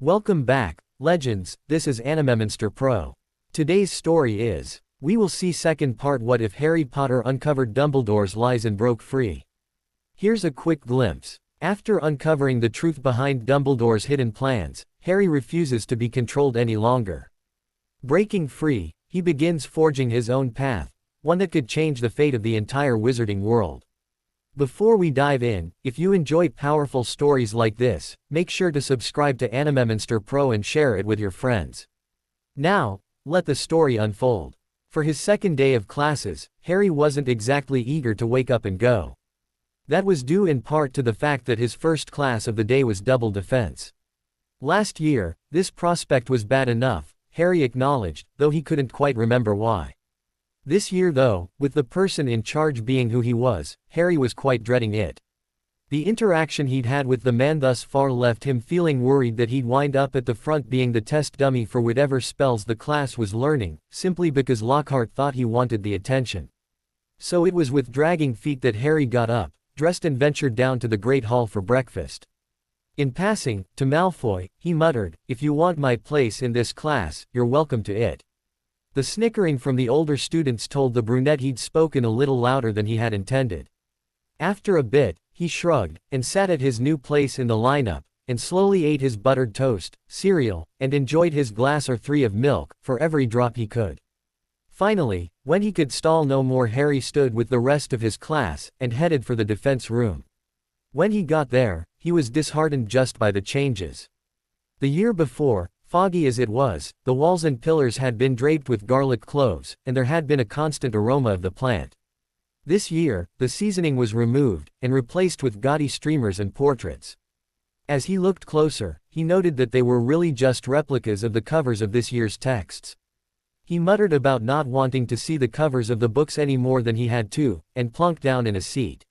Welcome back, legends. This is Animemonster Pro. Today's story is, we will see second part. What if Harry Potter uncovered Dumbledore's lies and broke free? Here's a quick glimpse. After uncovering the truth behind Dumbledore's hidden plans, Harry refuses to be controlled any longer. Breaking free, he begins forging his own path, one that could change the fate of the entire wizarding world. Before we dive in, if you enjoy powerful stories like this, make sure to subscribe to Animemonster Pro and share it with your friends. Now, let the story unfold. For his second day of classes, Harry wasn't exactly eager to wake up and go. That was due in part to the fact that his first class of the day was double defense. Last year, this prospect was bad enough, Harry acknowledged, though he couldn't quite remember why. This year though, with the person in charge being who he was, Harry was quite dreading it. The interaction he'd had with the man thus far left him feeling worried that he'd wind up at the front being the test dummy for whatever spells the class was learning, simply because Lockhart thought he wanted the attention. So it was with dragging feet that Harry got up, dressed and ventured down to the Great Hall for breakfast. In passing, to Malfoy, he muttered, "If you want my place in this class, you're welcome to it." The snickering from the older students told the brunette he'd spoken a little louder than he had intended. After a bit, he shrugged, and sat at his new place in the lineup, and slowly ate his buttered toast, cereal, and enjoyed his glass or three of milk, for every drop he could. Finally, when he could stall no more, Harry stood with the rest of his class, and headed for the defense room. When he got there, he was disheartened just by the changes. The year before, foggy as it was, the walls and pillars had been draped with garlic cloves, and there had been a constant aroma of the plant. This year, the seasoning was removed, and replaced with gaudy streamers and portraits. As he looked closer, he noted that they were really just replicas of the covers of this year's texts. He muttered about not wanting to see the covers of the books any more than he had to, and plunked down in a seat.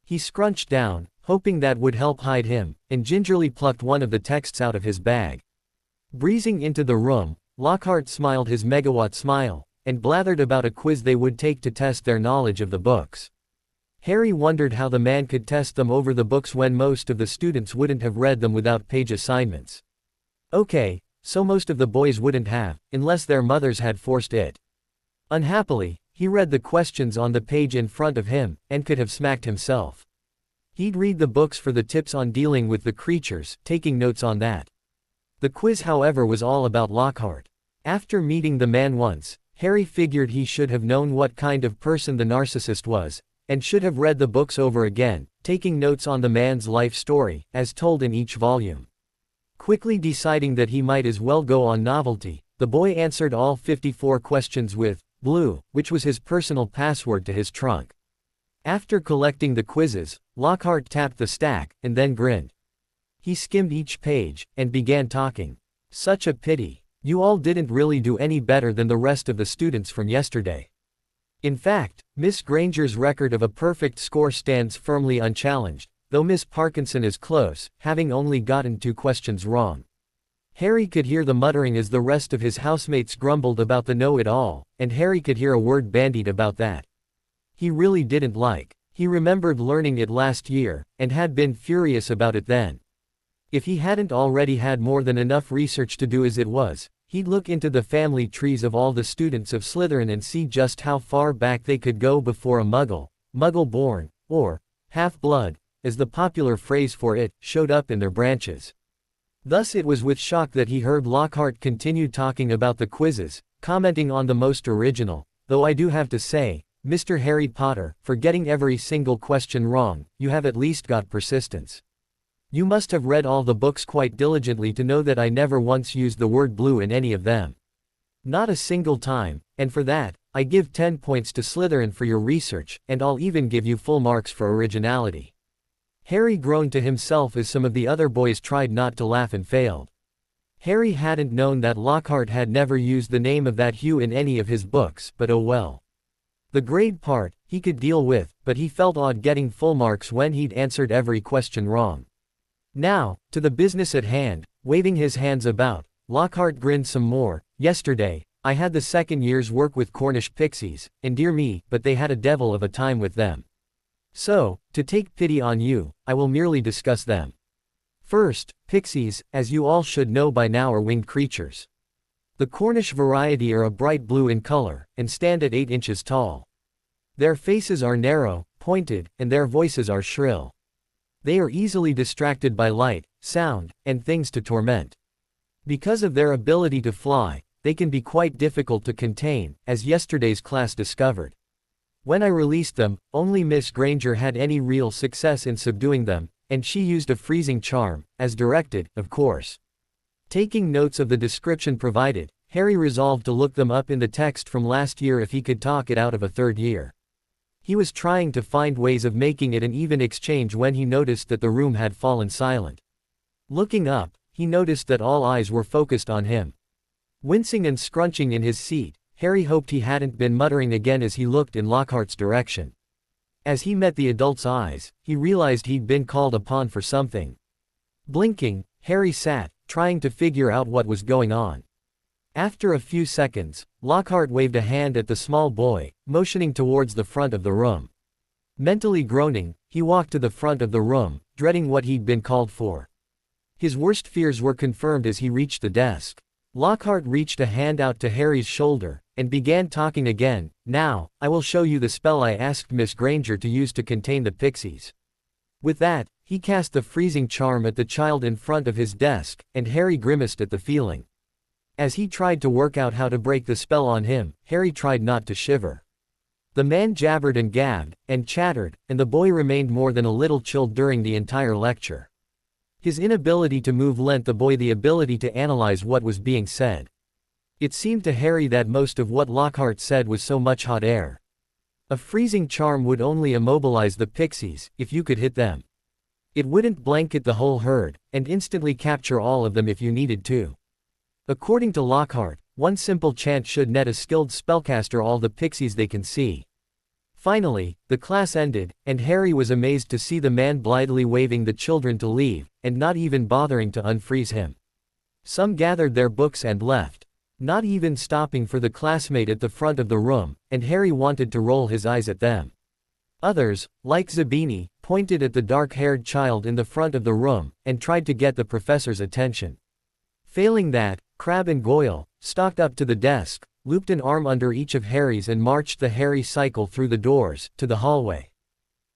He scrunched down, hoping that would help hide him, and gingerly plucked one of the texts out of his bag. Breezing into the room, Lockhart smiled his megawatt smile, and blathered about a quiz they would take to test their knowledge of the books. Harry wondered how the man could test them over the books when most of the students wouldn't have read them without page assignments. Okay, so most of the boys wouldn't have, unless their mothers had forced it. Unhappily, he read the questions on the page in front of him, and could have smacked himself. He'd read the books for the tips on dealing with the creatures, taking notes on that. The quiz, however, was all about Lockhart. After meeting the man once, Harry figured he should have known what kind of person the narcissist was, and should have read the books over again, taking notes on the man's life story, as told in each volume. Quickly deciding that he might as well go on novelty, the boy answered all 54 questions with blue, which was his personal password to his trunk. After collecting the quizzes, Lockhart tapped the stack, and then grinned. He skimmed each page, and began talking. "Such a pity. You all didn't really do any better than the rest of the students from yesterday. In fact, Miss Granger's record of a perfect score stands firmly unchallenged, though Miss Parkinson is close, having only gotten 2 questions wrong." Harry could hear the muttering as the rest of his housemates grumbled about the know-it-all, and Harry could hear a word bandied about that he really didn't like. He remembered learning it last year, and had been furious about it then. If he hadn't already had more than enough research to do as it was, he'd look into the family trees of all the students of Slytherin and see just how far back they could go before a Muggle, Muggle-born, or half-blood, as the popular phrase for it, showed up in their branches. Thus it was with shock that he heard Lockhart continue talking about the quizzes, commenting on the most original, "Though I do have to say, Mr. Harry Potter, for getting every single question wrong, you have at least got persistence. You must have read all the books quite diligently to know that I never once used the word blue in any of them. Not a single time, and for that, I give 10 points to Slytherin for your research, and I'll even give you full marks for originality." Harry groaned to himself as some of the other boys tried not to laugh and failed. Harry hadn't known that Lockhart had never used the name of that hue in any of his books, but oh well. The grade part, he could deal with, but he felt odd getting full marks when he'd answered every question wrong. Now, to the business at hand, waving his hands about, Lockhart grinned some more. "Yesterday, I had the second year's work with Cornish pixies, and dear me, but they had a devil of a time with them. So, to take pity on you, I will merely discuss them. First, pixies, as you all should know by now, are winged creatures. The Cornish variety are a bright blue in color, and stand at 8 inches tall. Their faces are narrow, pointed, and their voices are shrill. They are easily distracted by light, sound, and things to torment. Because of their ability to fly, they can be quite difficult to contain, as yesterday's class discovered. When I released them, only Miss Granger had any real success in subduing them, and she used a freezing charm, as directed, of course. Taking notes of the description provided, Harry resolved to look them up in the text from last year if he could talk it out of a third year. He was trying to find ways of making it an even exchange when he noticed that the room had fallen silent. Looking up, he noticed that all eyes were focused on him. Wincing and scrunching in his seat, Harry hoped he hadn't been muttering again as he looked in Lockhart's direction. As he met the adult's eyes, he realized he'd been called upon for something. Blinking, Harry sat, trying to figure out what was going on. After a few seconds, Lockhart waved a hand at the small boy, motioning towards the front of the room. Mentally groaning, he walked to the front of the room, dreading what he'd been called for. His worst fears were confirmed as he reached the desk. Lockhart reached a hand out to Harry's shoulder, and began talking again. "Now, I will show you the spell I asked Miss Granger to use to contain the pixies." With that, he cast the freezing charm at the child in front of his desk, and Harry grimaced at the feeling. As he tried to work out how to break the spell on him, Harry tried not to shiver. The man jabbered and gabbed, and chattered, and the boy remained more than a little chilled during the entire lecture. His inability to move lent the boy the ability to analyze what was being said. It seemed to Harry that most of what Lockhart said was so much hot air. A freezing charm would only immobilize the pixies, if you could hit them. It wouldn't blanket the whole herd, and instantly capture all of them if you needed to. According to Lockhart, one simple chant should net a skilled spellcaster all the pixies they can see. Finally, the class ended, and Harry was amazed to see the man blithely waving the children to leave, and not even bothering to unfreeze him. Some gathered their books and left, not even stopping for the classmate at the front of the room, and Harry wanted to roll his eyes at them. Others, like Zabini, pointed at the dark-haired child in the front of the room, and tried to get the professor's attention. Failing that, Crabbe and Goyle stalked up to the desk, looped an arm under each of Harry's and marched the Harry cycle through the doors, to the hallway.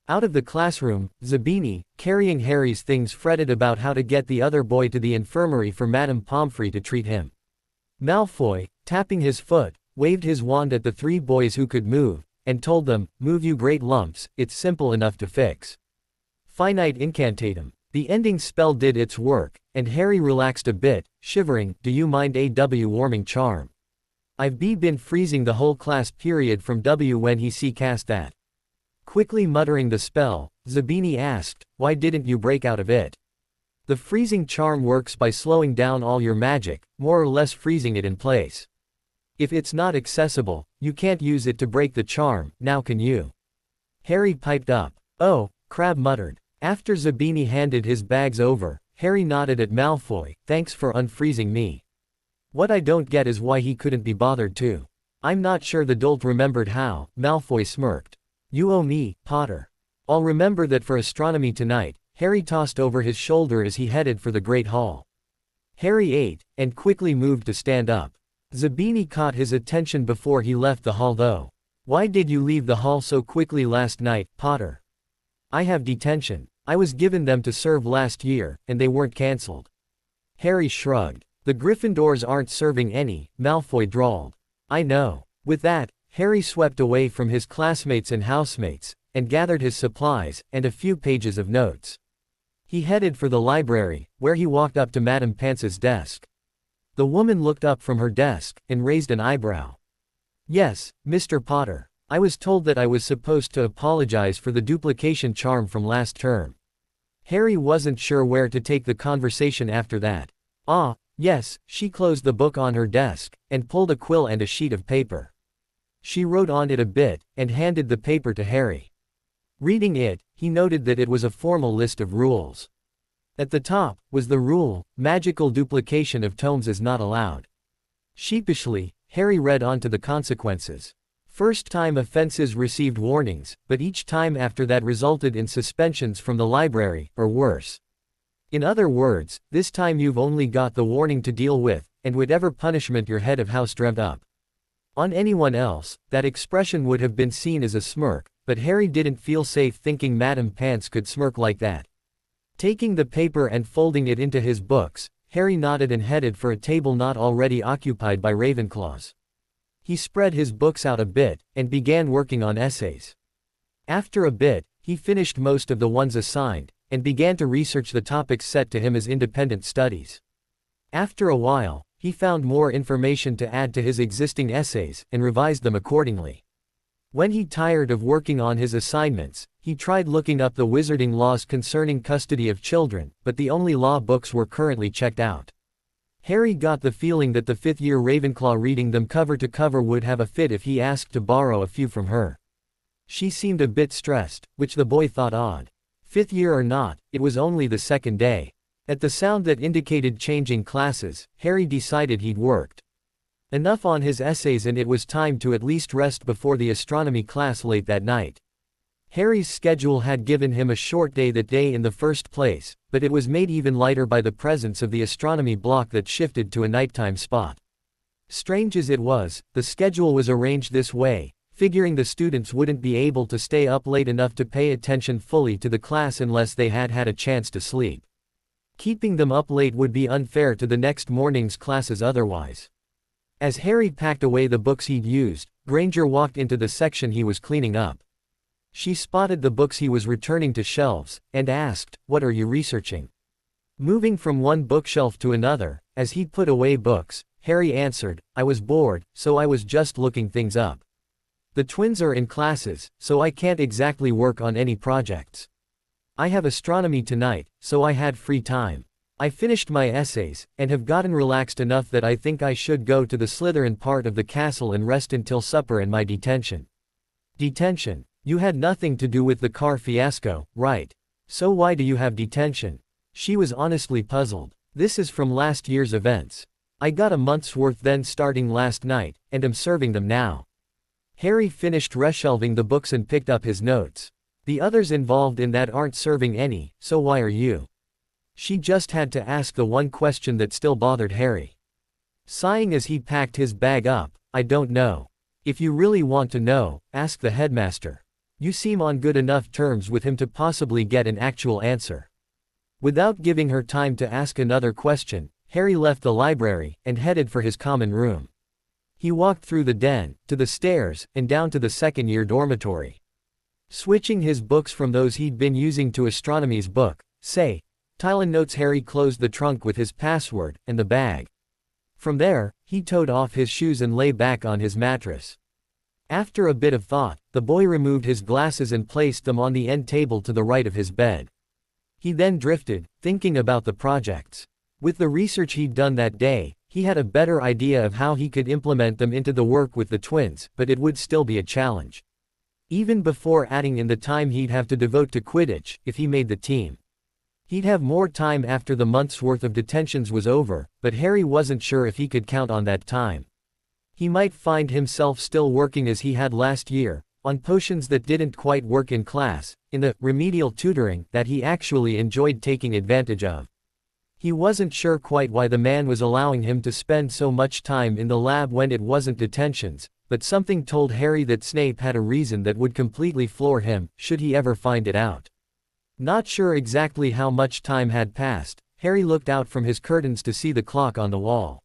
Out of the classroom, Zabini, carrying Harry's things, fretted about how to get the other boy to the infirmary for Madame Pomfrey to treat him. Malfoy, tapping his foot, waved his wand at the 3 boys who could move, and told them, "Move you great lumps, it's simple enough to fix." Finite incantatum. The ending spell did its work, and Harry relaxed a bit, shivering. "Do you mind AW warming charm? I've been freezing the whole class period from W when he cast that." Quickly muttering the spell, Zabini asked, "Why didn't you break out of it?" "The freezing charm works by slowing down all your magic, more or less freezing it in place. If it's not accessible, you can't use it to break the charm, now can you?" Harry piped up. "Oh," Crabbe muttered. After Zabini handed his bags over, Harry nodded at Malfoy, "Thanks for unfreezing me. What I don't get is why he couldn't be bothered to." "I'm not sure the dolt remembered how," Malfoy smirked. "You owe me, Potter." "I'll remember that for astronomy tonight," Harry tossed over his shoulder as he headed for the Great Hall. Harry ate, and quickly moved to stand up. Zabini caught his attention before he left the hall though. "Why did you leave the hall so quickly last night, Potter?" "I have detention. I was given them to serve last year, and they weren't cancelled." Harry shrugged. "The Gryffindors aren't serving any," Malfoy drawled. "I know." With that, Harry swept away from his classmates and housemates, and gathered his supplies, and a few pages of notes. He headed for the library, where he walked up to Madame Pance's desk. The woman looked up from her desk, and raised an eyebrow. "Yes, Mr. Potter. I was told that I was supposed to apologize for the duplication charm from last term." Harry wasn't sure where to take the conversation after that. "Ah, yes," she closed the book on her desk, and pulled a quill and a sheet of paper. She wrote on it a bit, and handed the paper to Harry. Reading it, he noted that it was a formal list of rules. At the top, was the rule, magical duplication of tomes is not allowed. Sheepishly, Harry read on to the consequences. First-time offenses received warnings, but each time after that resulted in suspensions from the library, or worse. In other words, this time you've only got the warning to deal with, and whatever punishment your head of house dreamt up. On anyone else, that expression would have been seen as a smirk, but Harry didn't feel safe thinking Madame Pants could smirk like that. Taking the paper and folding it into his books, Harry nodded and headed for a table not already occupied by Ravenclaws. He spread his books out a bit, and began working on essays. After a bit, he finished most of the ones assigned, and began to research the topics set to him as independent studies. After a while, he found more information to add to his existing essays, and revised them accordingly. When he tired of working on his assignments, he tried looking up the wizarding laws concerning custody of children, but the only law books were currently checked out. Harry got the feeling that the fifth-year Ravenclaw reading them cover to cover would have a fit if he asked to borrow a few from her. She seemed a bit stressed, which the boy thought odd. Fifth year or not, it was only the second day. At the sound that indicated changing classes, Harry decided he'd worked enough on his essays and it was time to at least rest before the astronomy class late that night. Harry's schedule had given him a short day that day in the first place, but it was made even lighter by the presence of the astronomy block that shifted to a nighttime spot. Strange as it was, the schedule was arranged this way, figuring the students wouldn't be able to stay up late enough to pay attention fully to the class unless they had had a chance to sleep. Keeping them up late would be unfair to the next morning's classes otherwise. As Harry packed away the books he'd used, Granger walked into the section he was cleaning up. She spotted the books he was returning to shelves, and asked, "What are you researching?" Moving from one bookshelf to another, as he'd put away books, Harry answered, "I was bored, so I was just looking things up. The twins are in classes, so I can't exactly work on any projects. I have astronomy tonight, so I had free time. I finished my essays, and have gotten relaxed enough that I think I should go to the Slytherin part of the castle and rest until supper and my detention." Detention? You had nothing to do with the car fiasco, right? So why do you have detention? She was honestly puzzled. This is from last year's events. I got a month's worth then starting last night, and am serving them now. Harry finished reshelving the books and picked up his notes. The others involved in that aren't serving any, so why are you? She just had to ask the one question that still bothered Harry. Sighing as he packed his bag up, "I don't know. If you really want to know, ask the headmaster. You seem on good enough terms with him to possibly get an actual answer." Without giving her time to ask another question, Harry left the library, and headed for his common room. He walked through the den, to the stairs, and down to the second-year dormitory. Switching his books from those he'd been using to Astronomy's book, say, Tylen notes Harry closed the trunk with his password, and the bag. From there, he toed off his shoes and lay back on his mattress. After a bit of thought, the boy removed his glasses and placed them on the end table to the right of his bed. He then drifted, thinking about the projects. With the research he'd done that day, he had a better idea of how he could implement them into the work with the twins, but it would still be a challenge. Even before adding in the time he'd have to devote to Quidditch, if he made the team. He'd have more time after the month's worth of detentions was over, but Harry wasn't sure if he could count on that time. He might find himself still working as he had last year, on potions that didn't quite work in class, in the remedial tutoring that he actually enjoyed taking advantage of. He wasn't sure quite why the man was allowing him to spend so much time in the lab when it wasn't detentions, but something told Harry that Snape had a reason that would completely floor him, should he ever find it out. Not sure exactly how much time had passed, Harry looked out from his curtains to see the clock on the wall.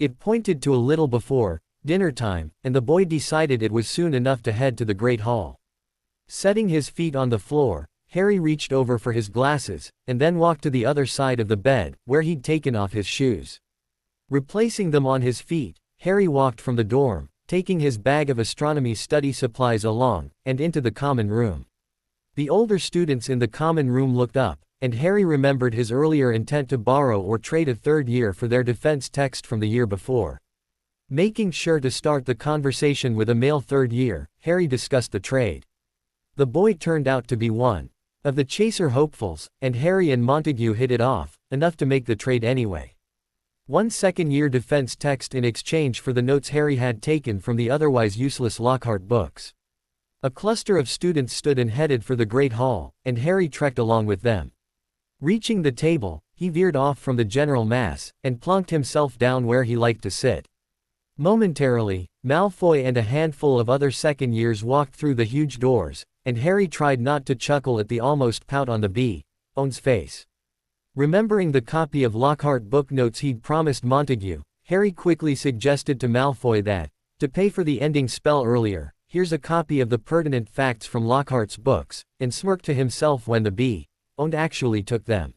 It pointed to a little before dinner time, and the boy decided it was soon enough to head to the Great Hall. Setting his feet on the floor, Harry reached over for his glasses, and then walked to the other side of the bed, where he'd taken off his shoes. Replacing them on his feet, Harry walked from the dorm, taking his bag of astronomy study supplies along, and into the common room. The older students in the common room looked up, and Harry remembered his earlier intent to borrow or trade a third year for their defense text from the year before. Making sure to start the conversation with a male third year, Harry discussed the trade. The boy turned out to be one of the chaser hopefuls, and Harry and Montague hit it off, enough to make the trade anyway. One second-year defense text in exchange for the notes Harry had taken from the otherwise useless Lockhart books. A cluster of students stood and headed for the Great Hall, and Harry trekked along with them. Reaching the table, he veered off from the general mass, and plunked himself down where he liked to sit. Momentarily, Malfoy and a handful of other second years walked through the huge doors, and Harry tried not to chuckle at the almost pout on the B.O.'s face. Remembering the copy of Lockhart book notes he'd promised Montague, Harry quickly suggested to Malfoy that, to pay for the ending spell earlier, here's a copy of the pertinent facts from Lockhart's books, and smirked to himself when the B.O. actually took them.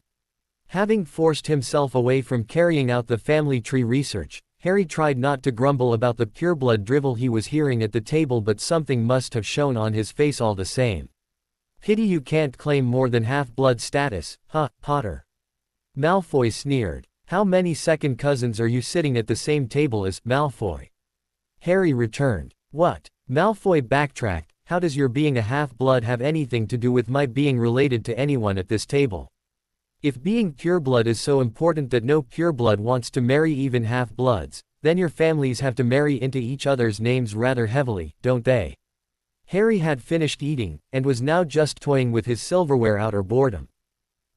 Having forced himself away from carrying out the family tree research, Harry tried not to grumble about the pureblood drivel he was hearing at the table, but something must have shown on his face all the same. Pity you can't claim more than half-blood status, huh, Potter? Malfoy sneered. How many second cousins are you sitting at the same table as Malfoy? Harry returned. What? Malfoy backtracked. How does your being a half-blood have anything to do with my being related to anyone at this table? If being pureblood is so important that no pureblood wants to marry even half-bloods, then your families have to marry into each other's names rather heavily, don't they? Harry had finished eating, and was now just toying with his silverware out of boredom.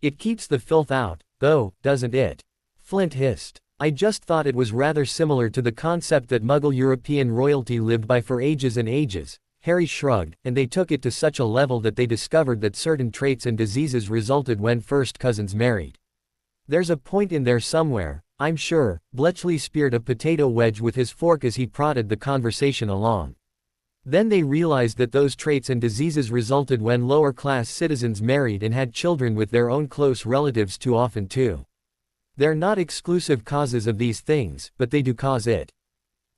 It keeps the filth out, though, doesn't it? Flint hissed. I just thought it was rather similar to the concept that Muggle European royalty lived by for ages and ages. Harry shrugged, and they took it to such a level that they discovered that certain traits and diseases resulted when first cousins married. There's a point in there somewhere, I'm sure. Bletchley speared a potato wedge with his fork as he prodded the conversation along. Then they realized that those traits and diseases resulted when lower-class citizens married and had children with their own close relatives too often too. They're not exclusive causes of these things, but they do cause it.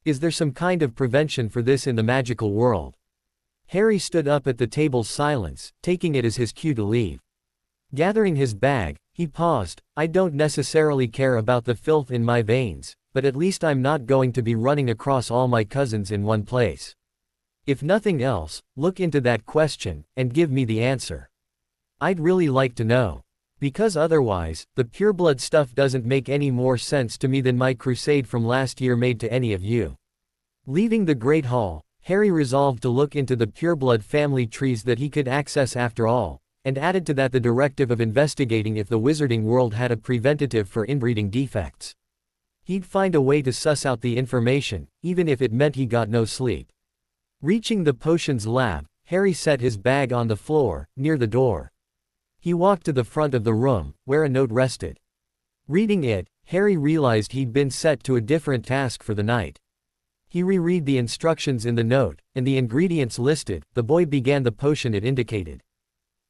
Is there some kind of prevention for this in the magical world? Harry stood up at the table's silence, taking it as his cue to leave. Gathering his bag, he paused. I don't necessarily care about the filth in my veins, but at least I'm not going to be running across all my cousins in one place. If nothing else, look into that question, and give me the answer. I'd really like to know. Because otherwise, the pureblood stuff doesn't make any more sense to me than my crusade from last year made to any of you. Leaving the Great Hall, Harry resolved to look into the pureblood family trees that he could access after all, and added to that the directive of investigating if the wizarding world had a preventative for inbreeding defects. He'd find a way to suss out the information, even if it meant he got no sleep. Reaching the potions lab, Harry set his bag on the floor, near the door. He walked to the front of the room, where a note rested. Reading it, Harry realized he'd been set to a different task for the night. He reread the instructions in the note, and the ingredients listed. The boy began the potion it indicated.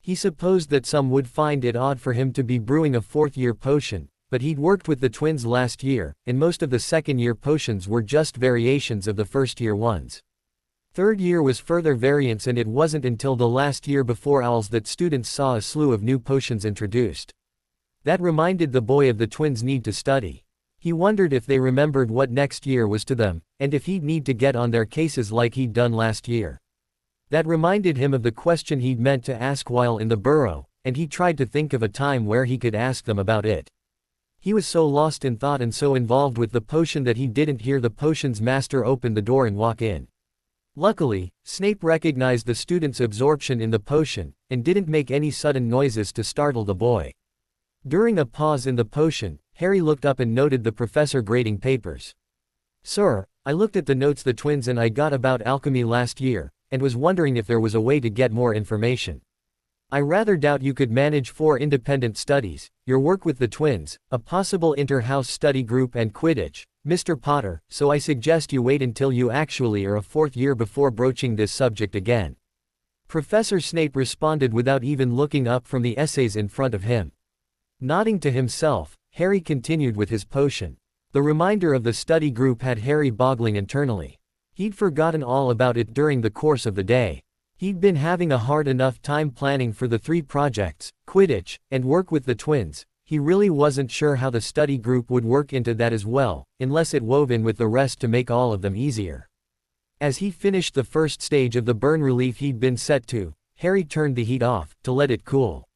He supposed that some would find it odd for him to be brewing a fourth-year potion, but he'd worked with the twins last year, and most of the second-year potions were just variations of the first-year ones. Third year was further variants, and it wasn't until the last year before Owls that students saw a slew of new potions introduced. That reminded the boy of the twins' need to study. He wondered if they remembered what next year was to them, and if he'd need to get on their cases like he'd done last year. That reminded him of the question he'd meant to ask while in the burrow, and he tried to think of a time where he could ask them about it. He was so lost in thought and so involved with the potion that he didn't hear the potion's master open the door and walk in. Luckily, Snape recognized the student's absorption in the potion, and didn't make any sudden noises to startle the boy. During a pause in the potion, Harry looked up and noted the professor grading papers. Sir, I looked at the notes the twins and I got about alchemy last year, and was wondering if there was a way to get more information. I rather doubt you could manage 4 independent studies, your work with the twins, a possible inter-house study group and Quidditch, Mr. Potter, so I suggest you wait until you actually are a 4th year before broaching this subject again. Professor Snape responded without even looking up from the essays in front of him. Nodding to himself, Harry continued with his potion. The reminder of the study group had Harry boggling internally. He'd forgotten all about it during the course of the day. He'd been having a hard enough time planning for the 3 projects, Quidditch, and work with the twins. He really wasn't sure how the study group would work into that as well, unless it wove in with the rest to make all of them easier. As he finished the first stage of the burn relief he'd been set to, Harry turned the heat off, to let it cool.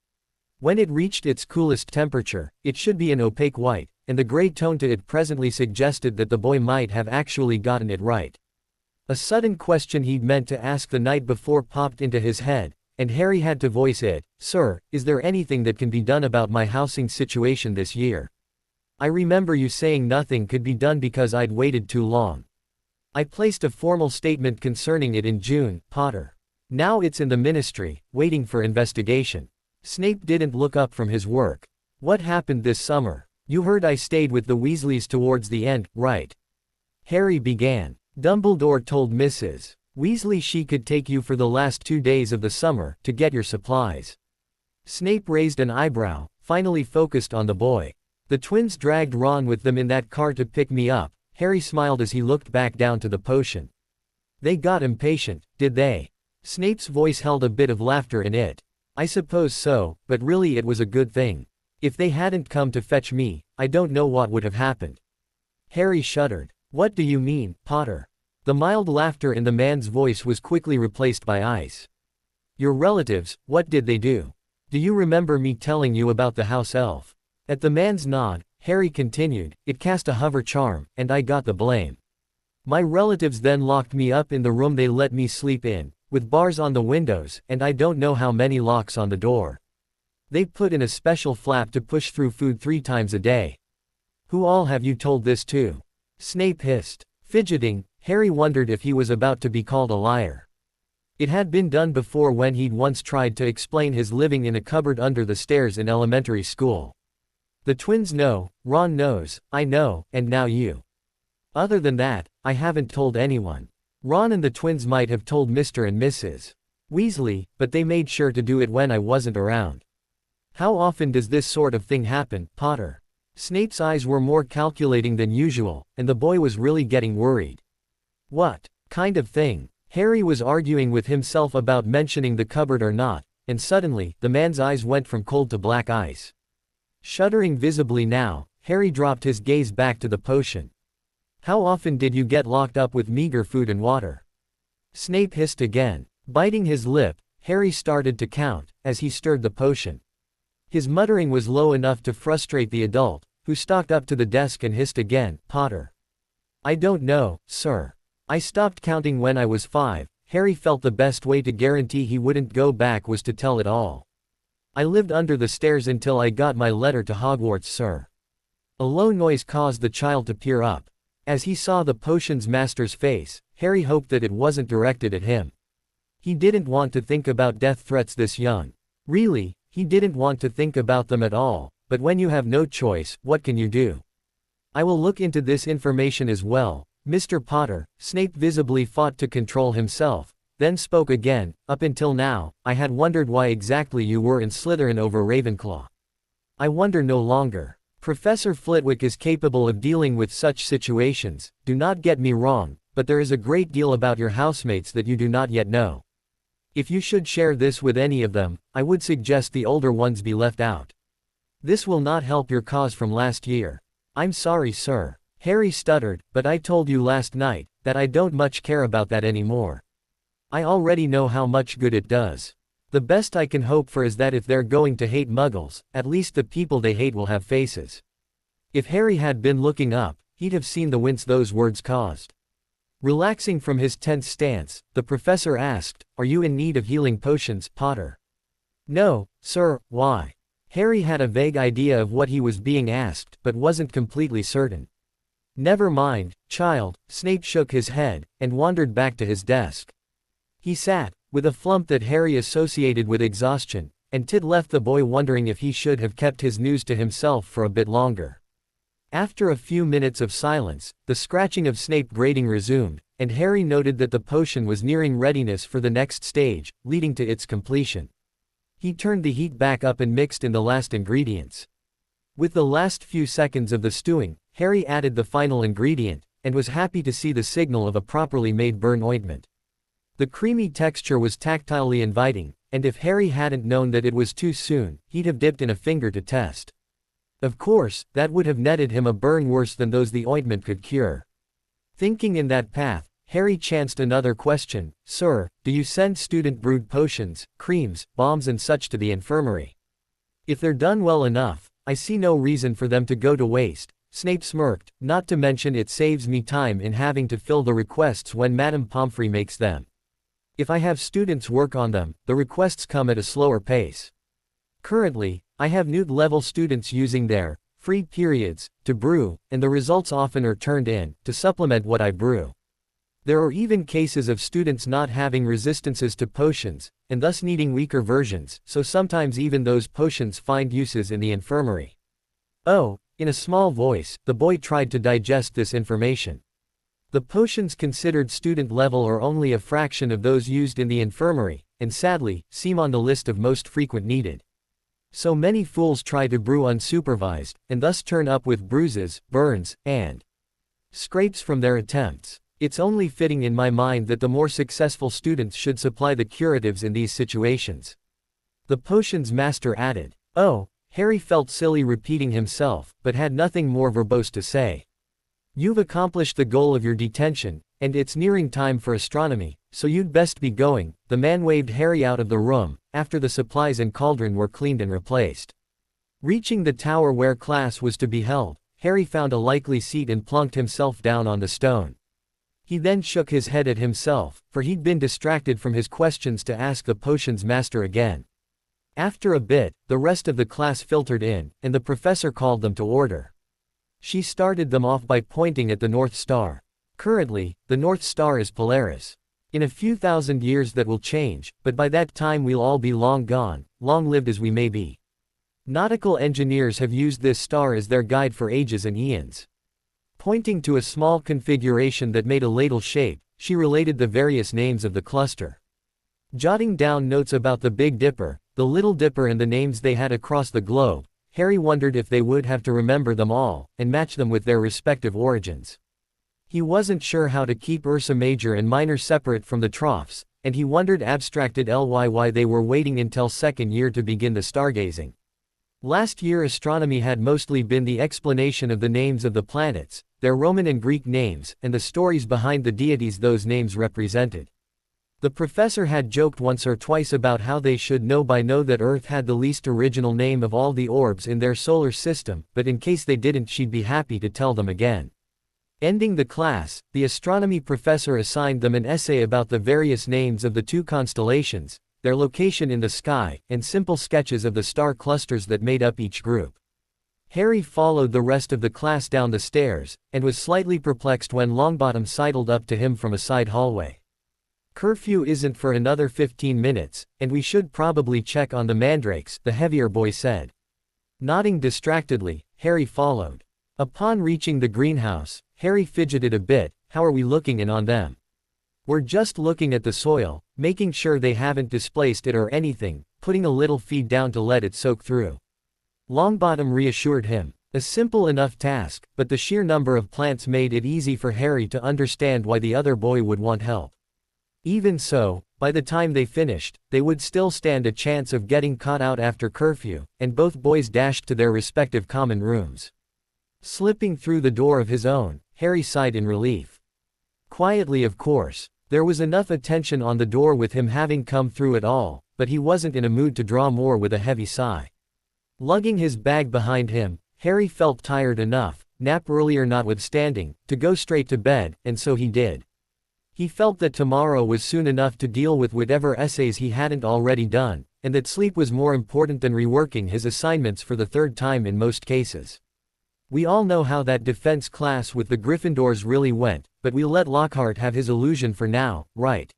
When it reached its coolest temperature, it should be an opaque white, and the gray tone to it presently suggested that the boy might have actually gotten it right. A sudden question he'd meant to ask the night before popped into his head, and Harry had to voice it. "Sir, is there anything that can be done about my housing situation this year? I remember you saying nothing could be done because I'd waited too long. I placed a formal statement concerning it in June, Potter. Now it's in the ministry, waiting for investigation." Snape didn't look up from his work. "What happened this summer? You heard I stayed with the Weasleys towards the end, right?" Harry began. "Dumbledore told Mrs. Weasley she could take you for the last 2 days of the summer, to get your supplies." Snape raised an eyebrow, finally focused on the boy. "The twins dragged Ron with them in that car to pick me up." Harry smiled as he looked back down to the potion. "They got impatient, did they?" Snape's voice held a bit of laughter in it. "I suppose so, but really it was a good thing. If they hadn't come to fetch me, I don't know what would have happened." Harry shuddered. "What do you mean, Potter?" The mild laughter in the man's voice was quickly replaced by ice. "Your relatives, what did they do? Do you remember me telling you about the house elf?" At the man's nod, Harry continued, "It cast a hover charm, and I got the blame. My relatives then locked me up in the room they let me sleep in, with bars on the windows, and I don't know how many locks on the door. They put in a special flap to push through food 3 times a day." "Who all have you told this to?" Snape hissed. Fidgeting, Harry wondered if he was about to be called a liar. It had been done before when he'd once tried to explain his living in a cupboard under the stairs in elementary school. "The twins know, Ron knows, I know, and now you. Other than that, I haven't told anyone. Ron and the twins might have told Mr. and Mrs. Weasley, but they made sure to do it when I wasn't around." "How often does this sort of thing happen, Potter?" Snape's eyes were more calculating than usual, and the boy was really getting worried. "What kind of thing?" Harry was arguing with himself about mentioning the cupboard or not, and suddenly, the man's eyes went from cold to black ice. Shuddering visibly now, Harry dropped his gaze back to the potion. "How often did you get locked up with meager food and water?" Snape hissed again. Biting his lip, Harry started to count, as he stirred the potion. His muttering was low enough to frustrate the adult, who stalked up to the desk and hissed again, "Potter. I don't know, sir. I stopped counting when I was 5, Harry felt the best way to guarantee he wouldn't go back was to tell it all. "I lived under the stairs until I got my letter to Hogwarts, sir." A low noise caused the child to peer up. As he saw the potion's master's face, Harry hoped that it wasn't directed at him. He didn't want to think about death threats this young. Really, he didn't want to think about them at all, but when you have no choice, what can you do? "I will look into this information as well, Mr. Potter." Snape visibly fought to control himself, then spoke again. "Up until now, I had wondered why exactly you were in Slytherin over Ravenclaw. I wonder no longer. Professor Flitwick is capable of dealing with such situations, do not get me wrong, but there is a great deal about your housemates that you do not yet know. If you should share this with any of them, I would suggest the older ones be left out. This will not help your cause from last year." "I'm sorry, sir." Harry stuttered, "but I told you last night, that I don't much care about that anymore. I already know how much good it does. The best I can hope for is that if they're going to hate Muggles, at least the people they hate will have faces." If Harry had been looking up, he'd have seen the wince those words caused. Relaxing from his tense stance, the professor asked, "Are you in need of healing potions, Potter?" "No, sir, why?" Harry had a vague idea of what he was being asked, but wasn't completely certain. "Never mind, child." Snape shook his head, and wandered back to his desk. He sat, with a flump that Harry associated with exhaustion, and Tid left the boy wondering if he should have kept his news to himself for a bit longer. After a few minutes of silence, the scratching of Snape grating resumed, and Harry noted that the potion was nearing readiness for the next stage, leading to its completion. He turned the heat back up and mixed in the last ingredients. With the last few seconds of the stewing, Harry added the final ingredient, and was happy to see the signal of a properly made burn ointment. The creamy texture was tactilely inviting, and if Harry hadn't known that it was too soon, he'd have dipped in a finger to test. Of course, that would have netted him a burn worse than those the ointment could cure. Thinking in that path, Harry chanced another question. "Sir, do you send student-brewed potions, creams, bombs and such to the infirmary? If they're done well enough, I see no reason for them to go to waste." Snape smirked, "Not to mention it saves me time in having to fill the requests when Madame Pomfrey makes them." If I have students work on them, the requests come at a slower pace. Currently, I have Newt-level students using their free periods to brew, and the results often are turned in to supplement what I brew. There are even cases of students not having resistances to potions, and thus needing weaker versions, so sometimes even those potions find uses in the infirmary. Oh, in a small voice, the boy tried to digest this information. The potions considered student level are only a fraction of those used in the infirmary, and sadly, seem on the list of most frequent needed. So many fools try to brew unsupervised, and thus turn up with bruises, burns, and scrapes from their attempts. It's only fitting in my mind that the more successful students should supply the curatives in these situations. The potions master added. Oh, Harry felt silly repeating himself, but had nothing more verbose to say. You've accomplished the goal of your detention, and it's nearing time for astronomy, so you'd best be going. The man waved Harry out of the room, after the supplies and cauldron were cleaned and replaced. Reaching the tower where class was to be held, Harry found a likely seat and plunked himself down on the stone. He then shook his head at himself, for he'd been distracted from his questions to ask the potions master again. After a bit, the rest of the class filtered in, and the professor called them to order. She started them off by pointing at the North Star. Currently, the North Star is Polaris. In a few thousand years that will change, but by that time we'll all be long gone, long-lived as we may be. Nautical engineers have used this star as their guide for ages and eons. Pointing to a small configuration that made a ladle shape, she related the various names of the cluster. Jotting down notes about the Big Dipper, the Little Dipper and the names they had across the globe, Harry wondered if they would have to remember them all, and match them with their respective origins. He wasn't sure how to keep Ursa Major and Minor separate from the troughs, and he wondered abstracted why they were waiting until second year to begin the stargazing. Last year astronomy had mostly been the explanation of the names of the planets, their Roman and Greek names, and the stories behind the deities those names represented. The professor had joked once or twice about how they should know by now that Earth had the least original name of all the orbs in their solar system, but in case they didn't she'd be happy to tell them again. Ending the class, the astronomy professor assigned them an essay about the various names of the two constellations, their location in the sky, and simple sketches of the star clusters that made up each group. Harry followed the rest of the class down the stairs, and was slightly perplexed when Longbottom sidled up to him from a side hallway. Curfew isn't for another 15 minutes, and we should probably check on the mandrakes, the heavier boy said. Nodding distractedly, Harry followed. Upon reaching the greenhouse, Harry fidgeted a bit. How are we looking in on them? We're just looking at the soil, making sure they haven't displaced it or anything, putting a little feed down to let it soak through. Longbottom reassured him. A simple enough task, but the sheer number of plants made it easy for Harry to understand why the other boy would want help. Even so, by the time they finished, they would still stand a chance of getting caught out after curfew, and both boys dashed to their respective common rooms. Slipping through the door of his own, Harry sighed in relief. Quietly, of course. There was enough attention on the door with him having come through it all, but he wasn't in a mood to draw more with a heavy sigh. Lugging his bag behind him, Harry felt tired enough, nap earlier notwithstanding, to go straight to bed, and so he did. He felt that tomorrow was soon enough to deal with whatever essays he hadn't already done, and that sleep was more important than reworking his assignments for the third time in most cases. We all know how that defense class with the Gryffindors really went, but we'll let Lockhart have his illusion for now, right?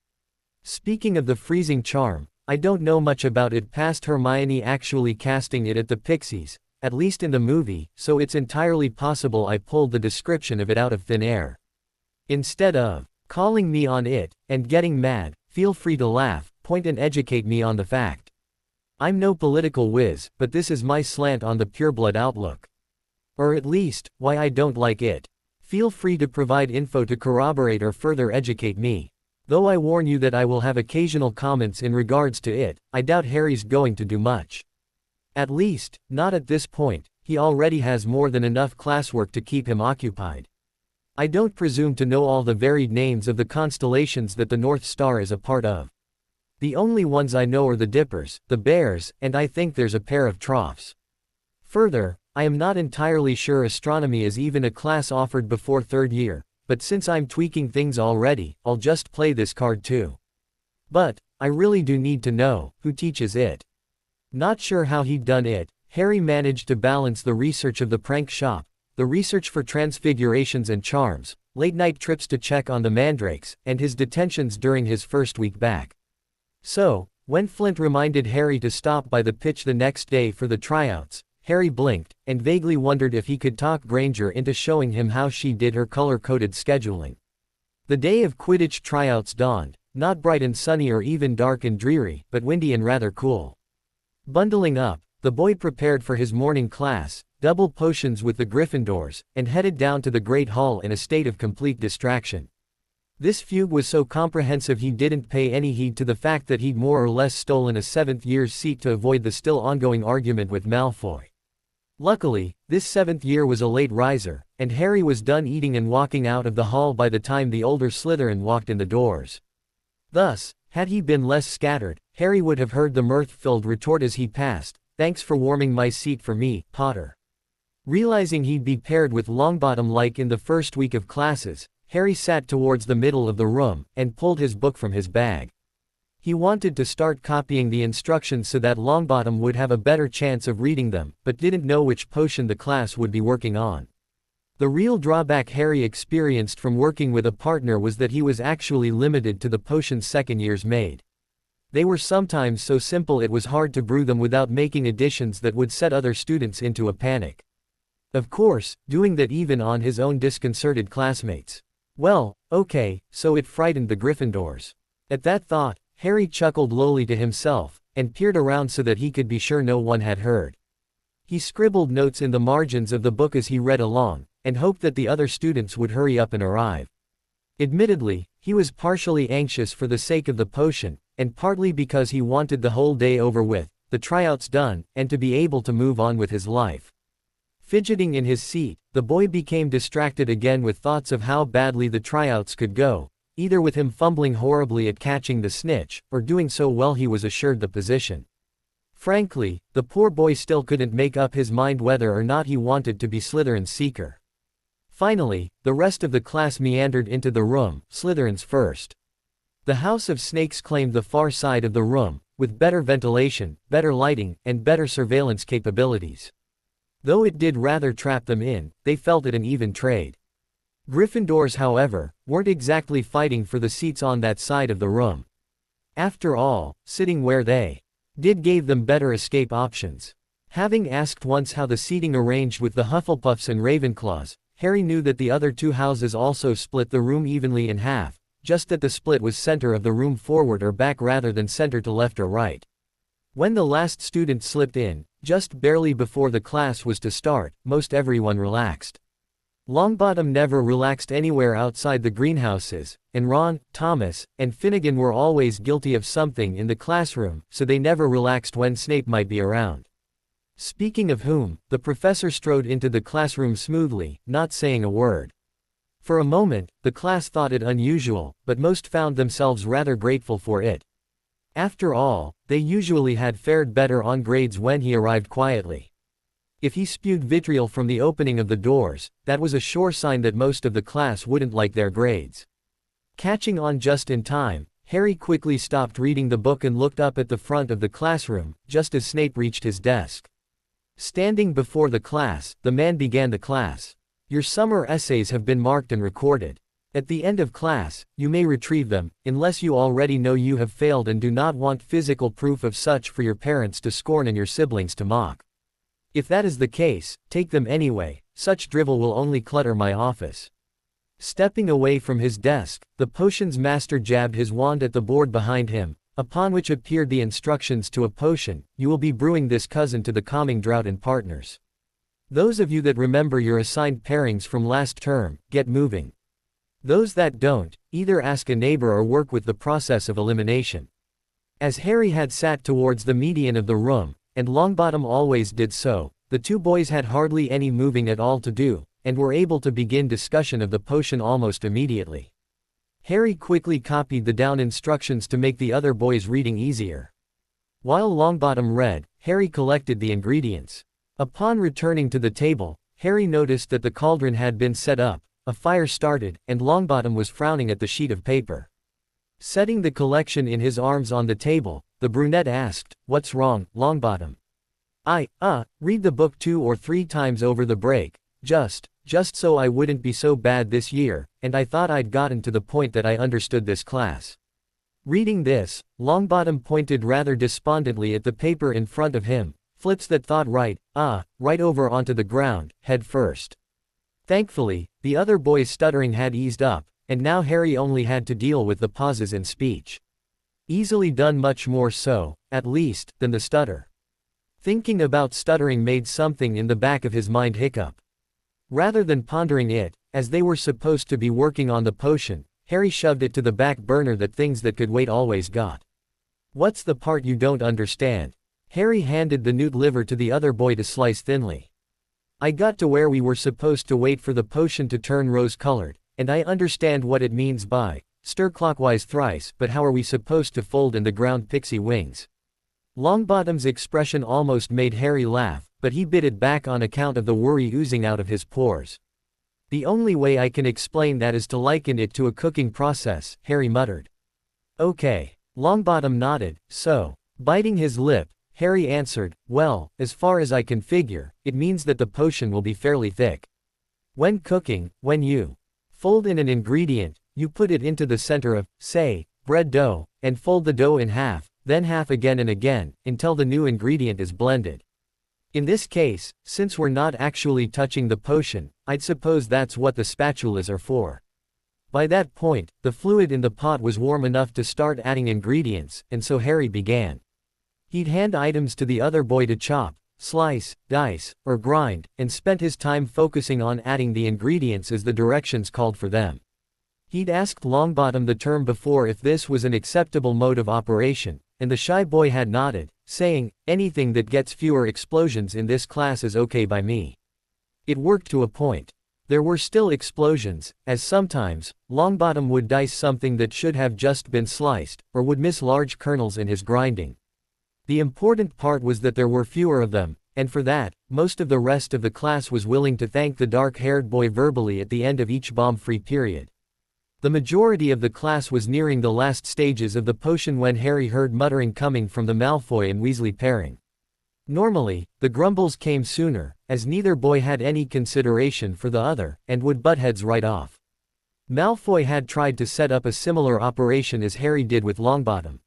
Speaking of the freezing charm, I don't know much about it past Hermione actually casting it at the pixies, at least in the movie, so it's entirely possible I pulled the description of it out of thin air. Instead of calling me on it, and getting mad, feel free to laugh, point and educate me on the fact. I'm no political whiz, but this is my slant on the pureblood outlook. Or at least, why I don't like it. Feel free to provide info to corroborate or further educate me. Though I warn you that I will have occasional comments in regards to it, I doubt Harry's going to do much. At least, not at this point. He already has more than enough classwork to keep him occupied. I don't presume to know all the varied names of the constellations that the North Star is a part of. The only ones I know are the Dippers, the Bears, and I think there's a pair of Troughs. Further, I am not entirely sure astronomy is even a class offered before third year, but since I'm tweaking things already, I'll just play this card too. But, I really do need to know, who teaches it? Not sure how he'd done it, Harry managed to balance the research of the prank shop, the research for transfigurations and charms, late-night trips to check on the mandrakes, and his detentions during his first week back. So, when Flint reminded Harry to stop by the pitch the next day for the tryouts, Harry blinked, and vaguely wondered if he could talk Granger into showing him how she did her color-coded scheduling. The day of Quidditch tryouts dawned, not bright and sunny or even dark and dreary, but windy and rather cool. Bundling up, the boy prepared for his morning class, double potions with the Gryffindors, and headed down to the Great Hall in a state of complete distraction. This fugue was so comprehensive he didn't pay any heed to the fact that he'd more or less stolen a 7th year's seat to avoid the still ongoing argument with Malfoy. Luckily, this 7th year was a late riser, and Harry was done eating and walking out of the hall by the time the older Slytherin walked in the doors. Thus, had he been less scattered, Harry would have heard the mirth-filled retort as he passed, "Thanks for warming my seat for me, Potter." Realizing he'd be paired with Longbottom like in the first week of classes, Harry sat towards the middle of the room, and pulled his book from his bag. He wanted to start copying the instructions so that Longbottom would have a better chance of reading them, but didn't know which potion the class would be working on. The real drawback Harry experienced from working with a partner was that he was actually limited to the potions second years made. They were sometimes so simple it was hard to brew them without making additions that would set other students into a panic. Of course, doing that even on his own disconcerted classmates. Well, okay, so it frightened the Gryffindors. At that thought, Harry chuckled lowly to himself, and peered around so that he could be sure no one had heard. He scribbled notes in the margins of the book as he read along, and hoped that the other students would hurry up and arrive. Admittedly, he was partially anxious for the sake of the potion, and partly because he wanted the whole day over with, the tryouts done, and to be able to move on with his life. Fidgeting in his seat, the boy became distracted again with thoughts of how badly the tryouts could go, either with him fumbling horribly at catching the snitch, or doing so well he was assured the position. Frankly, the poor boy still couldn't make up his mind whether or not he wanted to be Slytherin's seeker. Finally, the rest of the class meandered into the room, Slytherin's first. The House of Snakes claimed the far side of the room, with better ventilation, better lighting, and better surveillance capabilities. Though it did rather trap them in, they felt it an even trade. Gryffindors, however, weren't exactly fighting for the seats on that side of the room. After all, sitting where they did gave them better escape options. Having asked once how the seating arranged with the Hufflepuffs and Ravenclaws, Harry knew that the other two houses also split the room evenly in half, just that the split was center of the room forward or back rather than center to left or right. When the last student slipped in, just barely before the class was to start, most everyone relaxed. Longbottom never relaxed anywhere outside the greenhouses, and Ron, Thomas, and Finnegan were always guilty of something in the classroom, so they never relaxed when Snape might be around. Speaking of whom, the professor strode into the classroom smoothly, not saying a word. For a moment, the class thought it unusual, but most found themselves rather grateful for it. After all, they usually had fared better on grades when he arrived quietly. If he spewed vitriol from the opening of the doors, that was a sure sign that most of the class wouldn't like their grades. Catching on just in time, Harry quickly stopped reading the book and looked up at the front of the classroom, just as Snape reached his desk. Standing before the class, the man began the class. "Your summer essays have been marked and recorded. At the end of class, you may retrieve them, unless you already know you have failed and do not want physical proof of such for your parents to scorn and your siblings to mock. If that is the case, take them anyway, such drivel will only clutter my office." Stepping away from his desk, the potions master jabbed his wand at the board behind him, upon which appeared the instructions to a potion: "You will be brewing this cousin to the calming draught and partners. Those of you that remember your assigned pairings from last term, get moving. Those that don't, either ask a neighbor or work with the process of elimination." As Harry had sat towards the median of the room, and Longbottom always did so, the two boys had hardly any moving at all to do, and were able to begin discussion of the potion almost immediately. Harry quickly copied the down instructions to make the other boys' reading easier. While Longbottom read, Harry collected the ingredients. Upon returning to the table, Harry noticed that the cauldron had been set up, a fire started, and Longbottom was frowning at the sheet of paper. Setting the collection in his arms on the table, the brunette asked, "What's wrong, Longbottom?" Read the book 2 or 3 times over the break, just so I wouldn't be so bad this year, and I thought I'd gotten to the point that I understood this class." Reading this, Longbottom pointed rather despondently at the paper in front of him, flips that thought right over onto the ground, head first. Thankfully, the other boy's stuttering had eased up, and now Harry only had to deal with the pauses in speech. Easily done, much more so, at least, than the stutter. Thinking about stuttering made something in the back of his mind hiccup. Rather than pondering it, as they were supposed to be working on the potion, Harry shoved it to the back burner. That things that could wait always got. "What's the part you don't understand?" Harry handed the newt liver to the other boy to slice thinly. "I got to where we were supposed to wait for the potion to turn rose-colored, and I understand what it means by stir clockwise thrice, but how are we supposed to fold in the ground pixie wings?" Longbottom's expression almost made Harry laugh, but he bit it back on account of the worry oozing out of his pores. "The only way I can explain that is to liken it to a cooking process," Harry muttered. "Okay." Longbottom nodded. "So," biting his lip, Harry answered, "Well, as far as I can figure, it means that the potion will be fairly thick. When cooking, when you fold in an ingredient, you put it into the center of, say, bread dough, and fold the dough in half, then half again and again, until the new ingredient is blended. In this case, since we're not actually touching the potion, I'd suppose that's what the spatulas are for." By that point, the fluid in the pot was warm enough to start adding ingredients, and so Harry began. He'd hand items to the other boy to chop, slice, dice, or grind, and spent his time focusing on adding the ingredients as the directions called for them. He'd asked Longbottom the term before if this was an acceptable mode of operation, and the shy boy had nodded, saying, "Anything that gets fewer explosions in this class is okay by me." It worked to a point. There were still explosions, as sometimes, Longbottom would dice something that should have just been sliced, or would miss large kernels in his grinding. The important part was that there were fewer of them, and for that, most of the rest of the class was willing to thank the dark-haired boy verbally at the end of each bomb-free period. The majority of the class was nearing the last stages of the potion when Harry heard muttering coming from the Malfoy and Weasley pairing. Normally, the grumbles came sooner, as neither boy had any consideration for the other, and would butt heads right off. Malfoy had tried to set up a similar operation as Harry did with Longbottom.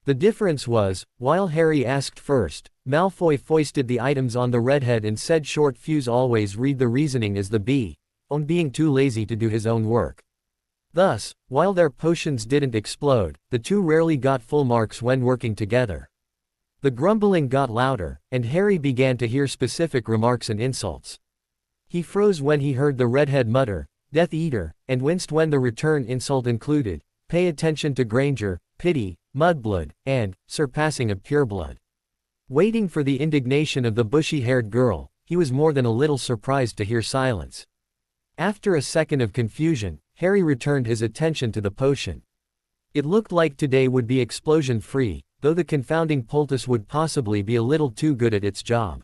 The difference was, while Harry asked first, Malfoy foisted the items on the redhead and said short fuse always read the reasoning as the B, on being too lazy to do his own work. Thus, while their potions didn't explode, the two rarely got full marks when working together. The grumbling got louder, and Harry began to hear specific remarks and insults. He froze when he heard the redhead mutter, "Death Eater," and winced when the return insult included, "Pay attention to Granger, pity, mudblood, and surpassing of pureblood." Waiting for the indignation of the bushy-haired girl, he was more than a little surprised to hear silence. After a second of confusion, Harry returned his attention to the potion. It looked like today would be explosion-free, though the confounding poultice would possibly be a little too good at its job.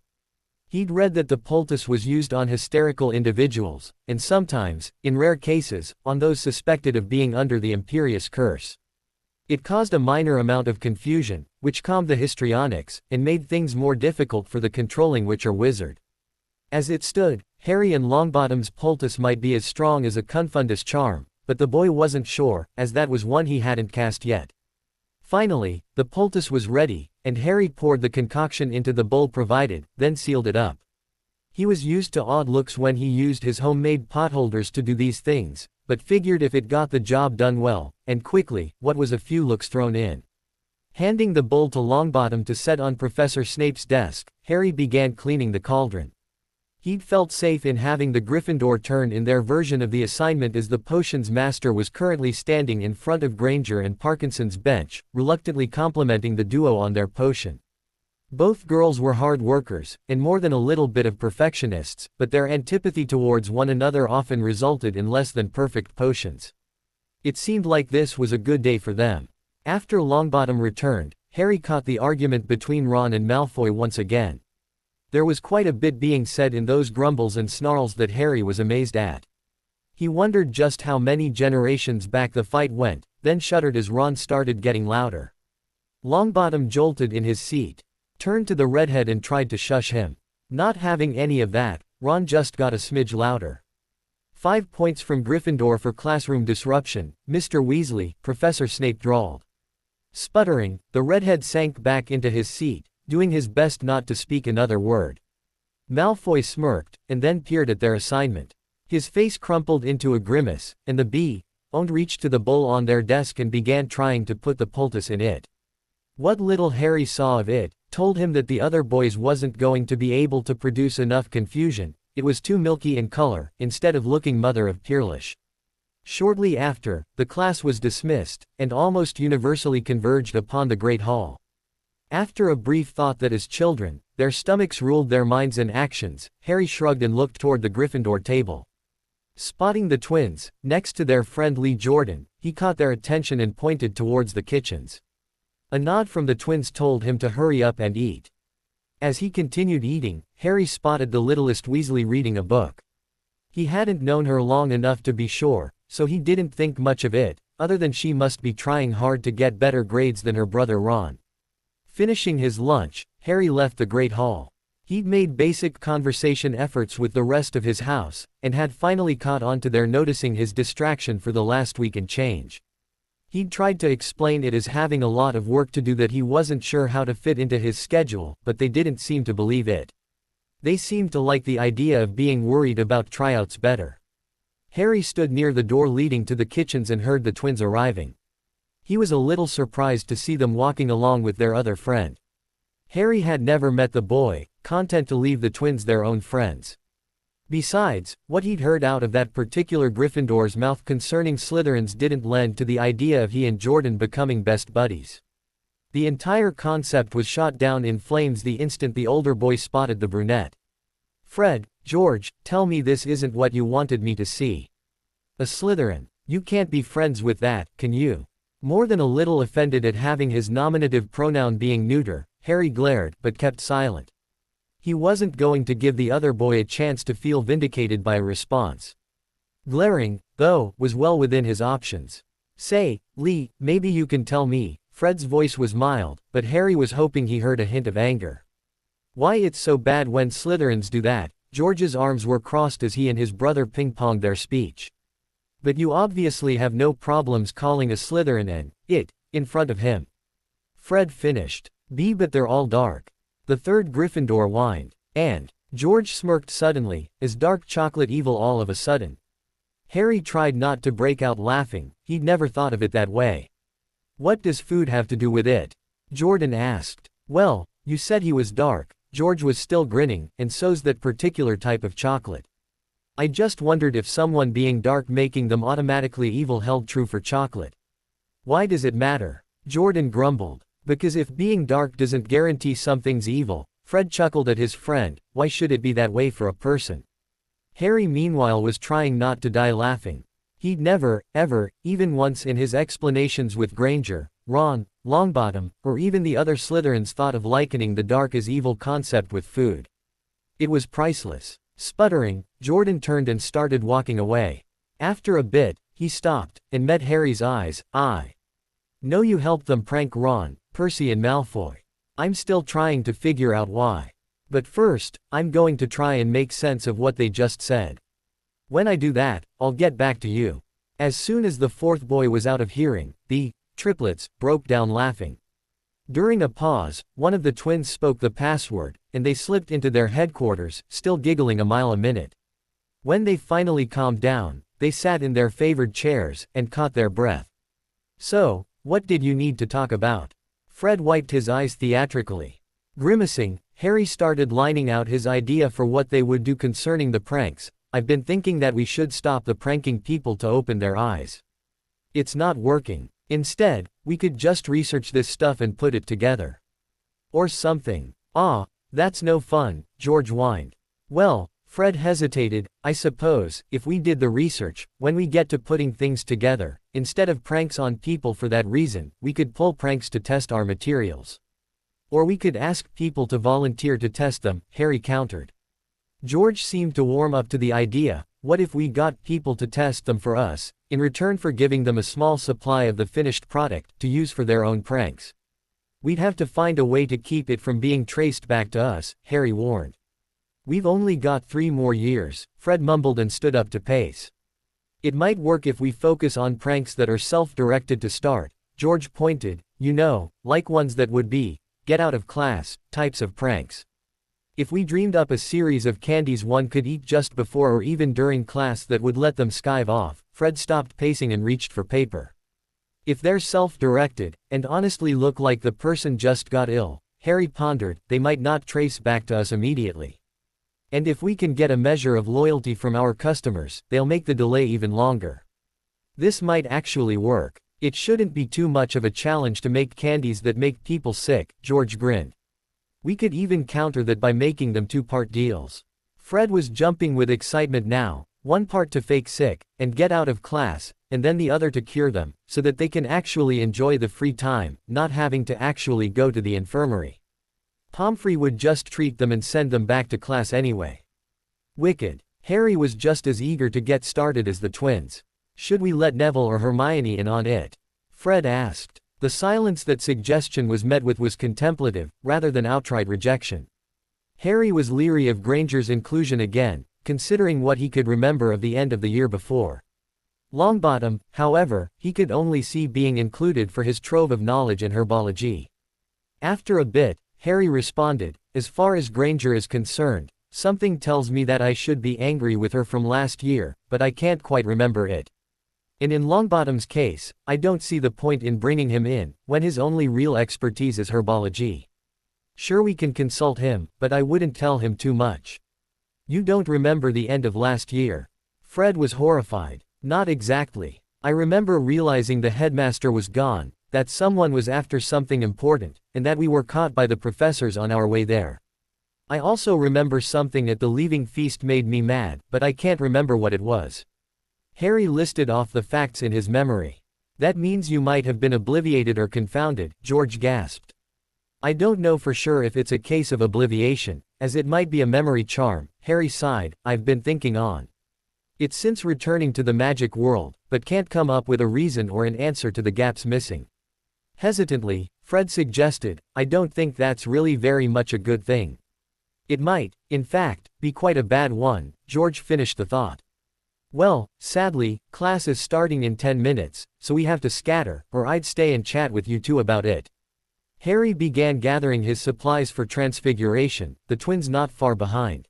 He'd read that the poultice was used on hysterical individuals, and sometimes, in rare cases, on those suspected of being under the imperious curse. It caused a minor amount of confusion, which calmed the histrionics, and made things more difficult for the controlling witch or wizard. As it stood, Harry and Longbottom's poultice might be as strong as a Confundus charm, but the boy wasn't sure, as that was one he hadn't cast yet. Finally, the poultice was ready, and Harry poured the concoction into the bowl provided, then sealed it up. He was used to odd looks when he used his homemade potholders to do these things, but figured if it got the job done well, and quickly, what was a few looks thrown in. Handing the bowl to Longbottom to set on Professor Snape's desk, Harry began cleaning the cauldron. He'd felt safe in having the Gryffindor turn in their version of the assignment as the potion's master was currently standing in front of Granger and Parkinson's bench, reluctantly complimenting the duo on their potion. Both girls were hard workers, and more than a little bit of perfectionists, but their antipathy towards one another often resulted in less than perfect potions. It seemed like this was a good day for them. After Longbottom returned, Harry caught the argument between Ron and Malfoy once again. There was quite a bit being said in those grumbles and snarls that Harry was amazed at. He wondered just how many generations back the fight went, then shuddered as Ron started getting louder. Longbottom jolted in his seat, turned to the redhead and tried to shush him. Not having any of that, Ron just got a smidge louder. 5 points from Gryffindor for classroom disruption, Mr. Weasley, Professor Snape drawled. Sputtering, the redhead sank back into his seat, doing his best not to speak another word. Malfoy smirked, and then peered at their assignment. His face crumpled into a grimace, and the B.O.'d reached to the bowl on their desk and began trying to put the poultice in it. What little Harry saw of it told him that the other boys wasn't going to be able to produce enough confusion. It was too milky in color, instead of looking mother of pearlish. Shortly after, the class was dismissed, and almost universally converged upon the Great Hall. After a brief thought that as children, their stomachs ruled their minds and actions, Harry shrugged and looked toward the Gryffindor table. Spotting the twins, next to their friend Lee Jordan, he caught their attention and pointed towards the kitchens. A nod from the twins told him to hurry up and eat. As he continued eating, Harry spotted the littlest Weasley reading a book. He hadn't known her long enough to be sure, so he didn't think much of it, other than she must be trying hard to get better grades than her brother Ron. Finishing his lunch, Harry left the Great Hall. He'd made basic conversation efforts with the rest of his house, and had finally caught on to their noticing his distraction for the last week and change. He'd tried to explain it as having a lot of work to do that he wasn't sure how to fit into his schedule, but they didn't seem to believe it. They seemed to like the idea of being worried about tryouts better. Harry stood near the door leading to the kitchens and heard the twins arriving. He was a little surprised to see them walking along with their other friend. Harry had never met the boy, content to leave the twins their own friends. Besides, what he'd heard out of that particular Gryffindor's mouth concerning Slytherins didn't lend to the idea of he and Jordan becoming best buddies. The entire concept was shot down in flames the instant the older boy spotted the brunette. "Fred, George, tell me this isn't what you wanted me to see. A Slytherin. You can't be friends with that, can you?" More than a little offended at having his nominative pronoun being neuter, Harry glared, but kept silent. He wasn't going to give the other boy a chance to feel vindicated by a response. Glaring, though, was well within his options. "Say, Lee, maybe you can tell me." Fred's voice was mild, but Harry was hoping he heard a hint of anger. "Why it's so bad when Slytherins do that." George's arms were crossed as he and his brother ping-ponged their speech. "But you obviously have no problems calling a Slytherin and it in front of him." Fred finished. But they're all dark." The third Gryffindor whined. "And?" George smirked suddenly, as dark chocolate evil all of a sudden. Harry tried not to break out laughing, he'd never thought of it that way. "What does food have to do with it?" Jordan asked. "Well, you said he was dark." George was still grinning, "and so's that particular type of chocolate. I just wondered if someone being dark making them automatically evil held true for chocolate." "Why does it matter?" Jordan grumbled. "Because if being dark doesn't guarantee something's evil." Fred chuckled at his friend. "Why should it be that way for a person?" Harry meanwhile was trying not to die laughing. He'd never, ever, even once in his explanations with Granger, Ron, Longbottom, or even the other Slytherins thought of likening the dark as evil concept with food. It was priceless. Sputtering, Jordan turned and started walking away. After a bit, he stopped, and met Harry's eyes. "I know you helped them prank Ron, Percy and Malfoy. I'm still trying to figure out why. But first, I'm going to try and make sense of what they just said. When I do that, I'll get back to you." As soon as the fourth boy was out of hearing, the triplets broke down laughing. During a pause, one of the twins spoke the password, and they slipped into their headquarters, still giggling a mile a minute. When they finally calmed down, they sat in their favored chairs, and caught their breath. "So, what did you need to talk about?" Fred wiped his eyes theatrically. Grimacing, Harry started lining out his idea for what they would do concerning the pranks. "I've been thinking that we should stop the pranking people to open their eyes. It's not working. Instead, we could just research this stuff and put it together. Or something." "Ah, that's no fun," George whined. "Well," Fred hesitated, "I suppose, if we did the research, when we get to putting things together, instead of pranks on people for that reason, we could pull pranks to test our materials. Or we could ask people to volunteer to test them," Harry countered. George seemed to warm up to the idea. What if we got people to test them for us, in return for giving them a small supply of the finished product, to use for their own pranks? We'd have to find a way to keep it from being traced back to us, Harry warned. We've only got 3 more years, Fred mumbled and stood up to pace. It might work if we focus on pranks that are self-directed to start, George pointed, you know, like ones that would be, get out of class, types of pranks. If we dreamed up a series of candies one could eat just before or even during class that would let them skive off, Fred stopped pacing and reached for paper. If they're self-directed, and honestly look like the person just got ill, Harry pondered, they might not trace back to us immediately. And if we can get a measure of loyalty from our customers, they'll make the delay even longer. This might actually work. It shouldn't be too much of a challenge to make candies that make people sick, George grinned. We could even counter that by making them 2-part deals. Fred was jumping with excitement now, one part to fake sick, and get out of class, and then the other to cure them, so that they can actually enjoy the free time, not having to actually go to the infirmary. Pomfrey would just treat them and send them back to class anyway. Wicked. Harry was just as eager to get started as the twins. Should we let Neville or Hermione in on it? Fred asked. The silence that suggestion was met with was contemplative, rather than outright rejection. Harry was leery of Granger's inclusion again, considering what he could remember of the end of the year before. Longbottom, however, he could only see being included for his trove of knowledge in herbology. After a bit, Harry responded, as far as Granger is concerned, something tells me that I should be angry with her from last year, but I can't quite remember it. And in Longbottom's case, I don't see the point in bringing him in, when his only real expertise is herbology. Sure, we can consult him, but I wouldn't tell him too much. You don't remember the end of last year? Fred was horrified. Not exactly. I remember realizing the headmaster was gone, that someone was after something important, and that we were caught by the professors on our way there. I also remember something at the leaving feast made me mad, but I can't remember what it was. Harry listed off the facts in his memory. That means you might have been obliviated or confounded, George gasped. I don't know for sure if it's a case of obliviation, as it might be a memory charm, Harry sighed, I've been thinking on it since returning to the magic world, but can't come up with a reason or an answer to the gaps missing. Hesitantly, Fred suggested, I don't think that's really very much a good thing. It might, in fact, be quite a bad one, George finished the thought. Well, sadly, class is starting in 10 minutes, so we have to scatter, or I'd stay and chat with you two about it. Harry began gathering his supplies for transfiguration, the twins not far behind.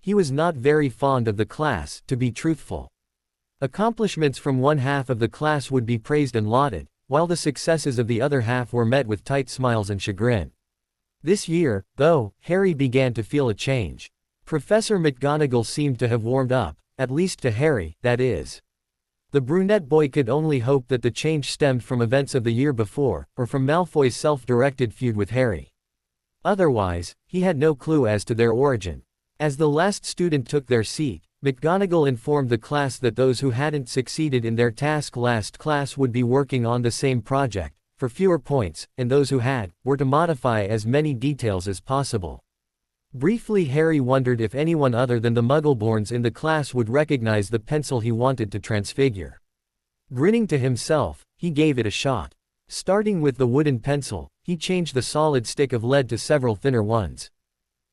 He was not very fond of the class, to be truthful. Accomplishments from one half of the class would be praised and lauded, while the successes of the other half were met with tight smiles and chagrin. This year, though, Harry began to feel a change. Professor McGonagall seemed to have warmed up, at least to Harry, that is. The brunette boy could only hope that the change stemmed from events of the year before, or from Malfoy's self-directed feud with Harry. Otherwise, he had no clue as to their origin. As the last student took their seat, McGonagall informed the class that those who hadn't succeeded in their task last class would be working on the same project, for fewer points, and those who had, were to modify as many details as possible. Briefly, Harry wondered if anyone other than the Muggleborns in the class would recognize the pencil he wanted to transfigure. Grinning to himself, he gave it a shot. Starting with the wooden pencil, he changed the solid stick of lead to several thinner ones.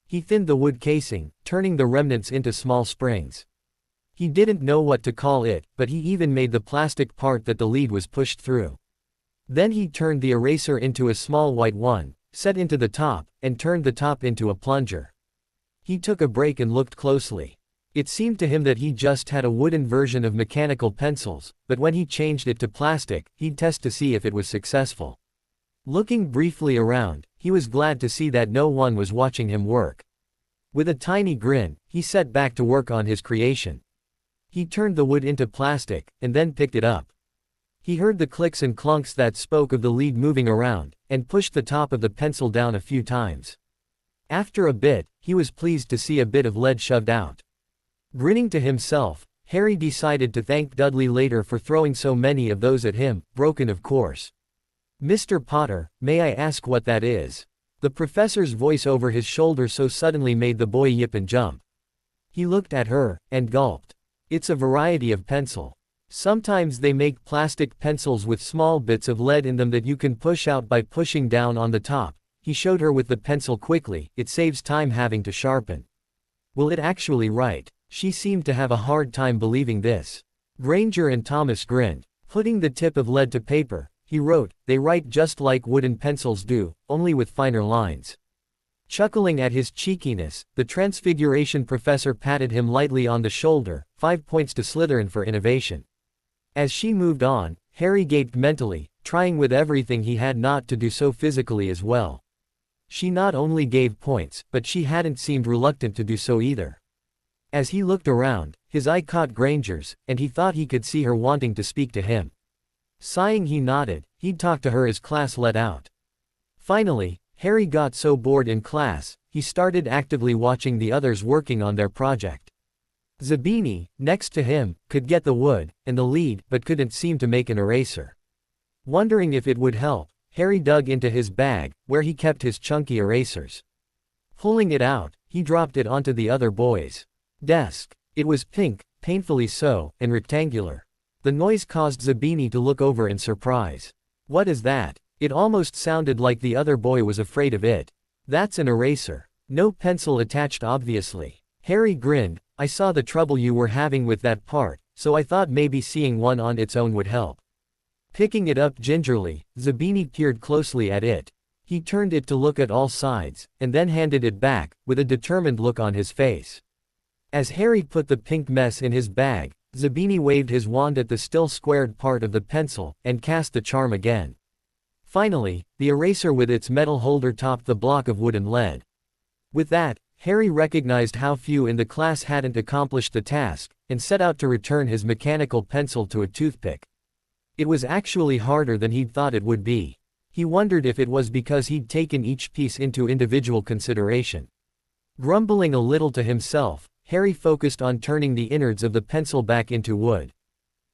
He thinned the wood casing, turning the remnants into small springs. He didn't know what to call it, but he even made the plastic part that the lead was pushed through. Then he turned the eraser into a small white one, set into the top, and turned the top into a plunger. He took a break and looked closely. It seemed to him that he just had a wooden version of mechanical pencils, but when he changed it to plastic, he'd test to see if it was successful. Looking briefly around, he was glad to see that no one was watching him work. With a tiny grin, he set back to work on his creation. He turned the wood into plastic, and then picked it up. He heard the clicks and clunks that spoke of the lead moving around, and pushed the top of the pencil down a few times. After a bit, he was pleased to see a bit of lead shoved out. Grinning to himself, Harry decided to thank Dudley later for throwing so many of those at him, broken of course. Mr. Potter, may I ask what that is? The professor's voice over his shoulder so suddenly made the boy yip and jump. He looked at her, and gulped. It's a variety of pencil. Sometimes they make plastic pencils with small bits of lead in them that you can push out by pushing down on the top. He showed her with the pencil quickly. It saves time having to sharpen. Will it actually write? She seemed to have a hard time believing this. Granger and Thomas grinned. Putting the tip of lead to paper, he wrote, "They write just like wooden pencils do, only with finer lines." Chuckling at his cheekiness, the Transfiguration professor patted him lightly on the shoulder. 5 points to Slytherin for innovation. As she moved on, Harry gaped mentally, trying with everything he had not to do so physically as well. She not only gave points, but she hadn't seemed reluctant to do so either. As he looked around, his eye caught Granger's, and he thought he could see her wanting to speak to him. Sighing, he nodded. He'd talk to her as class let out. Finally, Harry got so bored in class, he started actively watching the others working on their project. Zabini, next to him, could get the wood and the lead, but couldn't seem to make an eraser. Wondering if it would help, Harry dug into his bag, where he kept his chunky erasers. Pulling it out, he dropped it onto the other boy's desk. It was pink, painfully so, and rectangular. The noise caused Zabini to look over in surprise. "What is that?" It almost sounded like the other boy was afraid of it. "That's an eraser. No pencil attached, obviously." Harry grinned. "I saw the trouble you were having with that part, so I thought maybe seeing one on its own would help." Picking it up gingerly, Zabini peered closely at it. He turned it to look at all sides, and then handed it back, with a determined look on his face. As Harry put the pink mess in his bag, Zabini waved his wand at the still squared part of the pencil, and cast the charm again. Finally, the eraser with its metal holder topped the block of wood and lead. With that, Harry recognized how few in the class hadn't accomplished the task, and set out to return his mechanical pencil to a toothpick. It was actually harder than he'd thought it would be. He wondered if it was because he'd taken each piece into individual consideration. Grumbling a little to himself, Harry focused on turning the innards of the pencil back into wood.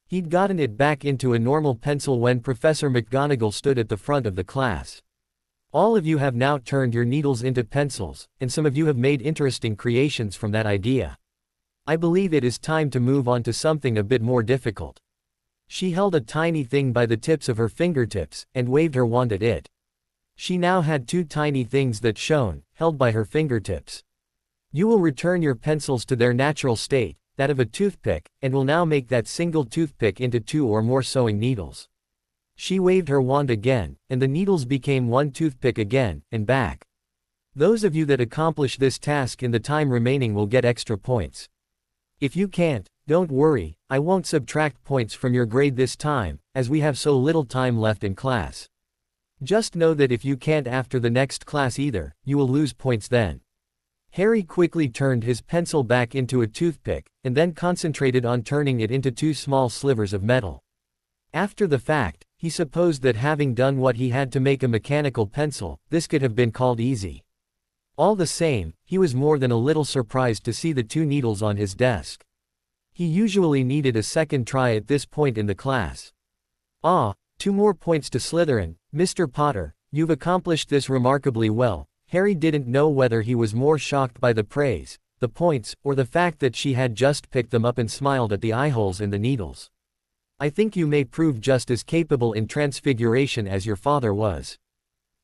He'd gotten it back into a normal pencil when Professor McGonagall stood at the front of the class. "All of you have now turned your needles into pencils, and some of you have made interesting creations from that idea. I believe it is time to move on to something a bit more difficult." She held a tiny thing by the tips of her fingertips, and waved her wand at it. She now had 2 tiny things that shone, held by her fingertips. "You will return your pencils to their natural state, that of a toothpick, and will now make that single toothpick into 2 or more sewing needles." She waved her wand again, and the needles became 1 toothpick again, and back. "Those of you that accomplish this task in the time remaining will get extra points. If you can't, don't worry, I won't subtract points from your grade this time, as we have so little time left in class. Just know that if you can't after the next class either, you will lose points then." Harry quickly turned his pencil back into a toothpick, and then concentrated on turning it into 2 small slivers of metal. After the fact, he supposed that having done what he had to make a mechanical pencil, this could have been called easy. All the same, he was more than a little surprised to see the 2 needles on his desk. He usually needed a second try at this point in the class. "Ah, 2 more points to Slytherin, Mr. Potter, you've accomplished this remarkably well." Harry didn't know whether he was more shocked by the praise, the points, or the fact that she had just picked them up and smiled at the eyeholes in the needles. "I think you may prove just as capable in transfiguration as your father was."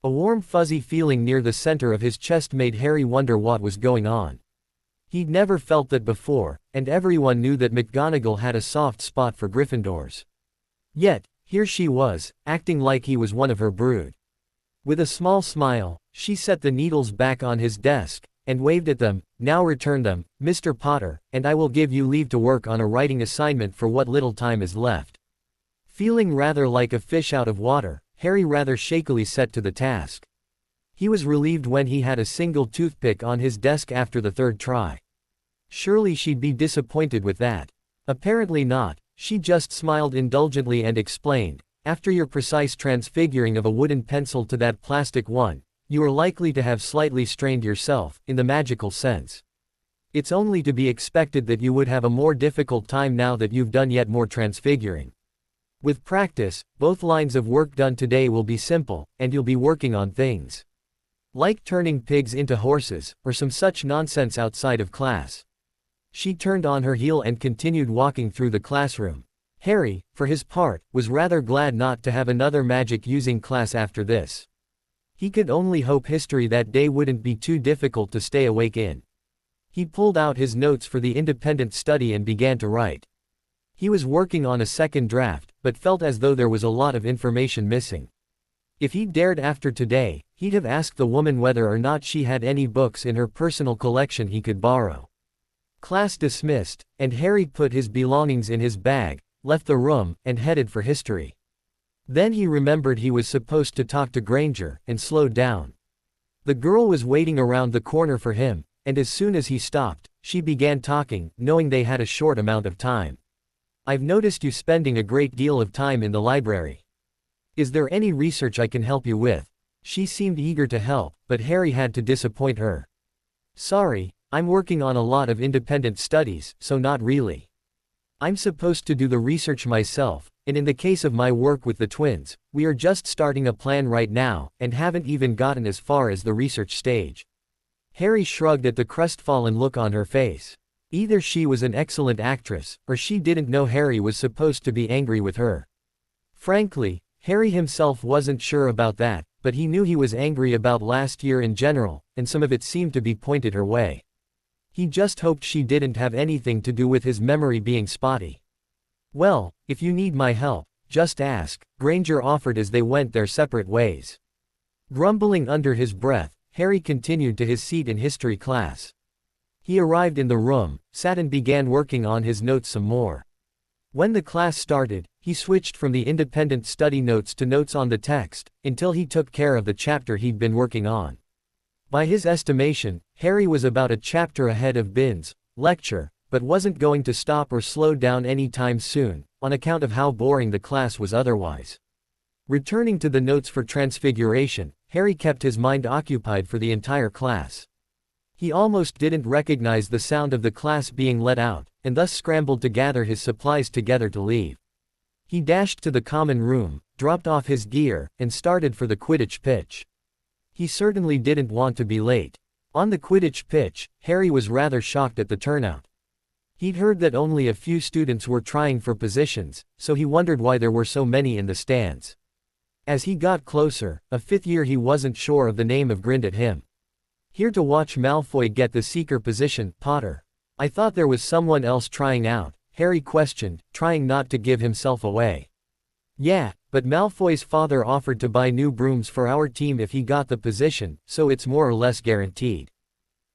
A warm fuzzy feeling near the center of his chest made Harry wonder what was going on. He'd never felt that before, and everyone knew that McGonagall had a soft spot for Gryffindors. Yet, here she was, acting like he was one of her brood. With a small smile, she set the needles back on his desk, and waved at them. "Now return them, Mr. Potter, and I will give you leave to work on a writing assignment for what little time is left." Feeling rather like a fish out of water, Harry rather shakily set to the task. He was relieved when he had a single toothpick on his desk after the 3rd try. Surely she'd be disappointed with that. Apparently not. She just smiled indulgently and explained, "After your precise transfiguring of a wooden pencil to that plastic one, you are likely to have slightly strained yourself, in the magical sense. It's only to be expected that you would have a more difficult time now that you've done yet more transfiguring. With practice, both lines of work done today will be simple, and you'll be working on things like turning pigs into horses, or some such nonsense outside of class." She turned on her heel and continued walking through the classroom. Harry, for his part, was rather glad not to have another magic-using class after this. He could only hope history that day wouldn't be too difficult to stay awake in. He pulled out his notes for the independent study and began to write. He was working on a second draft, but felt as though there was a lot of information missing. If he'd dared after today, he'd have asked the woman whether or not she had any books in her personal collection he could borrow. Class dismissed, and Harry put his belongings in his bag, left the room, and headed for history. Then he remembered he was supposed to talk to Granger, and slowed down. The girl was waiting around the corner for him, and as soon as he stopped, she began talking, knowing they had a short amount of time. "I've noticed you spending a great deal of time in the library. Is there any research I can help you with?" She seemed eager to help, but Harry had to disappoint her. "Sorry, I'm working on a lot of independent studies, so not really. I'm supposed to do the research myself, and in the case of my work with the twins, we are just starting a plan right now, and haven't even gotten as far as the research stage." Harry shrugged at the crestfallen look on her face. Either she was an excellent actress, or she didn't know Harry was supposed to be angry with her. Frankly, Harry himself wasn't sure about that, but he knew he was angry about last year in general, and some of it seemed to be pointed her way. He just hoped she didn't have anything to do with his memory being spotty. "Well, if you need my help, just ask," Granger offered as they went their separate ways. Grumbling under his breath, Harry continued to his seat in history class. He arrived in the room, sat and began working on his notes some more. When the class started, he switched from the independent study notes to notes on the text, until he took care of the chapter he'd been working on. By his estimation, Harry was about a chapter ahead of Bin's lecture, but wasn't going to stop or slow down any time soon, on account of how boring the class was otherwise. Returning to the notes for Transfiguration, Harry kept his mind occupied for the entire class. He almost didn't recognize the sound of the class being let out, and thus scrambled to gather his supplies together to leave. He dashed to the common room, dropped off his gear, and started for the Quidditch pitch. He certainly didn't want to be late. On the Quidditch pitch, Harry was rather shocked at the turnout. He'd heard that only a few students were trying for positions, so he wondered why there were so many in the stands. As he got closer, a fifth year he wasn't sure of the name of grinned at him. "Here to watch Malfoy get the seeker position, Potter. I thought there was someone else trying out," Harry questioned, trying not to give himself away. "Yeah, but Malfoy's father offered to buy new brooms for our team if he got the position, so it's more or less guaranteed."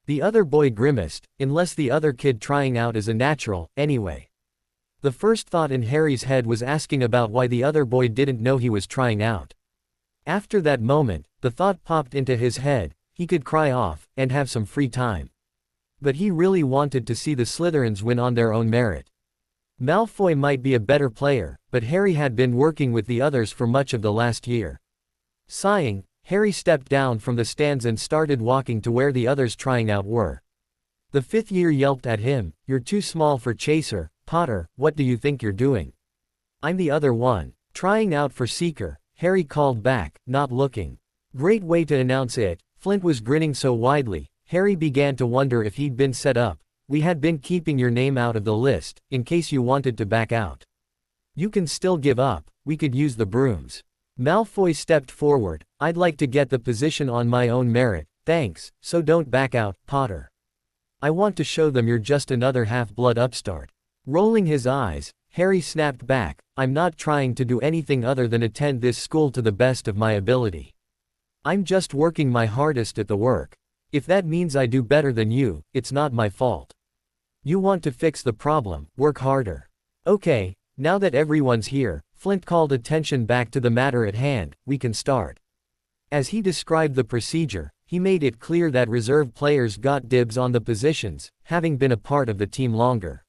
The other boy grimaced, unless the other kid trying out is a natural, anyway. The first thought in Harry's head was asking about why the other boy didn't know he was trying out. After that moment, the thought popped into his head, he could cry off, and have some free time. But he really wanted to see the Slytherins win on their own merit. Malfoy might be a better player, but Harry had been working with the others for much of the last year. Sighing, Harry stepped down from the stands and started walking to where the others trying out were. The fifth year yelped at him, "You're too small for Chaser, Potter, what do you think you're doing?" "I'm the other one, trying out for Seeker," Harry called back, not looking. Great way to announce it. Flint was grinning so widely, Harry began to wonder if he'd been set up. "We had been keeping your name out of the list, in case you wanted to back out. You can still give up, we could use the brooms." Malfoy stepped forward. "I'd like to get the position on my own merit, thanks, so don't back out, Potter. I want to show them you're just another half-blood upstart." Rolling his eyes, Harry snapped back, "I'm not trying to do anything other than attend this school to the best of my ability. I'm just working my hardest at the work. If that means I do better than you, it's not my fault. You want to fix the problem, work harder. Okay, now that everyone's here," Flint called attention back to the matter at hand, "we can start." As he described the procedure, he made it clear that reserve players got dibs on the positions, having been a part of the team longer.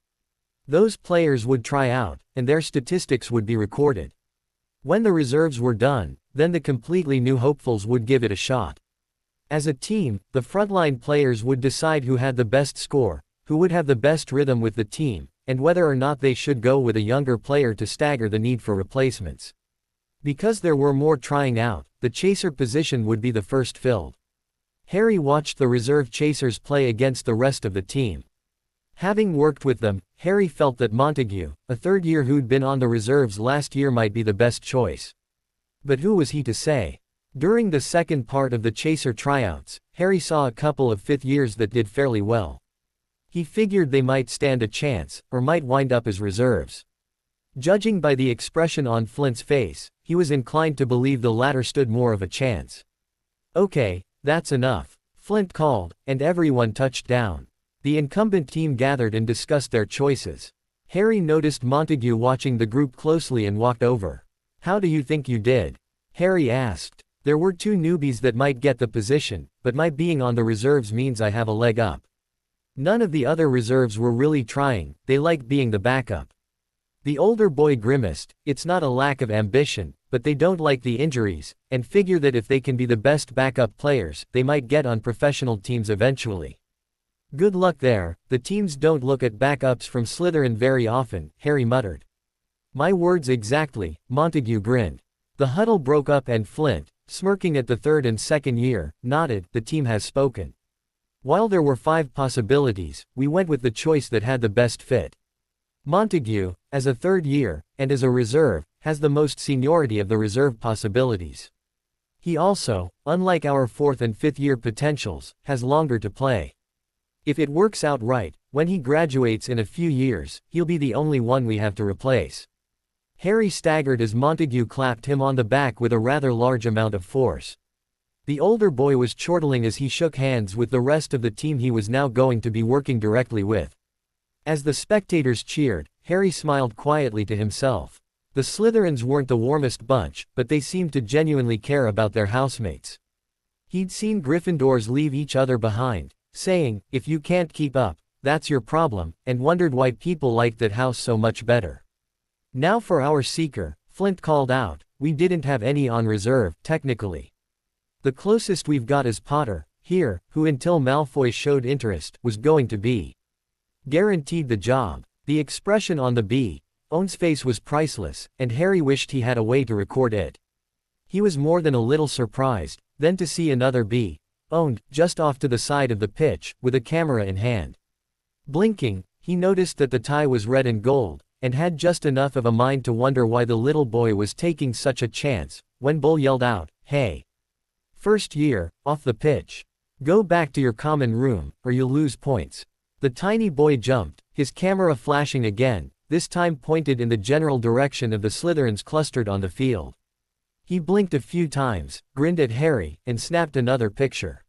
Those players would try out, and their statistics would be recorded. When the reserves were done, then the completely new hopefuls would give it a shot. As a team, the frontline players would decide who had the best score, who would have the best rhythm with the team, and whether or not they should go with a younger player to stagger the need for replacements. Because there were more trying out, the chaser position would be the first filled. Harry watched the reserve chasers play against the rest of the team. Having worked with them, Harry felt that Montague, a third year who'd been on the reserves last year, might be the best choice. But who was he to say? During the second part of the Chaser tryouts, Harry saw a couple of fifth years that did fairly well. He figured they might stand a chance, or might wind up as reserves. Judging by the expression on Flint's face, he was inclined to believe the latter stood more of a chance. "Okay, that's enough," Flint called, and everyone touched down. The incumbent team gathered and discussed their choices. Harry noticed Montague watching the group closely and walked over. "How do you think you did?" Harry asked. "There were two newbies that might get the position, but my being on the reserves means I have a leg up. None of the other reserves were really trying, they like being the backup." The older boy grimaced. "It's not a lack of ambition, but they don't like the injuries, and figure that if they can be the best backup players, they might get on professional teams eventually." "Good luck there, the teams don't look at backups from Slytherin very often," Harry muttered. "My words exactly," Montague grinned. The huddle broke up and Flint, smirking at the third and second year, nodded. "The team has spoken. While there were 5 possibilities, we went with the choice that had the best fit. Montague, as a third year, and as a reserve, has the most seniority of the reserve possibilities. He also, unlike our 4th and 5th year potentials, has longer to play. If it works out right, when he graduates in a few years, he'll be the only one we have to replace." Harry staggered as Montague clapped him on the back with a rather large amount of force. The older boy was chortling as he shook hands with the rest of the team he was now going to be working directly with. As the spectators cheered, Harry smiled quietly to himself. The Slytherins weren't the warmest bunch, but they seemed to genuinely care about their housemates. He'd seen Gryffindors leave each other behind, saying, "If you can't keep up, that's your problem," and wondered why people liked that house so much better. "Now for our seeker," Flint called out. "We didn't have any on reserve, technically. The closest we've got is Potter, here, who until Malfoy showed interest, was going to be guaranteed the job." The expression on the B.O.'s face was priceless, and Harry wished he had a way to record it. He was more than a little surprised, then to see another B.O. just off to the side of the pitch, with a camera in hand. Blinking, he noticed that the tie was red and gold, and had just enough of a mind to wonder why the little boy was taking such a chance, when Bull yelled out, "Hey! First year, off the pitch. Go back to your common room, or you'll lose points." The tiny boy jumped, his camera flashing again, this time pointed in the general direction of the Slytherins clustered on the field. He blinked a few times, grinned at Harry, and snapped another picture.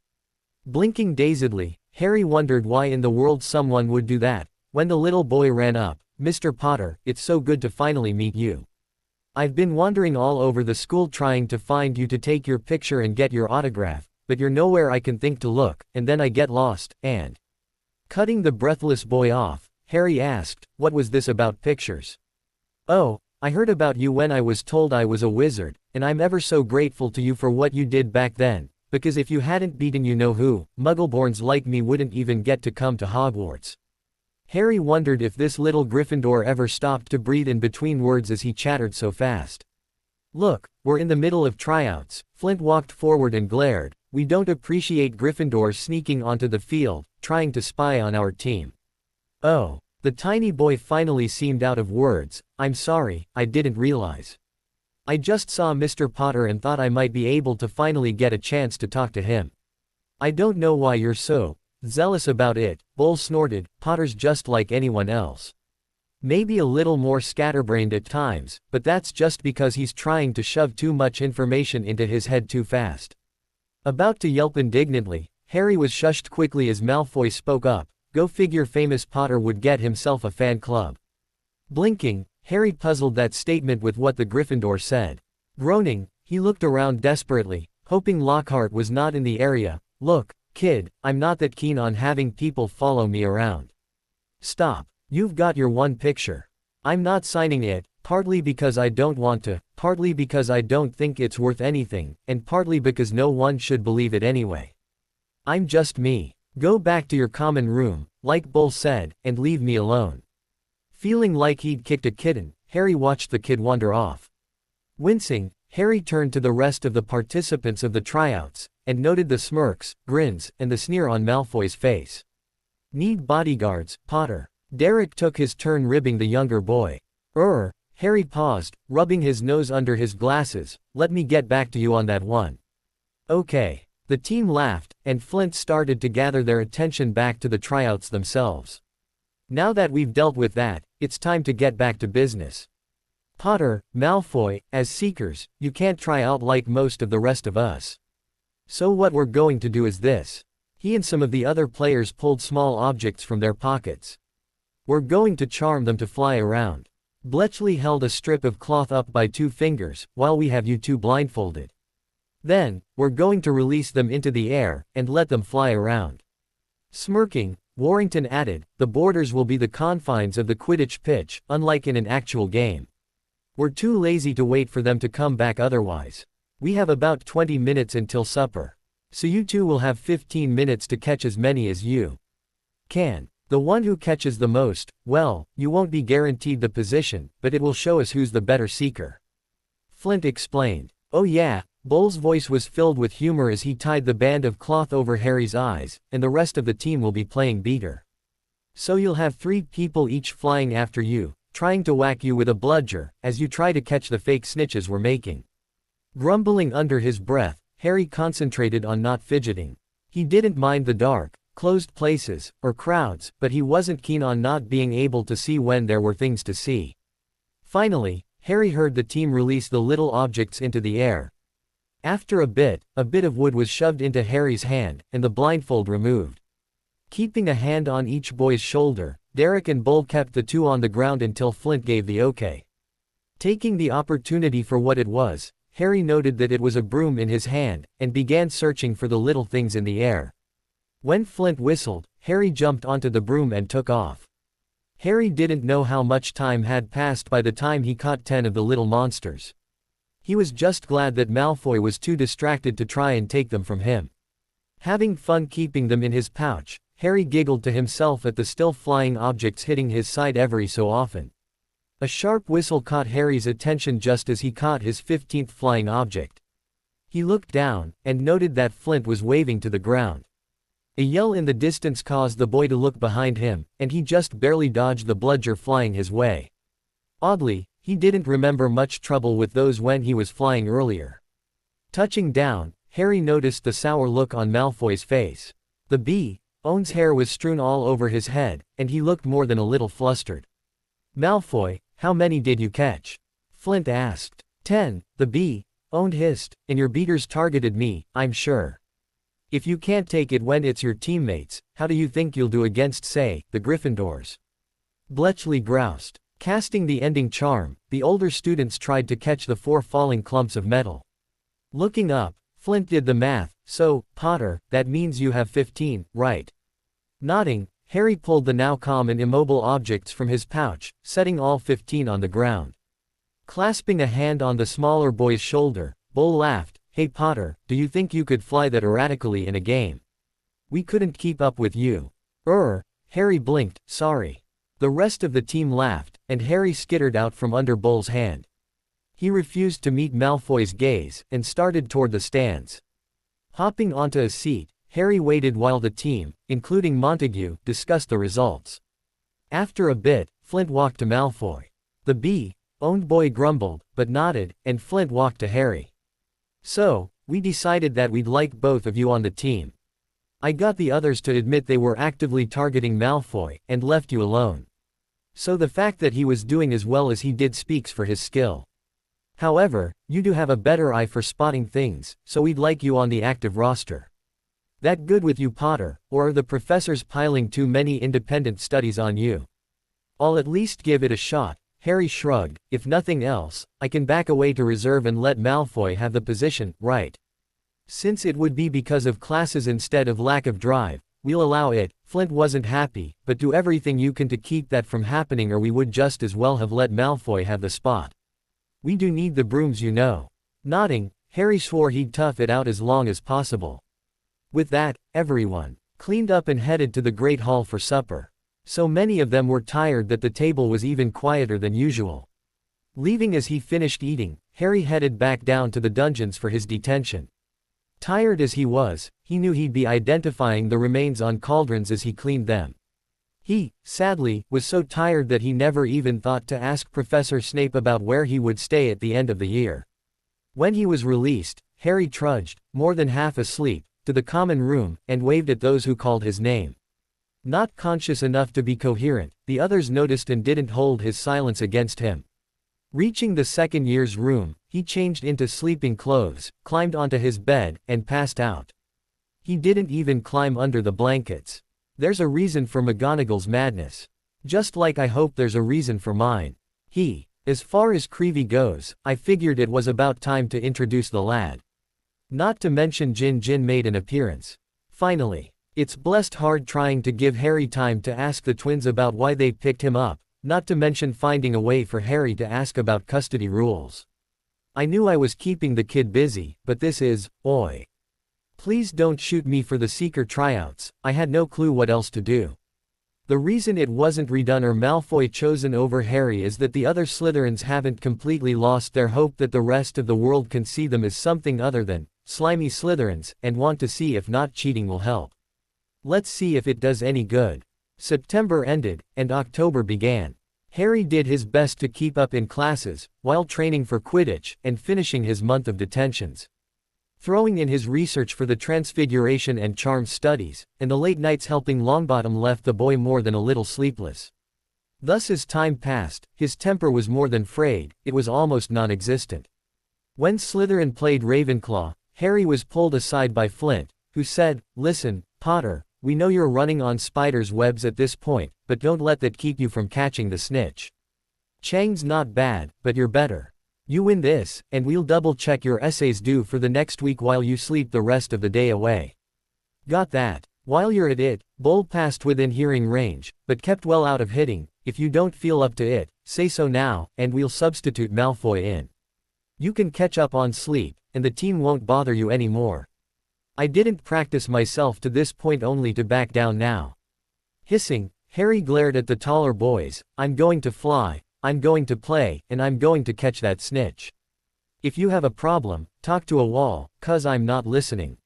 Blinking dazedly, Harry wondered why in the world someone would do that, when the little boy ran up. "Mr. Potter, it's so good to finally meet you. I've been wandering all over the school trying to find you to take your picture and get your autograph, but you're nowhere I can think to look, and then I get lost, and..." Cutting the breathless boy off, Harry asked, "What was this about pictures?" "Oh, I heard about you when I was told I was a wizard, and I'm ever so grateful to you for what you did back then, because if you hadn't beaten you-know-who, Muggleborns like me wouldn't even get to come to Hogwarts." Harry wondered if this little Gryffindor ever stopped to breathe in between words as he chattered so fast. "Look, we're in the middle of tryouts." Flint walked forward and glared. "We don't appreciate Gryffindors sneaking onto the field, trying to spy on our team." "Oh." The tiny boy finally seemed out of words. "I'm sorry, I didn't realize. I just saw Mr. Potter and thought I might be able to finally get a chance to talk to him." "I don't know why you're so zealous about it," Bull snorted. "Potter's just like anyone else. Maybe a little more scatterbrained at times, but that's just because he's trying to shove too much information into his head too fast." About to yelp indignantly, Harry was shushed quickly as Malfoy spoke up. Go figure, famous Potter would get himself a fan club. Blinking, Harry puzzled that statement with what the Gryffindor said. Groaning, he looked around desperately, hoping Lockhart was not in the area. "Look, kid, I'm not that keen on having people follow me around. Stop. You've got your one picture. I'm not signing it, partly because I don't want to, partly because I don't think it's worth anything, and partly because no one should believe it anyway. I'm just me. Go back to your common room, like Bull said, and leave me alone." Feeling like he'd kicked a kitten, Harry watched the kid wander off. Wincing, Harry turned to the rest of the participants of the tryouts, and noted the smirks, grins, and the sneer on Malfoy's face. Need bodyguards, Potter. Derek took his turn ribbing the younger boy. Harry paused, rubbing his nose under his glasses. Let me get back to you on that one. Okay. The team laughed, and Flint started to gather their attention back to the tryouts themselves. Now that we've dealt with that, it's time to get back to business. Potter, Malfoy, as seekers, you can't try out like most of the rest of us. So what we're going to do is this. He and some of the other players pulled small objects from their pockets. We're going to charm them to fly around. Bletchley held a strip of cloth up by 2 fingers, while we have you two blindfolded. Then, we're going to release them into the air, and let them fly around. Smirking, Warrington added, the borders will be the confines of the Quidditch pitch, unlike in an actual game. We're too lazy to wait for them to come back otherwise. We have about 20 minutes until supper. So you two will have 15 minutes to catch as many as you can. The one who catches the most, well, you won't be guaranteed the position, but it will show us who's the better seeker. Flint explained. Oh yeah. Bull's voice was filled with humor as he tied the band of cloth over Harry's eyes, and the rest of the team will be playing beater. So you'll have 3 people each flying after you, trying to whack you with a bludger, as you try to catch the fake snitches we're making. Grumbling under his breath, Harry concentrated on not fidgeting. He didn't mind the dark, closed places, or crowds, but he wasn't keen on not being able to see when there were things to see. Finally, Harry heard the team release the little objects into the air. After a bit of wood was shoved into Harry's hand, and the blindfold removed. Keeping a hand on each boy's shoulder, Derek and Bull kept the 2 on the ground until Flint gave the okay. Taking the opportunity for what it was, Harry noted that it was a broom in his hand, and began searching for the little things in the air. When Flint whistled, Harry jumped onto the broom and took off. Harry didn't know how much time had passed by the time he caught 10 of the little monsters. He was just glad that Malfoy was too distracted to try and take them from him. Having fun keeping them in his pouch, Harry giggled to himself at the still flying objects hitting his side every so often. A sharp whistle caught Harry's attention just as he caught his 15th flying object. He looked down, and noted that Flint was waving to the ground. A yell in the distance caused the boy to look behind him, and he just barely dodged the bludger flying his way. Oddly, he didn't remember much trouble with those when he was flying earlier. Touching down, Harry noticed the sour look on Malfoy's face. The Bee-Own's hair was strewn all over his head, and he looked more than a little flustered. Malfoy, how many did you catch? Flint asked. 10, the Bee-Owned hissed, and your beaters targeted me, I'm sure. If you can't take it when it's your teammates, how do you think you'll do against, say, the Gryffindors? Bletchley groused. Casting the ending charm, the older students tried to catch the 4 falling clumps of metal. Looking up, Flint did the math. So, Potter, that means you have 15, right? Nodding, Harry pulled the now calm and immobile objects from his pouch, setting all 15 on the ground. Clasping a hand on the smaller boy's shoulder, Bull laughed. Hey Potter, do you think you could fly that erratically in a game? We couldn't keep up with you. Harry blinked, sorry. The rest of the team laughed, and Harry skittered out from under Bull's hand. He refused to meet Malfoy's gaze, and started toward the stands. Hopping onto a seat, Harry waited while the team, including Montague, discussed the results. After a bit, Flint walked to Malfoy. The Bee-Owned boy grumbled, but nodded, and Flint walked to Harry. So, we decided that we'd like both of you on the team. I got the others to admit they were actively targeting Malfoy, and left you alone. So the fact that he was doing as well as he did speaks for his skill. However, you do have a better eye for spotting things, so we'd like you on the active roster. That good with you, Potter, or are the professors piling too many independent studies on you? I'll at least give it a shot. Harry shrugged. If nothing else, I can back away to reserve and let Malfoy have the position, right? Since it would be because of classes instead of lack of drive, we'll allow it. Flint wasn't happy, but do everything you can to keep that from happening, or we would just as well have let Malfoy have the spot. We do need the brooms, you know. Nodding, Harry swore he'd tough it out as long as possible. With that, everyone cleaned up and headed to the Great Hall for supper. So many of them were tired that the table was even quieter than usual. Leaving as he finished eating, Harry headed back down to the dungeons for his detention. Tired as he was, he knew he'd be identifying the remains on cauldrons as he cleaned them. He, sadly, was so tired that he never even thought to ask Professor Snape about where he would stay at the end of the year. When he was released, Harry trudged, more than half asleep, to the common room, and waved at those who called his name. Not conscious enough to be coherent, the others noticed and didn't hold his silence against him. Reaching the second year's room, he changed into sleeping clothes, climbed onto his bed, and passed out. He didn't even climb under the blankets. There's a reason for McGonagall's madness. Just like I hope there's a reason for mine. As far as Creevy goes, I figured it was about time to introduce the lad. Not to mention Jin made an appearance. Finally. It's blessed hard trying to give Harry time to ask the twins about why they picked him up, not to mention finding a way for Harry to ask about custody rules. I knew I was keeping the kid busy, but this is, oi. Please don't shoot me for the Seeker tryouts, I had no clue what else to do. The reason it wasn't redone or Malfoy chosen over Harry is that the other Slytherins haven't completely lost their hope that the rest of the world can see them as something other than slimy Slytherins, and want to see if not cheating will help. Let's see if it does any good. September ended, and October began. Harry did his best to keep up in classes, while training for Quidditch, and finishing his month of detentions. Throwing in his research for the Transfiguration and Charms studies, and the late nights helping Longbottom left the boy more than a little sleepless. Thus as time passed, his temper was more than frayed, it was almost non-existent. When Slytherin played Ravenclaw, Harry was pulled aside by Flint, who said, "Listen, Potter, we know you're running on spiders' webs at this point, but don't let that keep you from catching the snitch. Chang's not bad, but you're better. You win this, and we'll double-check your essays due for the next week while you sleep the rest of the day away. Got that? While you're at it, bowl past within hearing range, but kept well out of hitting. If you don't feel up to it, say so now, and we'll substitute Malfoy in. You can catch up on sleep, and the team won't bother you anymore. I didn't practice myself to this point only to back down now." Hissing, Harry glared at the taller boys. "I'm going to fly, I'm going to play, and I'm going to catch that snitch. If you have a problem, talk to a wall, 'cause I'm not listening."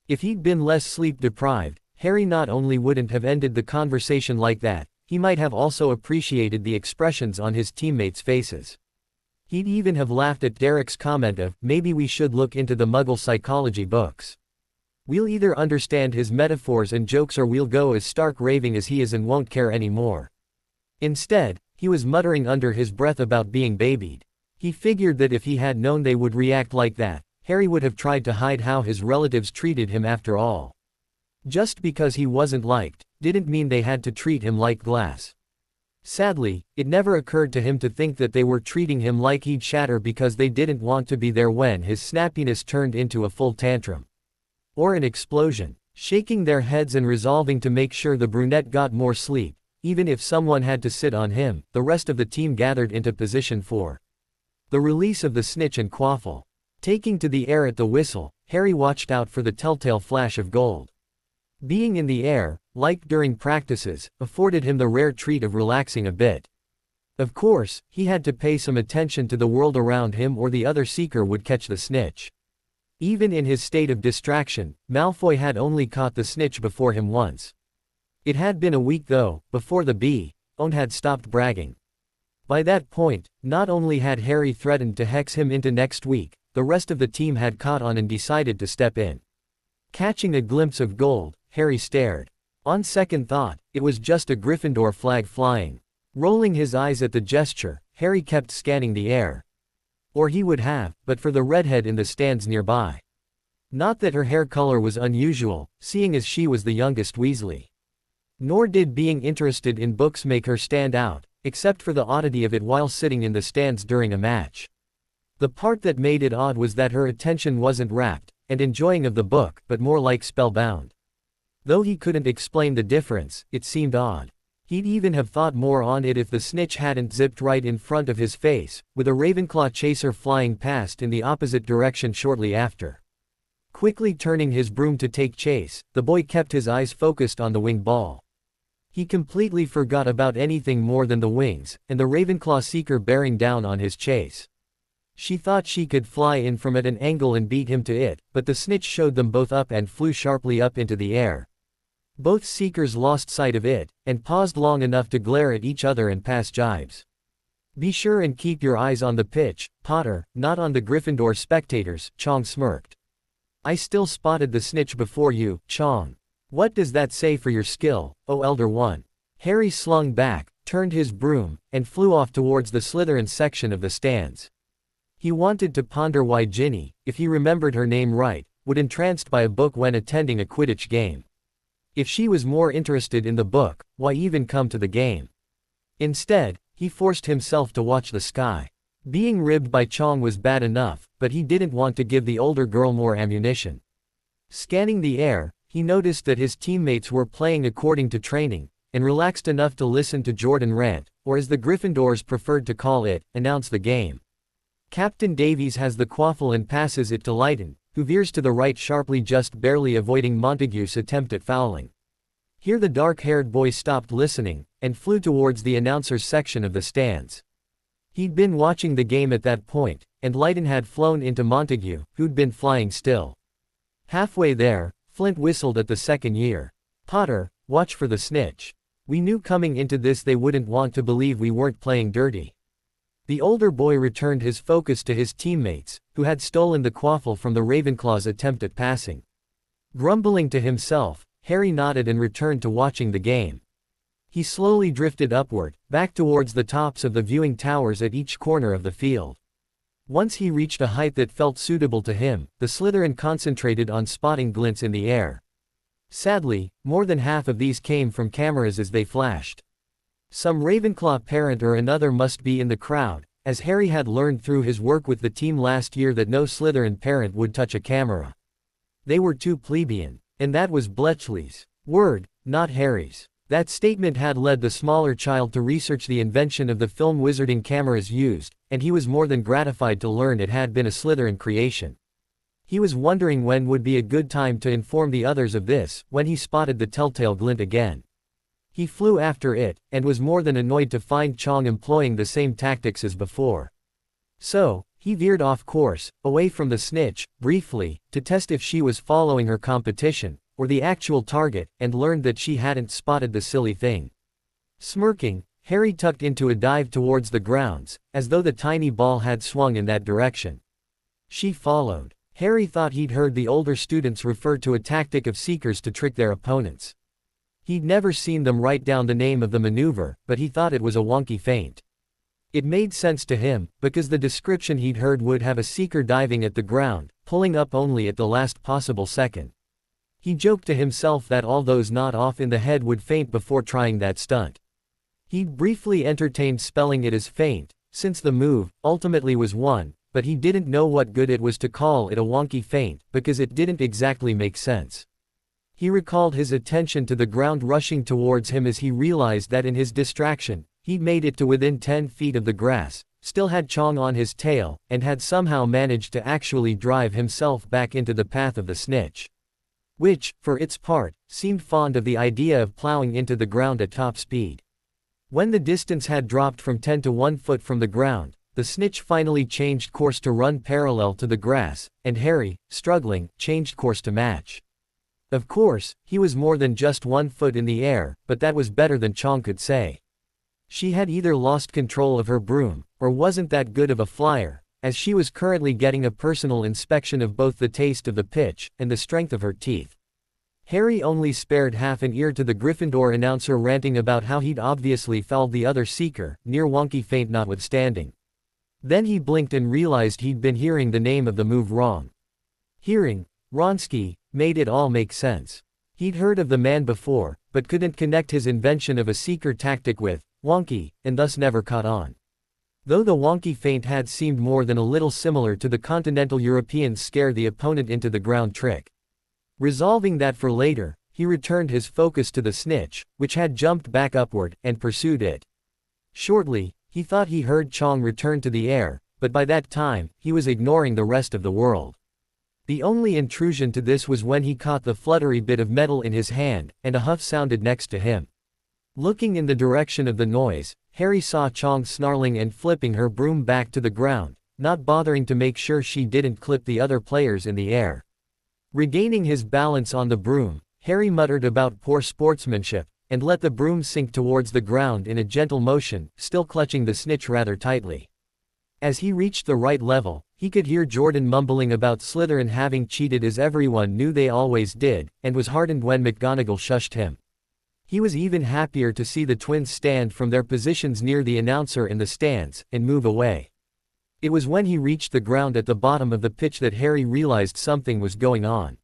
If he'd been less sleep-deprived, Harry not only wouldn't have ended the conversation like that, he might have also appreciated the expressions on his teammates' faces. He'd even have laughed at Derek's comment of, "Maybe we should look into the Muggle psychology books. We'll either understand his metaphors and jokes or we'll go as stark raving as he is and won't care anymore." Instead, he was muttering under his breath about being babied. He figured that if he had known they would react like that, Harry would have tried to hide how his relatives treated him after all. Just because he wasn't liked, didn't mean they had to treat him like glass. Sadly, it never occurred to him to think that they were treating him like he'd shatter because they didn't want to be there when his snappiness turned into a full tantrum. Or an explosion. Shaking their heads and resolving to make sure the brunette got more sleep, even if someone had to sit on him, the rest of the team gathered into position for the release of the snitch and Quaffle. Taking to the air at the whistle, Harry watched out for the telltale flash of gold. Being in the air, like during practices, afforded him the rare treat of relaxing a bit. Of course, he had to pay some attention to the world around him or the other seeker would catch the snitch. Even in his state of distraction, Malfoy had only caught the snitch before him once. It had been a week though, before the B.O.N. had stopped bragging. By that point, not only had Harry threatened to hex him into next week, the rest of the team had caught on and decided to step in. Catching a glimpse of gold, Harry stared. On second thought, it was just a Gryffindor flag flying. Rolling his eyes at the gesture, Harry kept scanning the air. Or he would have, but for the redhead in the stands nearby. Not that her hair color was unusual, seeing as she was the youngest Weasley. Nor did being interested in books make her stand out, except for the oddity of it while sitting in the stands during a match. The part that made it odd was that her attention wasn't rapt and enjoying of the book, but more like spellbound. Though he couldn't explain the difference, it seemed odd. He'd even have thought more on it if the snitch hadn't zipped right in front of his face, with a Ravenclaw chaser flying past in the opposite direction shortly after. Quickly turning his broom to take chase, the boy kept his eyes focused on the winged ball. He completely forgot about anything more than the wings, and the Ravenclaw seeker bearing down on his chase. She thought she could fly in from at an angle and beat him to it, but the snitch showed them both up and flew sharply up into the air. Both seekers lost sight of it, and paused long enough to glare at each other and pass jibes. "Be sure and keep your eyes on the pitch, Potter, not on the Gryffindor spectators," Chong smirked. "I still spotted the snitch before you, Chong. What does that say for your skill, oh Elder One?" Harry slung back, turned his broom, and flew off towards the Slytherin section of the stands. He wanted to ponder why Ginny, if he remembered her name right, would entranced by a book when attending a Quidditch game. If she was more interested in the book, why even come to the game? Instead, he forced himself to watch the sky. Being ribbed by Chong was bad enough, but he didn't want to give the older girl more ammunition. Scanning the air, he noticed that his teammates were playing according to training, and relaxed enough to listen to Jordan rant, or as the Gryffindors preferred to call it, announce the game. Captain Davies has the quaffle and passes it to Leighton, who veers to the right sharply, just barely avoiding Montague's attempt at fouling. Here the dark-haired boy stopped listening, and flew towards the announcer's section of the stands. He'd been watching the game at that point, and Leighton had flown into Montague, who'd been flying still. Halfway there, Flint whistled at the second year. "Potter, watch for the snitch. We knew coming into this they wouldn't want to believe we weren't playing dirty." The older boy returned his focus to his teammates, who had stolen the quaffle from the Ravenclaw's attempt at passing. Grumbling to himself, Harry nodded and returned to watching the game. He slowly drifted upward, back towards the tops of the viewing towers at each corner of the field. Once he reached a height that felt suitable to him, the Slytherin concentrated on spotting glints in the air. Sadly, more than half of these came from cameras as they flashed. Some Ravenclaw parent or another must be in the crowd, as Harry had learned through his work with the team last year that no Slytherin parent would touch a camera. They were too plebeian. And that was Bletchley's word, not Harry's. That statement had led the smaller child to research the invention of the film wizarding cameras used, and he was more than gratified to learn it had been a Slytherin creation. He was wondering when would be a good time to inform the others of this, when he spotted the telltale glint again. He flew after it, and was more than annoyed to find Chong employing the same tactics as before. So, he veered off course, away from the snitch, briefly, to test if she was following her competition, or the actual target, and learned that she hadn't spotted the silly thing. Smirking, Harry tucked into a dive towards the grounds, as though the tiny ball had swung in that direction. She followed. Harry thought he'd heard the older students refer to a tactic of seekers to trick their opponents. He'd never seen them write down the name of the maneuver, but he thought it was a wonky feint. It made sense to him, because the description he'd heard would have a seeker diving at the ground, pulling up only at the last possible second. He joked to himself that all those not off in the head would faint before trying that stunt. He'd briefly entertained spelling it as feint, since the move, ultimately was one, but he didn't know what good it was to call it a wonky feint, because it didn't exactly make sense. He recalled his attention to the ground rushing towards him as he realized that in his distraction, he'd made it to within 10 feet of the grass, still had Chong on his tail, and had somehow managed to actually drive himself back into the path of the snitch. Which, for its part, seemed fond of the idea of plowing into the ground at top speed. When the distance had dropped from 10 to 1 foot from the ground, the snitch finally changed course to run parallel to the grass, and Harry, struggling, changed course to match. Of course, he was more than just 1 foot in the air, but that was better than Chong could say. She had either lost control of her broom, or wasn't that good of a flyer, as she was currently getting a personal inspection of both the taste of the pitch, and the strength of her teeth. Harry only spared half an ear to the Gryffindor announcer ranting about how he'd obviously fouled the other seeker, near wonky feint notwithstanding. Then he blinked and realized he'd been hearing the name of the move wrong. Hearing, Wronski, made it all make sense. He'd heard of the man before, but couldn't connect his invention of a seeker tactic with wonky, and thus never caught on. Though the wonky feint had seemed more than a little similar to the continental Europeans scare the opponent into the ground trick. Resolving that for later, he returned his focus to the snitch, which had jumped back upward, and pursued it. Shortly, he thought he heard Chong return to the air, but by that time, he was ignoring the rest of the world. The only intrusion to this was when he caught the fluttery bit of metal in his hand, and a huff sounded next to him. Looking in the direction of the noise, Harry saw Chong snarling and flipping her broom back to the ground, not bothering to make sure she didn't clip the other players in the air. Regaining his balance on the broom, Harry muttered about poor sportsmanship, and let the broom sink towards the ground in a gentle motion, still clutching the snitch rather tightly. As he reached the right level, he could hear Jordan mumbling about Slytherin having cheated as everyone knew they always did, and was heartened when McGonagall shushed him. He was even happier to see the twins stand from their positions near the announcer in the stands, and move away. It was when he reached the ground at the bottom of the pitch that Harry realized something was going on.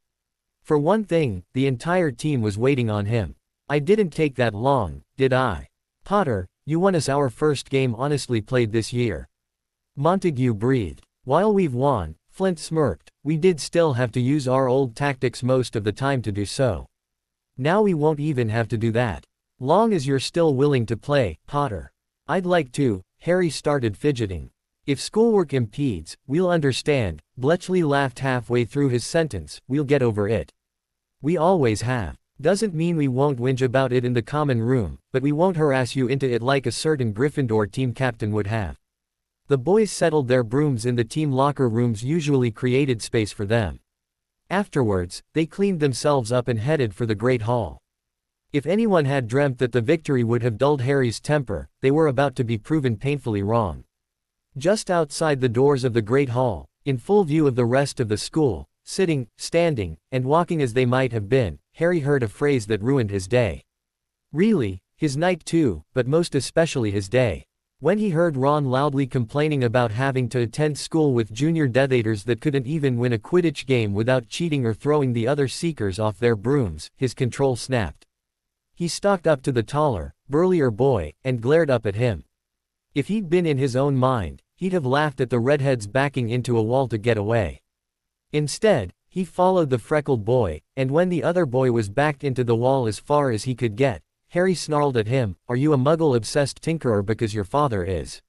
For one thing, the entire team was waiting on him. "I didn't take that long, did I? Potter, you won us our first game honestly played this year." Montague breathed. "While we've won," Flint smirked, "we did still have to use our old tactics most of the time to do so. Now we won't even have to do that. Long as you're still willing to play, Potter." "I'd like to." Harry started fidgeting. "If schoolwork impedes, we'll understand." Bletchley laughed halfway through his sentence. "We'll get over it. We always have. Doesn't mean we won't whinge about it in the common room, but we won't harass you into it like a certain Gryffindor team captain would have." The boys settled their brooms in the team locker rooms usually created space for them. Afterwards, they cleaned themselves up and headed for the Great Hall. If anyone had dreamt that the victory would have dulled Harry's temper, they were about to be proven painfully wrong. Just outside the doors of the Great Hall, in full view of the rest of the school, sitting, standing, and walking as they might have been, Harry heard a phrase that ruined his day. Really, his night too, but most especially his day. When he heard Ron loudly complaining about having to attend school with junior Death Eaters that couldn't even win a Quidditch game without cheating or throwing the other Seekers off their brooms, his control snapped. He stalked up to the taller, burlier boy, and glared up at him. If he'd been in his own mind, he'd have laughed at the redhead's backing into a wall to get away. Instead, he followed the freckled boy, and when the other boy was backed into the wall as far as he could get, Harry snarled at him, "Are you a Muggle-obsessed tinkerer because your father is?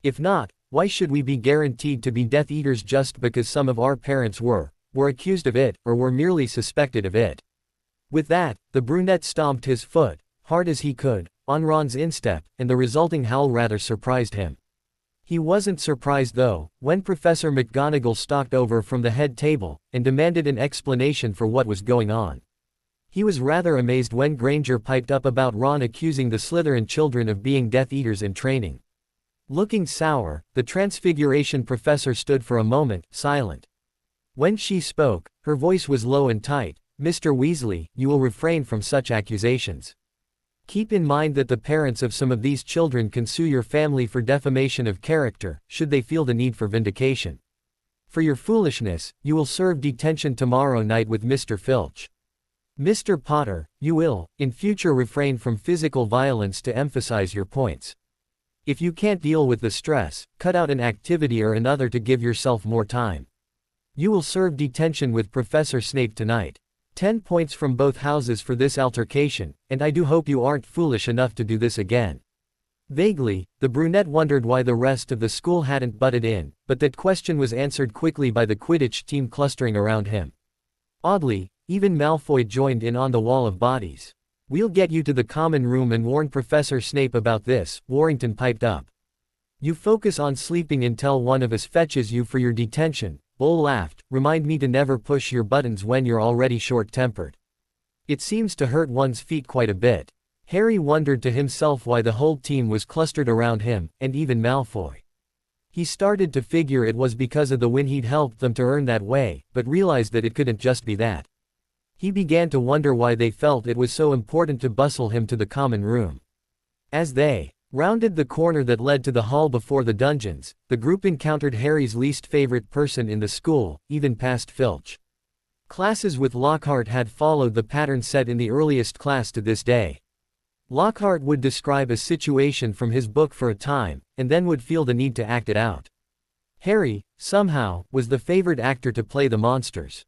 If not, why should we be guaranteed to be Death Eaters just because some of our parents were accused of it, or were merely suspected of it?" With that, the brunette stomped his foot, hard as he could, on Ron's instep, and the resulting howl rather surprised him. He wasn't surprised though, when Professor McGonagall stalked over from the head table, and demanded an explanation for what was going on. He was rather amazed when Granger piped up about Ron accusing the Slytherin children of being Death Eaters in training. Looking sour, the Transfiguration professor stood for a moment, silent. When she spoke, her voice was low and tight. "Mr. Weasley, you will refrain from such accusations. Keep in mind that the parents of some of these children can sue your family for defamation of character, should they feel the need for vindication. For your foolishness, you will serve detention tomorrow night with Mr. Filch. Mr. Potter, you will, in future, refrain from physical violence to emphasize your points. If you can't deal with the stress, cut out an activity or another to give yourself more time. You will serve detention with Professor Snape tonight. 10 points from both houses for this altercation, and I do hope you aren't foolish enough to do this again." Vaguely, the brunette wondered why the rest of the school hadn't butted in, but that question was answered quickly by the Quidditch team clustering around him. Oddly, even Malfoy joined in on the wall of bodies. "We'll get you to the common room and warn Professor Snape about this," Warrington piped up. "You focus on sleeping until one of us fetches you for your detention." Bull laughed. "Remind me to never push your buttons when you're already short-tempered. It seems to hurt one's feet quite a bit." Harry wondered to himself why the whole team was clustered around him, and even Malfoy. He started to figure it was because of the win he'd helped them to earn that way, but realized that it couldn't just be that. He began to wonder why they felt it was so important to bustle him to the common room. As they rounded the corner that led to the hall before the dungeons, the group encountered Harry's least favorite person in the school, even past Filch. Classes with Lockhart had followed the pattern set in the earliest class to this day. Lockhart would describe a situation from his book for a time, and then would feel the need to act it out. Harry, somehow, was the favored actor to play the monsters.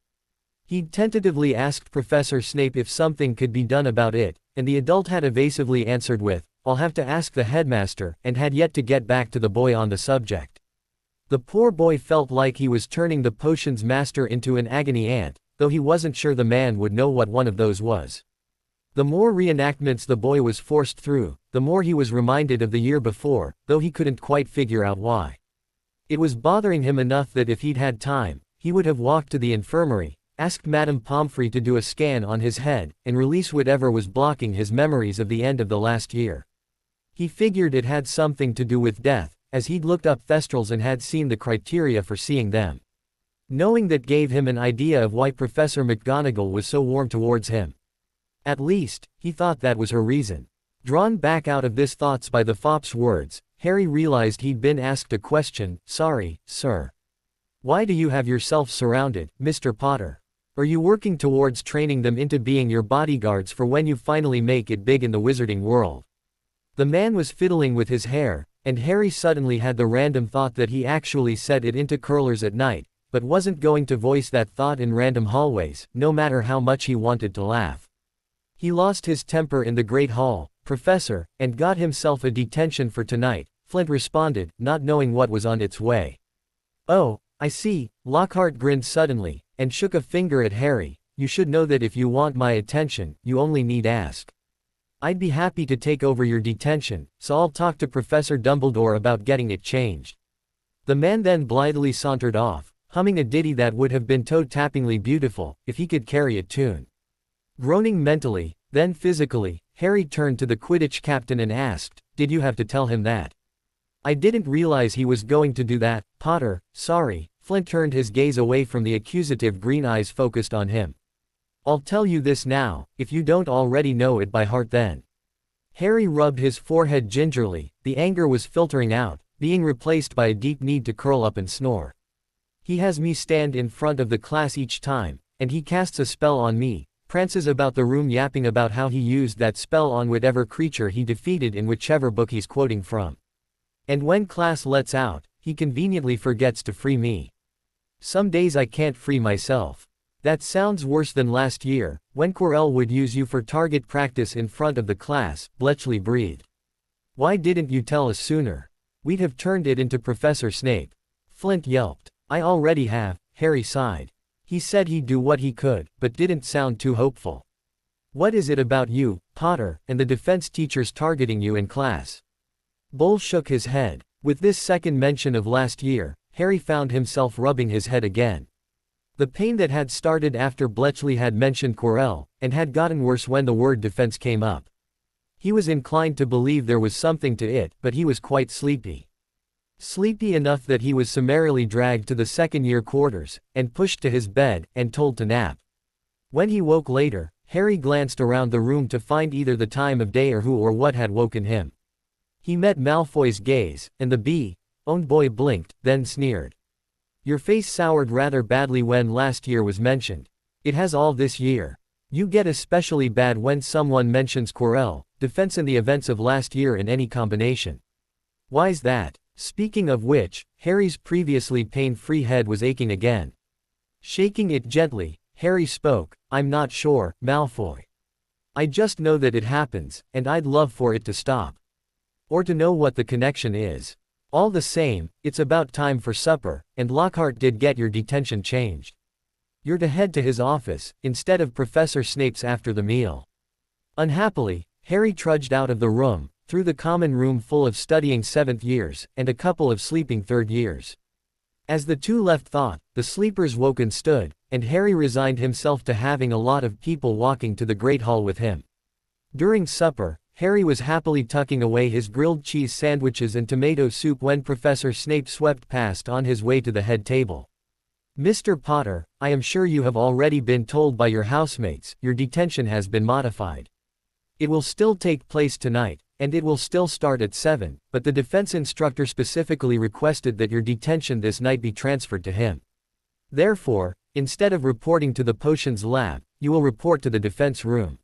He'd tentatively asked Professor Snape if something could be done about it, and the adult had evasively answered with, "I'll have to ask the headmaster," and had yet to get back to the boy on the subject. The poor boy felt like he was turning the potions master into an agony aunt, though he wasn't sure the man would know what one of those was. The more reenactments the boy was forced through, the more he was reminded of the year before, though he couldn't quite figure out why. It was bothering him enough that if he'd had time, he would have walked to the infirmary, asked Madame Pomfrey to do a scan on his head, and release whatever was blocking his memories of the end of the last year. He figured it had something to do with death, as he'd looked up thestrals and had seen the criteria for seeing them. Knowing that gave him an idea of why Professor McGonagall was so warm towards him. At least, he thought that was her reason. Drawn back out of this thoughts by the fop's words, Harry realized he'd been asked a question. Sorry, sir. Why do you have yourself surrounded, Mr. Potter? Are you working towards training them into being your bodyguards for when you finally make it big in the wizarding world? The man was fiddling with his hair, and Harry suddenly had the random thought that he actually set it into curlers at night, but wasn't going to voice that thought in random hallways, no matter how much he wanted to laugh. He lost his temper in the Great Hall, Professor, and got himself a detention for tonight, Flint responded, not knowing what was on its way. Oh, I see. Lockhart grinned suddenly, and shook a finger at Harry. You should know that if you want my attention, you only need ask. I'd be happy to take over your detention, so I'll talk to Professor Dumbledore about getting it changed. The man then blithely sauntered off, humming a ditty that would have been toe-tappingly beautiful, if he could carry a tune. Groaning mentally, then physically, Harry turned to the Quidditch captain and asked, "Did you have to tell him that?" "I didn't realize he was going to do that, Potter, sorry." Flint turned his gaze away from the accusative green eyes focused on him. "I'll tell you this now, if you don't already know it by heart then." Harry rubbed his forehead gingerly, the anger was filtering out, being replaced by a deep need to curl up and snore. "He has me stand in front of the class each time, and he casts a spell on me, prances about the room yapping about how he used that spell on whatever creature he defeated in whichever book he's quoting from. And when class lets out, he conveniently forgets to free me. Some days I can't free myself. That sounds worse than last year, when Quirrell would use you for target practice in front of the class," Bletchley breathed. "Why didn't you tell us sooner? We'd have turned it into Professor Snape." Flint yelped. "I already have," Harry sighed. He said he'd do what he could, but didn't sound too hopeful. "What is it about you, Potter, and the defense teachers targeting you in class?" Bull shook his head. With this second mention of last year, Harry found himself rubbing his head again. The pain that had started after Bletchley had mentioned Quirrell, and had gotten worse when the word defense came up. He was inclined to believe there was something to it, but he was quite sleepy. Sleepy enough that he was summarily dragged to the second-year quarters, and pushed to his bed, and told to nap. When he woke later, Harry glanced around the room to find either the time of day or who or what had woken him. He met Malfoy's gaze, and the bee-owned boy blinked, then sneered. "Your face soured rather badly when last year was mentioned. It has all this year. You get especially bad when someone mentions Quirrell, defense and the events of last year in any combination. Why's that?" Speaking of which, Harry's previously pain-free head was aching again. Shaking it gently, Harry spoke, "I'm not sure, Malfoy. I just know that it happens, and I'd love for it to stop. Or to know what the connection is. All the same, it's about time for supper, and Lockhart did get your detention changed. You're to head to his office, instead of Professor Snape's after the meal." Unhappily, Harry trudged out of the room, through the common room full of studying 7th years, and a couple of sleeping 3rd years. As the two left thought, the sleepers woke and stood, and Harry resigned himself to having a lot of people walking to the Great Hall with him. During supper, Harry was happily tucking away his grilled cheese sandwiches and tomato soup when Professor Snape swept past on his way to the head table. "Mr. Potter, I am sure you have already been told by your housemates, your detention has been modified. It will still take place tonight, and it will still start at 7, but the defense instructor specifically requested that your detention this night be transferred to him. Therefore, instead of reporting to the potions lab, you will report to the defense room."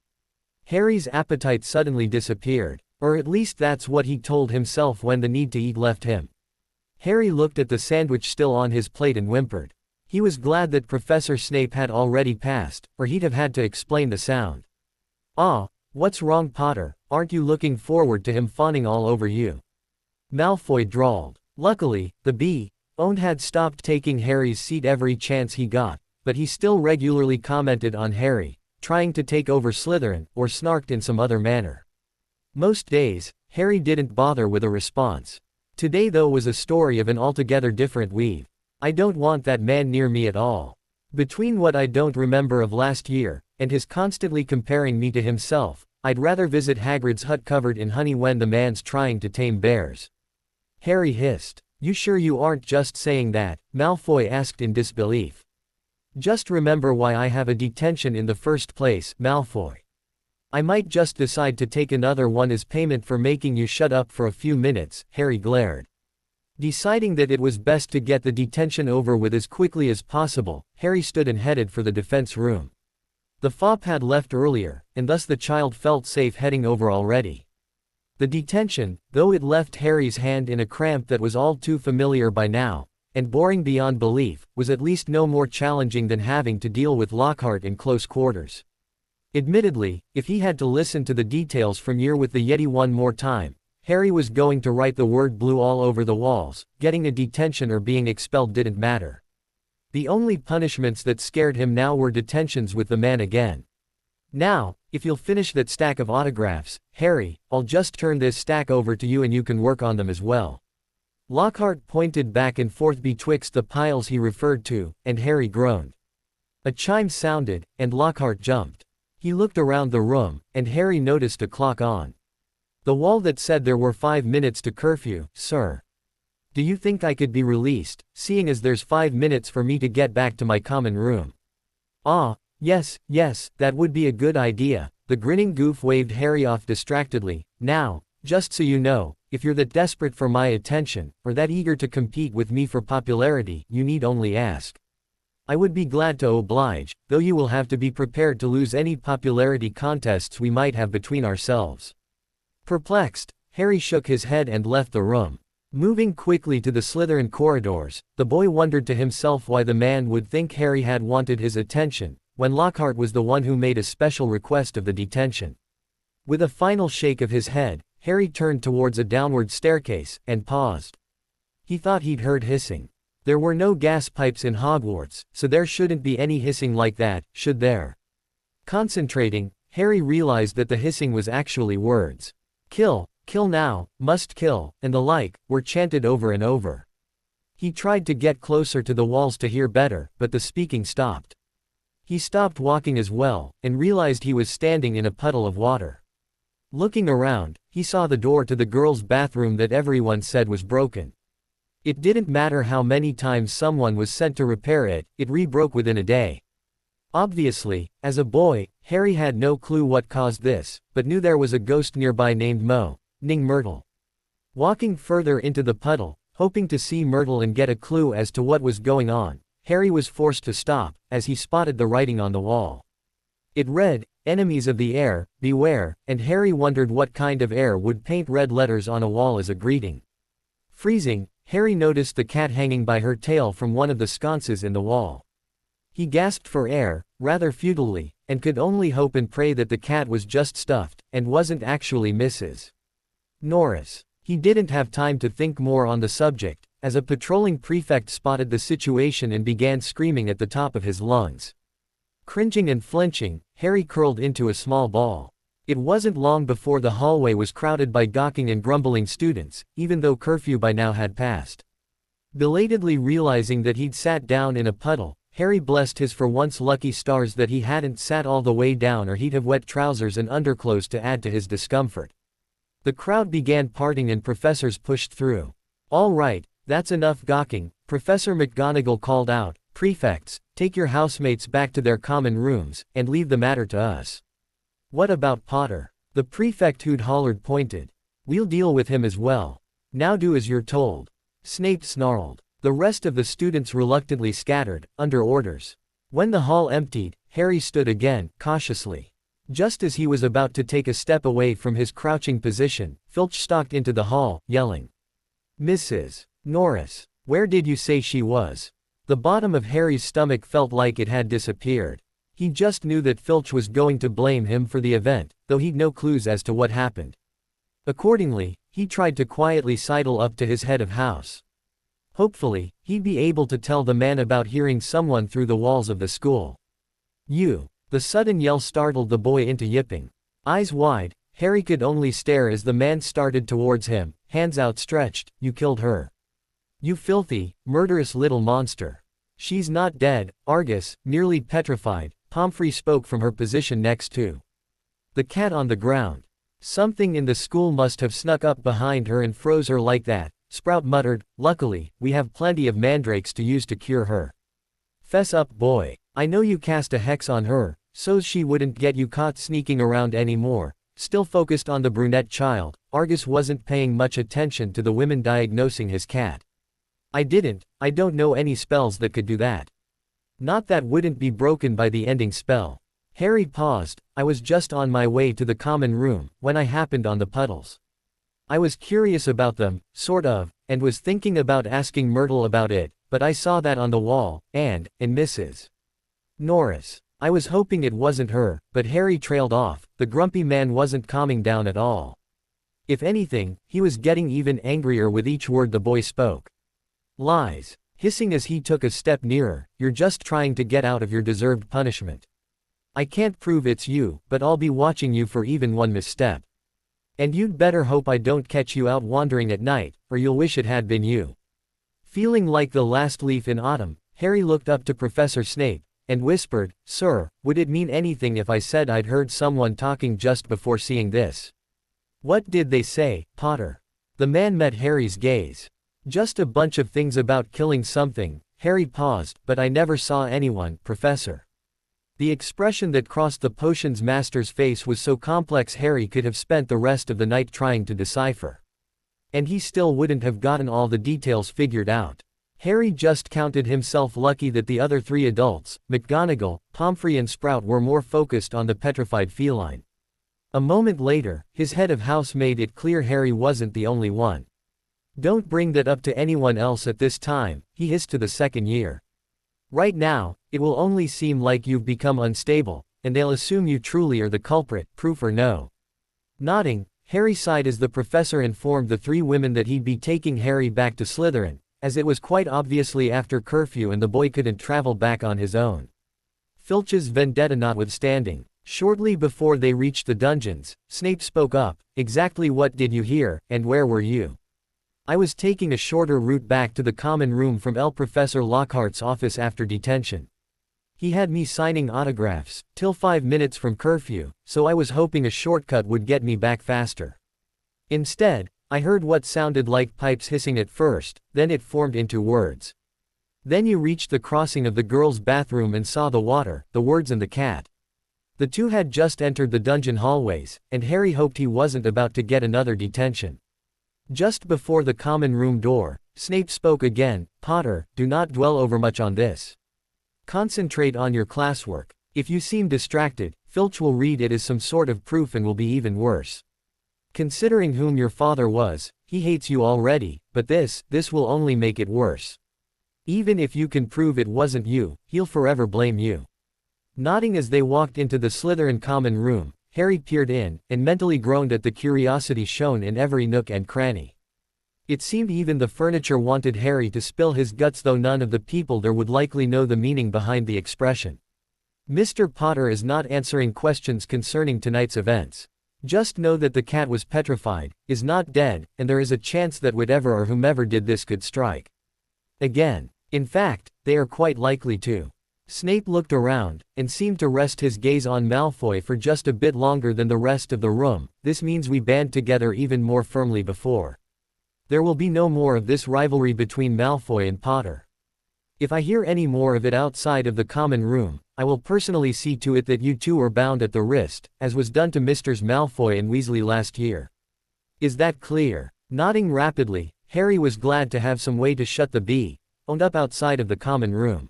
Harry's appetite suddenly disappeared, or at least that's what he told himself when the need to eat left him. Harry looked at the sandwich still on his plate and whimpered. He was glad that Professor Snape had already passed, or he'd have had to explain the sound. "Ah, what's wrong, Potter? Aren't you looking forward to him fawning all over you?" Malfoy drawled. Luckily, the bee-owned had stopped taking Harry's seat every chance he got, but he still regularly commented on Harry, trying to take over Slytherin, or snarked in some other manner. Most days, Harry didn't bother with a response. Today though was a story of an altogether different weave. "I don't want that man near me at all. Between what I don't remember of last year, and his constantly comparing me to himself, I'd rather visit Hagrid's hut covered in honey when the man's trying to tame bears." Harry hissed. "You sure you aren't just saying that?" Malfoy asked in disbelief. "Just remember why I have a detention in the first place, Malfoy. I might just decide to take another one as payment for making you shut up for a few minutes," Harry glared. Deciding that it was best to get the detention over with as quickly as possible, Harry stood and headed for the defense room. The fop had left earlier, and thus the child felt safe heading over already. The detention, though it left Harry's hand in a cramp that was all too familiar by now, and boring beyond belief, was at least no more challenging than having to deal with Lockhart in close quarters. Admittedly, if he had to listen to the details from Year with the Yeti one more time, Harry was going to write the word blue all over the walls. Getting a detention or being expelled didn't matter. The only punishments that scared him now were detentions with the man again. "Now, if you'll finish that stack of autographs, Harry, I'll just turn this stack over to you and you can work on them as well." Lockhart pointed back and forth betwixt the piles he referred to, and Harry groaned. A chime sounded, and Lockhart jumped. He looked around the room, and Harry noticed a clock on the wall that said there were 5 minutes to curfew. "Sir, do you think I could be released, seeing as there's 5 minutes for me to get back to my common room?" "Ah, yes, that would be a good idea." The grinning goof waved Harry off distractedly. "Now, just so you know, if you're that desperate for my attention, or that eager to compete with me for popularity, you need only ask. I would be glad to oblige, though you will have to be prepared to lose any popularity contests we might have between ourselves." Perplexed, Harry shook his head and left the room. Moving quickly to the Slytherin corridors, the boy wondered to himself why the man would think Harry had wanted his attention, when Lockhart was the one who made a special request of the detention. With a final shake of his head, Harry turned towards a downward staircase, and paused. He thought he'd heard hissing. There were no gas pipes in Hogwarts, so there shouldn't be any hissing like that, should there? Concentrating, Harry realized that the hissing was actually words. "Kill, kill now, must kill," and the like, were chanted over and over. He tried to get closer to the walls to hear better, but the speaking stopped. He stopped walking as well, and realized he was standing in a puddle of water. Looking around, he saw the door to the girls' bathroom that everyone said was broken. It didn't matter how many times someone was sent to repair it, it re-broke within a day. Obviously, as a boy, Harry had no clue what caused this, but knew there was a ghost nearby named Ning Myrtle. Walking further into the puddle, hoping to see Myrtle and get a clue as to what was going on, Harry was forced to stop, as he spotted the writing on the wall. It read, "Enemies of the heir, beware," and Harry wondered what kind of heir would paint red letters on a wall as a greeting. Freezing, Harry noticed the cat hanging by her tail from one of the sconces in the wall. He gasped for air, rather futilely, and could only hope and pray that the cat was just stuffed, and wasn't actually Mrs. Norris. He didn't have time to think more on the subject, as a patrolling prefect spotted the situation and began screaming at the top of his lungs. Cringing and flinching, Harry curled into a small ball. It wasn't long before the hallway was crowded by gawking and grumbling students, even though curfew by now had passed. Belatedly realizing that he'd sat down in a puddle, Harry blessed his for once lucky stars that he hadn't sat all the way down, or he'd have wet trousers and underclothes to add to his discomfort. The crowd began parting and professors pushed through. "All right, that's enough gawking," Professor McGonagall called out. "Prefects, take your housemates back to their common rooms, and leave the matter to us." "What about Potter?" The prefect who'd hollered pointed. "We'll deal with him as well. Now do as you're told." Snape snarled. The rest of the students reluctantly scattered, under orders. When the hall emptied, Harry stood again, cautiously. Just as he was about to take a step away from his crouching position, Filch stalked into the hall, yelling, "Mrs. Norris, where did you say she was?" The bottom of Harry's stomach felt like it had disappeared. He just knew that Filch was going to blame him for the event, though he'd no clues as to what happened. Accordingly, he tried to quietly sidle up to his head of house. Hopefully, he'd be able to tell the man about hearing someone through the walls of the school. "You!" The sudden yell startled the boy into yipping. Eyes wide, Harry could only stare as the man started towards him, hands outstretched. "You killed her. You filthy, murderous little monster." She's not dead, Argus, nearly petrified. Pomfrey spoke from her position next to the cat on the ground. Something in the school must have snuck up behind her and froze her like that, Sprout muttered. Luckily, we have plenty of mandrakes to use to cure her. Fess up, boy. I know you cast a hex on her, so's she wouldn't get you caught sneaking around anymore. Still focused on the brunette child, Argus wasn't paying much attention to the women diagnosing his cat. I don't know any spells that could do that. Not that wouldn't be broken by the ending spell. Harry paused. I was just on my way to the common room, when I happened on the puddles. I was curious about them, sort of, and was thinking about asking Myrtle about it, but I saw that on the wall, and Mrs. Norris. I was hoping it wasn't her, but Harry trailed off. The grumpy man wasn't calming down at all. If anything, he was getting even angrier with each word the boy spoke. Lies. Hissing as he took a step nearer, you're just trying to get out of your deserved punishment. I can't prove it's you, but I'll be watching you for even one misstep. And you'd better hope I don't catch you out wandering at night, or you'll wish it had been you. Feeling like the last leaf in autumn, Harry looked up to Professor Snape, and whispered, Sir, would it mean anything if I said I'd heard someone talking just before seeing this? What did they say, Potter? The man met Harry's gaze. Just a bunch of things about killing something. Harry paused, but I never saw anyone, Professor. The expression that crossed the potions master's face was so complex Harry could have spent the rest of the night trying to decipher. And he still wouldn't have gotten all the details figured out. Harry just counted himself lucky that the other three adults, McGonagall, Pomfrey and Sprout, were more focused on the petrified feline. A moment later, his head of house made it clear Harry wasn't the only one. Don't bring that up to anyone else at this time, he hissed to the second year. Right now, it will only seem like you've become unstable, and they'll assume you truly are the culprit, proof or no. Nodding, Harry sighed as the professor informed the three women that he'd be taking Harry back to Slytherin, as it was quite obviously after curfew and the boy couldn't travel back on his own. Filch's vendetta notwithstanding, shortly before they reached the dungeons, Snape spoke up. Exactly what did you hear, and where were you? I was taking a shorter route back to the common room from Professor Lockhart's office after detention. He had me signing autographs, till 5 minutes from curfew, so I was hoping a shortcut would get me back faster. Instead, I heard what sounded like pipes hissing at first, then it formed into words. Then you reached the crossing of the girls' bathroom and saw the water, the words and the cat. The two had just entered the dungeon hallways, and Harry hoped he wasn't about to get another detention. Just before the common room door, Snape spoke again. Potter, do not dwell overmuch on this. Concentrate on your classwork. If you seem distracted, Filch will read it as some sort of proof and will be even worse. Considering whom your father was, he hates you already, but this will only make it worse. Even if you can prove it wasn't you, he'll forever blame you. Nodding as they walked into the Slytherin common room, Harry peered in, and mentally groaned at the curiosity shown in every nook and cranny. It seemed even the furniture wanted Harry to spill his guts, though none of the people there would likely know the meaning behind the expression. Mr. Potter is not answering questions concerning tonight's events. Just know that the cat was petrified, is not dead, and there is a chance that whatever or whomever did this could strike again. In fact, they are quite likely to. Snape looked around, and seemed to rest his gaze on Malfoy for just a bit longer than the rest of the room. This means we band together even more firmly before. There will be no more of this rivalry between Malfoy and Potter. If I hear any more of it outside of the common room, I will personally see to it that you two are bound at the wrist, as was done to Misters Malfoy and Weasley last year. Is that clear? Nodding rapidly, Harry was glad to have some way to shut the owned up outside of the common room.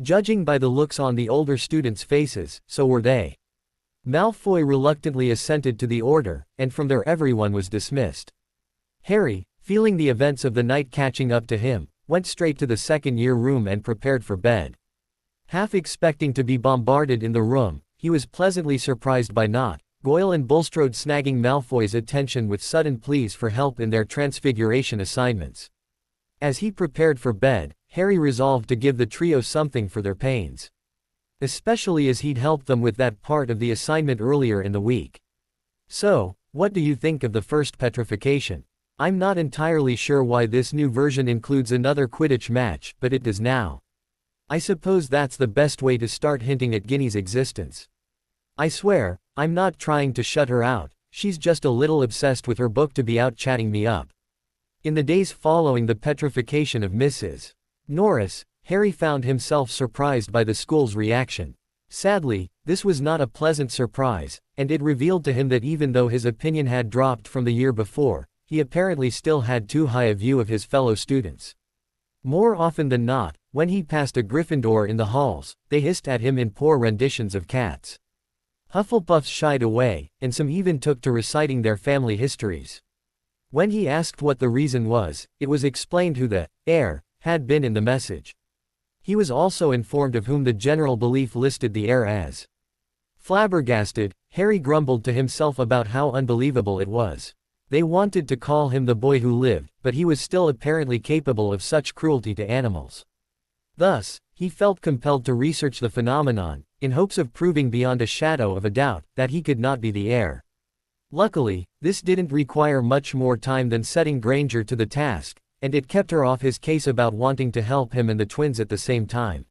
Judging by the looks on the older students' faces, so were they. Malfoy reluctantly assented to the order, and from there everyone was dismissed. Harry, feeling the events of the night catching up to him, went straight to the second-year room and prepared for bed. Half expecting to be bombarded in the room, he was pleasantly surprised by not Goyle and Bulstrode snagging Malfoy's attention with sudden pleas for help in their transfiguration assignments. As he prepared for bed, Harry resolved to give the trio something for their pains. Especially as he'd helped them with that part of the assignment earlier in the week. So, what do you think of the first petrification? I'm not entirely sure why this new version includes another Quidditch match, but it does now. I suppose that's the best way to start hinting at Ginny's existence. I swear, I'm not trying to shut her out, she's just a little obsessed with her book to be out chatting me up. In the days following the petrification of Mrs. Norris, Harry found himself surprised by the school's reaction. Sadly, this was not a pleasant surprise, and it revealed to him that even though his opinion had dropped from the year before, he apparently still had too high a view of his fellow students. More often than not, when he passed a Gryffindor in the halls, they hissed at him in poor renditions of Cats. Hufflepuffs shied away, and some even took to reciting their family histories. When he asked what the reason was, it was explained who the heir had been in the message. He was also informed of whom the general belief listed the heir as. Flabbergasted, Harry grumbled to himself about how unbelievable it was. They wanted to call him the boy who lived, but he was still apparently capable of such cruelty to animals. Thus, he felt compelled to research the phenomenon, in hopes of proving beyond a shadow of a doubt that he could not be the heir. Luckily, this didn't require much more time than setting Granger to the task, and it kept her off his case about wanting to help him and the twins at the same time.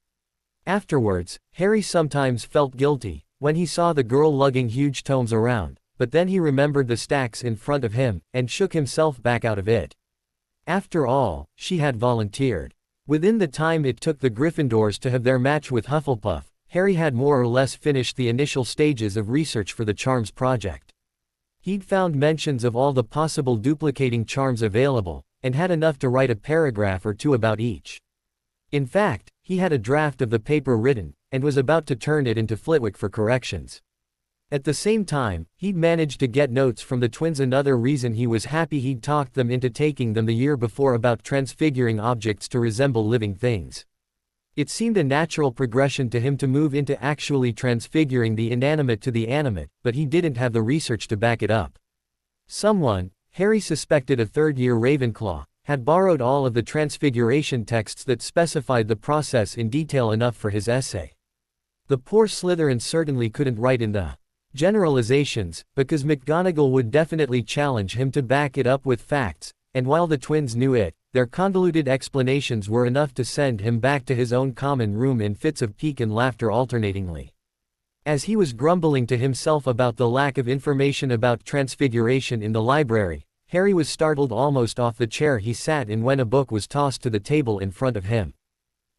Afterwards, Harry sometimes felt guilty when he saw the girl lugging huge tomes around, but then he remembered the stacks in front of him and shook himself back out of it. After all, she had volunteered. Within the time it took the Gryffindors to have their match with Hufflepuff, Harry had more or less finished the initial stages of research for the Charms project. He'd found mentions of all the possible duplicating charms available, and had enough to write a paragraph or two about each. In fact, he had a draft of the paper written, and was about to turn it into Flitwick for corrections. At the same time, he'd managed to get notes from the twins. Another reason he was happy he'd talked them into taking them the year before about transfiguring objects to resemble living things. It seemed a natural progression to him to move into actually transfiguring the inanimate to the animate, but he didn't have the research to back it up. Someone, Harry suspected a third-year Ravenclaw, had borrowed all of the transfiguration texts that specified the process in detail enough for his essay. The poor Slytherin certainly couldn't write in the generalizations, because McGonagall would definitely challenge him to back it up with facts, and while the twins knew it, their convoluted explanations were enough to send him back to his own common room in fits of pique and laughter alternatingly. As he was grumbling to himself about the lack of information about transfiguration in the library, Harry was startled almost off the chair he sat in when a book was tossed to the table in front of him.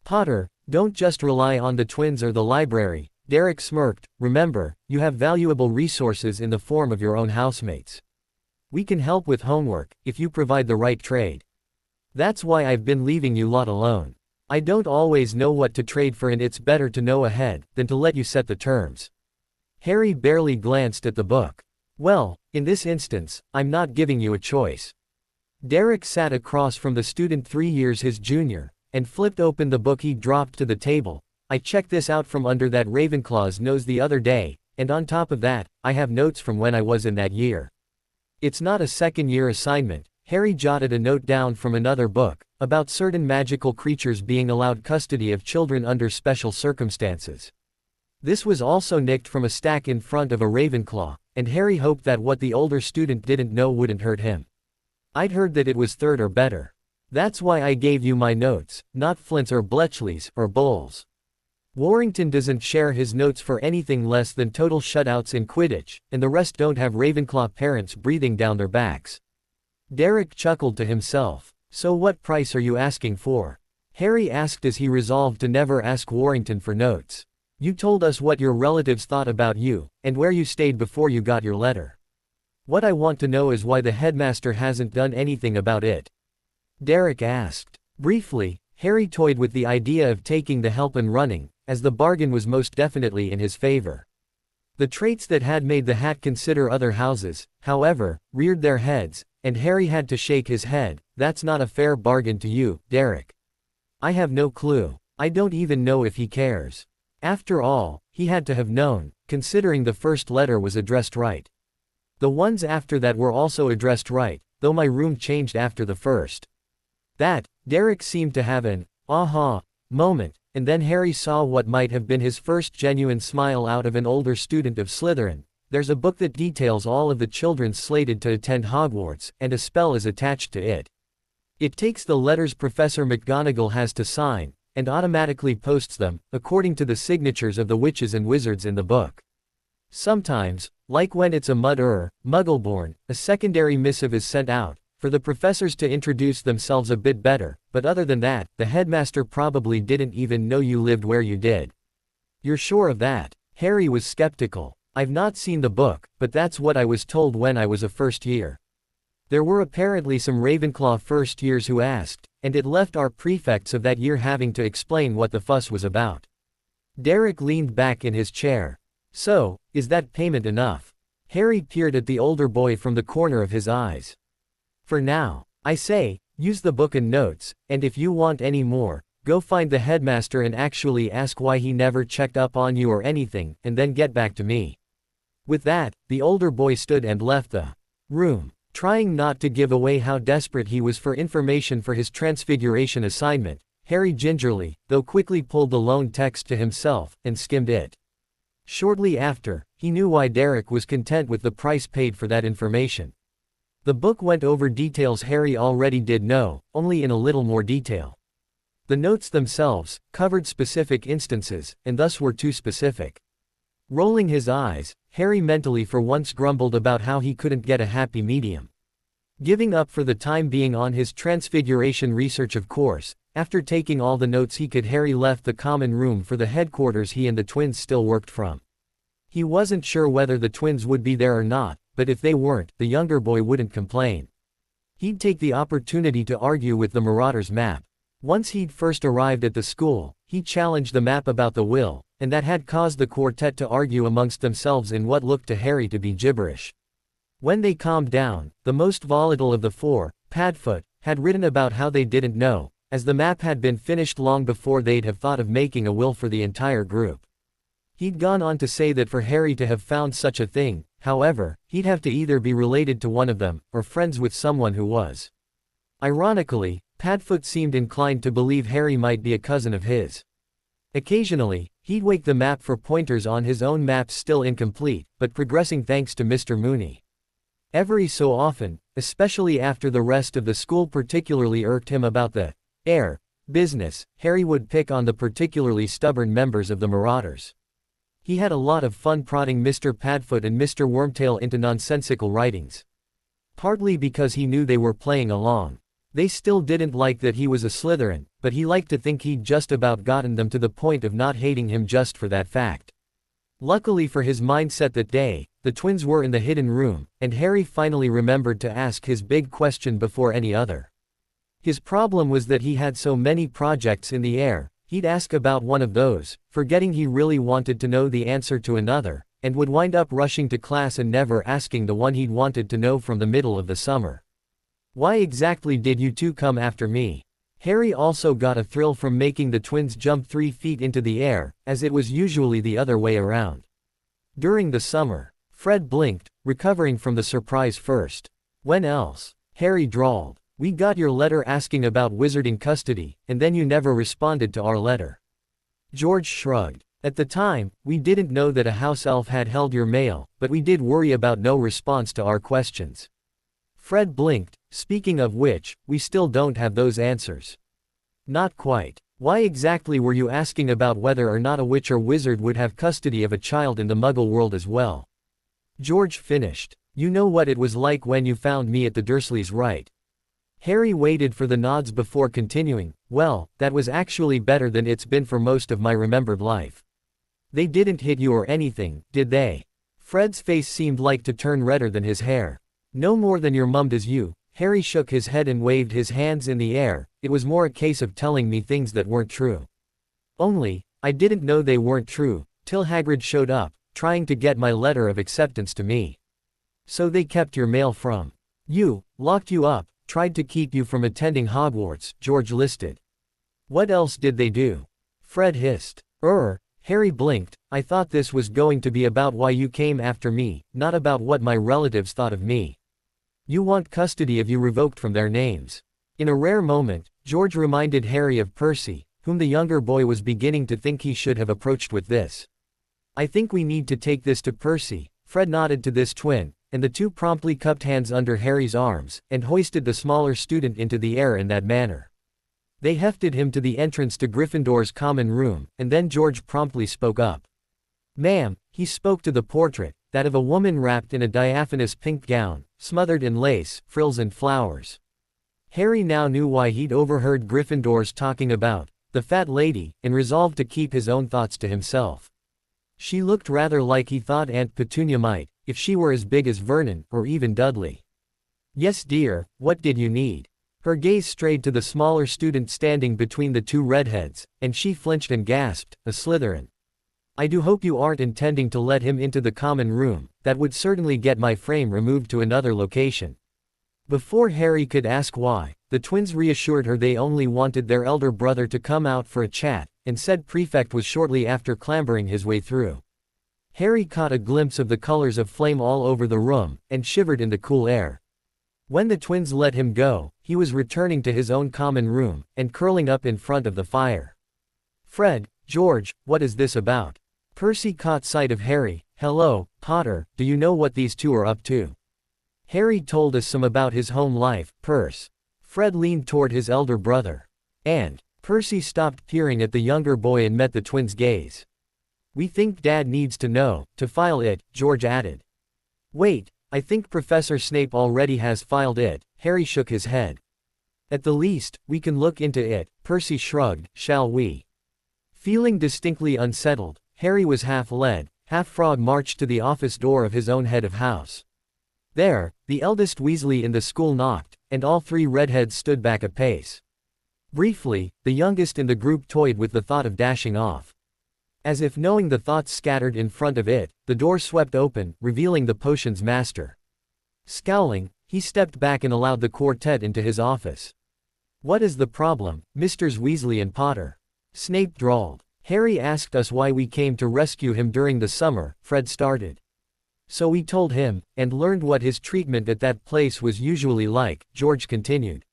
"Potter, don't just rely on the twins or the library," Derek smirked. "Remember, you have valuable resources in the form of your own housemates. We can help with homework, if you provide the right trade. That's why I've been leaving you lot alone. I don't always know what to trade for, and it's better to know ahead than to let you set the terms." Harry barely glanced at the book. "Well, in this instance, I'm not giving you a choice." Derek sat across from the student 3 years his junior, and flipped open the book he dropped to the table. "I checked this out from under that Ravenclaw's nose the other day, and on top of that, I have notes from when I was in that year. It's not a second-year assignment." Harry jotted a note down from another book, about certain magical creatures being allowed custody of children under special circumstances. This was also nicked from a stack in front of a Ravenclaw, and Harry hoped that what the older student didn't know wouldn't hurt him. "I'd heard that it was third or better. That's why I gave you my notes, not Flint's or Bletchley's, or Bowles. Warrington doesn't share his notes for anything less than total shutouts in Quidditch, and the rest don't have Ravenclaw parents breathing down their backs." Derek chuckled to himself. "So what price are you asking for?" Harry asked as he resolved to never ask Warrington for notes. "You told us what your relatives thought about you, and where you stayed before you got your letter. What I want to know is why the headmaster hasn't done anything about it." Derek asked. Briefly, Harry toyed with the idea of taking the help and running, as the bargain was most definitely in his favor. The traits that had made the Hat consider other houses, however, reared their heads, and Harry had to shake his head. "That's not a fair bargain to you, Derek. I have no clue. I don't even know if he cares." After all, he had to have known, considering the first letter was addressed right. The ones after that were also addressed right, though my room changed after the first. Derek seemed to have an aha moment, and then Harry saw what might have been his first genuine smile out of an older student of Slytherin. "There's a book that details all of the children slated to attend Hogwarts, and a spell is attached to it. It takes the letters Professor McGonagall has to sign, and automatically posts them, according to the signatures of the witches and wizards in the book. Sometimes, like when it's a Muggleborn, a secondary missive is sent out, for the professors to introduce themselves a bit better, but other than that, the headmaster probably didn't even know you lived where you did. You're sure of that? Harry was skeptical. I've not seen the book, but that's what I was told when I was a first year. There were apparently some Ravenclaw first years who asked, and it left our prefects of that year having to explain what the fuss was about. Derek leaned back in his chair. So, is that payment enough? Harry peered at the older boy from the corner of his eyes. For now, I say, use the book and notes, and if you want any more, go find the headmaster and actually ask why he never checked up on you or anything, and then get back to me. With that, the older boy stood and left the room, trying not to give away how desperate he was for information for his transfiguration assignment. Harry gingerly, though quickly pulled the lone text to himself, and skimmed it. Shortly after, he knew why Derek was content with the price paid for that information. The book went over details Harry already did know, only in a little more detail. The notes themselves covered specific instances, and thus were too specific. Rolling his eyes, Harry mentally for once grumbled about how he couldn't get a happy medium. Giving up for the time being on his transfiguration research, of course, after taking all the notes he could, Harry left the common room for the headquarters he and the twins still worked from. He wasn't sure whether the twins would be there or not, but if they weren't, the younger boy wouldn't complain. He'd take the opportunity to argue with the Marauders' map. Once he'd first arrived at the school, he challenged the map about the will, and that had caused the quartet to argue amongst themselves in what looked to Harry to be gibberish. When they calmed down, the most volatile of the four, Padfoot, had written about how they didn't know, as the map had been finished long before they'd have thought of making a will for the entire group. He'd gone on to say that for Harry to have found such a thing, however, he'd have to either be related to one of them, or friends with someone who was. Ironically, Padfoot seemed inclined to believe Harry might be a cousin of his. Occasionally, he'd wake the map for pointers on his own maps still incomplete, but progressing thanks to Mr. Mooney. Every so often, especially after the rest of the school particularly irked him about the heir business, Harry would pick on the particularly stubborn members of the Marauders. He had a lot of fun prodding Mr. Padfoot and Mr. Wormtail into nonsensical writings. Partly because he knew they were playing along. They still didn't like that he was a Slytherin, but he liked to think he'd just about gotten them to the point of not hating him just for that fact. Luckily for his mindset that day, the twins were in the hidden room, and Harry finally remembered to ask his big question before any other. His problem was that he had so many projects in the air, he'd ask about one of those, forgetting he really wanted to know the answer to another, and would wind up rushing to class and never asking the one he'd wanted to know from the middle of the summer. Why exactly did you two come after me? Harry also got a thrill from making the twins jump 3 feet into the air, as it was usually the other way around. During the summer, Fred blinked, recovering from the surprise first. When else? Harry drawled. We got your letter asking about wizarding custody, and then you never responded to our letter. George shrugged. At the time, we didn't know that a house elf had held your mail, but we did worry about no response to our questions. Fred blinked. Speaking of which, we still don't have those answers. Not quite. Why exactly were you asking about whether or not a witch or wizard would have custody of a child in the Muggle world as well? George finished. You know what it was like when you found me at the Dursleys', right? Harry waited for the nods before continuing. Well, that was actually better than it's been for most of my remembered life. They didn't hit you or anything, did they? Fred's face seemed like to turn redder than his hair. No more than your mum does you. Harry shook his head and waved his hands in the air. It was more a case of telling me things that weren't true. Only, I didn't know they weren't true, till Hagrid showed up, trying to get my letter of acceptance to me. So they kept your mail from you, locked you up, tried to keep you from attending Hogwarts, George listed. What else did they do? Fred hissed. Harry blinked. I thought this was going to be about why you came after me, not about what my relatives thought of me. You want custody of you revoked from their names. In a rare moment, George reminded Harry of Percy, whom the younger boy was beginning to think he should have approached with this. I think we need to take this to Percy. Fred nodded to this twin, and the two promptly cupped hands under Harry's arms, and hoisted the smaller student into the air in that manner. They hefted him to the entrance to Gryffindor's common room, and then George promptly spoke up. "Ma'am," he spoke to the portrait, that of a woman wrapped in a diaphanous pink gown, smothered in lace, frills and flowers. Harry now knew why he'd overheard Gryffindors talking about the fat lady, and resolved to keep his own thoughts to himself. She looked rather like he thought Aunt Petunia might, if she were as big as Vernon, or even Dudley. "Yes dear, what did you need?" Her gaze strayed to the smaller student standing between the two redheads, and she flinched and gasped, "A Slytherin. I do hope you aren't intending to let him into the common room, that would certainly get my frame removed to another location." Before Harry could ask why, the twins reassured her they only wanted their elder brother to come out for a chat, and said Prefect was shortly after clambering his way through. Harry caught a glimpse of the colors of flame all over the room, and shivered in the cool air. When the twins let him go, he was returning to his own common room, and curling up in front of the fire. "Fred, George, what is this about?" Percy caught sight of Harry. "Hello, Potter, do you know what these two are up to?" "Harry told us some about his home life, Percy." Fred leaned toward his elder brother. "And?" Percy stopped peering at the younger boy and met the twins' gaze. "We think Dad needs to know, to file it," George added. "Wait, I think Professor Snape already has filed it." Harry shook his head. "At the least, we can look into it," Percy shrugged, "shall we?" Feeling distinctly unsettled, Harry was half led, half frog marched to the office door of his own head of house. There, the eldest Weasley in the school knocked, and all three redheads stood back a pace. Briefly, the youngest in the group toyed with the thought of dashing off. As if knowing the thoughts scattered in front of it, the door swept open, revealing the potion's master. Scowling, he stepped back and allowed the quartet into his office. "What is the problem, Misters Weasley and Potter?" Snape drawled. "Harry asked us why we came to rescue him during the summer," Fred started. "So we told him, and learned what his treatment at that place was usually like," George continued.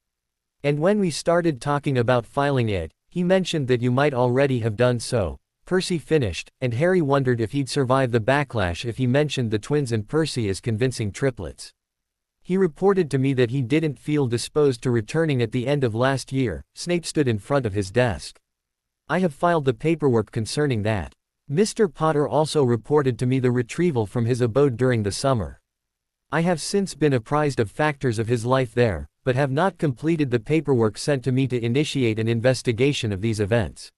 "And when we started talking about filing it, he mentioned that you might already have done so," Percy finished, and Harry wondered if he'd survive the backlash if he mentioned the twins and Percy as convincing triplets. "He reported to me that he didn't feel disposed to returning at the end of last year." Snape stood in front of his desk. "I have filed the paperwork concerning that. Mr. Potter also reported to me the retrieval from his abode during the summer. I have since been apprised of factors of his life there, but have not completed the paperwork sent to me to initiate an investigation of these events.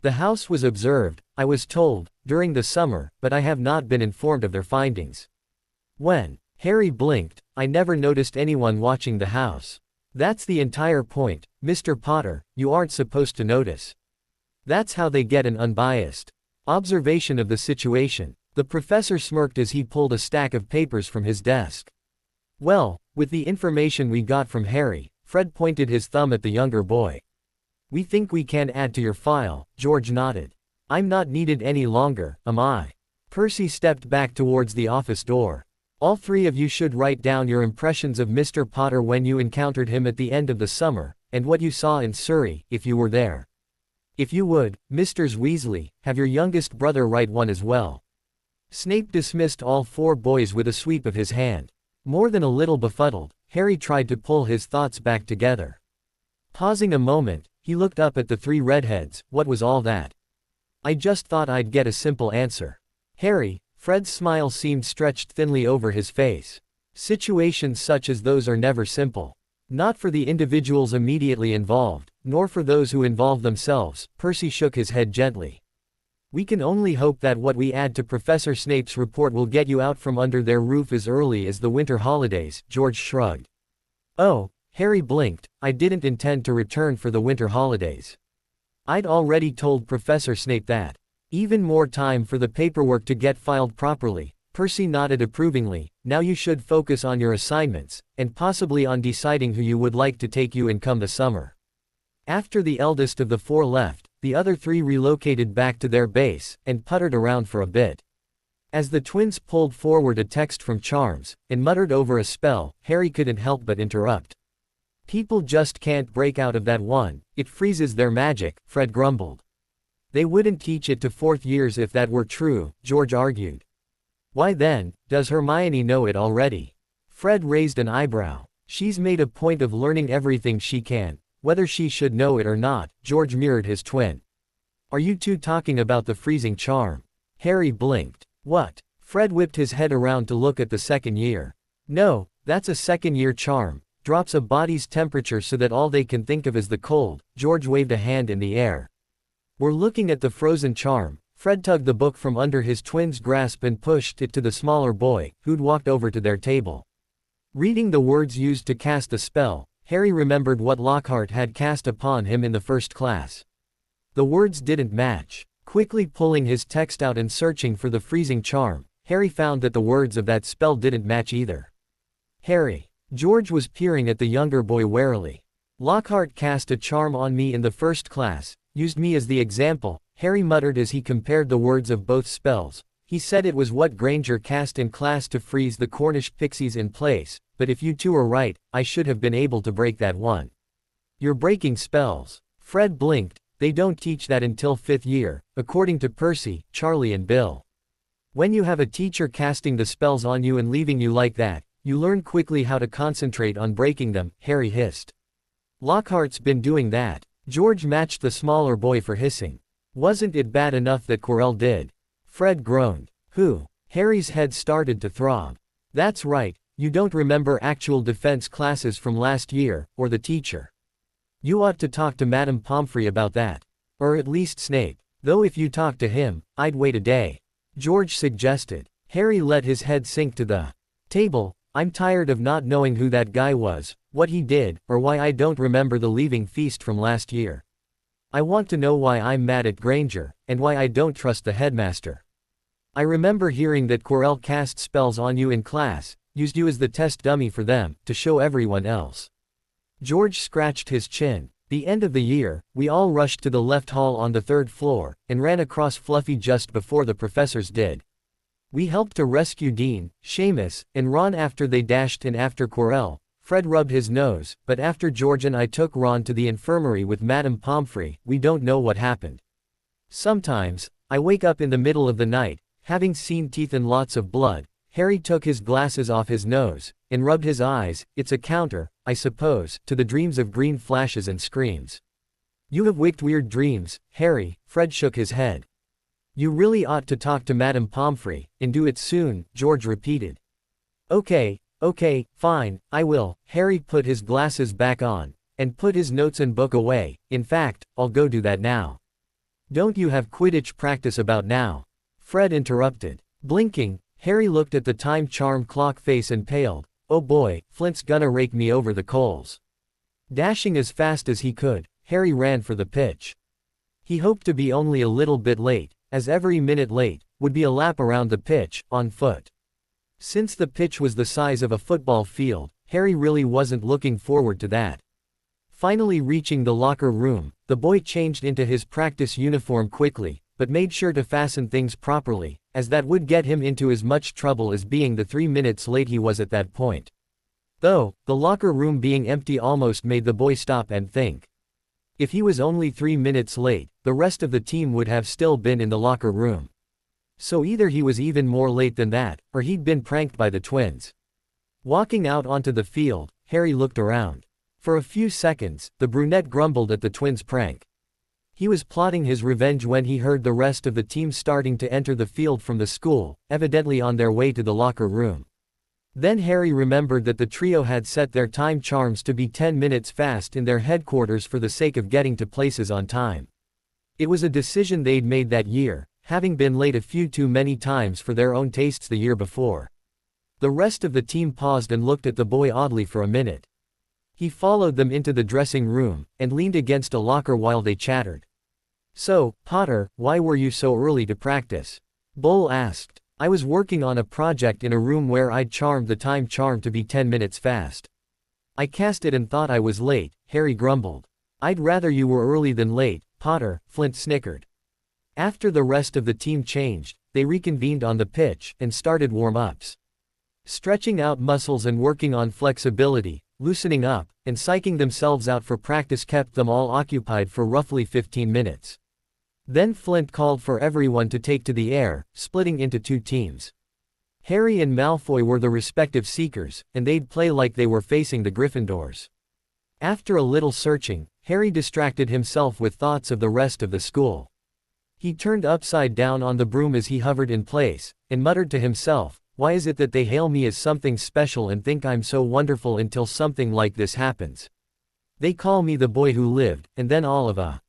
The house was observed, I was told, during the summer, but I have not been informed of their findings." When Harry blinked, "I never noticed anyone watching the house." "That's the entire point, Mr. Potter, you aren't supposed to notice. That's how they get an unbiased observation of the situation." The professor smirked as he pulled a stack of papers from his desk. "Well, with the information we got from Harry," Fred pointed his thumb at the younger boy. "We think we can add to your file." George nodded. "I'm not needed any longer, am I?" Percy stepped back towards the office door. "All three of you should write down your impressions of Mr. Potter when you encountered him at the end of the summer, and what you saw in Surrey, if you were there. If you would, Misters Weasley, have your youngest brother write one as well." Snape dismissed all four boys with a sweep of his hand. More than a little befuddled, Harry tried to pull his thoughts back together. Pausing a moment, he looked up at the three redheads. "What was all that?" "I just thought I'd get a simple answer." "Harry," Fred's smile seemed stretched thinly over his face. "Situations such as those are never simple. Not for the individuals immediately involved, nor for those who involve themselves." Percy shook his head gently. "We can only hope that what we add to Professor Snape's report will get you out from under their roof as early as the winter holidays." George shrugged. "Oh," Harry blinked, "I didn't intend to return for the winter holidays. I'd already told Professor Snape that. Even more time for the paperwork to get filed properly." Percy nodded approvingly. "Now you should focus on your assignments, and possibly on deciding who you would like to take you in come the summer." After the eldest of the four left, the other three relocated back to their base, and puttered around for a bit. As the twins pulled forward a text from Charms, and muttered over a spell, Harry couldn't help but interrupt. "People just can't break out of that one, it freezes their magic," Fred grumbled. "They wouldn't teach it to fourth years if that were true," George argued. "Why then, does Hermione know it already?" Fred raised an eyebrow. "She's made a point of learning everything she can," Whether she should know it or not, George mirrored his twin. Are you two talking about the freezing charm? Harry blinked. What? Fred whipped his head around to look at the second year. No, that's a second-year charm. Drops a body's temperature so that all they can think of is the cold. George waved a hand in the air. We're looking at the frozen charm. Fred tugged the book from under his twin's grasp and pushed it to the smaller boy, who'd walked over to their table. Reading the words used to cast the spell, Harry remembered what Lockhart had cast upon him in the first class. The words didn't match. Quickly pulling his text out and searching for the freezing charm, Harry found that the words of that spell didn't match either. Harry. George was peering at the younger boy warily. Lockhart cast a charm on me in the first class, used me as the example, Harry muttered as he compared the words of both spells. He said it was what Granger cast in class to freeze the Cornish pixies in place, but if you two are right, I should have been able to break that one. You're breaking spells. Fred blinked. They don't teach that until 5th year, according to Percy, Charlie and Bill. When you have a teacher casting the spells on you and leaving you like that, you learn quickly how to concentrate on breaking them, Harry hissed. Lockhart's been doing that. George matched the smaller boy for hissing. Wasn't it bad enough that Quirrell did? Fred groaned. Who? Harry's head started to throb. That's right, you don't remember actual defense classes from last year, or the teacher. You ought to talk to Madame Pomfrey about that. Or at least Snape. Though if you talk to him, I'd wait a day. George suggested. Harry let his head sink to the table. I'm tired of not knowing who that guy was, what he did, or why I don't remember the leaving feast from last year. I want to know why I'm mad at Granger, and why I don't trust the headmaster. I remember hearing that Quirrell cast spells on you in class, used you as the test dummy for them, to show everyone else. George scratched his chin. The end of the year, we all rushed to the left hall on the 3rd floor, and ran across Fluffy just before the professors did. We helped to rescue Dean, Seamus, and Ron after they dashed in after Quirrell. Fred rubbed his nose, but after George and I took Ron to the infirmary with Madame Pomfrey, we don't know what happened. Sometimes, I wake up in the middle of the night, having seen teeth and lots of blood. Harry took his glasses off his nose, and rubbed his eyes. It's a counter, I suppose, to the dreams of green flashes and screams. You have wicked weird dreams, Harry. Fred shook his head. You really ought to talk to Madame Pomfrey, and do it soon, George repeated. Okay, fine, I will. Harry put his glasses back on, and put his notes and book away. In fact, I'll go do that now. Don't you have Quidditch practice about now? Fred interrupted. Blinking, Harry looked at the time charm clock face and paled. Oh boy, Flint's gonna rake me over the coals. Dashing as fast as he could, Harry ran for the pitch. He hoped to be only a little bit late, as every minute late would be a lap around the pitch, on foot. Since the pitch was the size of a football field, Harry really wasn't looking forward to that. Finally reaching the locker room, the boy changed into his practice uniform quickly, but made sure to fasten things properly, as that would get him into as much trouble as being the 3 minutes late he was at that point. Though, the locker room being empty almost made the boy stop and think. If he was only 3 minutes late, the rest of the team would have still been in the locker room. So either he was even more late than that, or he'd been pranked by the twins. Walking out onto the field, Harry looked around. For a few seconds, the brunette grumbled at the twins' prank. He was plotting his revenge when he heard the rest of the team starting to enter the field from the school, evidently on their way to the locker room. Then Harry remembered that the trio had set their time charms to be 10 minutes fast in their headquarters for the sake of getting to places on time. It was a decision they'd made that year, having been late a few too many times for their own tastes the year before. The rest of the team paused and looked at the boy oddly for a minute. He followed them into the dressing room, and leaned against a locker while they chattered. So, Potter, why were you so early to practice? Bull asked. I was working on a project in a room where I'd charmed the time charm to be 10 minutes fast. I cast it and thought I was late, Harry grumbled. I'd rather you were early than late, Potter, Flint snickered. After the rest of the team changed, they reconvened on the pitch, and started warm-ups. Stretching out muscles and working on flexibility, loosening up, and psyching themselves out for practice kept them all occupied for roughly 15 minutes. Then Flint called for everyone to take to the air, splitting into 2 teams. Harry and Malfoy were the respective seekers, and they'd play like they were facing the Gryffindors. After a little searching, Harry distracted himself with thoughts of the rest of the school. He turned upside down on the broom as he hovered in place, and muttered to himself, "Why is it that they hail me as something special and think I'm so wonderful until something like this happens? They call me the boy who lived, and then all of a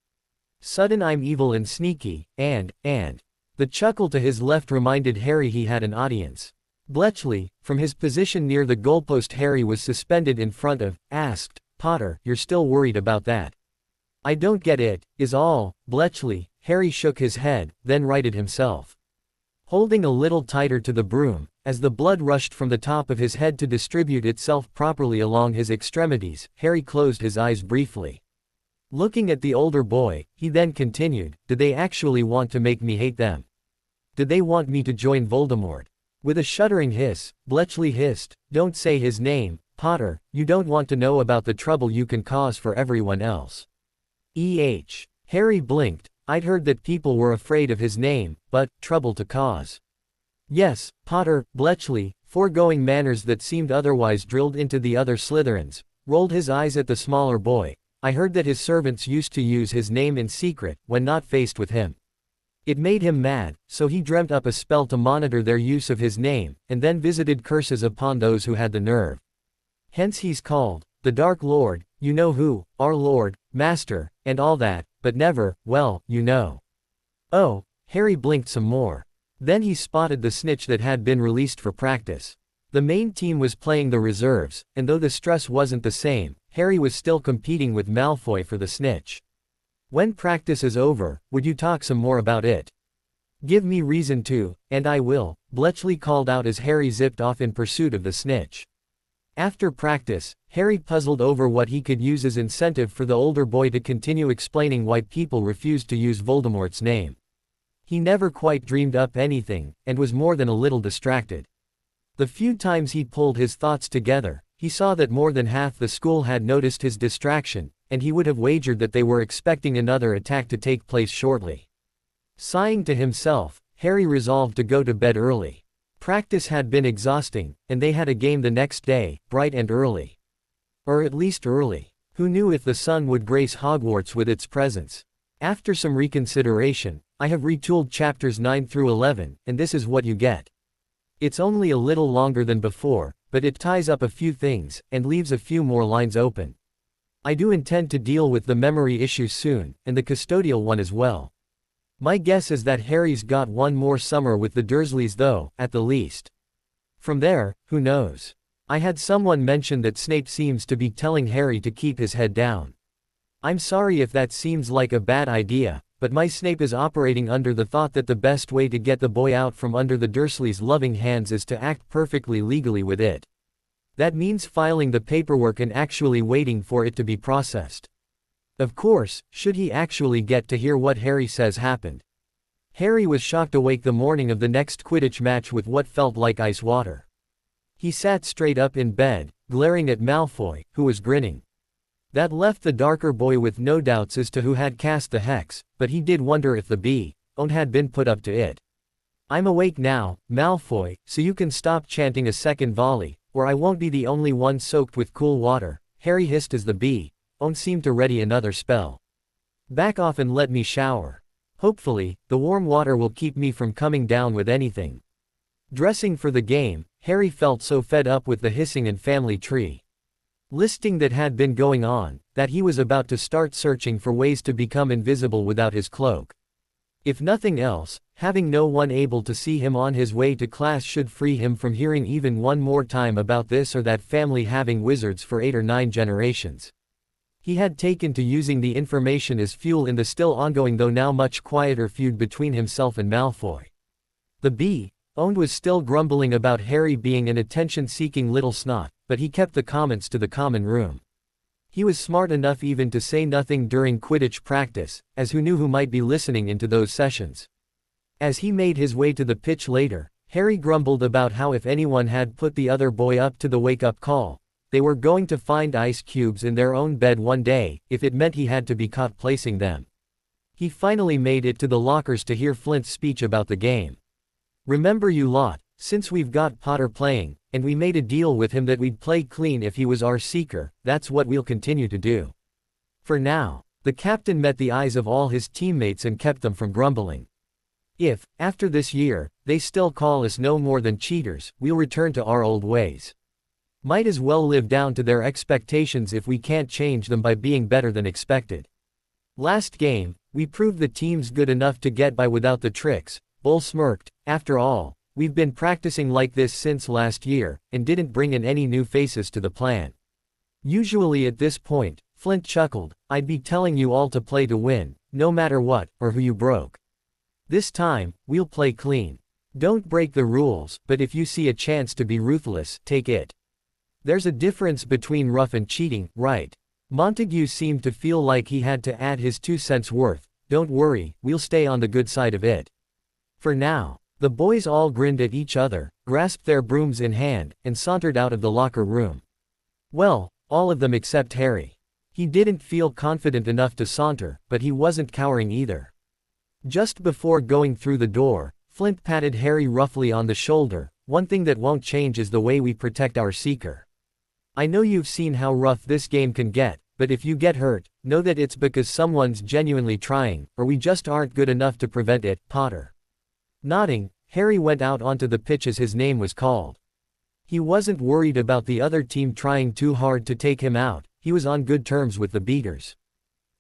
sudden I'm evil and sneaky, and. The chuckle to his left reminded Harry he had an audience. Bletchley, from his position near the goalpost Harry was suspended in front of, asked, "Potter, you're still worried about that?" "I don't get it, is all, Bletchley." Harry shook his head, then righted himself. Holding a little tighter to the broom, as the blood rushed from the top of his head to distribute itself properly along his extremities, Harry closed his eyes briefly. Looking at the older boy, he then continued, "Did they actually want to make me hate them? Did they want me to join Voldemort?" With a shuddering hiss, Bletchley hissed, "Don't say his name, Potter, you don't want to know about the trouble you can cause for everyone else." Harry blinked. "I'd heard that people were afraid of his name, but, trouble to cause." "Yes, Potter." Bletchley, foregoing manners that seemed otherwise drilled into the other Slytherins, rolled his eyes at the smaller boy. "I heard that his servants used to use his name in secret, when not faced with him. It made him mad, so he dreamt up a spell to monitor their use of his name, and then visited curses upon those who had the nerve. Hence he's called the Dark Lord, you know who, our Lord, Master, and all that, but never, well, you know." Oh, Harry blinked some more. Then he spotted the snitch that had been released for practice. The main team was playing the reserves, and though the stress wasn't the same, Harry was still competing with Malfoy for the snitch. "When practice is over, would you talk some more about it?" "Give me reason to, and I will," Bletchley called out as Harry zipped off in pursuit of the snitch. After practice, Harry puzzled over what he could use as incentive for the older boy to continue explaining why people refused to use Voldemort's name. He never quite dreamed up anything, and was more than a little distracted. The few times he pulled his thoughts together, he saw that more than half the school had noticed his distraction, and he would have wagered that they were expecting another attack to take place shortly. Sighing to himself, Harry resolved to go to bed early. Practice had been exhausting, and they had a game the next day, bright and early. Or at least early. Who knew if the sun would grace Hogwarts with its presence? After some reconsideration, I have retooled chapters 9 through 11, and this is what you get. It's only a little longer than before, but it ties up a few things, and leaves a few more lines open. I do intend to deal with the memory issue soon, and the custodial one as well. My guess is that Harry's got one more summer with the Dursleys though, at the least. From there, who knows? I had someone mention that Snape seems to be telling Harry to keep his head down. I'm sorry if that seems like a bad idea, but my Snape is operating under the thought that the best way to get the boy out from under the Dursleys' loving hands is to act perfectly legally with it. That means filing the paperwork and actually waiting for it to be processed. Of course, should he actually get to hear what Harry says happened. Harry was shocked awake the morning of the next Quidditch match with what felt like ice water. He sat straight up in bed, glaring at Malfoy, who was grinning. That left the darker boy with no doubts as to who had cast the hex, but he did wonder if the B.O.N. had been put up to it. I'm awake now, Malfoy, so you can stop chanting a second volley, or I won't be the only one soaked with cool water, Harry hissed as the B.O.N. seemed to ready another spell. Back off and let me shower. Hopefully, the warm water will keep me from coming down with anything. Dressing for the game, Harry felt so fed up with the hissing and family tree listing that had been going on, that he was about to start searching for ways to become invisible without his cloak. If nothing else, having no one able to see him on his way to class should free him from hearing even one more time about this or that family having wizards for 8 or 9 generations. He had taken to using the information as fuel in the still ongoing though now much quieter feud between himself and Malfoy. The B.O.N. was still grumbling about Harry being an attention-seeking little snot, but he kept the comments to the common room. He was smart enough even to say nothing during Quidditch practice, as who knew who might be listening into those sessions. As he made his way to the pitch later, Harry grumbled about how if anyone had put the other boy up to the wake-up call, they were going to find ice cubes in their own bed one day, if it meant he had to be caught placing them. He finally made it to the lockers to hear Flint's speech about the game. Remember you lot, since we've got Potter playing, and we made a deal with him that we'd play clean if he was our seeker, that's what we'll continue to do. For now, the captain met the eyes of all his teammates and kept them from grumbling. If, after this year, they still call us no more than cheaters, we'll return to our old ways. Might as well live down to their expectations if we can't change them by being better than expected. Last game, we proved the team's good enough to get by without the tricks, Bull smirked. After all, we've been practicing like this since last year, and didn't bring in any new faces to the plan. Usually at this point, Flint chuckled, I'd be telling you all to play to win, no matter what, or who you broke. This time, we'll play clean. Don't break the rules, but if you see a chance to be ruthless, take it. There's a difference between rough and cheating, right? Montague seemed to feel like he had to add his 2 cents worth. Don't worry, we'll stay on the good side of it. For now. The boys all grinned at each other, grasped their brooms in hand, and sauntered out of the locker room. Well, all of them except Harry. He didn't feel confident enough to saunter, but he wasn't cowering either. Just before going through the door, Flint patted Harry roughly on the shoulder. One thing that won't change is the way we protect our seeker. I know you've seen how rough this game can get, but if you get hurt, know that it's because someone's genuinely trying, or we just aren't good enough to prevent it, Potter. Nodding, Harry went out onto the pitch as his name was called. He wasn't worried about the other team trying too hard to take him out, he was on good terms with the beaters.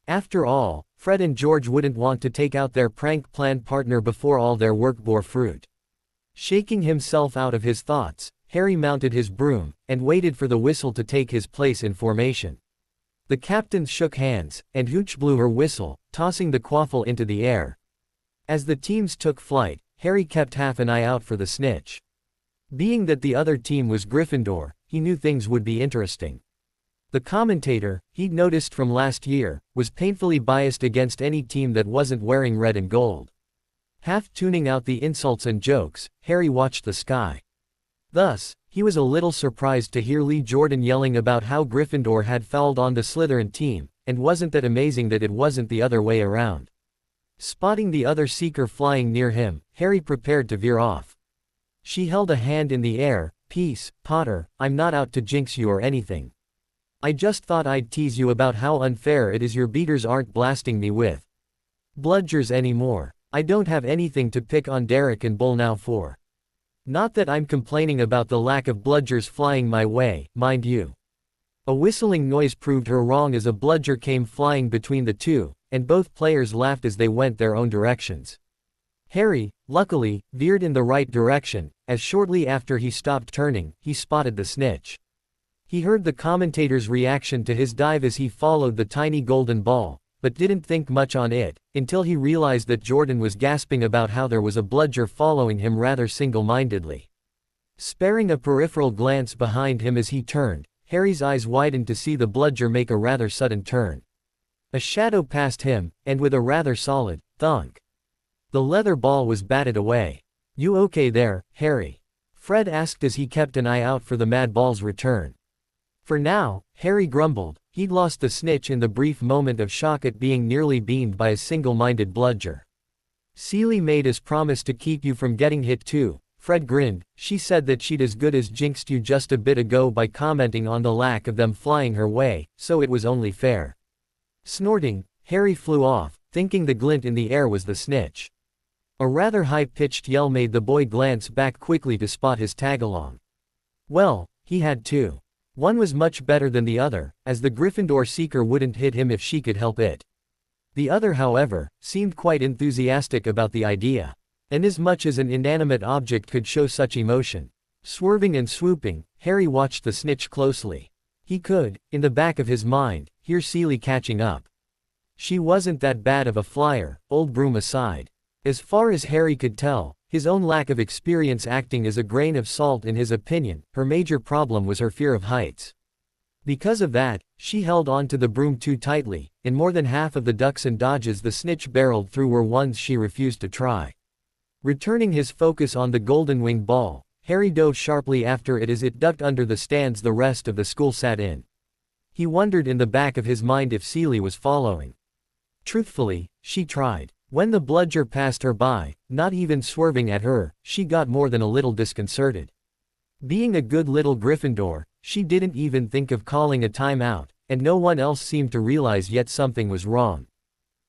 After all, Fred and George wouldn't want to take out their prank-planned partner before all their work bore fruit. Shaking himself out of his thoughts, Harry mounted his broom, and waited for the whistle to take his place in formation. The captains shook hands, and Hooch blew her whistle, tossing the quaffle into the air. As the teams took flight, Harry kept half an eye out for the snitch. Being that the other team was Gryffindor, he knew things would be interesting. The commentator, he'd noticed from last year, was painfully biased against any team that wasn't wearing red and gold. Half tuning out the insults and jokes, Harry watched the sky. Thus, he was a little surprised to hear Lee Jordan yelling about how Gryffindor had fouled on the Slytherin team, and wasn't that amazing that it wasn't the other way around. Spotting the other seeker flying near him, Harry prepared to veer off. She held a hand in the air. Peace, Potter, I'm not out to jinx you or anything. I just thought I'd tease you about how unfair it is your beaters aren't blasting me with bludgers anymore. I don't have anything to pick on Derek and Bull now for. Not that I'm complaining about the lack of bludgers flying my way, mind you. A whistling noise proved her wrong as a bludger came flying between the two, and both players laughed as they went their own directions. Harry, luckily, veered in the right direction, as shortly after he stopped turning, he spotted the snitch. He heard the commentator's reaction to his dive as he followed the tiny golden ball, but didn't think much on it, until he realized that Jordan was gasping about how there was a bludger following him rather single-mindedly. Sparing a peripheral glance behind him as he turned, Harry's eyes widened to see the bludger make a rather sudden turn. A shadow passed him, and with a rather solid thunk, the leather ball was batted away. You okay there, Harry? Fred asked as he kept an eye out for the mad ball's return. For now, Harry grumbled, he'd lost the snitch in the brief moment of shock at being nearly beamed by a single-minded bludger. Seeley made us promise to keep you from getting hit too. Fred grinned. She said that she'd as good as jinxed you just a bit ago by commenting on the lack of them flying her way, so it was only fair. Snorting, Harry flew off, thinking the glint in the air was the snitch. A rather high-pitched yell made the boy glance back quickly to spot his tagalong. Well, he had two. One was much better than the other, as the Gryffindor seeker wouldn't hit him if she could help it. The other, however, seemed quite enthusiastic about the idea. Inasmuch as an inanimate object could show such emotion. Swerving and swooping, Harry watched the snitch closely. He could, in the back of his mind, hear Seeley catching up. She wasn't that bad of a flyer, old broom aside. As far as Harry could tell, his own lack of experience acting as a grain of salt in his opinion, her major problem was her fear of heights. Because of that, she held on to the broom too tightly, and more than half of the ducks and dodges the snitch barreled through were ones she refused to try. Returning his focus on the golden winged ball, Harry dove sharply after it as it ducked under the stands the rest of the school sat in. He wondered in the back of his mind if Seeley was following. Truthfully, she tried. When the bludger passed her by, not even swerving at her, she got more than a little disconcerted. Being a good little Gryffindor, she didn't even think of calling a timeout, and no one else seemed to realize yet something was wrong.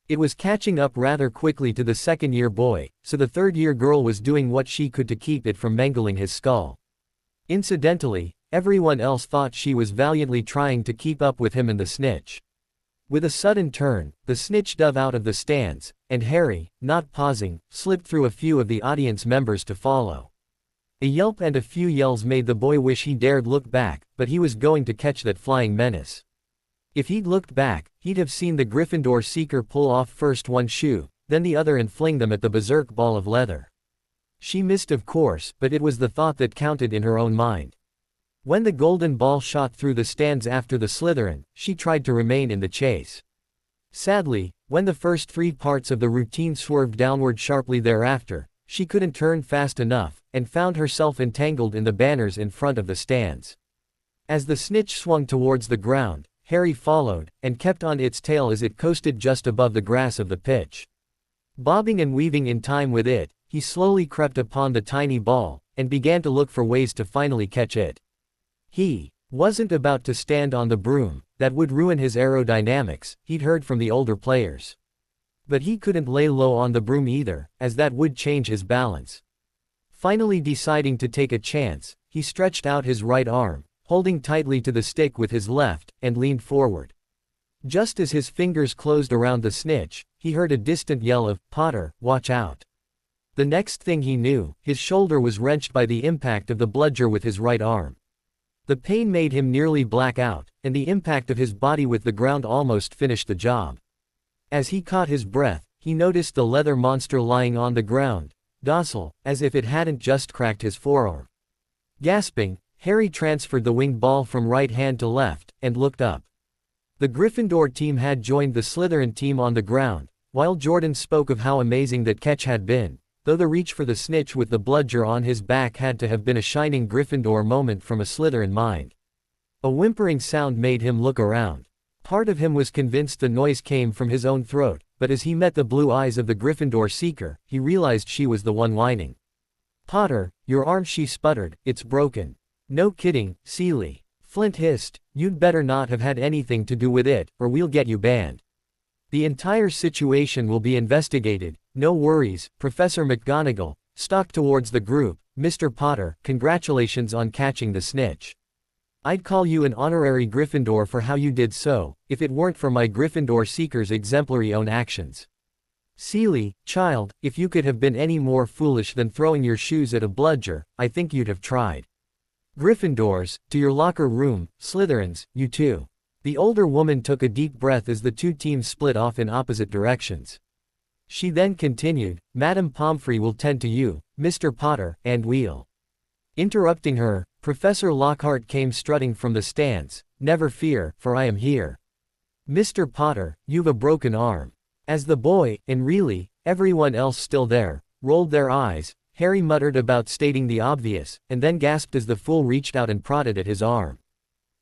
It was catching up rather quickly to the second-year boy, so the third-year girl was doing what she could to keep it from mangling his skull. Incidentally, everyone else thought she was valiantly trying to keep up with him and the snitch. With a sudden turn, the snitch dove out of the stands, and Harry, not pausing, slipped through a few of the audience members to follow. A yelp and a few yells made the boy wish he dared look back, but he was going to catch that flying menace. If he'd looked back, he'd have seen the Gryffindor seeker pull off first one shoe, then the other and fling them at the berserk ball of leather. She missed of course, but it was the thought that counted in her own mind. When the golden ball shot through the stands after the Slytherin, she tried to remain in the chase. Sadly, when the first 3 parts of the routine swerved downward sharply thereafter, she couldn't turn fast enough, and found herself entangled in the banners in front of the stands. As the snitch swung towards the ground, Harry followed, and kept on its tail as it coasted just above the grass of the pitch. Bobbing and weaving in time with it, he slowly crept upon the tiny ball, and began to look for ways to finally catch it. He wasn't about to stand on the broom, that would ruin his aerodynamics, he'd heard from the older players. But he couldn't lay low on the broom either, as that would change his balance. Finally deciding to take a chance, he stretched out his right arm, holding tightly to the stick with his left, and leaned forward. Just as his fingers closed around the snitch, he heard a distant yell of, "Potter, watch out." The next thing he knew, his shoulder was wrenched by the impact of the bludger with his right arm. The pain made him nearly black out, and the impact of his body with the ground almost finished the job. As he caught his breath, he noticed the leather monster lying on the ground, docile, as if it hadn't just cracked his forearm. Gasping, Harry transferred the winged ball from right hand to left, and looked up. The Gryffindor team had joined the Slytherin team on the ground, while Jordan spoke of how amazing that catch had been, though the reach for the snitch with the bludger on his back had to have been a shining Gryffindor moment from a Slytherin mind. A whimpering sound made him look around. Part of him was convinced the noise came from his own throat, but as he met the blue eyes of the Gryffindor seeker, he realized she was the one whining. "Potter, your arm," she sputtered, "it's broken." "No kidding, Seeley," Flint hissed, "you'd better not have had anything to do with it, or we'll get you banned. The entire situation will be investigated, no worries." Professor McGonagall stalked towards the group. "Mr. Potter, congratulations on catching the snitch. I'd call you an honorary Gryffindor for how you did so, if it weren't for my Gryffindor seeker's exemplary own actions. Seeley, child, if you could have been any more foolish than throwing your shoes at a bludger, I think you'd have tried. Gryffindors, to your locker room. Slytherins, you too." The older woman took a deep breath as the two teams split off in opposite directions. She then continued, "Madame Pomfrey will tend to you, Mr. Potter, and we'll." Interrupting her, Professor Lockhart came strutting from the stands. "Never fear, for I am here. Mr. Potter, you've a broken arm." As the boy, and really, everyone else still there, rolled their eyes, Harry muttered about stating the obvious, and then gasped as the fool reached out and prodded at his arm.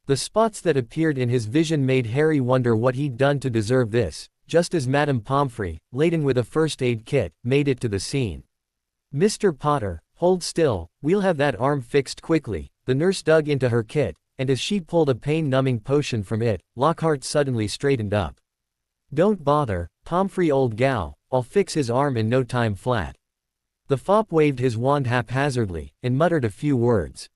The spots that appeared in his vision made Harry wonder what he'd done to deserve this, just as Madame Pomfrey, laden with a first aid kit, made it to the scene. "Mr. Potter, hold still, we'll have that arm fixed quickly." The nurse dug into her kit, and as she pulled a pain-numbing potion from it, Lockhart suddenly straightened up. "Don't bother, Pomfrey old gal, I'll fix his arm in no time flat." The fop waved his wand haphazardly, and muttered a few words.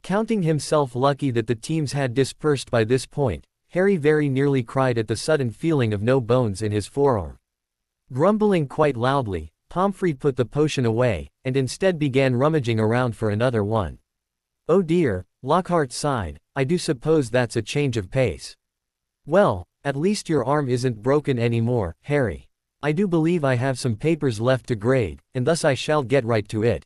Counting himself lucky that the teams had dispersed by this point, Harry very nearly cried at the sudden feeling of no bones in his forearm. Grumbling quite loudly, Pomfrey put the potion away, and instead began rummaging around for another one. "Oh dear," Lockhart sighed, "I do suppose that's a change of pace." "Well, at least your arm isn't broken anymore, Harry. I do believe I have some papers left to grade, and thus I shall get right to it.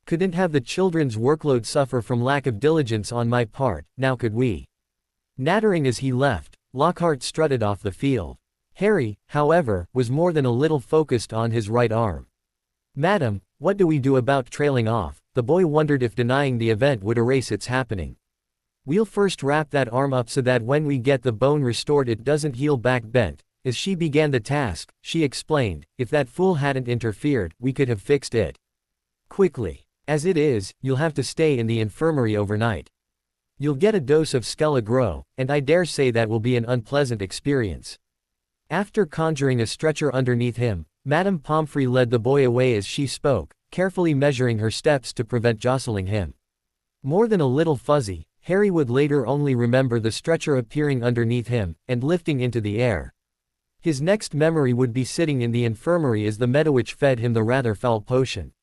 Couldn't have the children's workload suffer from lack of diligence on my part, now could we?" Nattering as he left, Lockhart strutted off the field. Harry, however, was more than a little focused on his right arm. "Madam, what do we do about trailing off?" The boy wondered if denying the event would erase its happening. "We'll first wrap that arm up so that when we get the bone restored it doesn't heal back bent." As she began the task, she explained, "If that fool hadn't interfered, we could have fixed it quickly. As it is, you'll have to stay in the infirmary overnight." You'll get a dose of Skele-Gro, and I dare say that will be an unpleasant experience." After conjuring a stretcher underneath him, Madame Pomfrey led the boy away as she spoke, carefully measuring her steps to prevent jostling him. More than a little fuzzy, Harry would later only remember the stretcher appearing underneath him, and lifting into the air. His next memory would be sitting in the infirmary as the Medowitch fed him the rather foul potion.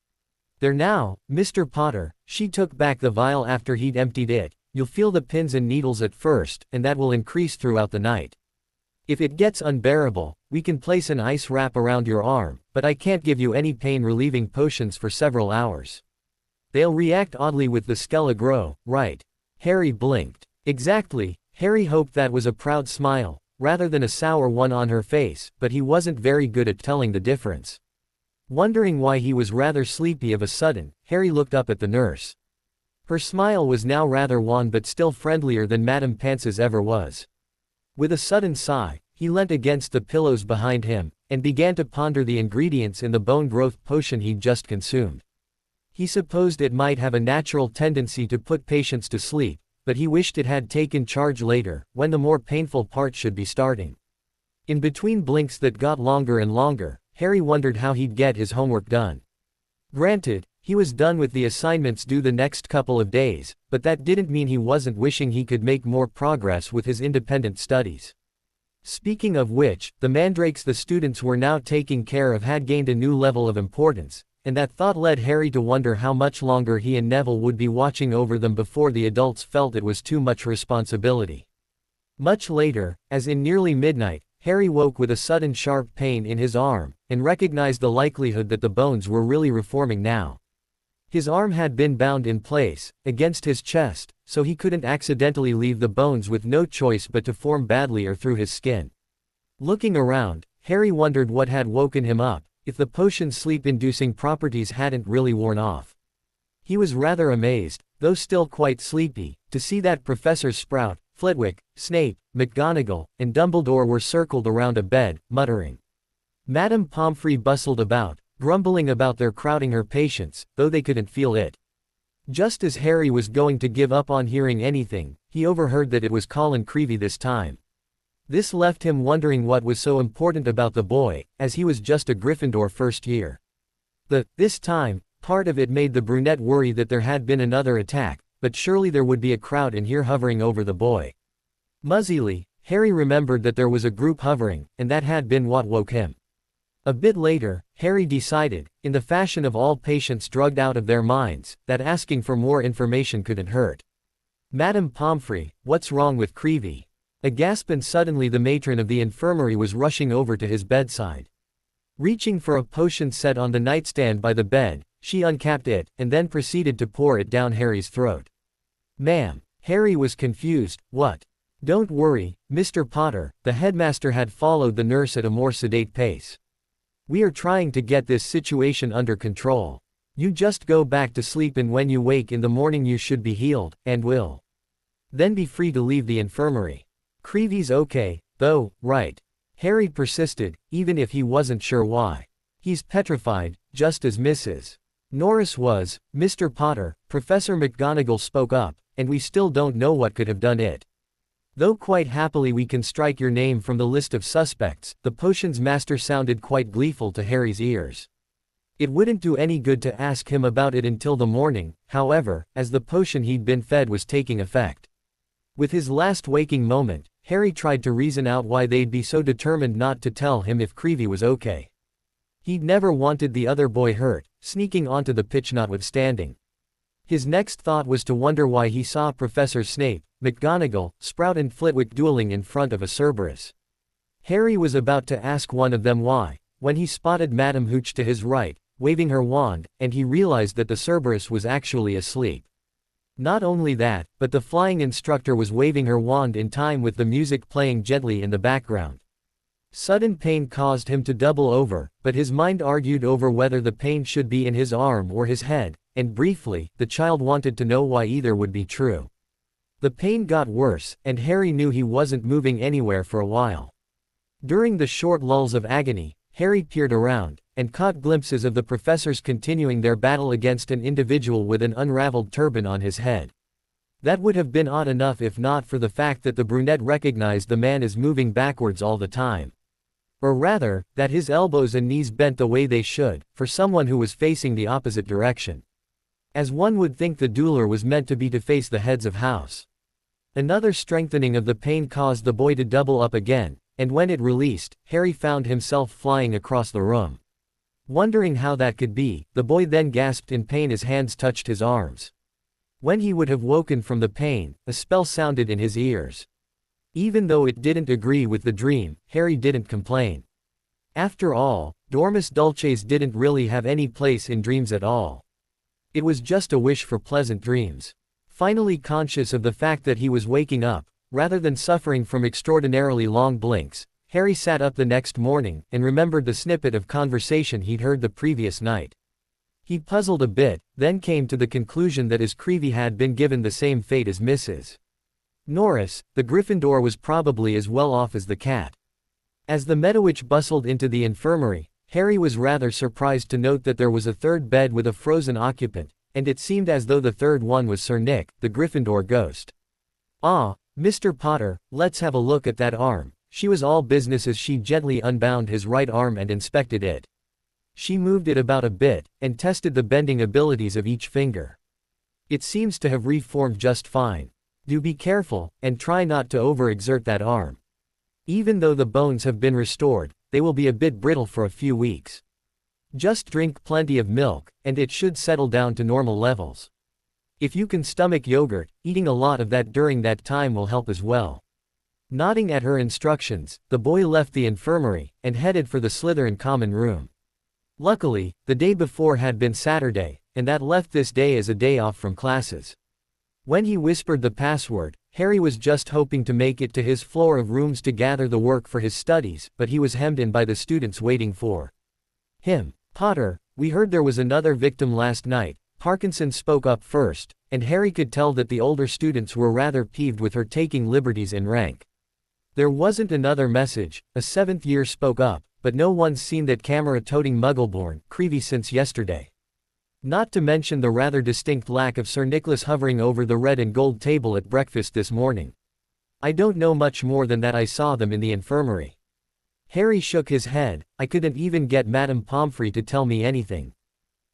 "There now, Mr. Potter," she took back the vial after he'd emptied it, "you'll feel the pins and needles at first, and that will increase throughout the night. If it gets unbearable, we can place an ice wrap around your arm, but I can't give you any pain-relieving potions for several hours. They'll react oddly with the Skele-Gro, right?" Harry blinked. "Exactly." Harry hoped that was a proud smile, rather than a sour one on her face, but he wasn't very good at telling the difference. Wondering why he was rather sleepy of a sudden, Harry looked up at the nurse. Her smile was now rather wan but still friendlier than Madame Pance's ever was. With a sudden sigh, he leant against the pillows behind him, and began to ponder the ingredients in the bone growth potion he'd just consumed. He supposed it might have a natural tendency to put patients to sleep, but he wished it had taken charge later, when the more painful part should be starting. In between blinks that got longer and longer, Harry wondered how he'd get his homework done. Granted, he was done with the assignments due the next couple of days, but that didn't mean he wasn't wishing he could make more progress with his independent studies. Speaking of which, the mandrakes the students were now taking care of had gained a new level of importance, and that thought led Harry to wonder how much longer he and Neville would be watching over them before the adults felt it was too much responsibility. Much later, as in nearly midnight, Harry woke with a sudden sharp pain in his arm, and recognized the likelihood that the bones were really reforming now. His arm had been bound in place, against his chest, so he couldn't accidentally leave the bones with no choice but to form badly or through his skin. Looking around, Harry wondered what had woken him up, if the potion's sleep-inducing properties hadn't really worn off. He was rather amazed, though still quite sleepy, to see that Professor Sprout, Flitwick, Snape, McGonagall, and Dumbledore were circled around a bed, muttering. Madame Pomfrey bustled about, grumbling about their crowding her patients, though they couldn't feel it. Just as Harry was going to give up on hearing anything, he overheard that it was Colin Creevey this time. This left him wondering what was so important about the boy, as he was just a Gryffindor first year. This time, part of it made the brunette worry that there had been another attack, but surely there would be a crowd in here hovering over the boy. Muzzily, Harry remembered that there was a group hovering, and that had been what woke him. A bit later, Harry decided, in the fashion of all patients drugged out of their minds, that asking for more information couldn't hurt. "Madame Pomfrey, what's wrong with Creevey?" A gasp, and suddenly the matron of the infirmary was rushing over to his bedside. Reaching for a potion set on the nightstand by the bed, she uncapped it, and then proceeded to pour it down Harry's throat. "Ma'am." Harry was confused. "What?" "Don't worry, Mr. Potter," the headmaster had followed the nurse at a more sedate pace. "We are trying to get this situation under control. You just go back to sleep, and when you wake in the morning you should be healed, and will then be free to leave the infirmary. Creevey's okay, though, right?" Harry persisted, even if he wasn't sure why. "He's petrified, just as Mrs. Norris was, Mr. Potter," Professor McGonagall spoke up, "and we still don't know what could have done it. Though quite happily we can strike your name from the list of suspects." The potion's master sounded quite gleeful to Harry's ears. It wouldn't do any good to ask him about it until the morning, however, as the potion he'd been fed was taking effect. With his last waking moment, Harry tried to reason out why they'd be so determined not to tell him if Creevey was okay. He'd never wanted the other boy hurt, sneaking onto the pitch notwithstanding. His next thought was to wonder why he saw Professor Snape, McGonagall, Sprout and Flitwick dueling in front of a Cerberus. Harry was about to ask one of them why, when he spotted Madame Hooch to his right, waving her wand, and he realized that the Cerberus was actually asleep. Not only that, but the flying instructor was waving her wand in time with the music playing gently in the background. Sudden pain caused him to double over, but his mind argued over whether the pain should be in his arm or his head, and briefly, the child wanted to know why either would be true. The pain got worse, and Harry knew he wasn't moving anywhere for a while. During the short lulls of agony, Harry peered around, and caught glimpses of the professors continuing their battle against an individual with an unraveled turban on his head. That would have been odd enough if not for the fact that the brunette recognized the man as moving backwards all the time. Or rather, that his elbows and knees bent the way they should, for someone who was facing the opposite direction. As one would think the dueler was meant to be to face the heads of house. Another strengthening of the pain caused the boy to double up again, and when it released, Harry found himself flying across the room. Wondering how that could be, the boy then gasped in pain as hands touched his arms. When he would have woken from the pain, a spell sounded in his ears. Even though it didn't agree with the dream, Harry didn't complain. After all, Dormus Dulces didn't really have any place in dreams at all. It was just a wish for pleasant dreams. Finally conscious of the fact that he was waking up, rather than suffering from extraordinarily long blinks, Harry sat up the next morning and remembered the snippet of conversation he'd heard the previous night. He puzzled a bit, then came to the conclusion that his Creevy had been given the same fate as Mrs. Norris. The Gryffindor was probably as well off as the cat. As the Meadowitch bustled into the infirmary, Harry was rather surprised to note that there was a third bed with a frozen occupant, and it seemed as though the third one was Sir Nick, the Gryffindor ghost. "Ah, Mr. Potter, let's have a look at that arm." She was all business as she gently unbound his right arm and inspected it. She moved it about a bit, and tested the bending abilities of each finger. "It seems to have reformed just fine. Do be careful, and try not to overexert that arm. Even though the bones have been restored, they will be a bit brittle for a few weeks. Just drink plenty of milk, and it should settle down to normal levels. If you can stomach yogurt, eating a lot of that during that time will help as well." Nodding at her instructions, the boy left the infirmary, and headed for the Slytherin common room. Luckily, the day before had been Saturday, and that left this day as a day off from classes. When he whispered the password, Harry was just hoping to make it to his floor of rooms to gather the work for his studies, but he was hemmed in by the students waiting for him. "Potter, we heard there was another victim last night." Parkinson spoke up first, and Harry could tell that the older students were rather peeved with her taking liberties in rank. "There wasn't another message," a seventh year spoke up, "but no one's seen that camera-toting Muggleborn, Creevy since yesterday. Not to mention the rather distinct lack of Sir Nicholas hovering over the red and gold table at breakfast this morning. I don't know much more than that I saw them in the infirmary." Harry shook his head. "I couldn't even get Madame Pomfrey to tell me anything.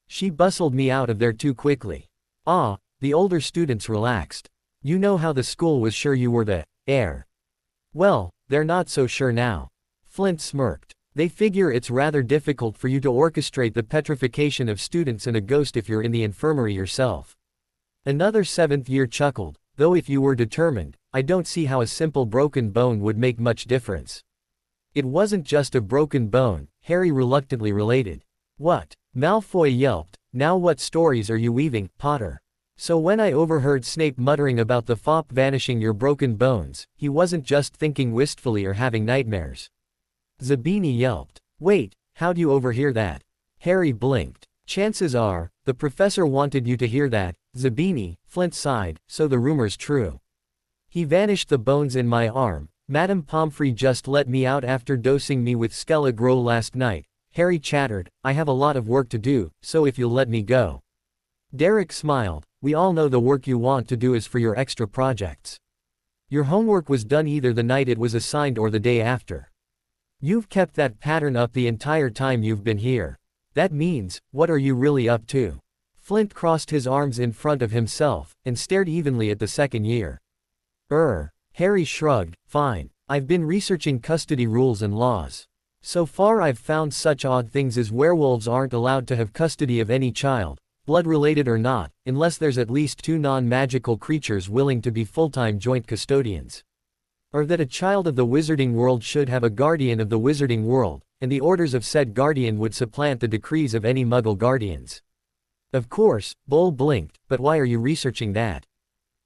She bustled me out of there too quickly." "Ah," the older students relaxed. "You know how the school was sure you were the heir. Well, they're not so sure now." Flint smirked. "They figure it's rather difficult for you to orchestrate the petrification of students and a ghost if you're in the infirmary yourself." Another seventh year chuckled. "Though if you were determined, I don't see how a simple broken bone would make much difference." "It wasn't just a broken bone," Harry reluctantly related. "What?" Malfoy yelped. "Now what stories are you weaving, Potter?" "So when I overheard Snape muttering about the fop vanishing your broken bones, he wasn't just thinking wistfully or having nightmares." Zabini yelped. "Wait, how'd you overhear that?" Harry blinked. "Chances are, the professor wanted you to hear that, Zabini," Flint sighed, "so the rumor's true. He vanished the bones in my arm. Madame Pomfrey just let me out after dosing me with Skele-Gro last night." Harry chattered. "I have a lot of work to do, so if you'll let me go." Derek smiled. "We all know the work you want to do is for your extra projects. Your homework was done either the night it was assigned or the day after. You've kept that pattern up the entire time you've been here. That means, what are you really up to?" Flint crossed his arms in front of himself, and stared evenly at the second year. Harry shrugged. "Fine. I've been researching custody rules and laws. So far I've found such odd things as werewolves aren't allowed to have custody of any child, blood-related or not, unless there's at least 2 non-magical creatures willing to be full-time joint custodians. Or that a child of the wizarding world should have a guardian of the wizarding world, and the orders of said guardian would supplant the decrees of any Muggle guardians." "Of course," Bull blinked, "but why are you researching that?"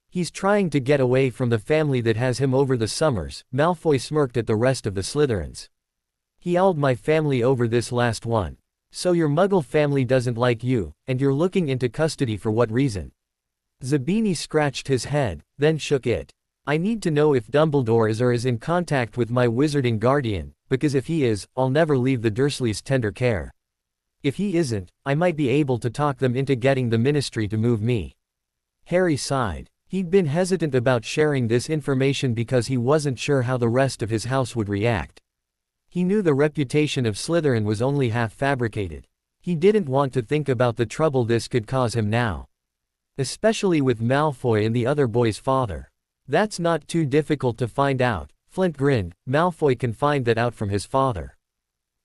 "He's trying to get away from the family that has him over the summers." Malfoy smirked at the rest of the Slytherins. "He owled my family over this last one. So your Muggle family doesn't like you, and you're looking into custody for what reason?" Zabini scratched his head, then shook it. "I need to know if Dumbledore is in contact with my wizarding guardian, because if he is, I'll never leave the Dursleys' tender care. If he isn't, I might be able to talk them into getting the Ministry to move me." Harry sighed. He'd been hesitant about sharing this information because he wasn't sure how the rest of his house would react. He knew the reputation of Slytherin was only half fabricated. He didn't want to think about the trouble this could cause him now. Especially with Malfoy and the other boy's father. That's not too difficult to find out, Flint grinned. Malfoy can find that out from his father.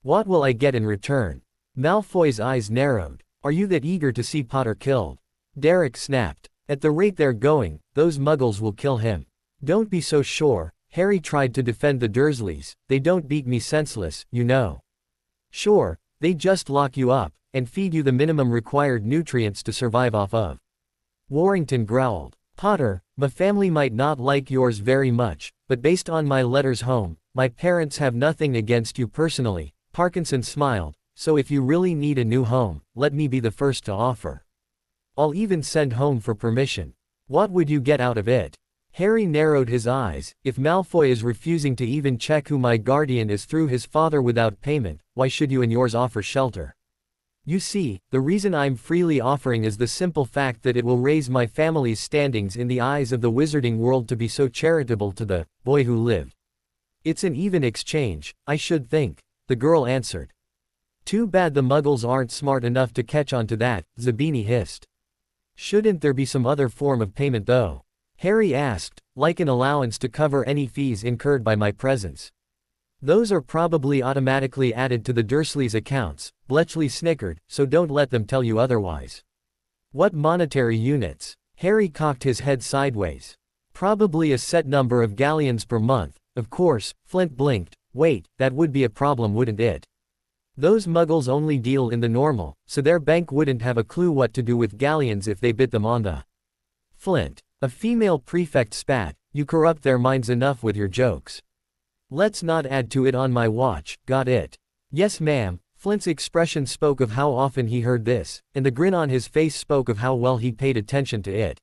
What will I get in return? Malfoy's eyes narrowed. Are you that eager to see Potter killed? Derek snapped. At the rate they're going, those muggles will kill him. Don't be so sure. Harry tried to defend the Dursleys. They don't beat me senseless, you know. Sure, they just lock you up, and feed you the minimum required nutrients to survive off of. Warrington growled. Potter, my family might not like yours very much, but based on my letters home, my parents have nothing against you personally. Parkinson smiled. So if you really need a new home, let me be the first to offer. I'll even send home for permission. What would you get out of it? Harry narrowed his eyes. If Malfoy is refusing to even check who my guardian is through his father without payment, why should you and yours offer shelter? You see, the reason I'm freely offering is the simple fact that it will raise my family's standings in the eyes of the wizarding world to be so charitable to the boy who lived. It's an even exchange, I should think, the girl answered. Too bad the muggles aren't smart enough to catch on to that, Zabini hissed. Shouldn't there be some other form of payment though? Harry asked, like an allowance to cover any fees incurred by my presence. Those are probably automatically added to the Dursleys' accounts, Bletchley snickered, so don't let them tell you otherwise. What monetary units? Harry cocked his head sideways. Probably a set number of galleons per month, of course. Flint blinked. Wait, that would be a problem, wouldn't it? Those muggles only deal in the normal, so their bank wouldn't have a clue what to do with galleons if they bit them on the Flint. A female prefect spat. You corrupt their minds enough with your jokes. Let's not add to it on my watch, got it? Yes ma'am. Flint's expression spoke of how often he heard this, and the grin on his face spoke of how well he paid attention to it.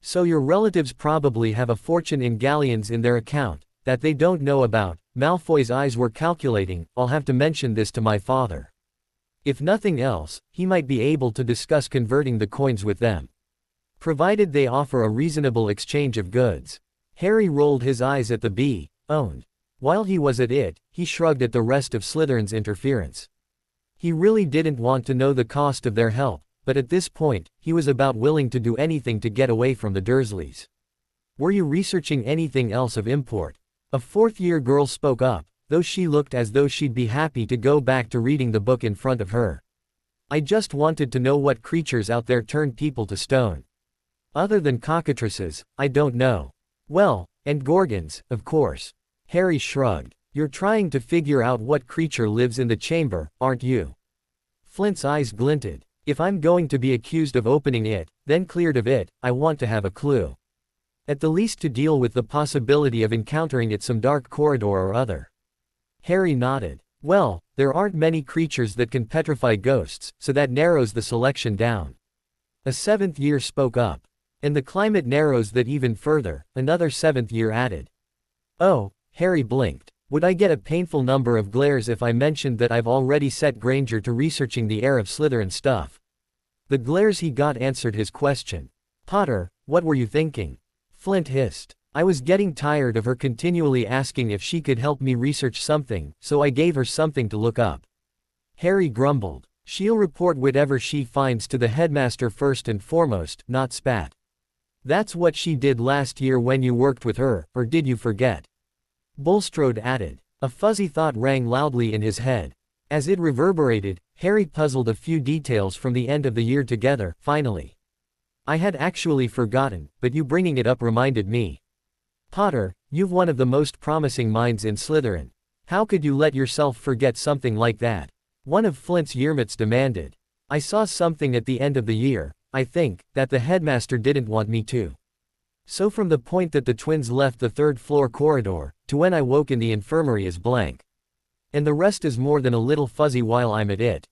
So your relatives probably have a fortune in galleons in their account, that they don't know about. Malfoy's eyes were calculating. I'll have to mention this to my father. If nothing else, he might be able to discuss converting the coins with them. Provided they offer a reasonable exchange of goods. Harry rolled his eyes at the bee, owned. While he was at it, he shrugged at the rest of Slytherin's interference. He really didn't want to know the cost of their help, but at this point, he was about willing to do anything to get away from the Dursleys. Were you researching anything else of import? A fourth-year girl spoke up, though she looked as though she'd be happy to go back to reading the book in front of her. I just wanted to know what creatures out there turned people to stone. Other than cockatrices, I don't know. Well, and gorgons, of course. Harry shrugged. You're trying to figure out what creature lives in the chamber, aren't you? Flint's eyes glinted. If I'm going to be accused of opening it, then cleared of it, I want to have a clue. At the least to deal with the possibility of encountering it some dark corridor or other. Harry nodded. Well, there aren't many creatures that can petrify ghosts, so that narrows the selection down. A seventh year spoke up. And the climate narrows that even further, another seventh year added. Oh, Harry blinked. Would I get a painful number of glares if I mentioned that I've already set Granger to researching the heir of Slytherin stuff? The glares he got answered his question. Potter, what were you thinking? Flint hissed. I was getting tired of her continually asking if she could help me research something, so I gave her something to look up. Harry grumbled. She'll report whatever she finds to the headmaster first and foremost, not spat. That's what she did last year when you worked with her, or did you forget? Bulstrode added. A fuzzy thought rang loudly in his head. As it reverberated, Harry puzzled a few details from the end of the year together. Finally. I had actually forgotten, but you bringing it up reminded me. Potter, you've one of the most promising minds in Slytherin. How could you let yourself forget something like that? One of Flint's yearmates demanded. I saw something at the end of the year, I think, that the headmaster didn't want me to. So from the point that the twins left the third-floor corridor, to when I woke in the infirmary is blank. And the rest is more than a little fuzzy while I'm at it.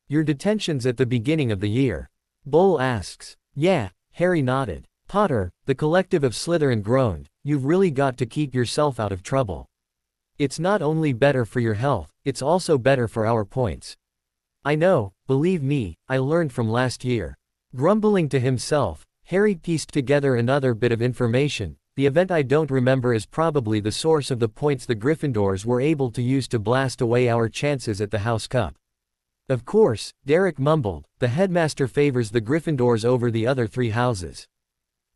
Your detention's at the beginning of the year. Bull asks. Yeah, Harry nodded. Potter, the collective of Slytherin groaned. You've really got to keep yourself out of trouble. It's not only better for your health, it's also better for our points. I know, believe me, I learned from last year. Grumbling to himself, Harry pieced together another bit of information. The event I don't remember is probably the source of the points the Gryffindors were able to use to blast away our chances at the House Cup. Of course, Derek mumbled, the headmaster favors the Gryffindors over the other three houses.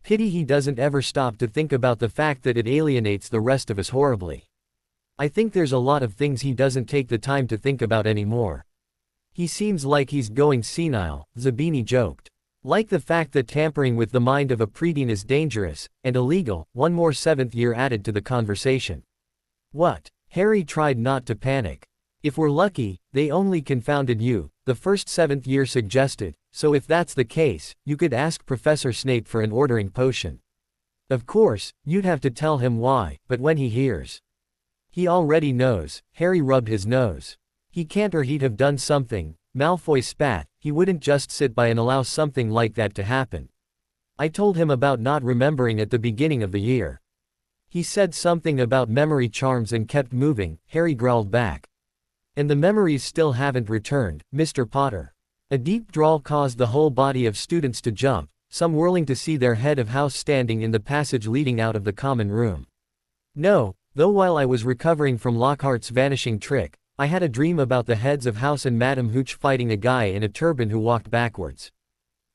Pity he doesn't ever stop to think about the fact that it alienates the rest of us horribly. I think there's a lot of things he doesn't take the time to think about anymore. He seems like he's going senile, Zabini joked. Like the fact that tampering with the mind of a preteen is dangerous and illegal, one more seventh year added to the conversation. What? Harry tried not to panic. If we're lucky, they only confounded you, the first seventh year suggested, so if that's the case, you could ask Professor Snape for an ordering potion. Of course, you'd have to tell him why, but when he hears. He already knows. Harry rubbed his nose. He can't, or he'd have done something. Malfoy spat, he wouldn't just sit by and allow something like that to happen. I told him about not remembering at the beginning of the year. He said something about memory charms and kept moving, Harry growled back. And the memories still haven't returned, Mr. Potter. A deep drawl caused the whole body of students to jump, some whirling to see their head of house standing in the passage leading out of the common room. No, though while I was recovering from Lockhart's vanishing trick, I had a dream about the heads of house and Madame Hooch fighting a guy in a turban who walked backwards.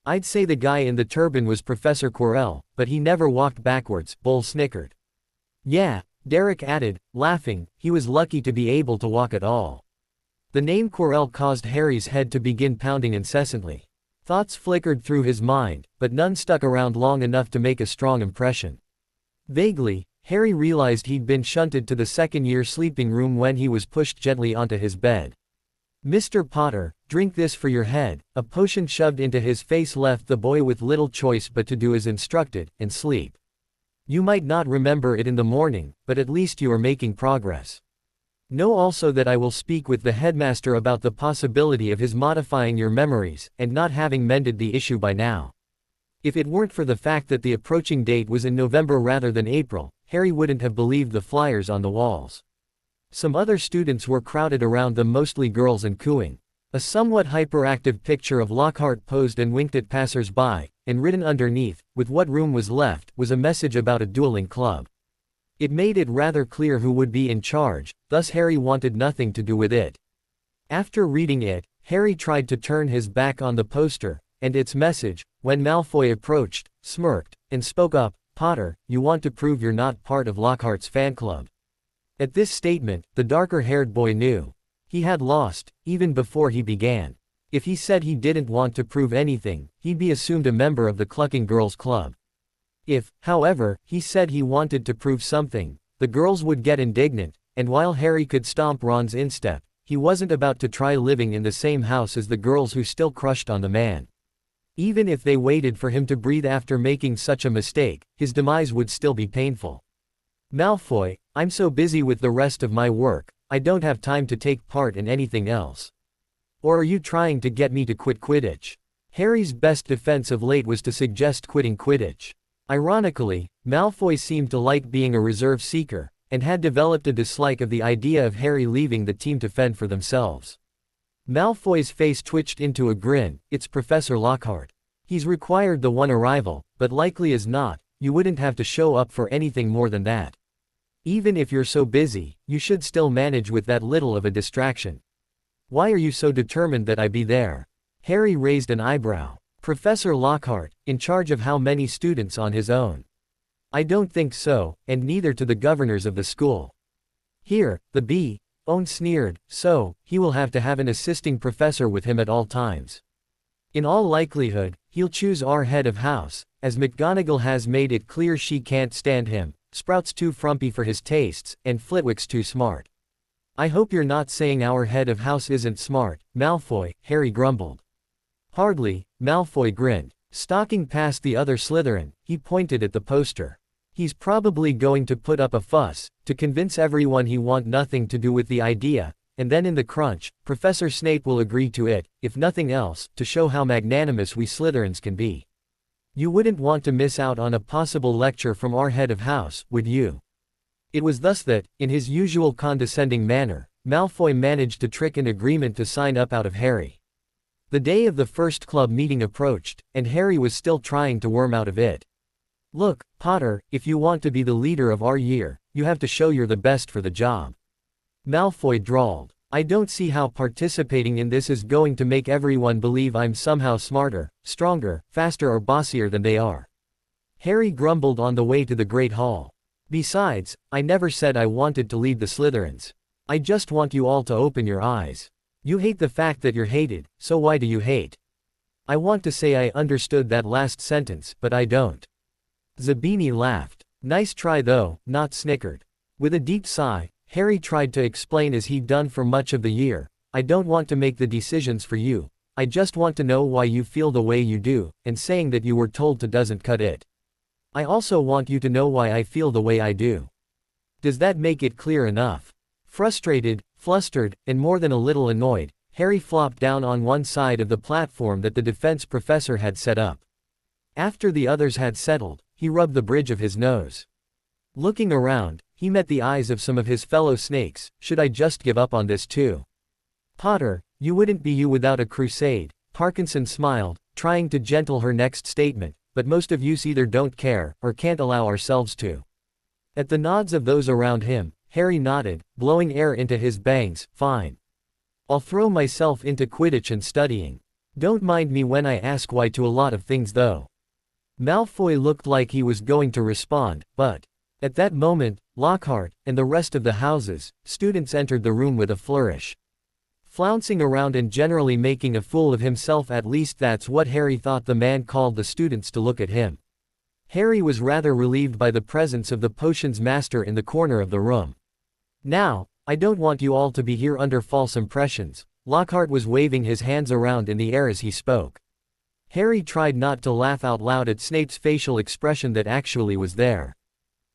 I'd say the guy in the turban was Professor Quirrell, but he never walked backwards, Bull snickered. Yeah, Derek added, laughing, he was lucky to be able to walk at all. The name Quirrell caused Harry's head to begin pounding incessantly. Thoughts flickered through his mind, but none stuck around long enough to make a strong impression. Vaguely, Harry realized he'd been shunted to the second-year sleeping room when he was pushed gently onto his bed. Mr. Potter, drink this for your head. A potion shoved into his face left the boy with little choice but to do as instructed, and sleep. You might not remember it in the morning, but at least you are making progress. Know also that I will speak with the headmaster about the possibility of his modifying your memories, and not having mended the issue by now. If it weren't for the fact that the approaching date was in November rather than April, Harry wouldn't have believed the flyers on the walls. Some other students were crowded around them, mostly girls, and cooing. A somewhat hyperactive picture of Lockhart posed and winked at passers-by, and written underneath, with what room was left, was a message about a dueling club. It made it rather clear who would be in charge, thus Harry wanted nothing to do with it. After reading it, Harry tried to turn his back on the poster and its message, when Malfoy approached, smirked, and spoke up, Potter, you want to prove you're not part of Lockhart's fan club. At this statement, the darker-haired boy knew. He had lost, even before he began. If he said he didn't want to prove anything, he'd be assumed a member of the Clucking Girls Club. If, however, he said he wanted to prove something, the girls would get indignant, and while Harry could stomp Ron's instep, he wasn't about to try living in the same house as the girls who still crushed on the man. Even if they waited for him to breathe after making such a mistake, his demise would still be painful. Malfoy, I'm so busy with the rest of my work, I don't have time to take part in anything else. Or are you trying to get me to quit Quidditch? Harry's best defense of late was to suggest quitting Quidditch. Ironically, Malfoy seemed to like being a reserve seeker, and had developed a dislike of the idea of Harry leaving the team to fend for themselves. Malfoy's face twitched into a grin, it's Professor Lockhart. He's required the one arrival, but likely as not, you wouldn't have to show up for anything more than that. Even if you're so busy, you should still manage with that little of a distraction. Why are you so determined that I be there? Harry raised an eyebrow. Professor Lockhart, in charge of how many students on his own? I don't think so, and neither to the governors of the school. Here, the B.O. sneered, so, he will have to have an assisting professor with him at all times. In all likelihood, he'll choose our head of house, as McGonagall has made it clear she can't stand him, Sprout's too frumpy for his tastes, and Flitwick's too smart. I hope you're not saying our head of house isn't smart, Malfoy, Harry grumbled. Hardly, Malfoy grinned. Stalking past the other Slytherin, he pointed at the poster. He's probably going to put up a fuss, to convince everyone he want nothing to do with the idea, and then in the crunch, Professor Snape will agree to it, if nothing else, to show how magnanimous we Slytherins can be. You wouldn't want to miss out on a possible lecture from our head of house, would you? It was thus that, in his usual condescending manner, Malfoy managed to trick an agreement to sign up out of Harry. The day of the first club meeting approached, and Harry was still trying to worm out of it. "Look, Potter, if you want to be the leader of our year, you have to show you're the best for the job," Malfoy drawled. "I don't see how participating in this is going to make everyone believe I'm somehow smarter, stronger, faster or bossier than they are." Harry grumbled on the way to the Great Hall. "Besides, I never said I wanted to lead the Slytherins. I just want you all to open your eyes. You hate the fact that you're hated, so why do you hate?" I want to say I understood that last sentence, but I don't. Zabini laughed. "Nice try though," Not snickered. With a deep sigh, Harry tried to explain as he'd done for much of the year, "I don't want to make the decisions for you. I just want to know why you feel the way you do, and saying that you were told to doesn't cut it. I also want you to know why I feel the way I do. Does that make it clear enough?" Frustrated, flustered, and more than a little annoyed, Harry flopped down on one side of the platform that the defense professor had set up. After the others had settled, he rubbed the bridge of his nose. Looking around, he met the eyes of some of his fellow snakes. "Should I just give up on this too? Potter, you wouldn't be you without a crusade." Parkinson smiled, trying to gentle her next statement, "but most of yous either don't care, or can't allow ourselves to." At the nods of those around him, Harry nodded, blowing air into his bangs. "Fine. I'll throw myself into Quidditch and studying. Don't mind me when I ask why to a lot of things though." Malfoy looked like he was going to respond, but at that moment, Lockhart, and the rest of the house's students entered the room with a flourish. Flouncing around and generally making a fool of himself, at least that's what Harry thought the man called the students to look at him. Harry was rather relieved by the presence of the potions master in the corner of the room. "Now, I don't want you all to be here under false impressions." Lockhart was waving his hands around in the air as he spoke. Harry tried not to laugh out loud at Snape's facial expression that actually was there.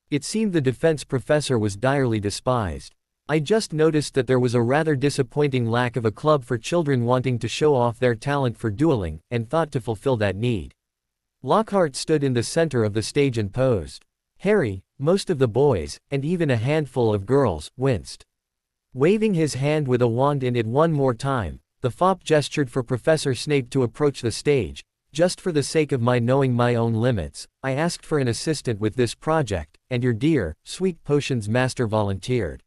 It seemed the defense professor was direly despised. "I just noticed that there was a rather disappointing lack of a club for children wanting to show off their talent for dueling, and thought to fulfill that need." Lockhart stood in the center of the stage and posed. Harry, most of the boys, and even a handful of girls, winced. Waving his hand with a wand in it one more time, the fop gestured for Professor Snape to approach the stage. "Just for the sake of my knowing my own limits, I asked for an assistant with this project, and your dear, sweet potions master volunteered.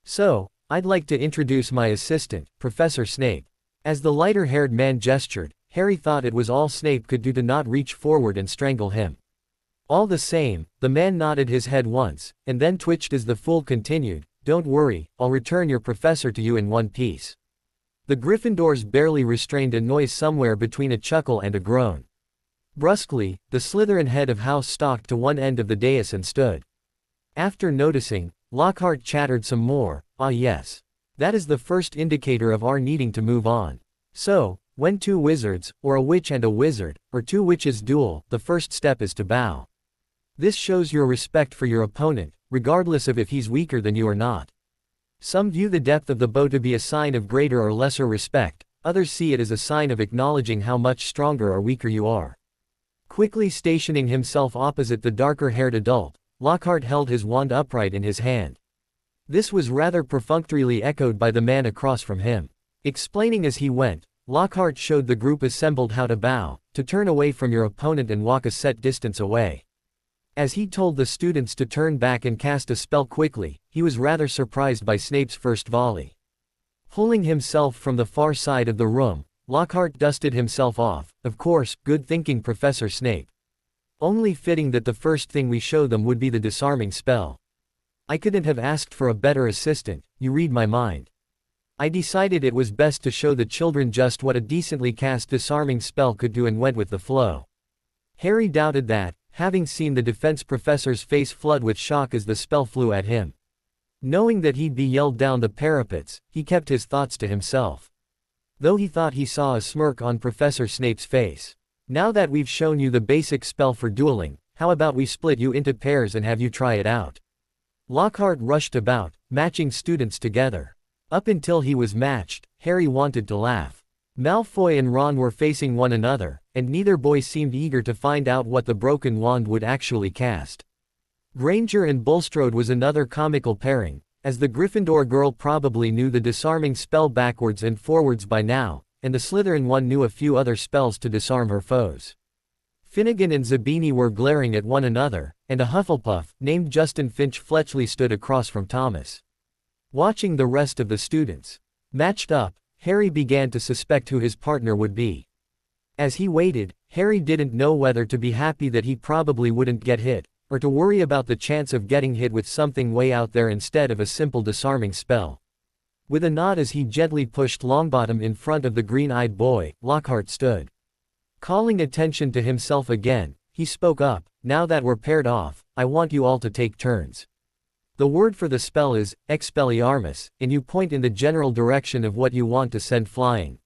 So, I'd like to introduce my assistant, Professor Snape." As the lighter-haired man gestured, Harry thought it was all Snape could do to not reach forward and strangle him. All the same, the man nodded his head once, and then twitched as the fool continued, "Don't worry, I'll return your professor to you in one piece." The Gryffindors barely restrained a noise somewhere between a chuckle and a groan. Brusquely, the Slytherin head of house stalked to one end of the dais and stood. After noticing, Lockhart chattered some more. "Ah yes. That is the first indicator of our needing to move on. So, when two wizards, or a witch and a wizard, or two witches duel, the first step is to bow. This shows your respect for your opponent, regardless of if he's weaker than you or not. Some view the depth of the bow to be a sign of greater or lesser respect, others see it as a sign of acknowledging how much stronger or weaker you are." Quickly stationing himself opposite the darker-haired adult, Lockhart held his wand upright in his hand. This was rather perfunctorily echoed by the man across from him. Explaining as he went, Lockhart showed the group assembled how to bow, to turn away from your opponent and walk a set distance away. As he told the students to turn back and cast a spell quickly, he was rather surprised by Snape's first volley. Pulling himself from the far side of the room, Lockhart dusted himself off. "Of course, good thinking, Professor Snape. Only fitting that the first thing we show them would be the disarming spell. I couldn't have asked for a better assistant, you read my mind. I decided it was best to show the children just what a decently cast disarming spell could do and went with the flow." Harry doubted that, having seen the defense professor's face flood with shock as the spell flew at him. Knowing that he'd be yelled down the parapets, he kept his thoughts to himself. Though he thought he saw a smirk on Professor Snape's face. "Now that we've shown you the basic spell for dueling, how about we split you into pairs and have you try it out?" Lockhart rushed about, matching students together. Up until he was matched, Harry wanted to laugh. Malfoy and Ron were facing one another, and neither boy seemed eager to find out what the broken wand would actually cast. Granger and Bulstrode was another comical pairing, as the Gryffindor girl probably knew the disarming spell backwards and forwards by now, and the Slytherin one knew a few other spells to disarm her foes. Finnegan and Zabini were glaring at one another, and a Hufflepuff, named Justin Finch Fletchley, stood across from Thomas. Watching the rest of the students matched up, Harry began to suspect who his partner would be. As he waited, Harry didn't know whether to be happy that he probably wouldn't get hit, or to worry about the chance of getting hit with something way out there instead of a simple disarming spell. With a nod as he gently pushed Longbottom in front of the green-eyed boy, Lockhart stood. Calling attention to himself again, he spoke up, "Now that we're paired off, I want you all to take turns. The word for the spell is Expelliarmus, and you point in the general direction of what you want to send flying.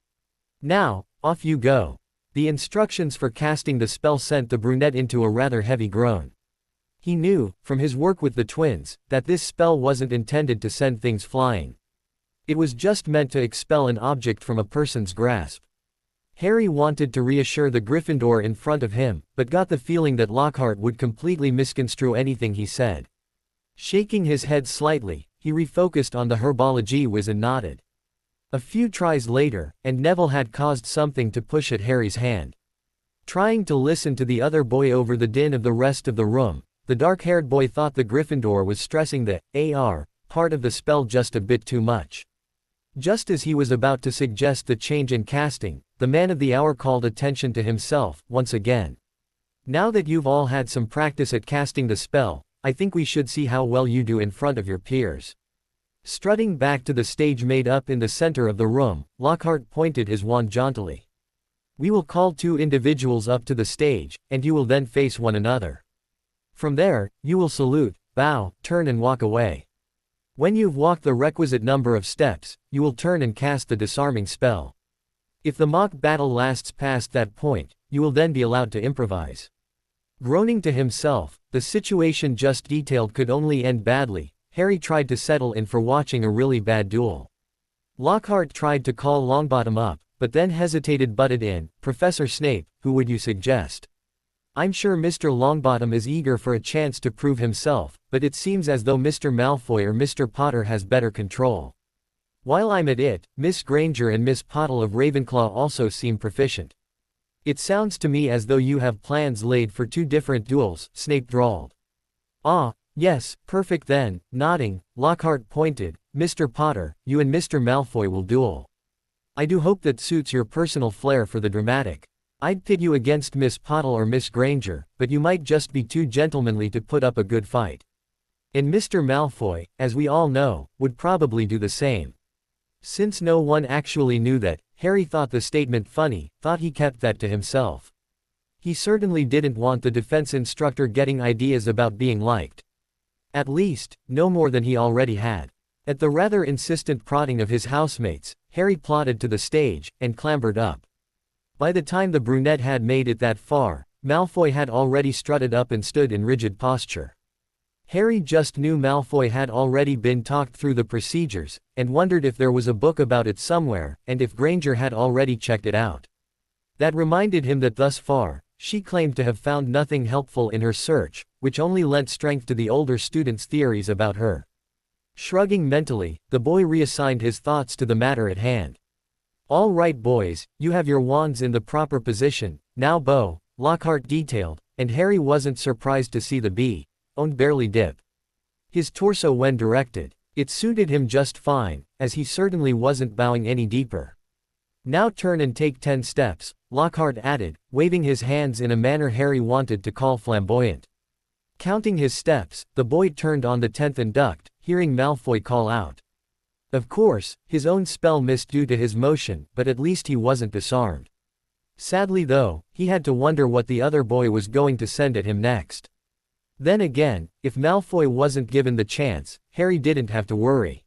Now, off you go." The instructions for casting the spell sent the brunette into a rather heavy groan. He knew, from his work with the twins, that this spell wasn't intended to send things flying. It was just meant to expel an object from a person's grasp. Harry wanted to reassure the Gryffindor in front of him, but got the feeling that Lockhart would completely misconstrue anything he said. Shaking his head slightly, he refocused on the herbology whiz and nodded. A few tries later, and Neville had caused something to push at Harry's hand. Trying to listen to the other boy over the din of the rest of the room, the dark-haired boy thought the Gryffindor was stressing the AR part of the spell just a bit too much. Just as he was about to suggest the change in casting, the man of the hour called attention to himself, once again. "Now that you've all had some practice at casting the spell, I think we should see how well you do in front of your peers." Strutting back to the stage made up in the center of the room, Lockhart pointed his wand jauntily. "We will call 2 individuals up to the stage, and you will then face one another. From there, you will salute, bow, turn and walk away. When you've walked the requisite number of steps, you will turn and cast the disarming spell. If the mock battle lasts past that point, you will then be allowed to improvise." Groaning to himself, the situation just detailed could only end badly. Harry tried to settle in for watching a really bad duel. Lockhart tried to call Longbottom up, but then butted in, "Professor Snape, who would you suggest? I'm sure Mr. Longbottom is eager for a chance to prove himself, but it seems as though Mr. Malfoy or Mr. Potter has better control. While I'm at it, Miss Granger and Miss Pottle of Ravenclaw also seem proficient. It sounds to me as though you have plans laid for 2 different duels," Snape drawled. "Ah, yes, perfect then." Nodding, Lockhart pointed, "Mr. Potter, you and Mr. Malfoy will duel. I do hope that suits your personal flair for the dramatic. I'd pit you against Miss Pottle or Miss Granger, but you might just be too gentlemanly to put up a good fight. And Mr. Malfoy, as we all know, would probably do the same." Since no one actually knew that, Harry thought the statement funny, thought he kept that to himself. He certainly didn't want the defense instructor getting ideas about being liked. At least, no more than he already had. At the rather insistent prodding of his housemates, Harry plodded to the stage, and clambered up. By the time the brunette had made it that far, Malfoy had already strutted up and stood in rigid posture. Harry just knew Malfoy had already been talked through the procedures, and wondered if there was a book about it somewhere, and if Granger had already checked it out. That reminded him that thus far, she claimed to have found nothing helpful in her search, which only lent strength to the older students' theories about her. Shrugging mentally, the boy reassigned his thoughts to the matter at hand. "All right boys, you have your wands in the proper position, now bow," Lockhart detailed, and Harry wasn't surprised to see the bee-owned barely dip his torso when directed. It suited him just fine, as he certainly wasn't bowing any deeper. "Now turn and take 10 steps, Lockhart added, waving his hands in a manner Harry wanted to call flamboyant. Counting his steps, the boy turned on the 10th and ducked, hearing Malfoy call out. Of course, his own spell missed due to his motion, but at least he wasn't disarmed. Sadly though, he had to wonder what the other boy was going to send at him next. Then again, if Malfoy wasn't given the chance, Harry didn't have to worry.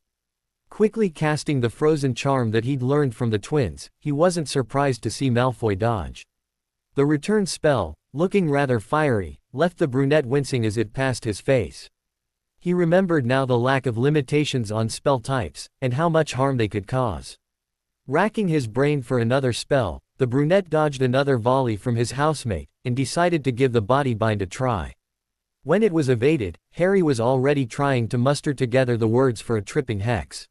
Quickly casting the frozen charm that he'd learned from the twins, he wasn't surprised to see Malfoy dodge. The return spell, looking rather fiery, left the brunette wincing as it passed his face. He remembered now the lack of limitations on spell types, and how much harm they could cause. Racking his brain for another spell, the brunette dodged another volley from his housemate, and decided to give the body bind a try. When it was evaded, Harry was already trying to muster together the words for a tripping hex.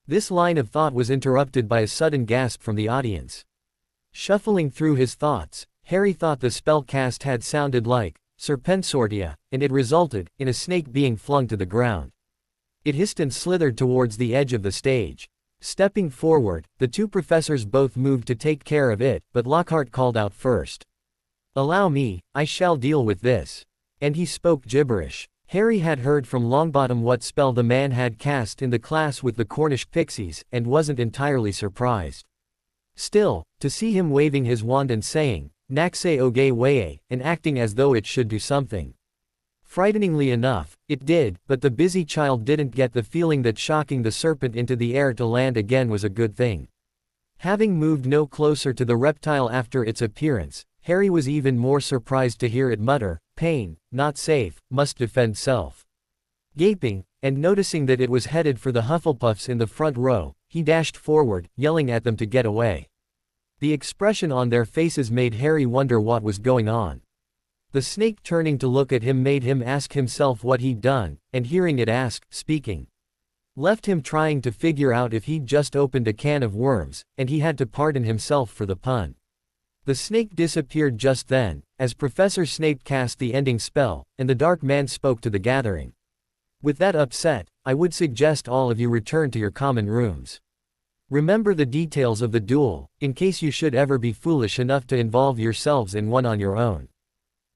This line of thought was interrupted by a sudden gasp from the audience. Shuffling through his thoughts, Harry thought the spell cast had sounded like Serpensortia, and it resulted in a snake being flung to the ground. It hissed and slithered towards the edge of the stage. Stepping forward, the two professors both moved to take care of it, but Lockhart called out first. "Allow me, I shall deal with this." And he spoke gibberish. Harry had heard from Longbottom what spell the man had cast in the class with the Cornish pixies, and wasn't entirely surprised. Still, to see him waving his wand and saying, "Naxe oge waye," and acting as though it should do something. Frighteningly enough, it did, but the busy child didn't get the feeling that shocking the serpent into the air to land again was a good thing. Having moved no closer to the reptile after its appearance, Harry was even more surprised to hear it mutter, "Pain, not safe, must defend self." Gaping, and noticing that it was headed for the Hufflepuffs in the front row, he dashed forward, yelling at them to get away. The expression on their faces made Harry wonder what was going on. The snake turning to look at him made him ask himself what he'd done, and hearing it ask, speaking, left him trying to figure out if he'd just opened a can of worms, and he had to pardon himself for the pun. The snake disappeared just then, as Professor Snape cast the ending spell, and the dark man spoke to the gathering. "With that upset, I would suggest all of you return to your common rooms. Remember the details of the duel, in case you should ever be foolish enough to involve yourselves in one on your own."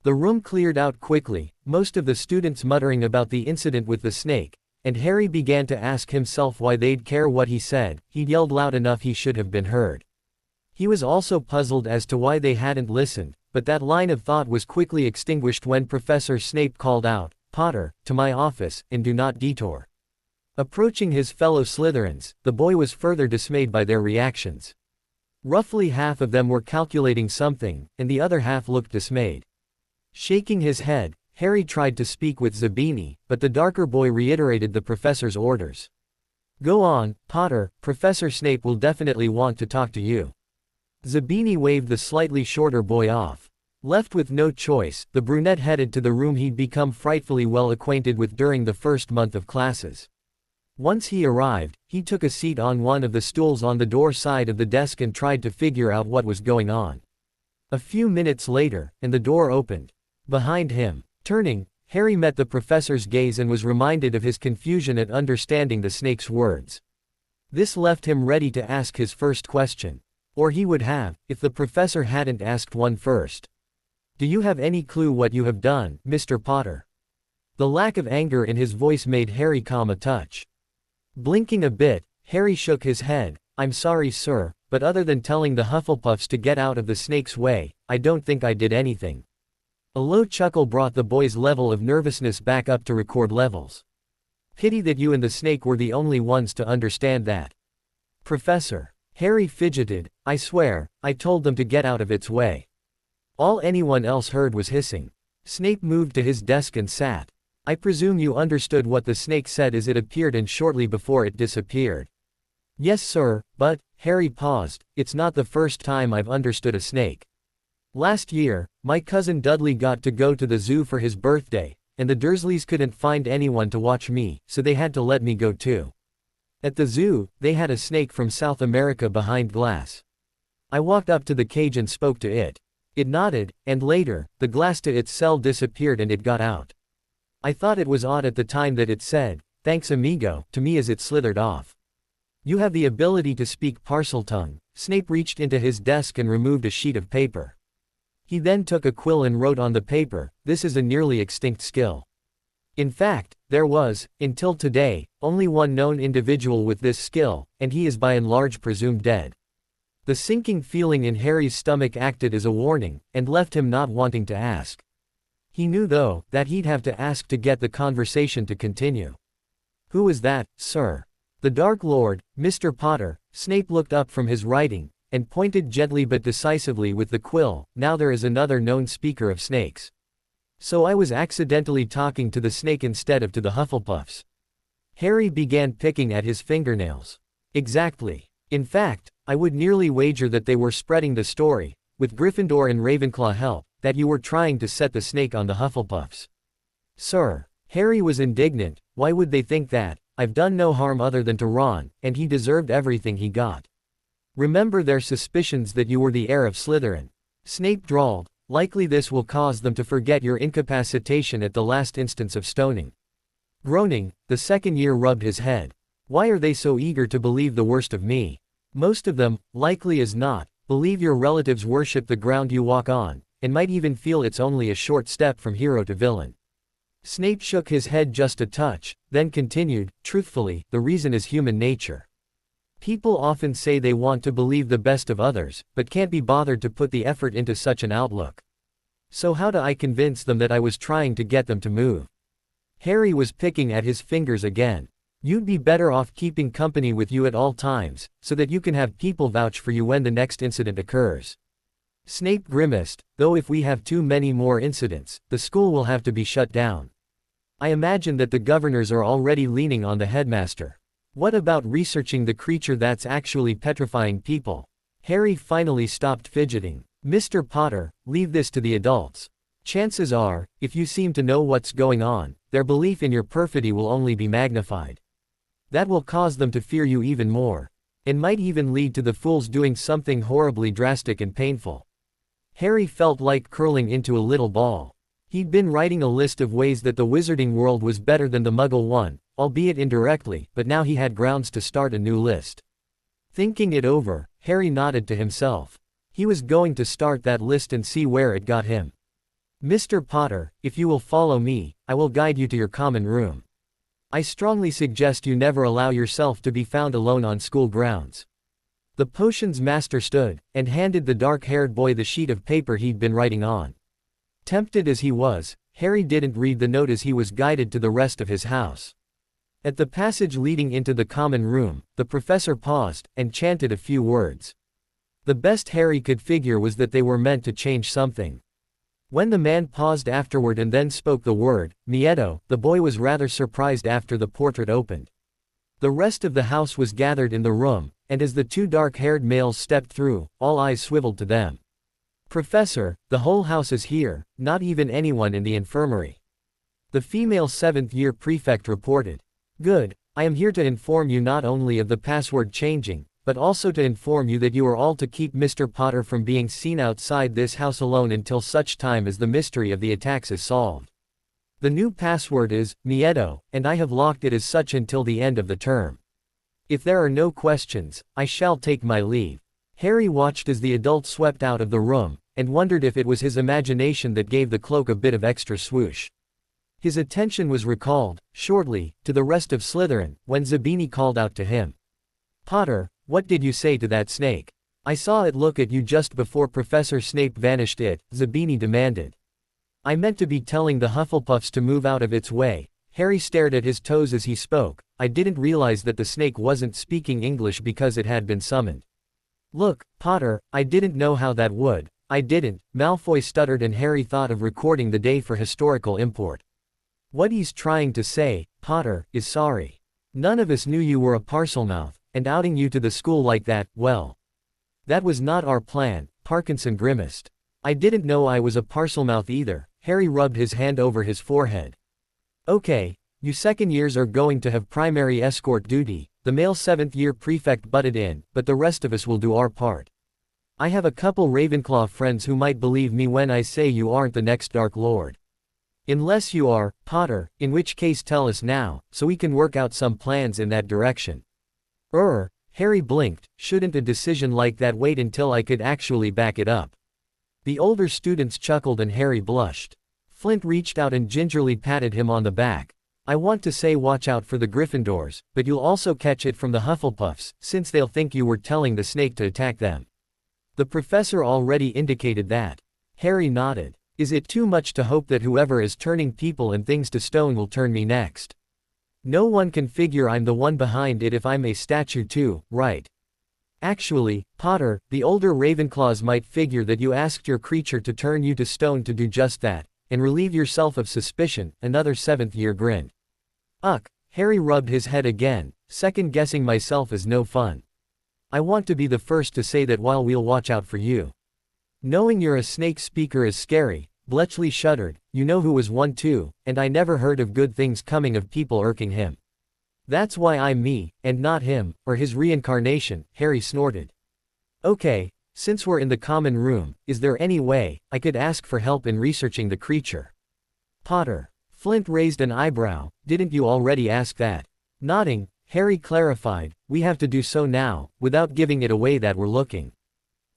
The room cleared out quickly, most of the students muttering about the incident with the snake, and Harry began to ask himself why they'd care what he said. He'd yelled loud enough he should have been heard. He was also puzzled as to why they hadn't listened, but that line of thought was quickly extinguished when Professor Snape called out, "Potter, to my office, and do not detour." Approaching his fellow Slytherins, the boy was further dismayed by their reactions. Roughly half of them were calculating something, and the other half looked dismayed. Shaking his head, Harry tried to speak with Zabini, but the darker boy reiterated the professor's orders. "Go on, Potter, Professor Snape will definitely want to talk to you." Zabini waved the slightly shorter boy off. Left with no choice, the brunette headed to the room he'd become frightfully well acquainted with during the first month of classes. Once he arrived, he took a seat on one of the stools on the door side of the desk and tried to figure out what was going on. A few minutes later, and the door opened. Behind him, turning, Harry met the professor's gaze and was reminded of his confusion at understanding the snake's words. This left him ready to ask his first question. Or he would have, if the professor hadn't asked one first. "Do you have any clue what you have done, Mr. Potter?" The lack of anger in his voice made Harry calm a touch. Blinking a bit, Harry shook his head. "I'm sorry, sir, but other than telling the Hufflepuffs to get out of the snake's way, I don't think I did anything." A low chuckle brought the boy's level of nervousness back up to record levels. "Pity that you and the snake were the only ones to understand that." "Professor." Harry fidgeted. "I swear, I told them to get out of its way." All anyone else heard was hissing. Snape moved to his desk and sat. "I presume you understood what the snake said as it appeared and shortly before it disappeared." "Yes, sir, but," Harry paused, "it's not the first time I've understood a snake. Last year, my cousin Dudley got to go to the zoo for his birthday, and the Dursleys couldn't find anyone to watch me, so they had to let me go too. At the zoo, they had a snake from South America behind glass. I walked up to the cage and spoke to it. It nodded, and later, the glass to its cell disappeared and it got out. I thought it was odd at the time that it said, 'Thanks amigo,' to me as it slithered off." "You have the ability to speak Parseltongue." Snape reached into his desk and removed a sheet of paper. He then took a quill and wrote on the paper, "This is a nearly extinct skill. In fact, there was, until today, only one known individual with this skill, and he is by and large presumed dead." The sinking feeling in Harry's stomach acted as a warning, and left him not wanting to ask. He knew though, that he'd have to ask to get the conversation to continue. "Who was that, sir?" "The Dark Lord, Mr. Potter." Snape looked up from his writing, and pointed gently but decisively with the quill. "Now there is another known speaker of snakes. So I was accidentally talking to the snake instead of to the Hufflepuffs." Harry began picking at his fingernails. "Exactly. In fact, I would nearly wager that they were spreading the story, with Gryffindor and Ravenclaw help, that you were trying to set the snake on the Hufflepuffs." "Sir." Harry was indignant. "Why would they think that? I've done no harm other than to Ron, and he deserved everything he got. Remember their suspicions that you were the heir of Slytherin. Snape drawled, likely this will cause them to forget your incapacitation at the last instance of stoning. Groaning, the second year rubbed his head. Why are they so eager to believe the worst of me? Most of them, likely as not, believe your relatives worship the ground you walk on, and might even feel it's only a short step from hero to villain. Snape shook his head just a touch, then continued, truthfully, the reason is human nature. People often say they want to believe the best of others, but can't be bothered to put the effort into such an outlook. So how do I convince them that I was trying to get them to move? Harry was picking at his fingers again. You'd be better off keeping company with you at all times, so that you can have people vouch for you when the next incident occurs. Snape grimaced, though if we have too many more incidents, the school will have to be shut down. I imagine that the governors are already leaning on the headmaster. What about researching the creature that's actually petrifying people? Harry finally stopped fidgeting. Mr. Potter, leave this to the adults. Chances are, if you seem to know what's going on, their belief in your perfidy will only be magnified. That will cause them to fear you even more, and might even lead to the fools doing something horribly drastic and painful. Harry felt like curling into a little ball. He'd been writing a list of ways that the wizarding world was better than the Muggle one, albeit indirectly, but now he had grounds to start a new list. Thinking it over, Harry nodded to himself. He was going to start that list and see where it got him. Mr. Potter, if you will follow me, I will guide you to your common room. I strongly suggest you never allow yourself to be found alone on school grounds. The potions master stood, and handed the dark-haired boy the sheet of paper he'd been writing on. Tempted as he was, Harry didn't read the note as he was guided to the rest of his house. At the passage leading into the common room, the professor paused, and chanted a few words. The best Harry could figure was that they were meant to change something. When the man paused afterward and then spoke the word, Miedo, the boy was rather surprised after the portrait opened. The rest of the house was gathered in the room, and as the two dark-haired males stepped through, all eyes swiveled to them. Professor, the whole house is here, not even anyone in the infirmary. The female seventh-year prefect reported. Good, I am here to inform you not only of the password changing, but also to inform you that you are all to keep Mr. Potter from being seen outside this house alone until such time as the mystery of the attacks is solved. The new password is, Miedo, and I have locked it as such until the end of the term. If there are no questions, I shall take my leave. Harry watched as the adult swept out of the room, and wondered if it was his imagination that gave the cloak a bit of extra swoosh. His attention was recalled, shortly, to the rest of Slytherin, when Zabini called out to him. Potter, what did you say to that snake? I saw it look at you just before Professor Snape vanished Zabini demanded. I meant to be telling the Hufflepuffs to move out of its way. Harry stared at his toes as he spoke. I didn't realize that the snake wasn't speaking English because it had been summoned. Look, Potter, I didn't know how that would. I didn't, Malfoy stuttered, and Harry thought of recording the day for historical import. What he's trying to say, Potter, is sorry. None of us knew you were a Parselmouth, and outing you to the school like that, well. That was not our plan, Parkinson grimaced. I didn't know I was a Parselmouth either. Harry rubbed his hand over his forehead. Okay, you second years are going to have primary escort duty, the male seventh-year prefect butted in, but the rest of us will do our part. I have a couple Ravenclaw friends who might believe me when I say you aren't the next Dark Lord. Unless you are, Potter, in which case tell us now, so we can work out some plans in that direction. Harry blinked, shouldn't a decision like that wait until I could actually back it up? The older students chuckled and Harry blushed. Flint reached out and gingerly patted him on the back. I want to say watch out for the Gryffindors, but you'll also catch it from the Hufflepuffs, since they'll think you were telling the snake to attack them. The professor already indicated that. Harry nodded. Is it too much to hope that whoever is turning people and things to stone will turn me next? No one can figure I'm the one behind it if I'm a statue too, right? Actually, Potter, the older Ravenclaws might figure that you asked your creature to turn you to stone to do just that, and relieve yourself of suspicion. Another seventh-year grinned. Harry rubbed his head again. Second-guessing myself is no fun. I want to be the first to say that while we'll watch out for you. Knowing you're a snake speaker is scary. Bletchley shuddered. You know who was one too, and I never heard of good things coming of people irking him. That's why I'm me, and not him, or his reincarnation, Harry snorted. Okay, since we're in the common room, is there any way I could ask for help in researching the creature? Potter. Flint raised an eyebrow. Didn't you already ask that? Nodding, Harry clarified, we have to do so now, without giving it away that we're looking.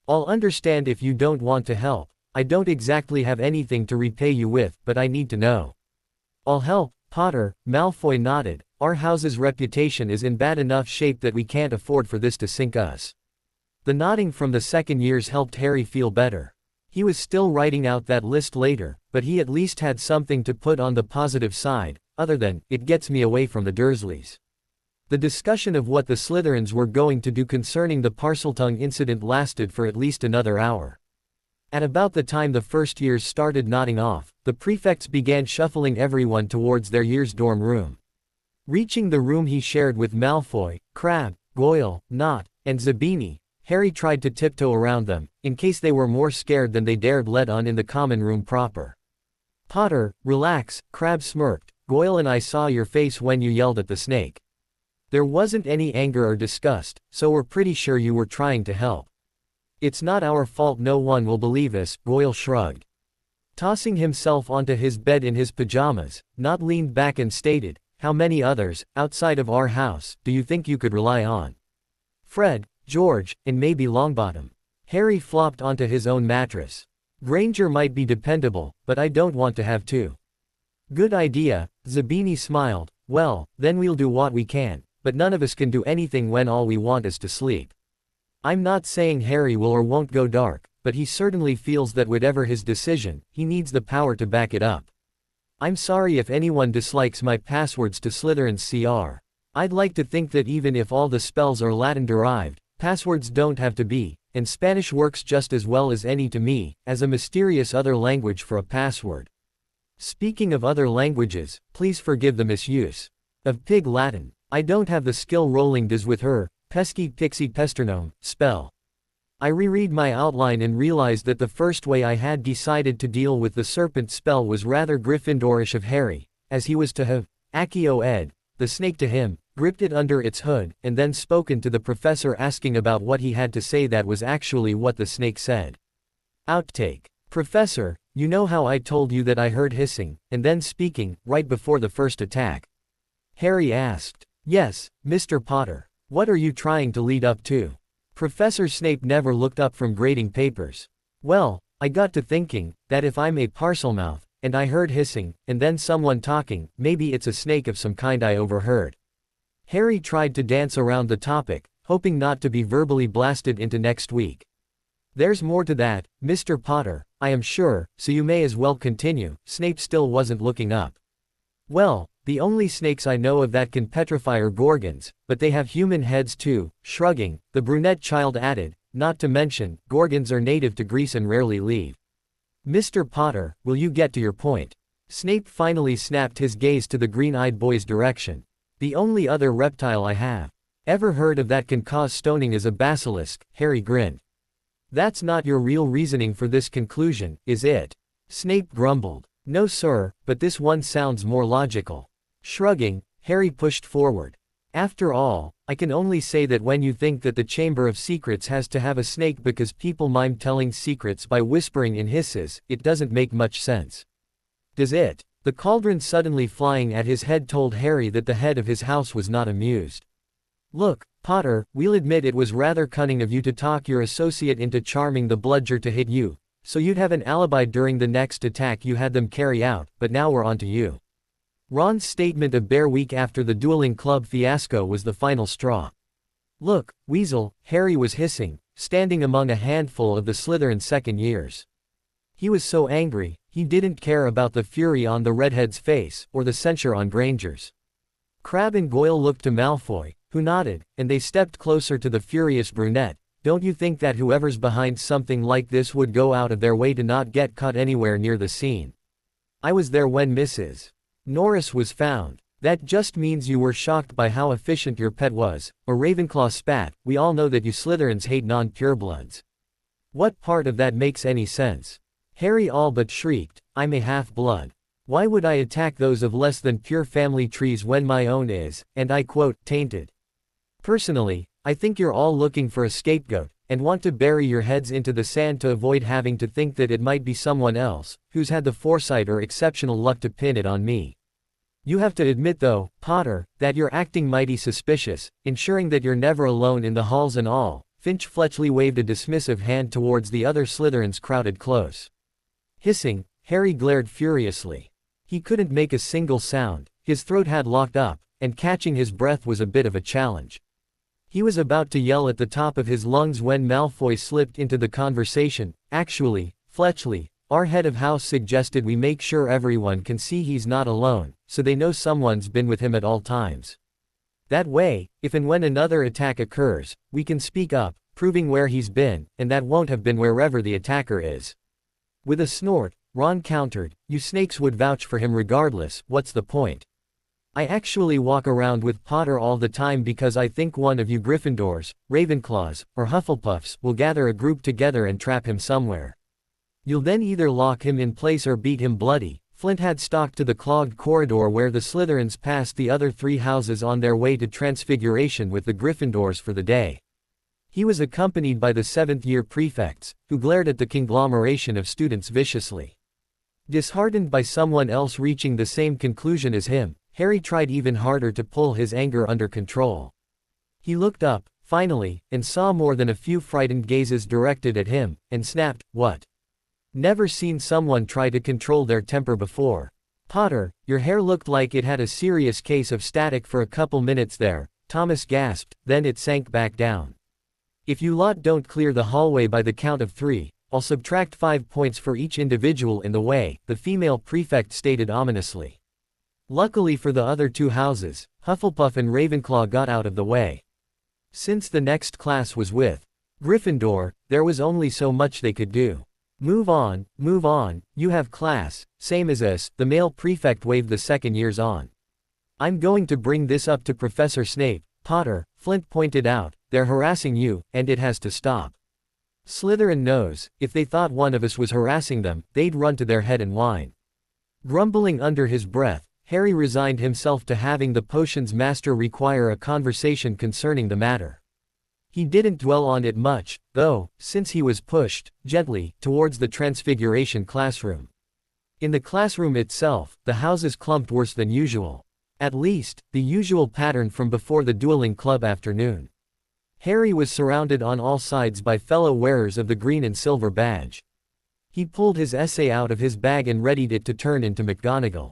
I'll understand if you don't want to help. I don't exactly have anything to repay you with, but I need to know. I'll help, Potter. Malfoy nodded. Our house's reputation is in bad enough shape that we can't afford for this to sink us. The nodding from the second years helped Harry feel better. He was still writing out that list later, but he at least had something to put on the positive side, other than, it gets me away from the Dursleys. The discussion of what the Slytherins were going to do concerning the Parseltongue incident lasted for at least another hour. At about the time the first years started nodding off, the prefects began shuffling everyone towards their year's dorm room. Reaching the room he shared with Malfoy, Crabbe, Goyle, Nott, and Zabini, Harry tried to tiptoe around them, in case they were more scared than they dared let on in the common room proper. Potter, relax, Crabbe smirked. Goyle and I saw your face when you yelled at the snake. There wasn't any anger or disgust, so we're pretty sure you were trying to help. It's not our fault, no one will believe us, Goyle shrugged. Tossing himself onto his bed in his pajamas, Nott leaned back and stated, how many others, outside of our house, do you think you could rely on? Fred, George, and maybe Longbottom. Harry flopped onto his own mattress. Granger might be dependable, but I don't want to have two. Good idea, Zabini smiled. Well, then we'll do what we can, but none of us can do anything when all we want is to sleep. I'm not saying Harry will or won't go dark, but he certainly feels that whatever his decision, he needs the power to back it up. I'm sorry if anyone dislikes my passwords to Slytherin's CR. I'd like to think that even if all the spells are Latin-derived, passwords don't have to be, and Spanish works just as well as any to me, as a mysterious other language for a password. Speaking of other languages, please forgive the misuse of Pig Latin. I don't have the skill rolling diz with her, pesky pixie pesternome, spell. I reread my outline and realized that the first way I had decided to deal with the serpent spell was rather Gryffindorish of Harry, as he was to have, Accio ed, the snake to him, gripped it under its hood, and then spoken to the professor asking about what he had to say. That was actually what the snake said. Outtake. Professor, you know how I told you that I heard hissing, and then speaking, right before the first attack? Harry asked. Yes, Mr. Potter. What are you trying to lead up to? Professor Snape never looked up from grading papers. Well, I got to thinking, that if I'm a Parselmouth, and I heard hissing, and then someone talking, maybe it's a snake of some kind I overheard. Harry tried to dance around the topic, hoping not to be verbally blasted into next week. There's more to that, Mr. Potter, I am sure, so you may as well continue. Snape still wasn't looking up. Well, the only snakes I know of that can petrify are Gorgons, but they have human heads too. Shrugging, the brunette child added, not to mention, Gorgons are native to Greece and rarely leave. Mr. Potter, will you get to your point? Snape finally snapped his gaze to the green-eyed boy's direction. The only other reptile I have ever heard of that can cause stoning is a basilisk. Harry grinned. That's not your real reasoning for this conclusion, is it? Snape grumbled. No sir, but this one sounds more logical. Shrugging, Harry pushed forward. After all, I can only say that when you think that the Chamber of Secrets has to have a snake because people mime telling secrets by whispering in hisses, it doesn't make much sense. Does it? The cauldron suddenly flying at his head told Harry that the head of his house was not amused. Look, Potter, we'll admit it was rather cunning of you to talk your associate into charming the bludger to hit you, so you'd have an alibi during the next attack you had them carry out, but now we're on to you. Ron's statement a bare week after the dueling club fiasco was the final straw. Look, Weasel, Harry was hissing, standing among a handful of the Slytherin second years. He was so angry, he didn't care about the fury on the redhead's face, or the censure on Granger's. Crabbe and Goyle looked to Malfoy, who nodded, and they stepped closer to the furious brunette. Don't you think that whoever's behind something like this would go out of their way to not get caught anywhere near the scene? I was there when Mrs. Norris was found. That just means you were shocked by how efficient your pet was, or Ravenclaw spat. We all know that you Slytherins hate non-purebloods. What part of that makes any sense? Harry all but shrieked, I'm a half-blood. Why would I attack those of less than pure family trees when my own is, and I quote, tainted? Personally, I think you're all looking for a scapegoat, and want to bury your heads into the sand to avoid having to think that it might be someone else, who's had the foresight or exceptional luck to pin it on me. You have to admit though, Potter, that you're acting mighty suspicious, ensuring that you're never alone in the halls and all. Finch Fletchley waved a dismissive hand towards the other Slytherins crowded close. Hissing, Harry glared furiously. He couldn't make a single sound, his throat had locked up, and catching his breath was a bit of a challenge. He was about to yell at the top of his lungs when Malfoy slipped into the conversation. Actually, Fletchley, our head of house suggested we make sure everyone can see he's not alone, so they know someone's been with him at all times. That way, if and when another attack occurs, we can speak up, proving where he's been, and that won't have been wherever the attacker is. With a snort, Ron countered, you snakes would vouch for him regardless, what's the point? I actually walk around with Potter all the time because I think one of you Gryffindors, Ravenclaws, or Hufflepuffs will gather a group together and trap him somewhere. You'll then either lock him in place or beat him bloody. Flint had stalked to the clogged corridor where the Slytherins passed the other three houses on their way to Transfiguration with the Gryffindors for the day. He was accompanied by the seventh-year prefects, who glared at the conglomeration of students viciously. Disheartened by someone else reaching the same conclusion as him, Harry tried even harder to pull his anger under control. He looked up, finally, and saw more than a few frightened gazes directed at him, and snapped, what? Never seen someone try to control their temper before. Potter, your hair looked like it had a serious case of static for a couple minutes there, Thomas gasped, then it sank back down. If you lot don't clear the hallway by the count of 3, I'll subtract 5 points for each individual in the way, the female prefect stated ominously. Luckily for the other two houses, Hufflepuff and Ravenclaw got out of the way. Since the next class was with Gryffindor, there was only so much they could do. Move on, you have class, same as us, the male prefect waved the second years on. I'm going to bring this up to Professor Snape, Potter, Flint pointed out, they're harassing you, and it has to stop. Slytherin knows, if they thought one of us was harassing them, they'd run to their head and whine. Grumbling under his breath, Harry resigned himself to having the potions master require a conversation concerning the matter. He didn't dwell on it much, though, since he was pushed, gently, towards the Transfiguration classroom. In the classroom itself, the houses clumped worse than usual. At least, the usual pattern from before the Dueling Club afternoon. Harry was surrounded on all sides by fellow wearers of the green and silver badge. He pulled his essay out of his bag and readied it to turn into McGonagall.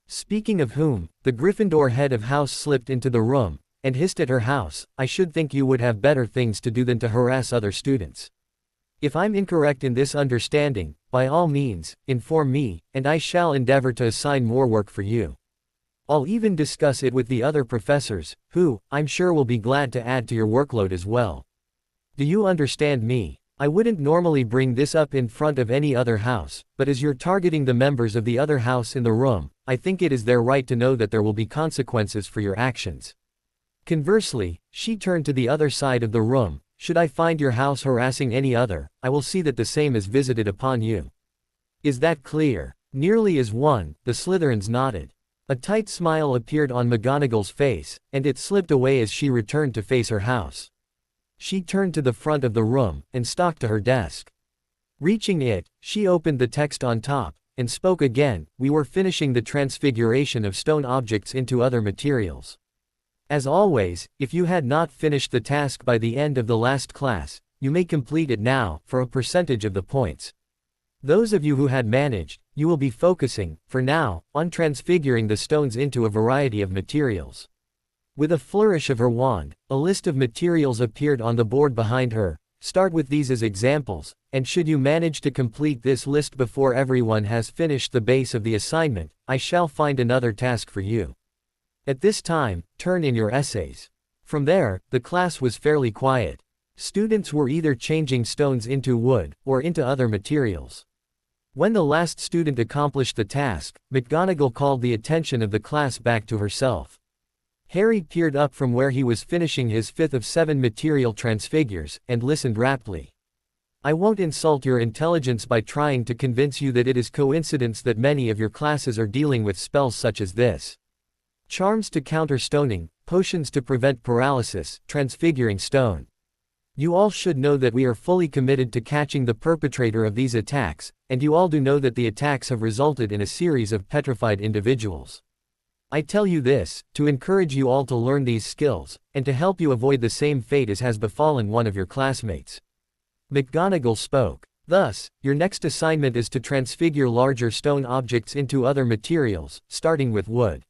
Speaking of whom, the Gryffindor head of house slipped into the room, and hissed at her house, I should think you would have better things to do than to harass other students. If I'm incorrect in this understanding, by all means, inform me, and I shall endeavor to assign more work for you. I'll even discuss it with the other professors, who, I'm sure will be glad to add to your workload as well. Do you understand me? I wouldn't normally bring this up in front of any other house, but as you're targeting the members of the other house in the room, I think it is their right to know that there will be consequences for your actions. Conversely, she turned to the other side of the room, should I find your house harassing any other, I will see that the same is visited upon you. Is that clear? Nearly as one, the Slytherins nodded. A tight smile appeared on McGonagall's face, and it slipped away as she returned to face her house. She turned to the front of the room, and stalked to her desk. Reaching it, she opened the text on top, and spoke again, we were finishing the transfiguration of stone objects into other materials. As always, if you had not finished the task by the end of the last class, you may complete it now, for a percentage of the points. Those of you who had managed, you will be focusing, for now, on transfiguring the stones into a variety of materials. With a flourish of her wand, a list of materials appeared on the board behind her. Start with these as examples, and should you manage to complete this list before everyone has finished the base of the assignment, I shall find another task for you. At this time, turn in your essays. From there, the class was fairly quiet. Students were either changing stones into wood, or into other materials. When the last student accomplished the task, McGonagall called the attention of the class back to herself. Harry peered up from where he was finishing his fifth of 7 material transfigures, and listened raptly. I won't insult your intelligence by trying to convince you that it is coincidence that many of your classes are dealing with spells such as this. Charms to counter stoning, potions to prevent paralysis, transfiguring stone. You all should know that we are fully committed to catching the perpetrator of these attacks, and you all do know that the attacks have resulted in a series of petrified individuals. I tell you this, to encourage you all to learn these skills, and to help you avoid the same fate as has befallen one of your classmates. McGonagall spoke. Thus, your next assignment is to transfigure larger stone objects into other materials, starting with wood.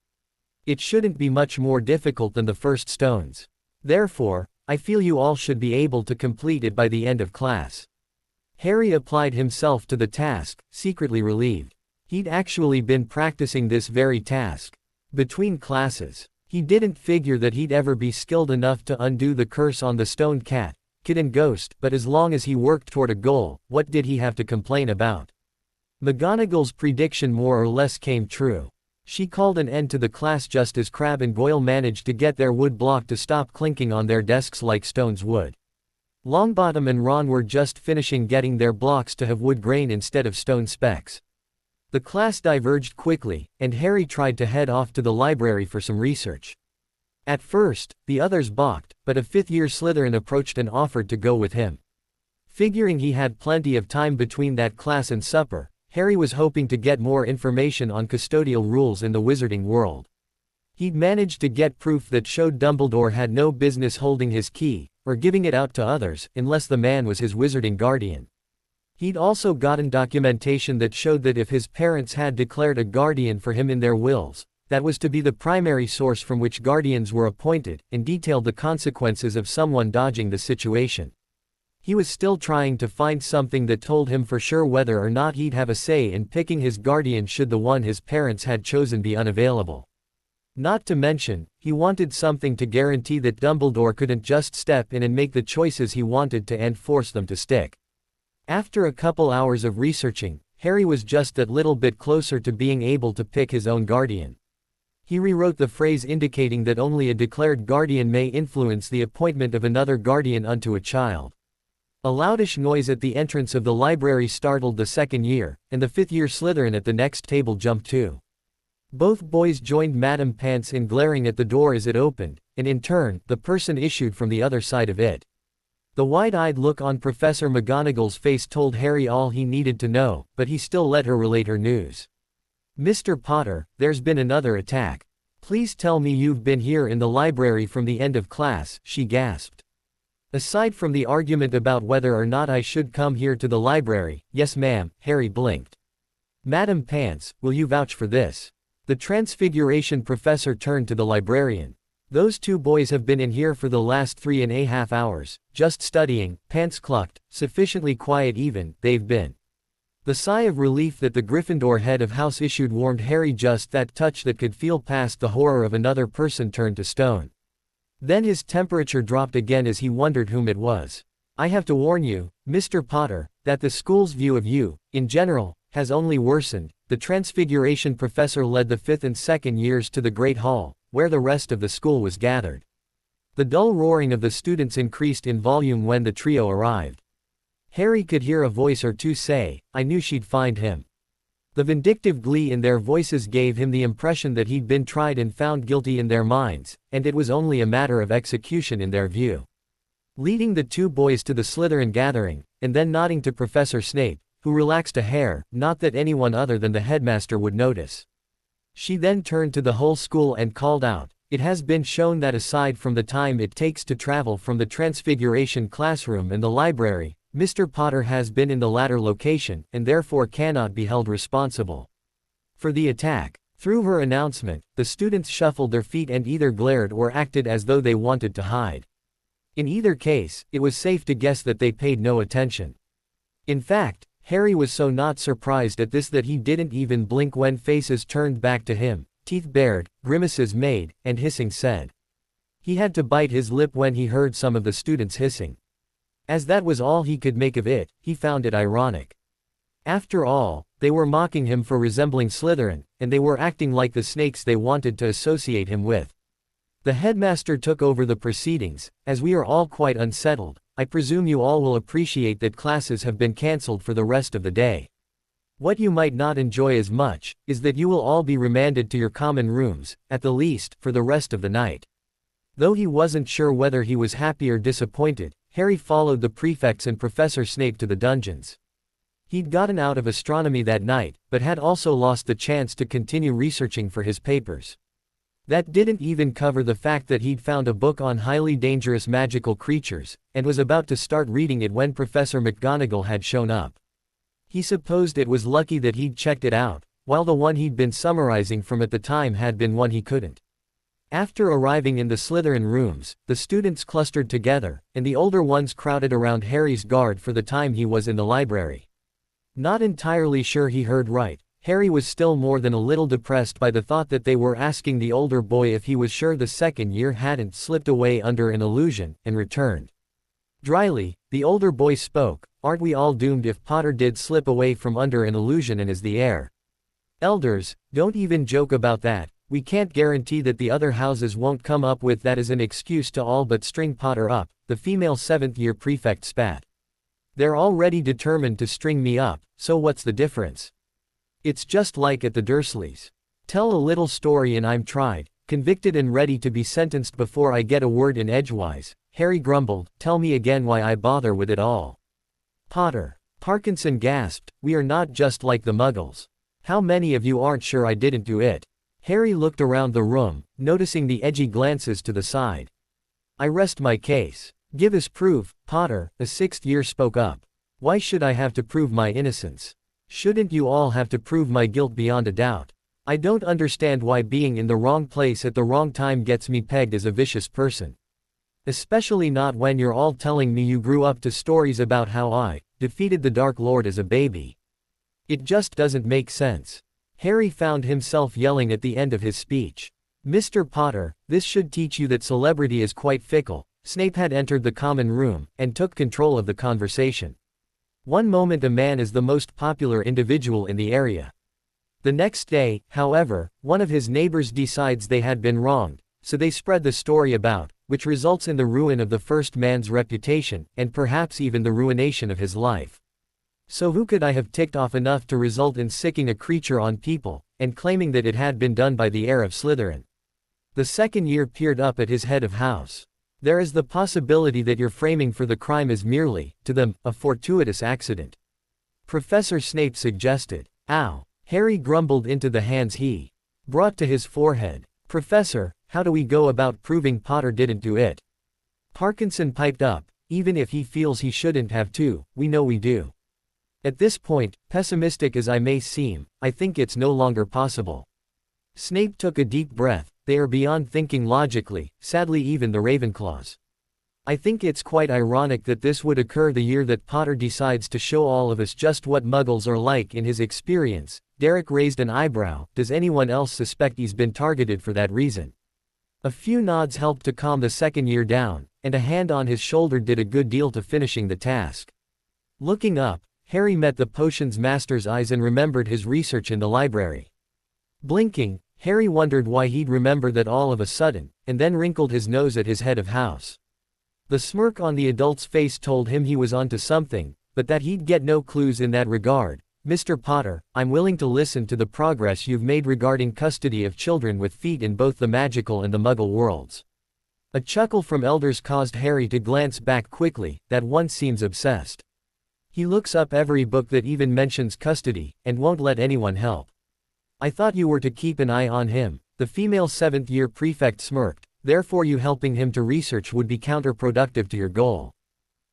It shouldn't be much more difficult than the first stones. Therefore, I feel you all should be able to complete it by the end of class. Harry applied himself to the task, secretly relieved. He'd actually been practicing this very task. Between classes, he didn't figure that he'd ever be skilled enough to undo the curse on the stone cat, kid and ghost, but as long as he worked toward a goal, what did he have to complain about? McGonagall's prediction more or less came true. She called an end to the class just as Crabbe and Goyle managed to get their wood block to stop clinking on their desks like stones would. Longbottom and Ron were just finishing getting their blocks to have wood grain instead of stone specks. The class diverged quickly, and Harry tried to head off to the library for some research. At first, the others balked, but a fifth-year Slytherin approached and offered to go with him. Figuring he had plenty of time between that class and supper, Harry was hoping to get more information on custodial rules in the wizarding world. He'd managed to get proof that showed Dumbledore had no business holding his key, or giving it out to others, unless the man was his wizarding guardian. He'd also gotten documentation that showed that if his parents had declared a guardian for him in their wills, that was to be the primary source from which guardians were appointed, and detailed the consequences of someone dodging the situation. He was still trying to find something that told him for sure whether or not he'd have a say in picking his guardian should the one his parents had chosen be unavailable. Not to mention, he wanted something to guarantee that Dumbledore couldn't just step in and make the choices he wanted to and force them to stick. After a couple hours of researching, Harry was just that little bit closer to being able to pick his own guardian. He rewrote the phrase indicating that only a declared guardian may influence the appointment of another guardian unto a child. A loudish noise at the entrance of the library startled the second year, and the fifth-year Slytherin at the next table jumped too. Both boys joined Madame Pants in glaring at the door as it opened, and in turn, the person issued from the other side of it. The wide-eyed look on Professor McGonagall's face told Harry all he needed to know, but he still let her relate her news. "Mr. Potter, there's been another attack. Please tell me you've been here in the library from the end of class," she gasped. "Aside from the argument about whether or not I should come here to the library, yes ma'am," Harry blinked. "Madam Pants, will you vouch for this?" The Transfiguration professor turned to the librarian. "Those two boys have been in here for the last 3.5 hours, just studying," Pants clucked, "sufficiently quiet even, they've been." The sigh of relief that the Gryffindor head of house issued warmed Harry, just that touch that could feel past the horror of another person turned to stone. Then his temperature dropped again as he wondered whom it was. "I have to warn you, Mr. Potter, that the school's view of you, in general, has only worsened." The Transfiguration professor led the fifth and second years to the Great Hall, where the rest of the school was gathered. The dull roaring of the students increased in volume when the trio arrived. Harry could hear a voice or two say, "I knew she'd find him." The vindictive glee in their voices gave him the impression that he'd been tried and found guilty in their minds, and it was only a matter of execution in their view. Leading the two boys to the Slytherin gathering, and then nodding to Professor Snape, who relaxed a hair, not that anyone other than the headmaster would notice. She then turned to the whole school and called out, "It has been shown that aside from the time it takes to travel from the Transfiguration classroom and the library, Mr. Potter has been in the latter location, and therefore cannot be held responsible for the attack." Through her announcement, the students shuffled their feet and either glared or acted as though they wanted to hide. In either case, it was safe to guess that they paid no attention. In fact, Harry was so not surprised at this that he didn't even blink when faces turned back to him, teeth bared, grimaces made, and hissing said. He had to bite his lip when he heard some of the students hissing. As that was all he could make of it, he found it ironic. After all, they were mocking him for resembling Slytherin, and they were acting like the snakes they wanted to associate him with. The headmaster took over the proceedings. "As we are all quite unsettled, I presume you all will appreciate that classes have been cancelled for the rest of the day. What you might not enjoy as much, is that you will all be remanded to your common rooms, at the least, for the rest of the night. Though he wasn't sure whether he was happy or disappointed, Harry followed the prefects and Professor Snape to the dungeons. He'd gotten out of astronomy that night, but had also lost the chance to continue researching for his papers. That didn't even cover the fact that he'd found a book on highly dangerous magical creatures, and was about to start reading it when Professor McGonagall had shown up. He supposed it was lucky that he'd checked it out, while the one he'd been summarizing from at the time had been one he couldn't. After arriving in the Slytherin rooms, the students clustered together, and the older ones crowded around Harry's guard for the time he was in the library. Not entirely sure he heard right, Harry was still more than a little depressed by the thought that they were asking the older boy if he was sure the second year hadn't slipped away under an illusion, and returned. Dryly, the older boy spoke, "Aren't we all doomed if Potter did slip away from under an illusion and is the heir? Elders, don't even joke about that. We can't guarantee that the other houses won't come up with that as an excuse to all but string Potter up," the female 7th-year prefect spat. "They're already determined to string me up, so what's the difference? It's just like at the Dursleys. Tell a little story and I'm tried, convicted and ready to be sentenced before I get a word in edgewise," Harry grumbled. "Tell me again why I bother with it all." "Potter," Parkinson gasped, "we are not just like the Muggles. How many of you aren't sure I didn't do it?" Harry looked around the room, noticing the edgy glances to the side. "I rest my case. Give us proof, Potter," a 6th year spoke up. "Why should I have to prove my innocence? Shouldn't you all have to prove my guilt beyond a doubt? I don't understand why being in the wrong place at the wrong time gets me pegged as a vicious person. Especially not when you're all telling me you grew up to stories about how I defeated the Dark Lord as a baby. It just doesn't make sense." Harry found himself yelling at the end of his speech. "Mr. Potter, this should teach you that celebrity is quite fickle." Snape had entered the common room, and took control of the conversation. One moment a man is the most popular individual in the area. The next day, however, one of his neighbors decides they had been wronged, so they spread the story about, which results in the ruin of the first man's reputation, and perhaps even the ruination of his life. So who could I have ticked off enough to result in sicking a creature on people, and claiming that it had been done by the heir of Slytherin? The 2nd year peered up at his head of house. "There is the possibility that your framing for the crime is merely, to them, a fortuitous accident," Professor Snape suggested. "Ow." Harry grumbled into the hands he brought to his forehead. "Professor, how do we go about proving Potter didn't do it?" Parkinson piped up. "Even if he feels he shouldn't have to, we know we do. At this point, pessimistic as I may seem, I think it's no longer possible." Snape took a deep breath. "They are beyond thinking logically, sadly even the Ravenclaws. I think it's quite ironic that this would occur the year that Potter decides to show all of us just what Muggles are like in his experience." Derek raised an eyebrow. "Does anyone else suspect he's been targeted for that reason?" A few nods helped to calm the 2nd year down, and a hand on his shoulder did a good deal to finishing the task. Looking up, Harry met the potions master's eyes and remembered his research in the library. Blinking, Harry wondered why he'd remember that all of a sudden, and then wrinkled his nose at his head of house. The smirk on the adult's face told him he was onto something, but that he'd get no clues in that regard. "Mr. Potter, I'm willing to listen to the progress you've made regarding custody of children with feet in both the magical and the Muggle worlds." A chuckle from elders caused Harry to glance back quickly. "That one seems obsessed. He looks up every book that even mentions custody, and won't let anyone help." "I thought you were to keep an eye on him," the female 7th-year prefect smirked. "Therefore you helping him to research would be counterproductive to your goal."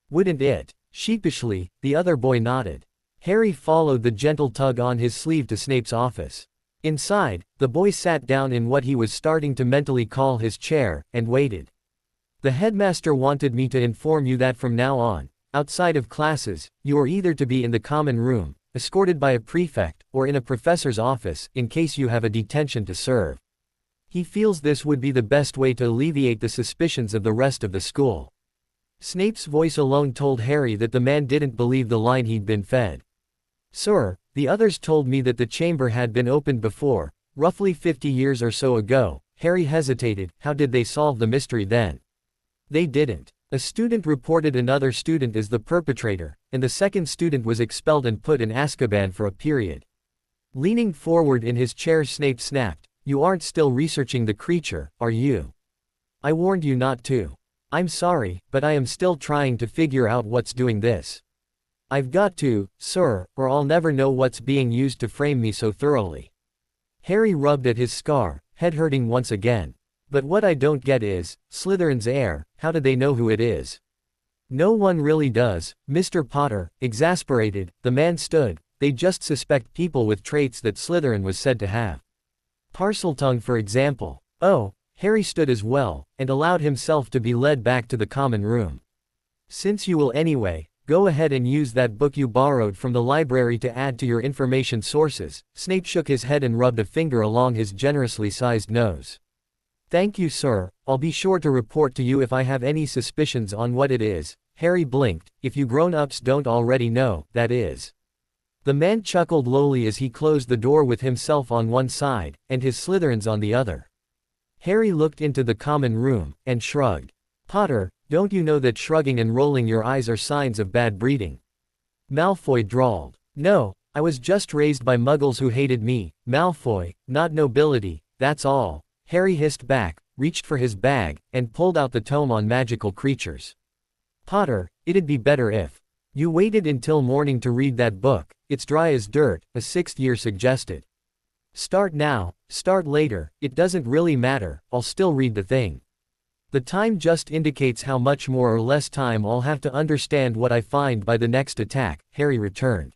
"Wouldn't it?" Sheepishly, the other boy nodded. Harry followed the gentle tug on his sleeve to Snape's office. Inside, the boy sat down in what he was starting to mentally call his chair, and waited. "The headmaster wanted me to inform you that from now on, outside of classes, you are either to be in the common room, escorted by a prefect, or in a professor's office, in case you have a detention to serve. He feels this would be the best way to alleviate the suspicions of the rest of the school." Snape's voice alone told Harry that the man didn't believe the line he'd been fed. "Sir, the others told me that the chamber had been opened before, roughly 50 years or so ago." Harry hesitated. "How did they solve the mystery then?" "They didn't. A student reported another student as the perpetrator, and the second student was expelled and put in Azkaban for a period. Leaning forward in his chair, Snape snapped, "You aren't still researching the creature, are you? I warned you not to. I'm sorry, but I am still trying to figure out what's doing this. I've got to, sir, or I'll never know what's being used to frame me so thoroughly." Harry rubbed at his scar, head hurting once again. "But what I don't get is, Slytherin's heir, how do they know who it is?" "No one really does, Mr. Potter." Exasperated, the man stood. "They just suspect people with traits that Slytherin was said to have. Parseltongue, for example." "Oh." Harry stood as well, and allowed himself to be led back to the common room. "Since you will anyway, go ahead and use that book you borrowed from the library to add to your information sources." Snape shook his head and rubbed a finger along his generously sized nose. "Thank you, sir, I'll be sure to report to you if I have any suspicions on what it is." Harry blinked. "If you grown-ups don't already know, that is." The man chuckled lowly as he closed the door with himself on one side, and his Slytherins on the other. Harry looked into the common room, and shrugged. "Potter, don't you know that shrugging and rolling your eyes are signs of bad breeding?" Malfoy drawled. "No, I was just raised by muggles who hated me, Malfoy, not nobility, that's all." Harry hissed back, reached for his bag, and pulled out the tome on magical creatures. "Potter, it'd be better if you waited until morning to read that book. It's dry as dirt," a sixth year suggested. "Start now, start later, it doesn't really matter, I'll still read the thing. The time just indicates how much more or less time I'll have to understand what I find by the next attack," Harry returned.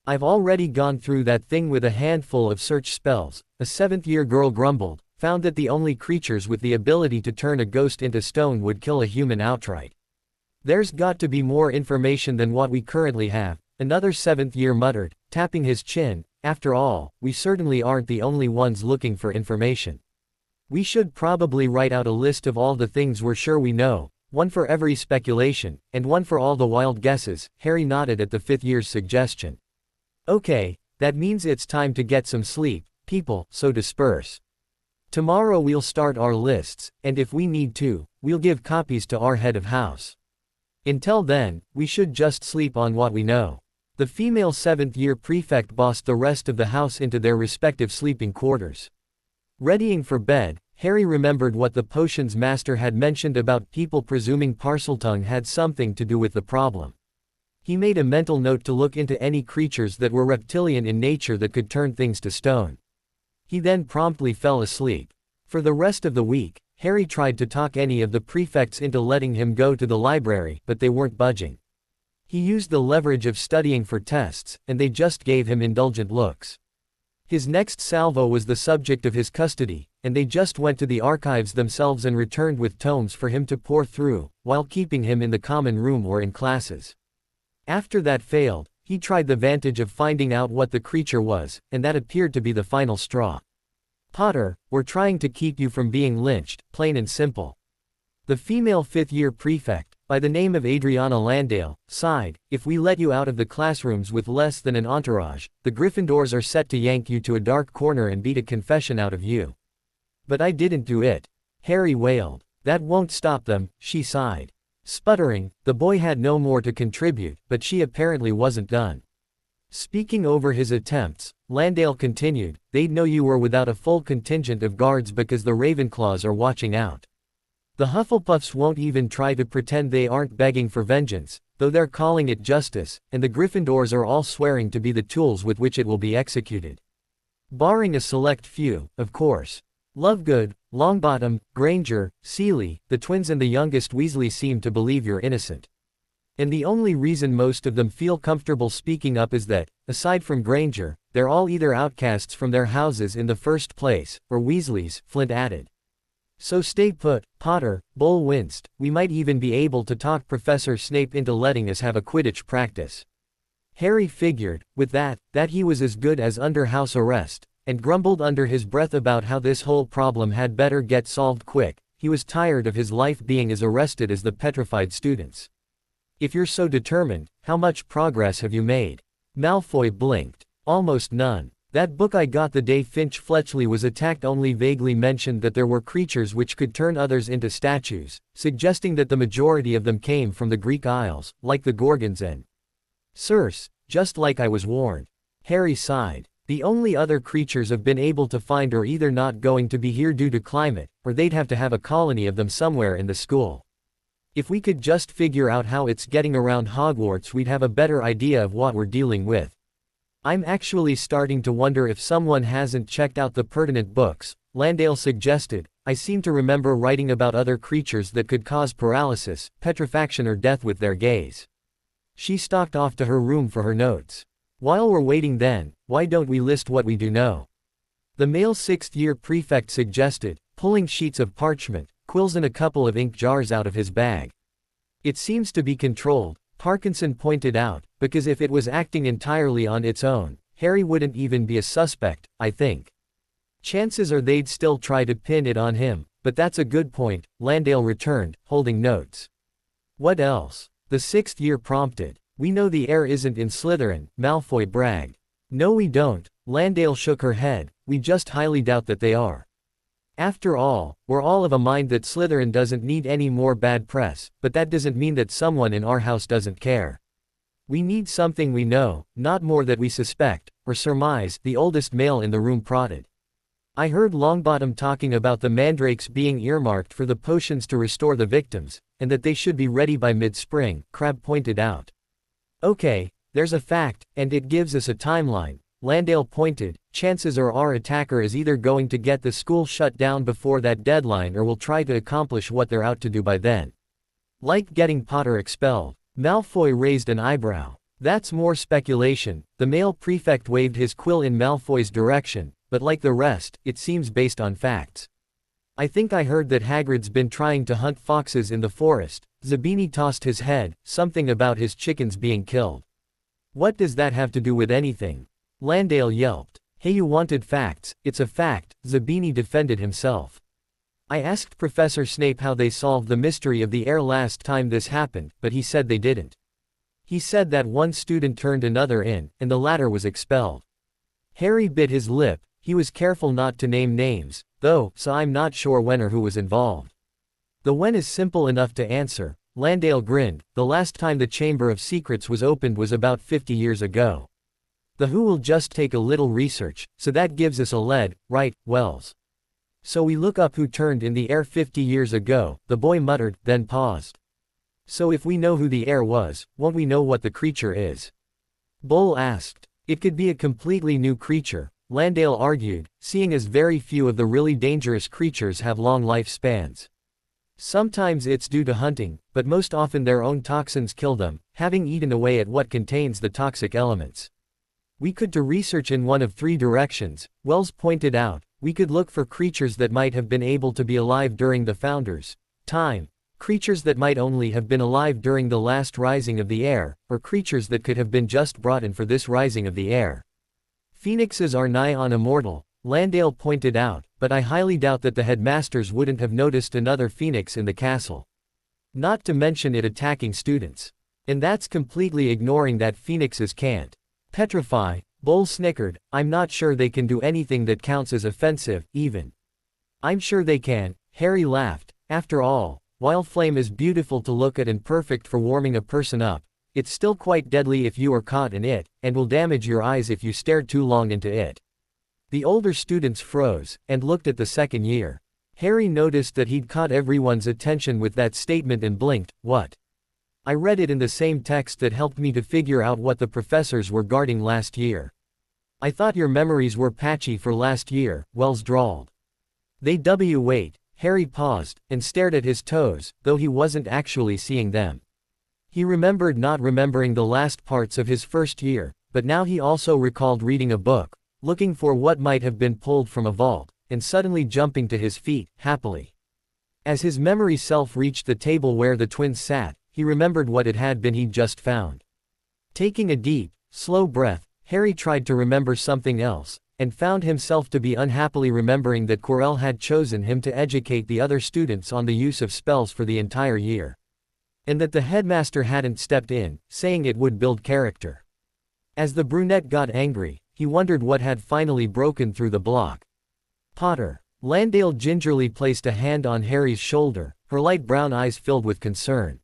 "I've already gone through that thing with a handful of search spells," a seventh-year girl grumbled, "found that the only creatures with the ability to turn a ghost into stone would kill a human outright. There's got to be more information than what we currently have," another seventh-year muttered, tapping his chin. "After all, we certainly aren't the only ones looking for information. We should probably write out a list of all the things we're sure we know, one for every speculation, and one for all the wild guesses." Harry nodded at the fifth year's suggestion. "Okay, that means it's time to get some sleep, people, so disperse. Tomorrow we'll start our lists, and if we need to, we'll give copies to our head of house. Until then, we should just sleep on what we know." The female seventh-year prefect bossed the rest of the house into their respective sleeping quarters. Readying for bed, Harry remembered what the potions master had mentioned about people presuming Parseltongue had something to do with the problem. He made a mental note to look into any creatures that were reptilian in nature that could turn things to stone. He then promptly fell asleep. For the rest of the week, Harry tried to talk any of the prefects into letting him go to the library, but they weren't budging. He used the leverage of studying for tests, and they just gave him indulgent looks. His next salvo was the subject of his custody, and they just went to the archives themselves and returned with tomes for him to pore through, while keeping him in the common room or in classes. After that failed, he tried the vantage of finding out what the creature was, and that appeared to be the final straw. "Potter, we're trying to keep you from being lynched, plain and simple." The female fifth-year prefect, by the name of Adriana Landale, sighed. "If we let you out of the classrooms with less than an entourage, the Gryffindors are set to yank you to a dark corner and beat a confession out of you." "But I didn't do it," Harry wailed. "That won't stop them," she sighed. Sputtering, the boy had no more to contribute, but she apparently wasn't done. Speaking over his attempts, Landale continued, "They'd know you were without a full contingent of guards because the Ravenclaws are watching out. The Hufflepuffs won't even try to pretend they aren't begging for vengeance, though they're calling it justice, and the Gryffindors are all swearing to be the tools with which it will be executed. Barring a select few, of course. Lovegood, Longbottom, Granger, Seeley, the twins and the youngest Weasley seem to believe you're innocent. And the only reason most of them feel comfortable speaking up is that, aside from Granger, they're all either outcasts from their houses in the first place, or Weasleys," Flint added. "So stay put, Potter." Bull winced. "We might even be able to talk Professor Snape into letting us have a Quidditch practice." Harry figured, with that he was as good as under house arrest, and grumbled under his breath about how this whole problem had better get solved quick. He was tired of his life being as arrested as the petrified students. "If you're so determined, how much progress have you made?" Malfoy blinked. "Almost none. That book I got the day Finch Fletchley was attacked only vaguely mentioned that there were creatures which could turn others into statues, suggesting that the majority of them came from the Greek Isles, like the Gorgons and Circe, just like I was warned. Harry sighed. The only other creatures I've been able to find are either not going to be here due to climate, or they'd have to have a colony of them somewhere in the school. If we could just figure out how it's getting around Hogwarts, we'd have a better idea of what we're dealing with. I'm actually starting to wonder if someone hasn't checked out the pertinent books, Landale suggested. I seem to remember writing about other creatures that could cause paralysis, petrifaction or death with their gaze. She stalked off to her room for her notes. While we're waiting then, why don't we list what we do know? The male sixth-year prefect suggested, pulling sheets of parchment, quills and a couple of ink jars out of his bag. It seems to be controlled, Parkinson pointed out, because if it was acting entirely on its own, Harry wouldn't even be a suspect, I think. Chances are they'd still try to pin it on him, but that's a good point, Landale returned, holding notes. What else? The sixth year prompted. We know the heir isn't in Slytherin, Malfoy bragged. No we don't, Landale shook her head, we just highly doubt that they are. After all, we're all of a mind that Slytherin doesn't need any more bad press, but that doesn't mean that someone in our house doesn't care. We need something we know, not more that we suspect, or surmise, the oldest male in the room prodded. I heard Longbottom talking about the mandrakes being earmarked for the potions to restore the victims, and that they should be ready by mid-spring, Crabbe pointed out. Okay, there's a fact, and it gives us a timeline, Landale pointed. Chances are our attacker is either going to get the school shut down before that deadline or will try to accomplish what they're out to do by then. Like getting Potter expelled. Malfoy raised an eyebrow. That's more speculation. The male prefect waved his quill in Malfoy's direction, but like the rest, it seems based on facts. I think I heard that Hagrid's been trying to hunt foxes in the forest. Zabini tossed his head, something about his chickens being killed. What does that have to do with anything? Landale yelped. Hey, you wanted facts, it's a fact, Zabini defended himself. I asked Professor Snape how they solved the mystery of the heir last time this happened, but he said they didn't. He said that one student turned another in, and the latter was expelled. Harry bit his lip. He was careful not to name names, though, so I'm not sure when or who was involved. The when is simple enough to answer, Landale grinned. The last time the Chamber of Secrets was opened was about 50 years ago. The who will just take a little research, so that gives us a lead, right, Wells? So we look up who turned in the heir 50 years ago, the boy muttered, then paused. So if we know who the heir was, won't we know what the creature is? Bull asked. It could be a completely new creature, Landale argued, seeing as very few of the really dangerous creatures have long lifespans. Sometimes it's due to hunting, but most often their own toxins kill them, having eaten away at what contains the toxic elements. We could do research in one of three directions, Wells pointed out. We could look for creatures that might have been able to be alive during the Founders' time, creatures that might only have been alive during the last rising of the heir, or creatures that could have been just brought in for this rising of the heir. Phoenixes are nigh on immortal, Landale pointed out, but I highly doubt that the headmasters wouldn't have noticed another phoenix in the castle. Not to mention it attacking students. And that's completely ignoring that phoenixes can't petrify. Bull snickered. I'm not sure they can do anything that counts as offensive, even. I'm sure they can, Harry laughed. After all, while flame is beautiful to look at and perfect for warming a person up, it's still quite deadly if you are caught in it, and will damage your eyes if you stare too long into it. The older students froze, and looked at the second year. Harry noticed that he'd caught everyone's attention with that statement and blinked. What? I read it in the same text that helped me to figure out what the professors were guarding last year. I thought your memories were patchy for last year, Wells drawled. Wait, Harry paused, and stared at his toes, though he wasn't actually seeing them. He remembered not remembering the last parts of his first year, but now he also recalled reading a book, looking for what might have been pulled from a vault, and suddenly jumping to his feet, happily. As his memory self reached the table where the twins sat, he remembered what it had been he'd just found. Taking a deep, slow breath, Harry tried to remember something else, and found himself to be unhappily remembering that Quirrell had chosen him to educate the other students on the use of spells for the entire year. And that the headmaster hadn't stepped in, saying it would build character. As the brunette got angry, he wondered what had finally broken through the block. Potter. Landale gingerly placed a hand on Harry's shoulder, her light brown eyes filled with concern.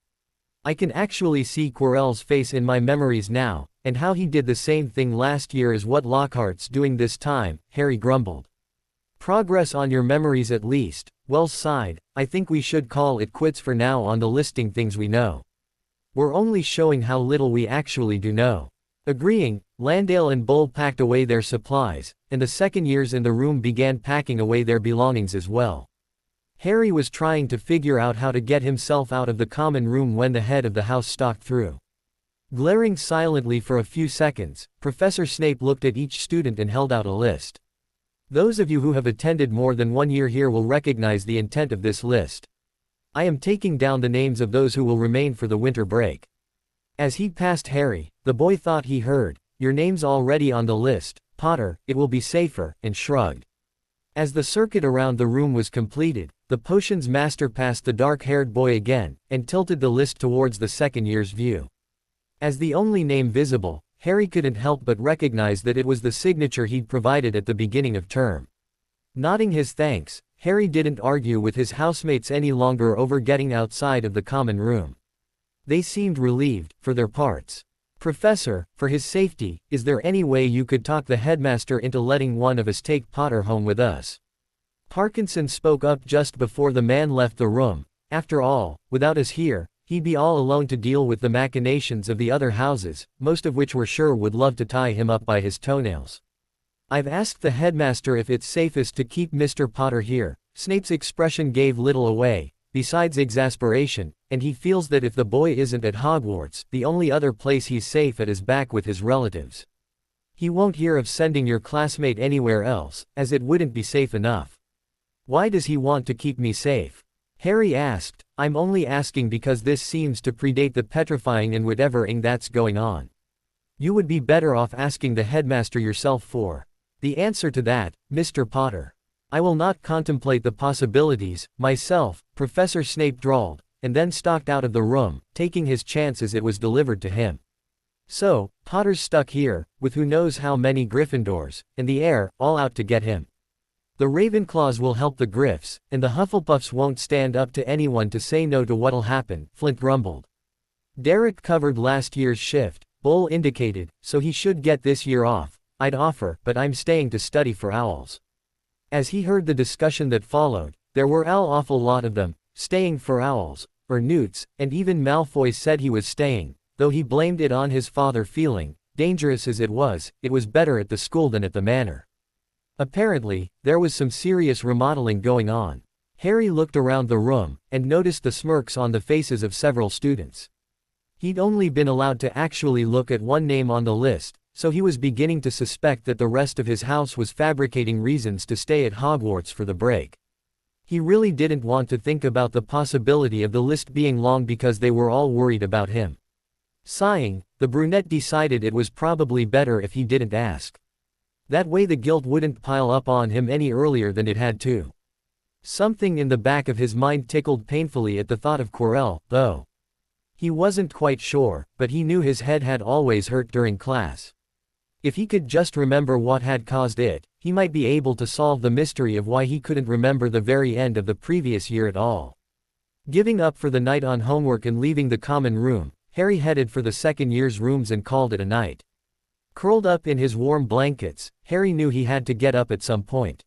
I can actually see Quirrell's face in my memories now, and how he did the same thing last year is what Lockhart's doing this time, Harry grumbled. Progress on your memories at least, Wells sighed. I think we should call it quits for now on the listing things we know. We're only showing how little we actually do know. Agreeing, Landale and Bull packed away their supplies, and the second years in the room began packing away their belongings as well. Harry was trying to figure out how to get himself out of the common room when the head of the house stalked through. Glaring silently for a few seconds, Professor Snape looked at each student and held out a list. Those of you who have attended more than 1 year here will recognize the intent of this list. I am taking down the names of those who will remain for the winter break. As he passed Harry, the boy thought he heard, "Your name's already on the list, Potter, it will be safer," and shrugged. As the circuit around the room was completed, the potions master passed the dark-haired boy again, and tilted the list towards the second year's view. As the only name visible, Harry couldn't help but recognize that it was the signature he'd provided at the beginning of term. Nodding his thanks, Harry didn't argue with his housemates any longer over getting outside of the common room. They seemed relieved, for their parts. "Professor, for his safety, is there any way you could talk the headmaster into letting one of us take Potter home with us?" Parkinson spoke up just before the man left the room. "After all, without us here, he'd be all alone to deal with the machinations of the other houses, most of which we're sure would love to tie him up by his toenails. I've asked the headmaster if it's safest to keep Mr. Potter here." Snape's expression gave little away, besides exasperation, and he feels that if the boy isn't at Hogwarts, the only other place he's safe at is back with his relatives. He won't hear of sending your classmate anywhere else, as it wouldn't be safe enough. "Why does he want to keep me safe?" Harry asked. "I'm only asking because this seems to predate the petrifying and whatever-ing that's going on. You would be better off asking the headmaster yourself for the answer to that, Mr. Potter." "I will not contemplate the possibilities, myself," Professor Snape drawled, and then stalked out of the room, taking his chance as it was delivered to him. "So, Potter's stuck here, with who knows how many Gryffindors, and the heir, all out to get him. The Ravenclaws will help the Gryffs, and the Hufflepuffs won't stand up to anyone to say no to what'll happen," Flint grumbled. "Derek covered last year's shift," Bull indicated, "so he should get this year off. I'd offer, but I'm staying to study for owls." As he heard the discussion that followed, there were an awful lot of them, staying for owls, or newts, and even Malfoy said he was staying, though he blamed it on his father feeling, dangerous as it was better at the school than at the manor. Apparently, there was some serious remodeling going on. Harry looked around the room, and noticed the smirks on the faces of several students. He'd only been allowed to actually look at one name on the list, so he was beginning to suspect that the rest of his house was fabricating reasons to stay at Hogwarts for the break. He really didn't want to think about the possibility of the list being long because they were all worried about him. Sighing, the brunette decided it was probably better if he didn't ask. That way the guilt wouldn't pile up on him any earlier than it had to. Something in the back of his mind tickled painfully at the thought of Quirrell, though. He wasn't quite sure, but he knew his head had always hurt during class. If he could just remember what had caused it, he might be able to solve the mystery of why he couldn't remember the very end of the previous year at all. Giving up for the night on homework and leaving the common room, Harry headed for the second year's rooms and called it a night. Curled up in his warm blankets, Harry knew he had to get up at some point.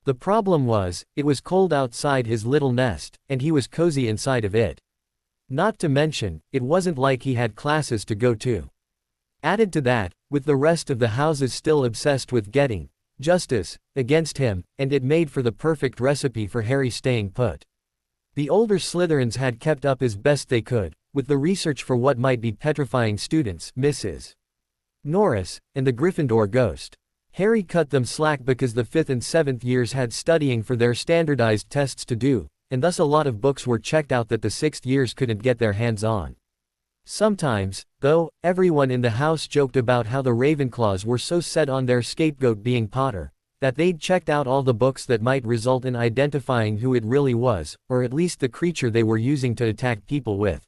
The problem was, it was cold outside his little nest, and he was cozy inside of it. Not to mention, it wasn't like he had classes to go to. Added to that, with the rest of the houses still obsessed with getting justice against him, and it made for the perfect recipe for Harry staying put. The older Slytherins had kept up as best they could, with the research for what might be petrifying students, Mrs. Norris, and the Gryffindor ghost. Harry cut them slack because the 5th and 7th years had studying for their standardized tests to do, and thus a lot of books were checked out that the 6th years couldn't get their hands on. Sometimes, though, everyone in the house joked about how the Ravenclaws were so set on their scapegoat being Potter, that they'd checked out all the books that might result in identifying who it really was, or at least the creature they were using to attack people with.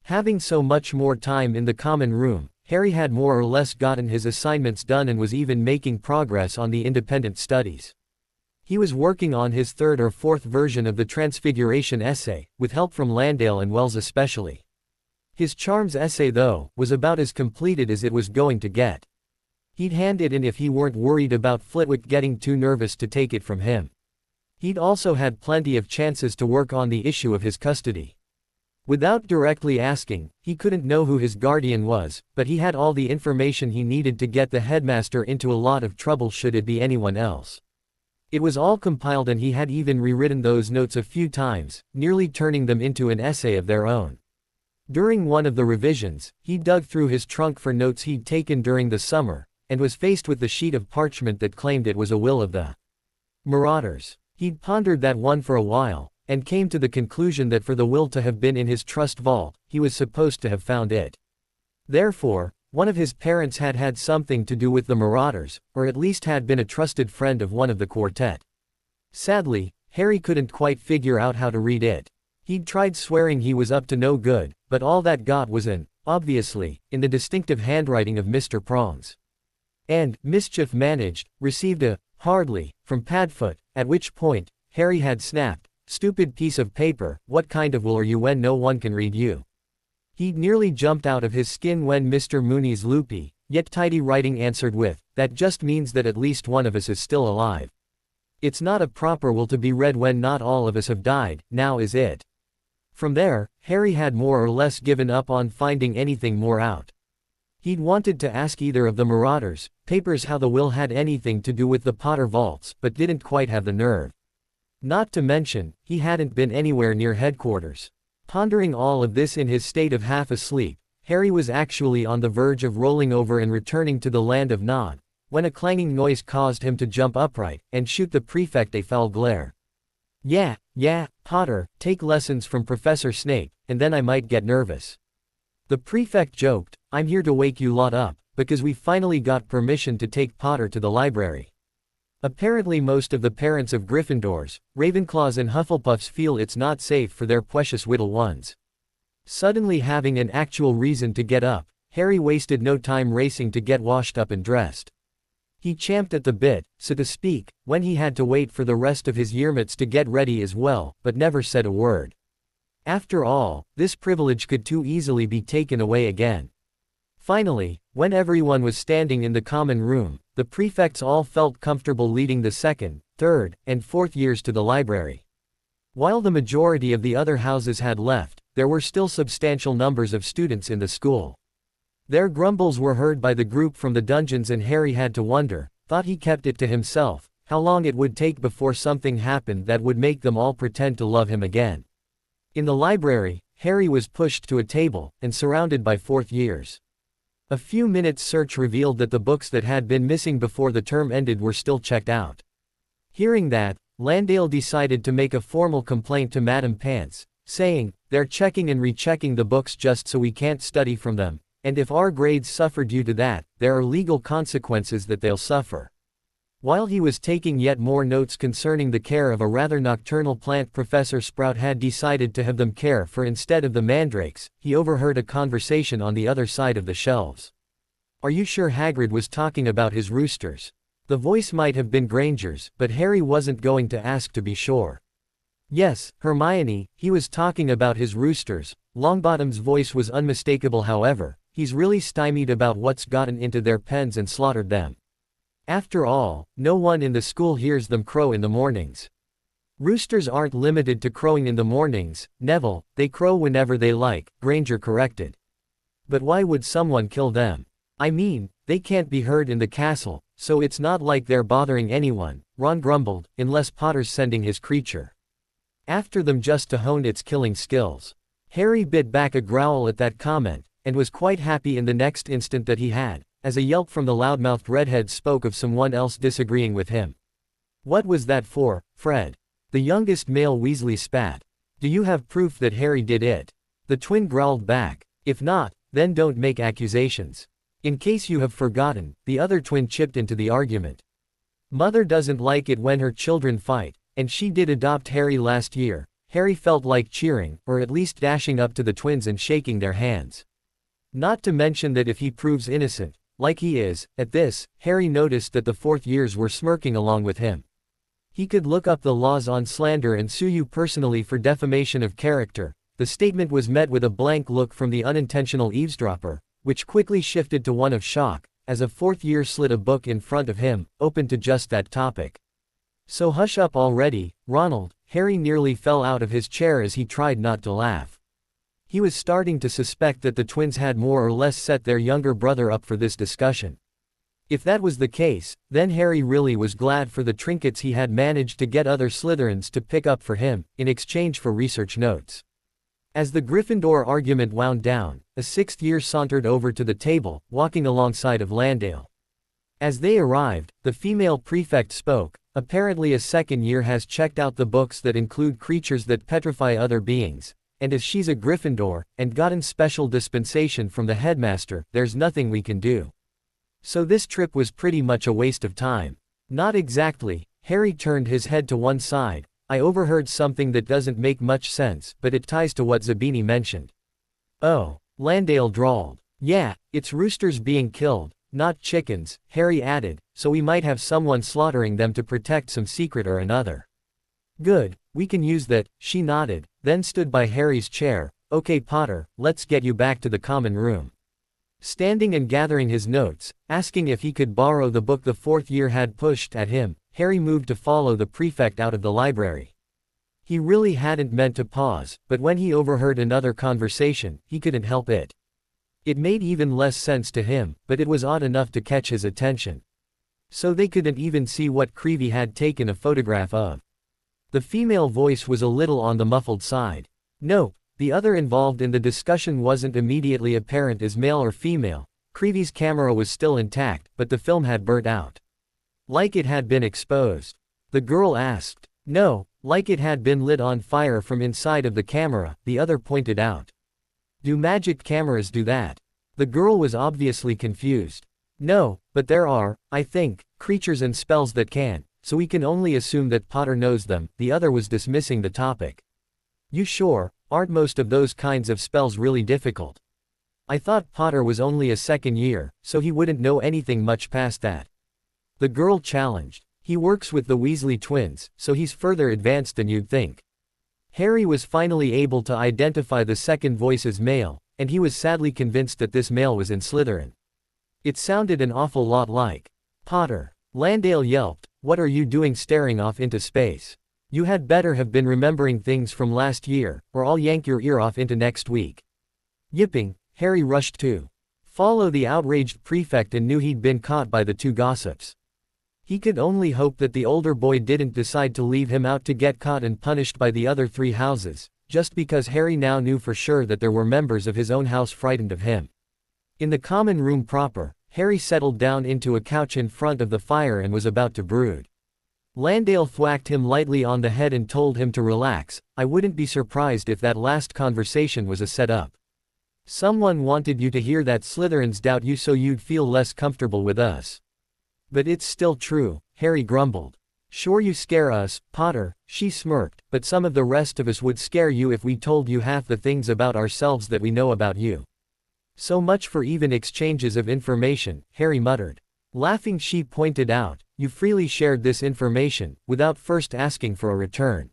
Having so much more time in the common room, Harry had more or less gotten his assignments done and was even making progress on the independent studies. He was working on his third or fourth version of the Transfiguration essay, with help from Landale and Wells especially. His Charms essay, though, was about as completed as it was going to get. He'd hand it in if he weren't worried about Flitwick getting too nervous to take it from him. He'd also had plenty of chances to work on the issue of his custody. Without directly asking, he couldn't know who his guardian was, but he had all the information he needed to get the headmaster into a lot of trouble should it be anyone else. It was all compiled and he had even rewritten those notes a few times, nearly turning them into an essay of their own. During one of the revisions, he dug through his trunk for notes he'd taken during the summer, and was faced with the sheet of parchment that claimed it was a will of the Marauders. He'd pondered that one for a while, and came to the conclusion that for the will to have been in his trust vault, he was supposed to have found it. Therefore, one of his parents had had something to do with the Marauders, or at least had been a trusted friend of one of the quartet. Sadly, Harry couldn't quite figure out how to read it. He'd tried swearing he was up to no good, but all that got was obviously, in the distinctive handwriting of Mr. Prongs. And, mischief managed, received a hardly from Padfoot, at which point, Harry had snapped, "Stupid piece of paper, what kind of will are you when no one can read you?" He'd nearly jumped out of his skin when Mr. Mooney's loopy, yet tidy writing answered with, "That just means that at least one of us is still alive. It's not a proper will to be read when not all of us have died, now is it?" From there, Harry had more or less given up on finding anything more out. He'd wanted to ask either of the Marauders' papers how the will had anything to do with the Potter vaults, but didn't quite have the nerve. Not to mention, he hadn't been anywhere near headquarters. Pondering all of this in his state of half-asleep, Harry was actually on the verge of rolling over and returning to the land of Nod, when a clanging noise caused him to jump upright, and shoot the prefect a foul glare. Yeah, Potter, take lessons from Professor Snape, and then I might get nervous." The prefect joked, "I'm here to wake you lot up, because we finally got permission to take Potter to the library." Apparently most of the parents of Gryffindors, Ravenclaws and Hufflepuffs feel it's not safe for their precious little ones. Suddenly having an actual reason to get up, Harry wasted no time racing to get washed up and dressed. He champed at the bit, so to speak, when he had to wait for the rest of his yearmates to get ready as well, but never said a word. After all, this privilege could too easily be taken away again. Finally, when everyone was standing in the common room, the prefects all felt comfortable leading the second, third, and fourth years to the library. While the majority of the other houses had left, there were still substantial numbers of students in the school. Their grumbles were heard by the group from the dungeons and Harry had to wonder, thought he kept it to himself, how long it would take before something happened that would make them all pretend to love him again. In the library, Harry was pushed to a table, and surrounded by fourth years. A few minutes' search revealed that the books that had been missing before the term ended were still checked out. Hearing that, Landale decided to make a formal complaint to Madame Pants, saying, "They're checking and rechecking the books just so we can't study from them, and if our grades suffer due to that, there are legal consequences that they'll suffer." While he was taking yet more notes concerning the care of a rather nocturnal plant Professor Sprout had decided to have them care for instead of the mandrakes, he overheard a conversation on the other side of the shelves. "Are you sure Hagrid was talking about his roosters?" The voice might have been Granger's, but Harry wasn't going to ask to be sure. "Yes, Hermione, he was talking about his roosters." Longbottom's voice was unmistakable however, "he's really stymied about what's gotten into their pens and slaughtered them. After all, no one in the school hears them crow in the mornings." "Roosters aren't limited to crowing in the mornings, Neville, they crow whenever they like," Granger corrected. "But why would someone kill them? I mean, they can't be heard in the castle, so it's not like they're bothering anyone," Ron grumbled, "unless Potter's sending his creature after them just to hone its killing skills." Harry bit back a growl at that comment, and was quite happy in the next instant that he had, as a yelp from the loudmouthed redhead spoke of someone else disagreeing with him. "What was that for, Fred?" The youngest male Weasley spat. "Do you have proof that Harry did it?" The twin growled back. "If not, then don't make accusations." "In case you have forgotten," the other twin chipped into the argument. "Mother doesn't like it when her children fight, and she did adopt Harry last year." Harry felt like cheering, or at least dashing up to the twins and shaking their hands. Not to mention that if he proves innocent, like he is, at this, Harry noticed that the fourth years were smirking along with him. He could look up the laws on slander and sue you personally for defamation of character. The statement was met with a blank look from the unintentional eavesdropper, which quickly shifted to one of shock, as a fourth year slid a book in front of him, open to just that topic. So hush up already, Ronald. Harry nearly fell out of his chair as he tried not to laugh. He was starting to suspect that the twins had more or less set their younger brother up for this discussion. If that was the case, then Harry really was glad for the trinkets he had managed to get other Slytherins to pick up for him, in exchange for research notes. As the Gryffindor argument wound down, a sixth year sauntered over to the table, walking alongside of Landale. As they arrived, the female prefect spoke. Apparently a second year has checked out the books that include creatures that petrify other beings, and as she's a Gryffindor, and gotten special dispensation from the headmaster, there's nothing we can do. So this trip was pretty much a waste of time. Not exactly. Harry turned his head to one side. I overheard something that doesn't make much sense, but it ties to what Zabini mentioned. Oh, Landale drawled. Yeah, it's roosters being killed, not chickens, Harry added, so we might have someone slaughtering them to protect some secret or another. Good, we can use that, she nodded, then stood by Harry's chair. Okay Potter, let's get you back to the common room. Standing and gathering his notes, asking if he could borrow the book the fourth year had pushed at him, Harry moved to follow the prefect out of the library. He really hadn't meant to pause, but when he overheard another conversation, he couldn't help it. It made even less sense to him, but it was odd enough to catch his attention. So they couldn't even see what Creevy had taken a photograph of. The female voice was a little on the muffled side. Nope. The other involved in the discussion wasn't immediately apparent as male or female. Creevy's camera was still intact, but the film had burnt out. Like it had been exposed. The girl asked. No, like it had been lit on fire from inside of the camera, the other pointed out. Do magic cameras do that? The girl was obviously confused. No, but there are, I think, creatures and spells that can, so we can only assume that Potter knows them. The other was dismissing the topic. You sure? Aren't most of those kinds of spells really difficult? I thought Potter was only a second year, so he wouldn't know anything much past that. The girl challenged. He works with the Weasley twins, so he's further advanced than you'd think. Harry was finally able to identify the second voice as male, and he was sadly convinced that this male was in Slytherin. It sounded an awful lot like Potter. Landale yelped, what are you doing staring off into space? You had better have been remembering things from last year, or I'll yank your ear off into next week. Yipping, Harry rushed to follow the outraged prefect and knew he'd been caught by the two gossips. He could only hope that the older boy didn't decide to leave him out to get caught and punished by the other three houses, just because Harry now knew for sure that there were members of his own house frightened of him. In the common room proper, Harry settled down into a couch in front of the fire and was about to brood. Landale thwacked him lightly on the head and told him to relax. I wouldn't be surprised if that last conversation was a setup. Someone wanted you to hear that Slytherins doubt you so you'd feel less comfortable with us. But it's still true, Harry grumbled. Sure you scare us, Potter, she smirked, but some of the rest of us would scare you if we told you half the things about ourselves that we know about you. So much for even exchanges of information, Harry muttered. Laughing, she pointed out, you freely shared this information, without first asking for a return.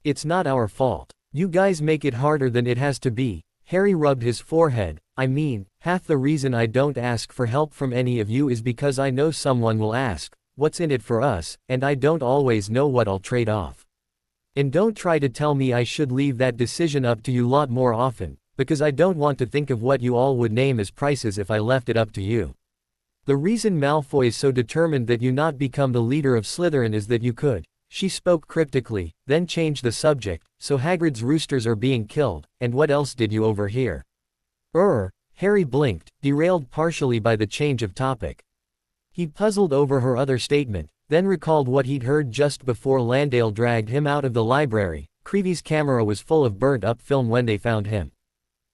It's not our fault. You guys make it harder than it has to be. Harry rubbed his forehead. I mean, half the reason I don't ask for help from any of you is because I know someone will ask, what's in it for us, and I don't always know what I'll trade off. And don't try to tell me I should leave that decision up to you lot more often, because I don't want to think of what you all would name as prices if I left it up to you. The reason Malfoy is so determined that you not become the leader of Slytherin is that you could. She spoke cryptically, then changed the subject, so Hagrid's roosters are being killed, and what else did you overhear? Harry blinked, derailed partially by the change of topic. He puzzled over her other statement, then recalled what he'd heard just before Landale dragged him out of the library. Creevy's camera was full of burnt-up film when they found him.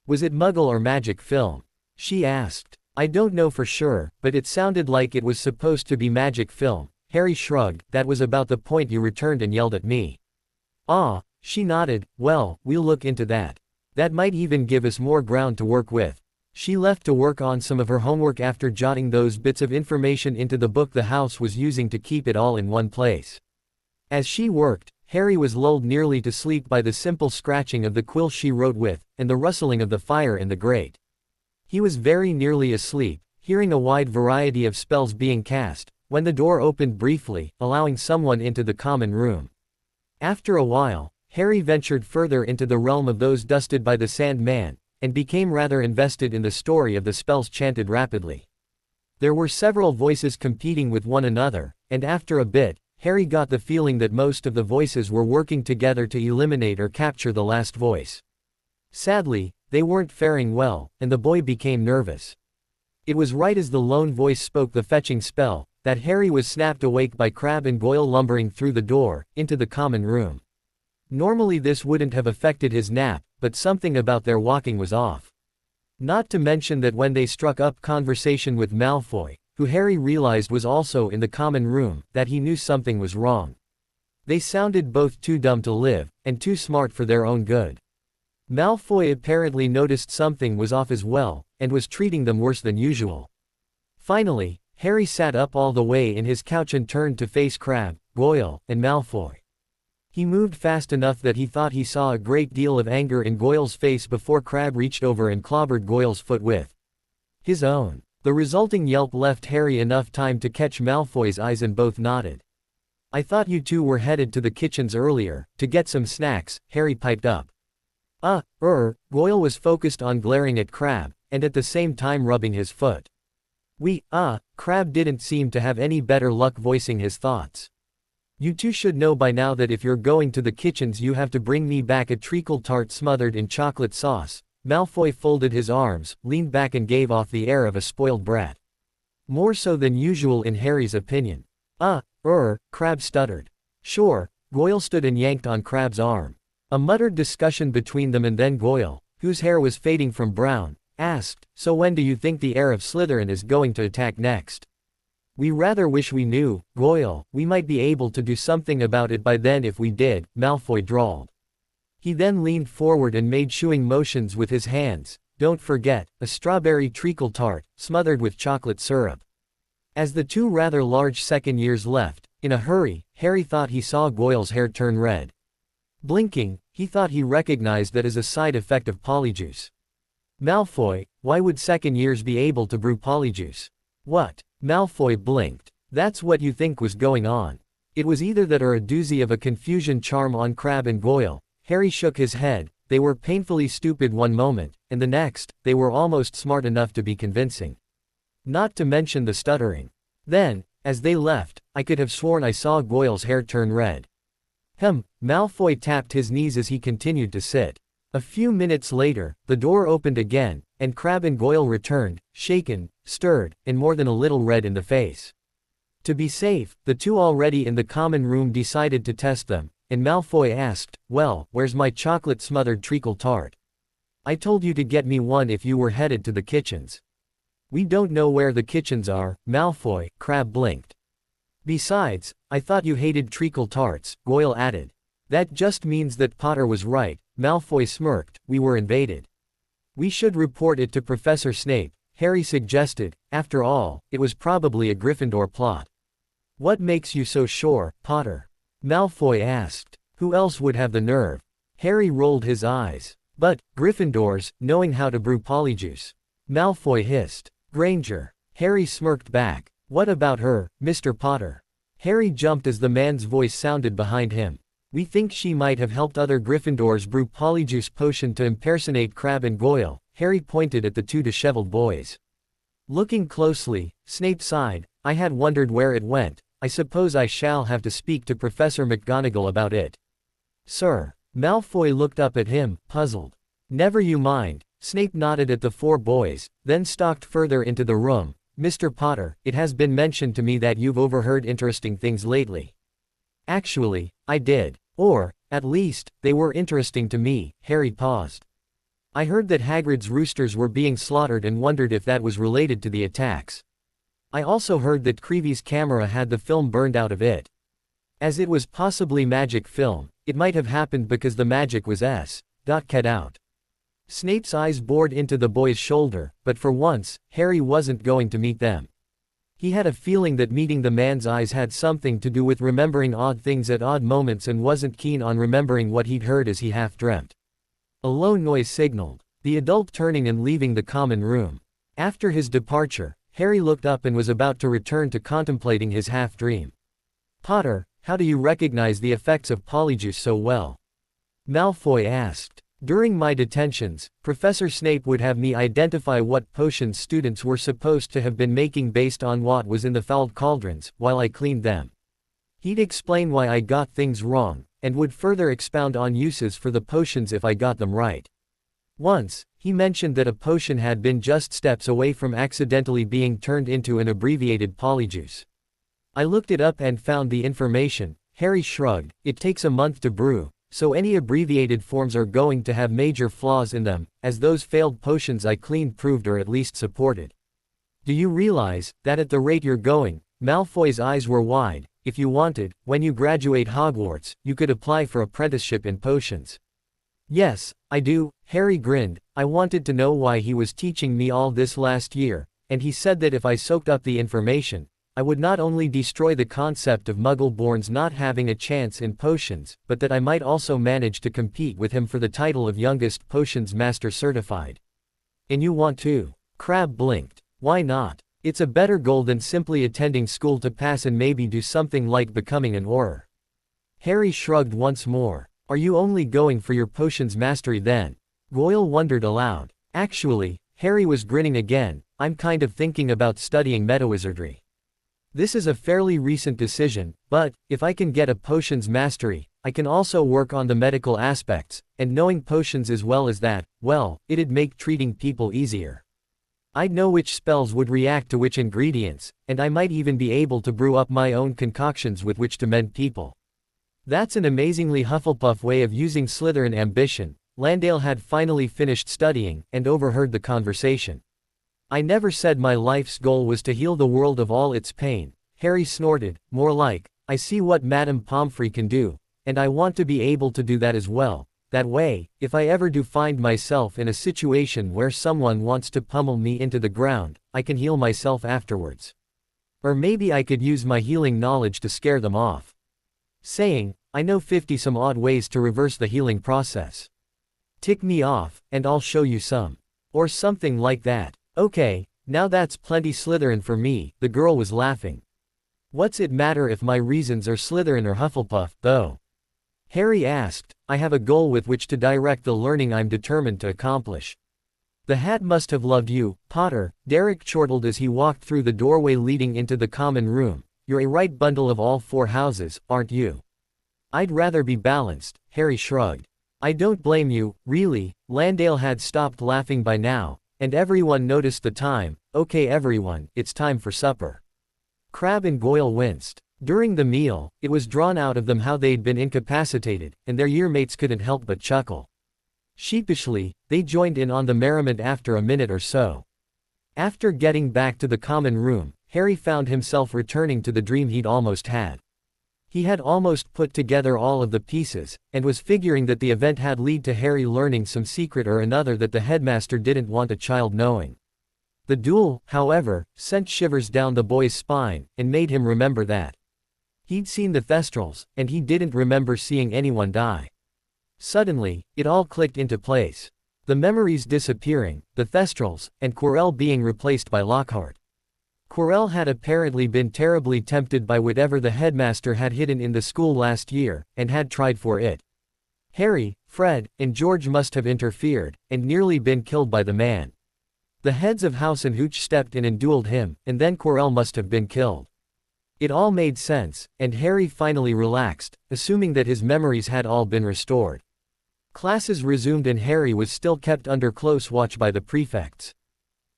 Was it Muggle or magic film? She asked. I don't know for sure, but it sounded like it was supposed to be magic film. Harry shrugged. That was about the point you returned and yelled at me. Ah, she nodded. Well, we'll look into that. That might even give us more ground to work with. She left to work on some of her homework after jotting those bits of information into the book the house was using to keep it all in one place. As she worked, Harry was lulled nearly to sleep by the simple scratching of the quill she wrote with, and the rustling of the fire in the grate. He was very nearly asleep, hearing a wide variety of spells being cast, when the door opened briefly, allowing someone into the common room. After a while, Harry ventured further into the realm of those dusted by the Sand Man, and became rather invested in the story of the spells chanted rapidly. There were several voices competing with one another, and after a bit, Harry got the feeling that most of the voices were working together to eliminate or capture the last voice. Sadly, they weren't faring well, and the boy became nervous. It was right as the lone voice spoke the fetching spell, that Harry was snapped awake by Crabbe and Goyle lumbering through the door, into the common room. Normally this wouldn't have affected his nap, but something about their walking was off. Not to mention that when they struck up conversation with Malfoy, who Harry realized was also in the common room, that he knew something was wrong. They sounded both too dumb to live, and too smart for their own good. Malfoy apparently noticed something was off as well, and was treating them worse than usual. Finally, Harry sat up all the way in his couch and turned to face Crabbe, Goyle, and Malfoy. He moved fast enough that he thought he saw a great deal of anger in Goyle's face before Crabbe reached over and clobbered Goyle's foot with his own. The resulting yelp left Harry enough time to catch Malfoy's eyes, and both nodded. "I thought you two were headed to the kitchens earlier, to get some snacks," Harry piped up. Goyle was focused on glaring at Crabbe, and at the same time rubbing his foot. Crabbe didn't seem to have any better luck voicing his thoughts. "You two should know by now that if you're going to the kitchens you have to bring me back a treacle tart smothered in chocolate sauce." Malfoy folded his arms, leaned back and gave off the air of a spoiled brat. More so than usual in Harry's opinion. Crabbe stuttered. "Sure." Goyle stood and yanked on Crabbe's arm. A muttered discussion between them, and then Goyle, whose hair was fading from brown, asked, "So when do you think the heir of Slytherin is going to attack next?" "We rather wish we knew, Goyle. We might be able to do something about it by then if we did," Malfoy drawled. He then leaned forward and made shooing motions with his hands. "Don't forget, a strawberry treacle tart, smothered with chocolate syrup." As the two rather large second years left, in a hurry, Harry thought he saw Goyle's hair turn red. Blinking, he thought he recognized that as a side effect of polyjuice. "Malfoy, why would second years be able to brew polyjuice?" "What?" Malfoy blinked. "That's what you think was going on." It was either that or a doozy of a confusion charm on Crabbe and Goyle. Harry shook his head. They were painfully stupid one moment, and the next, they were almost smart enough to be convincing. Not to mention the stuttering. Then, as they left, I could have sworn I saw Goyle's hair turn red. Malfoy tapped his knees as he continued to sit. A few minutes later, the door opened again, and Crabbe and Goyle returned, shaken, stirred, and more than a little red in the face. To be safe, the two already in the common room decided to test them, and Malfoy asked, "Well, where's my chocolate-smothered treacle tart? I told you to get me one if you were headed to the kitchens." "We don't know where the kitchens are, Malfoy," Crabbe blinked. "Besides, I thought you hated treacle tarts," Goyle added. "That just means that Potter was right," Malfoy smirked. "We were invaded." "We should report it to Professor Snape," Harry suggested. "After all, it was probably a Gryffindor plot." "What makes you so sure, Potter?" Malfoy asked. "Who else would have the nerve?" Harry rolled his eyes. "But, Gryffindors, knowing how to brew polyjuice." Malfoy hissed. "Granger." Harry smirked back. "What about her, Mr. Potter?" Harry jumped as the man's voice sounded behind him. "We think she might have helped other Gryffindors brew polyjuice potion to impersonate Crabbe and Goyle." Harry pointed at the two disheveled boys. Looking closely, Snape sighed. "I had wondered where it went. I suppose I shall have to speak to Professor McGonagall about it." "Sir." Malfoy looked up at him, puzzled. "Never you mind." Snape nodded at the four boys, then stalked further into the room. "Mr. Potter, it has been mentioned to me that you've overheard interesting things lately." "Actually, I did. Or, at least, they were interesting to me." Harry paused. "I heard that Hagrid's roosters were being slaughtered and wondered if that was related to the attacks. I also heard that Creevy's camera had the film burned out of it. As it was possibly magic film, it might have happened because the magic was cut out." Snape's eyes bored into the boy's shoulder, but for once, Harry wasn't going to meet them. He had a feeling that meeting the man's eyes had something to do with remembering odd things at odd moments and wasn't keen on remembering what he'd heard as he half dreamt. A low noise signaled, the adult turning and leaving the common room. After his departure, Harry looked up and was about to return to contemplating his half-dream. "Potter, how do you recognize the effects of polyjuice so well?" Malfoy asked. "During my detentions, Professor Snape would have me identify what potions students were supposed to have been making based on what was in the fouled cauldrons, while I cleaned them. He'd explain why I got things wrong, and would further expound on uses for the potions if I got them right. Once, he mentioned that a potion had been just steps away from accidentally being turned into an abbreviated polyjuice. I looked it up and found the information." Harry shrugged. "It takes a month to brew, so any abbreviated forms are going to have major flaws in them, as those failed potions I cleaned proved or at least supported. Do you realize that at the rate you're going," Malfoy's eyes were wide, "if you wanted, when you graduate Hogwarts, you could apply for apprenticeship in potions?" "Yes, I do," Harry grinned. "I wanted to know why he was teaching me all this last year, and he said that if I soaked up the information, I would not only destroy the concept of Muggle-borns not having a chance in potions, but that I might also manage to compete with him for the title of youngest potions master certified." "And you want to?" Crabbe blinked. "Why not? It's a better goal than simply attending school to pass and maybe do something like becoming an Auror." Harry shrugged once more. "Are you only going for your potions mastery then?" Goyle wondered aloud. Actually, Harry was grinning again, "I'm kind of thinking about studying metawizardry. This is a fairly recent decision, but, if I can get a potions mastery, I can also work on the medical aspects, and knowing potions as well as that, well, it'd make treating people easier. I'd know which spells would react to which ingredients, and I might even be able to brew up my own concoctions with which to mend people." That's an amazingly Hufflepuff way of using Slytherin ambition. Landale had finally finished studying, and overheard the conversation. "I never said my life's goal was to heal the world of all its pain," Harry snorted. "More like, I see what Madame Pomfrey can do, and I want to be able to do that as well. That way, if I ever do find myself in a situation where someone wants to pummel me into the ground, I can heal myself afterwards. Or maybe I could use my healing knowledge to scare them off. Saying, I know 50 some odd ways to reverse the healing process. Tick me off, and I'll show you some." Or something like that. "Okay, now that's plenty Slytherin for me," the girl was laughing. "What's it matter if my reasons are Slytherin or Hufflepuff, though?" Harry asked. "I have a goal with which to direct the learning I'm determined to accomplish." "The hat must have loved you, Potter," Derek chortled as he walked through the doorway leading into the common room. "You're a right bundle of all four houses, aren't you?" "I'd rather be balanced," Harry shrugged. "I don't blame you, really." Landale had stopped laughing by now, and everyone noticed the time. "Okay everyone, it's time for supper." Crabbe and Goyle winced. During the meal, it was drawn out of them how they'd been incapacitated, and their yearmates couldn't help but chuckle. Sheepishly, they joined in on the merriment after a minute or so. After getting back to the common room, Harry found himself returning to the dream he'd almost had. He had almost put together all of the pieces, and was figuring that the event had led to Harry learning some secret or another that the headmaster didn't want a child knowing. The duel, however, sent shivers down the boy's spine, and made him remember that he'd seen the Thestrals, and he didn't remember seeing anyone die. Suddenly, it all clicked into place. The memories disappearing, the Thestrals, and Quirrell being replaced by Lockhart. Quirrell had apparently been terribly tempted by whatever the headmaster had hidden in the school last year, and had tried for it. Harry, Fred, and George must have interfered, and nearly been killed by the man. The heads of House and Hooch stepped in and dueled him, and then Quirrell must have been killed. It all made sense, and Harry finally relaxed, assuming that his memories had all been restored. Classes resumed and Harry was still kept under close watch by the prefects.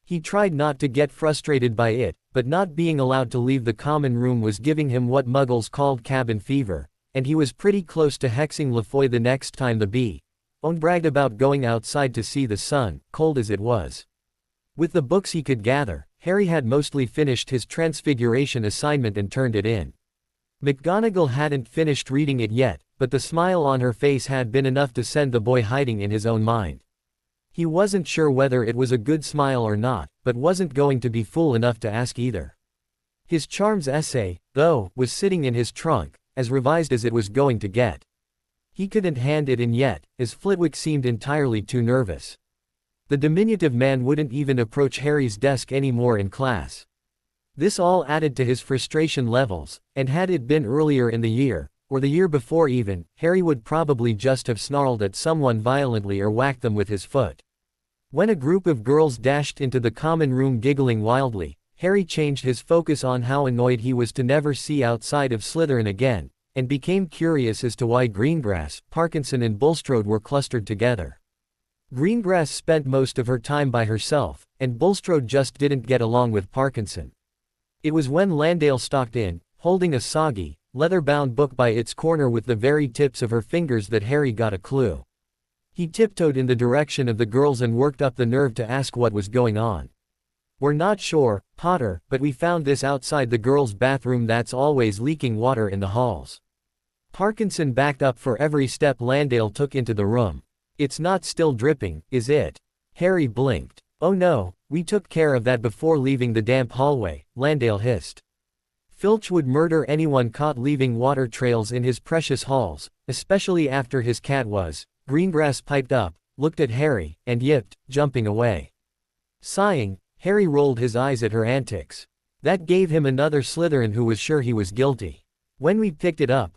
He tried not to get frustrated by it, but not being allowed to leave the common room was giving him what Muggles called cabin fever, and he was pretty close to hexing Lafoy the next time the Bee-Own bragged about going outside to see the sun, cold as it was. With the books he could gather, Harry had mostly finished his Transfiguration assignment and turned it in. McGonagall hadn't finished reading it yet, but the smile on her face had been enough to send the boy hiding in his own mind. He wasn't sure whether it was a good smile or not, but wasn't going to be fool enough to ask either. His charms essay, though, was sitting in his trunk, as revised as it was going to get. He couldn't hand it in yet, as Flitwick seemed entirely too nervous. The diminutive man wouldn't even approach Harry's desk anymore in class. This all added to his frustration levels, and had it been earlier in the year, or the year before even, Harry would probably just have snarled at someone violently or whacked them with his foot. When a group of girls dashed into the common room giggling wildly, Harry changed his focus on how annoyed he was to never see outside of Slytherin again, and became curious as to why Greengrass, Parkinson and Bulstrode were clustered together. Greengrass spent most of her time by herself, and Bulstrode just didn't get along with Parkinson. It was when Landale stalked in, holding a soggy, leather-bound book by its corner with the very tips of her fingers that Harry got a clue. He tiptoed in the direction of the girls and worked up the nerve to ask what was going on. "We're not sure, Potter, but we found this outside the girls' bathroom that's always leaking water in the halls." Parkinson backed up for every step Landale took into the room. "It's not still dripping, is it?" Harry blinked. "Oh no, we took care of that before leaving the damp hallway," Landale hissed. Filch would murder anyone caught leaving water trails in his precious halls, especially after his cat was. Greengrass piped up, looked at Harry, and yipped, jumping away. Sighing, Harry rolled his eyes at her antics. That gave him another Slytherin who was sure he was guilty. "When we picked it up,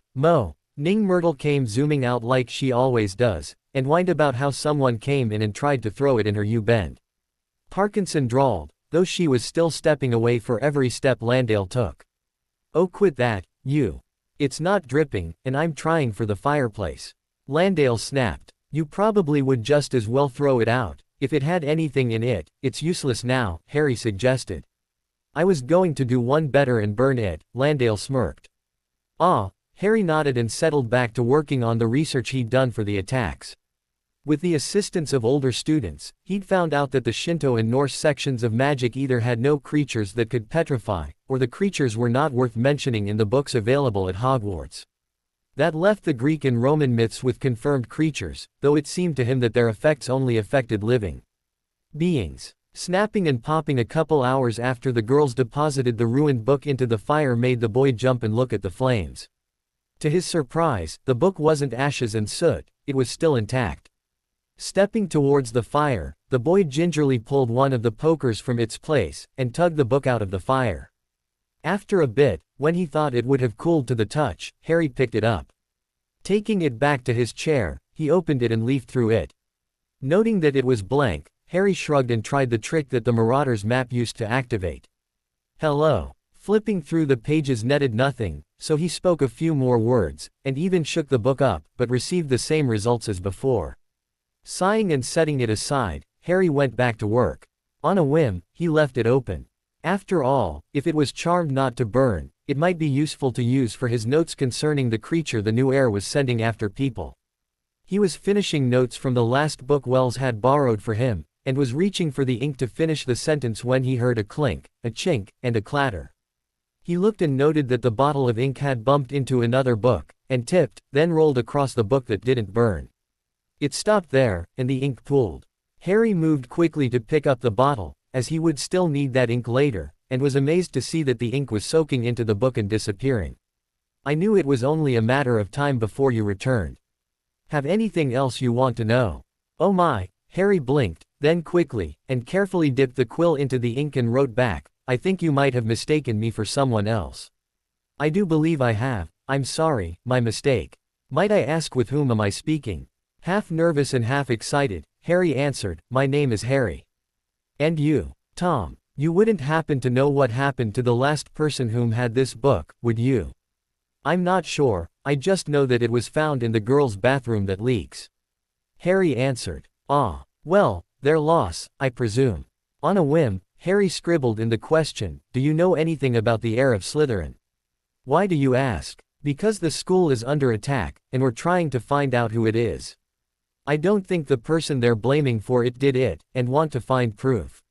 Ning Myrtle came zooming out like she always does, and whined about how someone came in and tried to throw it in her U-bend." Parkinson drawled, though she was still stepping away for every step Landale took. "Oh, quit that, you. It's not dripping, and I'm trying for the fireplace." Landale snapped. "You probably would just as well throw it out. If it had anything in it, it's useless now," Harry suggested. "I was going to do one better and burn it," Landale smirked. "Ah," Harry nodded and settled back to working on the research he'd done for the attacks. With the assistance of older students, he'd found out that the Shinto and Norse sections of magic either had no creatures that could petrify, or the creatures were not worth mentioning in the books available at Hogwarts. That left the Greek and Roman myths with confirmed creatures, though it seemed to him that their effects only affected living beings. Snapping and popping a couple hours after the girls deposited the ruined book into the fire made the boy jump and look at the flames. To his surprise, the book wasn't ashes and soot, it was still intact. Stepping towards the fire, the boy gingerly pulled one of the pokers from its place, and tugged the book out of the fire. After a bit, when he thought it would have cooled to the touch, Harry picked it up. Taking it back to his chair, he opened it and leafed through it. Noting that it was blank, Harry shrugged and tried the trick that the Marauder's map used to activate. "Hello." Flipping through the pages netted nothing, so he spoke a few more words, and even shook the book up, but received the same results as before. Sighing and setting it aside, Harry went back to work. On a whim, he left it open. After all, if it was charmed not to burn, it might be useful to use for his notes concerning the creature the new heir was sending after people. He was finishing notes from the last book Wells had borrowed for him, and was reaching for the ink to finish the sentence when he heard a clink, a chink, and a clatter. He looked and noted that the bottle of ink had bumped into another book, and tipped, then rolled across the book that didn't burn. It stopped there, and the ink pooled. Harry moved quickly to pick up the bottle, as he would still need that ink later, and was amazed to see that the ink was soaking into the book and disappearing. "I knew it was only a matter of time before you returned. Have anything else you want to know?" "Oh my," Harry blinked, then quickly, and carefully dipped the quill into the ink and wrote back, "I think you might have mistaken me for someone else." "I do believe I have. I'm sorry, my mistake. Might I ask with whom am I speaking?" Half nervous and half excited, Harry answered, "My name is Harry." "And you, Tom, you wouldn't happen to know what happened to the last person whom had this book, would you?" "I'm not sure, I just know that it was found in the girls' bathroom that leaks," Harry answered. "Ah, well, their loss, I presume." On a whim, Harry scribbled in the question, "Do you know anything about the heir of Slytherin?" "Why do you ask?" "Because the school is under attack, and we're trying to find out who it is. I don't think the person they're blaming for it did it, and want to find proof."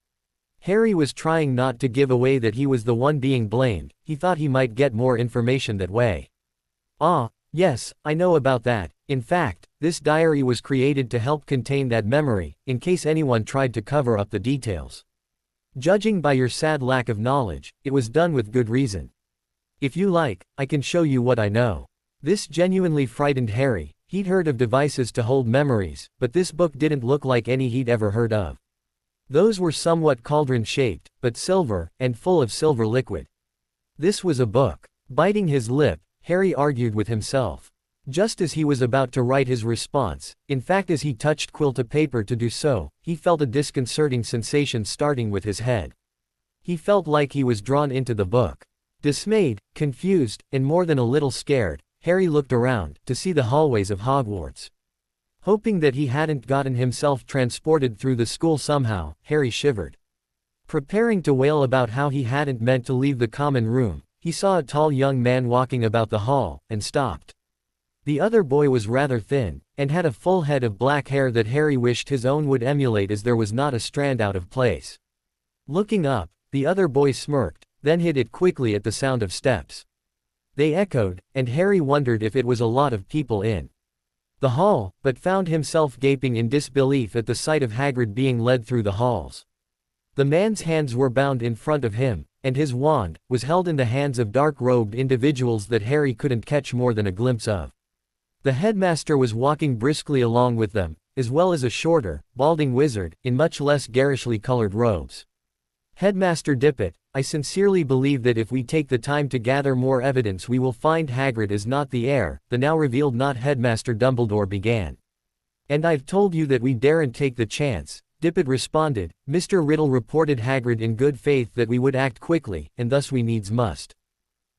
Harry was trying not to give away that he was the one being blamed, he thought he might get more information that way. "Ah, yes, I know about that. In fact, This diary was created to help contain that memory, in case anyone tried to cover up the details. Judging by your sad lack of knowledge, it was done with good reason. If you like, I can show you what I know. This genuinely frightened Harry. He'd heard of devices to hold memories, but this book didn't look like any he'd ever heard of. Those were somewhat cauldron-shaped, but silver, and full of silver liquid. This was a book. Biting his lip, Harry argued with himself. Just as he was about to write his response, in fact as he touched quill to paper to do so, he felt a disconcerting sensation starting with his head. He felt like he was drawn into the book. Dismayed, confused, and more than a little scared, Harry looked around, to see the hallways of Hogwarts. Hoping that he hadn't gotten himself transported through the school somehow, Harry shivered. Preparing to wail about how he hadn't meant to leave the common room, he saw a tall young man walking about the hall, and stopped. The other boy was rather thin, and had a full head of black hair that Harry wished his own would emulate, as there was not a strand out of place. Looking up, the other boy smirked, then hid it quickly at the sound of steps. They echoed, and Harry wondered if it was a lot of people in the hall, but found himself gaping in disbelief at the sight of Hagrid being led through the halls. The man's hands were bound in front of him, and his wand was held in the hands of dark-robed individuals that Harry couldn't catch more than a glimpse of. The headmaster was walking briskly along with them, as well as a shorter, balding wizard, in much less garishly colored robes. Headmaster Dippet, I sincerely believe that if we take the time to gather more evidence we will find Hagrid is not the heir, the now revealed not Headmaster Dumbledore began. And I've told you that we daren't take the chance, Dippet responded. Mr. Riddle reported Hagrid in good faith that we would act quickly, and thus we needs must.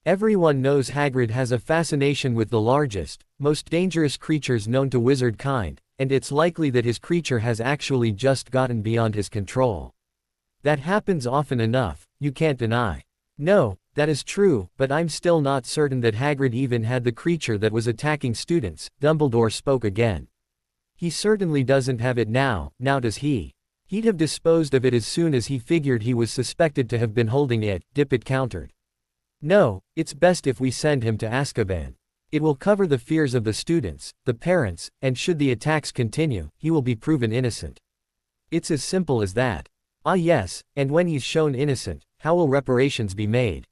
Everyone knows Hagrid has a fascination with the largest, most dangerous creatures known to wizard kind, and it's likely that his creature has actually just gotten beyond his control. That happens often enough, you can't deny. No, that is true, but I'm still not certain that Hagrid even had the creature that was attacking students. Dumbledore spoke again. He certainly doesn't have it now does he? He'd have disposed of it as soon as he figured he was suspected to have been holding it, Dippet countered. No, it's best if we send him to Azkaban. It will cover the fears of the students, the parents, and should the attacks continue, he will be proven innocent. It's as simple as that. Ah yes, and when he's shown innocent, how will reparations be made?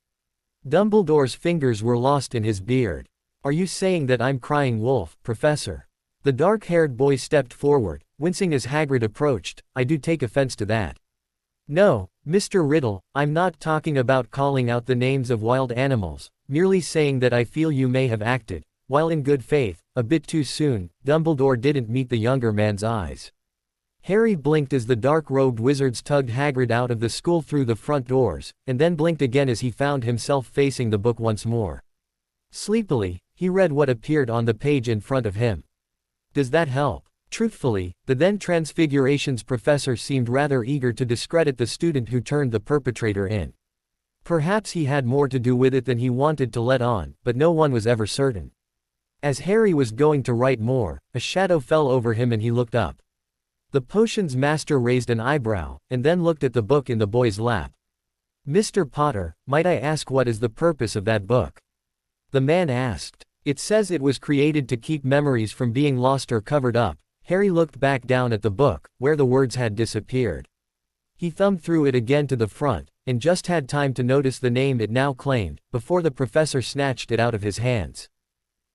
Dumbledore's fingers were lost in his beard. Are you saying that I'm crying wolf, Professor? The dark-haired boy stepped forward, wincing as Hagrid approached. I do take offense to that. No, Mr. Riddle, I'm not talking about calling out the names of wild animals, merely saying that I feel you may have acted, while in good faith, a bit too soon. Dumbledore didn't meet the younger man's eyes. Harry blinked as the dark-robed wizards tugged Hagrid out of the school through the front doors, and then blinked again as he found himself facing the book once more. Sleepily, he read what appeared on the page in front of him. Does that help? Truthfully, the then Transfigurations professor seemed rather eager to discredit the student who turned the perpetrator in. Perhaps he had more to do with it than he wanted to let on, but no one was ever certain. As Harry was going to write more, a shadow fell over him and he looked up. The potion's master raised an eyebrow, and then looked at the book in the boy's lap. Mr. Potter, might I ask what is the purpose of that book? The man asked. It says it was created to keep memories from being lost or covered up. Harry looked back down at the book, where the words had disappeared. He thumbed through it again to the front, and just had time to notice the name it now claimed, before the professor snatched it out of his hands.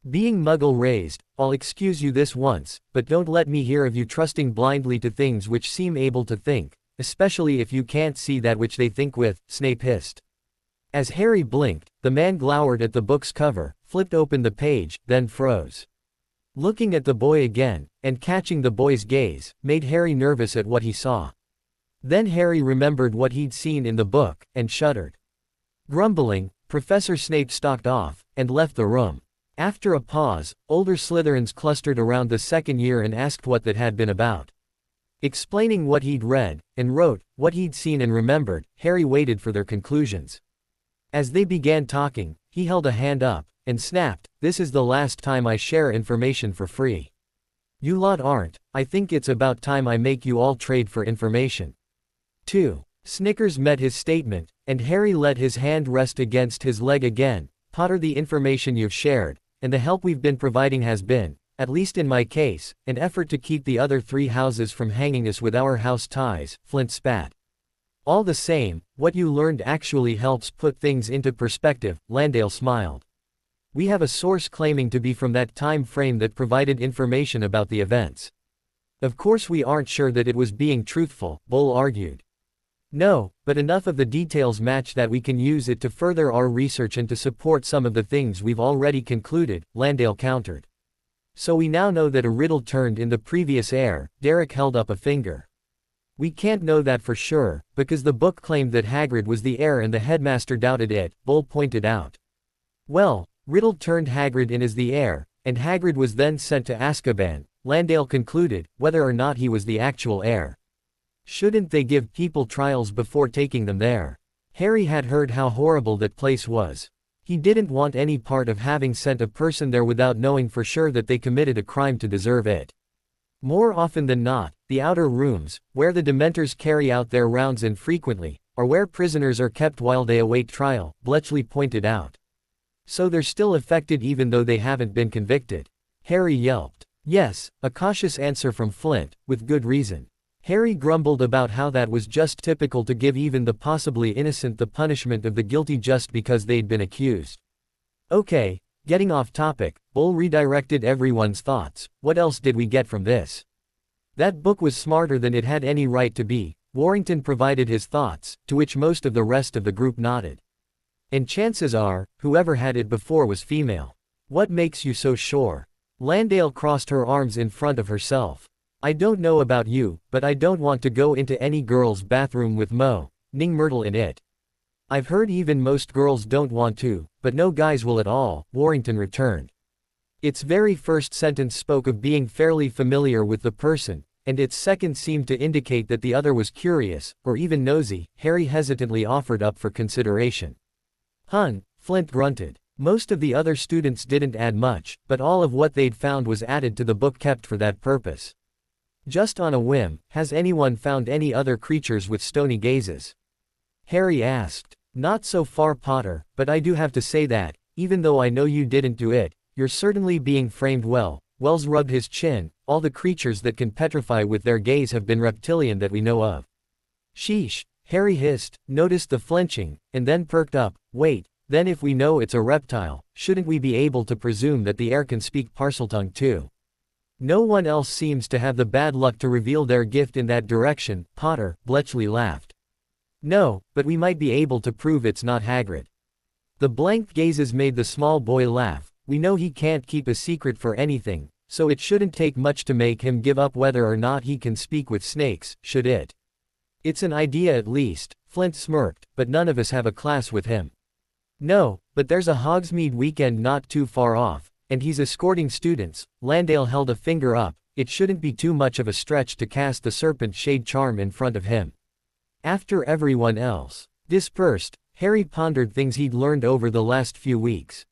Being muggle-raised, I'll excuse you this once, but don't let me hear of you trusting blindly to things which seem able to think, especially if you can't see that which they think with, Snape hissed. As Harry blinked, the man glowered at the book's cover, flipped open the page, then froze. Looking at the boy again, and catching the boy's gaze, made Harry nervous at what he saw. Then Harry remembered what he'd seen in the book, and shuddered. Grumbling, Professor Snape stalked off, and left the room. After a pause, older Slytherins clustered around the second year and asked what that had been about. Explaining what he'd read, and wrote, what he'd seen and remembered, Harry waited for their conclusions. As they began talking, he held a hand up, and snapped, "This is the last time I share information for free. You lot aren't. I think it's about time I make you all trade for information." 2. Snickers met his statement, and Harry let his hand rest against his leg again. "Potter, the information you've shared, and the help we've been providing has been, at least in my case, an effort to keep the other 3 houses from hanging us with our house ties, Flint spat. All the same, what you learned actually helps put things into perspective, Landale smiled. We have a source claiming to be from that time frame that provided information about the events. Of course we aren't sure that it was being truthful, Bull argued. No, but enough of the details match that we can use it to further our research and to support some of the things we've already concluded, Landale countered. So we now know that a riddle turned in the previous heir, Derek held up a finger. We can't know that for sure, because the book claimed that Hagrid was the heir and the headmaster doubted it, Bull pointed out. Well, Riddle turned Hagrid in as the heir, and Hagrid was then sent to Azkaban, Landale concluded, whether or not he was the actual heir. Shouldn't they give people trials before taking them there? Harry had heard how horrible that place was. He didn't want any part of having sent a person there without knowing for sure that they committed a crime to deserve it. More often than not, the outer rooms, where the Dementors carry out their rounds infrequently, are where prisoners are kept while they await trial, Bletchley pointed out. So they're still affected even though they haven't been convicted. Harry yelped. Yes, a cautious answer from Flint, with good reason. Harry grumbled about how that was just typical to give even the possibly innocent the punishment of the guilty just because they'd been accused. Okay, getting off topic, Bull redirected everyone's thoughts. What else did we get from this? That book was smarter than it had any right to be. Warrington provided his thoughts, to which most of the rest of the group nodded. And chances are, whoever had it before was female. What makes you so sure? Landale crossed her arms in front of herself. I don't know about you, but I don't want to go into any girl's bathroom with Ning Myrtle in it. I've heard even most girls don't want to, but no guys will at all, Warrington returned. Its very first sentence spoke of being fairly familiar with the person, and its second seemed to indicate that the other was curious, or even nosy. Harry hesitantly offered up for consideration. Flint grunted. Most of the other students didn't add much, but all of what they'd found was added to the book kept for that purpose. Just on a whim, has anyone found any other creatures with stony gazes? Harry asked. Not so far, Potter, but I do have to say that, even though I know you didn't do it, you're certainly being framed well. Wells rubbed his chin. All the creatures that can petrify with their gaze have been reptilian that we know of. Sheesh, Harry hissed, noticed the flinching, and then perked up. Wait, then if we know it's a reptile, shouldn't we be able to presume that the heir can speak Parseltongue too? No one else seems to have the bad luck to reveal their gift in that direction, Potter, Bletchley laughed. No, but we might be able to prove it's not Hagrid. The blank gazes made the small boy laugh. We know he can't keep a secret for anything, so it shouldn't take much to make him give up whether or not he can speak with snakes, should it? It's an idea at least, Flint smirked, but none of us have a class with him. No, but there's a Hogsmeade weekend not too far off, and he's escorting students. Landale held a finger up. It shouldn't be too much of a stretch to cast the serpent shade charm in front of him. After everyone else dispersed, Harry pondered things he'd learned over the last few weeks.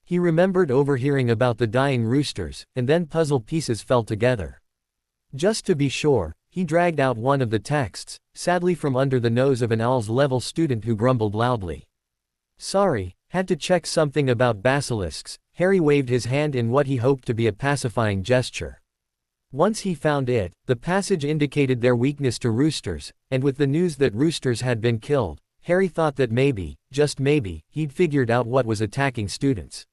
He remembered overhearing about the dying roosters, and then puzzle pieces fell together. Just to be sure, he dragged out one of the texts, sadly from under the nose of an owls-level student who grumbled loudly. Sorry, had to check something about basilisks. Harry waved his hand in what he hoped to be a pacifying gesture. Once he found it, the passage indicated their weakness to roosters, and with the news that roosters had been killed, Harry thought that maybe, just maybe, he'd figured out what was attacking students.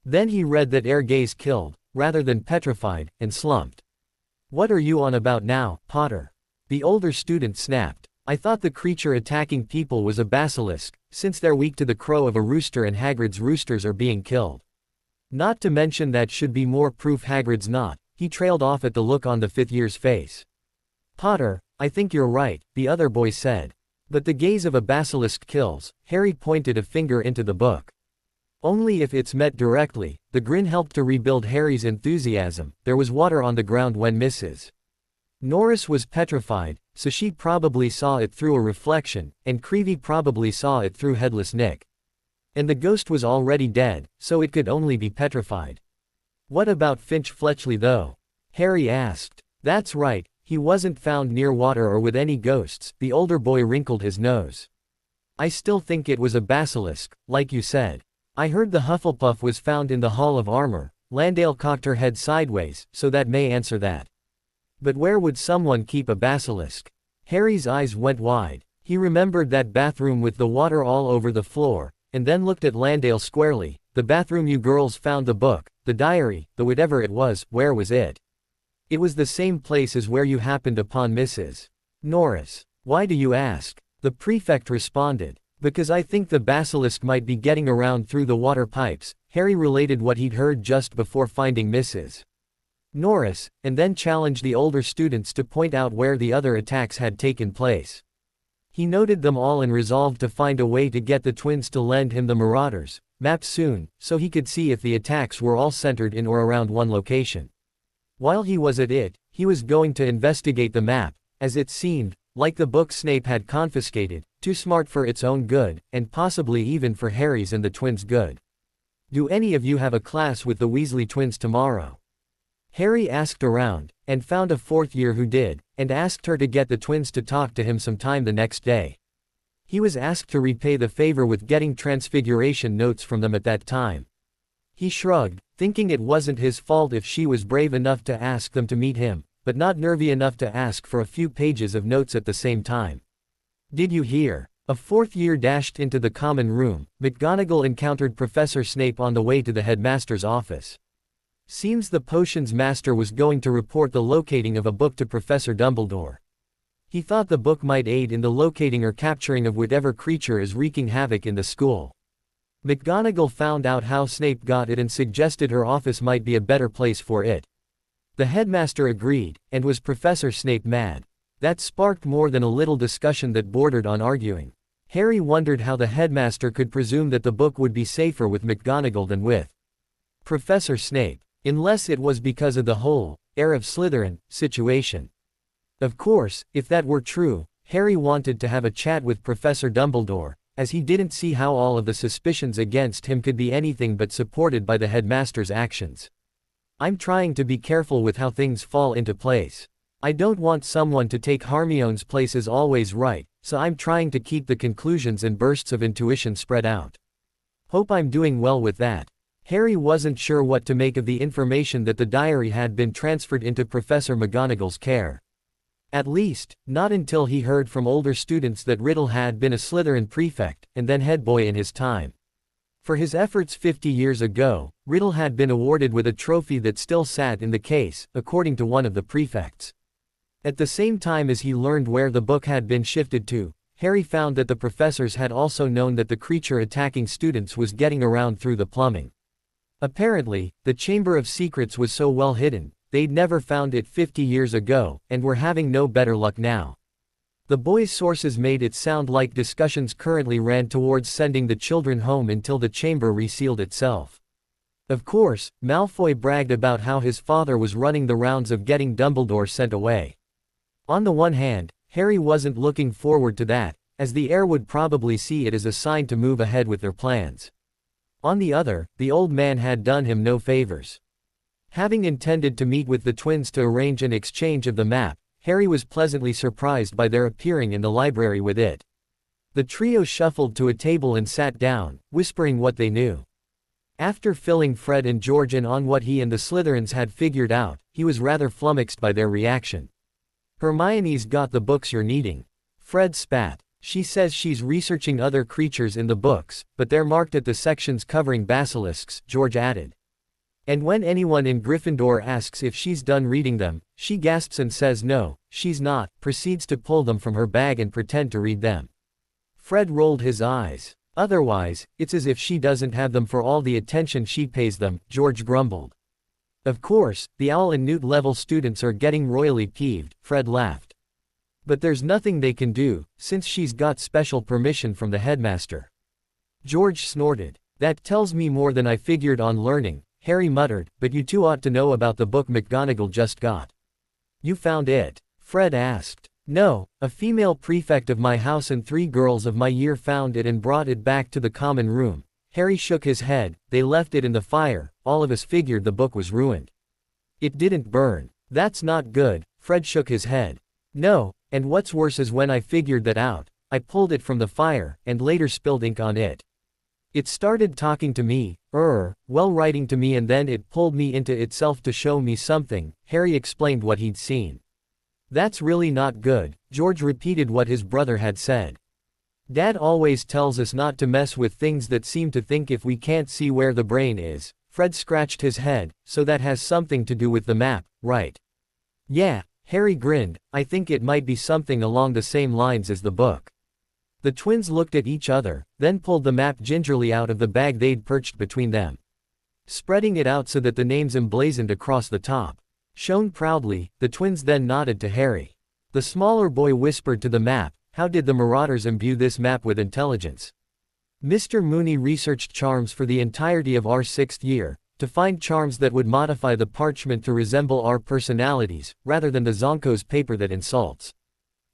Then he read that heir gaze killed, rather than petrified, and slumped. What are you on about now, Potter? The older student snapped. I thought the creature attacking people was a basilisk, since they're weak to the crow of a rooster and Hagrid's roosters are being killed. Not to mention that should be more proof Hagrid's not. He trailed off at the look on the fifth year's face. Potter, I think you're right, the other boy said. But the gaze of a basilisk kills. Harry pointed a finger into the book. Only if it's met directly. The grin helped to rebuild Harry's enthusiasm. There was water on the ground when Mrs. Norris was petrified, so she probably saw it through a reflection, and Creevy probably saw it through Headless Nick. And the ghost was already dead, so it could only be petrified. What about Finch Fletchley though? Harry asked. That's right, he wasn't found near water or with any ghosts. The older boy wrinkled his nose. I still think it was a basilisk, like you said. I heard the Hufflepuff was found in the Hall of Armor, Landale cocked her head sideways, so that may answer that. But where would someone keep a basilisk? Harry's eyes went wide. He remembered that bathroom with the water all over the floor, and then looked at Landale squarely. The bathroom you girls found the book, the diary, the whatever it was, where was it? It was the same place as where you happened upon Mrs. Norris. Why do you ask? The prefect responded. Because I think the basilisk might be getting around through the water pipes. Harry related what he'd heard just before finding Mrs. Norris, and then challenged the older students to point out where the other attacks had taken place. He noted them all and resolved to find a way to get the twins to lend him the Marauders' map soon, so he could see if the attacks were all centered in or around one location. While he was at it, he was going to investigate the map, as it seemed, like the book Snape had confiscated, too smart for its own good, and possibly even for Harry's and the twins' good. Do any of you have a class with the Weasley twins tomorrow? Harry asked around, and found a fourth year who did, and asked her to get the twins to talk to him sometime the next day. He was asked to repay the favor with getting Transfiguration notes from them at that time. He shrugged, thinking it wasn't his fault if she was brave enough to ask them to meet him, but not nervy enough to ask for a few pages of notes at the same time. Did you hear? A fourth year dashed into the common room. McGonagall encountered Professor Snape on the way to the headmaster's office. Seems the potions master was going to report the locating of a book to Professor Dumbledore. He thought the book might aid in the locating or capturing of whatever creature is wreaking havoc in the school. McGonagall found out how Snape got it and suggested her office might be a better place for it. The headmaster agreed, and was Professor Snape mad? That sparked more than a little discussion that bordered on arguing. Harry wondered how the headmaster could presume that the book would be safer with McGonagall than with Professor Snape, unless it was because of the whole heir of Slytherin situation. Of course, if that were true, Harry wanted to have a chat with Professor Dumbledore, as he didn't see how all of the suspicions against him could be anything but supported by the headmaster's actions. I'm trying to be careful with how things fall into place. I don't want someone to take Hermione's place as always right, so I'm trying to keep the conclusions and bursts of intuition spread out. Hope I'm doing well with that. Harry wasn't sure what to make of the information that the diary had been transferred into Professor McGonagall's care. At least, not until he heard from older students that Riddle had been a Slytherin prefect, and then head boy in his time. For his efforts 50 years ago, Riddle had been awarded with a trophy that still sat in the case, according to one of the prefects. At the same time as he learned where the book had been shifted to, Harry found that the professors had also known that the creature attacking students was getting around through the plumbing. Apparently, the Chamber of Secrets was so well hidden, they'd never found it 50 years ago, and were having no better luck now. The boys' sources made it sound like discussions currently ran towards sending the children home until the chamber resealed itself. Of course, Malfoy bragged about how his father was running the rounds of getting Dumbledore sent away. On the one hand, Harry wasn't looking forward to that, as the heir would probably see it as a sign to move ahead with their plans. On the other, the old man had done him no favors. Having intended to meet with the twins to arrange an exchange of the map, Harry was pleasantly surprised by their appearing in the library with it. The trio shuffled to a table and sat down, whispering what they knew. After filling Fred and George in on what he and the Slytherins had figured out, he was rather flummoxed by their reaction. Hermione's got the books you're needing. Fred spat. She says she's researching other creatures in the books, but they're marked at the sections covering basilisks, George added. And when anyone in Gryffindor asks if she's done reading them, she gasps and says no, she's not, proceeds to pull them from her bag and pretend to read them. Fred rolled his eyes. Otherwise, it's as if she doesn't have them for all the attention she pays them, George grumbled. Of course, the Owl and Newt level students are getting royally peeved, Fred laughed. But there's nothing they can do, since she's got special permission from the headmaster. George snorted. That tells me more than I figured on learning, Harry muttered, but you two ought to know about the book McGonagall just got. You found it? Fred asked. No, a female prefect of my house and 3 girls of my year found it and brought it back to the common room. Harry shook his head. They left it in the fire. All of us figured the book was ruined. It didn't burn. That's not good, Fred shook his head. No, and what's worse is when I figured that out, I pulled it from the fire, and later spilled ink on it. It started talking to me, well writing to me, and then it pulled me into itself to show me something." Harry explained what he'd seen. "That's really not good," George repeated what his brother had said. "Dad always tells us not to mess with things that seem to think if we can't see where the brain is." Fred scratched his head. "So that has something to do with the map, right?" "Yeah," Harry grinned. "I think it might be something along the same lines as the book." The twins looked at each other, then pulled the map gingerly out of the bag they'd perched between them, spreading it out so that the names emblazoned across the top shone proudly. The twins then nodded to Harry. The smaller boy whispered to the map, "How did the Marauders imbue this map with intelligence?" Mr. Mooney researched charms for the entirety of our 6th year, to find charms that would modify the parchment to resemble our personalities, rather than the Zonko's paper that insults.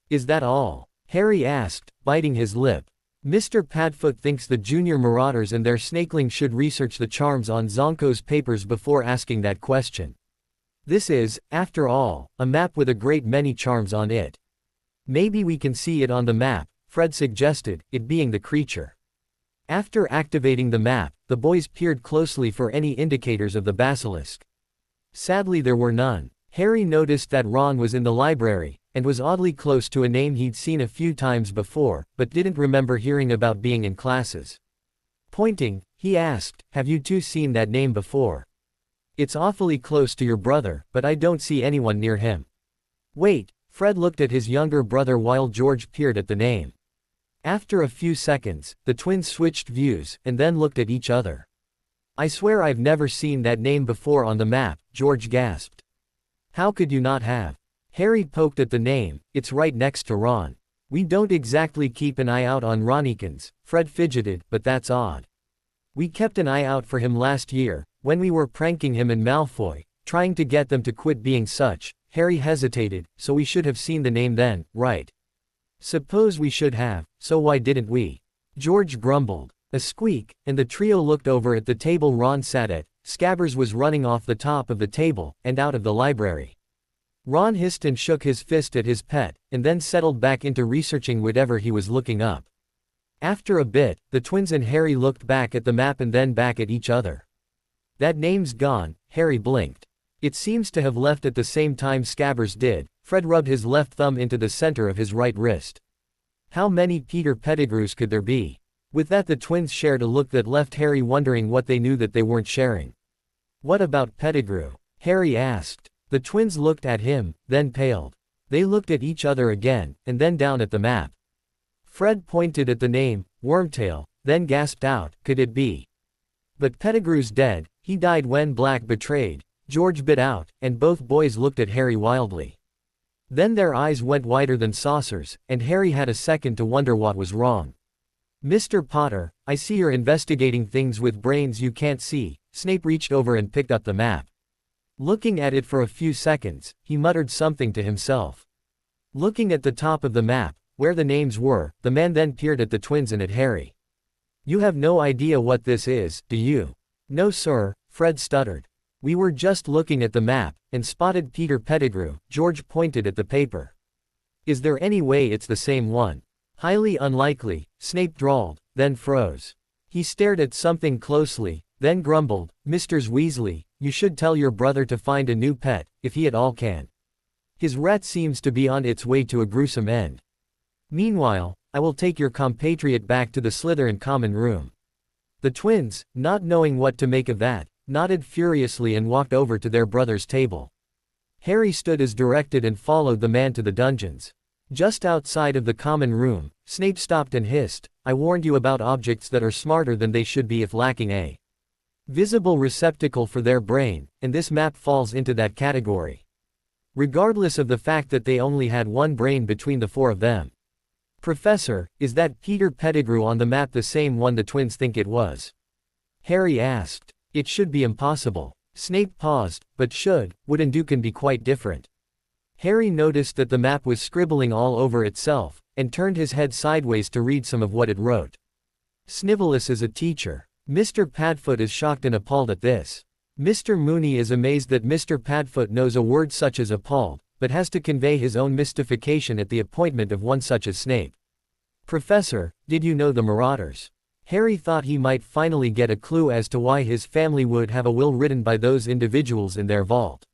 "Is that all?" Harry asked, biting his lip. "Mr. Padfoot thinks the junior Marauders and their snakelings should research the charms on Zonko's papers before asking that question. This is, after all, a map with a great many charms on it. Maybe we can see it on the map," Fred suggested, it being the creature. After activating the map, the boys peered closely for any indicators of the basilisk. Sadly, there were none. Harry noticed that Ron was in the library, and was oddly close to a name he'd seen a few times before, but didn't remember hearing about being in classes. Pointing, he asked, "Have you two seen that name before? It's awfully close to your brother, but I don't see anyone near him." "Wait," Fred looked at his younger brother while George peered at the name. After a few seconds, the twins switched views, and then looked at each other. "I swear I've never seen that name before on the map," George gasped. "How could you not have?" Harry poked at the name. "It's right next to Ron." "We don't exactly keep an eye out on Ronikins," Fred fidgeted, "but that's odd. We kept an eye out for him last year, when we were pranking him and Malfoy, trying to get them to quit being such." Harry hesitated. "So we should have seen the name then, right?" "Suppose we should have, so why didn't we?" George grumbled. A squeak, and the trio looked over at the table Ron sat at. Scabbers was running off the top of the table, and out of the library. Ron hissed and shook his fist at his pet, and then settled back into researching whatever he was looking up. After a bit, the twins and Harry looked back at the map and then back at each other. "That name's gone," Harry blinked. "It seems to have left at the same time Scabbers did." Fred rubbed his left thumb into the center of his right wrist. "How many Peter Pettigrews could there be?" With that, the twins shared a look that left Harry wondering what they knew that they weren't sharing. "What about Pettigrew?" Harry asked. The twins looked at him, then paled. They looked at each other again, and then down at the map. Fred pointed at the name, Wormtail, then gasped out, "Could it be? But Pettigrew's dead, he died when Black betrayed." George bit out, and both boys looked at Harry wildly. Then their eyes went wider than saucers, and Harry had a second to wonder what was wrong. "Mr. Potter, I see you're investigating things with brains you can't see." Snape reached over and picked up the map. Looking at it for a few seconds, he muttered something to himself. Looking at the top of the map, where the names were, the man then peered at the twins and at Harry. "You have no idea what this is, do you?" "No sir," Fred stuttered. "We were just looking at the map, and spotted Peter Pettigrew." George pointed at the paper. "Is there any way it's the same one?" "Highly unlikely," Snape drawled, then froze. He stared at something closely, then grumbled, "Mr. Weasley, you should tell your brother to find a new pet, if he at all can. His rat seems to be on its way to a gruesome end. Meanwhile, I will take your compatriot back to the Slytherin common room." The twins, not knowing what to make of that, nodded furiously and walked over to their brother's table. Harry stood as directed and followed the man to the dungeons. Just outside of the common room, Snape stopped and hissed, "I warned you about objects that are smarter than they should be if lacking a visible receptacle for their brain, and this map falls into that category. Regardless of the fact that they only had one brain between the four of them." "Professor, is that Peter Pettigrew on the map the same one the twins think it was?" Harry asked. "It should be impossible." Snape paused, "But would and do can be quite different." Harry noticed that the map was scribbling all over itself, and turned his head sideways to read some of what it wrote. "Snivelus is a teacher. Mr. Padfoot is shocked and appalled at this. Mr. Mooney is amazed that Mr. Padfoot knows a word such as appalled, but has to convey his own mystification at the appointment of one such as Snape. Professor, did you know the Marauders?" Harry thought he might finally get a clue as to why his family would have a will written by those individuals in their vault.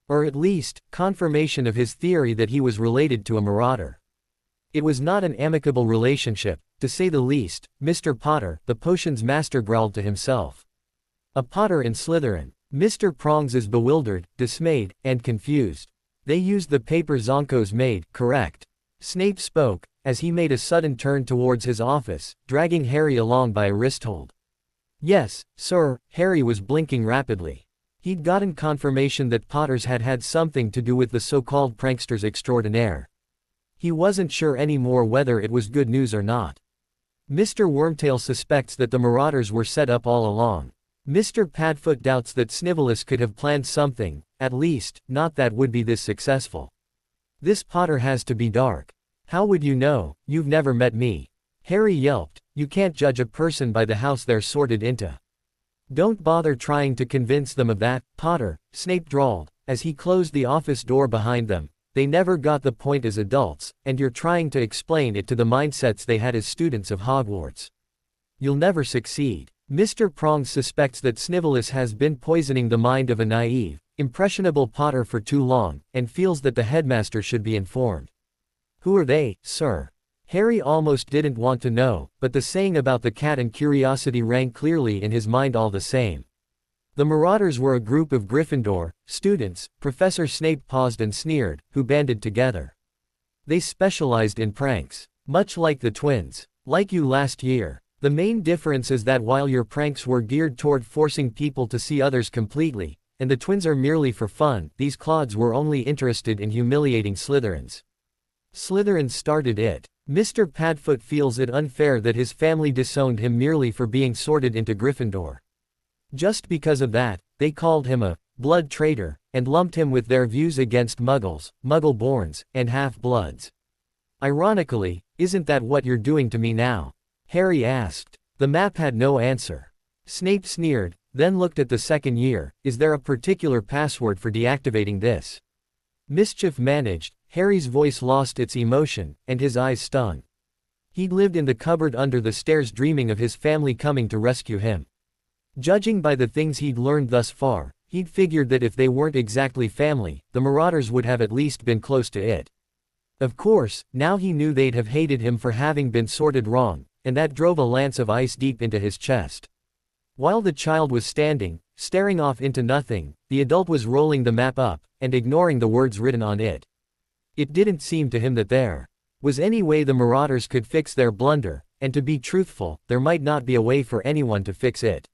Or at least, confirmation of his theory that he was related to a marauder. It was not an amicable relationship, to say the least, Mr. Potter, the potions master, growled to himself. A Potter in Slytherin. Mr. Prongs is bewildered, dismayed, and confused. They used the paper Zonko's made, correct? Snape spoke, as he made a sudden turn towards his office, dragging Harry along by a wristhold. Yes, sir, Harry was blinking rapidly. He'd gotten confirmation that Potters had had something to do with the so-called pranksters extraordinaire. He wasn't sure anymore whether it was good news or not. Mr. Wormtail suspects that the marauders were set up all along. Mr. Padfoot doubts that Snivellus could have planned something, at least, not that would be this successful. This Potter has to be dark. How would you know? You've never met me. Harry yelped. You can't judge a person by the house they're sorted into. Don't bother trying to convince them of that, Potter, Snape drawled, as he closed the office door behind them. They never got the point as adults, and you're trying to explain it to the mindsets they had as students of Hogwarts. You'll never succeed. Mr. Prongs suspects that Snivellus has been poisoning the mind of a naive, impressionable Potter for too long, and feels that the headmaster should be informed. Who are they, sir? Harry almost didn't want to know, but the saying about the cat and curiosity rang clearly in his mind all the same. The Marauders were a group of Gryffindor students, Professor Snape paused and sneered, who banded together. They specialized in pranks. Much like the twins. Like you last year. The main difference is that while your pranks were geared toward forcing people to see others completely, and the twins are merely for fun, these clods were only interested in humiliating Slytherins. Slytherin started it. Mr. Padfoot feels it unfair that his family disowned him merely for being sorted into Gryffindor. Just because of that, they called him a blood traitor, and lumped him with their views against Muggles, Muggle-borns, and half-bloods. Ironically, isn't that what you're doing to me now? Harry asked. The map had no answer. Snape sneered, then looked at the second year. Is there a particular password for deactivating this? Mischief managed. Harry's voice lost its emotion, and his eyes stung. He'd lived in the cupboard under the stairs dreaming of his family coming to rescue him. Judging by the things he'd learned thus far, he'd figured that if they weren't exactly family, the Marauders would have at least been close to it. Of course, now he knew they'd have hated him for having been sorted wrong, and that drove a lance of ice deep into his chest. While the child was standing, staring off into nothing, the adult was rolling the map up, and ignoring the words written on it. It didn't seem to him that there was any way the Marauders could fix their blunder, and to be truthful, there might not be a way for anyone to fix it.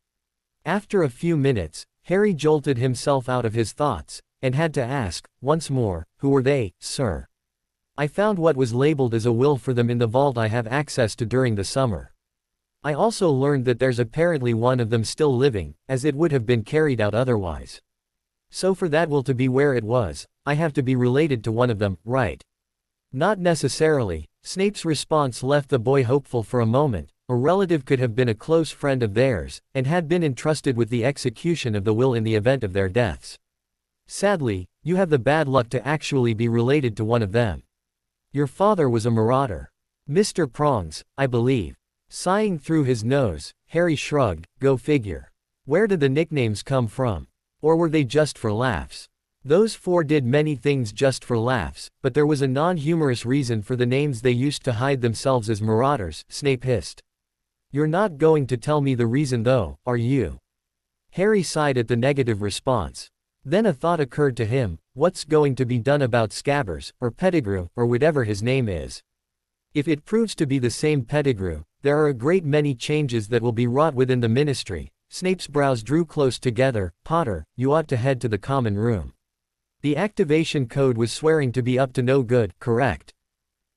After a few minutes, Harry jolted himself out of his thoughts, and had to ask, once more, who were they, sir? I found what was labeled as a will for them in the vault I have access to during the summer. I also learned that there's apparently one of them still living, as it would have been carried out otherwise. So for that will to be where it was, I have to be related to one of them, right? Not necessarily. Snape's response left the boy hopeful for a moment. A relative could have been a close friend of theirs, and had been entrusted with the execution of the will in the event of their deaths. Sadly, you have the bad luck to actually be related to one of them. Your father was a marauder. Mr. Prongs, I believe. Sighing through his nose, Harry shrugged, go figure. Where did the nicknames come from? Or were they just for laughs? Those four did many things just for laughs, but there was a non-humorous reason for the names they used to hide themselves as marauders, Snape hissed. You're not going to tell me the reason though, are you? Harry sighed at the negative response. Then a thought occurred to him, what's going to be done about Scabbers, or Pettigrew, or whatever his name is? If it proves to be the same Pettigrew, there are a great many changes that will be wrought within the ministry. Snape's brows drew close together. Potter, you ought to head to the common room. The activation code was swearing to be up to no good, correct?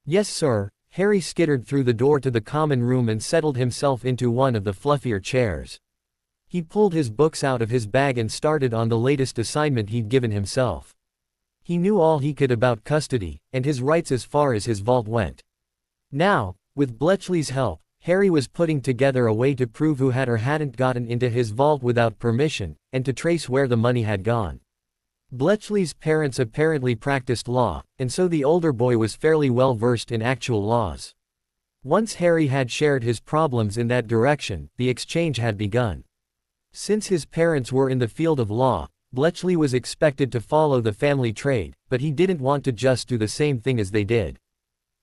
Yes sir. Harry skittered through the door to the common room and settled himself into one of the fluffier chairs. He pulled his books out of his bag and started on the latest assignment he'd given himself. He knew all he could about custody, and his rights as far as his vault went. Now, with Bletchley's help, Harry was putting together a way to prove who had or hadn't gotten into his vault without permission, and to trace where the money had gone. Bletchley's parents apparently practiced law, and so the older boy was fairly well versed in actual laws. Once Harry had shared his problems in that direction, the exchange had begun. Since his parents were in the field of law, Bletchley was expected to follow the family trade, but he didn't want to just do the same thing as they did.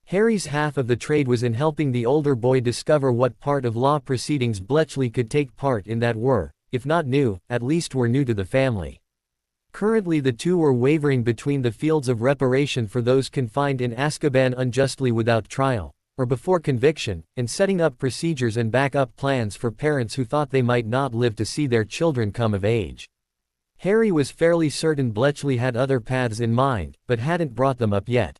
Harry's half of the trade was in helping the older boy discover what part of law proceedings Bletchley could take part in that were, if not new, at least were new to the family. Currently the two were wavering between the fields of reparation for those confined in Azkaban unjustly without trial, or before conviction, and setting up procedures and backup plans for parents who thought they might not live to see their children come of age. Harry was fairly certain Bletchley had other paths in mind, but hadn't brought them up yet.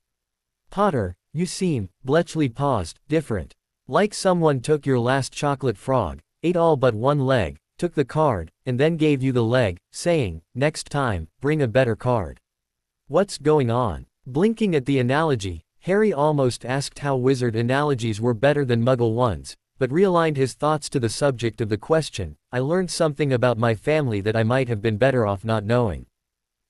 "Potter, you seem," Bletchley paused, "different. Like someone took your last chocolate frog, ate all but one leg, took the card, and then gave you the leg, saying, 'Next time, bring a better card.' What's going on?" Blinking at the analogy, Harry almost asked how wizard analogies were better than Muggle ones, but realigned his thoughts to the subject of the question. "I learned something about my family that I might have been better off not knowing."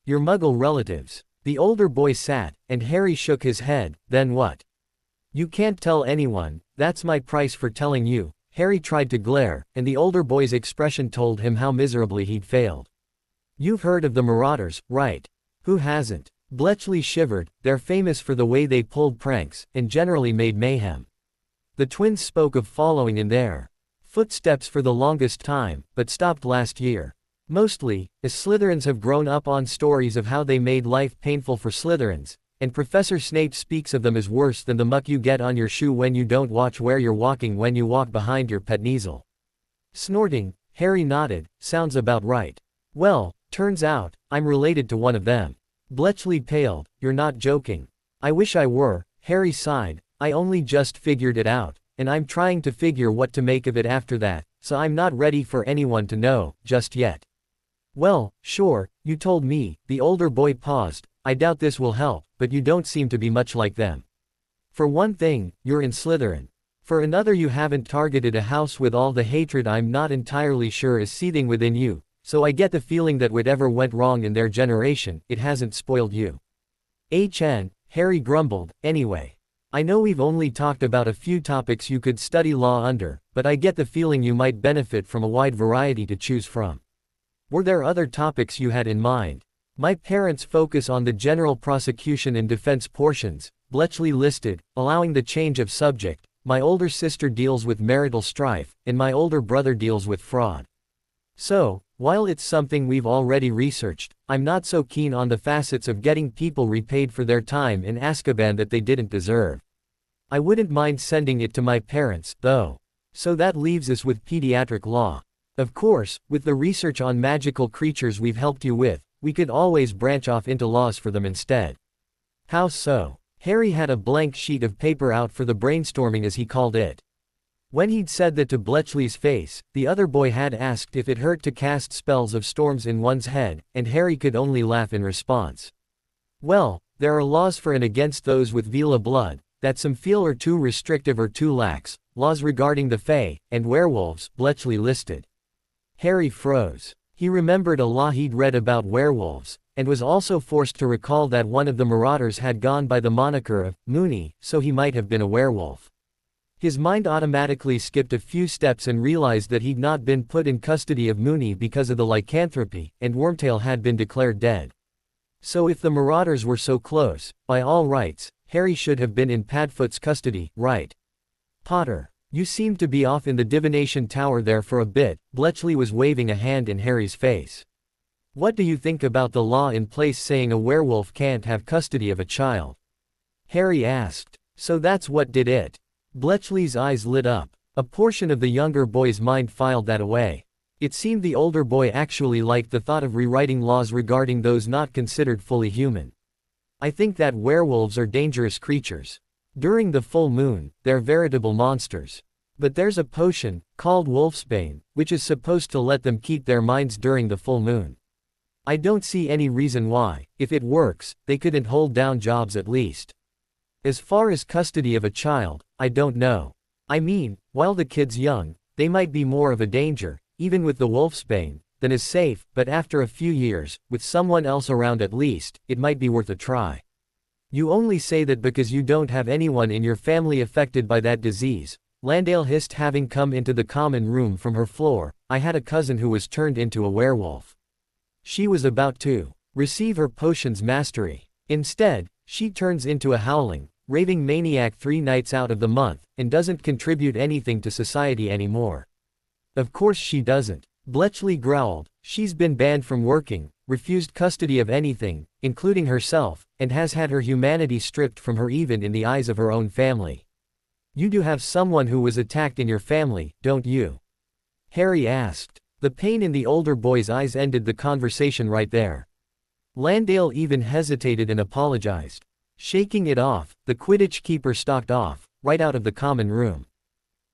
"Your Muggle relatives." The older boy sat, and Harry shook his head. "Then what?" "You can't tell anyone, that's my price for telling you." Harry tried to glare, and the older boy's expression told him how miserably he'd failed. "You've heard of the Marauders, right? Who hasn't?" Bletchley shivered. "They're famous for the way they pulled pranks, and generally made mayhem. The twins spoke of following in their footsteps for the longest time, but stopped last year. Mostly, as Slytherins have grown up on stories of how they made life painful for Slytherins, and Professor Snape speaks of them as worse than the muck you get on your shoe when you don't watch where you're walking when you walk behind your pet Weasley." Snorting, Harry nodded. "Sounds about right. Well, turns out, I'm related to one of them." Bletchley paled. "You're not joking." "I wish I were," Harry sighed. "I only just figured it out, and I'm trying to figure what to make of it after that, so I'm not ready for anyone to know, just yet." "Well, sure, you told me." The older boy paused. "I doubt this will help, but you don't seem to be much like them. For one thing, you're in Slytherin. For another, you haven't targeted a house with all the hatred I'm not entirely sure is seething within you, so I get the feeling that whatever went wrong in their generation, it hasn't spoiled you." Harry grumbled. "Anyway, I know we've only talked about a few topics you could study law under, but I get the feeling you might benefit from a wide variety to choose from. Were there other topics you had in mind?" "My parents focus on the general prosecution and defense portions," Bletchley listed, allowing the change of subject. "My older sister deals with marital strife, and my older brother deals with fraud. So, while it's something we've already researched, I'm not so keen on the facets of getting people repaid for their time in Azkaban that they didn't deserve. I wouldn't mind sending it to my parents, though. So that leaves us with pediatric law. Of course, with the research on magical creatures we've helped you with, we could always branch off into laws for them instead." "How so?" Harry had a blank sheet of paper out for the brainstorming as he called it. When he'd said that to Bletchley's face, the other boy had asked if it hurt to cast spells of storms in one's head, and Harry could only laugh in response. "Well, there are laws for and against those with Vila blood, that some feel are too restrictive or too lax, laws regarding the Fae, and werewolves," Bletchley listed. Harry froze. He remembered a law he'd read about werewolves, and was also forced to recall that one of the Marauders had gone by the moniker of Moony, so he might have been a werewolf. His mind automatically skipped a few steps and realized that he'd not been put in custody of Moony because of the lycanthropy, and Wormtail had been declared dead. So if the Marauders were so close, by all rights, Harry should have been in Padfoot's custody, right? "Potter, you seemed to be off in the divination tower there for a bit." Bletchley was waving a hand in Harry's face. "What do you think about the law in place saying a werewolf can't have custody of a child?" Harry asked. "So that's what did it?" Bletchley's eyes lit up. A portion of the younger boy's mind filed that away. It seemed the older boy actually liked the thought of rewriting laws regarding those not considered fully human. "I think that werewolves are dangerous creatures. During the full moon, they're veritable monsters. But there's a potion, called Wolfsbane, which is supposed to let them keep their minds during the full moon. I don't see any reason why, if it works, they couldn't hold down jobs at least. As far as custody of a child, I don't know. I mean, while the kid's young, they might be more of a danger, even with the Wolfsbane, than is safe, but after a few years, with someone else around at least, it might be worth a try." You only say that because you don't have anyone in your family affected by that disease, Landale hissed, having come into the common room from her floor. I had a cousin who was turned into a werewolf. She was about to receive her potion's mastery. Instead, she turns into a howling, raving maniac 3 nights out of the month, and doesn't contribute anything to society anymore. Of course she doesn't. Bletchley growled. She's been banned from working, refused custody of anything, including herself, and has had her humanity stripped from her even in the eyes of her own family. You do have someone who was attacked in your family, don't you? Harry asked. The pain in the older boy's eyes ended the conversation right there. Landale even hesitated and apologized. Shaking it off, the Quidditch keeper stalked off, right out of the common room.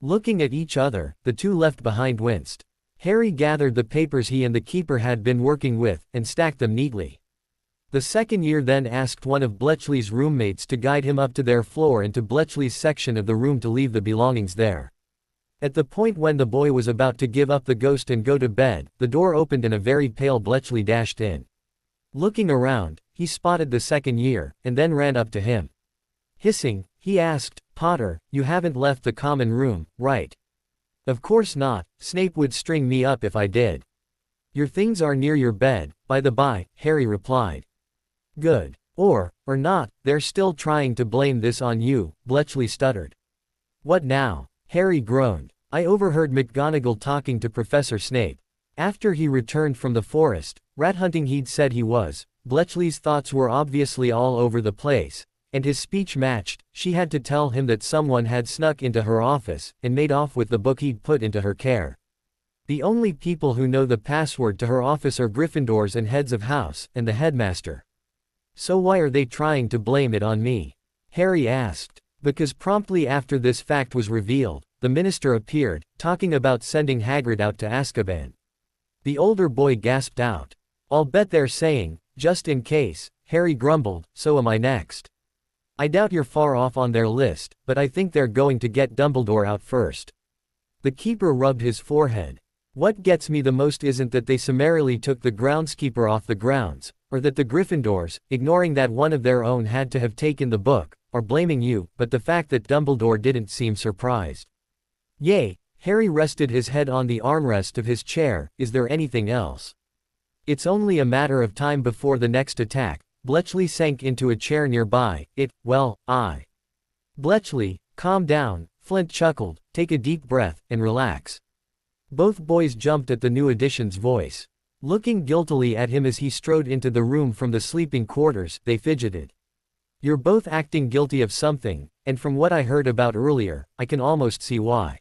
Looking at each other, the two left behind winced. Harry gathered the papers he and the keeper had been working with, and stacked them neatly. The second year then asked one of Bletchley's roommates to guide him up to their floor and to Bletchley's section of the room to leave the belongings there. At the point when the boy was about to give up the ghost and go to bed, the door opened and a very pale Bletchley dashed in. Looking around, he spotted the second year, and then ran up to him. Hissing, he asked, "Potter, you haven't left the common room, right?" "Of course not, Snape would string me up if I did." "Your things are near your bed, by the by," Harry replied. "Good. Or not, they're still trying to blame this on you," Bletchley stuttered. "What now?" Harry groaned. "I overheard McGonagall talking to Professor Snape. After he returned from the forest, rat hunting he'd said he was." Bletchley's thoughts were obviously all over the place, and his speech matched. She had to tell him that someone had snuck into her office, and made off with the book he'd put into her care. The only people who know the password to her office are Gryffindors and heads of house, and the headmaster. "So why are they trying to blame it on me?" Harry asked. Because promptly after this fact was revealed, the minister appeared, talking about sending Hagrid out to Azkaban. The older boy gasped out. "I'll bet they're saying, just in case," Harry grumbled, "so am I next. I doubt you're far off on their list, but I think they're going to get Dumbledore out first." The keeper rubbed his forehead. "What gets me the most isn't that they summarily took the groundskeeper off the grounds, or that the Gryffindors, ignoring that one of their own had to have taken the book, are blaming you, but the fact that Dumbledore didn't seem surprised." "Yay," Harry rested his head on the armrest of his chair. "Is there anything else?" "It's only a matter of time before the next attack." Bletchley sank into a chair nearby. Bletchley, calm down," Flint chuckled, "take a deep breath, and relax." Both boys jumped at the new addition's voice. Looking guiltily at him as he strode into the room from the sleeping quarters, they fidgeted. "You're both acting guilty of something, and from what I heard about earlier, I can almost see why.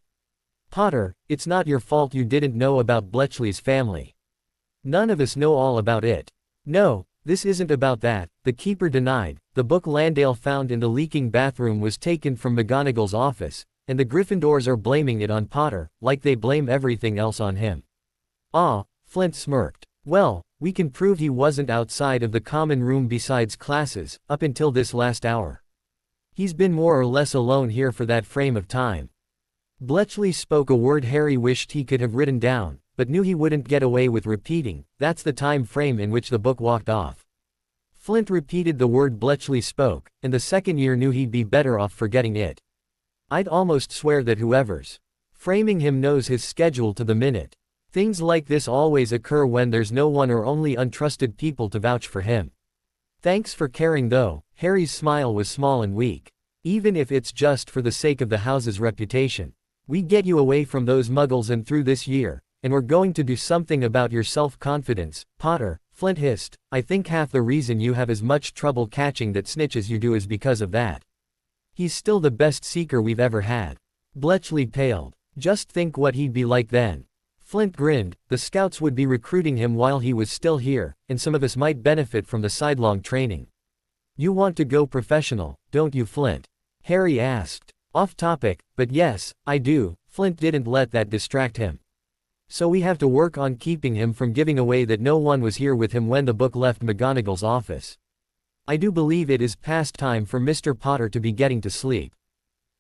Potter, it's not your fault you didn't know about Bletchley's family. None of us know all about it." "No, this isn't about that," the keeper denied. "The book Landale found in the leaking bathroom was taken from McGonagall's office, and the Gryffindors are blaming it on Potter, like they blame everything else on him." "Ah," Flint smirked. "Well, we can prove he wasn't outside of the common room besides classes, up until this last hour. He's been more or less alone here for that frame of time." Bletchley spoke a word Harry wished he could have written down, but knew he wouldn't get away with repeating. "That's the time frame in which the book walked off." Flint repeated the word Bletchley spoke, and the second year knew he'd be better off forgetting it. "I'd almost swear that whoever's framing him knows his schedule to the minute. Things like this always occur when there's no one or only untrusted people to vouch for him." "Thanks for caring though." Harry's smile was small and weak. "Even if it's just for the sake of the house's reputation. We get you away from those muggles and through this year, and we're going to do something about your self-confidence, Potter," Flint hissed. "I think half the reason you have as much trouble catching that snitch as you do is because of that. He's still the best seeker we've ever had." Bletchley paled. "Just think what he'd be like then." Flint grinned. "The scouts would be recruiting him while he was still here, and some of us might benefit from the sidelong training." "You want to go professional, don't you, Flint?" Harry asked. "Off topic, but yes, I do." Flint didn't let that distract him. "So we have to work on keeping him from giving away that no one was here with him when the book left McGonagall's office. I do believe it is past time for Mr. Potter to be getting to sleep."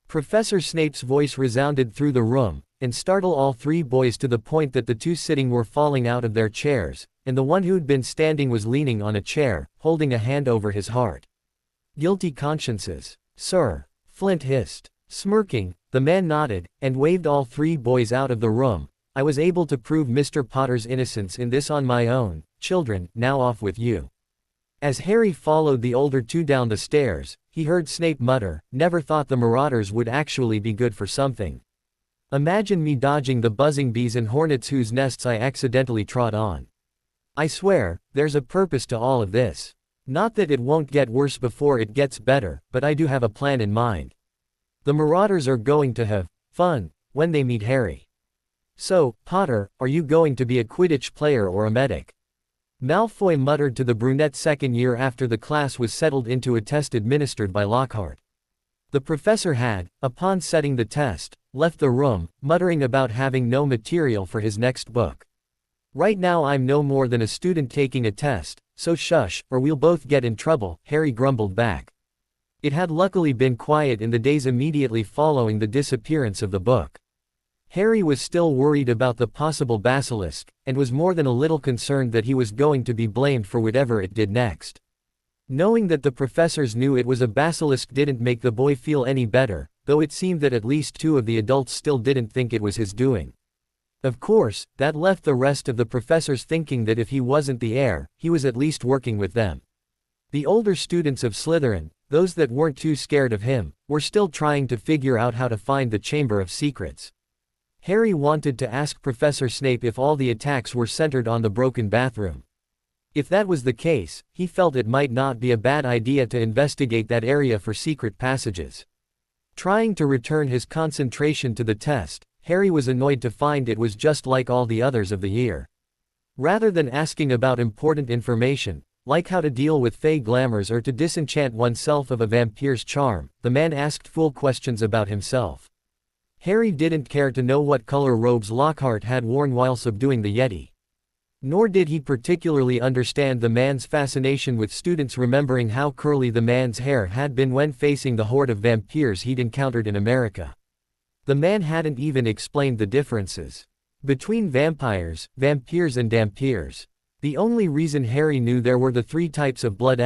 Professor Snape's voice resounded through the room, and startled all three boys to the point that the two sitting were falling out of their chairs, and the one who'd been standing was leaning on a chair, holding a hand over his heart. Guilty consciences. Sir. Flint hissed. Smirking, the man nodded, and waved all three boys out of the room. I was able to prove Mr. Potter's innocence in this on my own. Children, now off with you. As Harry followed the older two down the stairs, he heard Snape mutter, "Never thought the Marauders would actually be good for something. Imagine me dodging the buzzing bees and hornets whose nests I accidentally trod on. I swear, there's a purpose to all of this. Not that it won't get worse before it gets better, but I do have a plan in mind. The Marauders are going to have fun when they meet Harry. So, Potter, are you going to be a Quidditch player or a medic?" Malfoy muttered to the brunette second year after the class was settled into a test administered by Lockhart. The professor had, upon setting the test, left the room, muttering about having no material for his next book. "Right now I'm no more than a student taking a test, so shush, or we'll both get in trouble," Harry grumbled back. It had luckily been quiet in the days immediately following the disappearance of the book. Harry was still worried about the possible basilisk, and was more than a little concerned that he was going to be blamed for whatever it did next. Knowing that the professors knew it was a basilisk didn't make the boy feel any better, though it seemed that at least two of the adults still didn't think it was his doing. Of course, that left the rest of the professors thinking that if he wasn't the heir, he was at least working with them. The older students of Slytherin, those that weren't too scared of him, were still trying to figure out how to find the Chamber of Secrets. Harry wanted to ask Professor Snape if all the attacks were centered on the broken bathroom. If that was the case, he felt it might not be a bad idea to investigate that area for secret passages. Trying to return his concentration to the test, Harry was annoyed to find it was just like all the others of the year. Rather than asking about important information, like how to deal with fey glamours or to disenchant oneself of a vampire's charm, the man asked fool questions about himself. Harry didn't care to know what color robes Lockhart had worn while subduing the Yeti. Nor did he particularly understand the man's fascination with students remembering how curly the man's hair had been when facing the horde of vampires he'd encountered in America. The man hadn't even explained the differences between vampires, vampires and dampiers. The only reason Harry knew there were the three types of blood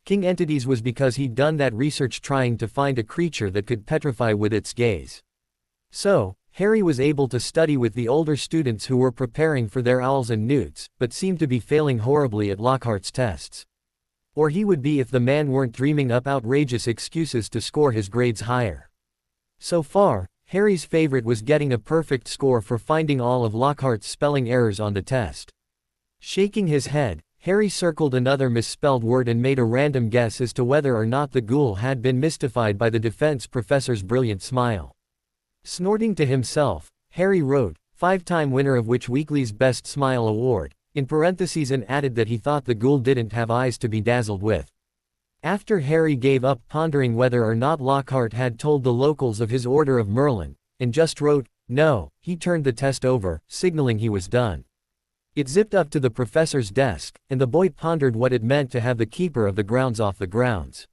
king entities was because he'd done that research trying to find a creature that could petrify with its gaze. So, Harry was able to study with the older students who were preparing for their owls and newts, but seemed to be failing horribly at Lockhart's tests. Or he would be if the man weren't dreaming up outrageous excuses to score his grades higher. So far, Harry's favorite was getting a perfect score for finding all of Lockhart's spelling errors on the test. Shaking his head, Harry circled another misspelled word and made a random guess as to whether or not the ghoul had been mystified by the defense professor's brilliant smile. Snorting to himself, Harry wrote, 5-time winner of which Weekly's Best Smile Award, in parentheses, and added that he thought the ghoul didn't have eyes to be dazzled with. After Harry gave up pondering whether or not Lockhart had told the locals of his Order of Merlin, and just wrote, "No," he turned the test over, signaling he was done. It zipped up to the professor's desk, and the boy pondered what it meant to have the keeper of the grounds off the grounds.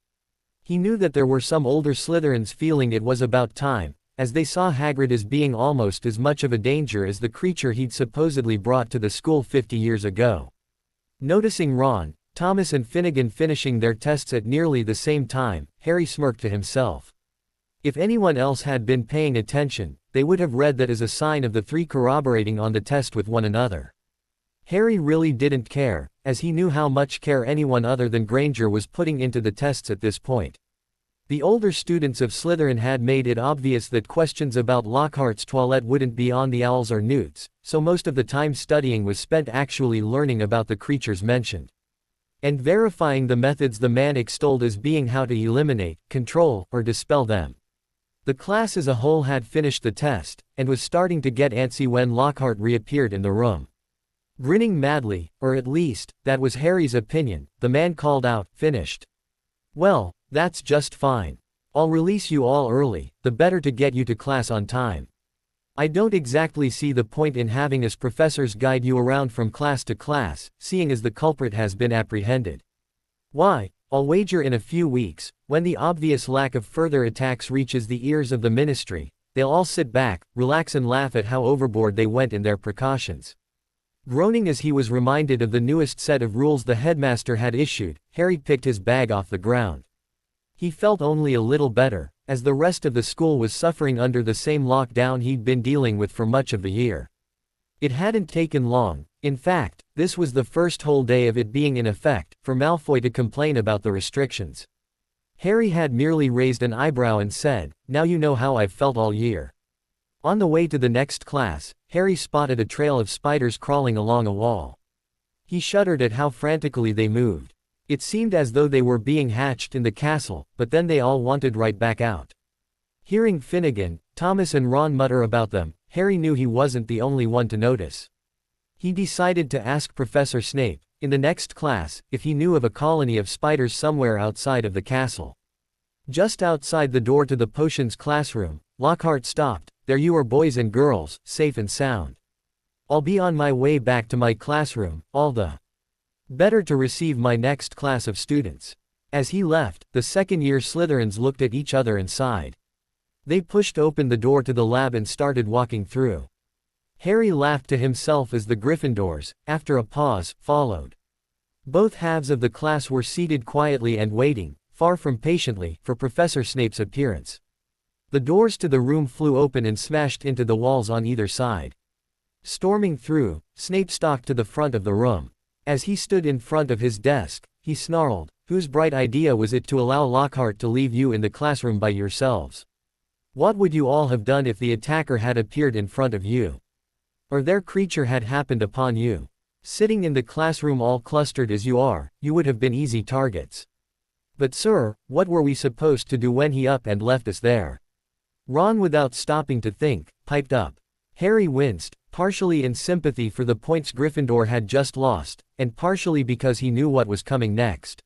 He knew that there were some older Slytherins feeling it was about time, as they saw Hagrid as being almost as much of a danger as the creature he'd supposedly brought to the school 50 years ago. Noticing Ron, Thomas and Finnegan finishing their tests at nearly the same time, Harry smirked to himself. If anyone else had been paying attention, they would have read that as a sign of the three corroborating on the test with one another. Harry really didn't care, as he knew how much care anyone other than Granger was putting into the tests at this point. The older students of Slytherin had made it obvious that questions about Lockhart's toilette wouldn't be on the owls or newts, so most of the time studying was spent actually learning about the creatures mentioned. And verifying the methods the man extolled as being how to eliminate, control, or dispel them. The class as a whole had finished the test, and was starting to get antsy when Lockhart reappeared in the room. Grinning madly, or at least, that was Harry's opinion, the man called out, "Finished? Well, that's just fine. I'll release you all early, the better to get you to class on time. I don't exactly see the point in having us professors guide you around from class to class, seeing as the culprit has been apprehended. Why, I'll wager in a few weeks, when the obvious lack of further attacks reaches the ears of the ministry, they'll all sit back, relax and laugh at how overboard they went in their precautions." Groaning as he was reminded of the newest set of rules the headmaster had issued, Harry picked his bag off the ground. He felt only a little better, as the rest of the school was suffering under the same lockdown he'd been dealing with for much of the year. It hadn't taken long, in fact, this was the first whole day of it being in effect, for Malfoy to complain about the restrictions. Harry had merely raised an eyebrow and said, "Now you know how I've felt all year." On the way to the next class, Harry spotted a trail of spiders crawling along a wall. He shuddered at how frantically they moved. It seemed as though they were being hatched in the castle, but then they all wanted right back out. Hearing Finnegan, Thomas and Ron mutter about them, Harry knew he wasn't the only one to notice. He decided to ask Professor Snape, in the next class, if he knew of a colony of spiders somewhere outside of the castle. Just outside the door to the potions classroom, Lockhart stopped. "There you are, boys and girls, safe and sound. I'll be on my way back to my classroom, all the better to receive my next class of students." As he left, the second-year Slytherins looked at each other and sighed. They pushed open the door to the lab and started walking through. Harry laughed to himself as the Gryffindors, after a pause, followed. Both halves of the class were seated quietly and waiting, far from patiently, for Professor Snape's appearance. The doors to the room flew open and smashed into the walls on either side. Storming through, Snape stalked to the front of the room. As he stood in front of his desk, he snarled, "Whose bright idea was it to allow Lockhart to leave you in the classroom by yourselves? What would you all have done if the attacker had appeared in front of you? Or their creature had happened upon you? Sitting in the classroom all clustered as you are, you would have been easy targets. But sir, what were we supposed to do when he up and left us there?" Ron, without stopping to think, piped up. Harry winced, partially in sympathy for the points Gryffindor had just lost, and partially because he knew what was coming next.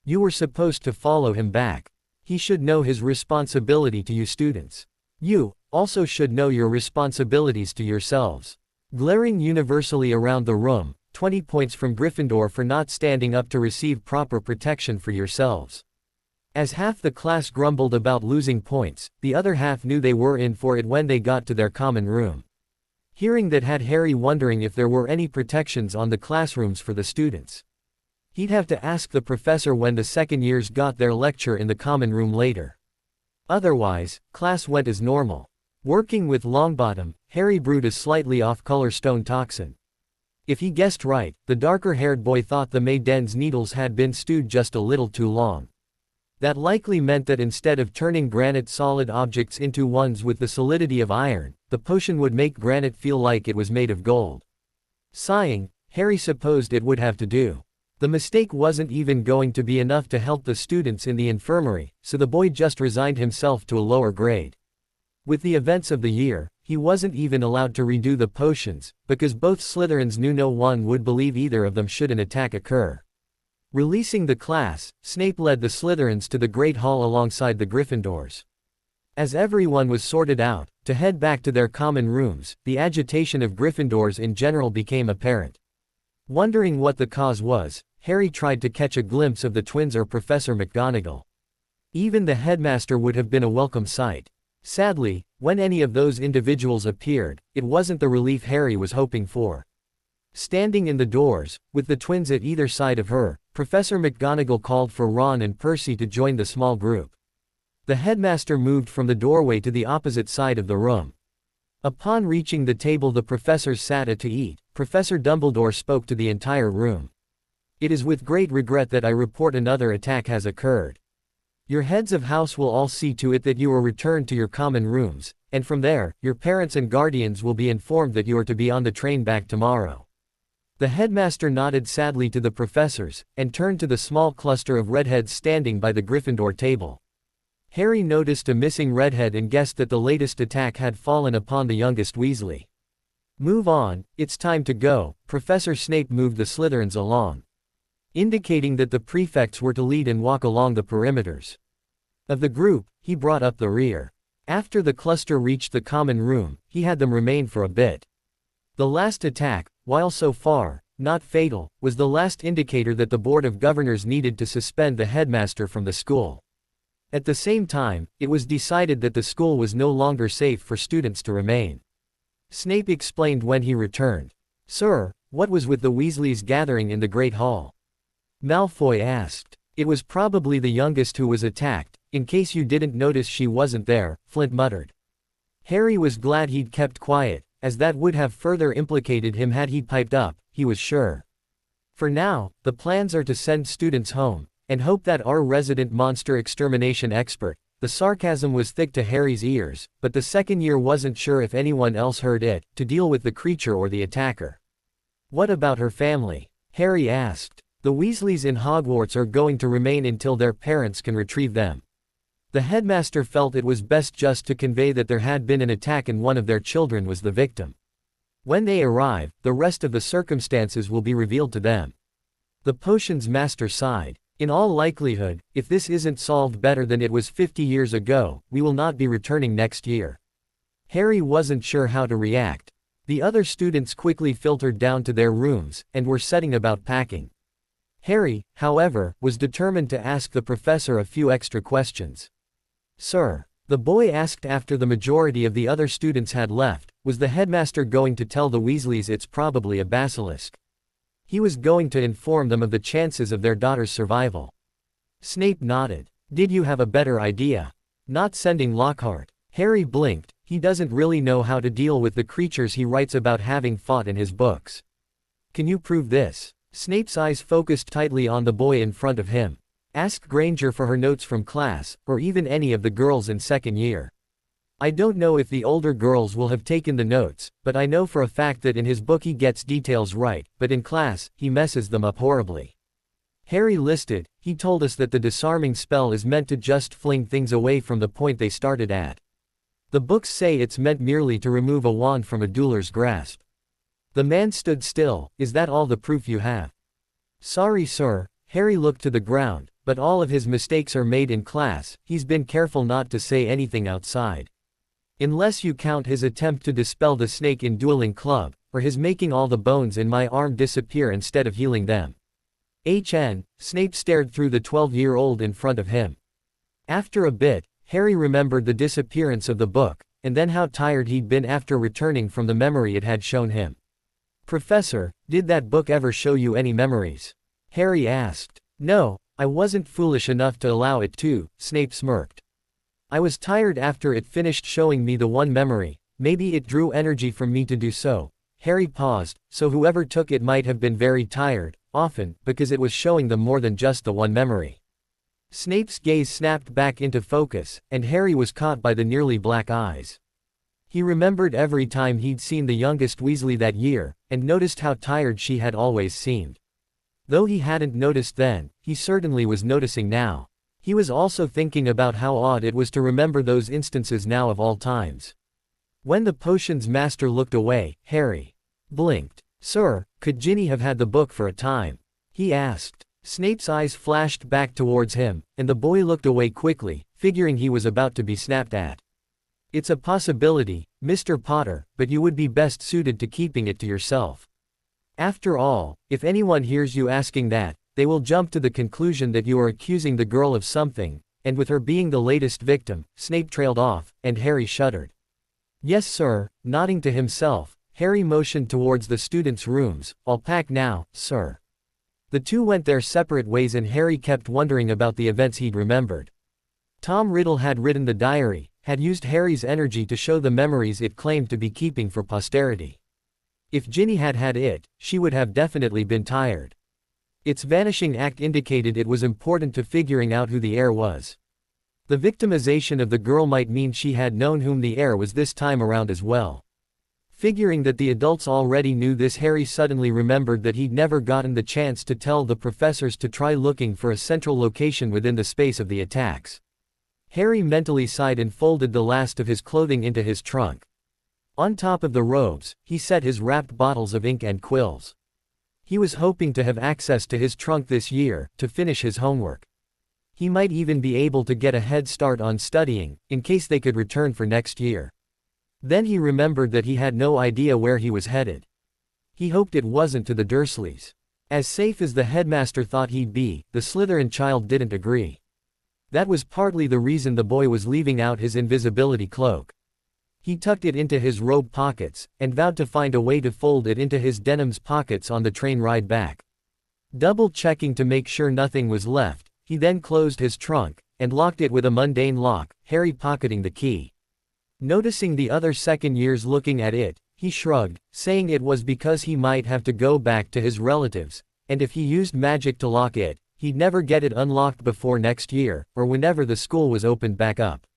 "You were supposed to follow him back. He should know his responsibility to you students. You also should know your responsibilities to yourselves." Glaring universally around the room, 20 points from Gryffindor for not standing up to receive proper protection for yourselves. As half the class grumbled about losing points, the other half knew they were in for it when they got to their common room. Hearing that had Harry wondering if there were any protections on the classrooms for the students. He'd have to ask the professor when the second years got their lecture in the common room later. Otherwise, class went as normal. Working with Longbottom, Harry brewed a slightly off-color stone toxin. If he guessed right, the darker-haired boy thought the Maiden's needles had been stewed just a little too long. That likely meant that instead of turning granite solid objects into ones with the solidity of iron, the potion would make granite feel like it was made of gold. Sighing, Harry supposed it would have to do. The mistake wasn't even going to be enough to help the students in the infirmary, so the boy just resigned himself to a lower grade. With the events of the year, he wasn't even allowed to redo the potions, because both Slytherins knew no one would believe either of them should an attack occur. Releasing the class, Snape led the Slytherins to the Great Hall alongside the Gryffindors. As everyone was sorted out, to head back to their common rooms, the agitation of Gryffindors in general became apparent. Wondering what the cause was, Harry tried to catch a glimpse of the twins or Professor McGonagall. Even the headmaster would have been a welcome sight. Sadly, when any of those individuals appeared, it wasn't the relief Harry was hoping for. Standing in the doors, with the twins at either side of her, Professor McGonagall called for Ron and Percy to join the small group. The headmaster moved from the doorway to the opposite side of the room. Upon reaching the table the professors sat at to eat, Professor Dumbledore spoke to the entire room. "It is with great regret that I report another attack has occurred. Your heads of house will all see to it that you are returned to your common rooms, and from there, your parents and guardians will be informed that you are to be on the train back tomorrow." The headmaster nodded sadly to the professors, and turned to the small cluster of redheads standing by the Gryffindor table. Harry noticed a missing redhead and guessed that the latest attack had fallen upon the youngest Weasley. "Move on, it's time to go." Professor Snape moved the Slytherins along, indicating that the prefects were to lead and walk along the perimeters. Of the group, he brought up the rear. After the cluster reached the common room, he had them remain for a bit. The last attack, while so far not fatal, was the last indicator that the Board of Governors needed to suspend the headmaster from the school. At the same time, it was decided that the school was no longer safe for students to remain. Snape explained when he returned. "Sir, what was with the Weasleys gathering in the Great Hall?" Malfoy asked. It was probably the youngest who was attacked, in case you didn't notice she wasn't there, Flint muttered. Harry was glad he'd kept quiet, as that would have further implicated him had he piped up, he was sure. For now, the plans are to send students home, and hope that our resident monster extermination expert. The sarcasm was thick to Harry's ears, but the second year wasn't sure if anyone else heard it, to deal with the creature or the attacker. What about her family? Harry asked. The Weasleys in Hogwarts are going to remain until their parents can retrieve them. The headmaster felt it was best just to convey that there had been an attack and one of their children was the victim. When they arrive, the rest of the circumstances will be revealed to them. The potions master sighed. In all likelihood, if this isn't solved better than it was 50 years ago, we will not be returning next year. Harry wasn't sure how to react. The other students quickly filtered down to their rooms, and were setting about packing. Harry, however, was determined to ask the professor a few extra questions. Sir, the boy asked after the majority of the other students had left, was the headmaster going to tell the Weasleys it's probably a basilisk? He was going to inform them of the chances of their daughter's survival. Snape nodded. Did you have a better idea? Not sending Lockhart. Harry blinked. He doesn't really know how to deal with the creatures he writes about having fought in his books. Can you prove this? Snape's eyes focused tightly on the boy in front of him. Ask Granger for her notes from class, or even any of the girls in second year. I don't know if the older girls will have taken the notes, but I know for a fact that in his book he gets details right, but in class, he messes them up horribly. Harry listed. He told us that the disarming spell is meant to just fling things away from the point they started at. The books say it's meant merely to remove a wand from a dueler's grasp. The man stood still. Is that all the proof you have? Sorry, sir. Harry looked to the ground, but all of his mistakes are made in class. He's been careful not to say anything outside. Unless you count his attempt to dispel the snake in Dueling Club, or his making all the bones in my arm disappear instead of healing them. Snape stared through the 12-year-old in front of him. After a bit, Harry remembered the disappearance of the book, and then how tired he'd been after returning from the memory it had shown him. Professor, did that book ever show you any memories? Harry asked. No, I wasn't foolish enough to allow it to, Snape smirked. I was tired after it finished showing me the one memory. Maybe it drew energy from me to do so. Harry paused, so whoever took it might have been very tired, often, because it was showing them more than just the one memory. Snape's gaze snapped back into focus, and Harry was caught by the nearly black eyes. He remembered every time he'd seen the youngest Weasley that year, and noticed how tired she had always seemed. Though he hadn't noticed then, he certainly was noticing now. He was also thinking about how odd it was to remember those instances now of all times. When the potions master looked away, Harry blinked. Sir, could Ginny have had the book for a time? He asked. Snape's eyes flashed back towards him, and the boy looked away quickly, figuring he was about to be snapped at. It's a possibility, Mr. Potter, but you would be best suited to keeping it to yourself. After all, if anyone hears you asking that, they will jump to the conclusion that you are accusing the girl of something, and with her being the latest victim, Snape trailed off, and Harry shuddered. Yes sir, nodding to himself, Harry motioned towards the students' rooms. I'll pack now, sir. The two went their separate ways and Harry kept wondering about the events he'd remembered. Tom Riddle had written the diary, had used Harry's energy to show the memories it claimed to be keeping for posterity. If Ginny had had it, she would have definitely been tired. Its vanishing act indicated it was important to figuring out who the heir was. The victimization of the girl might mean she had known whom the heir was this time around as well. Figuring that the adults already knew this, Harry suddenly remembered that he'd never gotten the chance to tell the professors to try looking for a central location within the space of the attacks. Harry mentally sighed and folded the last of his clothing into his trunk. On top of the robes, he set his wrapped bottles of ink and quills. He was hoping to have access to his trunk this year, to finish his homework. He might even be able to get a head start on studying, in case they could return for next year. Then he remembered that he had no idea where he was headed. He hoped it wasn't to the Dursleys. As safe as the headmaster thought he'd be, the Slytherin child didn't agree. That was partly the reason the boy was leaving out his invisibility cloak. He tucked it into his robe pockets, and vowed to find a way to fold it into his denim's pockets on the train ride back. Double-checking to make sure nothing was left, He then closed his trunk, and locked it with a mundane lock, Harry pocketing the key. Noticing the other second years looking at it, he shrugged, saying it was because he might have to go back to his relatives, and if he used magic to lock it, he'd never get it unlocked before next year, or whenever the school was opened back up.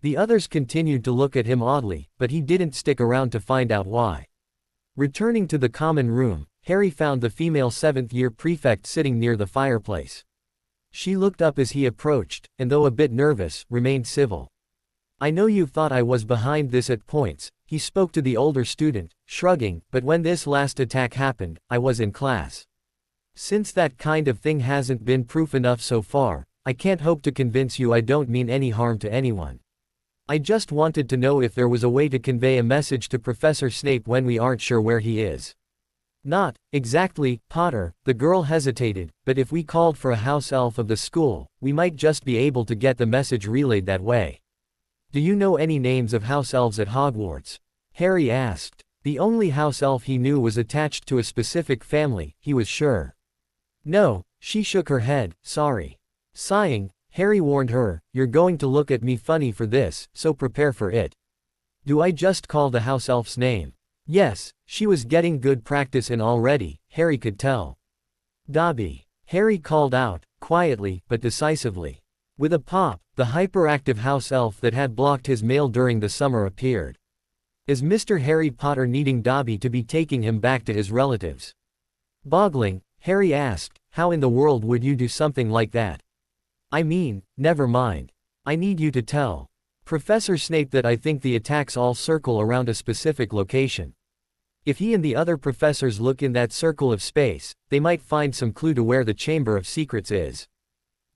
The others continued to look at him oddly, but he didn't stick around to find out why. Returning to the common room, Harry found the female 7th-year prefect sitting near the fireplace. She looked up as he approached, and though a bit nervous, remained civil. "I know you thought I was behind this at points," he spoke to the older student, shrugging, "but when this last attack happened, I was in class. Since that kind of thing hasn't been proof enough so far, I can't hope to convince you I don't mean any harm to anyone. I just wanted to know if there was a way to convey a message to Professor Snape when we aren't sure where he is." "Not exactly, Potter," the girl hesitated, "but if we called for a house elf of the school, we might just be able to get the message relayed that way." "Do you know any names of house elves at Hogwarts?" Harry asked. The only house elf he knew was attached to a specific family, he was sure. "No," she shook her head, "sorry." Sighing, Harry warned her, "You're going to look at me funny for this, so prepare for it." "Do I just call the house elf's name?" Yes, she was getting good practice in already, Harry could tell. "Dobby," Harry called out, quietly, but decisively. With a pop, the hyperactive house elf that had blocked his mail during the summer appeared. Is Mr. Harry Potter needing Dobby to be taking him back to his relatives? Boggling, Harry asked, "How in the world would you do something like that?" "I mean, never mind. I need you to tell Professor Snape that I think the attacks all circle around a specific location. If he and the other professors look in that circle of space, they might find some clue to where the Chamber of Secrets is.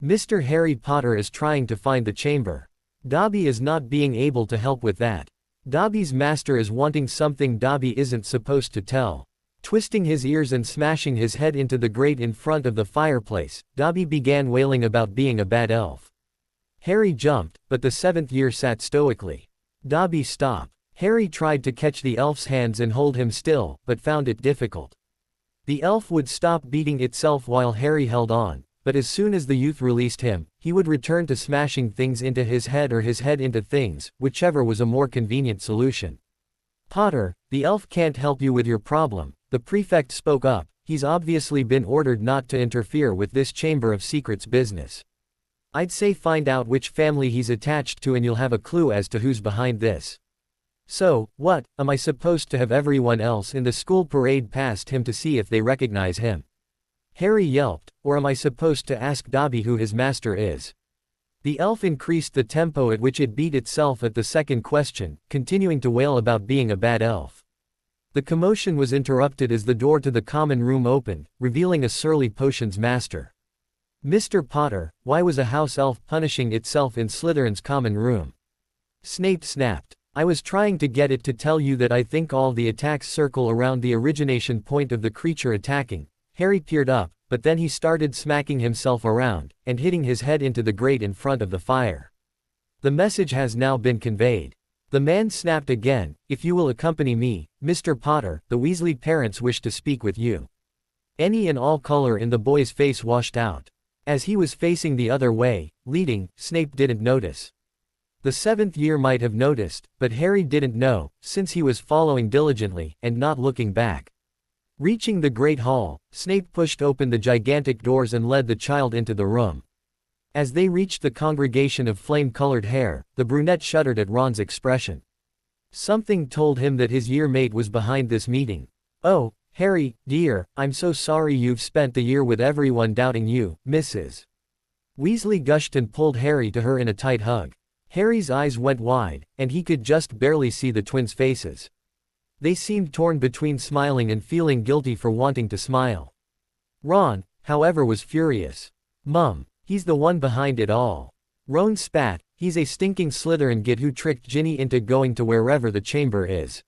Mr. Harry Potter is trying to find the chamber. Dobby is not being able to help with that. Dobby's master is wanting something Dobby isn't supposed to tell." Twisting his ears and smashing his head into the grate in front of the fireplace, Dobby began wailing about being a bad elf. Harry jumped, but the 7th year sat stoically. "Dobby, stop." Harry tried to catch the elf's hands and hold him still, but found it difficult. The elf would stop beating itself while Harry held on, but as soon as the youth released him, he would return to smashing things into his head or his head into things, whichever was a more convenient solution. "Potter, the elf can't help you with your problem," the prefect spoke up. "He's obviously been ordered not to interfere with this Chamber of Secrets business. I'd say find out which family he's attached to and you'll have a clue as to who's behind this." "So, what, am I supposed to have everyone else in the school parade past him to see if they recognize him?" Harry yelped, "Or am I supposed to ask Dobby who his master is?" The elf increased the tempo at which it beat itself at the second question, continuing to wail about being a bad elf. The commotion was interrupted as the door to the common room opened, revealing a surly potions master. "Mr. Potter, why was a house elf punishing itself in Slytherin's common room?" Snape snapped. "I was trying to get it to tell you that I think all the attacks circle around the origination point of the creature attacking." Harry peered up, but then he started smacking himself around, and hitting his head into the grate in front of the fire. "The message has now been conveyed." The man snapped again, "If you will accompany me, Mr. Potter, the Weasley parents wish to speak with you." Any and all color in the boy's face washed out. As he was facing the other way, leading, Snape didn't notice. The 7th year might have noticed, but Harry didn't know, since he was following diligently, and not looking back. Reaching the Great Hall, Snape pushed open the gigantic doors and led the child into the room. As they reached the congregation of flame-colored hair, the brunette shuddered at Ron's expression. Something told him that his year mate was behind this meeting. "Oh, Harry, dear, I'm so sorry you've spent the year with everyone doubting you, Mrs. Weasley gushed and pulled Harry to her in a tight hug. Harry's eyes went wide, and he could just barely see the twins' faces. They seemed torn between smiling and feeling guilty for wanting to smile. Ron, however, was furious. "Mum, he's the one behind it all." Ron spat, "He's a stinking Slytherin git who tricked Ginny into going to wherever the chamber is.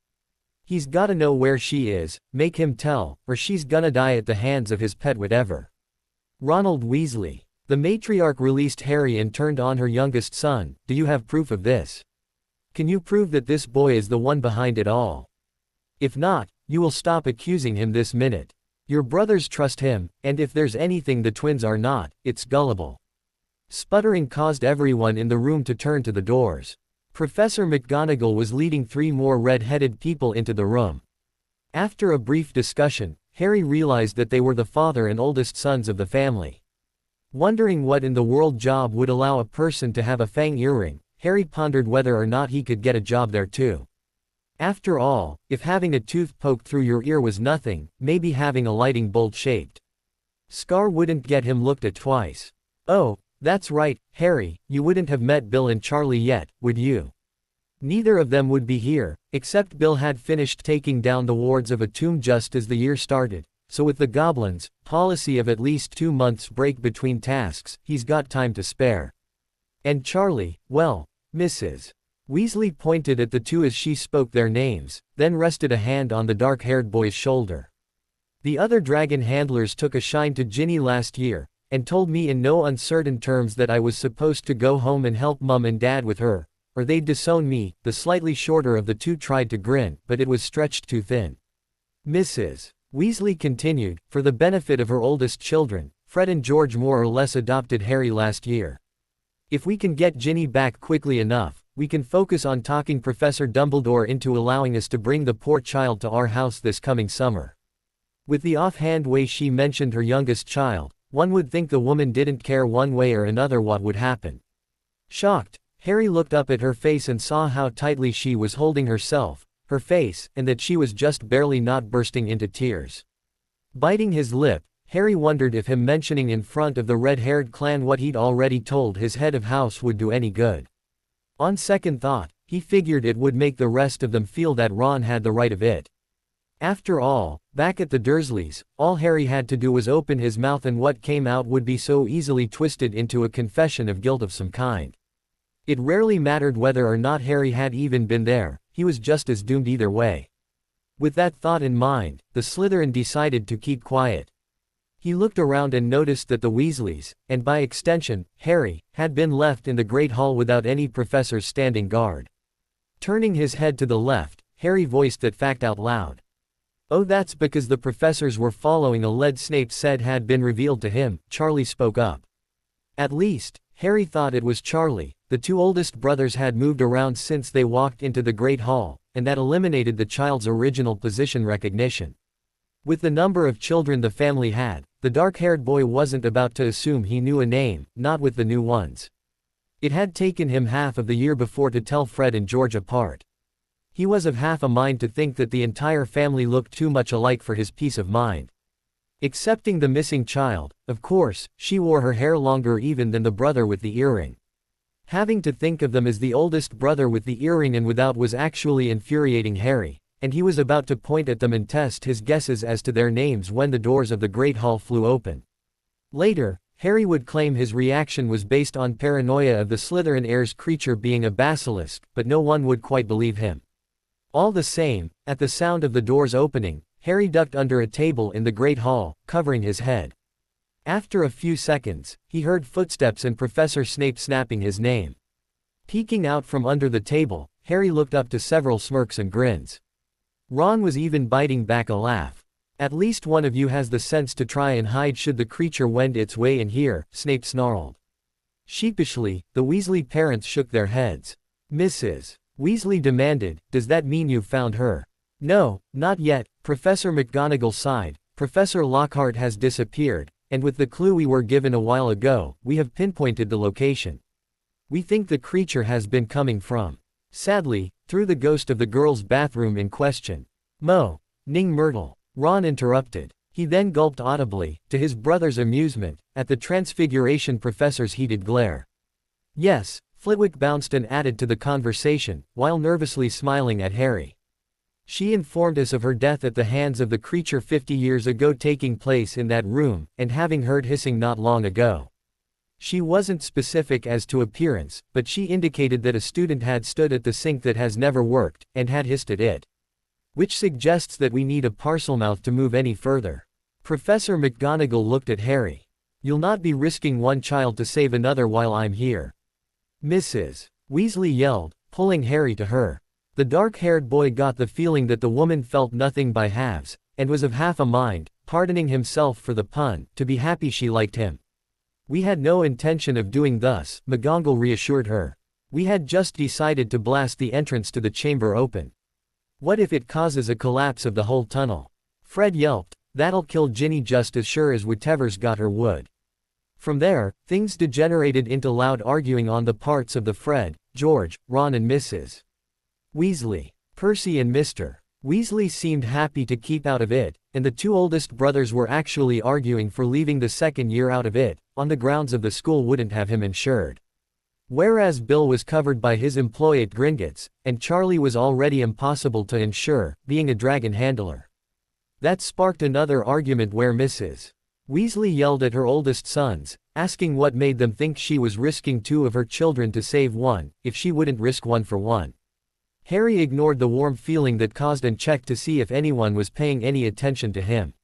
He's gotta know where she is, make him tell, or she's gonna die at the hands of his pet whatever." Ronald Weasley. The matriarch released Harry and turned on her youngest son. "Do you have proof of this? Can you prove that this boy is the one behind it all? If not, you will stop accusing him this minute. Your brothers trust him, and if there's anything the twins are not, it's gullible." Sputtering caused everyone in the room to turn to the doors. Professor McGonagall was leading 3 more red-headed people into the room. After a brief discussion, Harry realized that they were the father and oldest sons of the family. Wondering what in the world job would allow a person to have a fang earring, Harry pondered whether or not he could get a job there too. After all, if having a tooth poked through your ear was nothing, maybe having a lightning bolt-shaped scar wouldn't get him looked at twice. Oh, that's right, Harry, you wouldn't have met Bill and Charlie yet, would you? Neither of them would be here, except Bill had finished taking down the wards of a tomb just as the year started, so with the goblins' policy of at least 2 months break between tasks, he's got time to spare. And Charlie, well, Mrs. Weasley pointed at the two as she spoke their names, then rested a hand on the dark-haired boy's shoulder. The other dragon handlers took a shine to Ginny last year, and told me in no uncertain terms that I was supposed to go home and help Mum and Dad with her, or they'd disown me. The slightly shorter of the two tried to grin, but it was stretched too thin. Mrs. Weasley continued, for the benefit of her oldest children, Fred and George more or less adopted Harry last year. If we can get Ginny back quickly enough, we can focus on talking Professor Dumbledore into allowing us to bring the poor child to our house this coming summer. With the offhand way she mentioned her youngest child, one would think the woman didn't care one way or another what would happen. Shocked, Harry looked up at her face and saw how tightly she was holding herself, her face, and that she was just barely not bursting into tears. Biting his lip, Harry wondered if him mentioning in front of the red-haired clan what he'd already told his head of house would do any good. On second thought, he figured it would make the rest of them feel that Ron had the right of it. After all, back at the Dursleys, all Harry had to do was open his mouth and what came out would be so easily twisted into a confession of guilt of some kind. It rarely mattered whether or not Harry had even been there, he was just as doomed either way. With that thought in mind, the Slytherin decided to keep quiet. He looked around and noticed that the Weasleys, and by extension, Harry, had been left in the Great Hall without any professors standing guard. Turning his head to the left, Harry voiced that fact out loud. Oh, that's because the professors were following a lead Snape said had been revealed to him, Charlie spoke up. At least, Harry thought it was Charlie. The 2 oldest brothers had moved around since they walked into the Great Hall, and that eliminated the child's original position recognition. With the number of children the family had, the dark-haired boy wasn't about to assume he knew a name, not with the new ones. It had taken him half of the year before to tell Fred and George apart. He was of half a mind to think that the entire family looked too much alike for his peace of mind. Excepting the missing child, of course, she wore her hair longer even than the brother with the earring. Having to think of them as the oldest brother with the earring and without was actually infuriating Harry, and he was about to point at them and test his guesses as to their names when the doors of the Great Hall flew open. Later, Harry would claim his reaction was based on paranoia of the Slytherin heir's creature being a basilisk, but no one would quite believe him. All the same, at the sound of the doors opening, Harry ducked under a table in the Great Hall, covering his head. After a few seconds, he heard footsteps and Professor Snape snapping his name. Peeking out from under the table, Harry looked up to several smirks and grins. Ron was even biting back a laugh. At least one of you has the sense to try and hide should the creature wend its way in here, Snape snarled. Sheepishly, the Weasley parents shook their heads. Mrs. Weasley demanded, does that mean you've found her? No, not yet, Professor McGonagall sighed. Professor Lockhart has disappeared, and with the clue we were given a while ago, we have pinpointed the location. We think the creature has been coming from, sadly, through the ghost of the girl's bathroom in question. Ning Myrtle. Ron interrupted. He then gulped audibly, to his brother's amusement, at the Transfiguration Professor's heated glare. Yes, Flitwick bounced and added to the conversation, while nervously smiling at Harry. She informed us of her death at the hands of the creature 50 years ago taking place in that room, and having heard hissing not long ago. She wasn't specific as to appearance, but she indicated that a student had stood at the sink that has never worked, and had hissed at it. Which suggests that we need a Parselmouth to move any further. Professor McGonagall looked at Harry. You'll not be risking one child to save another while I'm here. Mrs. Weasley yelled, pulling Harry to her. The dark-haired boy got the feeling that the woman felt nothing by halves, and was of half a mind, pardoning himself for the pun, to be happy she liked him. We had no intention of doing thus, McGonagall reassured her. We had just decided to blast the entrance to the chamber open. What if it causes a collapse of the whole tunnel? Fred yelped. That'll kill Ginny just as sure as whatever's got her would. From there, things degenerated into loud arguing on the parts of the Fred, George, Ron and Mrs. Weasley. Percy and Mr. Weasley seemed happy to keep out of it, and the two oldest brothers were actually arguing for leaving the second year out of it, on the grounds of the school wouldn't have him insured. Whereas Bill was covered by his employ at Gringotts, and Charlie was already impossible to insure, being a dragon handler. That sparked another argument where Mrs. Weasley yelled at her oldest sons, asking what made them think she was risking two of her children to save one, if she wouldn't risk one for one. Harry ignored the warm feeling that caused and checked to see if anyone was paying any attention to him.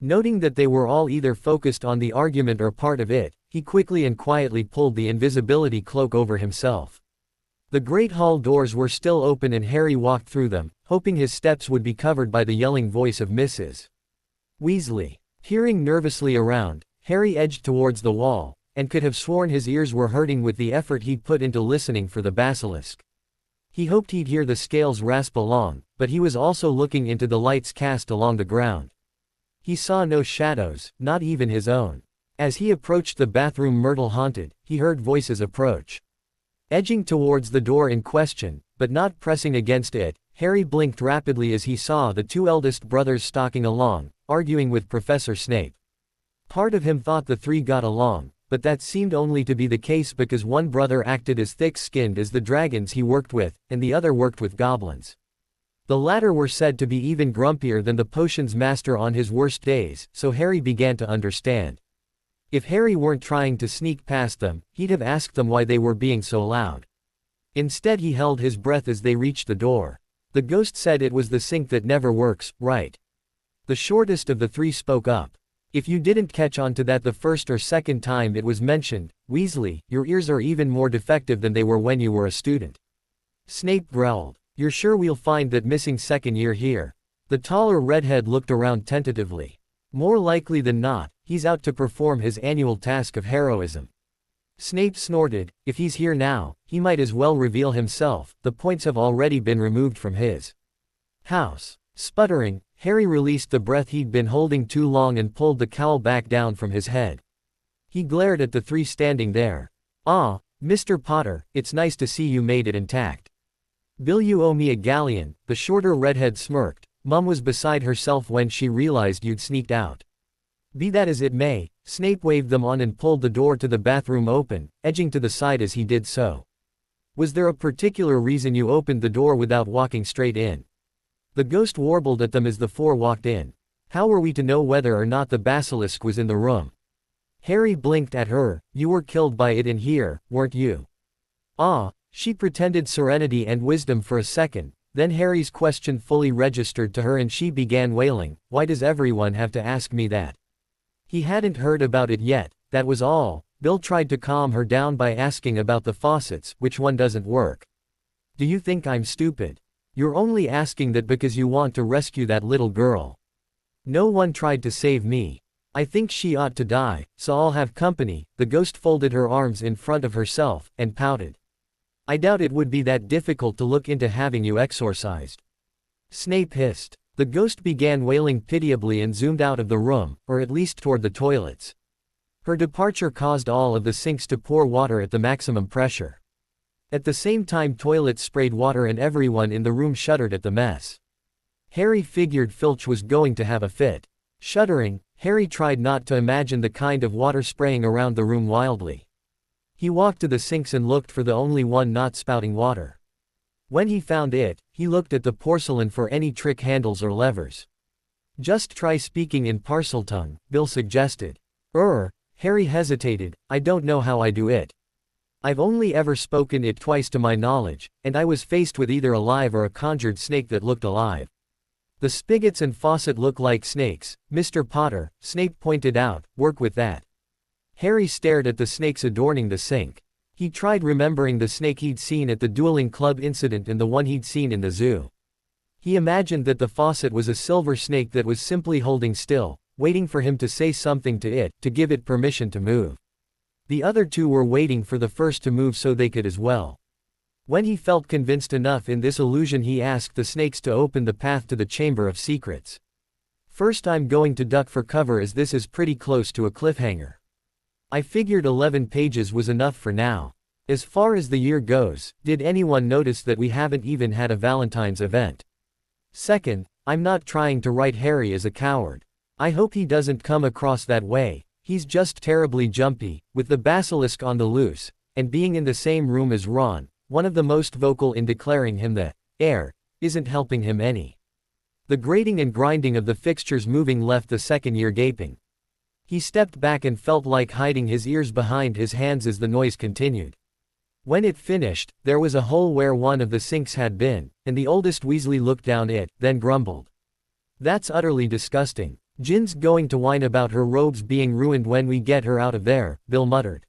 Noting that they were all either focused on the argument or part of it, he quickly and quietly pulled the invisibility cloak over himself. The great hall doors were still open and Harry walked through them, hoping his steps would be covered by the yelling voice of Mrs. Weasley. Peering nervously around, Harry edged towards the wall, and could have sworn his ears were hurting with the effort he'd put into listening for the basilisk. He hoped he'd hear the scales rasp along, but he was also looking into the lights cast along the ground. He saw no shadows, not even his own. As he approached the bathroom Myrtle haunted, he heard voices approach. Edging towards the door in question, but not pressing against it, Harry blinked rapidly as he saw the two eldest brothers stalking along, arguing with Professor Snape. Part of him thought the three got along, but that seemed only to be the case because one brother acted as thick-skinned as the dragons he worked with, and the other worked with goblins. The latter were said to be even grumpier than the potions master on his worst days, so Harry began to understand. If Harry weren't trying to sneak past them, he'd have asked them why they were being so loud. Instead he held his breath as they reached the door. The ghost said it was the sink that never works, right? The shortest of the three spoke up. If you didn't catch on to that the first or second time it was mentioned, Weasley, your ears are even more defective than they were when you were a student. Snape growled. You're sure we'll find that missing second year here? The taller redhead looked around tentatively. More likely than not, he's out to perform his annual task of heroism. Snape snorted. If he's here now, he might as well reveal himself, the points have already been removed from his house. Sputtering, Harry released the breath he'd been holding too long and pulled the cowl back down from his head. He glared at the three standing there. Ah, Mr. Potter, it's nice to see you made it intact. Bill, you owe me a galleon, the shorter redhead smirked. Mum was beside herself when she realized you'd sneaked out. Be that as it may, Snape waved them on and pulled the door to the bathroom open, edging to the side as he did so. Was there a particular reason you opened the door without walking straight in? The ghost warbled at them as the four walked in. How were we to know whether or not the basilisk was in the room? Harry blinked at her. You were killed by it in here, weren't you? Ah, she pretended serenity and wisdom for a second, then Harry's question fully registered to her and she began wailing, why does everyone have to ask me that? He hadn't heard about it yet, that was all. Bill tried to calm her down by asking about the faucets, which one doesn't work. Do you think I'm stupid? You're only asking that because you want to rescue that little girl. No one tried to save me. I think she ought to die, so I'll have company. The ghost folded her arms in front of herself, and pouted. I doubt it would be that difficult to look into having you exorcised. Snape hissed. The ghost began wailing pitiably and zoomed out of the room, or at least toward the toilets. Her departure caused all of the sinks to pour water at the maximum pressure. At the same time toilets sprayed water and everyone in the room shuddered at the mess. Harry figured Filch was going to have a fit. Shuddering, Harry tried not to imagine the kind of water spraying around the room wildly. He walked to the sinks and looked for the only one not spouting water. When he found it, he looked at the porcelain for any trick handles or levers. Just try speaking in Parseltongue, Bill suggested. Harry hesitated. I don't know how I do it. I've only ever spoken it twice to my knowledge, and I was faced with either a live or a conjured snake that looked alive. The spigots and faucet look like snakes, Mr. Potter, Snape pointed out, work with that. Harry stared at the snakes adorning the sink. He tried remembering the snake he'd seen at the Dueling Club incident and the one he'd seen in the zoo. He imagined that the faucet was a silver snake that was simply holding still, waiting for him to say something to it, to give it permission to move. The other two were waiting for the first to move so they could as well. When he felt convinced enough in this illusion, he asked the snakes to open the path to the Chamber of Secrets. First, I'm going to duck for cover as this is pretty close to a cliffhanger. I figured 11 pages was enough for now. As far as the year goes, did anyone notice that we haven't even had a Valentine's event? Second, I'm not trying to write Harry as a coward. I hope he doesn't come across that way. He's just terribly jumpy, with the basilisk on the loose, and being in the same room as Ron, one of the most vocal in declaring him the heir, isn't helping him any. The grating and grinding of the fixtures moving left the second year gaping. He stepped back and felt like hiding his ears behind his hands as the noise continued. When it finished, there was a hole where one of the sinks had been, and the oldest Weasley looked down it, then grumbled. "That's utterly disgusting. Gin's going to whine about her robes being ruined when we get her out of there," Bill muttered.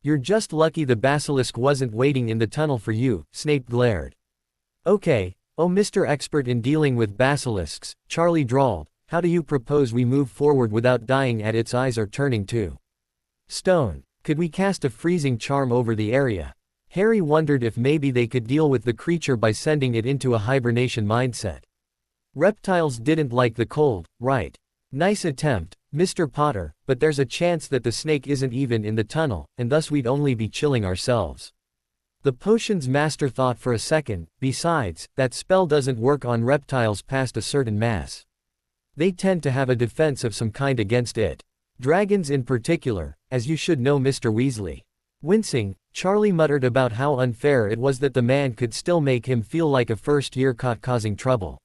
"You're just lucky the basilisk wasn't waiting in the tunnel for you," Snape glared. "Okay, oh Mr. Expert in dealing with basilisks," Charlie drawled, "how do you propose we move forward without dying at its eyes or turning to stone? Could we cast a freezing charm over the area?" Harry wondered if maybe they could deal with the creature by sending it into a hibernation mindset. Reptiles didn't like the cold, right? Nice attempt, Mr. Potter, but there's a chance that the snake isn't even in the tunnel, and thus we'd only be chilling ourselves. The potion's master thought for a second. Besides, that spell doesn't work on reptiles past a certain mass. They tend to have a defense of some kind against it. Dragons in particular, as you should know, Mr. Weasley. Wincing, Charlie muttered about how unfair it was that the man could still make him feel like a first year caught causing trouble.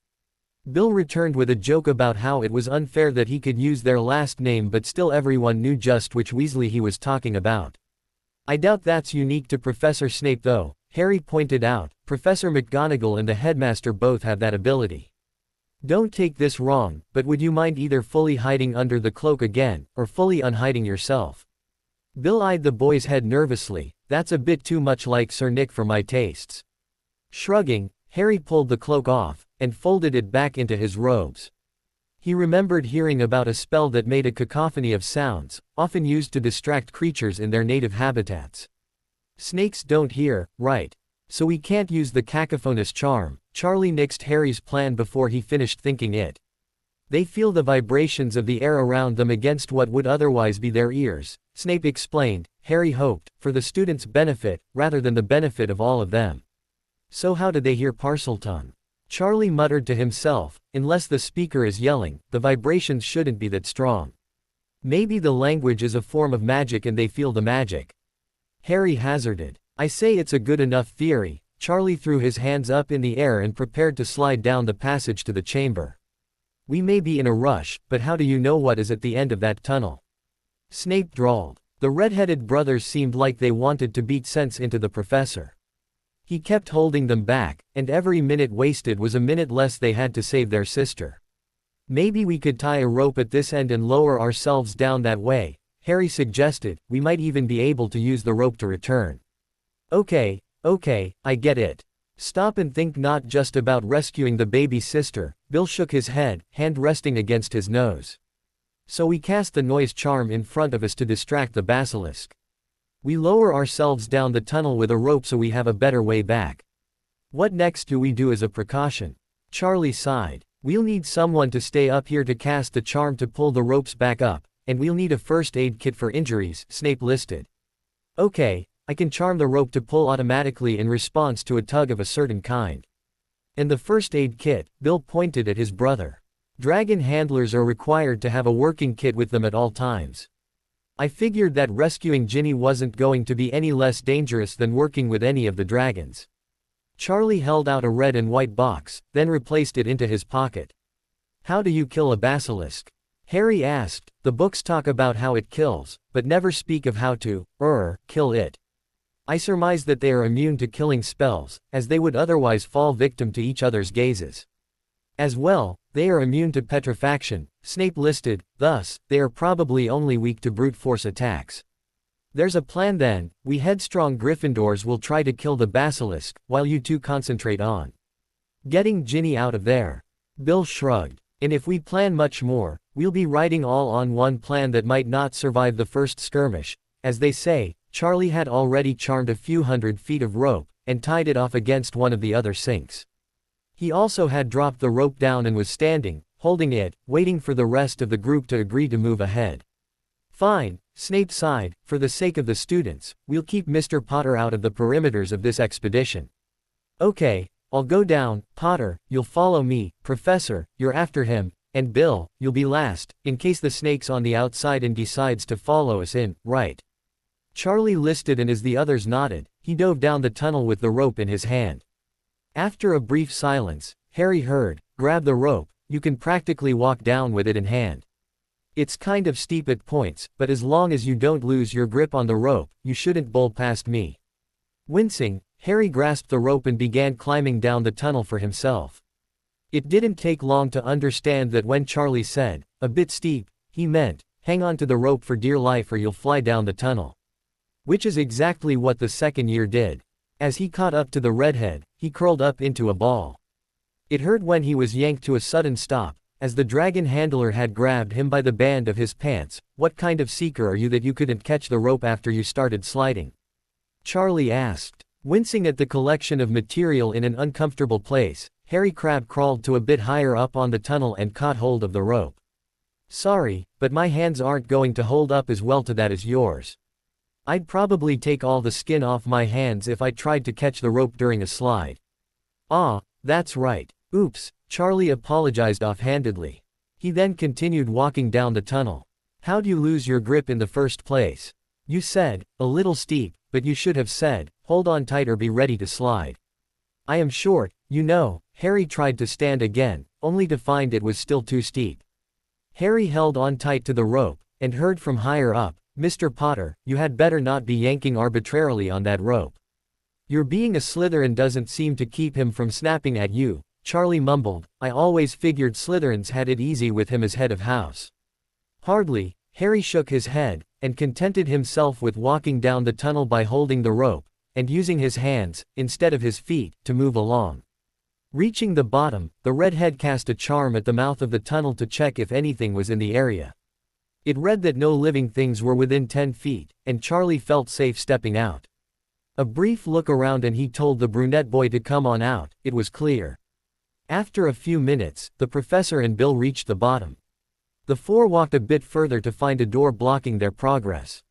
Bill returned with a joke about how it was unfair that he could use their last name but still everyone knew just which Weasley he was talking about. "I doubt that's unique to Professor Snape though," Harry pointed out. "Professor McGonagall and the headmaster both have that ability. Don't take this wrong, but would you mind either fully hiding under the cloak again, or fully unhiding yourself?" Bill eyed the boy's head nervously. "That's a bit too much like Sir Nick for my tastes." Shrugging, Harry pulled the cloak off, and folded it back into his robes. He remembered hearing about a spell that made a cacophony of sounds, often used to distract creatures in their native habitats. "Snakes don't hear, right? So we can't use the cacophonous charm." Charlie nixed Harry's plan before he finished thinking it. "They feel the vibrations of the air around them against what would otherwise be their ears," Snape explained. Harry hoped, for the students' benefit, rather than the benefit of all of them. "So how did they hear Parseltongue?" Charlie muttered to himself. "Unless the speaker is yelling, the vibrations shouldn't be that strong. Maybe the language is a form of magic and they feel the magic." Harry hazarded. "I say it's a good enough theory." Charlie threw his hands up in the air and prepared to slide down the passage to the chamber. "We may be in a rush, but how do you know what is at the end of that tunnel?" Snape drawled. The red-headed brothers seemed like they wanted to beat sense into the professor. He kept holding them back, and every minute wasted was a minute less they had to save their sister. "Maybe we could tie a rope at this end and lower ourselves down that way," Harry suggested. "We might even be able to use the rope to return." Okay, I get it. Stop and think not just about rescuing the baby sister." Bill shook his head, hand resting against his nose. "So we cast the noise charm in front of us to distract the basilisk. We lower ourselves down the tunnel with a rope so we have a better way back. What next do we do as a precaution?" Charlie sighed. "We'll need someone to stay up here to cast the charm to pull the ropes back up, and we'll need a first aid kit for injuries," Snape listed. "Okay, I can charm the rope to pull automatically in response to a tug of a certain kind." "And the first aid kit," Bill pointed at his brother. "Dragon handlers are required to have a working kit with them at all times. I figured that rescuing Ginny wasn't going to be any less dangerous than working with any of the dragons." Charlie held out a red and white box, then replaced it into his pocket. "How do you kill a basilisk?" Harry asked. "The books talk about how it kills, but never speak of how to, kill it. I surmise that they are immune to killing spells, as they would otherwise fall victim to each other's gazes. As well, they are immune to petrifaction," Snape listed. "Thus, they are probably only weak to brute force attacks." "There's a plan then. We headstrong Gryffindors will try to kill the basilisk, while you two concentrate on getting Ginny out of there." Bill shrugged. "And if we plan much more, we'll be riding all on one plan that might not survive the first skirmish, As they say, Charlie had already charmed a few hundred feet of rope, and tied it off against one of the other sinks. He also had dropped the rope down and was standing, holding it, waiting for the rest of the group to agree to move ahead. Fine, Snape sighed, for the sake of the students, we'll keep Mr. Potter out of the perimeters of this expedition. Okay, I'll go down, Potter, you'll follow me, Professor, you're after him, and Bill, you'll be last, in case the snake's on the outside and decides to follow us in, right? Charlie listed, and as the others nodded, he dove down the tunnel with the rope in his hand. After a brief silence, Harry heard, grab the rope, you can practically walk down with it in hand. It's kind of steep at points, but as long as you don't lose your grip on the rope, you shouldn't bowl past me. Wincing, Harry grasped the rope and began climbing down the tunnel for himself. It didn't take long to understand that when Charlie said, a bit steep, he meant, hang on to the rope for dear life or you'll fly down the tunnel. Which is exactly what the second year did. As he caught up to the redhead, he curled up into a ball. It hurt when he was yanked to a sudden stop, as the dragon handler had grabbed him by the band of his pants. What kind of seeker are you that you couldn't catch the rope after you started sliding? Charlie asked. Wincing at the collection of material in an uncomfortable place, Harry Crabbe crawled to a bit higher up on the tunnel and caught hold of the rope. Sorry, but my hands aren't going to hold up as well to that as yours. I'd probably take all the skin off my hands if I tried to catch the rope during a slide. Ah, that's right. Oops, Charlie apologized offhandedly. He then continued walking down the tunnel. How'd you lose your grip in the first place? You said, a little steep, but you should have said, hold on tight or be ready to slide. I am short, you know. Harry tried to stand again, only to find it was still too steep. Harry held on tight to the rope, and heard from higher up, Mr. Potter, you had better not be yanking arbitrarily on that rope. Your being a Slytherin doesn't seem to keep him from snapping at you, Charlie mumbled. I always figured Slytherins had it easy with him as head of house. Hardly. Harry shook his head, and contented himself with walking down the tunnel by holding the rope, and using his hands, instead of his feet, to move along. Reaching the bottom, the redhead cast a charm at the mouth of the tunnel to check if anything was in the area. It read that no living things were within 10 feet, and Charlie felt safe stepping out. A brief look around and he told the brunette boy to come on out, it was clear. After a few minutes, the professor and Bill reached the bottom. The four walked a bit further to find a door blocking their progress.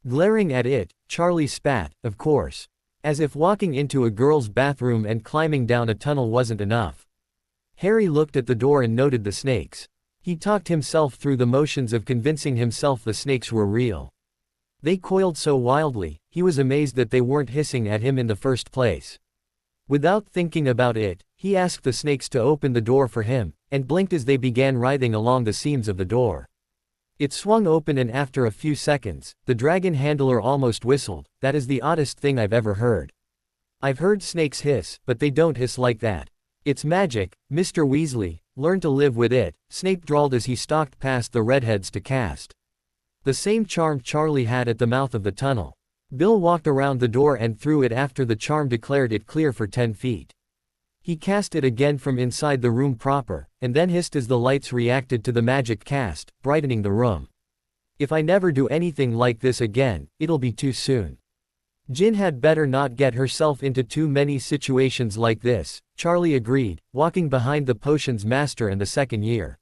Glaring at it, Charlie spat, of course. As if walking into a girl's bathroom and climbing down a tunnel wasn't enough. Harry looked at the door and noted the snakes. He talked himself through the motions of convincing himself the snakes were real. They coiled so wildly, he was amazed that they weren't hissing at him in the first place. Without thinking about it, he asked the snakes to open the door for him, and blinked as they began writhing along the seams of the door. It swung open and after a few seconds, the dragon handler almost whistled. That is the oddest thing I've ever heard. I've heard snakes hiss, but they don't hiss like that. It's magic, Mr. Weasley, learn to live with it, Snape drawled as he stalked past the redheads to cast the same charm Charlie had at the mouth of the tunnel. Bill walked around the door and threw it after the charm declared it clear for 10 feet. He cast it again from inside the room proper, and then hissed as the lights reacted to the magic cast, brightening the room. If I never do anything like this again, it'll be too soon. Jin had better not get herself into too many situations like this, Charlie agreed, walking behind the potions master and the second year.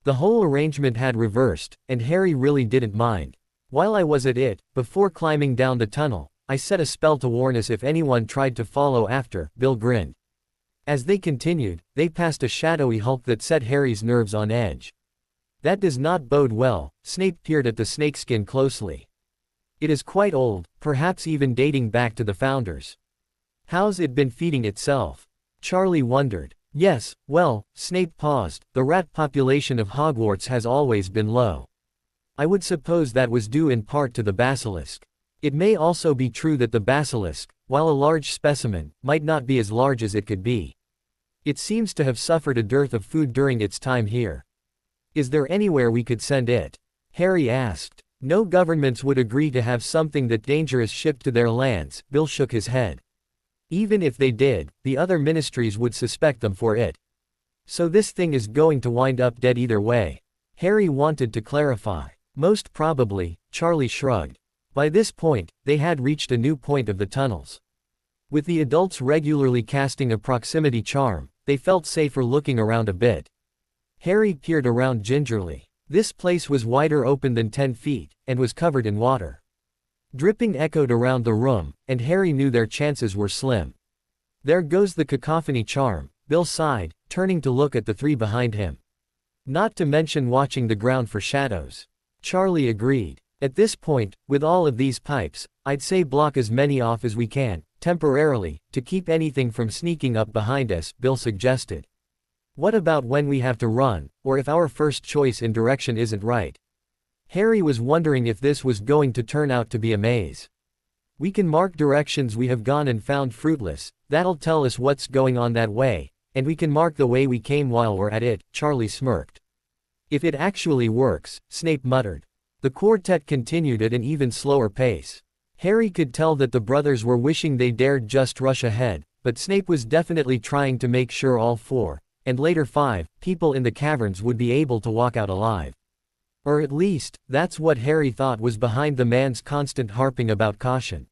The whole arrangement had reversed, and Harry really didn't mind. While I was at it, before climbing down the tunnel, I set a spell to warn us if anyone tried to follow after, Bill grinned. As they continued, they passed a shadowy hulk that set Harry's nerves on edge. That does not bode well. Snape peered at the snakeskin closely. It is quite old, perhaps even dating back to the founders. How's it been feeding itself? Charlie wondered. Yes, well, Snape paused, the rat population of Hogwarts has always been low. I would suppose that was due in part to the basilisk. It may also be true that the basilisk, while a large specimen, might not be as large as it could be. It seems to have suffered a dearth of food during its time here. Is there anywhere we could send it? Harry asked. No governments would agree to have something that dangerous shipped to their lands, Bill shook his head. Even if they did, the other ministries would suspect them for it. So this thing is going to wind up dead either way. Harry wanted to clarify. Most probably, Charlie shrugged. By this point, they had reached a new point of the tunnels. With the adults regularly casting a proximity charm, they felt safer looking around a bit. Harry peered around gingerly. This place was wider open than 10 feet, and was covered in water. Dripping echoed around the room, and Harry knew their chances were slim. There goes the cacophony charm, Bill sighed, turning to look at the three behind him. Not to mention watching the ground for shadows. Charlie agreed. At this point, with all of these pipes, I'd say block as many off as we can, temporarily, to keep anything from sneaking up behind us, Bill suggested. What about when we have to run, or if our first choice in direction isn't right? Harry was wondering if this was going to turn out to be a maze. We can mark directions we have gone and found fruitless, that'll tell us what's going on that way, and we can mark the way we came while we're at it, Charlie smirked. If it actually works, Snape muttered. The quartet continued at an even slower pace. Harry could tell that the brothers were wishing they dared just rush ahead, but Snape was definitely trying to make sure all 4, and later 5, people in the caverns would be able to walk out alive. Or at least, that's what Harry thought was behind the man's constant harping about caution.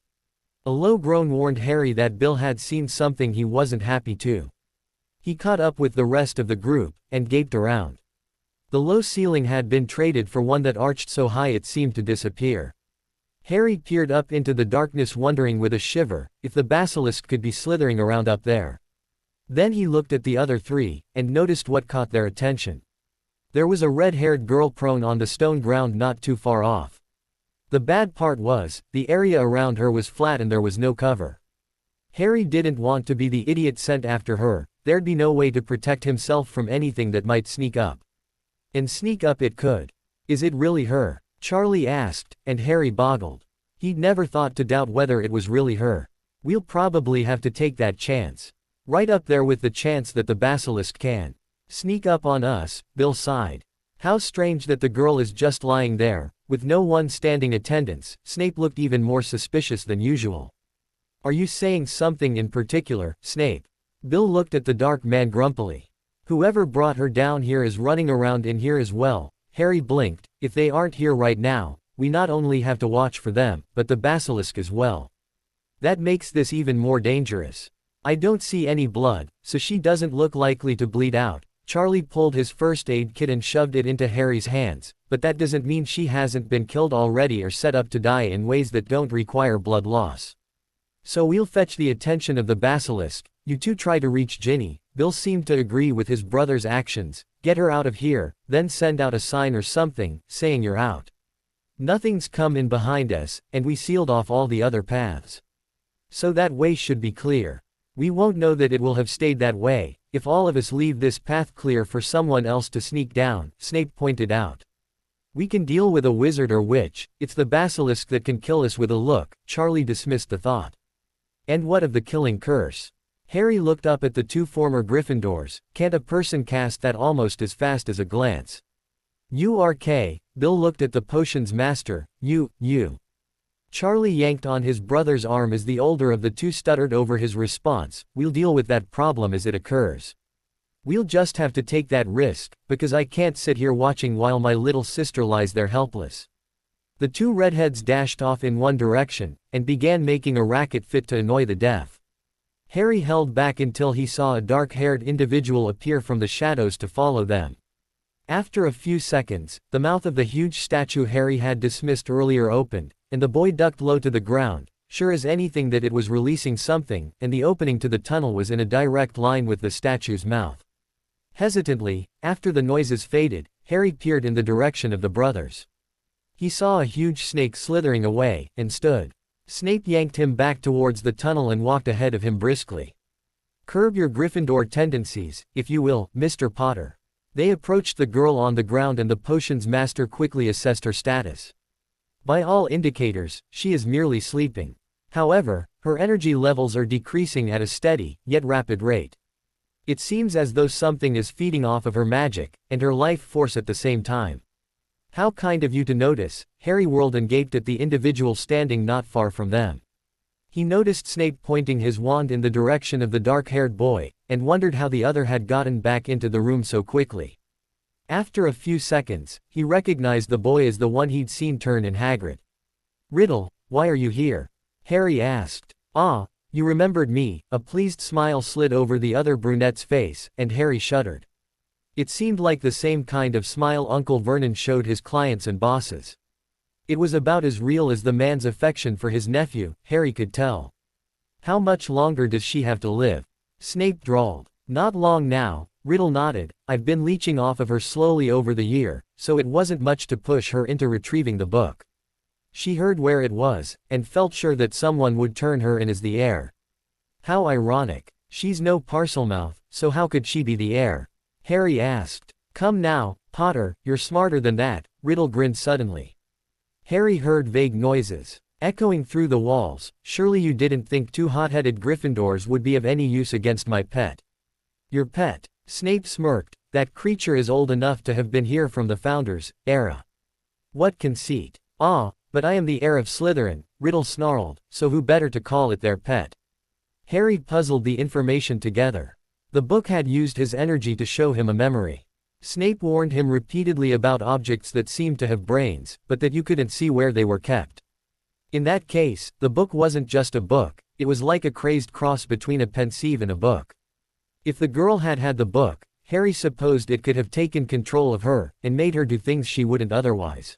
A low groan warned Harry that Bill had seen something he wasn't happy to. He caught up with the rest of the group, and gaped around. The low ceiling had been traded for one that arched so high it seemed to disappear. Harry peered up into the darkness wondering with a shiver, if the basilisk could be slithering around up there. Then he looked at the other 3, and noticed what caught their attention. There was a red-haired girl prone on the stone ground not too far off. The bad part was, the area around her was flat and there was no cover. Harry didn't want to be the idiot sent after her, there'd be no way to protect himself from anything that might sneak up. And sneak up it could. Is it really her? Charlie asked, and Harry boggled. He'd never thought to doubt whether it was really her. We'll probably have to take that chance. Right up there with the chance that the basilisk can sneak up on us, Bill sighed. How strange that the girl is just lying there, with no one standing attendance. Snape looked even more suspicious than usual. Are you saying something in particular, Snape? Bill looked at the dark man grumpily. Whoever brought her down here is running around in here as well. Harry blinked. If they aren't here right now, we not only have to watch for them, but the basilisk as well. That makes this even more dangerous. I don't see any blood, so she doesn't look likely to bleed out. Charlie pulled his first aid kit and shoved it into Harry's hands, but that doesn't mean she hasn't been killed already or set up to die in ways that don't require blood loss. So we'll fetch the attention of the basilisk. You two try to reach Ginny. Bill seemed to agree with his brother's actions. Get her out of here, then send out a sign or something, saying you're out. Nothing's come in behind us, and we sealed off all the other paths. So that way should be clear. We won't know that it will have stayed that way, if all of us leave this path clear for someone else to sneak down, Snape pointed out. We can deal with a wizard or witch, it's the basilisk that can kill us with a look. Charlie dismissed the thought. And what of the killing curse? Harry looked up at the 2 former Gryffindors. Can't a person cast that almost as fast as a glance? URK, Bill looked at the potion's master. You. Charlie yanked on his brother's arm as the older of the 2 stuttered over his response. We'll deal with that problem as it occurs. We'll just have to take that risk, because I can't sit here watching while my little sister lies there helpless. The 2 redheads dashed off in one direction, and began making a racket fit to annoy the deaf. Harry held back until he saw a dark-haired individual appear from the shadows to follow them. After a few seconds, the mouth of the huge statue Harry had dismissed earlier opened, and the boy ducked low to the ground, sure as anything that it was releasing something, and the opening to the tunnel was in a direct line with the statue's mouth. Hesitantly, after the noises faded, Harry peered in the direction of the brothers. He saw a huge snake slithering away, and stood. Snape yanked him back towards the tunnel and walked ahead of him briskly. Curb your Gryffindor tendencies, if you will, Mr. Potter. They approached the girl on the ground and the potion's master quickly assessed her status. By all indicators, she is merely sleeping. However, her energy levels are decreasing at a steady, yet rapid rate. It seems as though something is feeding off of her magic, and her life force at the same time. How kind of you to notice. Harry whirled and gaped at the individual standing not far from them. He noticed Snape pointing his wand in the direction of the dark-haired boy, and wondered how the other had gotten back into the room so quickly. After a few seconds, he recognized the boy as the one he'd seen turn in Hagrid. Riddle, why are you here? Harry asked. Ah, you remembered me. A pleased smile slid over the other brunette's face, and Harry shuddered. It seemed like the same kind of smile Uncle Vernon showed his clients and bosses. It was about as real as the man's affection for his nephew, Harry could tell. How much longer does she have to live? Snape drawled. Not long now. Riddle nodded. I've been leeching off of her slowly over the year, so it wasn't much to push her into retrieving the book. She heard where it was, and felt sure that someone would turn her in as the heir. How ironic. She's no Parselmouth, so how could she be the heir? Harry asked. Come now, Potter, you're smarter than that. Riddle grinned suddenly. Harry heard vague noises echoing through the walls. Surely you didn't think 2 hot-headed Gryffindors would be of any use against my pet. Your pet? Snape smirked. That creature is old enough to have been here from the Founders' era. What conceit. Ah, but I am the heir of Slytherin, Riddle snarled, so who better to call it their pet? Harry puzzled the information together. The book had used his energy to show him a memory. Snape warned him repeatedly about objects that seemed to have brains, but that you couldn't see where they were kept. In that case, the book wasn't just a book, it was like a crazed cross between a pensieve and a book. If the girl had had the book, Harry supposed it could have taken control of her, and made her do things she wouldn't otherwise.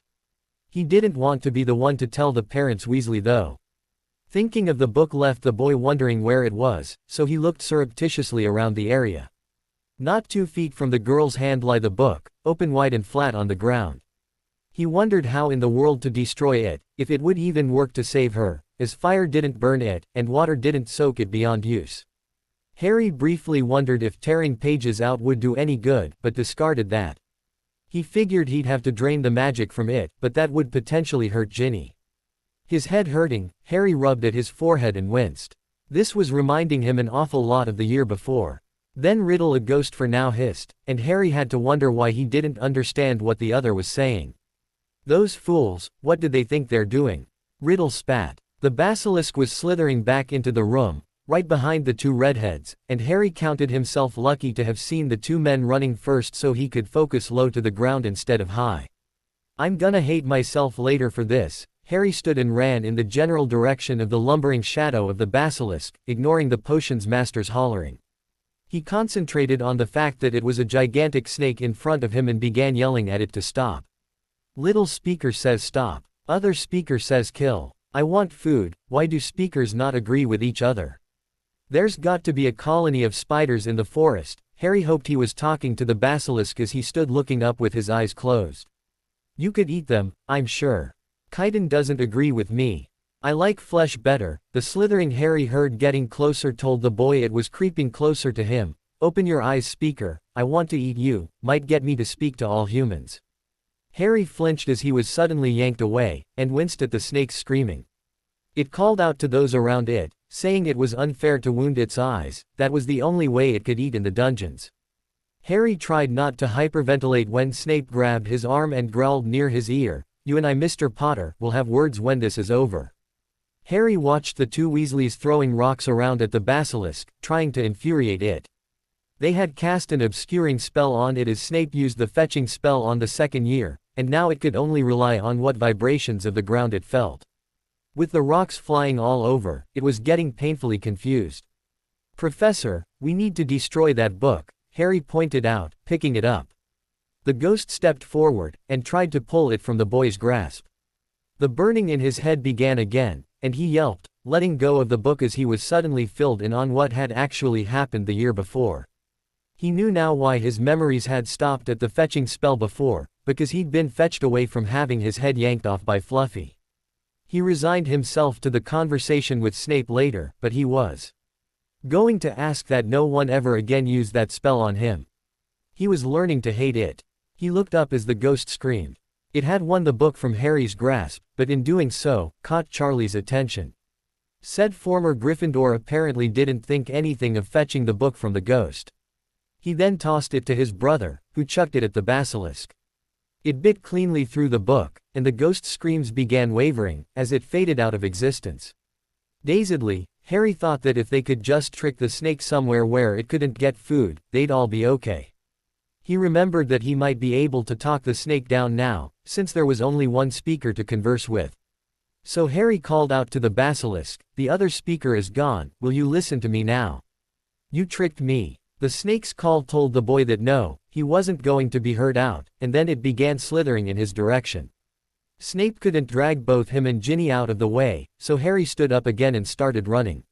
He didn't want to be the one to tell the parents Weasley though. Thinking of the book left the boy wondering where it was, so he looked surreptitiously around the area. Not 2 feet from the girl's hand lay the book, open wide and flat on the ground. He wondered how in the world to destroy it, if it would even work to save her, as fire didn't burn it, and water didn't soak it beyond use. Harry briefly wondered if tearing pages out would do any good, but discarded that. He figured he'd have to drain the magic from it, but that would potentially hurt Ginny. His head hurting, Harry rubbed at his forehead and winced. This was reminding him an awful lot of the year before. Then Riddle, a ghost for now, hissed, and Harry had to wonder why he didn't understand what the other was saying. Those fools, what did they think they're doing? Riddle spat. The basilisk was slithering back into the room, right behind the 2 redheads, and Harry counted himself lucky to have seen the 2 men running first so he could focus low to the ground instead of high. I'm gonna hate myself later for this. Harry stood and ran in the general direction of the lumbering shadow of the basilisk, ignoring the potions master's hollering. He concentrated on the fact that it was a gigantic snake in front of him and began yelling at it to stop. Little speaker says stop. Other speaker says kill. I want food. Why do speakers not agree with each other? There's got to be a colony of spiders in the forest. Harry hoped he was talking to the basilisk as he stood looking up with his eyes closed. You could eat them, I'm sure. Chitin doesn't agree with me. I like flesh better. The slithering Harry heard getting closer told the boy it was creeping closer to him. Open your eyes, speaker. I want to eat you. Might get me to speak to all humans. Harry flinched as he was suddenly yanked away, and winced at the snake's screaming. It called out to those around it, saying it was unfair to wound its eyes. That was the only way it could eat in the dungeons. Harry tried not to hyperventilate when Snape grabbed his arm and growled near his ear, "You and I, Mr. Potter, will have words when this is over." Harry watched the 2 Weasleys throwing rocks around at the basilisk, trying to infuriate it. They had cast an obscuring spell on it as Snape used the fetching spell on the 2nd year, and now it could only rely on what vibrations of the ground it felt. With the rocks flying all over, it was getting painfully confused. "Professor, we need to destroy that book," Harry pointed out, picking it up. The ghost stepped forward, and tried to pull it from the boy's grasp. The burning in his head began again, and he yelped, letting go of the book as he was suddenly filled in on what had actually happened the year before. He knew now why his memories had stopped at the fetching spell before, because he'd been fetched away from having his head yanked off by Fluffy. He resigned himself to the conversation with Snape later, but he was going to ask that no one ever again use that spell on him. He was learning to hate it. He looked up as the ghost screamed. It had won the book from Harry's grasp, but in doing so, caught Charlie's attention. Said former Gryffindor apparently didn't think anything of fetching the book from the ghost. He then tossed it to his brother, who chucked it at the basilisk. It bit cleanly through the book, and the ghost's screams began wavering, as it faded out of existence. Dazedly, Harry thought that if they could just trick the snake somewhere where it couldn't get food, they'd all be okay. He remembered that he might be able to talk the snake down now, since there was only one speaker to converse with. So Harry called out to the basilisk, "The other speaker is gone, will you listen to me now? You tricked me." The snake's call told the boy that no, he wasn't going to be heard out, and then it began slithering in his direction. Snape couldn't drag both him and Ginny out of the way, so Harry stood up again and started running.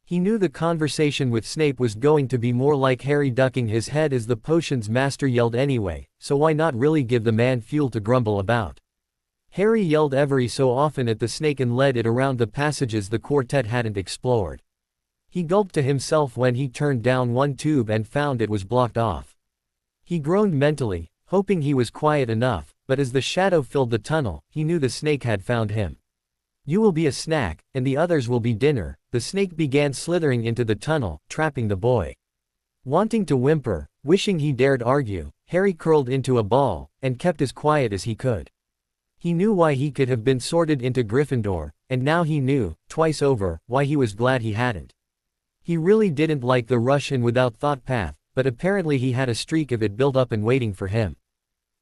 He knew the conversation with Snape was going to be more like Harry ducking his head as the potion's master yelled anyway, so why not really give the man fuel to grumble about? Harry yelled every so often at the snake and led it around the passages the quartet hadn't explored. He gulped to himself when he turned down one tube and found it was blocked off. He groaned mentally, hoping he was quiet enough, but as the shadow filled the tunnel, he knew the snake had found him. "You will be a snack, and the others will be dinner." The snake began slithering into the tunnel, trapping the boy. Wanting to whimper, wishing he dared argue, Harry curled into a ball, and kept as quiet as he could. He knew why he could have been sorted into Gryffindor, and now he knew, twice over, why he was glad he hadn't. He really didn't like the rush in without thought path, but apparently he had a streak of it built up and waiting for him.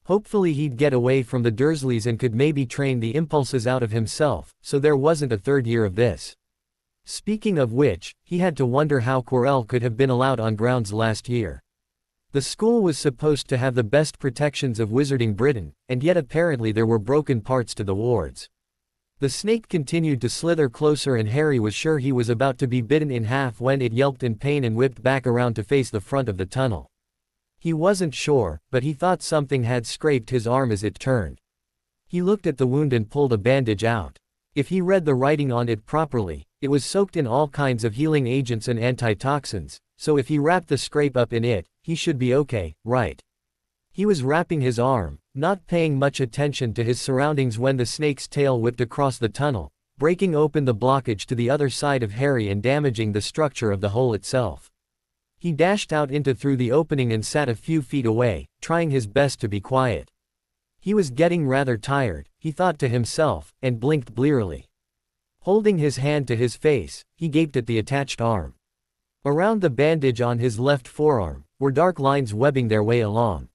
Hopefully he'd get away from the Dursleys and could maybe train the impulses out of himself, so there wasn't a third year of this. Speaking of which, he had to wonder how Quirrell could have been allowed on grounds last year. The school was supposed to have the best protections of Wizarding Britain, and yet apparently there were broken parts to the wards. The snake continued to slither closer and Harry was sure he was about to be bitten in half when it yelped in pain and whipped back around to face the front of the tunnel. He wasn't sure, but he thought something had scraped his arm as it turned. He looked at the wound and pulled a bandage out. If he read the writing on it properly, it was soaked in all kinds of healing agents and antitoxins, so if he wrapped the scrape up in it, he should be okay, right? He was wrapping his arm, not paying much attention to his surroundings when the snake's tail whipped across the tunnel, breaking open the blockage to the other side of Harry and damaging the structure of the hole itself. He dashed out into through the opening and sat a few feet away, trying his best to be quiet. He was getting rather tired, he thought to himself, and blinked blearily. Holding his hand to his face, he gaped at the attached arm. Around the bandage on his left forearm, were dark lines webbing their way along.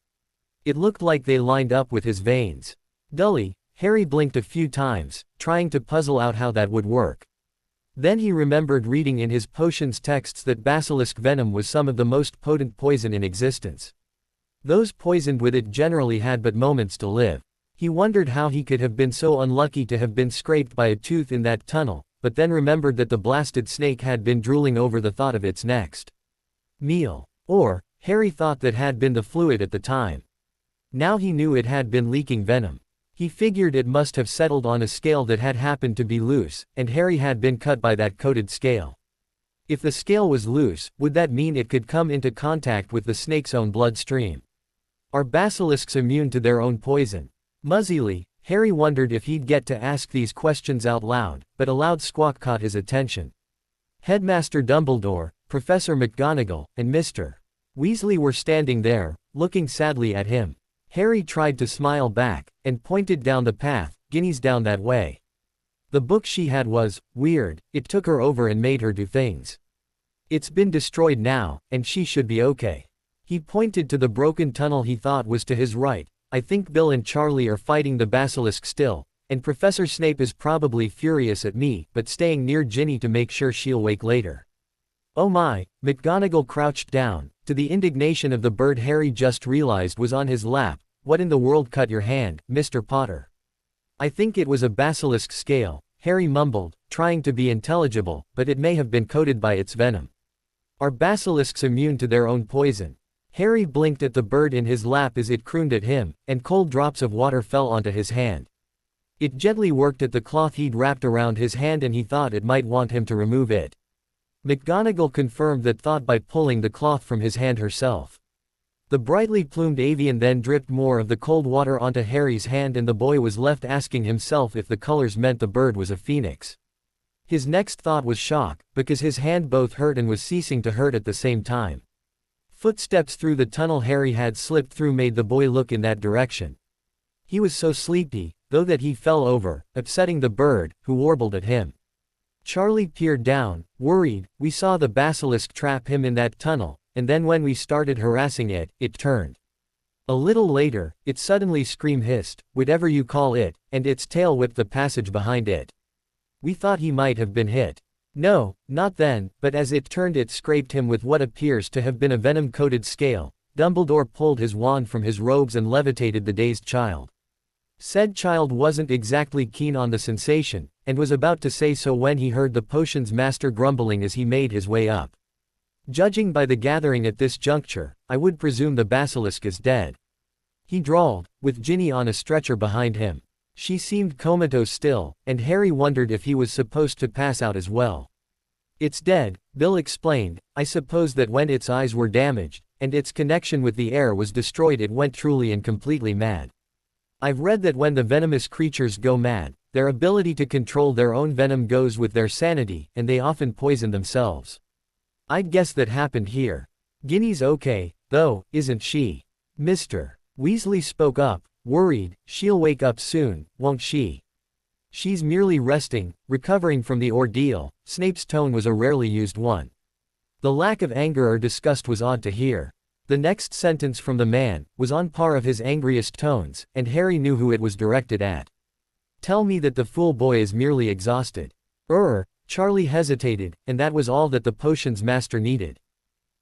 It looked like they lined up with his veins. Dully, Harry blinked a few times, trying to puzzle out how that would work. Then he remembered reading in his potions texts that basilisk venom was some of the most potent poison in existence. Those poisoned with it generally had but moments to live. He wondered how he could have been so unlucky to have been scraped by a tooth in that tunnel, but then remembered that the blasted snake had been drooling over the thought of its next meal. Or, Harry thought that had been the fluid at the time. Now he knew it had been leaking venom. He figured it must have settled on a scale that had happened to be loose, and Harry had been cut by that coated scale. If the scale was loose, would that mean it could come into contact with the snake's own bloodstream? Are basilisks immune to their own poison? Muzzily, Harry wondered if he'd get to ask these questions out loud, but a loud squawk caught his attention. Headmaster Dumbledore, Professor McGonagall, and Mr. Weasley were standing there, looking sadly at him. Harry tried to smile back, and pointed down the path. "Ginny's down that way. The book she had was weird, it took her over and made her do things. It's been destroyed now, and she should be okay." He pointed to the broken tunnel he thought was to his right. "I think Bill and Charlie are fighting the basilisk still, and Professor Snape is probably furious at me, but staying near Ginny to make sure she'll wake later." "Oh my," McGonagall crouched down, to the indignation of the bird Harry just realized was on his lap. "What in the world cut your hand, Mr. Potter?" "I think it was a basilisk scale," Harry mumbled, trying to be intelligible, "but it may have been coated by its venom." "Are basilisks immune to their own poison?" Harry blinked at the bird in his lap as it crooned at him, and cold drops of water fell onto his hand. It gently worked at the cloth he'd wrapped around his hand and he thought it might want him to remove it. McGonagall confirmed that thought by pulling the cloth from his hand herself. The brightly plumed avian then dripped more of the cold water onto Harry's hand and the boy was left asking himself if the colors meant the bird was a phoenix. His next thought was shock, because his hand both hurt and was ceasing to hurt at the same time. Footsteps through the tunnel Harry had slipped through made the boy look in that direction. He was so sleepy, though, that he fell over, upsetting the bird, who warbled at him. Charlie peered down, worried. "We saw the basilisk trap him in that tunnel, and then when we started harassing it, it turned. A little later, it suddenly scream hissed, whatever you call it, and its tail whipped the passage behind it. We thought he might have been hit. No, not then, but as it turned it scraped him with what appears to have been a venom-coated scale. Dumbledore pulled his wand from his robes and levitated the dazed child. Said child wasn't exactly keen on the sensation, and was about to say so when he heard the potion's master grumbling as he made his way up. Judging by the gathering at this juncture, I would presume the basilisk is dead. He drawled, with Ginny on a stretcher behind him. She seemed comatose still, and Harry wondered if he was supposed to pass out as well. It's dead, Bill explained. I suppose that when its eyes were damaged, and its connection with the heir was destroyed, it went truly and completely mad. I've read that when the venomous creatures go mad, their ability to control their own venom goes with their sanity, and they often poison themselves. I'd guess that happened here. Ginny's okay, though, isn't she? Mr. Weasley spoke up, worried. She'll wake up soon, won't she? She's merely resting, recovering from the ordeal. Snape's tone was a rarely used one. The lack of anger or disgust was odd to hear. The next sentence from the man was on par of his angriest tones, and Harry knew who it was directed at. Tell me that the fool boy is merely exhausted. Charlie hesitated, and that was all that the potion's master needed.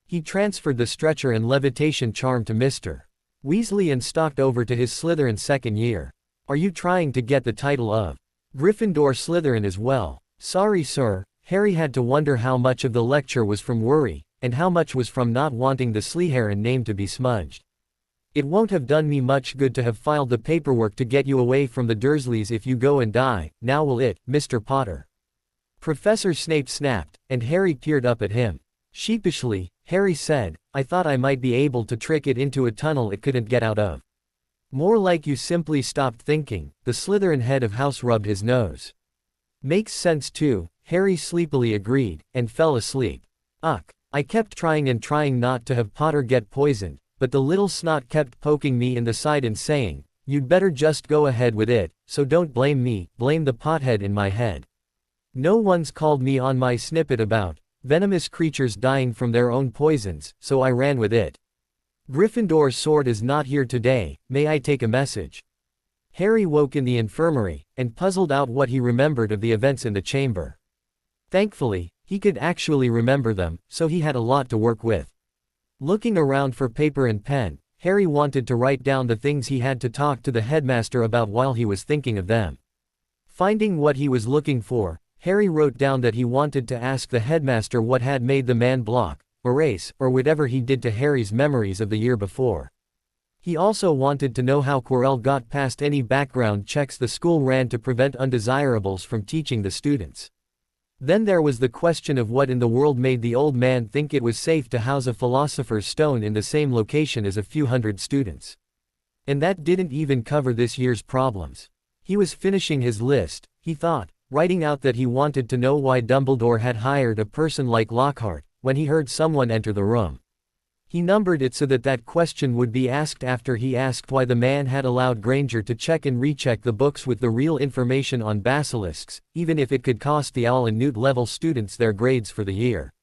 He transferred the stretcher and levitation charm to Mr. Weasley and stalked over to his Slytherin second year. Are you trying to get the title of Gryffindor Slytherin as well? Sorry sir. Harry had to wonder how much of the lecture was from worry, and how much was from not wanting the Slytherin name to be smudged. It won't have done me much good to have filed the paperwork to get you away from the Dursleys if you go and die, now will it, Mr. Potter? Professor Snape snapped, and Harry peered up at him. Sheepishly, Harry said, I thought I might be able to trick it into a tunnel it couldn't get out of. More like you simply stopped thinking. The Slytherin head of house rubbed his nose. Makes sense too, Harry sleepily agreed, and fell asleep. I kept trying and trying not to have Potter get poisoned, but the little snot kept poking me in the side and saying, you'd better just go ahead with it, so don't blame me, blame the pothead in my head. No one's called me on my snippet about venomous creatures dying from their own poisons, so I ran with it. Gryffindor's sword is not here today, may I take a message? Harry woke in the infirmary, and puzzled out what he remembered of the events in the chamber. Thankfully, he could actually remember them, so he had a lot to work with. Looking around for paper and pen, Harry wanted to write down the things he had to talk to the headmaster about while he was thinking of them. Finding what he was looking for, Harry wrote down that he wanted to ask the headmaster what had made the man block, erase, or whatever he did to Harry's memories of the year before. He also wanted to know how Quirrell got past any background checks the school ran to prevent undesirables from teaching the students. Then there was the question of what in the world made the old man think it was safe to house a philosopher's stone in the same location as a few hundred students. And that didn't even cover this year's problems. He was finishing his list, he thought, writing out that he wanted to know why Dumbledore had hired a person like Lockhart, when he heard someone enter the room. He numbered it so that that question would be asked after he asked why the man had allowed Granger to check and recheck the books with the real information on basilisks, even if it could cost the Owl and Newt level students their grades for the year.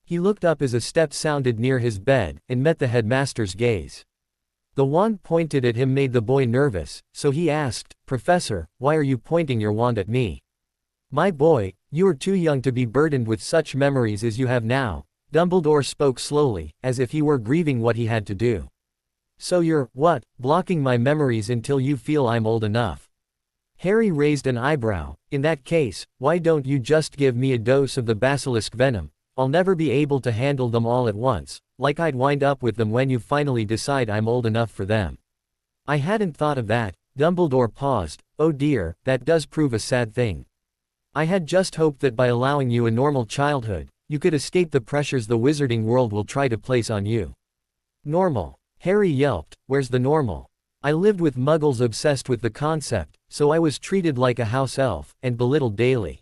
He looked up as a step sounded near his bed, and met the headmaster's gaze. The wand pointed at him made the boy nervous, so he asked, Professor, why are you pointing your wand at me? My boy, you are too young to be burdened with such memories as you have now. Dumbledore spoke slowly, as if he were grieving what he had to do. So you're, what, blocking my memories until you feel I'm old enough? Harry raised an eyebrow. In that case, why don't you just give me a dose of the basilisk venom? I'll never be able to handle them all at once, like I'd wind up with them when you finally decide I'm old enough for them. I hadn't thought of that. Dumbledore paused. Oh dear, that does prove a sad thing. I had just hoped that by allowing you a normal childhood, you could escape the pressures the wizarding world will try to place on you. Normal. Harry yelped, where's the normal? I lived with muggles obsessed with the concept, so I was treated like a house elf, and belittled daily.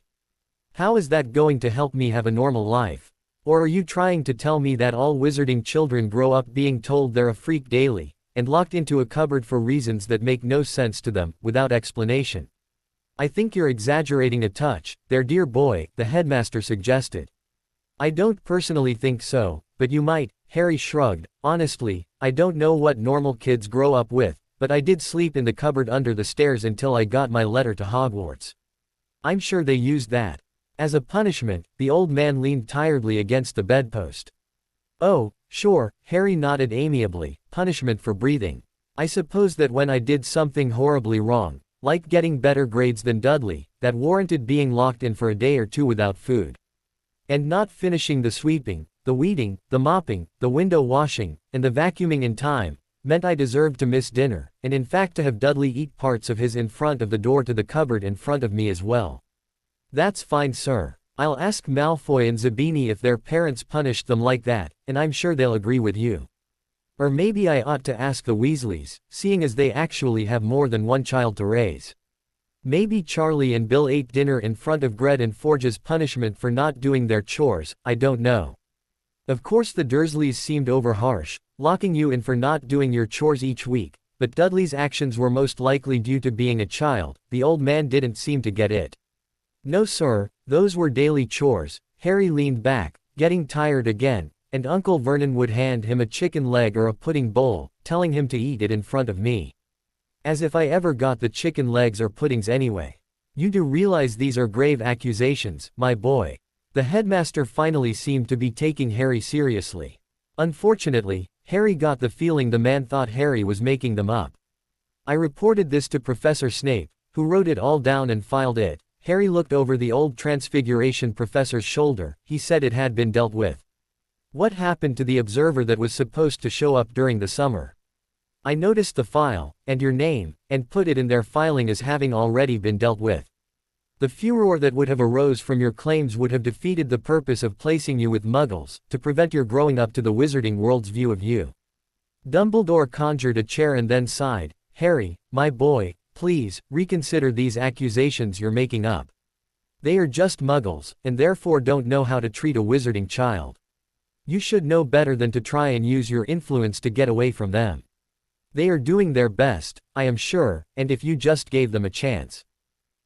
How is that going to help me have a normal life? Or are you trying to tell me that all wizarding children grow up being told they're a freak daily, and locked into a cupboard for reasons that make no sense to them, without explanation? I think you're exaggerating a touch, there dear boy, the headmaster suggested. I don't personally think so, but you might. Harry shrugged. Honestly, I don't know what normal kids grow up with, but I did sleep in the cupboard under the stairs until I got my letter to Hogwarts. I'm sure they used that. As a punishment, the old man leaned tiredly against the bedpost. Oh, sure, Harry nodded amiably, punishment for breathing. I suppose that when I did something horribly wrong, like getting better grades than Dudley, that warranted being locked in for a day or two without food. And not finishing the sweeping, the weeding, the mopping, the window washing, and the vacuuming in time, meant I deserved to miss dinner, and in fact to have Dudley eat parts of his in front of the door to the cupboard in front of me as well. That's fine, sir. I'll ask Malfoy and Zabini if their parents punished them like that, and I'm sure they'll agree with you. Or maybe I ought to ask the Weasleys, seeing as they actually have more than one child to raise. Maybe Charlie and Bill ate dinner in front of Gred and Forge's punishment for not doing their chores, I don't know. Of course the Dursleys seemed over-harsh, locking you in for not doing your chores each week, but Dudley's actions were most likely due to being a child. The old man didn't seem to get it. No sir, those were daily chores. Harry leaned back, getting tired again, and Uncle Vernon would hand him a chicken leg or a pudding bowl, telling him to eat it in front of me. As if I ever got the chicken legs or puddings anyway. You do realize these are grave accusations, my boy. The headmaster finally seemed to be taking Harry seriously. Unfortunately, Harry got the feeling the man thought Harry was making them up. I reported this to Professor Snape, who wrote it all down and filed it. Harry looked over the old Transfiguration professor's shoulder. He said it had been dealt with. What happened to the observer that was supposed to show up during the summer? I noticed the file, and your name, and put it in their filing as having already been dealt with. The furor that would have arose from your claims would have defeated the purpose of placing you with Muggles, to prevent your growing up to the wizarding world's view of you. Dumbledore conjured a chair and then sighed. Harry, my boy, please, reconsider these accusations you're making up. They are just Muggles, and therefore don't know how to treat a wizarding child. You should know better than to try and use your influence to get away from them. They are doing their best, I am sure, and if you just gave them a chance.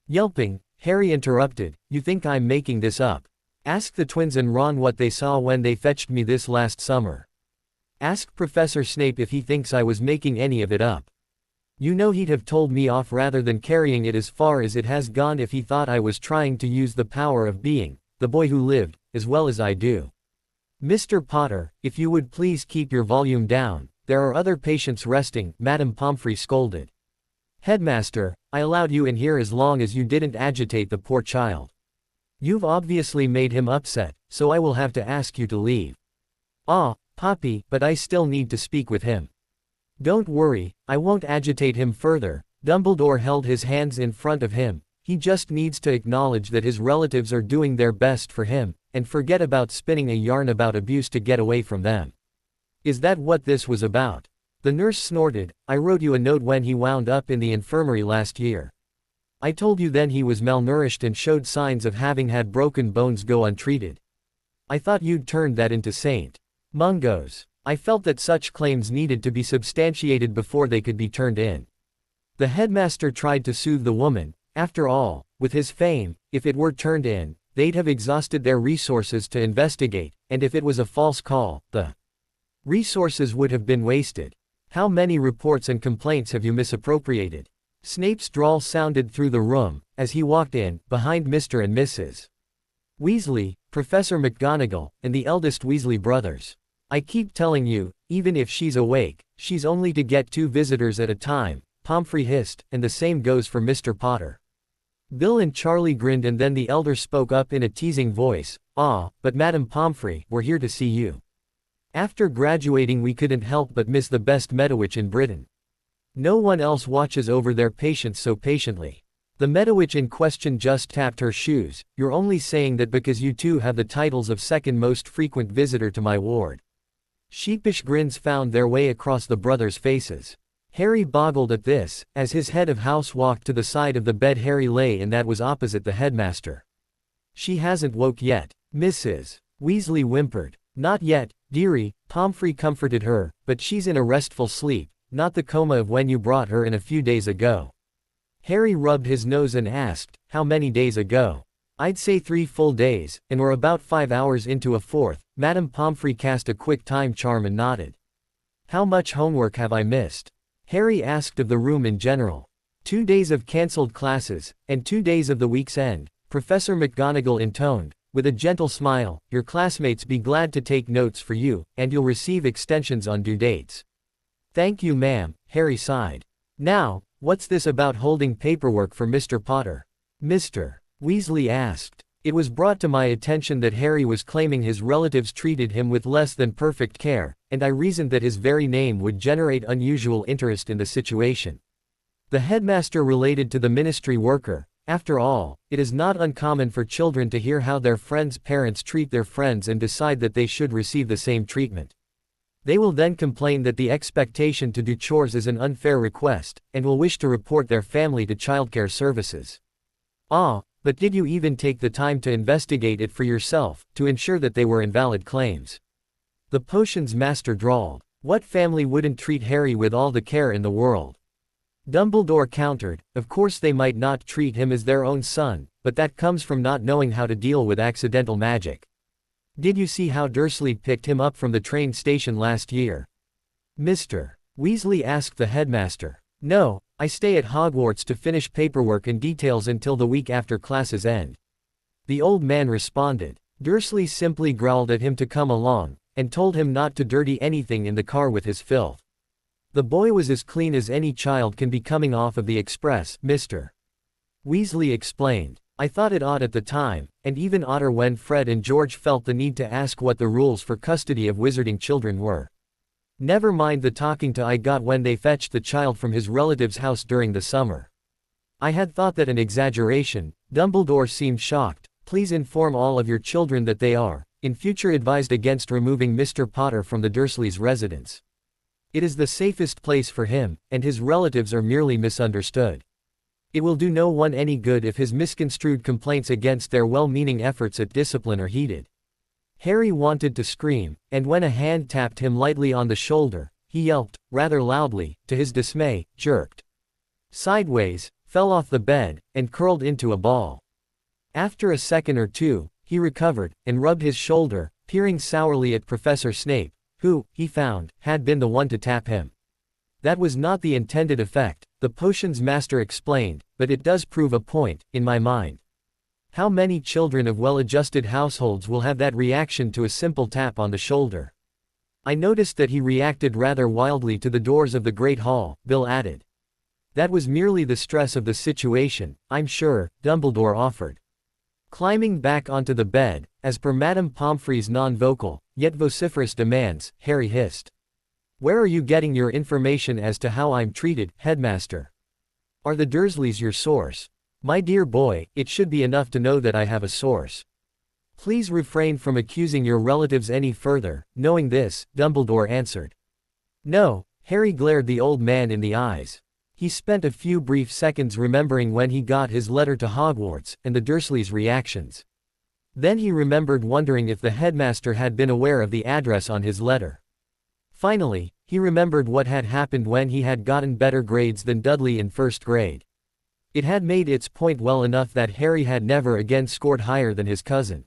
Yelping, Harry interrupted, you think I'm making this up? Ask the twins and Ron what they saw when they fetched me this last summer. Ask Professor Snape if he thinks I was making any of it up. You know he'd have told me off rather than carrying it as far as it has gone if he thought I was trying to use the power of being, the boy who lived, as well as I do. Mr. Potter, if you would please keep your volume down, there are other patients resting, Madame Pomfrey scolded. Headmaster, I allowed you in here as long as you didn't agitate the poor child. You've obviously made him upset, so I will have to ask you to leave. Ah, Poppy, but I still need to speak with him. Don't worry, I won't agitate him further. Dumbledore held his hands in front of him. He just needs to acknowledge that his relatives are doing their best for him, and forget about spinning a yarn about abuse to get away from them. Is that what this was about? The nurse snorted. I wrote you a note when he wound up in the infirmary last year. I told you then he was malnourished and showed signs of having had broken bones go untreated. I thought you'd turned that into Saint Mungo's. I felt that such claims needed to be substantiated before they could be turned in. The headmaster tried to soothe the woman. After all, with his fame, if it were turned in, they'd have exhausted their resources to investigate, and if it was a false call, the resources would have been wasted. How many reports and complaints have you misappropriated? Snape's drawl sounded through the room, as he walked in, behind Mr. and Mrs. Weasley, Professor McGonagall, and the eldest Weasley brothers. I keep telling you, even if she's awake, she's only to get 2 visitors at a time, Pomfrey hissed, and the same goes for Mr. Potter. Bill and Charlie grinned and then the elder spoke up in a teasing voice, Ah, but Madame Pomfrey, we're here to see you. After graduating we couldn't help but miss the best Medowitch in Britain. No one else watches over their patients so patiently. The Medowitch in question just tapped her shoes. You're only saying that because you two have the titles of second most frequent visitor to my ward. Sheepish grins found their way across the brothers' faces. Harry boggled at this, as his head of house walked to the side of the bed Harry lay in that was opposite the headmaster. She hasn't woke yet. Mrs. Weasley whimpered. Not yet, dearie, Pomfrey comforted her, but she's in a restful sleep, not the coma of when you brought her in a few days ago. Harry rubbed his nose and asked, how many days ago? I'd say 3 full days, and we're about 5 hours into a 4th. Madame Pomfrey cast a quick time charm and nodded. How much homework have I missed? Harry asked of the room in general. 2 days of cancelled classes, and 2 days of the week's end, Professor McGonagall intoned, with a gentle smile, your classmates be glad to take notes for you, and you'll receive extensions on due dates. Thank you ma'am, Harry sighed. Now, what's this about holding paperwork for Mr. Potter? Mr. Weasley asked. It was brought to my attention that Harry was claiming his relatives treated him with less than perfect care, and I reasoned that his very name would generate unusual interest in the situation. The headmaster related to the ministry worker. After all, it is not uncommon for children to hear how their friends' parents treat their friends and decide that they should receive the same treatment. They will then complain that the expectation to do chores is an unfair request, and will wish to report their family to childcare services. Ah, but did you even take the time to investigate it for yourself, to ensure that they were invalid claims? The potions master drawled. What family wouldn't treat Harry with all the care in the world? Dumbledore countered, of course they might not treat him as their own son, but that comes from not knowing how to deal with accidental magic. Did you see how Dursley picked him up from the train station last year? Mr. Weasley asked the headmaster. No, I stay at Hogwarts to finish paperwork and details until the week after classes end. The old man responded. Dursley simply growled at him to come along, and told him not to dirty anything in the car with his filth. The boy was as clean as any child can be coming off of the express, Mr. Weasley explained. I thought it odd at the time, and even odder when Fred and George felt the need to ask what the rules for custody of wizarding children were. Never mind the talking to I got when they fetched the child from his relative's house during the summer. I had thought that an exaggeration. Dumbledore seemed shocked. Please inform all of your children that they are, in future advised against removing Mr. Potter from the Dursleys' residence. It is the safest place for him, and his relatives are merely misunderstood. It will do no one any good if his misconstrued complaints against their well-meaning efforts at discipline are heeded. Harry wanted to scream, and when a hand tapped him lightly on the shoulder, he yelped, rather loudly, to his dismay, jerked sideways, fell off the bed, and curled into a ball. After a second or two, he recovered, and rubbed his shoulder, peering sourly at Professor Snape, who, he found, had been the one to tap him. That was not the intended effect, the potions master explained, but it does prove a point, in my mind. How many children of well-adjusted households will have that reaction to a simple tap on the shoulder? I noticed that he reacted rather wildly to the doors of the Great Hall, Bill added. That was merely the stress of the situation, I'm sure, Dumbledore offered. Climbing back onto the bed, as per Madame Pomfrey's non-vocal, yet vociferous demands, Harry hissed. Where are you getting your information as to how I'm treated, headmaster? Are the Dursleys your source? My dear boy, it should be enough to know that I have a source. Please refrain from accusing your relatives any further. Knowing this, Dumbledore answered. No, Harry glared the old man in the eyes. He spent a few brief seconds remembering when he got his letter to Hogwarts, and the Dursleys' reactions. Then he remembered wondering if the headmaster had been aware of the address on his letter. Finally, he remembered what had happened when he had gotten better grades than Dudley in first grade. It had made its point well enough that Harry had never again scored higher than his cousin.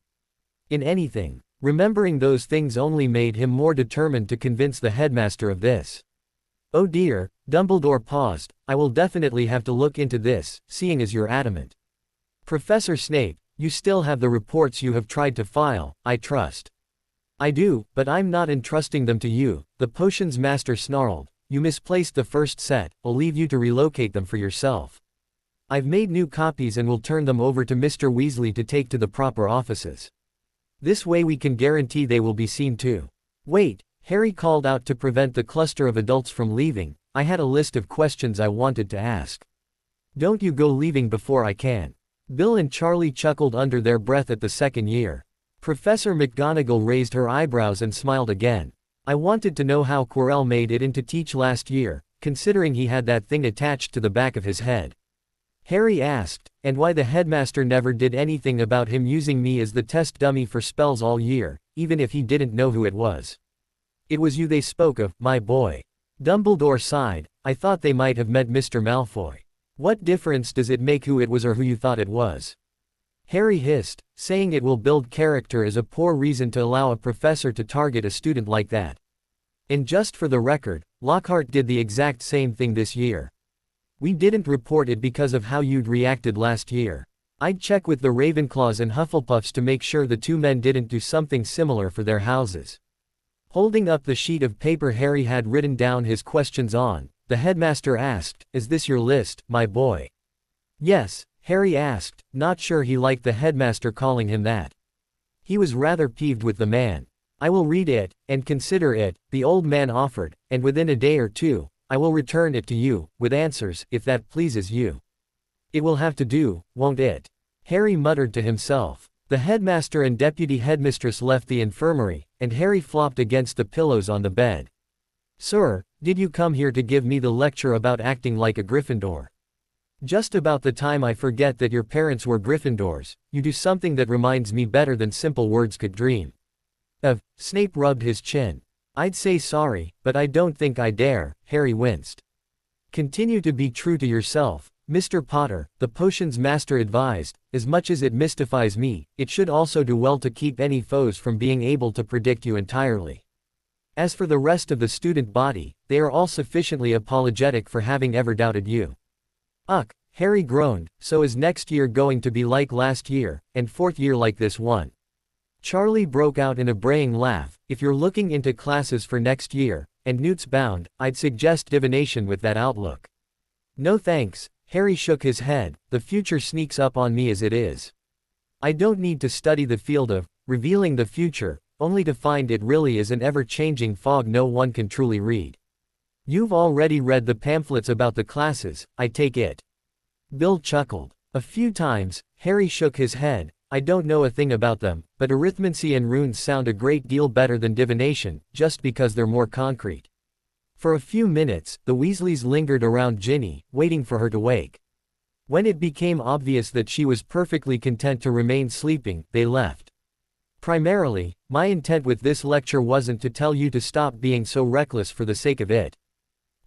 In anything, remembering those things only made him more determined to convince the headmaster of this. Oh dear, Dumbledore paused, I will definitely have to look into this, seeing as you're adamant. Professor Snape, you still have the reports you have tried to file, I trust. I do, but I'm not entrusting them to you, the potions master snarled. You misplaced the first set, I'll leave you to relocate them for yourself. I've made new copies and will turn them over to Mr. Weasley to take to the proper offices. This way we can guarantee they will be seen to. Wait, Harry called out to prevent the cluster of adults from leaving, I had a list of questions I wanted to ask. Don't you go leaving before I can. Bill and Charlie chuckled under their breath at the second year. Professor McGonagall raised her eyebrows and smiled again. I wanted to know how Quirrell made it in to teach last year, considering he had that thing attached to the back of his head. Harry asked, and why the headmaster never did anything about him using me as the test dummy for spells all year, even if he didn't know who it was. It was you they spoke of, my boy. Dumbledore sighed, I thought they might have meant Mr. Malfoy. What difference does it make who it was or who you thought it was? Harry hissed, saying it will build character is a poor reason to allow a professor to target a student like that. And just for the record, Lockhart did the exact same thing this year. We didn't report it because of how you'd reacted last year. I'd check with the Ravenclaws and Hufflepuffs to make sure the two men didn't do something similar for their houses." Holding up the sheet of paper Harry had written down his questions on, the headmaster asked, "Is this your list, my boy?" "Yes," Harry asked, not sure he liked the headmaster calling him that. He was rather peeved with the man. "I will read it, and consider it," the old man offered, "and within a day or two, I will return it to you, with answers, if that pleases you." "It will have to do, won't it?" Harry muttered to himself. The headmaster and deputy headmistress left the infirmary, and Harry flopped against the pillows on the bed. "Sir, did you come here to give me the lecture about acting like a Gryffindor? Just about the time I forget that your parents were Gryffindors, you do something that reminds me better than simple words could dream." Snape rubbed his chin. "I'd say sorry, but I don't think I dare," Harry winced. "Continue to be true to yourself, Mr. Potter," the potions master advised. "As much as it mystifies me, it should also do well to keep any foes from being able to predict you entirely. As for the rest of the student body, they are all sufficiently apologetic for having ever doubted you." "Ugh," Harry groaned, "so is next year going to be like last year, and fourth year like this one?" Charlie broke out in a braying laugh. "If you're looking into classes for next year, and Newt's bound, I'd suggest divination with that outlook." "No thanks," Harry shook his head, "the future sneaks up on me as it is. I don't need to study the field of revealing the future, only to find it really is an ever-changing fog no one can truly read." "You've already read the pamphlets about the classes, I take it?" Bill chuckled. "A few times." Harry shook his head. "I don't know a thing about them, but arithmancy and runes sound a great deal better than divination, just because they're more concrete." For a few minutes, the Weasleys lingered around Ginny, waiting for her to wake. When it became obvious that she was perfectly content to remain sleeping, they left. "Primarily, my intent with this lecture wasn't to tell you to stop being so reckless for the sake of it.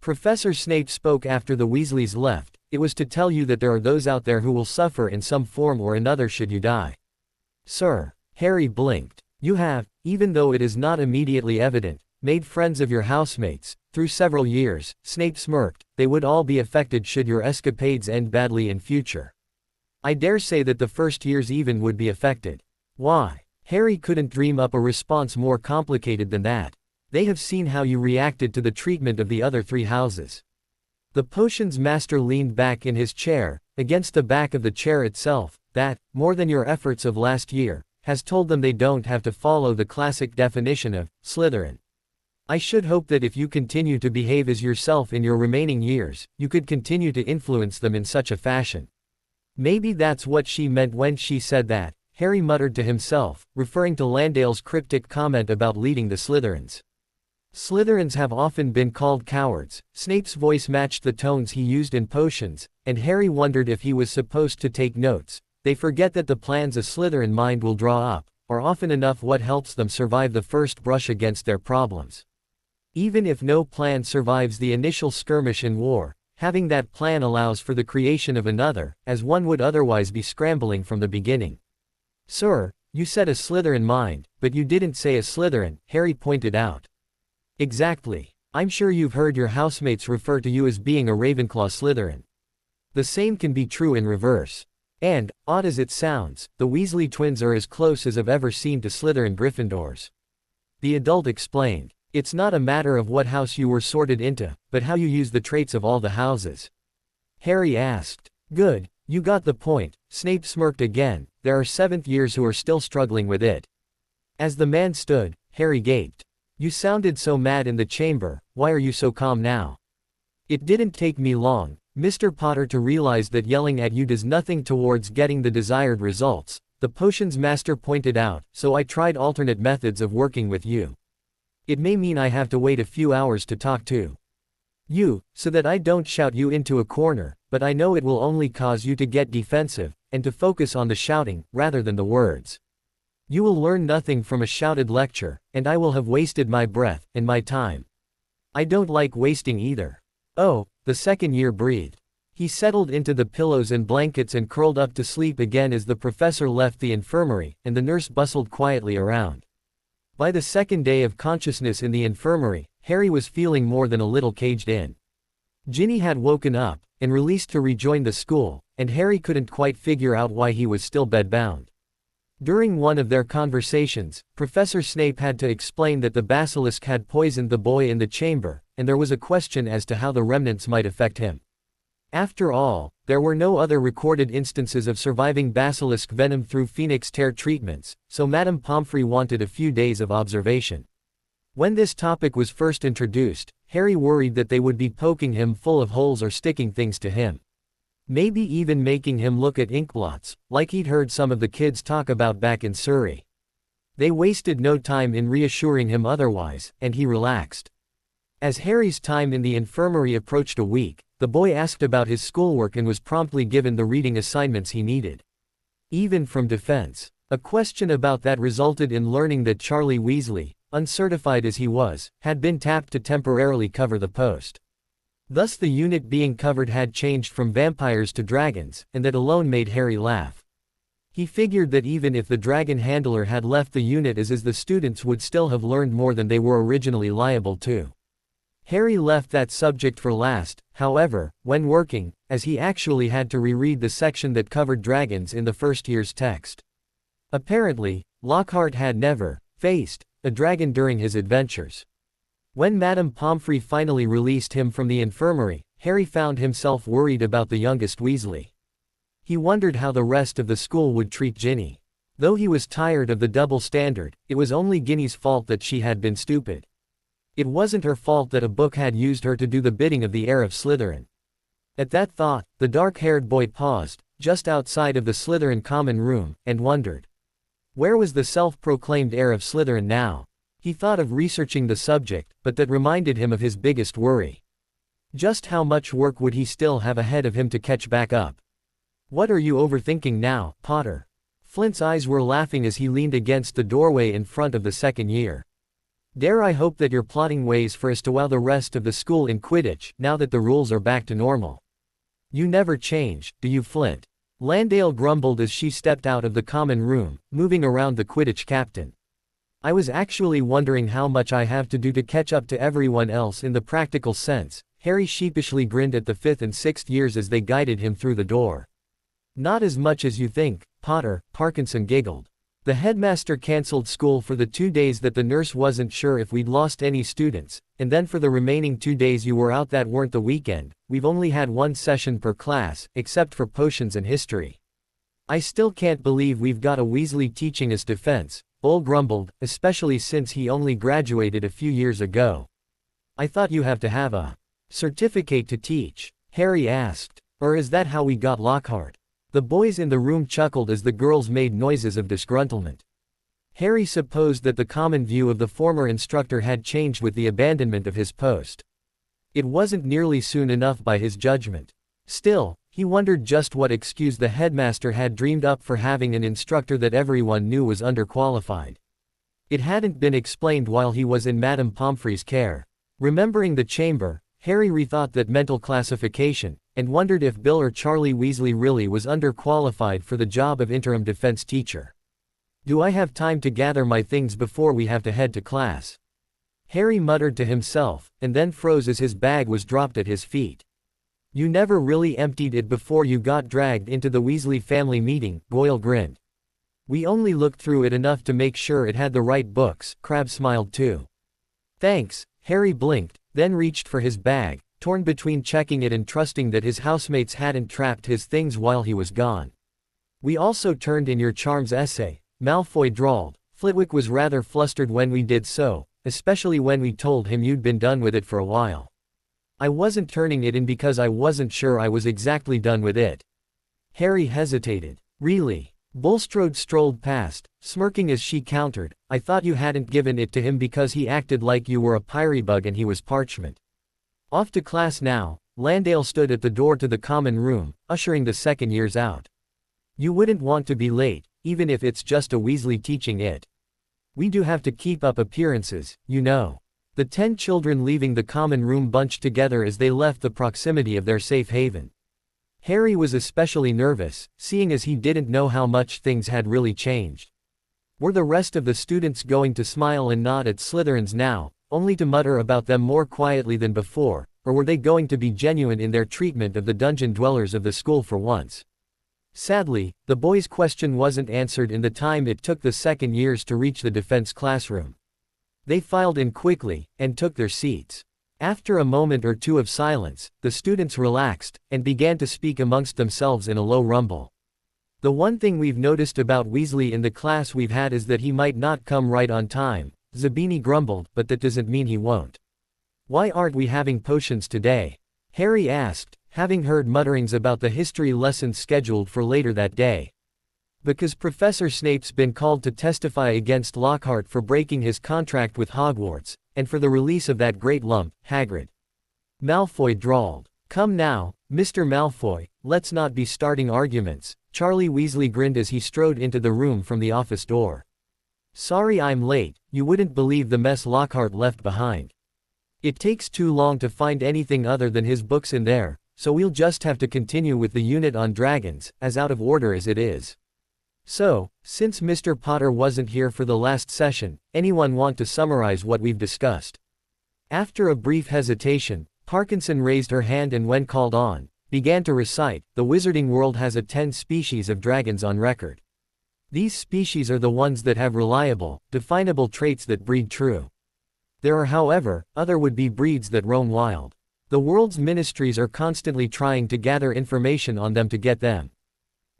Professor Snape spoke after the Weasleys left. It was to tell you that there are those out there who will suffer in some form or another should you die." "Sir," Harry blinked. "You have, even though it is not immediately evident, made friends of your housemates, through several years." Snape smirked. "They would all be affected should your escapades end badly in future. I dare say that the first years even would be affected." "Why?" Harry couldn't dream up a response more complicated than that. "They have seen how you reacted to the treatment of the other three houses." The potions master leaned back in his chair, against the back of the chair itself. "That, more than your efforts of last year, has told them they don't have to follow the classic definition of Slytherin. I should hope that if you continue to behave as yourself in your remaining years, you could continue to influence them in such a fashion." "Maybe that's what she meant when she said that," Harry muttered to himself, referring to Landale's cryptic comment about leading the Slytherins. "Slytherins have often been called cowards." Snape's voice matched the tones he used in potions, and Harry wondered if he was supposed to take notes. "They forget that the plans a Slytherin mind will draw up are often enough what helps them survive the first brush against their problems. Even if no plan survives the initial skirmish in war, having that plan allows for the creation of another, as one would otherwise be scrambling from the beginning." "Sir, you said a Slytherin mind, but you didn't say a Slytherin," Harry pointed out. "Exactly. I'm sure you've heard your housemates refer to you as being a Ravenclaw Slytherin. The same can be true in reverse. And, odd as it sounds, the Weasley twins are as close as I've ever seen to Slytherin Gryffindors." The adult explained. "It's not a matter of what house you were sorted into, but how you use the traits of all the houses." Harry asked. "Good, you got the point." Snape smirked again. "There are seventh years who are still struggling with it." As the man stood, Harry gaped. "You sounded so mad in the chamber, why are you so calm now?" "It didn't take me long, Mr. Potter, to realize that yelling at you does nothing towards getting the desired results," the potions master pointed out, "so I tried alternate methods of working with you. It may mean I have to wait a few hours to talk to you, so that I don't shout you into a corner, but I know it will only cause you to get defensive, and to focus on the shouting, rather than the words. You will learn nothing from a shouted lecture, and I will have wasted my breath, and my time. I don't like wasting either." "Oh," the second year breathed. He settled into the pillows and blankets and curled up to sleep again as the professor left the infirmary, and the nurse bustled quietly around. By the second day of consciousness in the infirmary, Harry was feeling more than a little caged in. Ginny had woken up, and released to rejoin the school, and Harry couldn't quite figure out why he was still bedbound. During one of their conversations, Professor Snape had to explain that the basilisk had poisoned the boy in the chamber, and there was a question as to how the remnants might affect him. After all, there were no other recorded instances of surviving basilisk venom through phoenix tear treatments, so Madame Pomfrey wanted a few days of observation. When this topic was first introduced, Harry worried that they would be poking him full of holes or sticking things to him. Maybe even making him look at inkblots, like he'd heard some of the kids talk about back in Surrey. They wasted no time in reassuring him otherwise, and he relaxed. As Harry's time in the infirmary approached a week, the boy asked about his schoolwork and was promptly given the reading assignments he needed. Even from defense. A question about that resulted in learning that Charlie Weasley, uncertified as he was, had been tapped to temporarily cover the post. Thus the unit being covered had changed from vampires to dragons, and that alone made Harry laugh. He figured that even if the dragon handler had left the unit as is, the students would still have learned more than they were originally liable to. Harry left that subject for last, however, when working, as he actually had to reread the section that covered dragons in the first year's text. Apparently, Lockhart had never faced a dragon during his adventures. When Madame Pomfrey finally released him from the infirmary, Harry found himself worried about the youngest Weasley. He wondered how the rest of the school would treat Ginny. Though he was tired of the double standard, it was only Ginny's fault that she had been stupid. It wasn't her fault that a book had used her to do the bidding of the heir of Slytherin. At that thought, the dark-haired boy paused, just outside of the Slytherin common room, and wondered. Where was the self-proclaimed heir of Slytherin now? He thought of researching the subject, but that reminded him of his biggest worry. Just how much work would he still have ahead of him to catch back up? What are you overthinking now, Potter? Flint's eyes were laughing as he leaned against the doorway in front of the second year. Dare I hope that you're plotting ways for us to wow the rest of the school in Quidditch, now that the rules are back to normal. You never change, do you, Flint? Landale grumbled as she stepped out of the common room, moving around the Quidditch captain. I was actually wondering how much I have to do to catch up to everyone else in the practical sense. Harry sheepishly grinned at the 5th and 6th years as they guided him through the door. Not as much as you think, Potter, Parkinson giggled. The headmaster cancelled school for the 2 days that the nurse wasn't sure if we'd lost any students, and then for the remaining 2 days you were out that weren't the weekend, we've only had 1 session per class, except for potions and history. I still can't believe we've got a Weasley teaching us defense, Bull grumbled, especially since he only graduated a few years ago. I thought you have to have a certificate to teach, Harry asked. Or is that how we got Lockhart? The boys in the room chuckled as the girls made noises of disgruntlement. Harry supposed that the common view of the former instructor had changed with the abandonment of his post. It wasn't nearly soon enough by his judgment. Still, he wondered just what excuse the headmaster had dreamed up for having an instructor that everyone knew was underqualified. It hadn't been explained while he was in Madame Pomfrey's care. Remembering the chamber, Harry rethought that mental classification, and wondered if Bill or Charlie Weasley really was underqualified for the job of interim defense teacher. Do I have time to gather my things before we have to head to class? Harry muttered to himself, and then froze as his bag was dropped at his feet. You never really emptied it before you got dragged into the Weasley family meeting, Goyle grinned. We only looked through it enough to make sure it had the right books, Crabbe smiled too. Thanks, Harry blinked, then reached for his bag, torn between checking it and trusting that his housemates hadn't trapped his things while he was gone. We also turned in your charms essay, Malfoy drawled. Flitwick was rather flustered when we did so, especially when we told him you'd been done with it for a while. I wasn't turning it in because I wasn't sure I was exactly done with it. Harry hesitated. Really? Bulstrode strolled past, smirking as she countered, I thought you hadn't given it to him because he acted like you were a pirybug and he was parchment. Off to class now. Landale stood at the door to the common room, ushering the second years out. You wouldn't want to be late, even if it's just a Weasley teaching it. We do have to keep up appearances, you know. The 10 children leaving the common room bunched together as they left the proximity of their safe haven. Harry was especially nervous, seeing as he didn't know how much things had really changed. Were the rest of the students going to smile and nod at Slytherins now, only to mutter about them more quietly than before, or were they going to be genuine in their treatment of the dungeon dwellers of the school for once? Sadly, the boys' question wasn't answered in the time it took the second years to reach the defense classroom. They filed in quickly, and took their seats. After a moment or two of silence, the students relaxed, and began to speak amongst themselves in a low rumble. The one thing we've noticed about Weasley in the class we've had is that he might not come right on time, Zabini grumbled, but that doesn't mean he won't. Why aren't we having potions today? Harry asked, having heard mutterings about the history lessons scheduled for later that day. Because Professor Snape's been called to testify against Lockhart for breaking his contract with Hogwarts, and for the release of that great lump, Hagrid. Malfoy drawled. Come now, Mr. Malfoy, let's not be starting arguments. Charlie Weasley grinned as he strode into the room from the office door. Sorry I'm late, you wouldn't believe the mess Lockhart left behind. It takes too long to find anything other than his books in there, so we'll just have to continue with the unit on dragons, as out of order as it is. So, since Mr. Potter wasn't here for the last session, anyone want to summarize what we've discussed? After a brief hesitation, Parkinson raised her hand and when called on, began to recite, the wizarding world has 10 species of dragons on record. These species are the ones that have reliable, definable traits that breed true. There are however, other would-be breeds that roam wild. The world's ministries are constantly trying to gather information on them to get them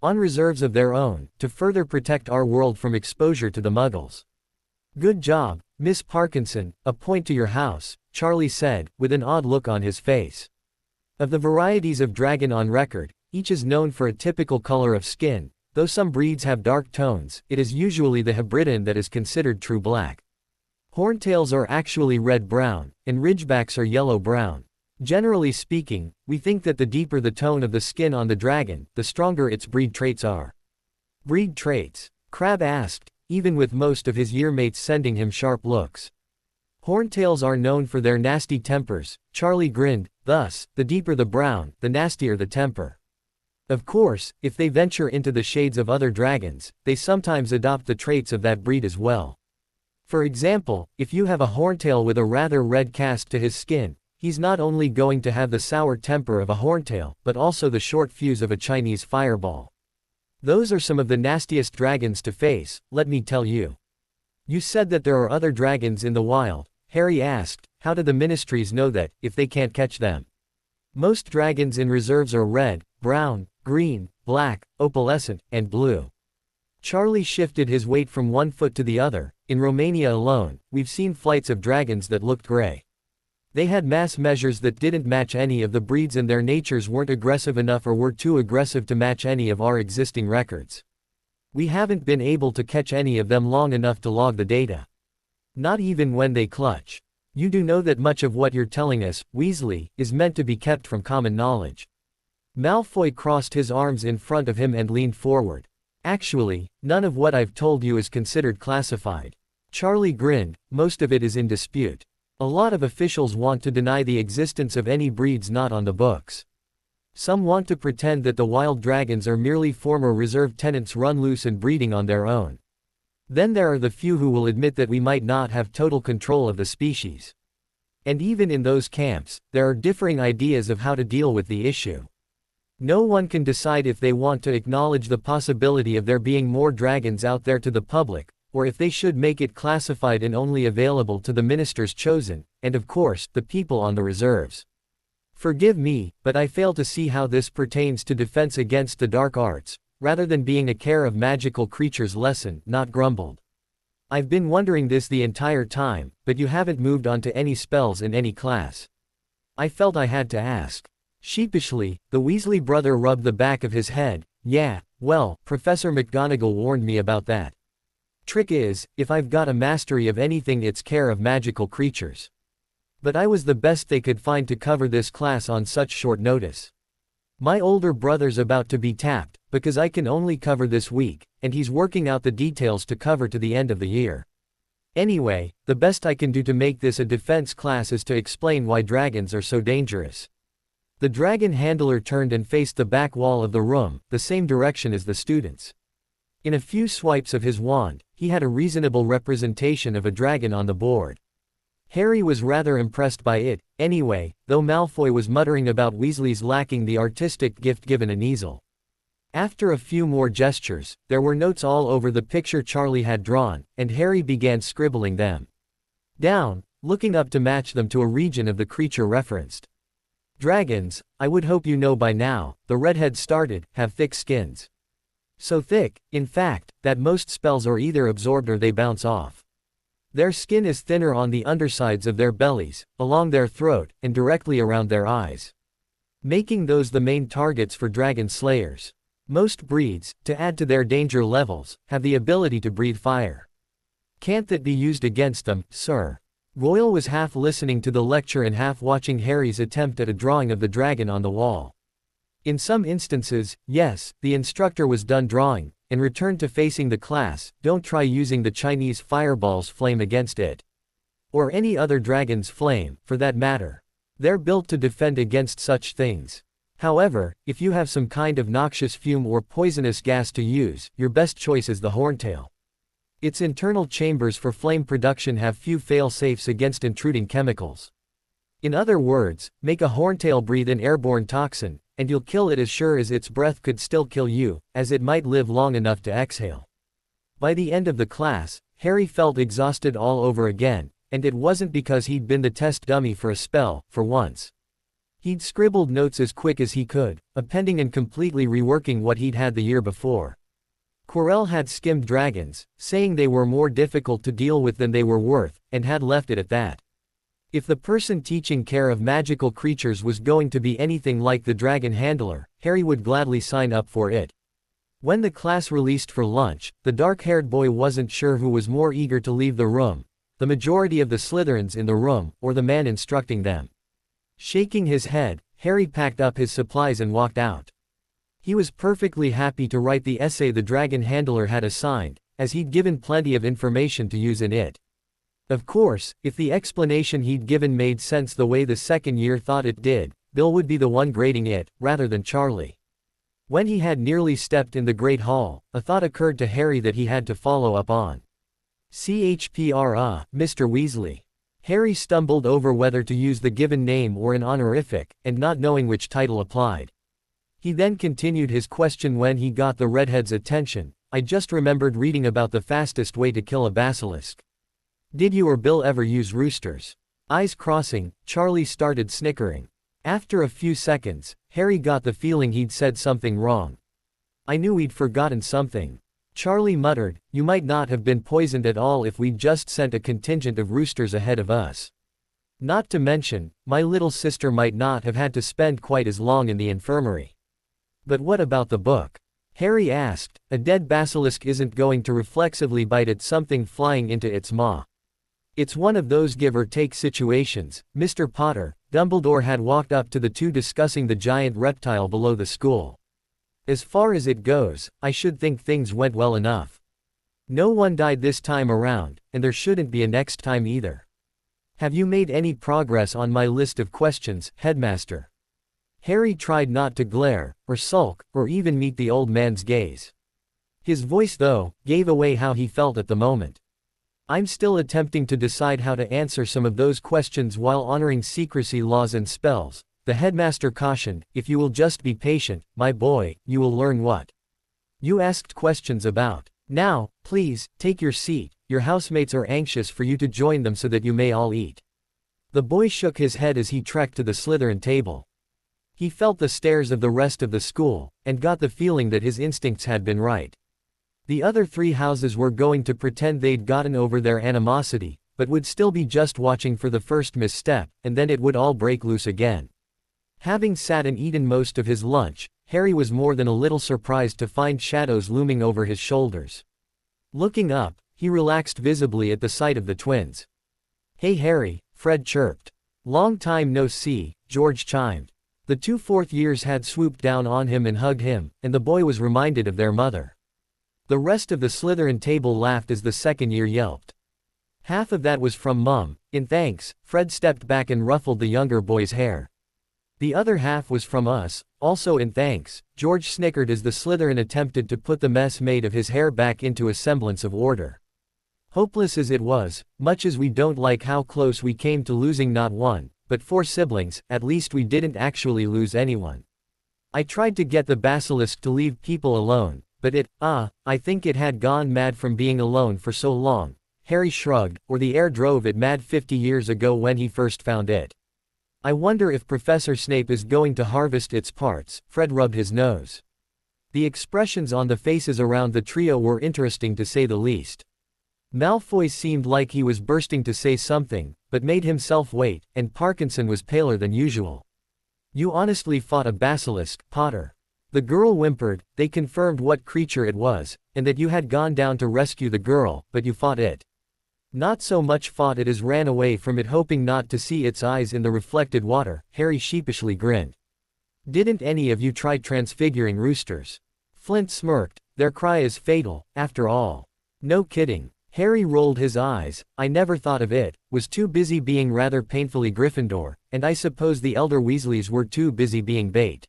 on reserves of their own, to further protect our world from exposure to the muggles. Good job, Miss Parkinson, a point to your house, Charlie said, with an odd look on his face. Of the varieties of dragon on record, each is known for a typical color of skin. Though some breeds have dark tones, it is usually the Hebridean that is considered true black. Horntails are actually red-brown, and Ridgebacks are yellow-brown. Generally speaking, we think that the deeper the tone of the skin on the dragon, the stronger its breed traits are. Breed traits? Crabbe asked, even with most of his yearmates sending him sharp looks. Horntails are known for their nasty tempers, Charlie grinned, thus, the deeper the brown, the nastier the temper. Of course, if they venture into the shades of other dragons, they sometimes adopt the traits of that breed as well. For example, if you have a horntail with a rather red cast to his skin, he's not only going to have the sour temper of a horntail, but also the short fuse of a Chinese fireball. Those are some of the nastiest dragons to face, let me tell you. You said that there are other dragons in the wild, Harry asked. How do the ministries know that, if they can't catch them? Most dragons in reserves are red, brown, green, black, opalescent, and blue. Charlie shifted his weight from one foot to the other. In Romania alone, we've seen flights of dragons that looked gray. They had mass measures that didn't match any of the breeds and their natures weren't aggressive enough or were too aggressive to match any of our existing records. We haven't been able to catch any of them long enough to log the data. Not even when they clutch. You do know that much of what you're telling us, Weasley, is meant to be kept from common knowledge. Malfoy crossed his arms in front of him and leaned forward. Actually, none of what I've told you is considered classified. Charlie grinned, most of it is in dispute. A lot of officials want to deny the existence of any breeds not on the books. Some want to pretend that the wild dragons are merely former reserve tenants run loose and breeding on their own. Then there are the few who will admit that we might not have total control of the species. And even in those camps, there are differing ideas of how to deal with the issue. No one can decide if they want to acknowledge the possibility of there being more dragons out there to the public, or if they should make it classified and only available to the ministers chosen, and of course, the people on the reserves. Forgive me, but I fail to see how this pertains to defense against the dark arts, rather than being a care of magical creatures lesson, not grumbled. I've been wondering this the entire time, but you haven't moved on to any spells in any class. I felt I had to ask. Sheepishly, the Weasley brother rubbed the back of his head. Yeah, well, Professor McGonagall warned me about that. Trick is, if I've got a mastery of anything it's care of magical creatures. But I was the best they could find to cover this class on such short notice. My older brother's about to be tapped, because I can only cover this week, and he's working out the details to cover to the end of the year. Anyway, the best I can do to make this a defense class is to explain why dragons are so dangerous. The dragon handler turned and faced the back wall of the room, the same direction as the students. In a few swipes of his wand, he had a reasonable representation of a dragon on the board. Harry was rather impressed by it, anyway, though Malfoy was muttering about Weasley's lacking the artistic gift given an easel. After a few more gestures, there were notes all over the picture Charlie had drawn, and Harry began scribbling them down, looking up to match them to a region of the creature referenced. Dragons, I would hope you know by now, the redhead started, have thick skins. So thick, in fact, that most spells are either absorbed or they bounce off. Their skin is thinner on the undersides of their bellies, along their throat, and directly around their eyes, making those the main targets for dragon slayers. Most breeds, to add to their danger levels, have the ability to breathe fire. Can't that be used against them, sir? Royal was half listening to the lecture and half watching Harry's attempt at a drawing of the dragon on the wall. In some instances, yes, the instructor was done drawing, and returned to facing the class. Don't try using the Chinese fireball's flame against it. Or any other dragon's flame, for that matter. They're built to defend against such things. However, if you have some kind of noxious fume or poisonous gas to use, your best choice is the horntail. Its internal chambers for flame production have few fail-safes against intruding chemicals. In other words, make a horntail breathe an airborne toxin, and you'll kill it as sure as its breath could still kill you, as it might live long enough to exhale. By the end of the class, Harry felt exhausted all over again, and it wasn't because he'd been the test dummy for a spell, for once. He'd scribbled notes as quick as he could, appending and completely reworking what he'd had the year before. Quirrell had skimmed dragons, saying they were more difficult to deal with than they were worth, and had left it at that. If the person teaching care of magical creatures was going to be anything like the dragon handler, Harry would gladly sign up for it. When the class released for lunch, the dark-haired boy wasn't sure who was more eager to leave the room, the majority of the Slytherins in the room, or the man instructing them. Shaking his head, Harry packed up his supplies and walked out. He was perfectly happy to write the essay the dragon handler had assigned, as he'd given plenty of information to use in it. Of course, if the explanation he'd given made sense the way the second year thought it did, Bill would be the one grading it, rather than Charlie. When he had nearly stepped in the Great Hall, a thought occurred to Harry that he had to follow up on. Mr. Weasley. Harry stumbled over whether to use the given name or an honorific, and not knowing which title applied. He then continued his question when he got the redhead's attention. I just remembered reading about the fastest way to kill a basilisk. Did you or Bill ever use roosters? Eyes crossing, Charlie started snickering. After a few seconds, Harry got the feeling he'd said something wrong. I knew he'd forgotten something. Charlie muttered, you might not have been poisoned at all if we'd just sent a contingent of roosters ahead of us. Not to mention, my little sister might not have had to spend quite as long in the infirmary. But what about the book? Harry asked. A dead basilisk isn't going to reflexively bite at something flying into its maw. It's one of those give-or-take situations. Mr. Potter, Dumbledore had walked up to the two discussing the giant reptile below the school. As far as it goes, I should think things went well enough. No one died this time around, and there shouldn't be a next time either. Have you made any progress on my list of questions, Headmaster? Harry tried not to glare, or sulk, or even meet the old man's gaze. His voice, though, gave away how he felt at the moment. I'm still attempting to decide how to answer some of those questions while honoring secrecy laws and spells. The headmaster cautioned, if you will just be patient, my boy, you will learn what you asked questions about. Now, please, take your seat, your housemates are anxious for you to join them so that you may all eat. The boy shook his head as he trekked to the Slytherin table. He felt the stares of the rest of the school, and got the feeling that his instincts had been right. The other three houses were going to pretend they'd gotten over their animosity, but would still be just watching for the first misstep, and then it would all break loose again. Having sat and eaten most of his lunch, Harry was more than a little surprised to find shadows looming over his shoulders. Looking up, he relaxed visibly at the sight of the twins. Hey Harry, Fred chirped. Long time no see, George chimed. The two fourth years had swooped down on him and hugged him, and the boy was reminded of their mother. The rest of the Slytherin table laughed as the second year yelped. Half of that was from Mum. In thanks, Fred stepped back and ruffled the younger boy's hair. The other half was from us, also in thanks, George snickered as the Slytherin attempted to put the mess made of his hair back into a semblance of order. Hopeless as it was, much as we don't like how close we came to losing not one, but 4 siblings, at least we didn't actually lose anyone. I tried to get the basilisk to leave people alone, but I think it had gone mad from being alone for so long. Harry shrugged, or the heir drove it mad 50 years ago when he first found it. I wonder if Professor Snape is going to harvest its parts. Fred rubbed his nose. The expressions on the faces around the trio were interesting to say the least. Malfoy seemed like he was bursting to say something, but made himself wait, and Parkinson was paler than usual. You honestly fought a basilisk, Potter. The girl whimpered. They confirmed what creature it was, and that you had gone down to rescue the girl, but you fought it. Not so much fought it as ran away from it, hoping not to see its eyes in the reflected water. Harry sheepishly grinned. Didn't any of you try transfiguring roosters? Flint smirked. Their cry is fatal, after all. No kidding. Harry rolled his eyes. I never thought of it, was too busy being rather painfully Gryffindor, and I suppose the elder Weasleys were too busy being bait.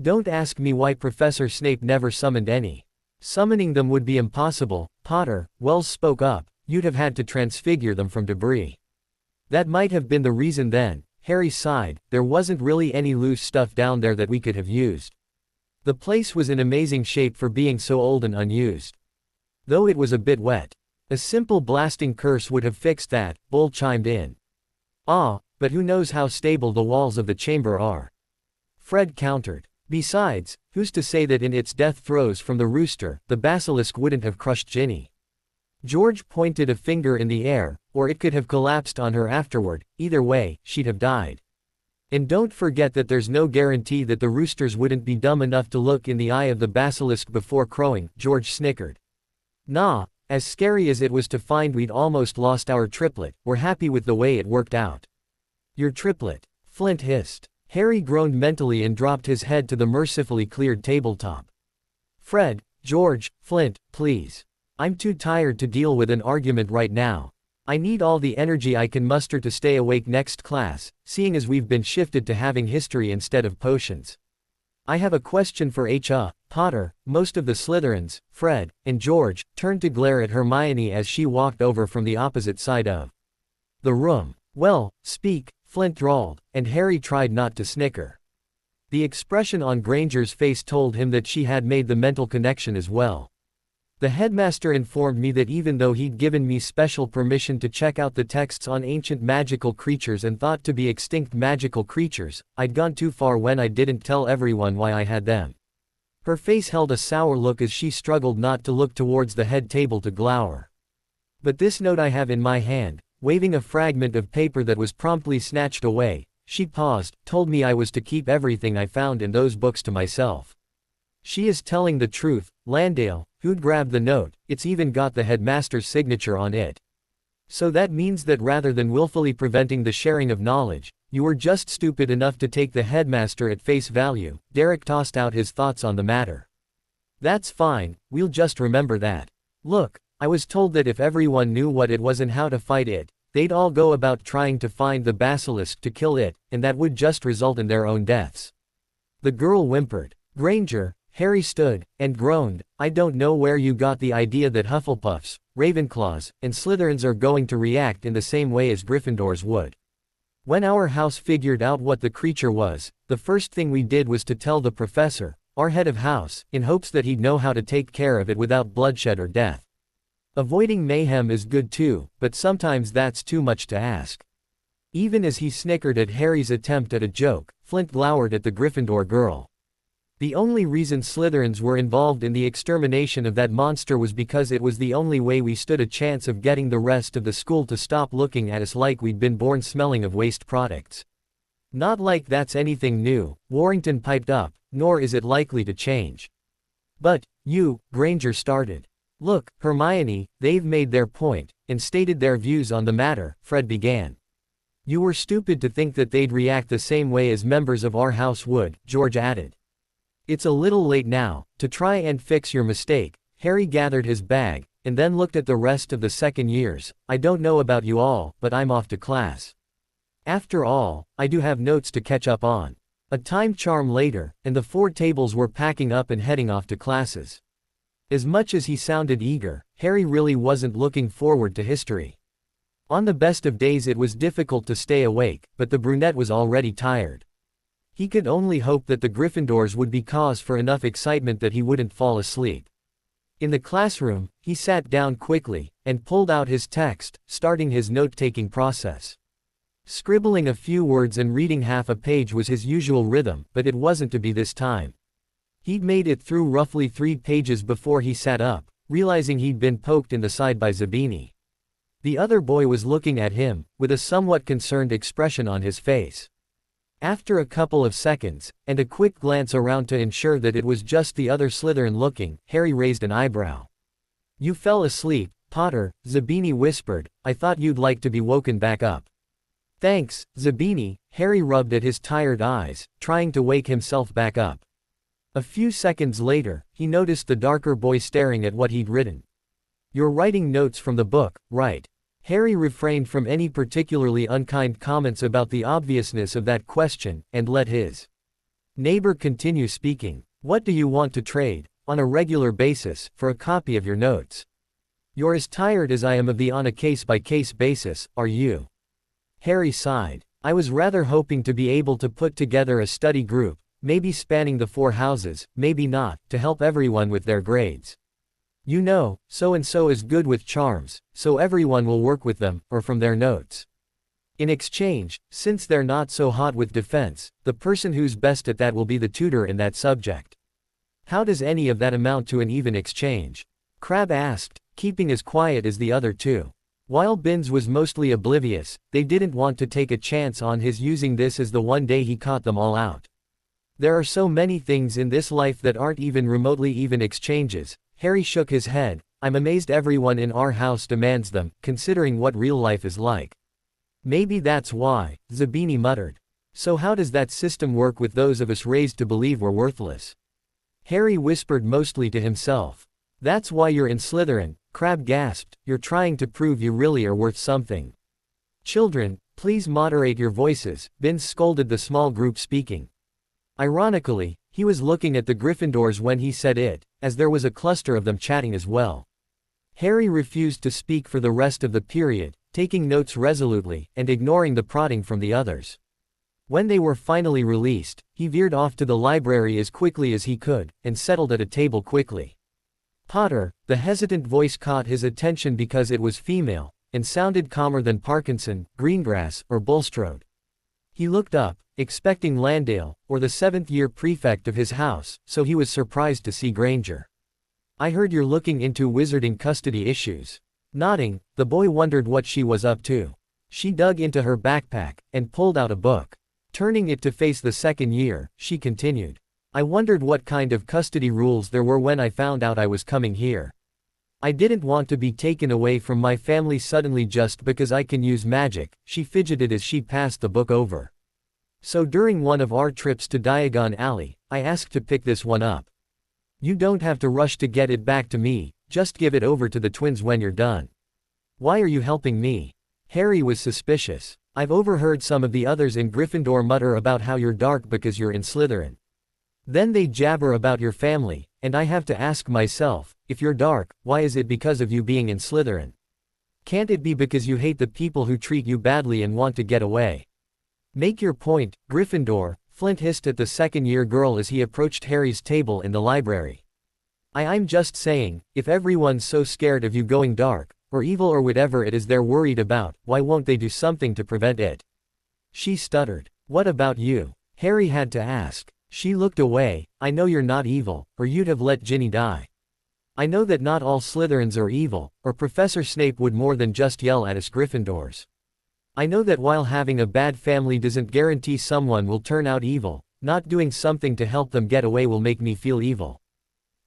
Don't ask me why Professor Snape never summoned any. Summoning them would be impossible, Potter. Wells spoke up. You'd have had to transfigure them from debris. That might have been the reason then. Harry sighed. There wasn't really any loose stuff down there that we could have used. The place was in amazing shape for being so old and unused. Though it was a bit wet. A simple blasting curse would have fixed that, Bull chimed in. But who knows how stable the walls of the chamber are? Fred countered. Besides, who's to say that in its death throes from the rooster, the basilisk wouldn't have crushed Ginny? George pointed a finger in the air, or it could have collapsed on her afterward. Either way, she'd have died. And don't forget that there's no guarantee that the roosters wouldn't be dumb enough to look in the eye of the basilisk before crowing, George snickered. Nah. As scary as it was to find we'd almost lost our triplet, we're happy with the way it worked out. Your triplet? Flint hissed. Harry groaned mentally and dropped his head to the mercifully cleared tabletop. Fred, George, Flint, please. I'm too tired to deal with an argument right now. I need all the energy I can muster to stay awake next class, seeing as we've been shifted to having history instead of potions. I have a question for Potter. Most of the Slytherins, Fred, and George, turned to glare at Hermione as she walked over from the opposite side of the room. Well, speak, Flint drawled, and Harry tried not to snicker. The expression on Granger's face told him that she had made the mental connection as well. The headmaster informed me that even though he'd given me special permission to check out the texts on ancient magical creatures and thought to be extinct magical creatures, I'd gone too far when I didn't tell everyone why I had them. Her face held a sour look as she struggled not to look towards the head table to glower. But this note I have in my hand, waving a fragment of paper that was promptly snatched away, she paused, told me I was to keep everything I found in those books to myself. She is telling the truth, Landale, who'd grabbed the note. It's even got the headmaster's signature on it. So that means that rather than willfully preventing the sharing of knowledge, you were just stupid enough to take the headmaster at face value. Derek tossed out his thoughts on the matter. That's fine, we'll just remember that. Look, I was told that if everyone knew what it was and how to fight it, they'd all go about trying to find the basilisk to kill it, and that would just result in their own deaths. The girl whimpered. Granger, Harry stood, and groaned. I don't know where you got the idea that Hufflepuffs, Ravenclaws, and Slytherins are going to react in the same way as Gryffindors would. When our house figured out what the creature was, the first thing we did was to tell the professor, our head of house, in hopes that he'd know how to take care of it without bloodshed or death. Avoiding mayhem is good too, but sometimes that's too much to ask. Even as he snickered at Harry's attempt at a joke, Flint glowered at the Gryffindor girl. The only reason Slytherins were involved in the extermination of that monster was because it was the only way we stood a chance of getting the rest of the school to stop looking at us like we'd been born smelling of waste products. Not like that's anything new, Warrington piped up, nor is it likely to change. But, Granger started. Look, Hermione, they've made their point, and stated their views on the matter, Fred began. You were stupid to think that they'd react the same way as members of our house would, George added. It's a little late now, to try and fix your mistake. Harry gathered his bag, and then looked at the rest of the second years. I don't know about you all, but I'm off to class. After all, I do have notes to catch up on. A time charm later, and the 4 tables were packing up and heading off to classes. As much as he sounded eager, Harry really wasn't looking forward to history. On the best of days it was difficult to stay awake, but the brunette was already tired. He could only hope that the Gryffindors would be cause for enough excitement that he wouldn't fall asleep. In the classroom, he sat down quickly, and pulled out his text, starting his note-taking process. Scribbling a few words and reading half a page was his usual rhythm, but it wasn't to be this time. He'd made it through roughly 3 pages before he sat up, realizing he'd been poked in the side by Zabini. The other boy was looking at him, with a somewhat concerned expression on his face. After a couple of seconds, and a quick glance around to ensure that it was just the other Slytherin looking, Harry raised an eyebrow. "You fell asleep, Potter," Zabini whispered. "I thought you'd like to be woken back up." "Thanks, Zabini." Harry rubbed at his tired eyes, trying to wake himself back up. A few seconds later, he noticed the darker boy staring at what he'd written. "You're writing notes from the book, right?" Harry refrained from any particularly unkind comments about the obviousness of that question, and let his neighbor continue speaking. "What do you want to trade, on a regular basis, for a copy of your notes? You're as tired as I am of the on a case-by-case basis, are you?" Harry sighed. "I was rather hoping to be able to put together a study group, maybe spanning the 4 houses, maybe not, to help everyone with their grades. You know, so-and-so is good with charms, so everyone will work with them, or from their notes. In exchange, since they're not so hot with defense, the person who's best at that will be the tutor in that subject. How does any of that amount to an even exchange?" Crabbe asked, keeping as quiet as the other two. While Binns was mostly oblivious, they didn't want to take a chance on his using this as the one day he caught them all out. "There are so many things in this life that aren't even remotely even exchanges." Harry shook his head. "I'm amazed everyone in our house demands them, considering what real life is like." "Maybe that's why," Zabini muttered. "So how does that system work with those of us raised to believe we're worthless?" Harry whispered mostly to himself. "That's why you're in Slytherin," Crabbe gasped. "You're trying to prove you really are worth something." "Children, please moderate your voices," Binns scolded the small group speaking. Ironically, he was looking at the Gryffindors when he said it, as there was a cluster of them chatting as well. Harry refused to speak for the rest of the period, taking notes resolutely, and ignoring the prodding from the others. When they were finally released, he veered off to the library as quickly as he could, and settled at a table quickly. Potter, the hesitant voice caught his attention because it was female, and sounded calmer than Parkinson, Greengrass, or Bulstrode. He looked up, expecting Landale, or the 7th-year prefect of his house, so he was surprised to see Granger. "I heard you're looking into wizarding custody issues." Nodding, the boy wondered what she was up to. She dug into her backpack, and pulled out a book. Turning it to face the 2nd year, she continued. "I wondered what kind of custody rules there were when I found out I was coming here. I didn't want to be taken away from my family suddenly just because I can use magic." She fidgeted as she passed the book over. "So during one of our trips to Diagon Alley, I asked to pick this one up. You don't have to rush to get it back to me, just give it over to the twins when you're done." "Why are you helping me?" Harry was suspicious. "I've overheard some of the others in Gryffindor mutter about how you're dark because you're in Slytherin. Then they jabber about your family, and I have to ask myself, if you're dark, why is it because of you being in Slytherin? Can't it be because you hate the people who treat you badly and want to get away?" "Make your point, Gryffindor," Flint hissed at the 2nd-year girl as he approached Harry's table in the library. I'm just saying, if everyone's so scared of you going dark, or evil or whatever it is they're worried about, why won't they do something to prevent it?" She stuttered. "What about you?" Harry had to ask. She looked away. "I know you're not evil, or you'd have let Ginny die. I know that not all Slytherins are evil, or Professor Snape would more than just yell at us Gryffindors. I know that while having a bad family doesn't guarantee someone will turn out evil, not doing something to help them get away will make me feel evil.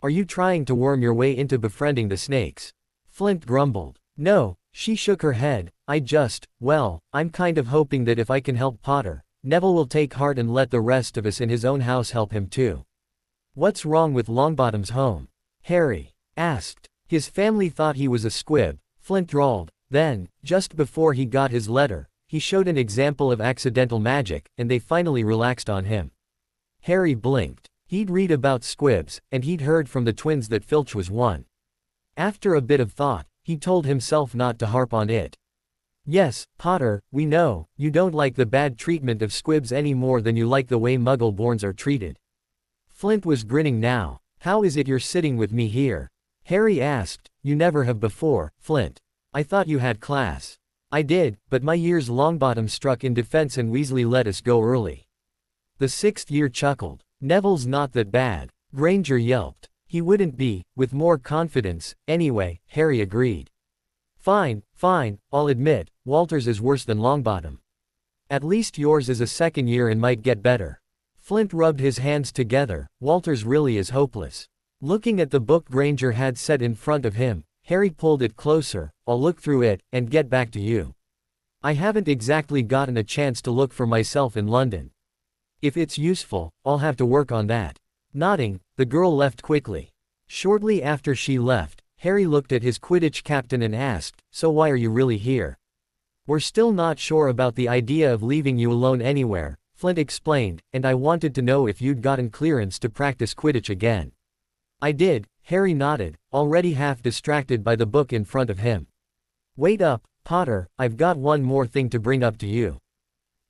Are you trying to worm your way into befriending the snakes?" Flint grumbled. "No," she shook her head. I'm kind of hoping that if I can help Potter, Neville will take heart and let the rest of us in his own house help him too." "What's wrong with Longbottom's home?" Harry asked. "His family thought he was a squib," Flint drawled. Then, just before he got his letter, he showed an example of accidental magic, and they finally relaxed on him. Harry blinked. He'd read about squibs, and he'd heard from the twins that Filch was one. After a bit of thought, he told himself not to harp on it. Yes, Potter, we know, you don't like the bad treatment of squibs any more than you like the way Muggle-borns are treated. Flint was grinning now. How is it you're sitting with me here? Harry asked. You never have before, Flint. I thought you had class. I did, but my year's Longbottom struck in defense and Weasley let us go early. The sixth year chuckled. Neville's not that bad. Granger yelped. He wouldn't be, with more confidence, anyway, Harry agreed. Fine, I'll admit, Walter's is worse than Longbottom. At least yours is a second year and might get better. Flint rubbed his hands together. Walter's really is hopeless. Looking at the book Granger had set in front of him, Harry pulled it closer. I'll look through it, and get back to you. I haven't exactly gotten a chance to look for myself in London. If it's useful, I'll have to work on that. Nodding, the girl left quickly. Shortly after she left, Harry looked at his Quidditch captain and asked, so why are you really here? We're still not sure about the idea of leaving you alone anywhere, Flint explained, and I wanted to know if you'd gotten clearance to practice Quidditch again. I did, Harry nodded, already half distracted by the book in front of him. Wait up, Potter, I've got one more thing to bring up to you.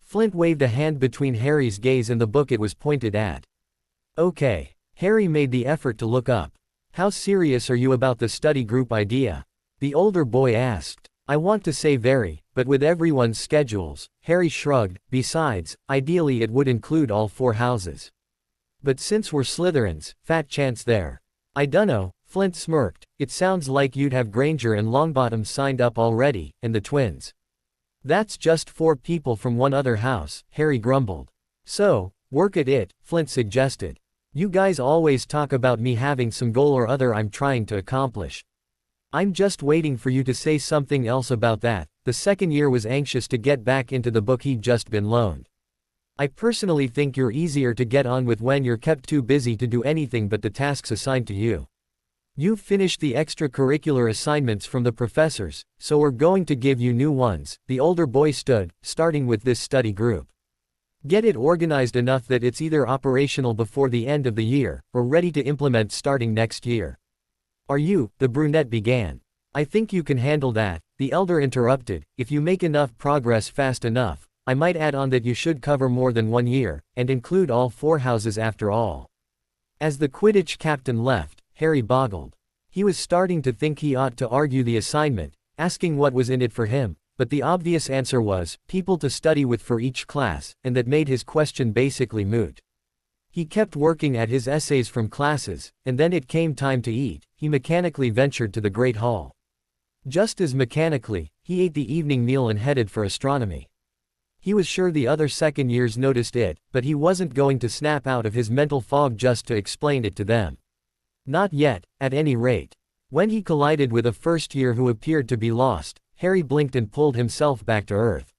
Flint waved a hand between Harry's gaze and the book it was pointed at. Okay. Harry made the effort to look up. How serious are you about the study group idea? The older boy asked. I want to say very, but with everyone's schedules, Harry shrugged. Besides, ideally it would include all 4 houses. But since we're Slytherins, fat chance there. I dunno, Flint smirked. It sounds like you'd have Granger and Longbottom signed up already, and the twins. That's just 4 people from one other house, Harry grumbled. So, work at it, Flint suggested. You guys always talk about me having some goal or other I'm trying to accomplish. I'm just waiting for you to say something else about that. The second year was anxious to get back into the book he'd just been loaned. I personally think you're easier to get on with when you're kept too busy to do anything but the tasks assigned to you. You've finished the extracurricular assignments from the professors, so we're going to give you new ones. The older boy stood, starting with this study group. Get it organized enough that it's either operational before the end of the year, or ready to implement starting next year. Are you? The brunette began. I think you can handle that, the elder interrupted. If you make enough progress fast enough, I might add on that you should cover more than 1 year, and include all 4 houses after all. As the Quidditch captain left, Harry boggled. He was starting to think he ought to argue the assignment, asking what was in it for him, but the obvious answer was, people to study with for each class, and that made his question basically moot. He kept working at his essays from classes, and then it came time to eat. He mechanically ventured to the Great Hall. Just as mechanically, he ate the evening meal and headed for astronomy. He was sure the other second years noticed it, but he wasn't going to snap out of his mental fog just to explain it to them. Not yet, at any rate. When he collided with a first year who appeared to be lost, Harry blinked and pulled himself back to earth.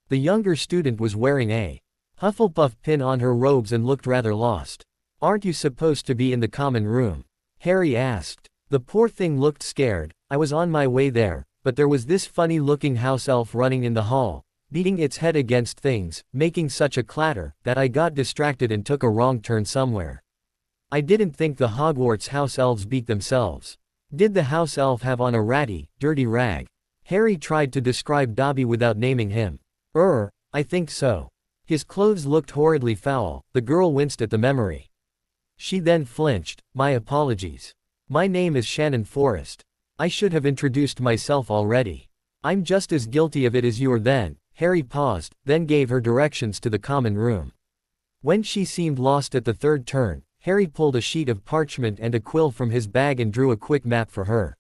The younger student was wearing a Hufflepuff pin on her robes and looked rather lost. Aren't you supposed to be in the common room? Harry asked. The poor thing looked scared. I was on my way there, but there was this funny-looking house elf running in the hall, beating its head against things, making such a clatter, that I got distracted and took a wrong turn somewhere. I didn't think the Hogwarts house elves beat themselves. Did the house elf have on a ratty, dirty rag? Harry tried to describe Dobby without naming him. I think so. His clothes looked horridly foul. The girl winced at the memory. She then flinched. My apologies. My name is Shannon Forrest. I should have introduced myself already. I'm just as guilty of it as you are then. Harry paused, then gave her directions to the common room. When she seemed lost at the third turn, Harry pulled a sheet of parchment and a quill from his bag and drew a quick map for her.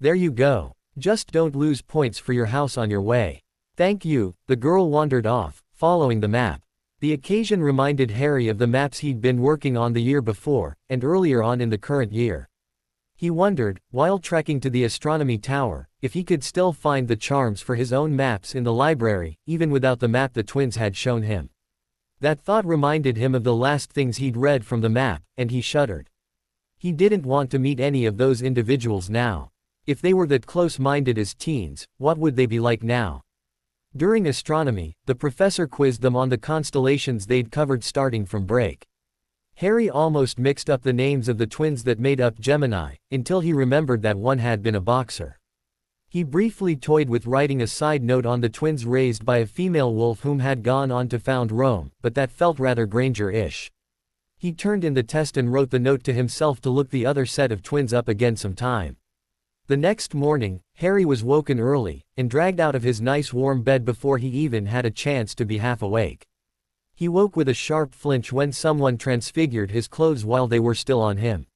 There you go. Just don't lose points for your house on your way. Thank you. The girl wandered off, following the map. The occasion reminded Harry of the maps he'd been working on the year before, and earlier on in the current year. He wondered, while trekking to the astronomy tower, if he could still find the charms for his own maps in the library, even without the map the twins had shown him. That thought reminded him of the last things he'd read from the map, and he shuddered. He didn't want to meet any of those individuals now. If they were that close-minded as teens, what would they be like now? During astronomy, the professor quizzed them on the constellations they'd covered starting from break. Harry almost mixed up the names of the twins that made up Gemini, until he remembered that one had been a boxer. He briefly toyed with writing a side note on the twins raised by a female wolf whom had gone on to found Rome, but that felt rather Granger-ish. He turned in the test and wrote the note to himself to look the other set of twins up again sometime. The next morning, Harry was woken early, and dragged out of his nice warm bed before he even had a chance to be half awake. He woke with a sharp flinch when someone transfigured his clothes while they were still on him.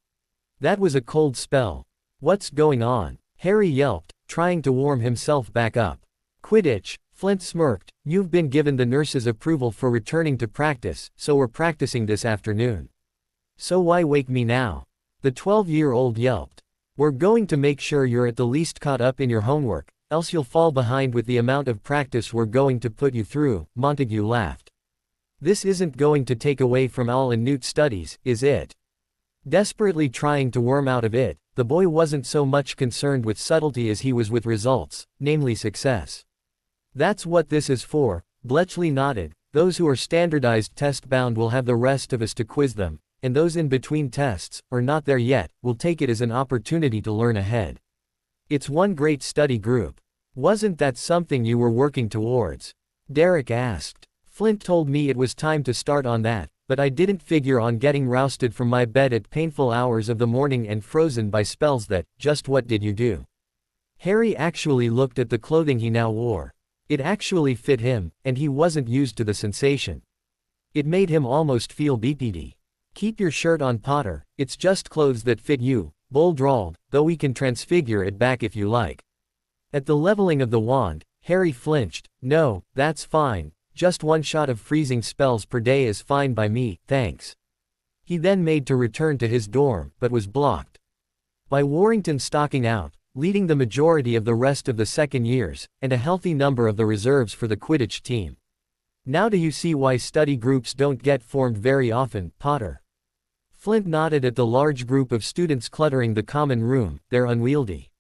That was a cold spell. "What's going on?" Harry yelped, trying to warm himself back up. "Quidditch," Flint smirked. "You've been given the nurse's approval for returning to practice, so we're practicing this afternoon. So why wake me now?" The 12-year-old yelped. "We're going to make sure you're at the least caught up in your homework, else you'll fall behind with the amount of practice we're going to put you through," Montague laughed. "This isn't going to take away from Al and Newt's studies, is it?" Desperately trying to worm out of it, the boy wasn't so much concerned with subtlety as he was with results, namely success. "That's what this is for," Bletchley nodded. "Those who are standardized test-bound will have the rest of us to quiz them, and those in between tests, or not there yet, will take it as an opportunity to learn ahead. It's one great study group." "Wasn't that something you were working towards?" Derek asked. "Flint told me it was time to start on that, but I didn't figure on getting rousted from my bed at painful hours of the morning and frozen by spells that." "Just what did you do?" Harry actually looked at the clothing he now wore. It actually fit him, and he wasn't used to the sensation. It made him almost feel BPD. "Keep your shirt on, Potter, it's just clothes that fit you," Bull drawled, "though we can transfigure it back if you like." At the leveling of the wand, Harry flinched. "No, that's fine. Just one shot of freezing spells per day is fine by me, thanks." He then made to return to his dorm, but was blocked by Warrington stalking out, leading the majority of the rest of the second years, and a healthy number of the reserves for the Quidditch team. "Now do you see why study groups don't get formed very often, Potter?" Flint nodded at the large group of students cluttering the common room. "They're unwieldy.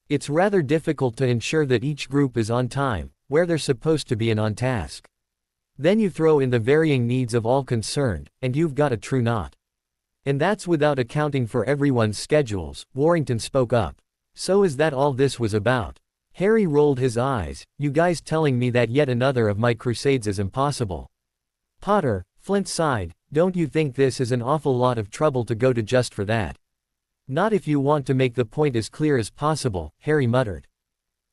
It's rather difficult to ensure that each group is on time, where they're supposed to be and on task. Then you throw in the varying needs of all concerned, and you've got a true knot. And that's without accounting for everyone's schedules," Warrington spoke up. "So is that all this was about?" Harry rolled his eyes. "You guys telling me that yet another of my crusades is impossible?" "Potter," Flint sighed, "don't you think this is an awful lot of trouble to go to just for that?" "Not if you want to make the point as clear as possible," Harry muttered.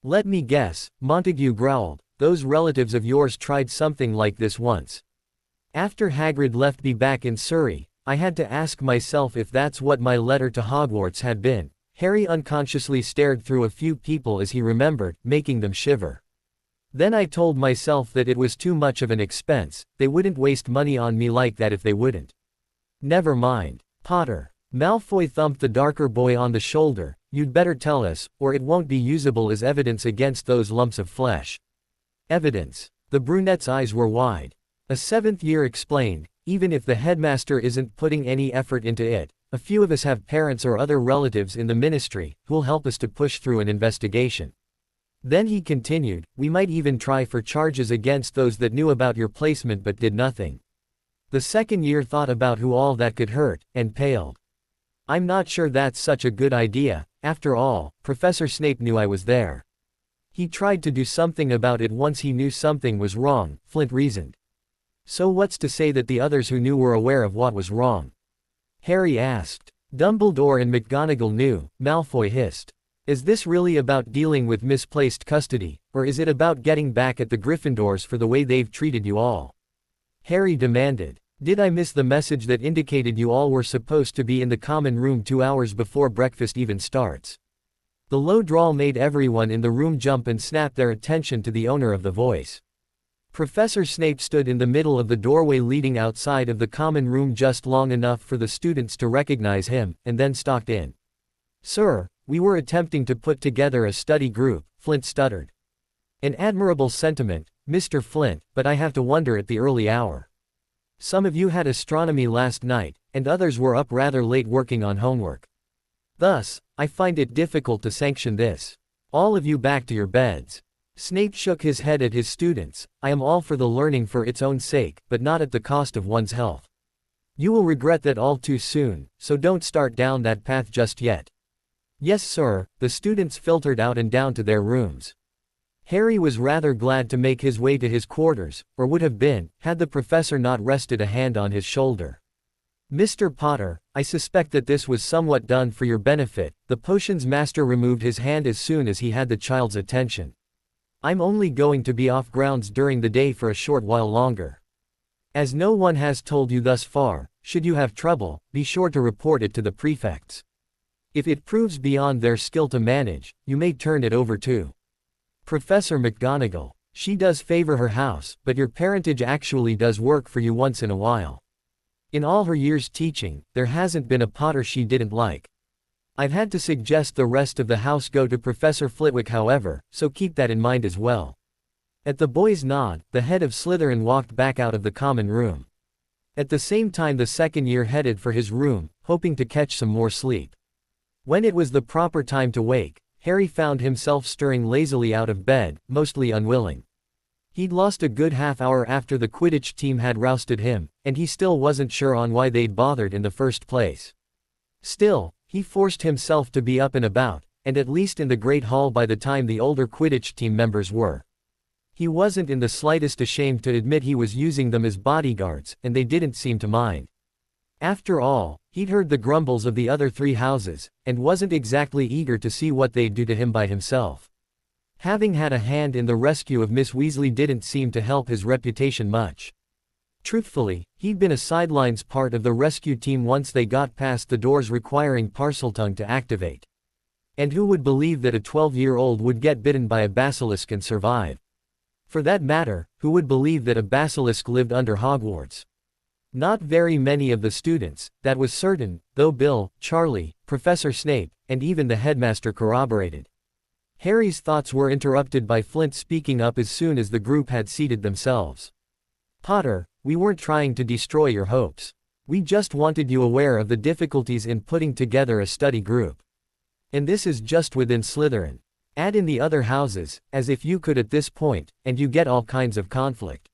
"Let me guess," Montague growled, "those relatives of yours tried something like this once." "After Hagrid left me back in Surrey, I had to ask myself if that's what my letter to Hogwarts had been." Harry unconsciously stared through a few people as he remembered, making them shiver. "Then I told myself that it was too much of an expense, they wouldn't waste money on me like that if they wouldn't." "Never mind, Potter." Malfoy thumped the darker boy on the shoulder. "You'd better tell us, or it won't be usable as evidence against those lumps of flesh." "Evidence?" The brunette's eyes were wide. A seventh year explained, "Even if the headmaster isn't putting any effort into it, a few of us have parents or other relatives in the ministry, who'll help us to push through an investigation." Then he continued, "We might even try for charges against those that knew about your placement but did nothing." The second year thought about who all that could hurt, and paled. "I'm not sure that's such a good idea. After all, Professor Snape knew I was there. He tried to do something about it once he knew something was wrong," Flint reasoned. "So what's to say that the others who knew were aware of what was wrong?" Harry asked. "Dumbledore and McGonagall knew," Malfoy hissed. "Is this really about dealing with misplaced custody, or is it about getting back at the Gryffindors for the way they've treated you all?" Harry demanded. "Did I miss the message that indicated you all were supposed to be in the common room 2 hours before breakfast even starts?" The low drawl made everyone in the room jump and snap their attention to the owner of the voice. Professor Snape stood in the middle of the doorway leading outside of the common room just long enough for the students to recognize him, and then stalked in. "Sir, we were attempting to put together a study group," Flint stuttered. "An admirable sentiment, Mr. Flint, but I have to wonder at the early hour. Some of you had astronomy last night, and others were up rather late working on homework. Thus, I find it difficult to sanction this. All of you back to your beds." Snape shook his head at his students. "I am all for the learning for its own sake, but not at the cost of one's health. You will regret that all too soon, so don't start down that path just yet. Yes sir, the students filtered out and down to their rooms. Harry was rather glad to make his way to his quarters, or would have been, had the professor not rested a hand on his shoulder. Mr. Potter, I suspect that this was somewhat done for your benefit. The potions master removed his hand as soon as he had the child's attention. I'm only going to be off grounds during the day for a short while longer. As no one has told you thus far, should you have trouble, be sure to report it to the prefects. If it proves beyond their skill to manage, you may turn it over to Professor McGonagall. She does favor her house, but your parentage actually does work for you once in a while. In all her years teaching, there hasn't been a Potter she didn't like. I've had to suggest the rest of the house go to Professor Flitwick however, so keep that in mind as well. At the boy's nod, the head of Slytherin walked back out of the common room. At the same time the second year headed for his room, hoping to catch some more sleep. When it was the proper time to wake, Harry found himself stirring lazily out of bed, mostly unwilling. He'd lost a good half hour after the Quidditch team had rousted him, and he still wasn't sure on why they'd bothered in the first place. Still, he forced himself to be up and about, and at least in the Great Hall by the time the older Quidditch team members were. He wasn't in the slightest ashamed to admit he was using them as bodyguards, and they didn't seem to mind. After all, he'd heard the grumbles of the other three houses, and wasn't exactly eager to see what they'd do to him by himself. Having had a hand in the rescue of Miss Weasley didn't seem to help his reputation much. Truthfully, he'd been a sidelines part of the rescue team once they got past the doors requiring Parseltongue to activate. And who would believe that a 12-year-old would get bitten by a basilisk and survive? For that matter, who would believe that a basilisk lived under Hogwarts? Not very many of the students, that was certain, though Bill, Charlie, Professor Snape, and even the headmaster corroborated. Harry's thoughts were interrupted by Flint speaking up as soon as the group had seated themselves. Potter, we weren't trying to destroy your hopes. We just wanted you aware of the difficulties in putting together a study group. And this is just within Slytherin. Add in the other houses, as if you could at this point, and you get all kinds of conflict.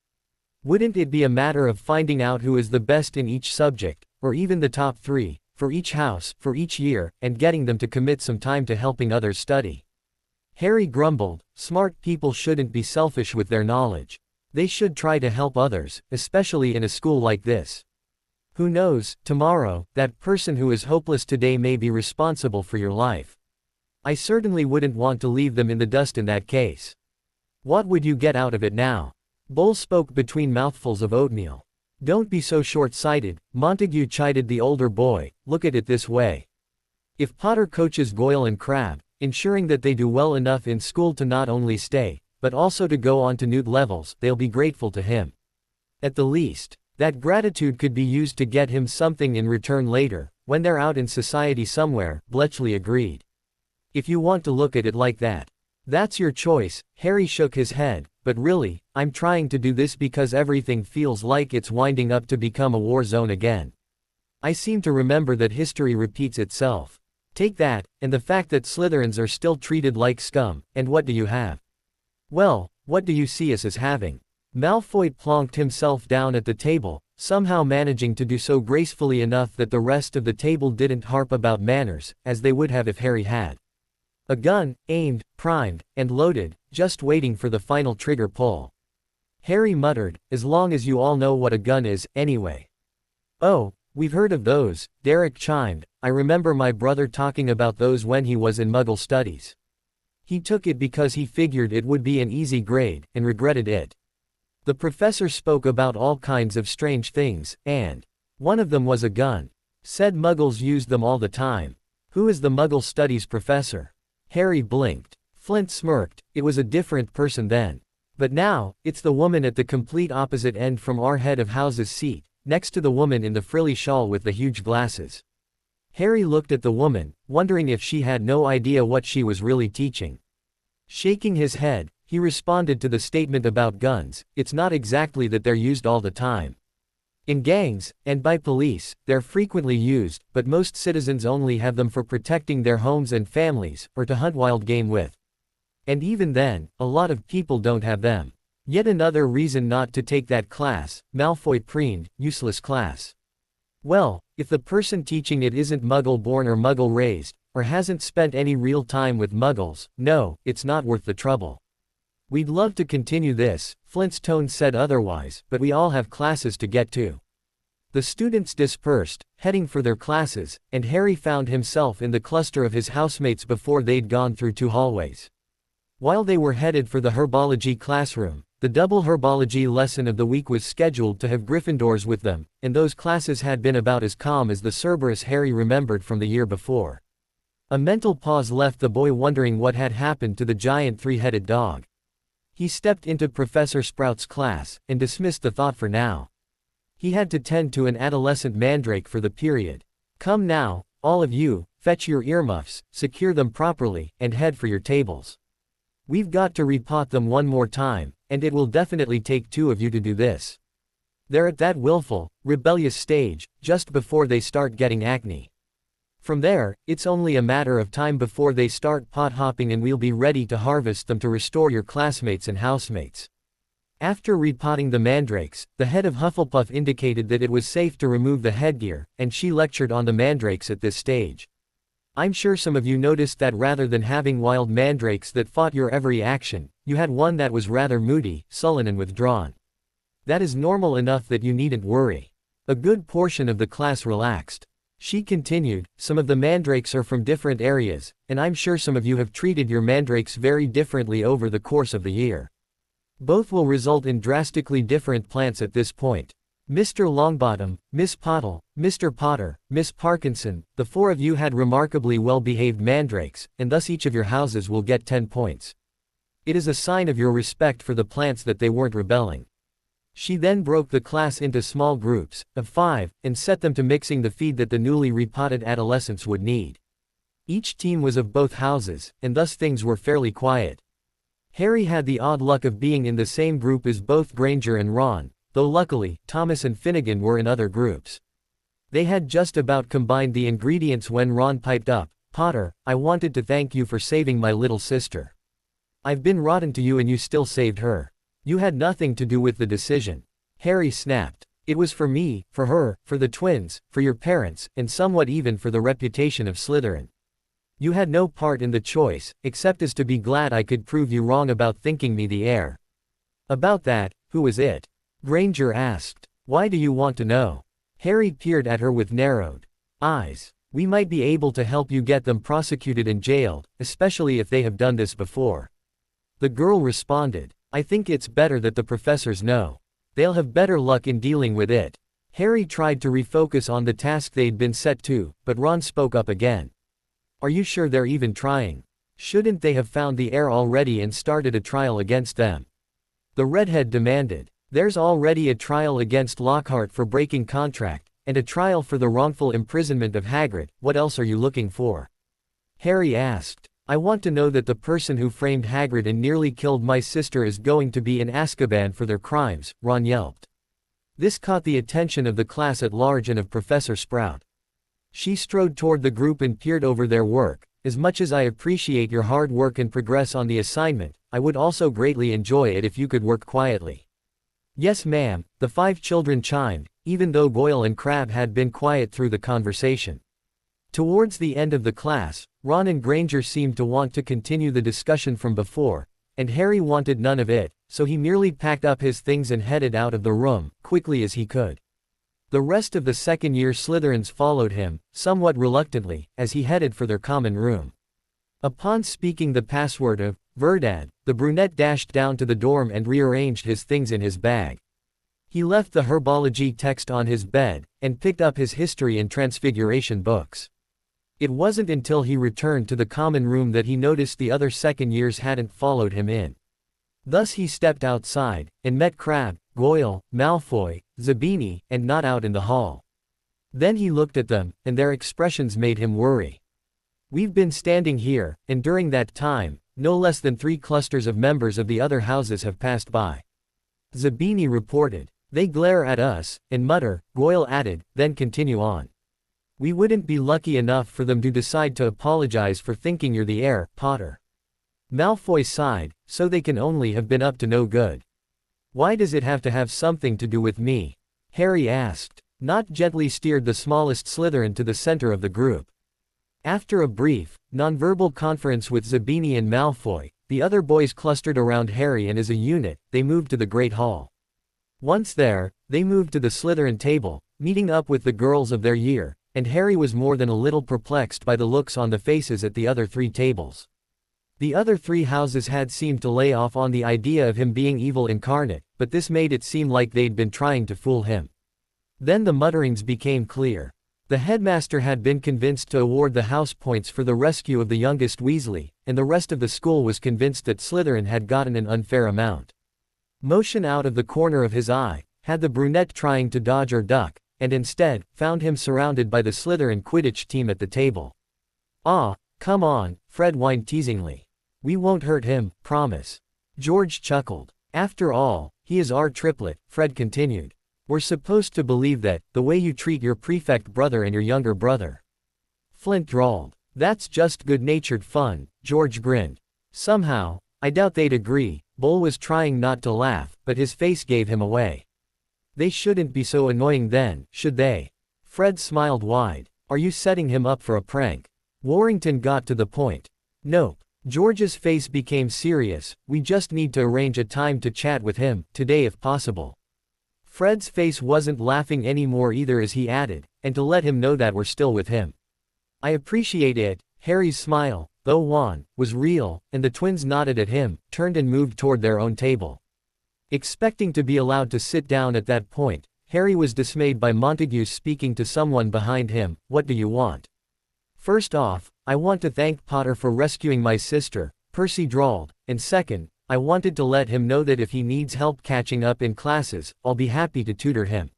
Wouldn't it be a matter of finding out who is the best in each subject, or even the top 3, for each house, for each year, and getting them to commit some time to helping others study? Harry grumbled, smart people shouldn't be selfish with their knowledge. They should try to help others, especially in a school like this. Who knows, tomorrow, that person who is hopeless today may be responsible for your life. I certainly wouldn't want to leave them in the dust in that case. What would you get out of it now? Bull spoke between mouthfuls of oatmeal. Don't be so short-sighted, Montague chided the older boy, look at it this way. If Potter coaches Goyle and Crabbe, ensuring that they do well enough in school to not only stay, but also to go on to new levels, they'll be grateful to him. At the least, that gratitude could be used to get him something in return later, when they're out in society somewhere, Bletchley agreed. If you want to look at it like that. That's your choice, Harry shook his head, but really, I'm trying to do this because everything feels like it's winding up to become a war zone again. I seem to remember that history repeats itself. Take that, and the fact that Slytherins are still treated like scum, and what do you have? Well, what do you see us as having? Malfoy plonked himself down at the table, somehow managing to do so gracefully enough that the rest of the table didn't harp about manners, as they would have if Harry had. A gun, aimed, primed, and loaded, just waiting for the final trigger pull. Harry muttered, as long as you all know what a gun is, anyway. Oh, we've heard of those, Derek chimed, I remember my brother talking about those when he was in Muggle studies. He took it because he figured it would be an easy grade, and regretted it. The professor spoke about all kinds of strange things, and one of them was a gun. Said Muggles used them all the time. Who is the Muggle studies professor? Harry blinked. Flint smirked, it was a different person then. But now, it's the woman at the complete opposite end from our head of house's seat, next to the woman in the frilly shawl with the huge glasses. Harry looked at the woman, wondering if she had no idea what she was really teaching. Shaking his head, he responded to the statement about guns, it's not exactly that they're used all the time. In gangs, and by police, they're frequently used, but most citizens only have them for protecting their homes and families, or to hunt wild game with. And even then, a lot of people don't have them. Yet another reason not to take that class, Malfoy preened, useless class. Well, if the person teaching it isn't Muggle-born or Muggle-raised, or hasn't spent any real time with Muggles, no, it's not worth the trouble. We'd love to continue this, Flint's tone said otherwise, but we all have classes to get to. The students dispersed, heading for their classes, and Harry found himself in the cluster of his housemates before they'd gone through 2 hallways. While they were headed for the herbology classroom, the double herbology lesson of the week was scheduled to have Gryffindors with them, and those classes had been about as calm as the Cerberus Harry remembered from the year before. A mental pause left the boy wondering what had happened to the giant 3-headed dog. He stepped into Professor Sprout's class, and dismissed the thought for now. He had to tend to an adolescent mandrake for the period. Come now, all of you, fetch your earmuffs, secure them properly, and head for your tables. We've got to repot them one more time, and it will definitely take 2 of you to do this. They're at that willful, rebellious stage, just before they start getting acne. From there, it's only a matter of time before they start pot-hopping and we'll be ready to harvest them to restore your classmates and housemates. After repotting the mandrakes, the head of Hufflepuff indicated that it was safe to remove the headgear, and she lectured on the mandrakes at this stage. I'm sure some of you noticed that rather than having wild mandrakes that fought your every action, you had one that was rather moody, sullen and withdrawn. That is normal enough that you needn't worry. A good portion of the class relaxed. She continued, some of the mandrakes are from different areas, and I'm sure some of you have treated your mandrakes very differently over the course of the year. Both will result in drastically different plants at this point. Mr. Longbottom, Miss Pottle, Mr. Potter, Miss Parkinson, the 4 of you had remarkably well-behaved mandrakes, and thus each of your houses will get 10 points. It is a sign of your respect for the plants that they weren't rebelling. She then broke the class into small groups, of 5, and set them to mixing the feed that the newly repotted adolescents would need. Each team was of both houses, and thus things were fairly quiet. Harry had the odd luck of being in the same group as both Granger and Ron, though luckily, Thomas and Finnegan were in other groups. They had just about combined the ingredients when Ron piped up, Potter, I wanted to thank you for saving my little sister. I've been rotten to you and you still saved her. You had nothing to do with the decision. Harry snapped. It was for me, for her, for the twins, for your parents, and somewhat even for the reputation of Slytherin. You had no part in the choice, except as to be glad I could prove you wrong about thinking me the heir. About that, who was it? Granger asked. Why do you want to know? Harry peered at her with narrowed eyes. We might be able to help you get them prosecuted and jailed, especially if they have done this before. The girl responded. I think it's better that the professors know. They'll have better luck in dealing with it. Harry tried to refocus on the task they'd been set to, but Ron spoke up again. Are you sure they're even trying? Shouldn't they have found the heir already and started a trial against them? The redhead demanded. There's already a trial against Lockhart for breaking contract, and a trial for the wrongful imprisonment of Hagrid. What else are you looking for? Harry asked. I want to know that the person who framed Hagrid and nearly killed my sister is going to be in Azkaban for their crimes, Ron yelped. This caught the attention of the class at large and of Professor Sprout. She strode toward the group and peered over their work. As much as I appreciate your hard work and progress on the assignment, I would also greatly enjoy it if you could work quietly. Yes ma'am, the 5 children chimed, even though Goyle and Crabbe had been quiet through the conversation. Towards the end of the class, Ron and Granger seemed to want to continue the discussion from before, and Harry wanted none of it, so he merely packed up his things and headed out of the room, quickly as he could. The rest of the second-year Slytherins followed him, somewhat reluctantly, as he headed for their common room. Upon speaking the password of Verdad, the brunette dashed down to the dorm and rearranged his things in his bag. He left the herbology text on his bed, and picked up his history and transfiguration books. It wasn't until he returned to the common room that he noticed the other second-years hadn't followed him in. Thus he stepped outside, and met Crabbe, Goyle, Malfoy, Zabini, and Not out in the hall. Then he looked at them, and their expressions made him worry. We've been standing here, and during that time, no less than 3 clusters of members of the other houses have passed by. Zabini reported. They glare at us, and mutter, Goyle added, then continue on. We wouldn't be lucky enough for them to decide to apologize for thinking you're the heir, Potter. Malfoy sighed, so they can only have been up to no good. Why does it have to have something to do with me? Harry asked. Not gently steered the smallest Slytherin to the center of the group. After a brief, nonverbal conference with Zabini and Malfoy, the other boys clustered around Harry and as a unit, they moved to the Great Hall. Once there, they moved to the Slytherin table, meeting up with the girls of their year, and Harry was more than a little perplexed by the looks on the faces at the other 3 tables. The other 3 houses had seemed to lay off on the idea of him being evil incarnate, but this made it seem like they'd been trying to fool him. Then the mutterings became clear. The headmaster had been convinced to award the house points for the rescue of the youngest Weasley, and the rest of the school was convinced that Slytherin had gotten an unfair amount. Motion out of the corner of his eye, had the brunette trying to dodge or duck, and instead, found him surrounded by the Slytherin Quidditch team at the table. "Ah, come on," Fred whined teasingly. "We won't hurt him, promise." George chuckled. "After all, he is our triplet," Fred continued. "We're supposed to believe that, the way you treat your prefect brother and your younger brother." Flint drawled. "That's just good-natured fun," George grinned. "Somehow, I doubt they'd agree." Bull was trying not to laugh, but his face gave him away. "They shouldn't be so annoying then, should they?" Fred smiled wide. "Are you setting him up for a prank?" Warrington got to the point. "Nope." George's face became serious. "We just need to arrange a time to chat with him, today if possible." Fred's face wasn't laughing anymore either as he added, "and to let him know that we're still with him." "I appreciate it." Harry's smile, though wan, was real, and the twins nodded at him, turned and moved toward their own table. Expecting to be allowed to sit down at that point, Harry was dismayed by Montague speaking to someone behind him. "What do you want?" "First off, I want to thank Potter for rescuing my sister," Percy drawled, "and second, I wanted to let him know that if he needs help catching up in classes, I'll be happy to tutor him."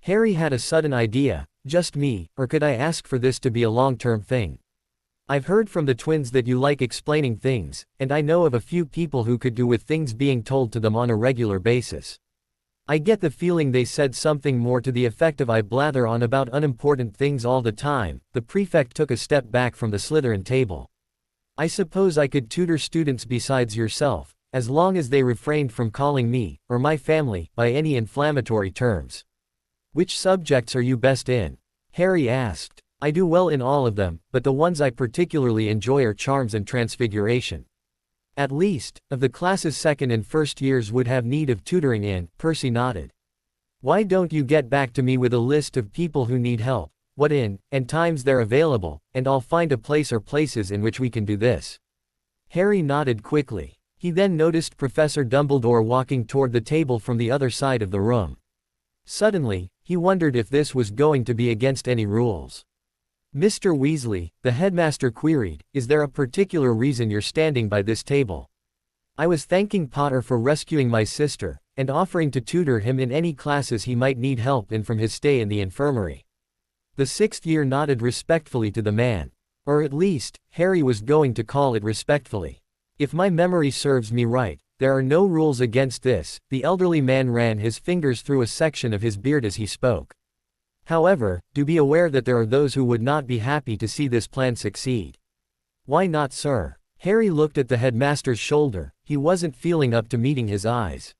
Harry had a sudden idea. "Just me, or could I ask for this to be a long-term thing? I've heard from the twins that you like explaining things, and I know of a few people who could do with things being told to them on a regular basis. I get the feeling they said something more to the effect of I blather on about unimportant things all the time." The prefect took a step back from the Slytherin table. "I suppose I could tutor students besides yourself, as long as they refrained from calling me, or my family, by any inflammatory terms." "Which subjects are you best in?" Harry asked. "I do well in all of them, but the ones I particularly enjoy are charms and transfiguration." "At least, of the classes second and first years would have need of tutoring in," Percy nodded. "Why don't you get back to me with a list of people who need help, what in, and times they're available, and I'll find a place or places in which we can do this." Harry nodded quickly. He then noticed Professor Dumbledore walking toward the table from the other side of the room. Suddenly, he wondered if this was going to be against any rules. "Mr. Weasley," the headmaster queried, "is there a particular reason you're standing by this table?" "I was thanking Potter for rescuing my sister, and offering to tutor him in any classes he might need help in from his stay in the infirmary." The 6th year nodded respectfully to the man. Or at least, Harry was going to call it respectfully. "If my memory serves me right, there are no rules against this." The elderly man ran his fingers through a section of his beard as he spoke. "However, do be aware that there are those who would not be happy to see this plan succeed." "Why not, sir?" Harry looked at the headmaster's shoulder. He wasn't feeling up to meeting his eyes.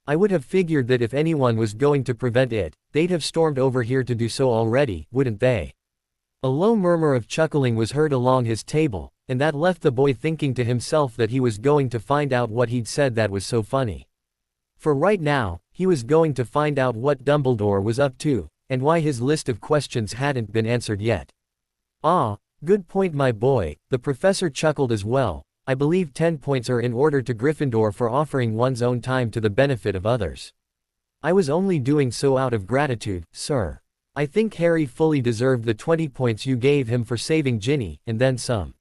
"I would have figured that if anyone was going to prevent it, they'd have stormed over here to do so already, wouldn't they?" A low murmur of chuckling was heard along his table, and that left the boy thinking to himself that he was going to find out what he'd said that was so funny. For right now, he was going to find out what Dumbledore was up to, and why his list of questions hadn't been answered yet. "Ah, good point, my boy," the professor chuckled as well. "I believe 10 points are in order to Gryffindor for offering one's own time to the benefit of others. I was only doing so out of gratitude, sir. I think Harry fully deserved the 20 points you gave him for saving Ginny, and then some."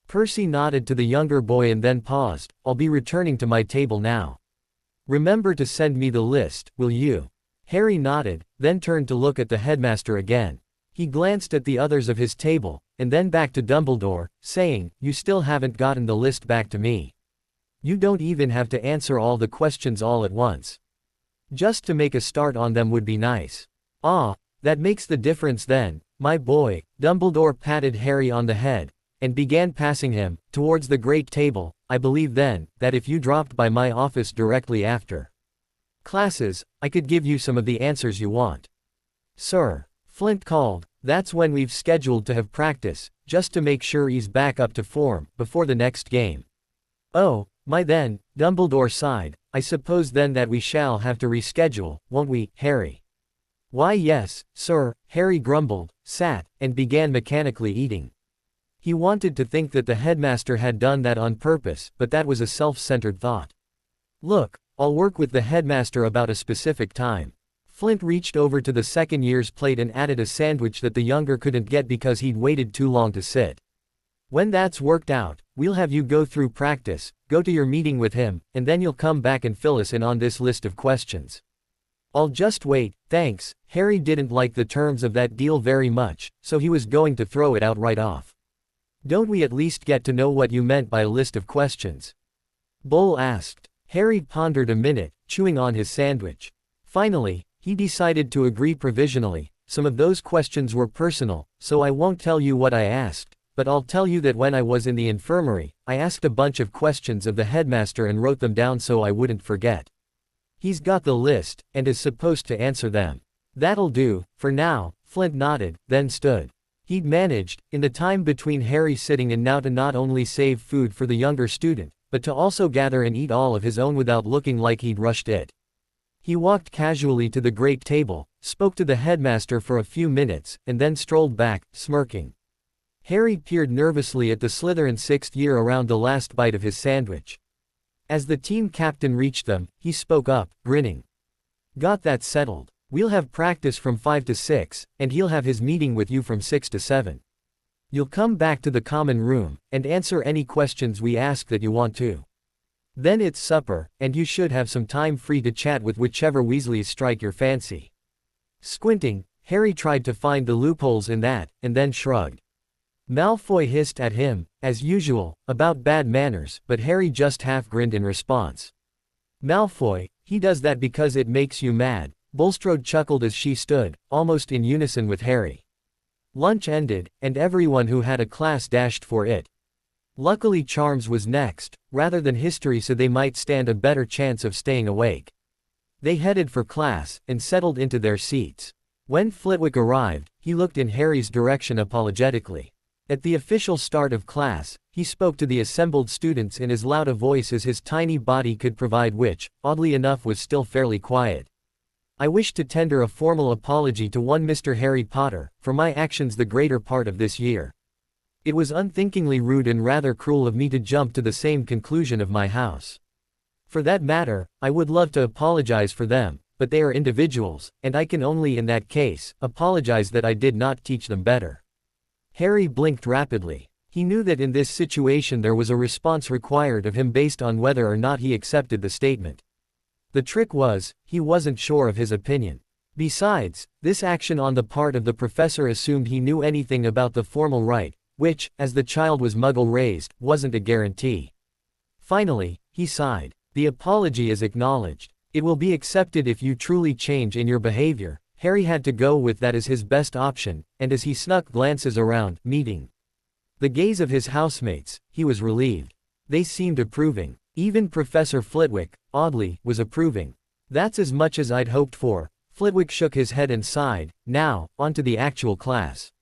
Percy nodded to the younger boy and then paused. "I'll be returning to my table now. Remember to send me the list, will you?" Harry nodded, then turned to look at the headmaster again. He glanced at the others of his table, and then back to Dumbledore, saying, "You still haven't gotten the list back to me. You don't even have to answer all the questions all at once. Just to make a start on them would be nice." "Ah, that makes the difference then, my boy." Dumbledore patted Harry on the head, and began passing him, towards the great table. "I believe then, that if you dropped by my office directly after classes, I could give you some of the answers you want." Sir. Flint called. That's when we've scheduled to have practice, just to make sure he's back up to form, before the next game. Oh, my then, Dumbledore sighed, I suppose then that we shall have to reschedule, won't we, Harry? Why yes, sir, Harry grumbled, sat, and began mechanically eating. He wanted to think that the headmaster had done that on purpose, but that was a self-centered thought. Look, I'll work with the headmaster about a specific time. Flint reached over to the second year's plate and added a sandwich that the younger couldn't get because he'd waited too long to sit. When that's worked out, we'll have you go through practice, go to your meeting with him, and then you'll come back and fill us in on this list of questions. I'll just wait, thanks. Harry didn't like the terms of that deal very much, so he was going to throw it out right off. Don't we at least get to know what you meant by a list of questions? Bull asked. Harry pondered a minute, chewing on his sandwich. Finally, he decided to agree provisionally. Some of those questions were personal, so I won't tell you what I asked, but I'll tell you that when I was in the infirmary, I asked a bunch of questions of the headmaster and wrote them down so I wouldn't forget. He's got the list, and is supposed to answer them. That'll do, for now. Flint nodded, then stood. He'd managed, in the time between Harry sitting and now, to not only save food for the younger student, but to also gather and eat all of his own without looking like he'd rushed it. He walked casually to the great table, spoke to the headmaster for a few minutes, and then strolled back, smirking. Harry peered nervously at the Slytherin sixth year around the last bite of his sandwich. As the team captain reached them, he spoke up, grinning. Got that settled. We'll have practice from 5 to 6, and he'll have his meeting with you from 6 to 7. You'll come back to the common room, and answer any questions we ask that you want to. Then it's supper, and you should have some time free to chat with whichever Weasleys strike your fancy. Squinting, Harry tried to find the loopholes in that, and then shrugged. Malfoy hissed at him, as usual, about bad manners, but Harry just half grinned in response. Malfoy, he does that because it makes you mad, Bulstrode chuckled as she stood, almost in unison with Harry. Lunch ended, and everyone who had a class dashed for it. Luckily Charms was next, rather than history, so they might stand a better chance of staying awake. They headed for class, and settled into their seats. When Flitwick arrived, he looked in Harry's direction apologetically. At the official start of class, he spoke to the assembled students in as loud a voice as his tiny body could provide, which, oddly enough, was still fairly quiet. I wish to tender a formal apology to one Mr. Harry Potter, for my actions the greater part of this year. It was unthinkingly rude and rather cruel of me to jump to the same conclusion of my house. For that matter, I would love to apologize for them, but they are individuals, and I can only in that case, apologize that I did not teach them better. Harry blinked rapidly. He knew that in this situation there was a response required of him based on whether or not he accepted the statement. The trick was, he wasn't sure of his opinion. Besides, this action on the part of the professor assumed he knew anything about the formal rite, which, as the child was Muggle-raised, wasn't a guarantee. Finally, he sighed. The apology is acknowledged. It will be accepted if you truly change in your behavior. Harry had to go with that as his best option, and as he snuck glances around, meeting the gaze of his housemates, he was relieved. They seemed approving. Even Professor Flitwick, oddly, was approving. That's as much as I'd hoped for. Flitwick shook his head and sighed. Now, on to the actual class.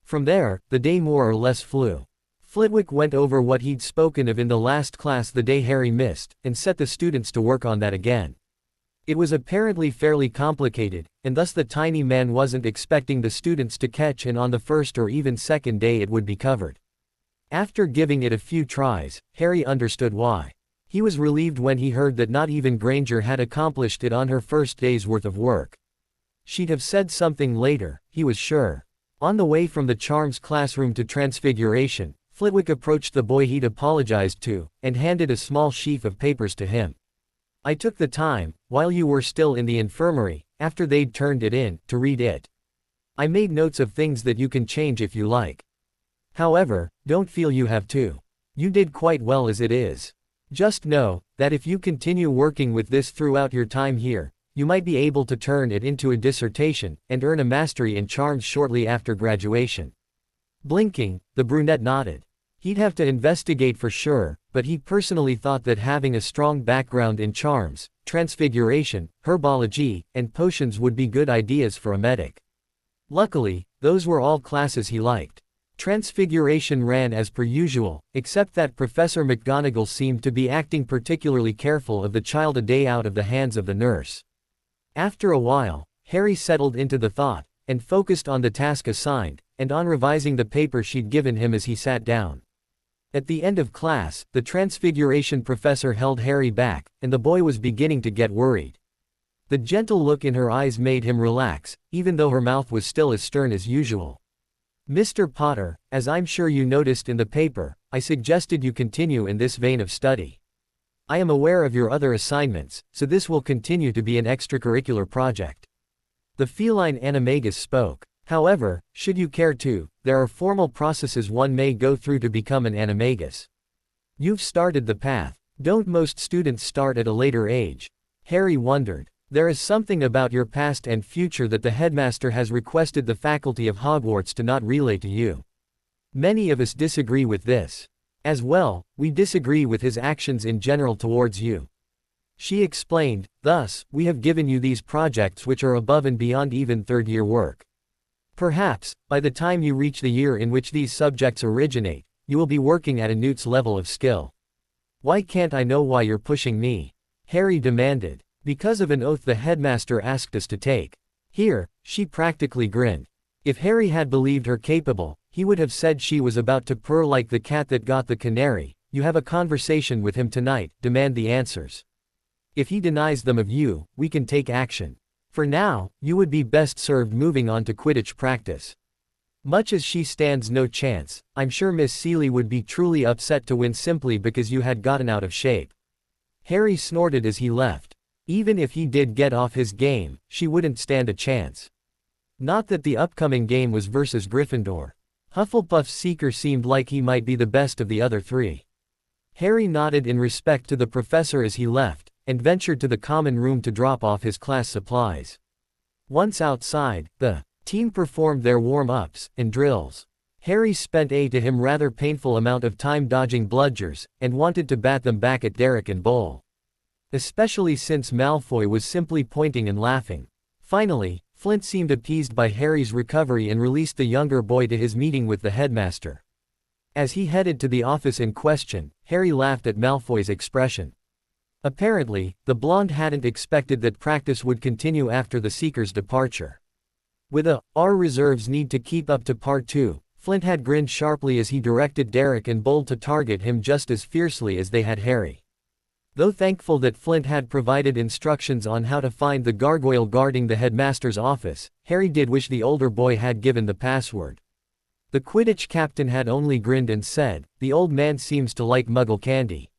From there, the day more or less flew. Flitwick went over what he'd spoken of in the last class the day Harry missed, and set the students to work on that again. It was apparently fairly complicated, and thus the tiny man wasn't expecting the students to catch in on the first or even second day it would be covered. After giving it a few tries, Harry understood why. He was relieved when he heard that not even Granger had accomplished it on her first day's worth of work. She'd have said something later, he was sure. On the way from the Charms classroom to Transfiguration, Flitwick approached the boy he'd apologized to, and handed a small sheaf of papers to him. I took the time, while you were still in the infirmary, after they'd turned it in, to read it. I made notes of things that you can change if you like. However, don't feel you have to. You did quite well as it is. Just know, that if you continue working with this throughout your time here, you might be able to turn it into a dissertation, and earn a mastery in charms shortly after graduation. Blinking, the brunette nodded. He'd have to investigate for sure, but he personally thought that having a strong background in charms, transfiguration, herbology, and potions would be good ideas for a medic. Luckily, those were all classes he liked. Transfiguration ran as per usual, except that Professor McGonagall seemed to be acting particularly careful of the child a day out of the hands of the nurse. After a while, Harry settled into the thought, and focused on the task assigned, and on revising the paper she'd given him as he sat down. At the end of class, the Transfiguration professor held Harry back, and the boy was beginning to get worried. The gentle look in her eyes made him relax, even though her mouth was still as stern as usual. "Mr. Potter, as I'm sure you noticed in the paper, I suggested you continue in this vein of study. I am aware of your other assignments, so this will continue to be an extracurricular project." The feline animagus spoke. "However, should you care to, there are formal processes one may go through to become an animagus. You've started the path. Don't most students start at a later age?" Harry wondered. "There is something about your past and future that the headmaster has requested the faculty of Hogwarts to not relay to you. Many of us disagree with this. As well, we disagree with his actions in general towards you." She explained, "Thus, we have given you these projects which are above and beyond even third-year work. Perhaps, by the time you reach the year in which these subjects originate, you will be working at a newt's level of skill." "Why can't I know why you're pushing me?" Harry demanded. "Because of an oath the headmaster asked us to take." Here, she practically grinned. If Harry had believed her capable, he would have said she was about to purr like the cat that got the canary. "You have a conversation with him tonight, demand the answers. If he denies them of you, we can take action. For now, you would be best served moving on to Quidditch practice. Much as she stands no chance, I'm sure Miss Seeley would be truly upset to win simply because you had gotten out of shape." Harry snorted as he left. Even if he did get off his game, she wouldn't stand a chance. Not that the upcoming game was versus Gryffindor. Hufflepuff's Seeker seemed like he might be the best of the other three. Harry nodded in respect to the professor as he left, and ventured to the common room to drop off his class supplies. Once outside, the team performed their warm-ups and drills. Harry spent a to him rather painful amount of time dodging bludgers, and wanted to bat them back at Derek and Bull. Especially since Malfoy was simply pointing and laughing. Finally, Flint seemed appeased by Harry's recovery and released the younger boy to his meeting with the headmaster. As he headed to the office in question, Harry laughed at Malfoy's expression. Apparently, the blonde hadn't expected that practice would continue after the Seeker's departure. With our reserves need to keep up to par too, Flint had grinned sharply as he directed Derek and Bull to target him just as fiercely as they had Harry. Though thankful that Flint had provided instructions on how to find the gargoyle guarding the headmaster's office, Harry did wish the older boy had given the password. The Quidditch captain had only grinned and said, "The old man seems to like Muggle candy."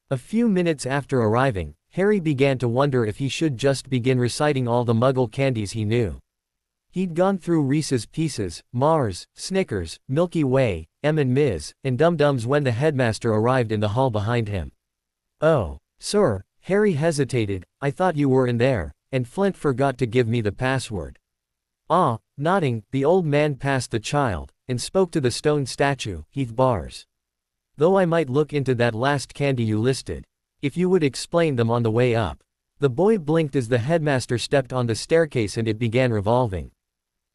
A few minutes after arriving, Harry began to wonder if he should just begin reciting all the Muggle candies he knew. He'd gone through Reese's Pieces, Mars, Snickers, Milky Way, M&Ms, and Dum-Dums when the headmaster arrived in the hall behind him. "Oh, sir," Harry hesitated, "I thought you were in there, and Flint forgot to give me the password." "Ah," nodding, the old man passed the child, and spoke to the stone statue, "Heath bars. Though I might look into that last candy you listed. If you would explain them on the way up." The boy blinked as the headmaster stepped on the staircase and it began revolving.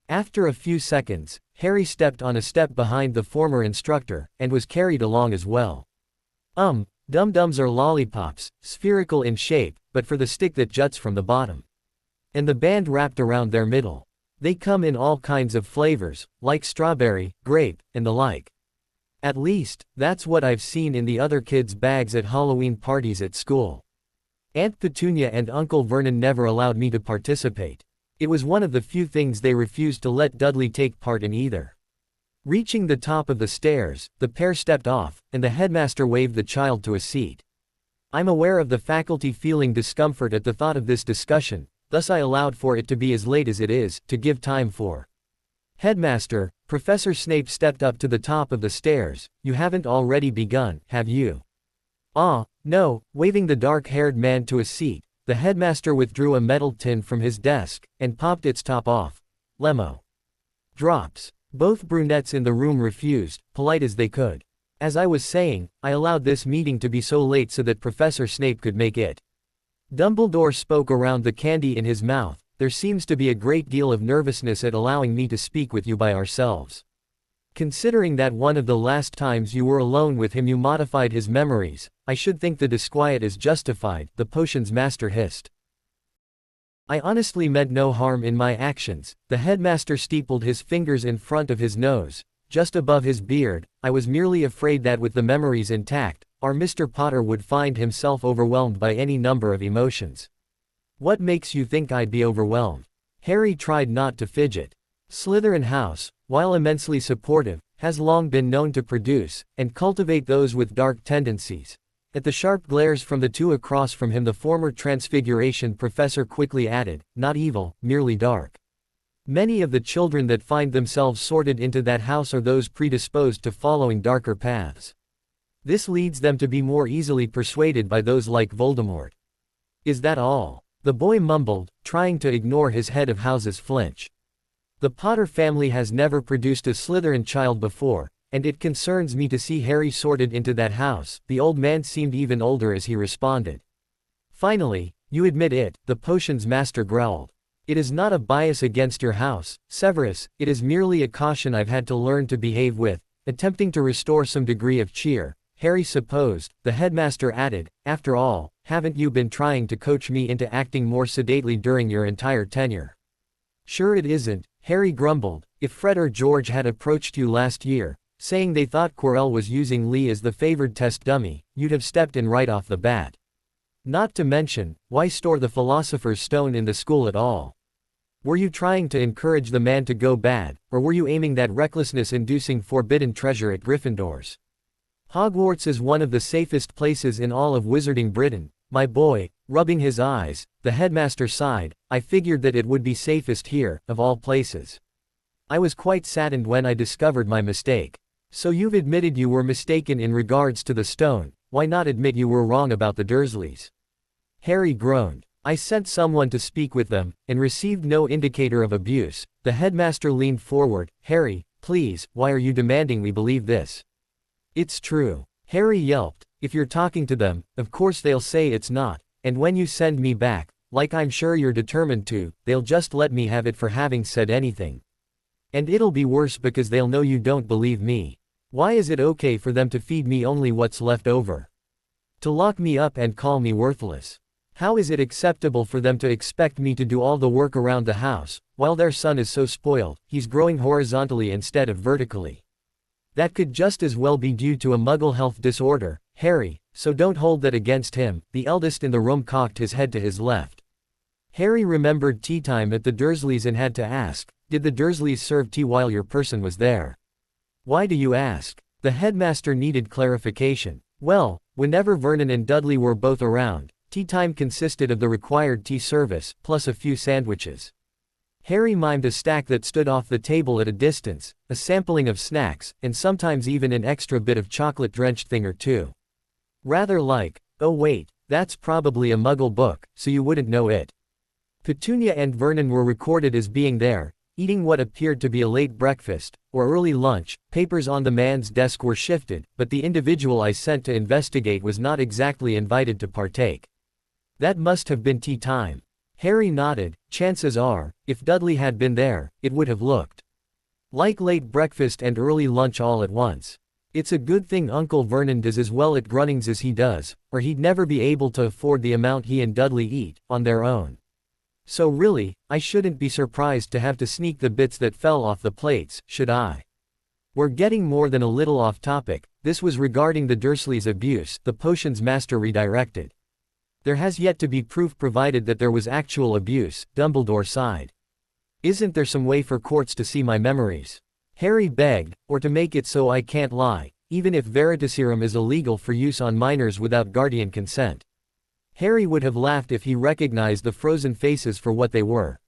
After a few seconds, Harry stepped on a step behind the former instructor, and was carried along as well. Dum-Dums are lollipops, spherical in shape, but for the stick that juts from the bottom. And the band wrapped around their middle. They come in all kinds of flavors, like strawberry, grape, and the like. At least, that's what I've seen in the other kids' bags at Halloween parties at school. Aunt Petunia and Uncle Vernon never allowed me to participate. It was one of the few things they refused to let Dudley take part in either. Reaching the top of the stairs, the pair stepped off, and the headmaster waved the child to a seat. "I'm aware of the faculty feeling discomfort at the thought of this discussion, thus I allowed for it to be as late as it is, to give time for." "Headmaster," Professor Snape stepped up to the top of the stairs, "you haven't already begun, have you?" "Ah, no," waving the dark-haired man to a seat, the headmaster withdrew a metal tin from his desk, and popped its top off. "Lemo. Drops." Both brunettes in the room refused, polite as they could. "As I was saying, I allowed this meeting to be so late so that Professor Snape could make it." Dumbledore spoke around the candy in his mouth, there seems to be a great deal of nervousness at allowing me to speak with you by ourselves. Considering that one of the last times you were alone with him you modified his memories, I should think the disquiet is justified," the potion's master hissed. "I honestly meant no harm in my actions." The headmaster steepled his fingers in front of his nose, just above his beard. "I was merely afraid that with the memories intact, our Mr. Potter would find himself overwhelmed by any number of emotions." "What makes you think I'd be overwhelmed?" Harry tried not to fidget. Slytherin House, while immensely supportive, has long been known to produce and cultivate those with dark tendencies. At the sharp glares from the two across from him, the former Transfiguration professor quickly added, "Not evil, merely dark. Many of the children that find themselves sorted into that house are those predisposed to following darker paths. This leads them to be more easily persuaded by those like Voldemort." "Is that all?" the boy mumbled, trying to ignore his head of house's flinch. "The Potter family has never produced a Slytherin child before, and it concerns me to see Harry sorted into that house." The old man seemed even older as he responded. "Finally, you admit it," the potion's master growled. "It is not a bias against your house, Severus, it is merely a caution I've had to learn to behave with." Attempting to restore some degree of cheer, Harry supposed, the headmaster added, "After all, haven't you been trying to coach me into acting more sedately during your entire tenure?" "Sure it isn't," Harry grumbled. "If Fred or George had approached you last year, saying they thought Quirrell was using Lee as the favored test dummy, you'd have stepped in right off the bat. Not to mention, why store the Philosopher's Stone in the school at all? Were you trying to encourage the man to go bad, or were you aiming that recklessness-inducing forbidden treasure at Gryffindors? Hogwarts is one of the safest places in all of Wizarding Britain, my boy." Rubbing his eyes, the headmaster sighed. "I figured that it would be safest here, of all places. I was quite saddened when I discovered my mistake." "So you've admitted you were mistaken in regards to the stone, why not admit you were wrong about the Dursleys?" Harry groaned. "I sent someone to speak with them, and received no indicator of abuse." The headmaster leaned forward. "Harry, please, why are you demanding we believe this?" "It's true." Harry yelped. "If you're talking to them, of course they'll say it's not, and when you send me back, like I'm sure you're determined to, they'll just let me have it for having said anything. And it'll be worse because they'll know you don't believe me. Why is it okay for them to feed me only what's left over? To lock me up and call me worthless? How is it acceptable for them to expect me to do all the work around the house, while their son is so spoiled, he's growing horizontally instead of vertically? That could just as well be due to a Muggle health disorder, Harry, so don't hold that against him." The eldest in the room cocked his head to his left. Harry remembered tea time at the Dursleys and had to ask, "Did the Dursleys serve tea while your person was there?" "Why do you ask?" The headmaster needed clarification. "Well, whenever Vernon and Dudley were both around, tea time consisted of the required tea service, plus a few sandwiches." Harry mimed a stack that stood off the table at a distance, a sampling of snacks, and sometimes even an extra bit of chocolate-drenched thing or two. "Rather like, oh wait, that's probably a Muggle book, so you wouldn't know it." Petunia and Vernon were recorded as being there, eating what appeared to be a late breakfast, or early lunch. Papers on the man's desk were shifted, but the individual I sent to investigate was not exactly invited to partake. "That must have been tea time." Harry nodded. "Chances are, if Dudley had been there, it would have looked like late breakfast and early lunch all at once. It's a good thing Uncle Vernon does as well at Grunnings as he does, or he'd never be able to afford the amount he and Dudley eat, on their own. So really, I shouldn't be surprised to have to sneak the bits that fell off the plates, should I?" "We're getting more than a little off topic." This was regarding the Dursleys' abuse, the potion's master redirected. "There has yet to be proof provided that there was actual abuse," Dumbledore sighed. "Isn't there some way for courts to see my memories?" Harry begged, "or to make it so I can't lie, even if Veritaserum is illegal for use on minors without guardian consent." Harry would have laughed if he recognized the frozen faces for what they were.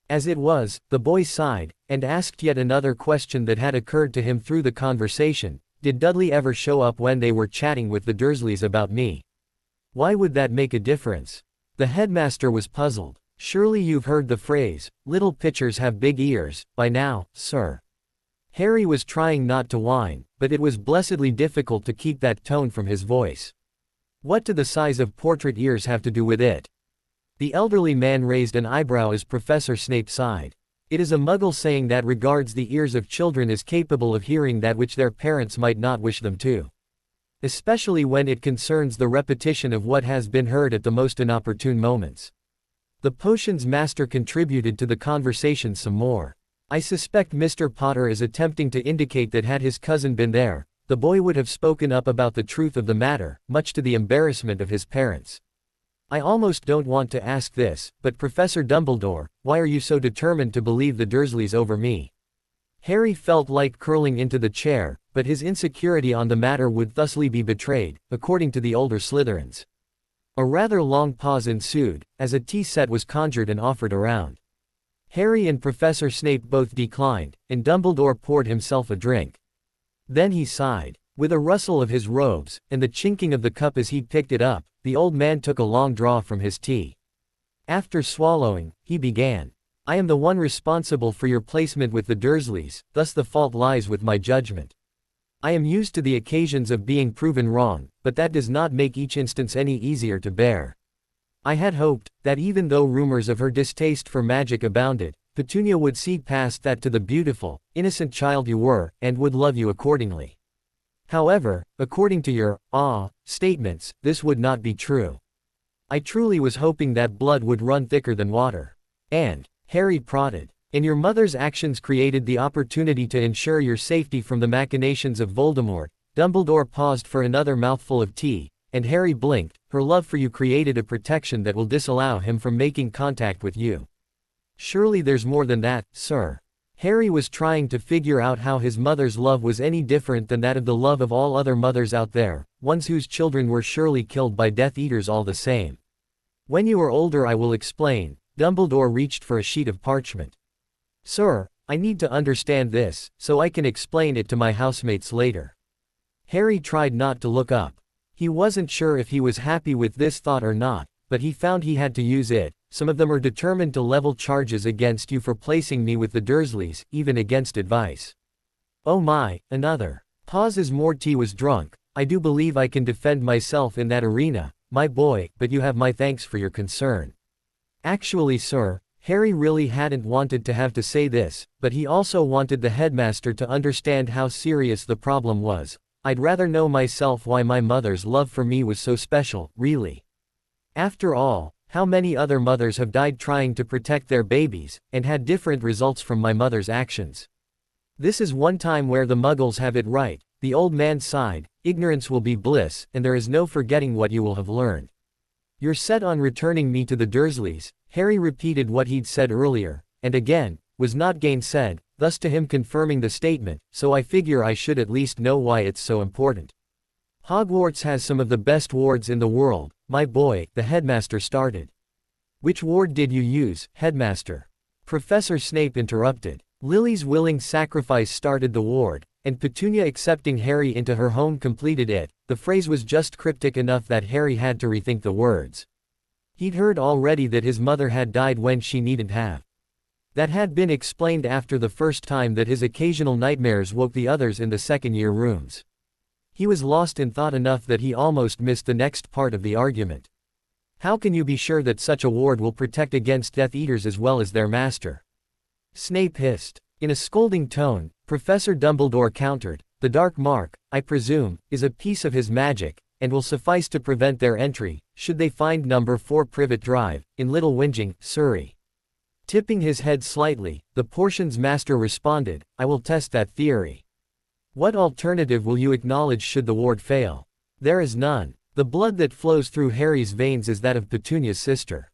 As it was, the boy sighed, and asked yet another question that had occurred to him through the conversation. "Did Dudley ever show up when they were chatting with the Dursleys about me?" "Why would that make a difference?" The headmaster was puzzled. "Surely you've heard the phrase, 'Little pitchers have big ears,' by now, sir." Harry was trying not to whine, but it was blessedly difficult to keep that tone from his voice. "What do the size of portrait ears have to do with it?" The elderly man raised an eyebrow as Professor Snape sighed. It is a Muggle saying that regards the ears of children as capable of hearing that which their parents might not wish them to. Especially when it concerns the repetition of what has been heard at the most inopportune moments. The potions master contributed to the conversation some more. I suspect Mr. Potter is attempting to indicate that had his cousin been there, the boy would have spoken up about the truth of the matter, much to the embarrassment of his parents. I almost don't want to ask this, but Professor Dumbledore, why are you so determined to believe the Dursleys over me? Harry felt like curling into the chair, but his insecurity on the matter would thusly be betrayed, according to the older Slytherins. A rather long pause ensued, as a tea set was conjured and offered around. Harry and Professor Snape both declined, and Dumbledore poured himself a drink. Then he sighed. With a rustle of his robes, and the chinking of the cup as he picked it up, the old man took a long draw from his tea. After swallowing, he began. I am the one responsible for your placement with the Dursleys, thus the fault lies with my judgment. I am used to the occasions of being proven wrong, but that does not make each instance any easier to bear. I had hoped that even though rumors of her distaste for magic abounded, Petunia would see past that to the beautiful, innocent child you were, and would love you accordingly. However, according to your statements, this would not be true. I truly was hoping that blood would run thicker than water. And, Harry prodded, and your mother's actions created the opportunity to ensure your safety from the machinations of Voldemort. Dumbledore paused for another mouthful of tea, and Harry blinked. Her love for you created a protection that will disallow him from making contact with you. Surely there's more than that, sir. Harry was trying to figure out how his mother's love was any different than that of the love of all other mothers out there, ones whose children were surely killed by Death Eaters all the same. When you are older I will explain. Dumbledore reached for a sheet of parchment. Sir, I need to understand this, so I can explain it to my housemates later. Harry tried not to look up. He wasn't sure if he was happy with this thought or not, but he found he had to use it. Some of them are determined to level charges against you for placing me with the Dursleys, even against advice. Oh my, another. Pause as more tea was drunk. I do believe I can defend myself in that arena, my boy, but you have my thanks for your concern. Actually, sir, Harry really hadn't wanted to have to say this, but he also wanted the headmaster to understand how serious the problem was. I'd rather know myself why my mother's love for me was so special, really. After all, how many other mothers have died trying to protect their babies, and had different results from my mother's actions? This is one time where the Muggles have it right. The old man sighed. Ignorance will be bliss, and there is no forgetting what you will have learned. You're set on returning me to the Dursleys. Harry repeated what he'd said earlier, and again, was not gainsaid, thus to him confirming the statement, so I figure I should at least know why it's so important. Hogwarts has some of the best wards in the world, my boy, the headmaster started. Which ward did you use, headmaster? Professor Snape interrupted. Lily's willing sacrifice started the ward, and Petunia accepting Harry into her home completed it. The phrase was just cryptic enough that Harry had to rethink the words. He'd heard already that his mother had died when she needn't have. That had been explained after the first time that his occasional nightmares woke the others in the second-year rooms. He was lost in thought enough that he almost missed the next part of the argument. How can you be sure that such a ward will protect against Death Eaters as well as their master? Snape hissed. In a scolding tone, Professor Dumbledore countered, the Dark Mark, I presume, is a piece of his magic, and will suffice to prevent their entry, should they find number 4 Privet Drive, in Little Whinging, Surrey. Tipping his head slightly, the potion's master responded, I will test that theory. What alternative will you acknowledge should the ward fail? There is none. The blood that flows through Harry's veins is that of Petunia's sister.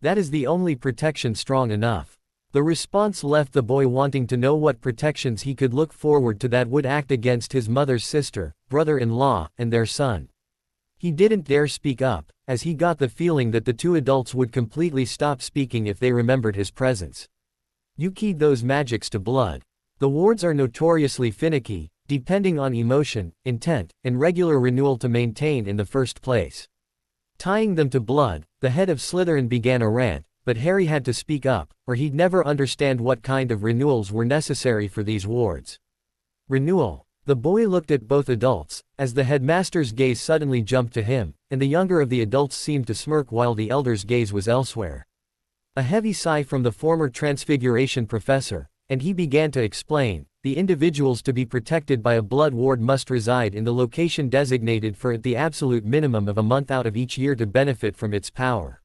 That is the only protection strong enough. The response left the boy wanting to know what protections he could look forward to that would act against his mother's sister, brother-in-law, and their son. He didn't dare speak up, as he got the feeling that the two adults would completely stop speaking if they remembered his presence. You keyed those magics to blood. The wards are notoriously finicky, depending on emotion, intent, and regular renewal to maintain in the first place. Tying them to blood, the head of Slytherin began a rant, but Harry had to speak up, or he'd never understand what kind of renewals were necessary for these wards. Renewal. The boy looked at both adults, as the headmaster's gaze suddenly jumped to him, and the younger of the adults seemed to smirk while the elder's gaze was elsewhere. A heavy sigh from the former Transfiguration professor, and he began to explain, the individuals to be protected by a blood ward must reside in the location designated for it the absolute minimum of a month out of each year to benefit from its power.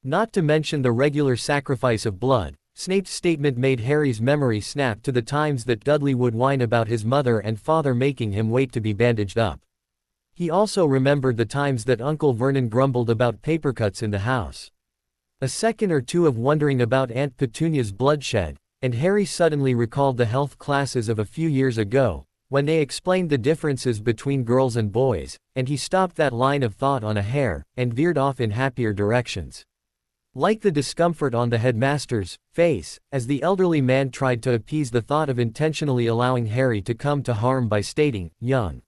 Not to mention the regular sacrifice of blood. Snape's statement made Harry's memory snap to the times that Dudley would whine about his mother and father making him wait to be bandaged up. He also remembered the times that Uncle Vernon grumbled about paper cuts in the house. A second or two of wondering about Aunt Petunia's bloodshed, and Harry suddenly recalled the health classes of a few years ago, when they explained the differences between girls and boys, and he stopped that line of thought on a hair, and veered off in happier directions. Like the discomfort on the headmaster's face, as the elderly man tried to appease the thought of intentionally allowing Harry to come to harm by stating, "Young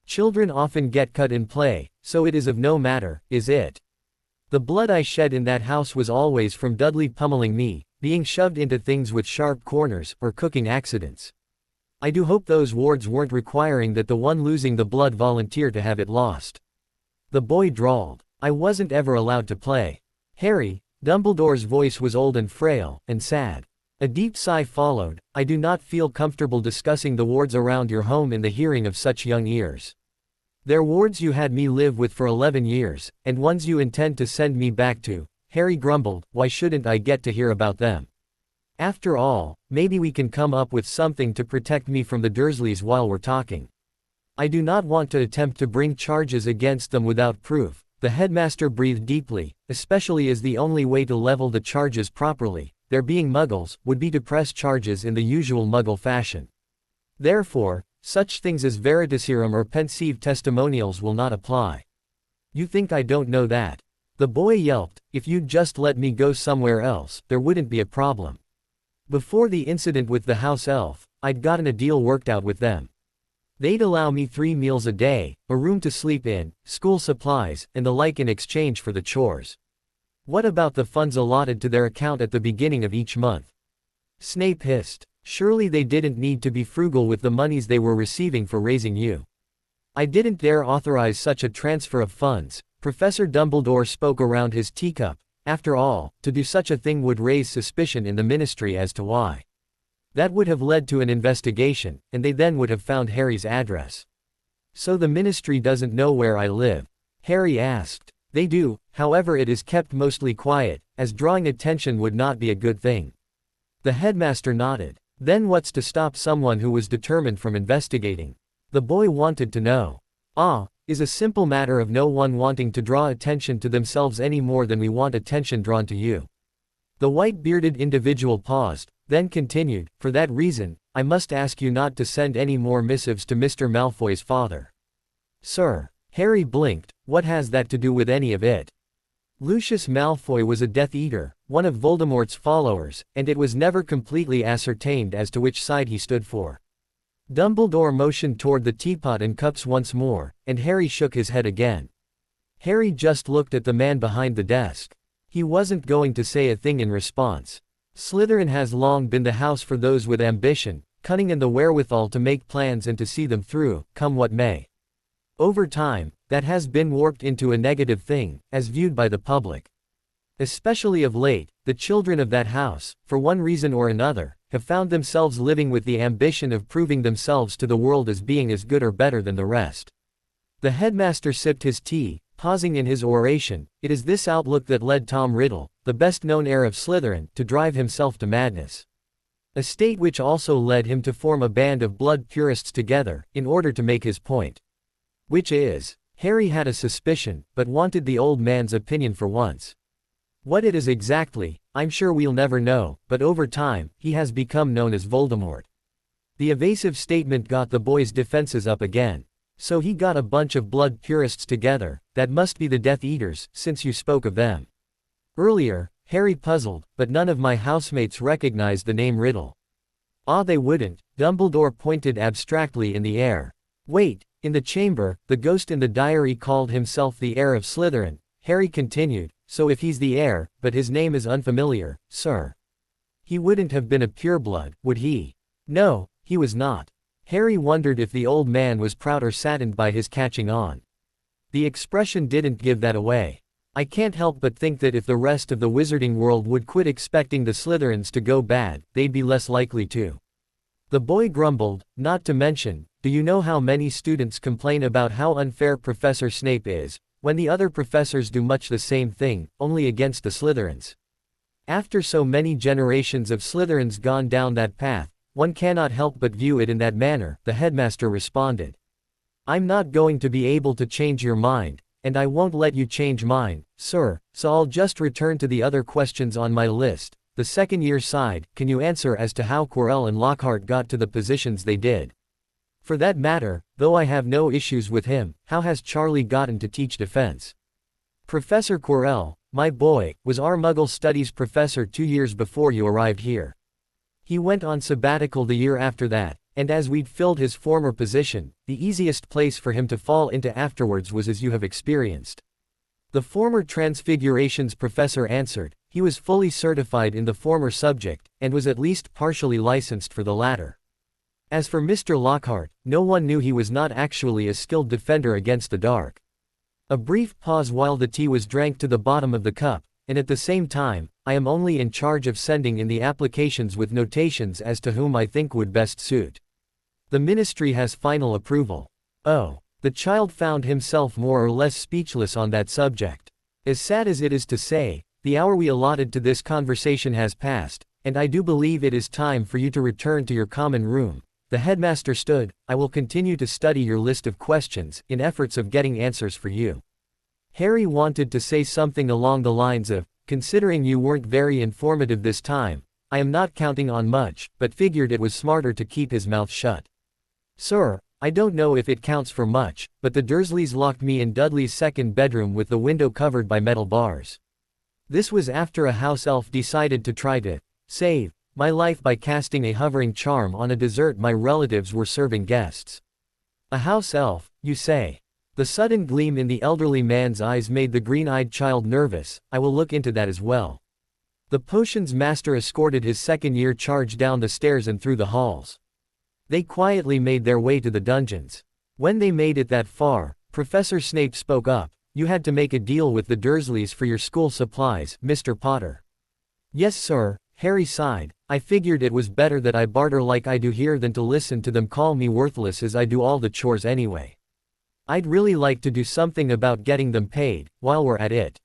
children often get cut in play, so it is of no matter, is it? The blood I shed in that house was always from Dudley pummeling me, being shoved into things with sharp corners, or cooking accidents. I do hope those wards weren't requiring that the one losing the blood volunteer to have it lost." The boy drawled, "I wasn't ever allowed to play." "Harry," Dumbledore's voice was old and frail, and sad. A deep sigh followed. "I do not feel comfortable discussing the wards around your home in the hearing of such young ears. They're wards you had me live with for 11 years, and ones you intend to send me back to." Harry grumbled, "Why shouldn't I get to hear about them? After all, maybe we can come up with something to protect me from the Dursleys while we're talking. I do not want to attempt to bring charges against them without proof." The headmaster breathed deeply, especially as the only way to level the charges properly, there being muggles, would be to press charges in the usual muggle fashion. Therefore, such things as veritaserum or pensive testimonials will not apply. "You think I don't know that?" The boy yelped. "If you'd just let me go somewhere else, there wouldn't be a problem. Before the incident with the house elf, I'd gotten a deal worked out with them. They'd allow me 3 meals a day, a room to sleep in, school supplies, and the like in exchange for the chores. What about the funds allotted to their account at the beginning of each month?" Snape hissed. "Surely they didn't need to be frugal with the monies they were receiving for raising you." "I didn't dare authorize such a transfer of funds." Professor Dumbledore spoke around his teacup. "After all, to do such a thing would raise suspicion in the ministry as to why. That would have led to an investigation, and they then would have found Harry's address." "So the ministry doesn't know where I live?" Harry asked. "They do, however it is kept mostly quiet, as drawing attention would not be a good thing." The headmaster nodded. "Then what's to stop someone who was determined from investigating?" The boy wanted to know. Is a simple matter of no one wanting to draw attention to themselves any more than we want attention drawn to you." The white-bearded individual paused, then continued, "For that reason, I must ask you not to send any more missives to Mr. Malfoy's father." "Sir." Harry blinked. "What has that to do with any of it?" Lucius Malfoy was a Death Eater, one of Voldemort's followers, and it was never completely ascertained as to which side he stood for. Dumbledore motioned toward the teapot and cups once more, and Harry shook his head again. Harry just looked at the man behind the desk. He wasn't going to say a thing in response. Slytherin has long been the house for those with ambition, cunning and the wherewithal to make plans and to see them through, come what may. Over time, that has been warped into a negative thing, as viewed by the public. Especially of late, the children of that house, for one reason or another, have found themselves living with the ambition of proving themselves to the world as being as good or better than the rest. The headmaster sipped his tea, pausing in his oration. "It is this outlook that led Tom Riddle, the best-known heir of Slytherin, to drive himself to madness. A state which also led him to form a band of blood purists together, in order to make his point. Which is," Harry had a suspicion, but wanted the old man's opinion for once. "What it is exactly, I'm sure we'll never know, but over time, he has become known as Voldemort." The evasive statement got the boy's defenses up again. "So he got a bunch of blood purists together, that must be the Death Eaters, since you spoke of them." "Earlier," Harry puzzled, "but none of my housemates recognized the name Riddle." They wouldn't." Dumbledore pointed abstractly in the air. "Wait, in the chamber, the ghost in the diary called himself the heir of Slytherin," Harry continued. "So if he's the heir, but his name is unfamiliar, sir. He wouldn't have been a pureblood, would he?" "No, he was not." Harry wondered if the old man was proud or saddened by his catching on. The expression didn't give that away. I can't help but think that if the rest of the wizarding world would quit expecting the Slytherins to go bad, they'd be less likely to. The boy grumbled, not to mention, do you know how many students complain about how unfair Professor Snape is, when the other professors do much the same thing, only against the Slytherins? After so many generations of Slytherins gone down that path, one cannot help but view it in that manner, the headmaster responded. I'm not going to be able to change your mind, and I won't let you change mine, sir, so I'll just return to the other questions on my list. The second year sighed, can you answer as to how Quirrell and Lockhart got to the positions they did? For that matter, though I have no issues with him, how has Charlie gotten to teach defense? Professor Quirrell, my boy, was our Muggle Studies professor 2 years before you arrived here. He went on sabbatical the year after that, and as we'd filled his former position, the easiest place for him to fall into afterwards was as you have experienced. The former Transfigurations professor answered. He was fully certified in the former subject, and was at least partially licensed for the latter. As for Mr. Lockhart, no one knew he was not actually a skilled defender against the dark. A brief pause while the tea was drank to the bottom of the cup, and at the same time, I am only in charge of sending in the applications with notations as to whom I think would best suit. The ministry has final approval. Oh. The child found himself more or less speechless on that subject. As sad as it is to say, the hour we allotted to this conversation has passed, and I do believe it is time for you to return to your common room. The headmaster stood. I will continue to study your list of questions, in efforts of getting answers for you. Harry wanted to say something along the lines of, considering you weren't very informative this time, I am not counting on much, but figured it was smarter to keep his mouth shut. Sir, I don't know if it counts for much, but the Dursleys locked me in Dudley's second bedroom with the window covered by metal bars. This was after a house elf decided to try to save my life by casting a hovering charm on a dessert my relatives were serving guests. A house elf, you say? The sudden gleam in the elderly man's eyes made the green-eyed child nervous. I will look into that as well. The potions master escorted his second-year charge down the stairs and through the halls. They quietly made their way to the dungeons. When they made it that far, Professor Snape spoke up. You had to make a deal with the Dursleys for your school supplies, Mr. Potter. Yes, sir, Harry sighed. I figured it was better that I barter like I do here than to listen to them call me worthless as I do all the chores anyway. I'd really like to do something about getting them paid, while we're at it.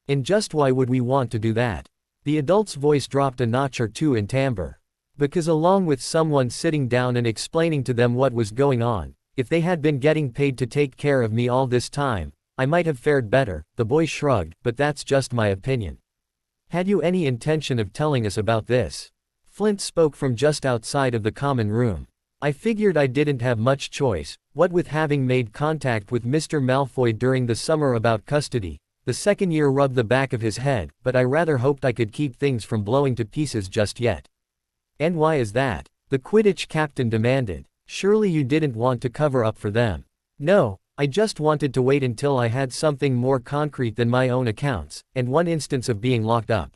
And just why would we want to do that? The adult's voice dropped a notch or two in timbre. Because along with someone sitting down and explaining to them what was going on, if they had been getting paid to take care of me all this time, I might have fared better. The boy shrugged, but that's just my opinion. Had you any intention of telling us about this? Flint spoke from just outside of the common room. I figured I didn't have much choice, what with having made contact with Mr. Malfoy during the summer about custody. The second year rubbed the back of his head, but I rather hoped I could keep things from blowing to pieces just yet. And why is that? The Quidditch captain demanded. Surely you didn't want to cover up for them. No, I just wanted to wait until I had something more concrete than my own accounts, and one instance of being locked up.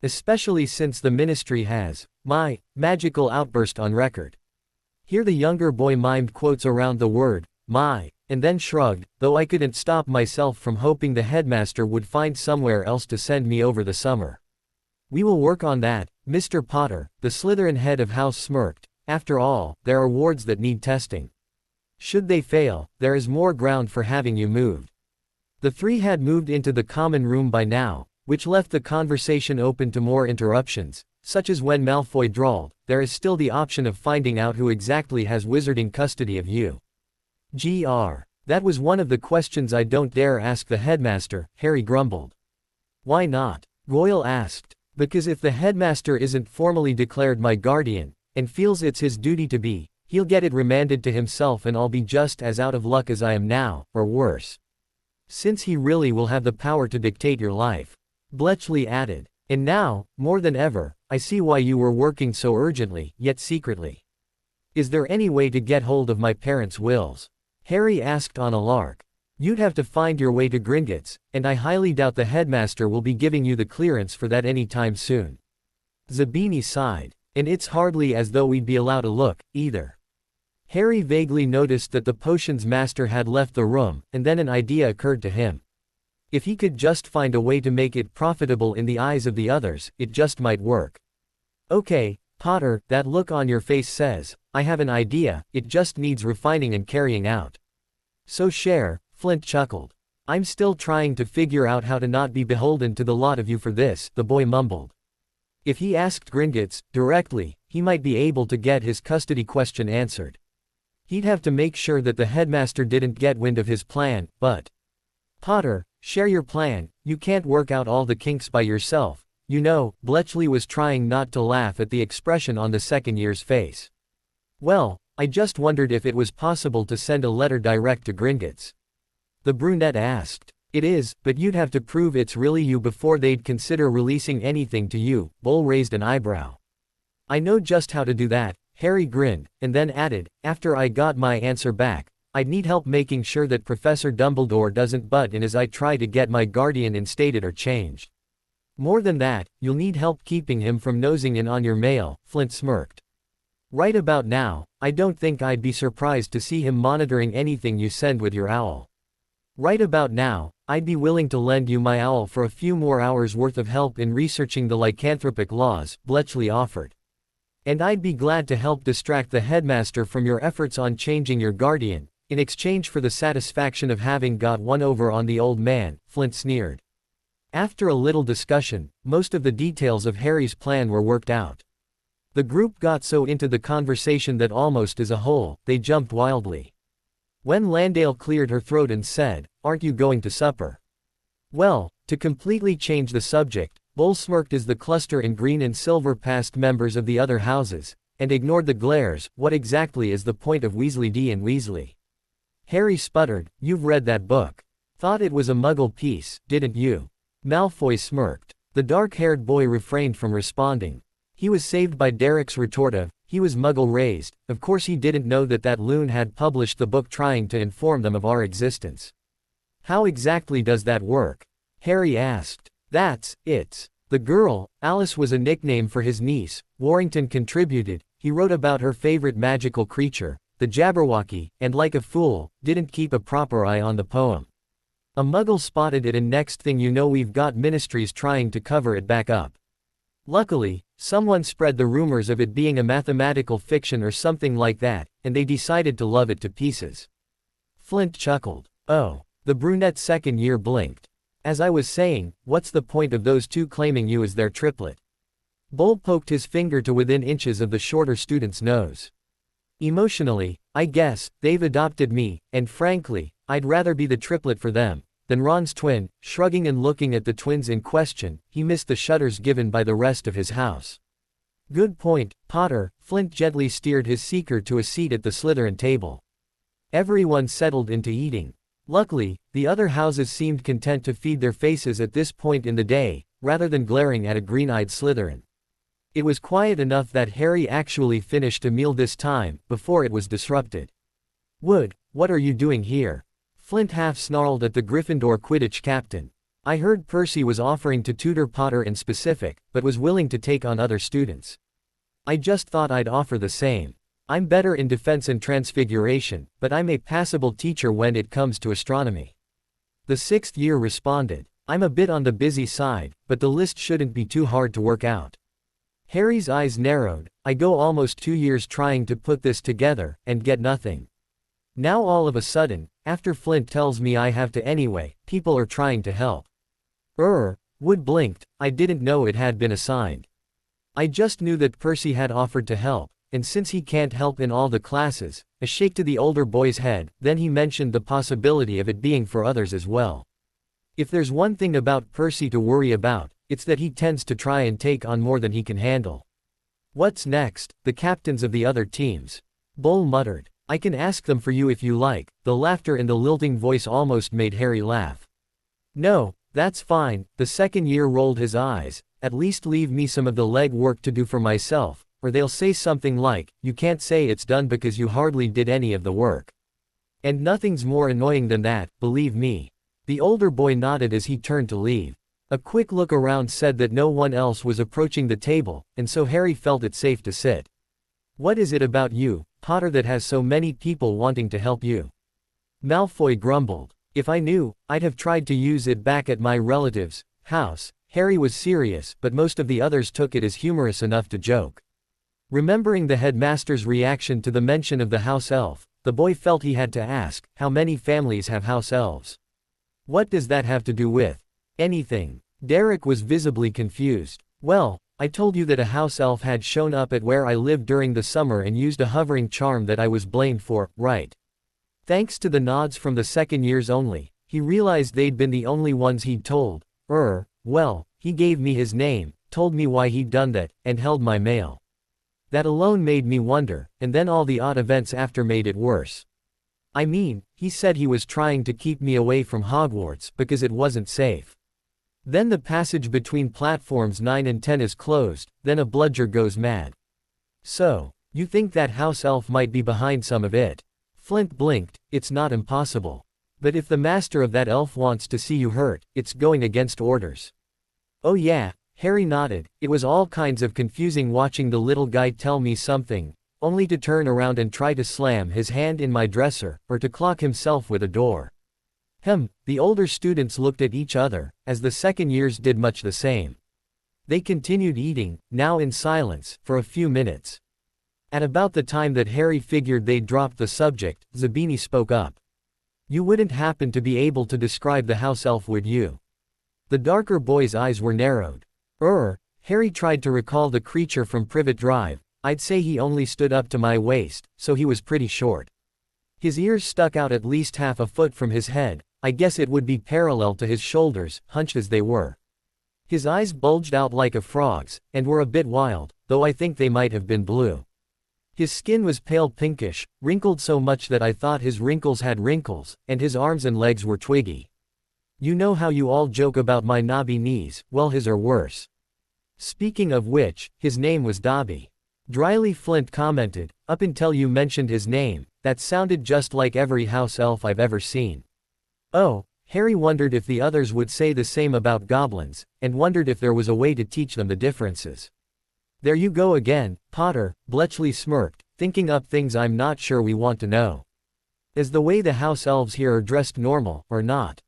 Especially since the ministry has my magical outburst on record. Here the younger boy mimed quotes around the word, my, and then shrugged, though I couldn't stop myself from hoping the headmaster would find somewhere else to send me over the summer. We will work on that, Mr. Potter, the Slytherin head of house smirked. After all, there are wards that need testing. Should they fail, there is more ground for having you moved. The three had moved into the common room by now, which left the conversation open to more interruptions, such as when Malfoy drawled, there is still the option of finding out who exactly has wizarding custody of you. That was one of the questions I don't dare ask the headmaster, Harry grumbled. Why not? Goyle asked. Because if the headmaster isn't formally declared my guardian, and feels it's his duty to be, he'll get it remanded to himself and I'll be just as out of luck as I am now, or worse. Since he really will have the power to dictate your life. Bletchley added. And now, more than ever, I see why you were working so urgently, yet secretly. Is there any way to get hold of my parents' wills? Harry asked on a lark. You'd have to find your way to Gringotts, and I highly doubt the headmaster will be giving you the clearance for that any time soon. Zabini sighed. And it's hardly as though we'd be allowed a look, either. Harry vaguely noticed that the potions master had left the room, and then an idea occurred to him. If he could just find a way to make it profitable in the eyes of the others, it just might work. Okay, Potter, that look on your face says, I have an idea, it just needs refining and carrying out. So share, Flint chuckled. I'm still trying to figure out how to not be beholden to the lot of you for this, the boy mumbled. If he asked Gringotts directly, he might be able to get his custody question answered. He'd have to make sure that the headmaster didn't get wind of his plan, but… Potter, share your plan, you can't work out all the kinks by yourself, you know. Bletchley was trying not to laugh at the expression on the second year's face. Well, I just wondered if it was possible to send a letter direct to Gringotts. The brunette asked. It is, but you'd have to prove it's really you before they'd consider releasing anything to you. Bull raised an eyebrow. I know just how to do that, Harry grinned, and then added, after I got my answer back, I'd need help making sure that Professor Dumbledore doesn't butt in as I try to get my guardian instated or changed. More than that, you'll need help keeping him from nosing in on your mail, Flint smirked. Right about now, I don't think I'd be surprised to see him monitoring anything you send with your owl. Right about now, I'd be willing to lend you my owl for a few more hours worth of help in researching the lycanthropic laws, Bletchley offered. And I'd be glad to help distract the headmaster from your efforts on changing your guardian, in exchange for the satisfaction of having got one over on the old man, Flint sneered. After a little discussion, most of the details of Harry's plan were worked out. The group got so into the conversation that almost as a whole, they jumped wildly. When Landale cleared her throat and said, "Aren't you going to supper?" Well, to completely change the subject, Bull smirked as the cluster in green and silver passed members of the other houses, and ignored the glares. What exactly is the point of Weasley D and Weasley? Harry sputtered, you've read that book. Thought it was a muggle piece, didn't you? Malfoy smirked. The dark-haired boy refrained from responding. He was saved by Derek's retort of, he was muggle-raised, of course he didn't know that that loon had published the book trying to inform them of our existence. How exactly does that work? Harry asked. It's the girl. Alice was a nickname for his niece, Warrington contributed. He wrote about her favorite magical creature, the Jabberwocky, and like a fool, didn't keep a proper eye on the poem. A muggle spotted it and next thing you know we've got ministries trying to cover it back up. Luckily, someone spread the rumors of it being a mathematical fiction or something like that, and they decided to love it to pieces. Flint chuckled. Oh. The brunette's second year blinked. As I was saying, what's the point of those two claiming you as their triplet? Bull poked his finger to within inches of the shorter student's nose. Emotionally, I guess, they've adopted me, and frankly, I'd rather be the triplet for them than Ron's twin. Shrugging and looking at the twins in question, he missed the shudders given by the rest of his house. Good point, Potter. Flint gently steered his seeker to a seat at the Slytherin table. Everyone settled into eating. Luckily, the other houses seemed content to feed their faces at this point in the day, rather than glaring at a green-eyed Slytherin. It was quiet enough that Harry actually finished a meal this time, before it was disrupted. Wood, what are you doing here? Flint half snarled at the Gryffindor Quidditch captain. I heard Percy was offering to tutor Potter in specific, but was willing to take on other students. I just thought I'd offer the same. I'm better in defense and transfiguration, but I'm a passable teacher when it comes to astronomy. The sixth year responded. I'm a bit on the busy side, but the list shouldn't be too hard to work out. Harry's eyes narrowed. I go almost 2 years trying to put this together, and get nothing. Now all of a sudden, after Flint tells me I have to anyway, people are trying to help. Wood blinked. I didn't know it had been assigned. I just knew that Percy had offered to help. And since he can't help in all the classes, a shake to the older boy's head, then he mentioned the possibility of it being for others as well. If there's one thing about Percy to worry about, it's that he tends to try and take on more than he can handle. What's next? The captains of the other teams. Bull muttered. I can ask them for you if you like. The laughter in the lilting voice almost made Harry laugh. No, that's fine. The second year rolled his eyes. At least leave me some of the leg work to do for myself. Or they'll say something like, you can't say it's done because you hardly did any of the work. And nothing's more annoying than that, believe me. The older boy nodded as he turned to leave. A quick look around said that no one else was approaching the table, and so Harry felt it safe to sit. What is it about you, Potter, that has so many people wanting to help you?" Malfoy grumbled. "If I knew, I'd have tried to use it back at my relative's house." Harry was serious, but most of the others took it as humorous enough to joke. Remembering the headmaster's reaction to the mention of the house elf, the boy felt he had to ask, how many families have house elves? What does that have to do with anything? Derek was visibly confused. "Well, I told you that a house elf had shown up at where I lived during the summer and used a hovering charm that I was blamed for, right?" Thanks to the nods from the second years only, he realized they'd been the only ones he'd told. Well, he gave me his name, told me why he'd done that, and held my mail. That alone made me wonder, and then all the odd events after made it worse. I mean, he said he was trying to keep me away from Hogwarts because it wasn't safe. Then the passage between platforms 9 and 10 is closed, then a bludger goes mad. So, you think that house elf might be behind some of it? Flint blinked. It's not impossible. But if the master of that elf wants to see you hurt, it's going against orders. Oh yeah, Harry nodded. It was all kinds of confusing watching the little guy tell me something, only to turn around and try to slam his hand in my dresser, or to clock himself with a door. The older students looked at each other, as the second years did much the same. They continued eating, now in silence, for a few minutes. At about the time that Harry figured they'd dropped the subject, Zabini spoke up. "You wouldn't happen to be able to describe the house elf, would you?" The darker boy's eyes were narrowed. Harry tried to recall the creature from Privet Drive. "I'd say he only stood up to my waist, so he was pretty short. His ears stuck out at least half a foot from his head. I guess it would be parallel to his shoulders, hunched as they were. His eyes bulged out like a frog's, and were a bit wild, though I think they might have been blue. His skin was pale pinkish, wrinkled so much that I thought his wrinkles had wrinkles, and his arms and legs were twiggy. You know how you all joke about my knobby knees, well his are worse. Speaking of which, his name was Dobby." Dryly Flint commented, "Up until you mentioned his name, that sounded just like every house elf I've ever seen." Oh, Harry wondered if the others would say the same about goblins, and wondered if there was a way to teach them the differences. "There you go again, Potter," Bletchley smirked, "thinking up things I'm not sure we want to know. Is the way the house elves here are dressed normal, or not?"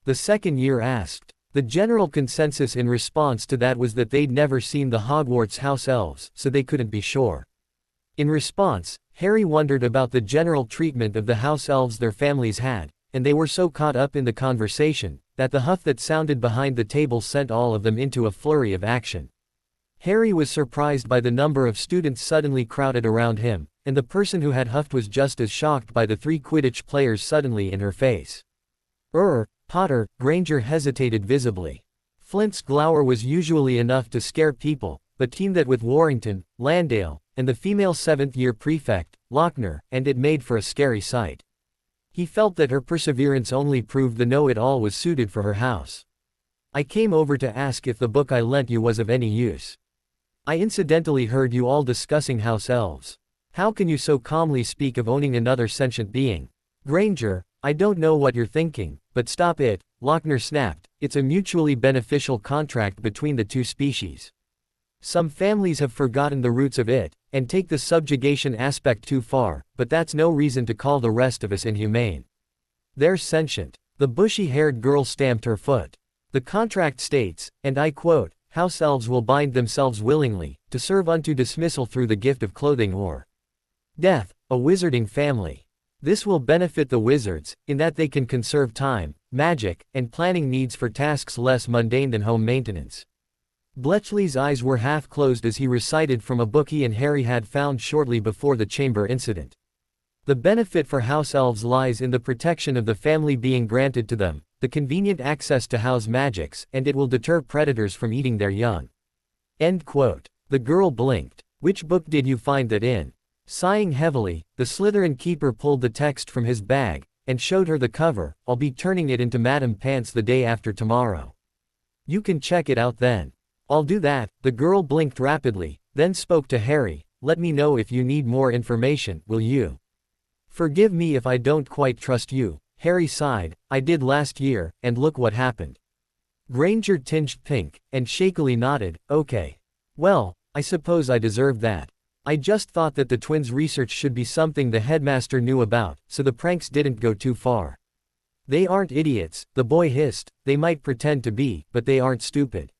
The second year asked. The general consensus in response to that was that they'd never seen the Hogwarts house elves, so they couldn't be sure. In response, Harry wondered about the general treatment of the house elves their families had, and they were so caught up in the conversation, that the huff that sounded behind the table sent all of them into a flurry of action. Harry was surprised by the number of students suddenly crowded around him, and the person who had huffed was just as shocked by the 3 Quidditch players suddenly in her face. Potter, Granger hesitated visibly. Flint's glower was usually enough to scare people, but teamed that with Warrington, Landale, and the female 7th-year prefect, Lochner, and it made for a scary sight. He felt that her perseverance only proved the know-it-all was suited for her house. "I came over to ask if the book I lent you was of any use. I incidentally heard you all discussing house elves. How can you so calmly speak of owning another sentient being?" "Granger, I don't know what you're thinking, but stop it," Lochner snapped. "It's a mutually beneficial contract between the two species. Some families have forgotten the roots of it, and take the subjugation aspect too far, but that's no reason to call the rest of us inhumane. They're sentient." The bushy-haired girl stamped her foot. "The contract states, and I quote, house elves will bind themselves willingly, to serve unto dismissal through the gift of clothing or death, a wizarding family. This will benefit the wizards, in that they can conserve time, magic, and planning needs for tasks less mundane than home maintenance." Bletchley's eyes were half closed as he recited from a book he and Harry had found shortly before the chamber incident. The benefit for house elves lies in the protection of the family being granted to them, the convenient access to house magics, and it will deter predators from eating their young. End quote. The girl blinked. "Which book did you find that in?" Sighing heavily, the Slytherin keeper pulled the text from his bag, and showed her the cover. "I'll be turning it into Madame Pants the day after tomorrow. You can check it out then." "I'll do that." The girl blinked rapidly, then spoke to Harry. "Let me know if you need more information, will you?" "Forgive me if I don't quite trust you," Harry sighed. "I did last year, and look what happened." Granger tinged pink, and shakily nodded. "Okay. Well, I suppose I deserved that. I just thought that the twins' research should be something the headmaster knew about, so the pranks didn't go too far. They aren't idiots, the boy hissed. They might pretend to be, but they aren't stupid.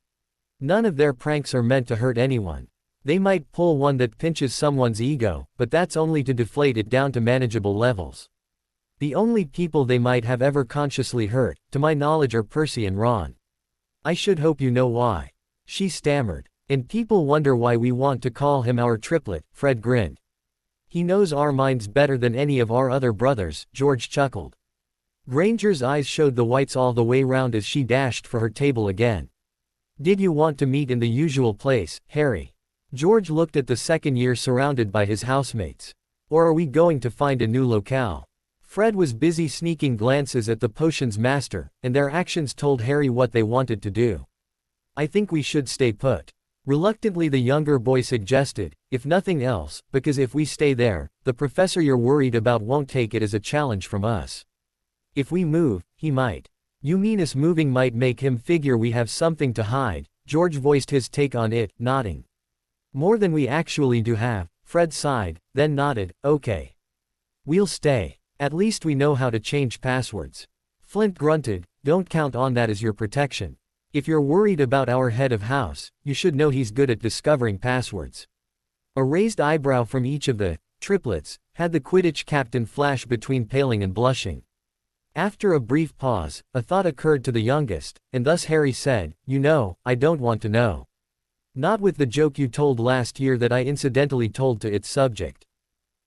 None of their pranks are meant to hurt anyone. They might pull one that pinches someone's ego, but that's only to deflate it down to manageable levels. The only people they might have ever consciously hurt, to my knowledge, are Percy and Ron. I should hope you know why. She stammered. And people wonder why we want to call him our triplet, Fred grinned. He knows our minds better than any of our other brothers, George chuckled. Granger's eyes showed the whites all the way round as she dashed for her table again. Did you want to meet in the usual place, Harry? George looked at the second year surrounded by his housemates. Or are we going to find a new locale? Fred was busy sneaking glances at the potions master, and their actions told Harry what they wanted to do. I think we should stay put. Reluctantly the younger boy suggested, if nothing else, because if we stay there, the professor you're worried about won't take it as a challenge from us. If we move, he might. You mean us moving might make him figure we have something to hide? George voiced his take on it, nodding. More than we actually do have, Fred sighed, then nodded, okay. We'll stay. At least we know how to change passwords. Flint grunted, don't count on that as your protection. If you're worried about our head of house, you should know he's good at discovering passwords. A raised eyebrow from each of the triplets had the Quidditch captain flash between paling and blushing. After a brief pause, a thought occurred to the youngest, and thus Harry said, you know, I don't want to know. Not with the joke you told last year that I incidentally told to its subject.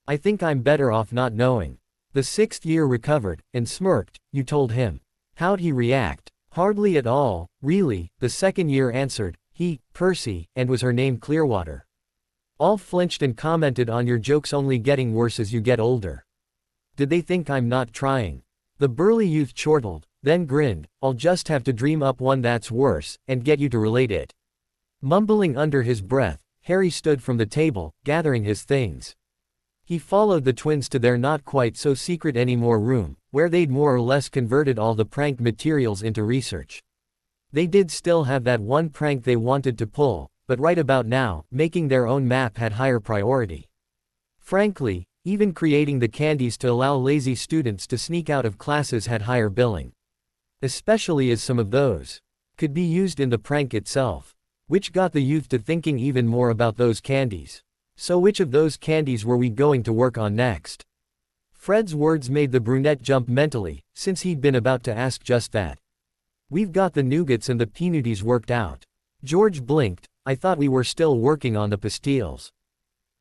I think I'm better off not knowing. The sixth year recovered, and smirked. You told him. How'd he react? Hardly at all, really, the second year answered. He, Percy, and was her name Clearwater. All flinched and commented on your jokes only getting worse as you get older. Did they think I'm not trying? The burly youth chortled, then grinned. I'll just have to dream up one that's worse, and get you to relate it. Mumbling under his breath, Harry stood from the table, gathering his things. He followed the twins to their not quite so secret anymore room, where they'd more or less converted all the prank materials into research. They did still have that one prank they wanted to pull, but right about now, making their own map had higher priority. Frankly, even creating the candies to allow lazy students to sneak out of classes had higher billing. Especially as some of those could be used in the prank itself. Which got the youth to thinking even more about those candies. So which of those candies were we going to work on next? Fred's words made the brunette jump mentally, since he'd been about to ask just that. We've got the nougats and the peanuties worked out. George blinked. I thought we were still working on the pastilles.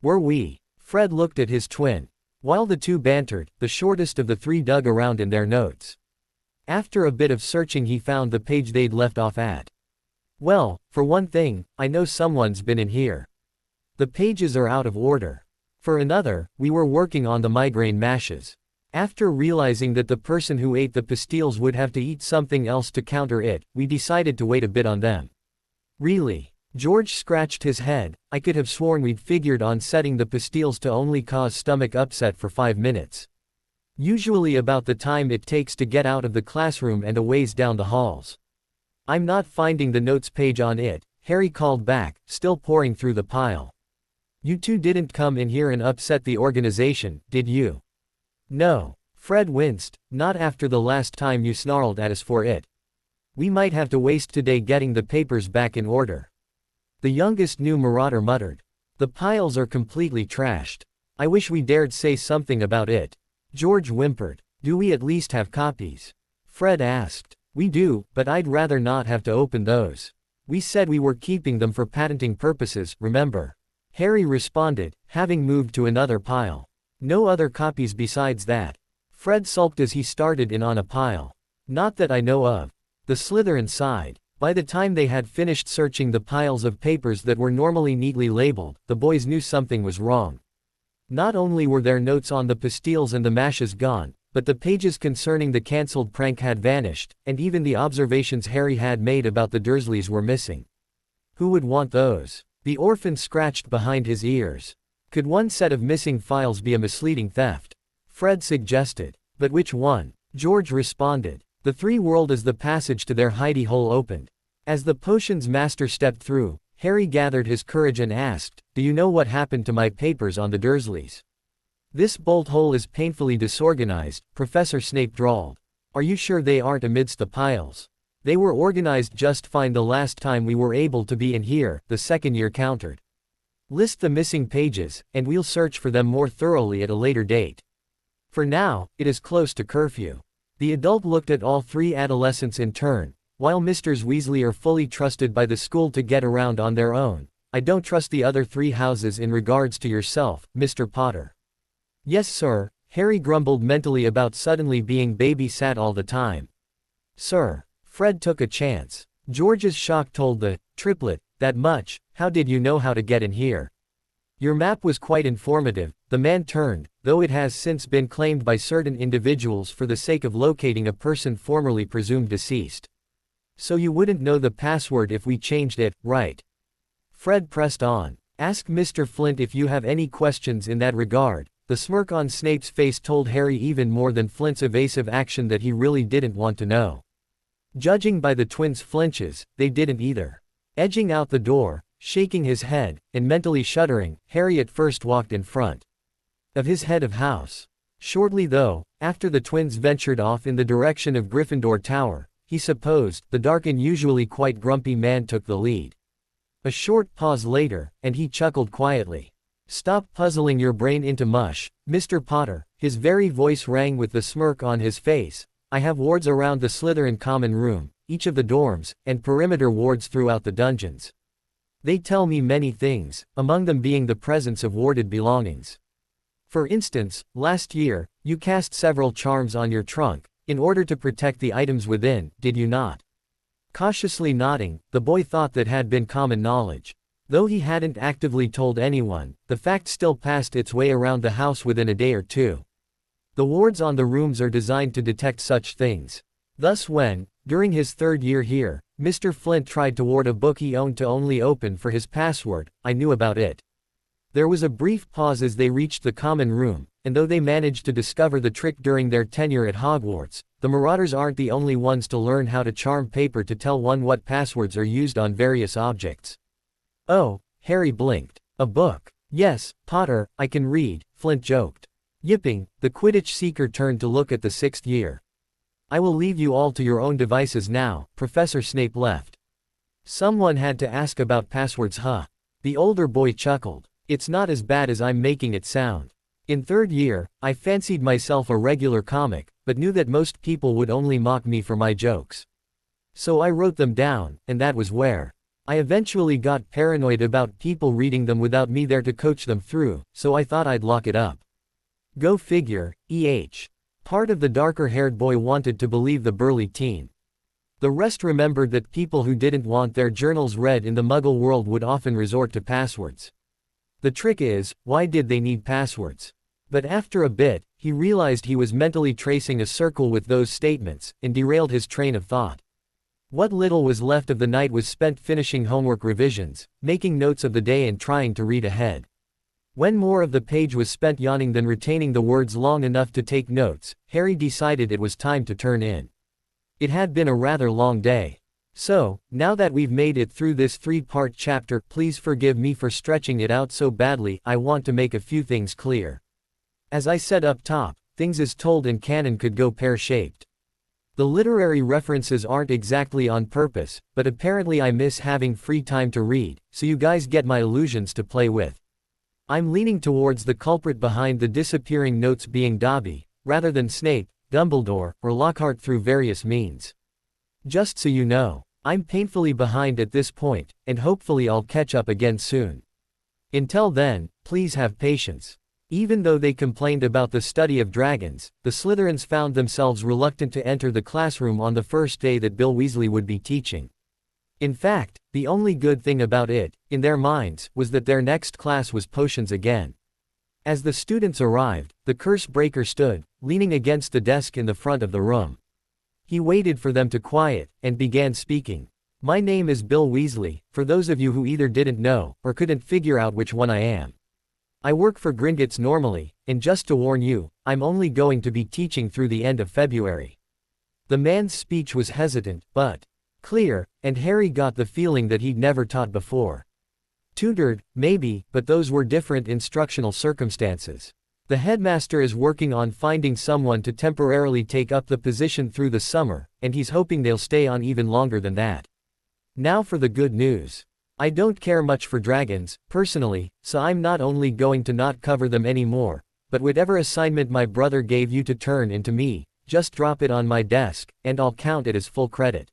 Were we? Fred looked at his twin. While the two bantered, the shortest of the three dug around in their notes. After a bit of searching he found the page they'd left off at. Well, for one thing, I know someone's been in here. The pages are out of order. For another, we were working on the migraine mashes. After realizing that the person who ate the pastilles would have to eat something else to counter it, we decided to wait a bit on them. Really? George scratched his head. I could have sworn we'd figured on setting the pastilles to only cause stomach upset for 5 minutes. Usually about the time it takes to get out of the classroom and a ways down the halls. I'm not finding the notes page on it, Harry called back, still poring through the pile. You two didn't come in here and upset the organization, did you? No. Fred winced, not after the last time you snarled at us for it. We might have to waste today getting the papers back in order. The youngest new marauder muttered. The piles are completely trashed. I wish we dared say something about it. George whimpered. Do we at least have copies? Fred asked. We do, but I'd rather not have to open those. We said we were keeping them for patenting purposes, remember? Harry responded, having moved to another pile. No other copies besides that. Fred sulked as he started in on a pile. Not that I know of. The Slytherin sighed. By the time they had finished searching the piles of papers that were normally neatly labeled, the boys knew something was wrong. Not only were their notes on the pastilles and the mashes gone, but the pages concerning the cancelled prank had vanished, and even the observations Harry had made about the Dursleys were missing. Who would want those? The orphan scratched behind his ears. Could one set of missing files be a misleading theft? Fred suggested. But which one? George responded. The three whirled as the passage to their hidey hole opened. As the potions master stepped through, Harry gathered his courage and asked, "Do you know what happened to my papers on the Dursleys?" "This bolt hole is painfully disorganized," Professor Snape drawled. "Are you sure they aren't amidst the piles?" "They were organized just fine the last time we were able to be in here," the second year countered. "List the missing pages, and we'll search for them more thoroughly at a later date. For now, it is close to curfew." The adult looked at all three adolescents in turn. "While Mrs. Weasley are fully trusted by the school to get around on their own, I don't trust the other three houses in regards to yourself, Mr. Potter." "Yes, sir," Harry grumbled mentally about suddenly being babysat all the time. "Sir." Fred took a chance. George's shock told the triplet that much. "How did you know how to get in here?" "Your map was quite informative," the man turned, though it has since been claimed by certain individuals for the sake of locating a person formerly presumed deceased. "So you wouldn't know the password if we changed it, right?" Fred pressed on. "Ask Mr. Flint if you have any questions in that regard." The smirk on Snape's face told Harry even more than Flint's evasive action that he really didn't want to know. Judging by the twins' flinches, they didn't either. Edging out the door, shaking his head, and mentally shuddering, Harry at first walked in front of his head of house. Shortly though, after the twins ventured off in the direction of Gryffindor Tower, he supposed, the dark and usually quite grumpy man took the lead. A short pause later, and he chuckled quietly. "Stop puzzling your brain into mush, Mr. Potter." His very voice rang with the smirk on his face. "I have wards around the Slytherin common room, each of the dorms, and perimeter wards throughout the dungeons. They tell me many things, among them being the presence of warded belongings. For instance, last year, you cast several charms on your trunk, in order to protect the items within, did you not?" Cautiously nodding, the boy thought that had been common knowledge. Though he hadn't actively told anyone, the fact still passed its way around the house within a day or two. The wards on the rooms are designed to detect such things. Thus when, during his third year here, Mr. Flint tried to ward a book he owned to only open for his password, I knew about it. There was a brief pause as they reached the common room, and though they managed to discover the trick during their tenure at Hogwarts, the Marauders aren't the only ones to learn how to charm paper to tell one what passwords are used on various objects. "Oh," Harry blinked. "A book." "Yes, Potter, I can read," Flint joked. Yipping, the Quidditch seeker turned to look at the sixth year. "I will leave you all to your own devices now," Professor Snape left. "Someone had to ask about passwords, huh?" The older boy chuckled. "It's not as bad as I'm making it sound. In third year, I fancied myself a regular comic, but knew that most people would only mock me for my jokes. So I wrote them down, and that was where I eventually got paranoid about people reading them without me there to coach them through, so I thought I'd lock it up." Go figure, Part of the darker-haired boy wanted to believe the burly teen. The rest remembered that people who didn't want their journals read in the Muggle world would often resort to passwords. The trick is, why did they need passwords? But after a bit, he realized he was mentally tracing a circle with those statements, and derailed his train of thought. What little was left of the night was spent finishing homework revisions, making notes of the day and trying to read ahead. When more of the page was spent yawning than retaining the words long enough to take notes, Harry decided it was time to turn in. It had been a rather long day. "So, now that we've made it through this three-part chapter, please forgive me for stretching it out so badly. I want to make a few things clear. As I said up top, things as told in canon could go pear-shaped. The literary references aren't exactly on purpose, but apparently I miss having free time to read, so you guys get my illusions to play with. I'm leaning towards the culprit behind the disappearing notes being Dobby, rather than Snape, Dumbledore, or Lockhart through various means. Just so you know, I'm painfully behind at this point, and hopefully I'll catch up again soon. Until then, please have patience." Even though they complained about the study of dragons, the Slytherins found themselves reluctant to enter the classroom on the first day that Bill Weasley would be teaching. In fact, the only good thing about it, in their minds, was that their next class was potions again. As the students arrived, the curse breaker stood, leaning against the desk in the front of the room. He waited for them to quiet, and began speaking. "My name is Bill Weasley, for those of you who either didn't know, or couldn't figure out which one I am. I work for Gringotts normally, and just to warn you, I'm only going to be teaching through the end of February." The man's speech was hesitant, but clear, and Harry got the feeling that he'd never taught before. Tutored, maybe, but those were different instructional circumstances. The headmaster is working on finding someone to temporarily take up the position through the summer, and he's hoping they'll stay on even longer than that. Now for the good news. I don't care much for dragons, personally, so I'm not only going to not cover them anymore, but whatever assignment my brother gave you to turn into me, just drop it on my desk, and I'll count it as full credit.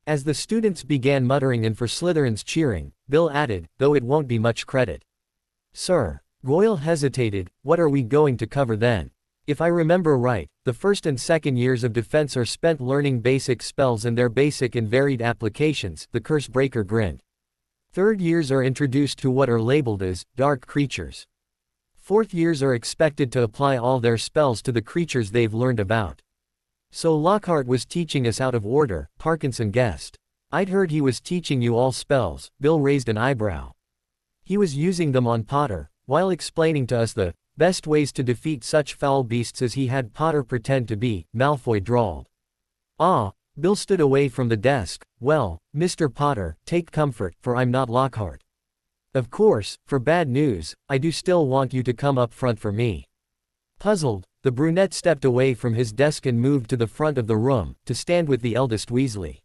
As the students began muttering and for Slytherins cheering, Bill added, though it won't be much credit. Sir. Royal hesitated, what are we going to cover then? If I remember right, the first and second years of defense are spent learning basic spells and their basic and varied applications, the Cursebreaker grinned. Third years are introduced to what are labeled as dark creatures. Fourth years are expected to apply all their spells to the creatures they've learned about. So Lockhart was teaching us out of order, Parkinson guessed. I'd heard he was teaching you all spells, Bill raised an eyebrow. He was using them on Potter, while explaining to us the best ways to defeat such foul beasts as he had Potter pretend to be, Malfoy drawled. Ah, Bill stood away from the desk. Well, Mr. Potter, take comfort, for I'm not Lockhart. Of course, for bad news, I do still want you to come up front for me. Puzzled, the brunette stepped away from his desk and moved to the front of the room, to stand with the eldest Weasley.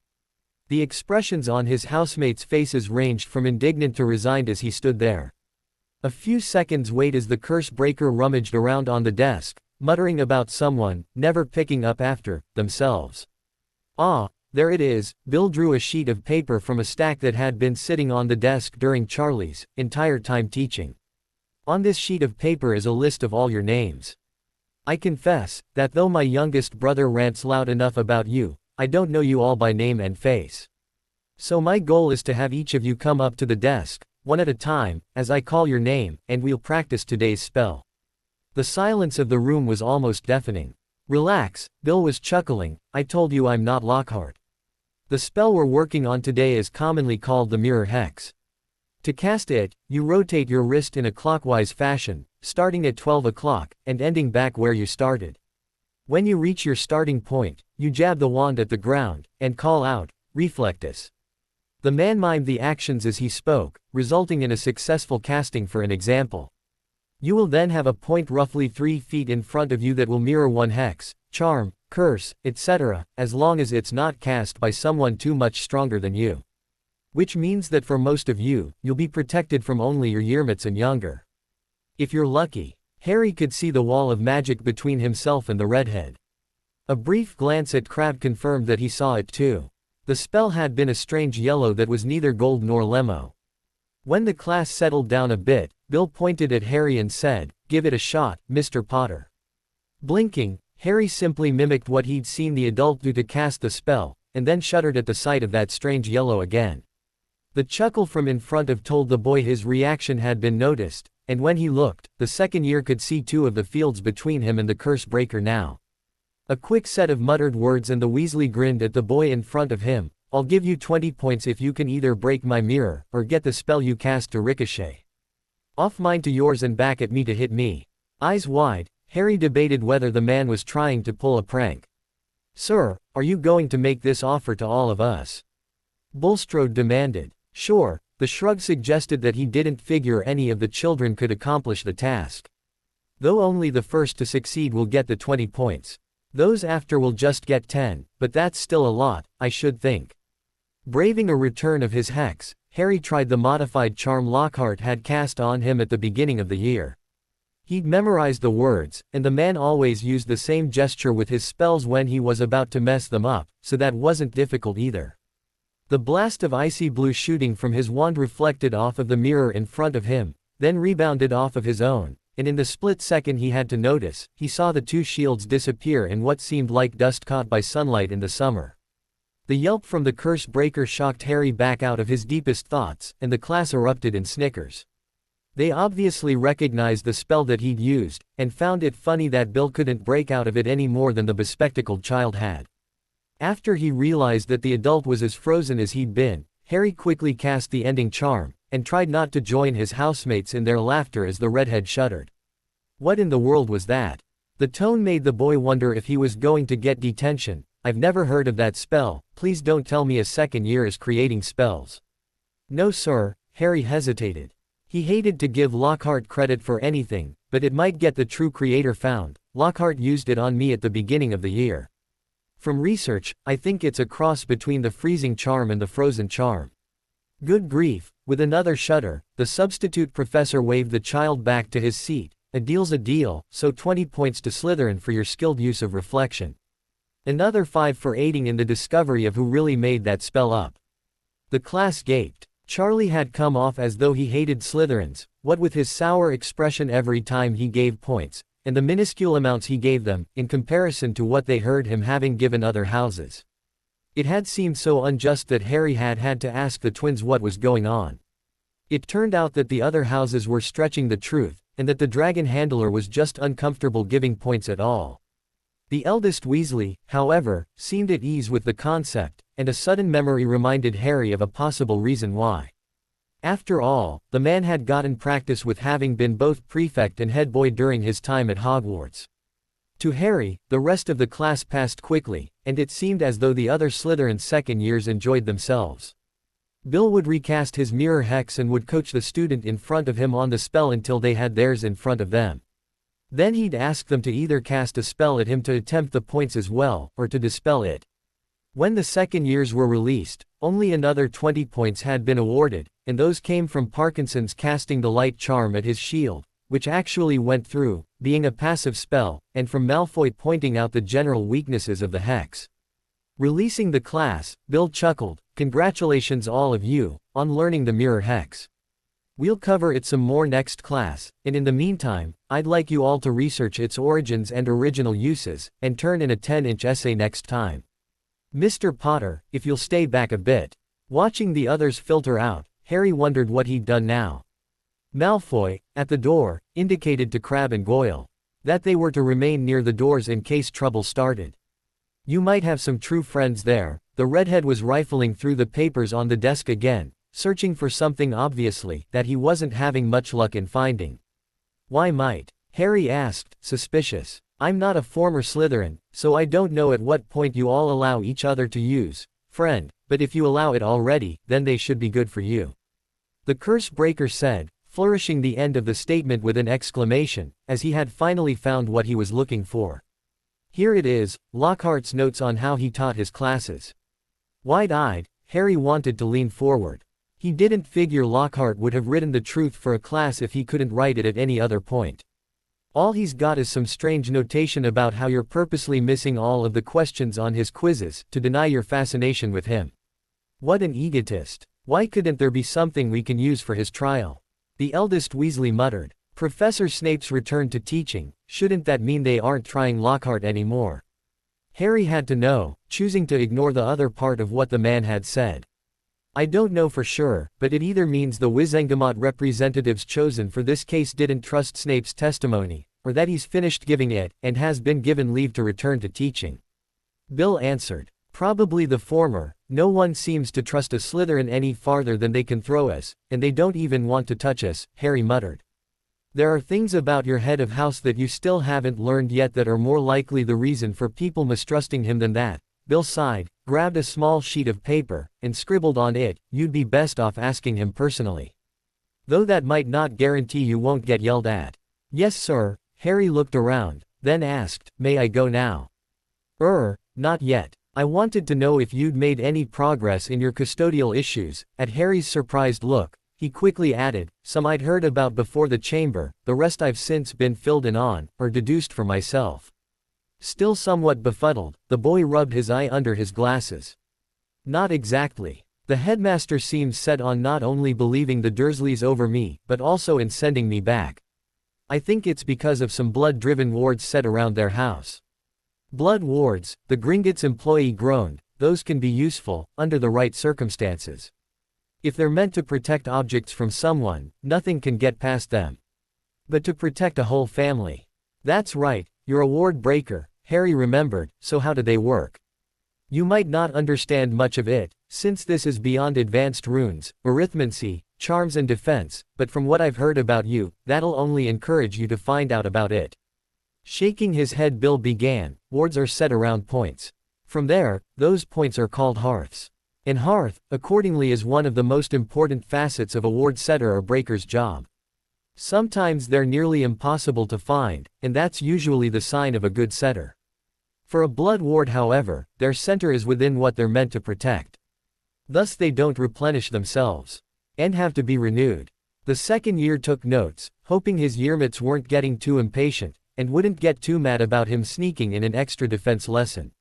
The expressions on his housemates' faces ranged from indignant to resigned as he stood there. A few seconds wait as the Cursebreaker rummaged around on the desk, muttering about someone, never picking up after themselves. Ah, there it is. Bill drew a sheet of paper from a stack that had been sitting on the desk during Charlie's entire time teaching. On this sheet of paper is a list of all your names. I confess that though my youngest brother rants loud enough about you, I don't know you all by name and face. So my goal is to have each of you come up to the desk, one at a time, as I call your name, and we'll practice today's spell. The silence of the room was almost deafening. Relax, Bill was chuckling, I told you I'm not Lockhart. The spell we're working on today is commonly called the Mirror Hex. To cast it, you rotate your wrist in a clockwise fashion, starting at 12 o'clock, and ending back where you started. When you reach your starting point, you jab the wand at the ground, and call out, Reflectus. The man mimed the actions as he spoke, resulting in a successful casting for an example. You will then have a point roughly 3 feet in front of you that will mirror one hex, charm, curse, etc., as long as it's not cast by someone too much stronger than you. Which means that for most of you, you'll be protected from only your yearmates and younger. If you're lucky. Harry could see the wall of magic between himself and the redhead. A brief glance at Crabbe confirmed that he saw it too. The spell had been a strange yellow that was neither gold nor lemo. When the class settled down a bit, Bill pointed at Harry and said, Give it a shot, Mr. Potter. Blinking, Harry simply mimicked what he'd seen the adult do to cast the spell, and then shuddered at the sight of that strange yellow again. The chuckle from in front of told the boy his reaction had been noticed, and when he looked, the second year could see 2 of the fields between him and the Cursebreaker now. A quick set of muttered words and the Weasley grinned at the boy in front of him. I'll give you 20 points if you can either break my mirror, or get the spell you cast to ricochet. Off mine to yours and back at me to hit me. Eyes wide, Harry debated whether the man was trying to pull a prank. Sir, are you going to make this offer to all of us? Bulstrode demanded. Sure, the shrug suggested that he didn't figure any of the children could accomplish the task. Though only the first to succeed will get the 20 points. Those after will just get 10, but that's still a lot, I should think. Braving a return of his hex, Harry tried the modified charm Lockhart had cast on him at the beginning of the year. He'd memorized the words, and the man always used the same gesture with his spells when he was about to mess them up, so that wasn't difficult either. The blast of icy blue shooting from his wand reflected off of the mirror in front of him, then rebounded off of his own, and in the split second he had to notice, he saw the 2 shields disappear in what seemed like dust caught by sunlight in the summer. The yelp from the Cursebreaker shocked Harry back out of his deepest thoughts, and the class erupted in snickers. They obviously recognized the spell that he'd used, and found it funny that Bill couldn't break out of it any more than the bespectacled child had. After he realized that the adult was as frozen as he'd been, Harry quickly cast the ending charm, and tried not to join his housemates in their laughter as the redhead shuddered. What in the world was that? The tone made the boy wonder if he was going to get detention. I've never heard of that spell, please don't tell me a second year is creating spells. No sir, Harry hesitated. He hated to give Lockhart credit for anything, but it might get the true creator found. Lockhart used it on me at the beginning of the year. From research, I think it's a cross between the freezing charm and the frozen charm. Good grief. With another shudder, the substitute professor waved the child back to his seat. A deal's a deal, so 20 points to Slytherin for your skilled use of reflection. Another 5 for aiding in the discovery of who really made that spell up. The class gaped. Charlie had come off as though he hated Slytherins, what with his sour expression every time he gave points, and the minuscule amounts he gave them, in comparison to what they heard him having given other houses. It had seemed so unjust that Harry had to ask the twins what was going on. It turned out that the other houses were stretching the truth, and that the dragon handler was just uncomfortable giving points at all. The eldest Weasley, however, seemed at ease with the concept, and a sudden memory reminded Harry of a possible reason why. After all, the man had gotten practice with having been both prefect and head boy during his time at Hogwarts. To Harry, the rest of the class passed quickly, and it seemed as though the other Slytherin second years enjoyed themselves. Bill would recast his mirror hex and would coach the student in front of him on the spell until they had theirs in front of them. Then he'd ask them to either cast a spell at him to attempt the points as well, or to dispel it. When the second years were released, only another 20 points had been awarded, and those came from Parkinson's casting the light charm at his shield, which actually went through, being a passive spell, and from Malfoy pointing out the general weaknesses of the hex. Releasing the class, Bill chuckled, "Congratulations all of you, on learning the mirror hex. We'll cover it some more next class, and in the meantime, I'd like you all to research its origins and original uses, and turn in a 10-inch essay next time. Mr. Potter, if you'll stay back a bit." Watching the others filter out, Harry wondered what he'd done now. Malfoy, at the door, indicated to Crabbe and Goyle that they were to remain near the doors in case trouble started. "You might have some true friends there." The redhead was rifling through the papers on the desk again, searching for something obviously that he wasn't having much luck in finding. "Why might?" Harry asked, suspicious. "I'm not a former Slytherin, so I don't know at what point you all allow each other to use friend, but if you allow it already, then they should be good for you," the curse breaker said, flourishing the end of the statement with an exclamation, as he had finally found what he was looking for. Here it is, Lockhart's notes on how he taught his classes. Wide-eyed, Harry wanted to lean forward. He didn't figure Lockhart would have written the truth for a class if he couldn't write it at any other point. All he's got is some strange notation about how you're purposely missing all of the questions on his quizzes, to deny your fascination with him. What an egotist. Why couldn't there be something we can use for his trial? The eldest Weasley muttered. Professor Snape's return to teaching, shouldn't that mean they aren't trying Lockhart anymore? Harry had to know, choosing to ignore the other part of what the man had said. I don't know for sure, but it either means the Wizengamot representatives chosen for this case didn't trust Snape's testimony, or that he's finished giving it, and has been given leave to return to teaching. Bill answered. Probably the former. No one seems to trust a Slytherin any farther than they can throw us, and they don't even want to touch us, Harry muttered. There are things about your head of house that you still haven't learned yet that are more likely the reason for people mistrusting him than that. Bill sighed, grabbed a small sheet of paper, and scribbled on it, "You'd be best off asking him personally. Though that might not guarantee you won't get yelled at." "Yes sir." Harry looked around, then asked, "May I go now?" Not yet. I wanted to know if you'd made any progress in your custodial issues." At Harry's surprised look, he quickly added, "Some I'd heard about before the chamber, the rest I've since been filled in on, or deduced for myself." Still somewhat befuddled, the boy rubbed his eye under his glasses. "Not exactly. The headmaster seems set on not only believing the Dursleys over me, but also in sending me back. I think it's because of some blood-driven wards set around their house." "Blood wards," the Gringotts employee groaned. "Those can be useful, under the right circumstances. If they're meant to protect objects from someone, nothing can get past them. But to protect a whole family. That's right, you're a ward breaker," Harry remembered. "So how do they work?" "You might not understand much of it, since this is beyond advanced runes, arithmancy, charms and defense, but from what I've heard about you, that'll only encourage you to find out about it." Shaking his head, Bill began. "Wards are set around points. From there, those points are called hearths. And hearth, accordingly, is one of the most important facets of a ward setter or breaker's job. Sometimes they're nearly impossible to find, and that's usually the sign of a good setter. For a blood ward, however, their center is within what they're meant to protect. Thus they don't replenish themselves. And have to be renewed. The second year took notes, hoping his yearmates weren't getting too impatient, and wouldn't get too mad about him sneaking in an extra defense lesson.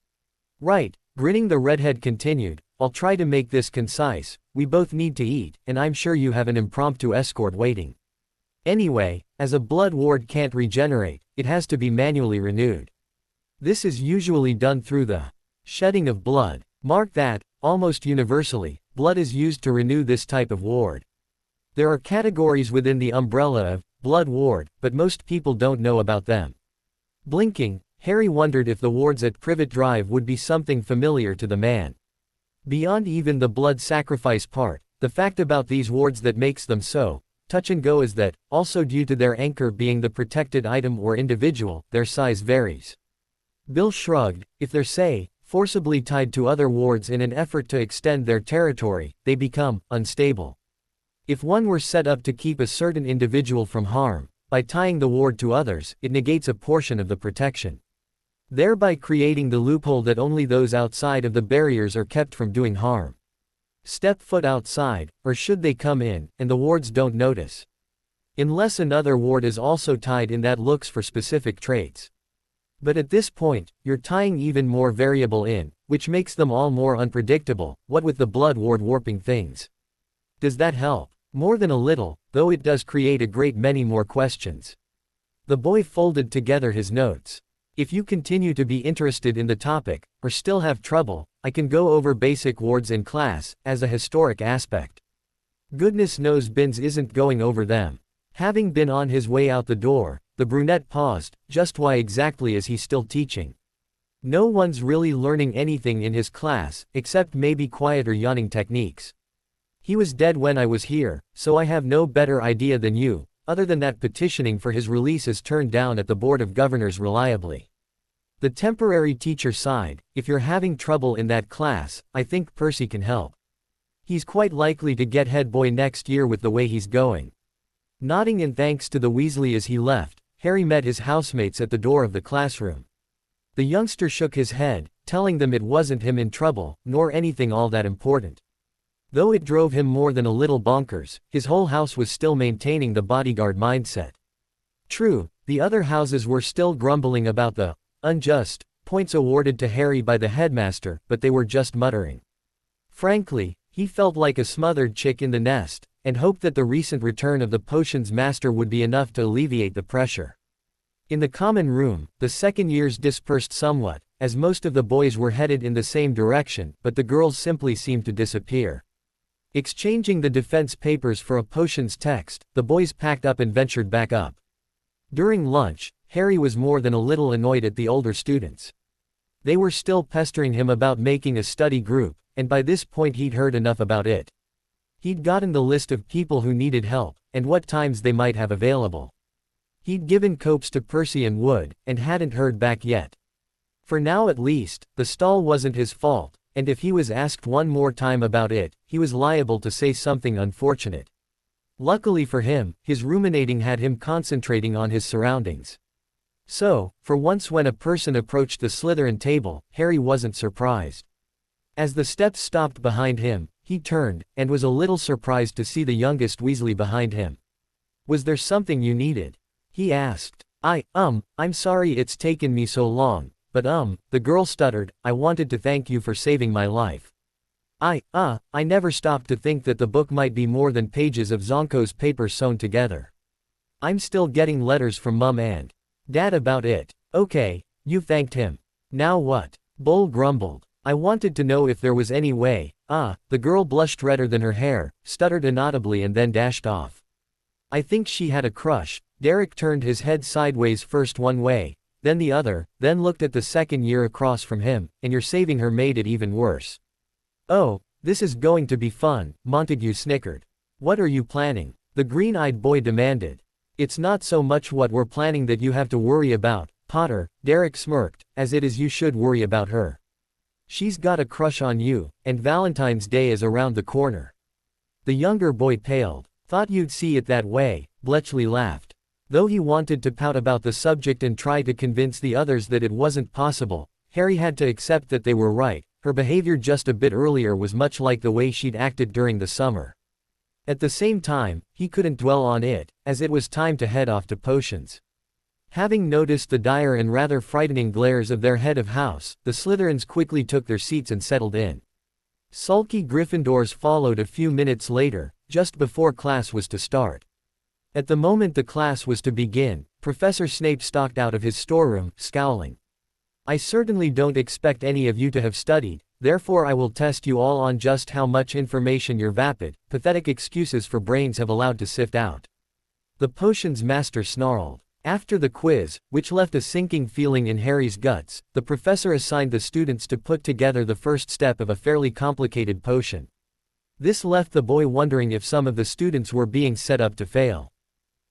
Right, grinning, the redhead continued, I'll try to make this concise. We both need to eat, and I'm sure you have an impromptu escort waiting. Anyway, as a blood ward can't regenerate, it has to be manually renewed. This is usually done through the shedding of blood. Mark that, almost universally, blood is used to renew this type of ward. There are categories within the umbrella of blood ward, but most people don't know about them. Blinking, Harry wondered if the wards at Privet Drive would be something familiar to the man. Beyond even the blood sacrifice part, the fact about these wards that makes them so touch and go is that, also due to their anchor being the protected item or individual, their size varies. Bill shrugged. If they're, say, forcibly tied to other wards in an effort to extend their territory, they become unstable. If one were set up to keep a certain individual from harm, by tying the ward to others, it negates a portion of the protection, thereby creating the loophole that only those outside of the barriers are kept from doing harm. Step foot outside, or should they come in, and the wards don't notice. Unless another ward is also tied in that looks for specific traits. But at this point, you're tying even more variable in, which makes them all more unpredictable, what with the blood ward warping things. Does that help? More than a little, though it does create a great many more questions. The boy folded together his notes. If you continue to be interested in the topic, or still have trouble, I can go over basic wards in class, as a historic aspect. Goodness knows Binns isn't going over them. Having been on his way out the door, the brunette paused. Just why exactly is he still teaching? No one's really learning anything in his class, except maybe quieter yawning techniques. He was dead when I was here, so I have no better idea than you, other than that petitioning for his release is turned down at the Board of Governors reliably. The temporary teacher sighed. If you're having trouble in that class, I think Percy can help. He's quite likely to get head boy next year with the way he's going. Nodding in thanks to the Weasley as he left, Harry met his housemates at the door of the classroom. The youngster shook his head, telling them it wasn't him in trouble, nor anything all that important. Though it drove him more than a little bonkers, his whole house was still maintaining the bodyguard mindset. True, the other houses were still grumbling about the unjust points awarded to Harry by the headmaster, but they were just muttering. Frankly, he felt like a smothered chick in the nest, and hoped that the recent return of the potions master would be enough to alleviate the pressure. In the common room, the second years dispersed somewhat, as most of the boys were headed in the same direction, but the girls simply seemed to disappear. Exchanging the defense papers for a potions text, the boys packed up and ventured back up. During lunch, Harry was more than a little annoyed at the older students. They were still pestering him about making a study group, and by this point he'd heard enough about it. He'd gotten the list of people who needed help, and what times they might have available. He'd given copes to Percy and Wood, and hadn't heard back yet. For now at least, the stall wasn't his fault, and if he was asked one more time about it, he was liable to say something unfortunate. Luckily for him, his ruminating had him concentrating on his surroundings. So, for once when a person approached the Slytherin table, Harry wasn't surprised. As the steps stopped behind him, he turned, and was a little surprised to see the youngest Weasley behind him. Was there something you needed? He asked. I'm sorry it's taken me so long, but the girl stuttered, I wanted to thank you for saving my life. I never stopped to think that the book might be more than pages of Zonko's paper sewn together. I'm still getting letters from Mum and Dad about it. Okay, you thanked him. Now what? Bull grumbled. I wanted to know if there was any way. The girl blushed redder than her hair, stuttered inaudibly and then dashed off. I think she had a crush. Derek turned his head sideways, first one way, then the other, then looked at the second year across from him, and your saving her made it even worse. Oh, this is going to be fun, Montague snickered. What are you planning? The green-eyed boy demanded. It's not so much what we're planning that you have to worry about, Potter, Derek smirked, as it is you should worry about her. She's got a crush on you, and Valentine's Day is around the corner." The younger boy paled. "Thought you'd see it that way," Bletchley laughed. Though he wanted to pout about the subject and try to convince the others that it wasn't possible, Harry had to accept that they were right. Her behavior just a bit earlier was much like the way she'd acted during the summer. At the same time, he couldn't dwell on it, as it was time to head off to potions. Having noticed the dire and rather frightening glares of their head of house, the Slytherins quickly took their seats and settled in. Sulky Gryffindors followed a few minutes later, just before class was to start. At the moment the class was to begin, Professor Snape stalked out of his storeroom, scowling. "I certainly don't expect any of you to have studied, therefore I will test you all on just how much information your vapid, pathetic excuses for brains have allowed to sift out." The potions master snarled. After the quiz, which left a sinking feeling in Harry's guts, the professor assigned the students to put together the first step of a fairly complicated potion. This left the boy wondering if some of the students were being set up to fail.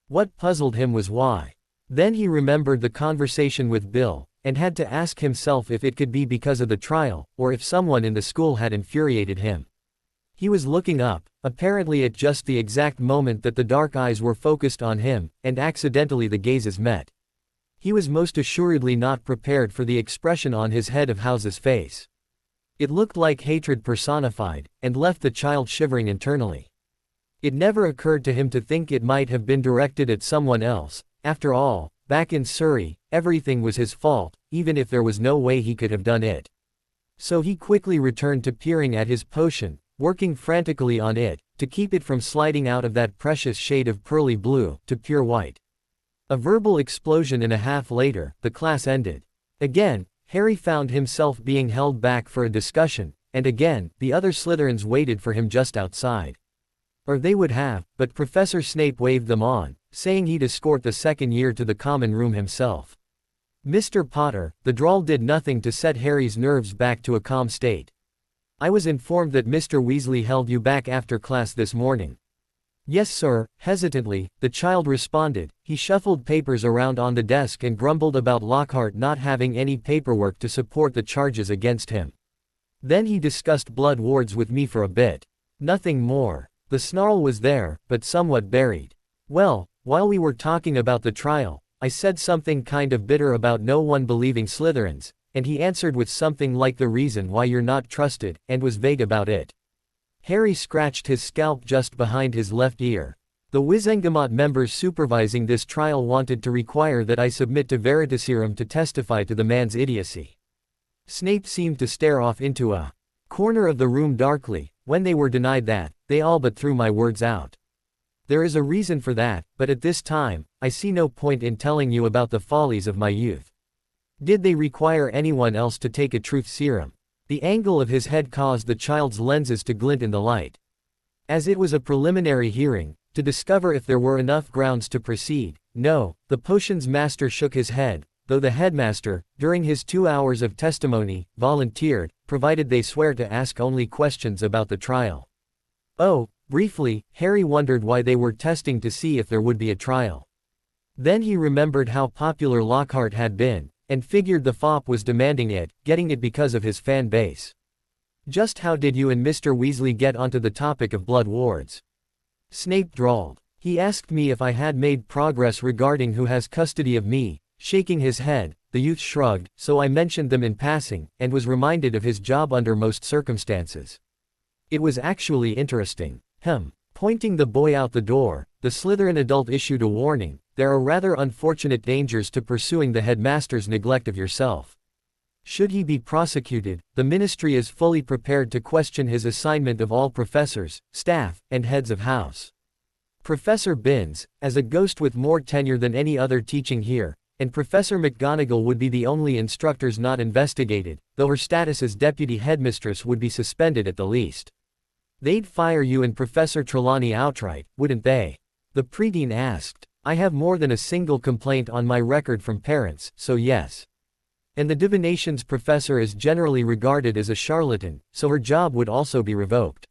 What puzzled him was why. Then he remembered the conversation with Bill, and had to ask himself if it could be because of the trial, or if someone in the school had infuriated him. He was looking up, apparently at just the exact moment that the dark eyes were focused on him, and accidentally the gazes met. He was most assuredly not prepared for the expression on his head of house's face. It looked like hatred personified, and left the child shivering internally. It never occurred to him to think it might have been directed at someone else. After all, back in Surrey, everything was his fault, even if there was no way he could have done it. So he quickly returned to peering at his potion, working frantically on it, to keep it from sliding out of that precious shade of pearly blue, to pure white. A verbal explosion and a half later, the class ended. Again, Harry found himself being held back for a discussion, and again, the other Slytherins waited for him just outside. Or they would have, but Professor Snape waved them on, saying he'd escort the second year to the common room himself. "Mr. Potter," the drawl did nothing to set Harry's nerves back to a calm state. "I was informed that Mr. Weasley held you back after class this morning." "Yes, sir," hesitantly, the child responded. He shuffled papers around on the desk and grumbled about Lockhart not having any paperwork to support the charges against him. "Then he discussed blood wards with me for a bit. Nothing more." The snarl was there, but somewhat buried. "Well, while we were talking about the trial, I said something kind of bitter about no one believing Slytherins, and he answered with something like the reason why you're not trusted, and was vague about it." Harry scratched his scalp just behind his left ear. "The Wizengamot members supervising this trial wanted to require that I submit to Veritaserum to testify to the man's idiocy." Snape seemed to stare off into a corner of the room darkly. "When they were denied that, they all but threw my words out. There is a reason for that, but at this time, I see no point in telling you about the follies of my youth." "Did they require anyone else to take a truth serum?" The angle of his head caused the child's lenses to glint in the light. As it was a preliminary hearing, to discover if there were enough grounds to proceed, no, the potions master shook his head, though the headmaster, during his 2 hours of testimony, volunteered, provided they swear to ask only questions about the trial. Oh, briefly, Harry wondered why they were testing to see if there would be a trial. Then he remembered how popular Lockhart had been, and figured the fop was demanding it, getting it because of his fan base. "Just how did you and Mr. Weasley get onto the topic of blood wards?" Snape drawled. "He asked me if I had made progress regarding who has custody of me." Shaking his head, the youth shrugged, "So I mentioned them in passing, and was reminded of his job under most circumstances. It was actually interesting." Pointing the boy out the door, the Slytherin adult issued a warning: "There are rather unfortunate dangers to pursuing the headmaster's neglect of yourself. Should he be prosecuted, the ministry is fully prepared to question his assignment of all professors, staff, and heads of house. Professor Binns, as a ghost with more tenure than any other teaching here, and Professor McGonagall would be the only instructors not investigated, though her status as deputy headmistress would be suspended at the least. They'd fire you and Professor Trelawney outright, wouldn't they?" the preteen asked. "I have more than a single complaint on my record from parents, so yes. And the divinations professor is generally regarded as a charlatan, so her job would also be revoked."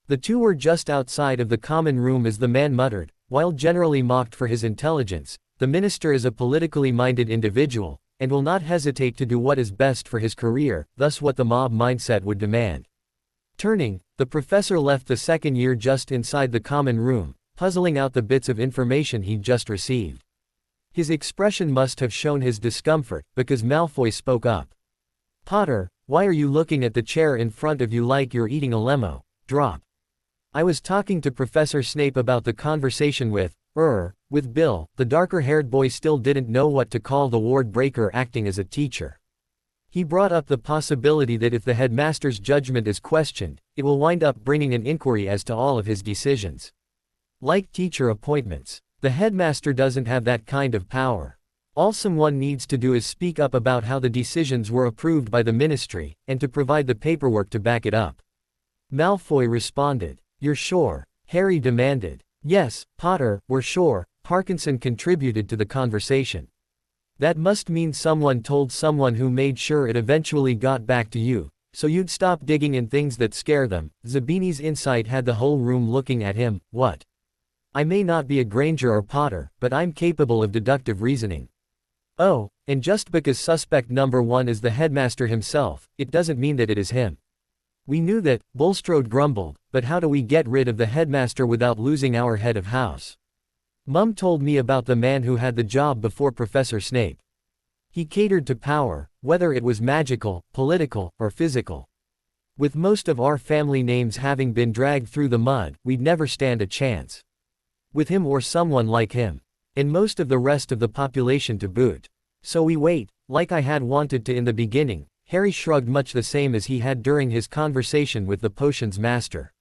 The two were just outside of the common room as the man muttered, "While generally mocked for his intelligence, the minister is a politically minded individual, and will not hesitate to do what is best for his career, thus what the mob mindset would demand. Turning, the professor left the second year just inside the common room, puzzling out the bits of information he'd just received. His expression must have shown his discomfort, because Malfoy spoke up. "Potter, why are you looking at the chair in front of you like you're eating a lemo? Drop." "I was talking to Professor Snape about the conversation with Bill." The darker-haired boy still didn't know what to call the ward breaker acting as a teacher. He brought up the possibility that if the headmaster's judgment is questioned, it will wind up bringing an inquiry as to all of his decisions. Like teacher appointments, the headmaster doesn't have that kind of power. All someone needs to do is speak up about how the decisions were approved by the ministry, and to provide the paperwork to back it up. Malfoy responded. "You're sure?" Harry demanded. "Yes, Potter, we're sure." Parkinson contributed to the conversation. "That must mean someone told someone who made sure it eventually got back to you, so you'd stop digging in things that scare them." Zabini's insight had the whole room looking at him. "What? I may not be a Granger or Potter, but I'm capable of deductive reasoning." "Oh, and just because suspect number one is the headmaster himself, it doesn't mean that it is him." "We knew that," Bulstrode grumbled, "but how do we get rid of the headmaster without losing our head of house? Mum told me about the man who had the job before Professor Snape. He catered to power, whether it was magical, political, or physical. With most of our family names having been dragged through the mud, we'd never stand a chance with him or someone like him. And most of the rest of the population to boot. So we wait, like I had wanted to in the beginning." Harry shrugged, much the same as he had during his conversation with the potions master.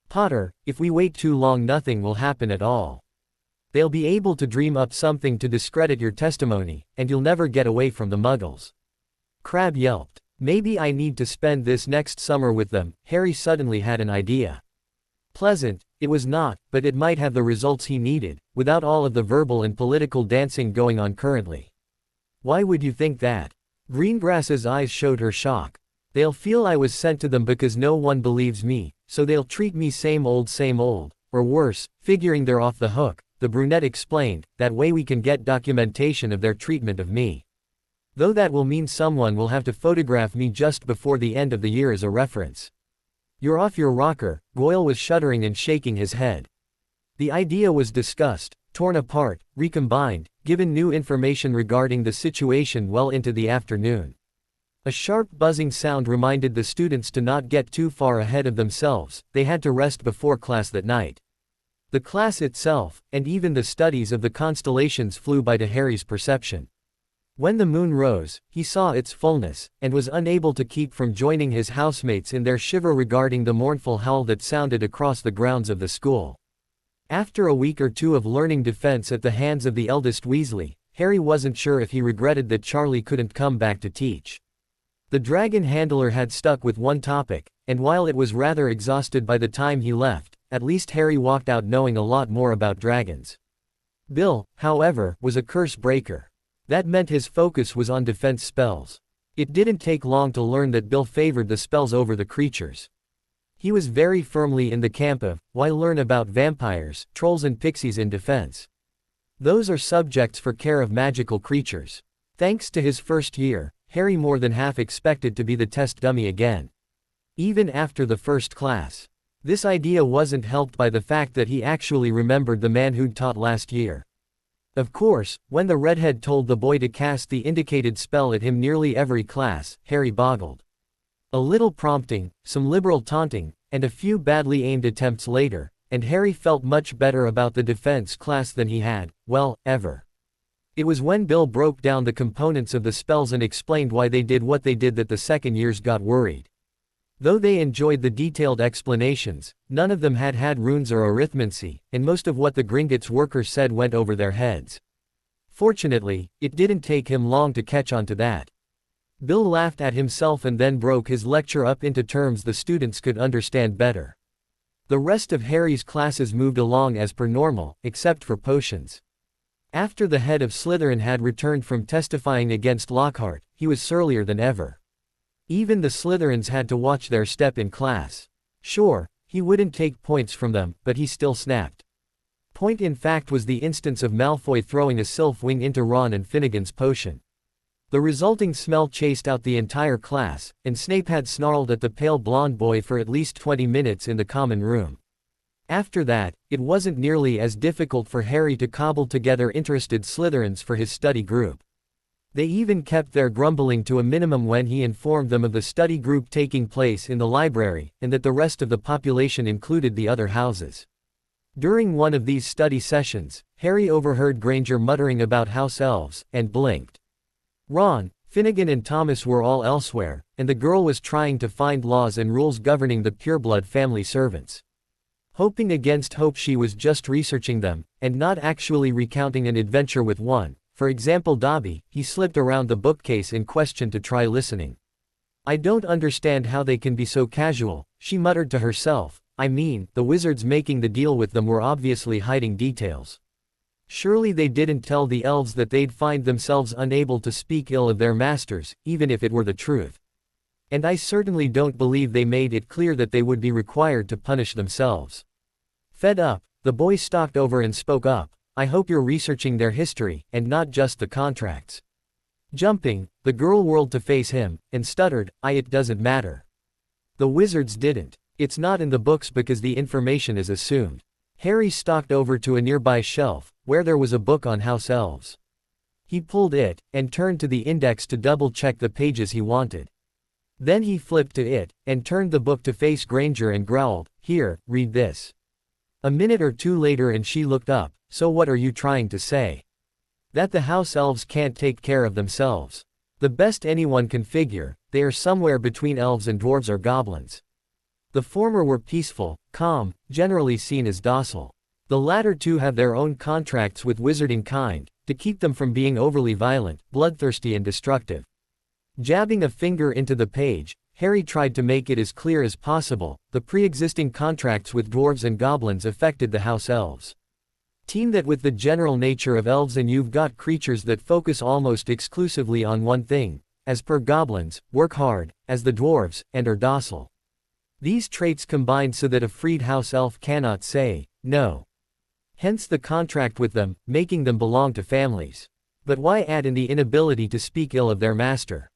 "Potter, if we wait too long nothing will happen at all. They'll be able to dream up something to discredit your testimony, and you'll never get away from the Muggles." Crabbe yelped. "Maybe I need to spend this next summer with them." Harry suddenly had an idea. Pleasant, it was not, but it might have the results he needed, without all of the verbal and political dancing going on currently. "Why would you think that?" Greengrass's eyes showed her shock. "They'll feel I was sent to them because no one believes me, so they'll treat me same old, or worse, figuring they're off the hook," the brunette explained. "That way we can get documentation of their treatment of me. Though that will mean someone will have to photograph me just before the end of the year as a reference." "You're off your rocker." Goyle was shuddering and shaking his head. The idea was discussed, torn apart, recombined, given new information regarding the situation well into the afternoon. A sharp buzzing sound reminded the students to not get too far ahead of themselves. They had to rest before class that night. The class itself, and even the studies of the constellations, flew by to Harry's perception. When the moon rose, he saw its fullness, and was unable to keep from joining his housemates in their shiver regarding the mournful howl that sounded across the grounds of the school. After a week or two of learning defense at the hands of the eldest Weasley, Harry wasn't sure if he regretted that Charlie couldn't come back to teach. The dragon handler had stuck with one topic, and while it was rather exhausted by the time he left, at least Harry walked out knowing a lot more about dragons. Bill, however, was a curse breaker. That meant his focus was on defense spells. It didn't take long to learn that Bill favored the spells over the creatures. He was very firmly in the camp of, why learn about vampires, trolls and pixies in defense? Those are subjects for care of magical creatures. Thanks to his first year, Harry more than half expected to be the test dummy again. Even after the first class. This idea wasn't helped by the fact that he actually remembered the man who'd taught last year. Of course, when the redhead told the boy to cast the indicated spell at him nearly every class, Harry boggled. A little prompting, some liberal taunting, and a few badly aimed attempts later, and Harry felt much better about the defense class than he had, well, ever. It was when Bill broke down the components of the spells and explained why they did what they did that the second years got worried. Though they enjoyed the detailed explanations, none of them had had runes or arithmancy, and most of what the Gringotts workers said went over their heads. Fortunately, it didn't take him long to catch on to that. Bill laughed at himself and then broke his lecture up into terms the students could understand better. The rest of Harry's classes moved along as per normal, except for potions. After the head of Slytherin had returned from testifying against Lockhart, he was surlier than ever. Even the Slytherins had to watch their step in class. Sure, he wouldn't take points from them, but he still snapped. Point in fact was the instance of Malfoy throwing a sylph wing into Ron and Finnegan's potion. The resulting smell chased out the entire class, and Snape had snarled at the pale blonde boy for at least 20 minutes in the common room. After that, it wasn't nearly as difficult for Harry to cobble together interested Slytherins for his study group. They even kept their grumbling to a minimum when he informed them of the study group taking place in the library, and that the rest of the population included the other houses. During one of these study sessions, Harry overheard Granger muttering about house elves, and blinked. Ron, Finnegan and Thomas were all elsewhere, and the girl was trying to find laws and rules governing the pureblood family servants. Hoping against hope she was just researching them, and not actually recounting an adventure with one. For example Dobby, he slipped around the bookcase in question to try listening. "I don't understand how they can be so casual," she muttered to herself. "I mean, the wizards making the deal with them were obviously hiding details. Surely they didn't tell the elves that they'd find themselves unable to speak ill of their masters, even if it were the truth. And I certainly don't believe they made it clear that they would be required to punish themselves." Fed up, the boy stalked over and spoke up. "I hope you're researching their history, and not just the contracts." Jumping, the girl whirled to face him, and stuttered, "It doesn't matter. The wizards didn't. It's not in the books because the information is assumed." Harry stalked over to a nearby shelf, where there was a book on house elves. He pulled it, and turned to the index to double-check the pages he wanted. Then he flipped to it, and turned the book to face Granger and growled, "Here, read this." A minute or two later and she looked up. "So what are you trying to say? That the house elves can't take care of themselves? The best anyone can figure, they are somewhere between elves and dwarves or goblins. The former were peaceful, calm, generally seen as docile. The latter two have their own contracts with wizarding kind, to keep them from being overly violent, bloodthirsty and destructive." Jabbing a finger into the page, Harry tried to make it as clear as possible. The pre-existing contracts with dwarves and goblins affected the house elves. Team that with the general nature of elves and you've got creatures that focus almost exclusively on one thing, as per goblins, work hard, as the dwarves, and are docile. These traits combine so that a freed house elf cannot say, no. Hence the contract with them, making them belong to families. But why add in the inability to speak ill of their master?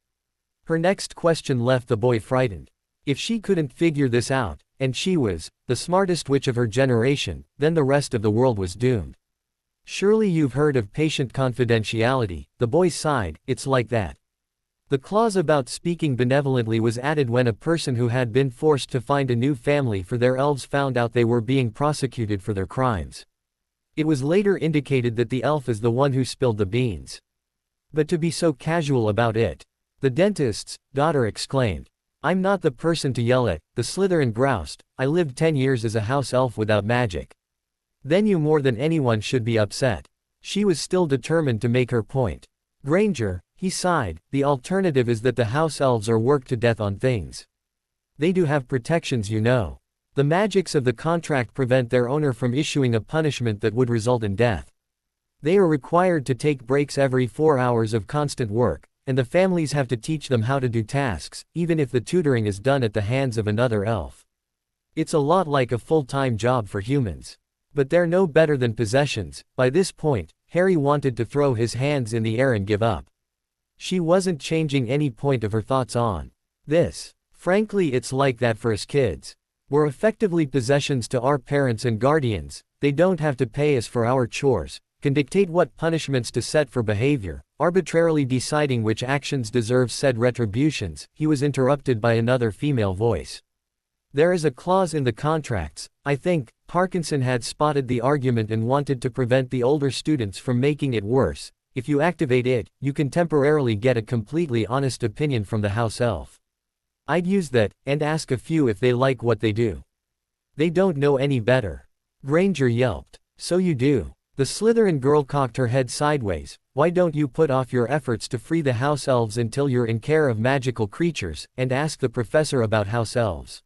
Her next question left the boy frightened. If she couldn't figure this out, and she was the smartest witch of her generation, then the rest of the world was doomed. "Surely you've heard of patient confidentiality," the boy sighed. "It's like that." The clause about speaking benevolently was added when a person who had been forced to find a new family for their elves found out they were being prosecuted for their crimes. It was later indicated that the elf is the one who spilled the beans. But to be so casual about it. "The dentist's daughter exclaimed. I'm not the person to yell at," the Slytherin groused. "I lived 10 years as a house elf without magic." "Then you more than anyone should be upset." She was still determined to make her point. "Granger," he sighed, "the alternative is that the house elves are worked to death on things. They do have protections, you know. The magics of the contract prevent their owner from issuing a punishment that would result in death. They are required to take breaks every 4 hours of constant work, and the families have to teach them how to do tasks, even if the tutoring is done at the hands of another elf. It's a lot like a full-time job for humans. But they're no better than possessions." By this point, Harry wanted to throw his hands in the air and give up. She wasn't changing any point of her thoughts on this. "Frankly, it's like that for us kids. We're effectively possessions to our parents and guardians. They don't have to pay us for our chores, can dictate what punishments to set for behavior, arbitrarily deciding which actions deserve said retributions." He was interrupted by another female voice. "There is a clause in the contracts, I think." Parkinson had spotted the argument and wanted to prevent the older students from making it worse. "If you activate it, you can temporarily get a completely honest opinion from the house elf. I'd use that, and ask a few if they like what they do. They don't know any better." Granger yelped. "So you do." The Slytherin girl cocked her head sideways. "Why don't you put off your efforts to free the house elves until you're in care of magical creatures, and ask the professor about house elves?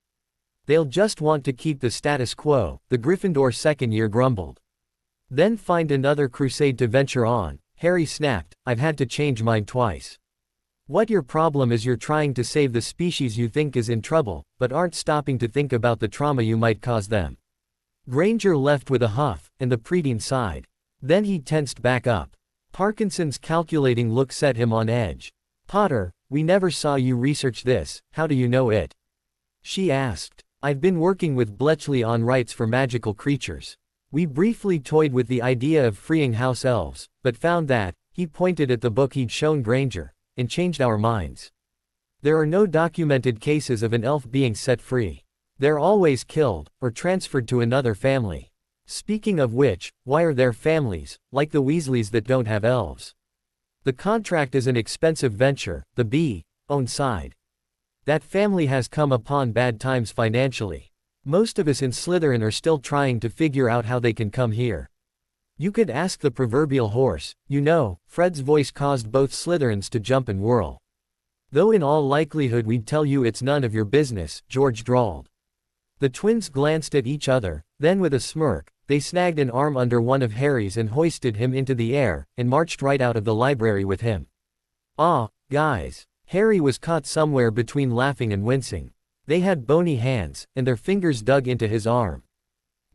They'll just want to keep the status quo," the Gryffindor second year grumbled. "Then find another crusade to venture on," Harry snapped. "I've had to change mine twice. What your problem is, you're trying to save the species you think is in trouble, but aren't stopping to think about the trauma you might cause them." Granger left with a huff, and the preteen sighed. Then he tensed back up. Parkinson's calculating look set him on edge. Potter, we never saw you research this, how do you know it? She asked. I've been working with Bletchley on rights for magical creatures. We briefly toyed with the idea of freeing house elves, but found that, he pointed at the book he'd shown Granger, and changed our minds. There are no documented cases of an elf being set free. They're always killed, or transferred to another family. Speaking of which, why are there families, like the Weasleys, that don't have elves? The contract is an expensive venture, the B-own side. That family has come upon bad times financially. Most of us in Slytherin are still trying to figure out how they can come here. You could ask the proverbial horse, you know. Fred's voice caused both Slytherins to jump and whirl. Though in all likelihood we'd tell you it's none of your business, George drawled. The twins glanced at each other, then with a smirk, they snagged an arm under one of Harry's and hoisted him into the air, and marched right out of the library with him. Guys. Harry was caught somewhere between laughing and wincing. They had bony hands, and their fingers dug into his arm.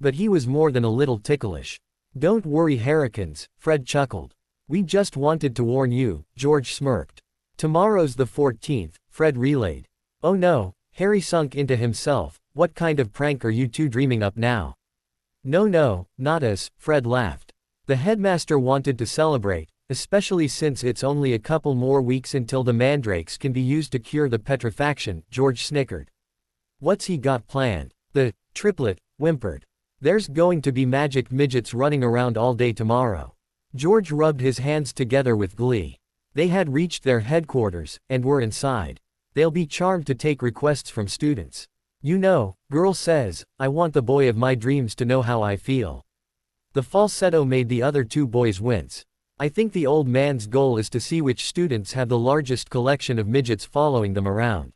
But he was more than a little ticklish. Don't worry, Harrikins, Fred chuckled. We just wanted to warn you, George smirked. Tomorrow's the 14th, Fred relayed. Oh no, Harry sunk into himself. What kind of prank are you two dreaming up now? No, not us, Fred laughed. The headmaster wanted to celebrate, especially since it's only a couple more weeks until the mandrakes can be used to cure the petrifaction, George snickered. What's he got planned? The triplet whimpered. There's going to be magic midgets running around all day tomorrow. George rubbed his hands together with glee. They had reached their headquarters, and were inside. They'll be charmed to take requests from students. You know, girl says, I want the boy of my dreams to know how I feel. The falsetto made the other two boys wince. I think the old man's goal is to see which students have the largest collection of midgets following them around.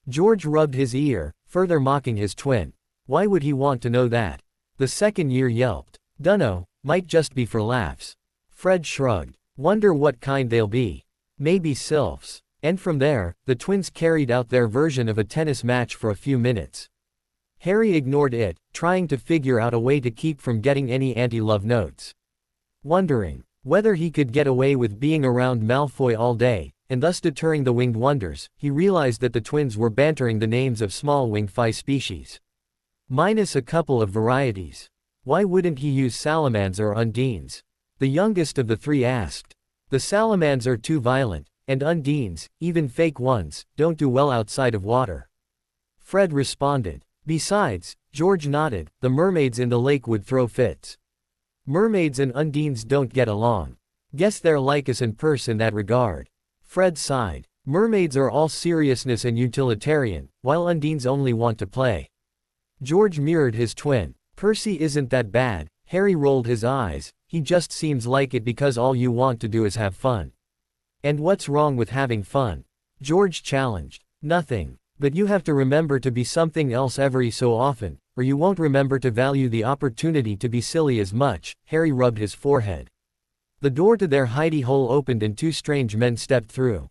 George rubbed his ear, further mocking his twin. Why would he want to know that? The second year yelped. Dunno, might just be for laughs. Fred shrugged. Wonder what kind they'll be. Maybe sylphs. And from there, the twins carried out their version of a tennis match for a few minutes. Harry ignored it, trying to figure out a way to keep from getting any anti-love notes. Wondering whether he could get away with being around Malfoy all day, and thus deterring the winged wonders, he realized that the twins were bantering the names of small winged phi species. Minus a couple of varieties. Why wouldn't he use salamanders or undines? The youngest of the three asked. The salamanders are too violent, and undines, even fake ones, don't do well outside of water. Fred responded. Besides, George nodded, the mermaids in the lake would throw fits. Mermaids and undines don't get along. Guess they're like us in purse in that regard. Fred sighed. Mermaids are all seriousness and utilitarian, while undines only want to play. George mirrored his twin. Percy isn't that bad. Harry rolled his eyes. He just seems like it because all you want to do is have fun. And what's wrong with having fun? George challenged. Nothing. But you have to remember to be something else every so often, or you won't remember to value the opportunity to be silly as much. Harry rubbed his forehead. The door to their hidey hole opened and two strange men stepped through.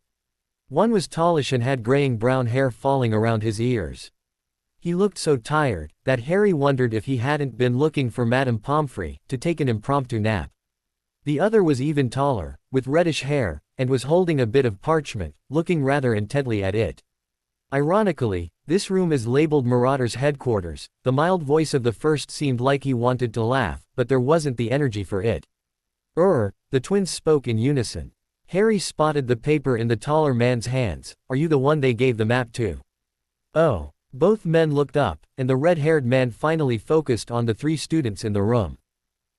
One was tallish and had graying brown hair falling around his ears. He looked so tired, that Harry wondered if he hadn't been looking for Madame Pomfrey, to take an impromptu nap. The other was even taller, with reddish hair, and was holding a bit of parchment, looking rather intently at it. Ironically, this room is labeled Marauder's headquarters. The mild voice of the first seemed like he wanted to laugh, but there wasn't the energy for it. The twins spoke in unison. Harry spotted the paper in the taller man's hands. Are you the one they gave the map to? Oh. Both men looked up, and the red-haired man finally focused on the three students in the room.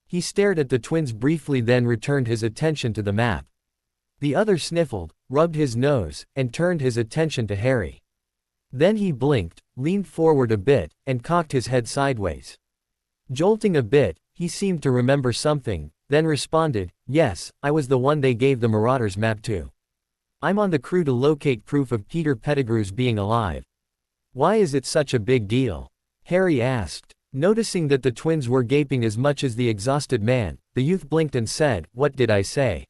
He stared at the twins briefly, then returned his attention to the map. The other sniffled, rubbed his nose, and turned his attention to Harry. Then he blinked, leaned forward a bit, and cocked his head sideways. Jolting a bit, he seemed to remember something, then responded, yes, I was the one they gave the Marauders map to. I'm on the crew to locate proof of Peter Pettigrew's being alive. Why is it such a big deal? Harry asked. Noticing that the twins were gaping as much as the exhausted man, the youth blinked and said, what did I say?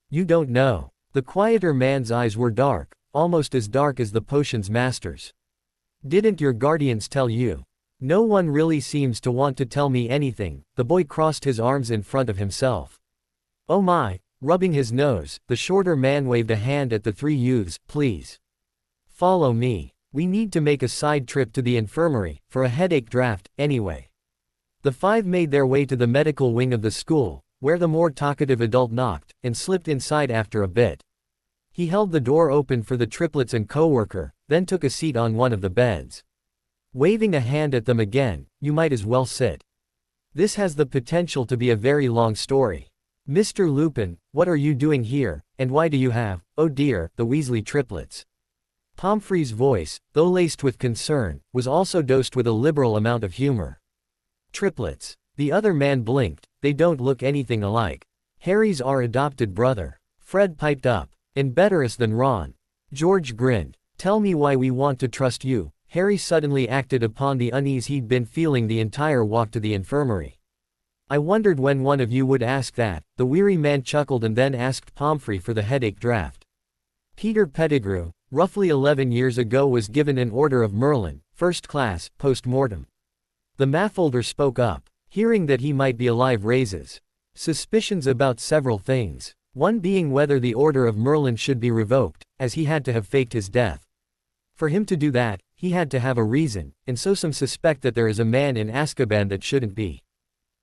You don't know. The quieter man's eyes were dark, almost as dark as the potion's master's. Didn't your guardians tell you? No one really seems to want to tell me anything. The boy crossed his arms in front of himself. Oh my, Rubbing his nose, the shorter man waved a hand at the three youths. Please. Follow me. We need to make a side trip to the infirmary, for a headache draft, anyway. The five made their way to the medical wing of the school, where the more talkative adult knocked, and slipped inside after a bit. He held the door open for the triplets and co-worker, then took a seat on one of the beds. Waving a hand at them again, you might as well sit. This has the potential to be a very long story. Mr. Lupin, what are you doing here, and why do you have, oh dear, the Weasley triplets? Pomfrey's voice, though laced with concern, was also dosed with a liberal amount of humor. Triplets. The other man blinked. They don't look anything alike. Harry's our adopted brother. Fred piped up. And betterest than Ron. George grinned. Tell me why we want to trust you. Harry suddenly acted upon the unease he'd been feeling the entire walk to the infirmary. I wondered when one of you would ask that. The weary man chuckled and then asked Pomfrey for the headache draft. Peter Pettigrew, roughly 11 years ago, was given an Order of Merlin, first class, post-mortem. The mathholder spoke up. Hearing that he might be alive raises suspicions about several things. One being whether the Order of Merlin should be revoked, as he had to have faked his death. For him to do that, he had to have a reason, and so some suspect that there is a man in Azkaban that shouldn't be.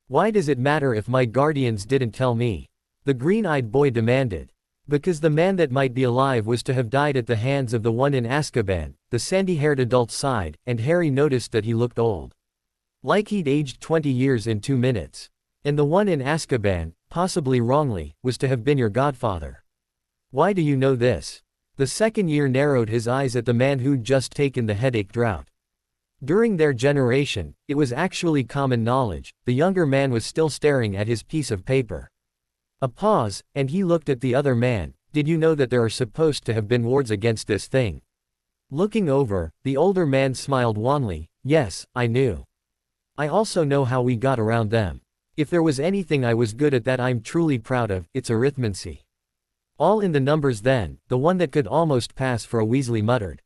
Why does it matter if my guardians didn't tell me? The green-eyed boy demanded. Because the man that might be alive was to have died at the hands of the one in Azkaban, the sandy-haired adult sighed, and Harry noticed that he looked old. Like he'd aged 20 years in 2 minutes. And the one in Azkaban, possibly wrongly, was to have been your godfather. Why do you know this? The second year narrowed his eyes at the man who'd just taken the headache drought. During their generation, it was actually common knowledge. The younger man was still staring at his piece of paper. A pause, and he looked at the other man. Did you know that there are supposed to have been wards against this thing? Looking over, the older man smiled wanly. Yes, I knew. I also know how we got around them. If there was anything I was good at that I'm truly proud of, it's arithmancy. All in the numbers then, the one that could almost pass for a Weasley muttered.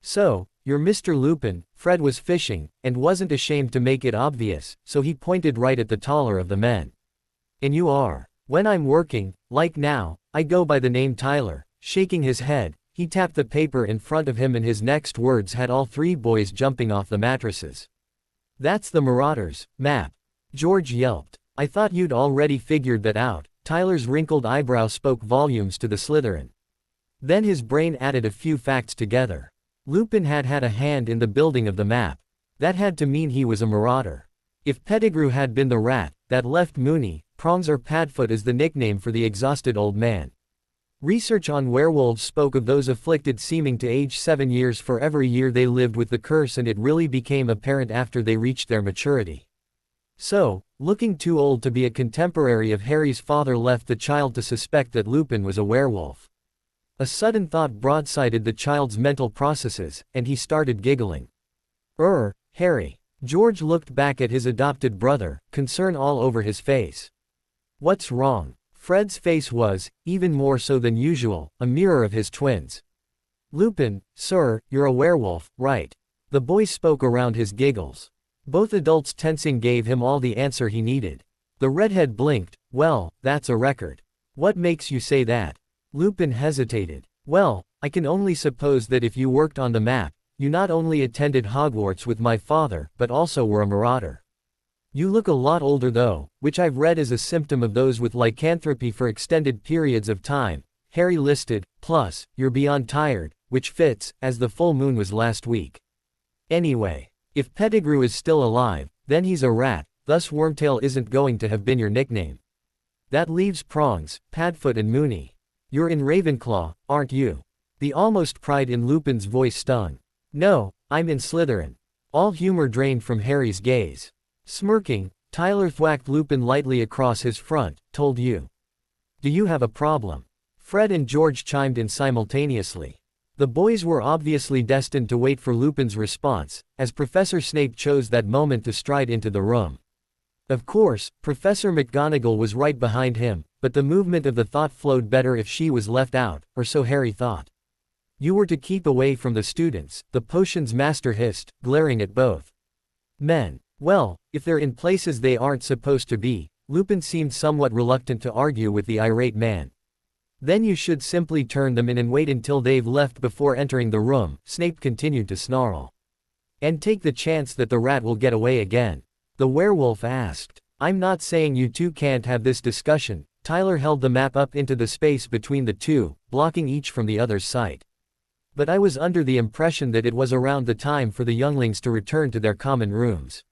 So, you're Mr. Lupin. Fred was fishing, and wasn't ashamed to make it obvious, so he pointed right at the taller of the men. And you are. When I'm working, like now, I go by the name Tyler. Shaking his head, he tapped the paper in front of him and his next words had all three boys jumping off the mattresses. That's the Marauders map. George yelped. I thought you'd already figured that out. Tyler's wrinkled eyebrow spoke volumes to the Slytherin. Then his brain added a few facts together. Lupin had had a hand in the building of the map. That had to mean he was a marauder. If Pettigrew had been the rat that left Moony, Prongs or Padfoot as the nickname for the exhausted old man. Research on werewolves spoke of those afflicted seeming to age 7 years for every year they lived with the curse, and it really became apparent after they reached their maturity. So, looking too old to be a contemporary of Harry's father left the child to suspect that Lupin was a werewolf. A sudden thought broadsided the child's mental processes, and he started giggling. Harry. George looked back at his adopted brother, concern all over his face. What's wrong? Fred's face was, even more so than usual, a mirror of his twins. Lupin, sir, you're a werewolf, right? The boy spoke around his giggles. Both adults tensing gave him all the answer he needed. The redhead blinked. Well, that's a record. What makes you say that? Lupin hesitated. Well, I can only suppose that if you worked on the map, you not only attended Hogwarts with my father, but also were a marauder. You look a lot older though, which I've read is a symptom of those with lycanthropy for extended periods of time, Harry listed, plus, you're beyond tired, which fits, as the full moon was last week. Anyway, if Pettigrew is still alive, then he's a rat, thus Wormtail isn't going to have been your nickname. That leaves Prongs, Padfoot and Moony. You're in Ravenclaw, aren't you? The almost pride in Lupin's voice stung. No, I'm in Slytherin. All humor drained from Harry's gaze. Smirking, Tyler thwacked Lupin lightly across his front. Told you. Do you have a problem? Fred and George chimed in simultaneously. The boys were obviously destined to wait for Lupin's response, as Professor Snape chose that moment to stride into the room. Of course, Professor McGonagall was right behind him, but the movement of the thought flowed better if she was left out, or so Harry thought. You were to keep away from the students, the potions master hissed, glaring at both men. Well, if they're in places they aren't supposed to be, Lupin seemed somewhat reluctant to argue with the irate man. Then you should simply turn them in and wait until they've left before entering the room, Snape continued to snarl. And take the chance that the rat will get away again. The werewolf asked. I'm not saying you two can't have this discussion. Tyler held the map up into the space between the two, blocking each from the other's sight. But I was under the impression that it was around the time for the younglings to return to their common rooms.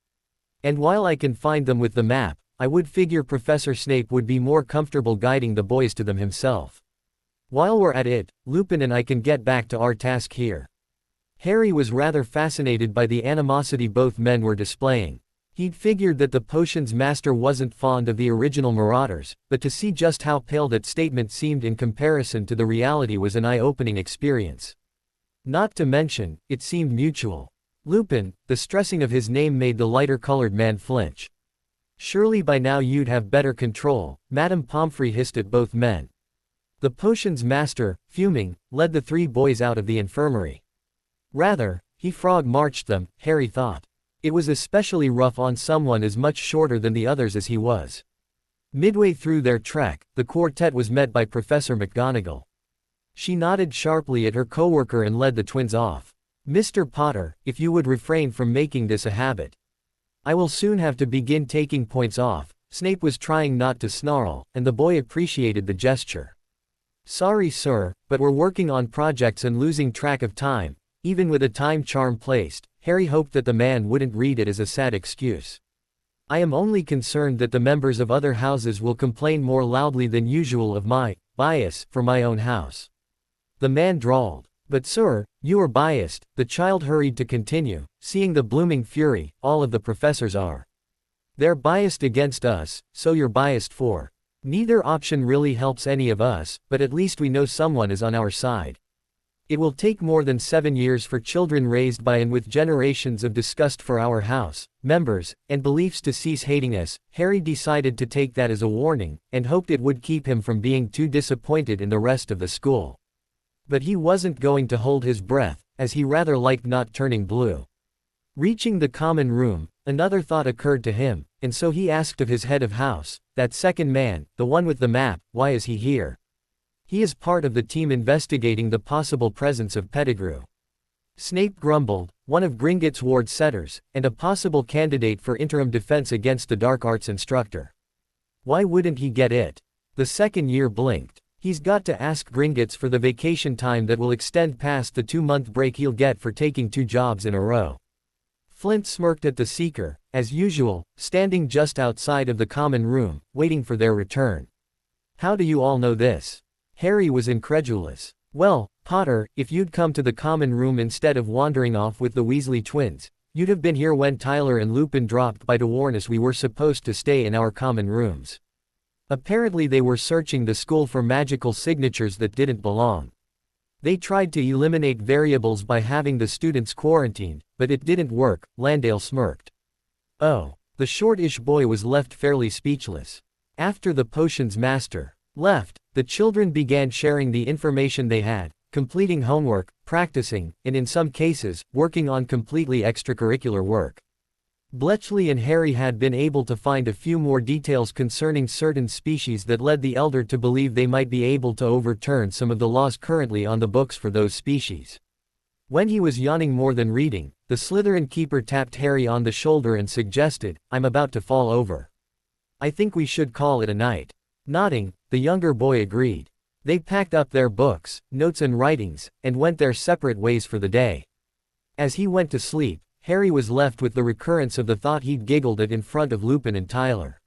And while I can find them with the map, I would figure Professor Snape would be more comfortable guiding the boys to them himself. While we're at it, Lupin and I can get back to our task here. Harry was rather fascinated by the animosity both men were displaying. He'd figured that the potion's master wasn't fond of the original Marauders, but to see just how pale that statement seemed in comparison to the reality was an eye-opening experience. Not to mention, it seemed mutual. Lupin, the stressing of his name made the lighter-colored man flinch. Surely by now you'd have better control, Madame Pomfrey hissed at both men. The potion's master, fuming, led the three boys out of the infirmary. Rather, he frog-marched them, Harry thought. It was especially rough on someone as much shorter than the others as he was. Midway through their trek, the quartet was met by Professor McGonagall. She nodded sharply at her coworker and led the twins off. Mr. Potter, if you would refrain from making this a habit. I will soon have to begin taking points off. Snape was trying not to snarl, and the boy appreciated the gesture. Sorry sir, but we're working on projects and losing track of time. Even with a time charm placed, Harry hoped that the man wouldn't read it as a sad excuse. I am only concerned that the members of other houses will complain more loudly than usual of my bias for my own house. The man drawled. But sir, you are biased, the child hurried to continue, seeing the blooming fury, all of the professors are. They're biased against us, so you're biased for. Neither option really helps any of us, but at least we know someone is on our side. It will take more than 7 years for children raised by and with generations of disgust for our house, members, and beliefs to cease hating us. Harry decided to take that as a warning, and hoped it would keep him from being too disappointed in the rest of the school. But he wasn't going to hold his breath, as he rather liked not turning blue. Reaching the common room, another thought occurred to him, and so he asked of his head of house, that second man, the one with the map, why is he here? He is part of the team investigating the possible presence of Pettigrew. Snape grumbled, one of Gringotts Ward's setters, and a possible candidate for interim defense against the dark arts instructor. Why wouldn't he get it? The second year blinked. He's got to ask Gringotts for the vacation time that will extend past the 2-month break he'll get for taking 2 jobs in a row. Flint smirked at the seeker, as usual, standing just outside of the common room, waiting for their return. How do you all know this? Harry was incredulous. Well, Potter, if you'd come to the common room instead of wandering off with the Weasley twins, you'd have been here when Tyler and Lupin dropped by to warn us we were supposed to stay in our common rooms. Apparently they were searching the school for magical signatures that didn't belong. They tried to eliminate variables by having the students quarantined, but it didn't work, Landale smirked. Oh, the short-ish boy was left fairly speechless. After the potion's master left, the children began sharing the information they had, completing homework, practicing, and in some cases, working on completely extracurricular work. Bletchley and Harry had been able to find a few more details concerning certain species that led the elder to believe they might be able to overturn some of the laws currently on the books for those species. When he was yawning more than reading, the Slytherin keeper tapped Harry on the shoulder and suggested, I'm about to fall over. I think we should call it a night. Nodding, the younger boy agreed. They packed up their books, notes and writings, and went their separate ways for the day. As he went to sleep, Harry was left with the recurrence of the thought he'd giggled at in front of Lupin and Tyler.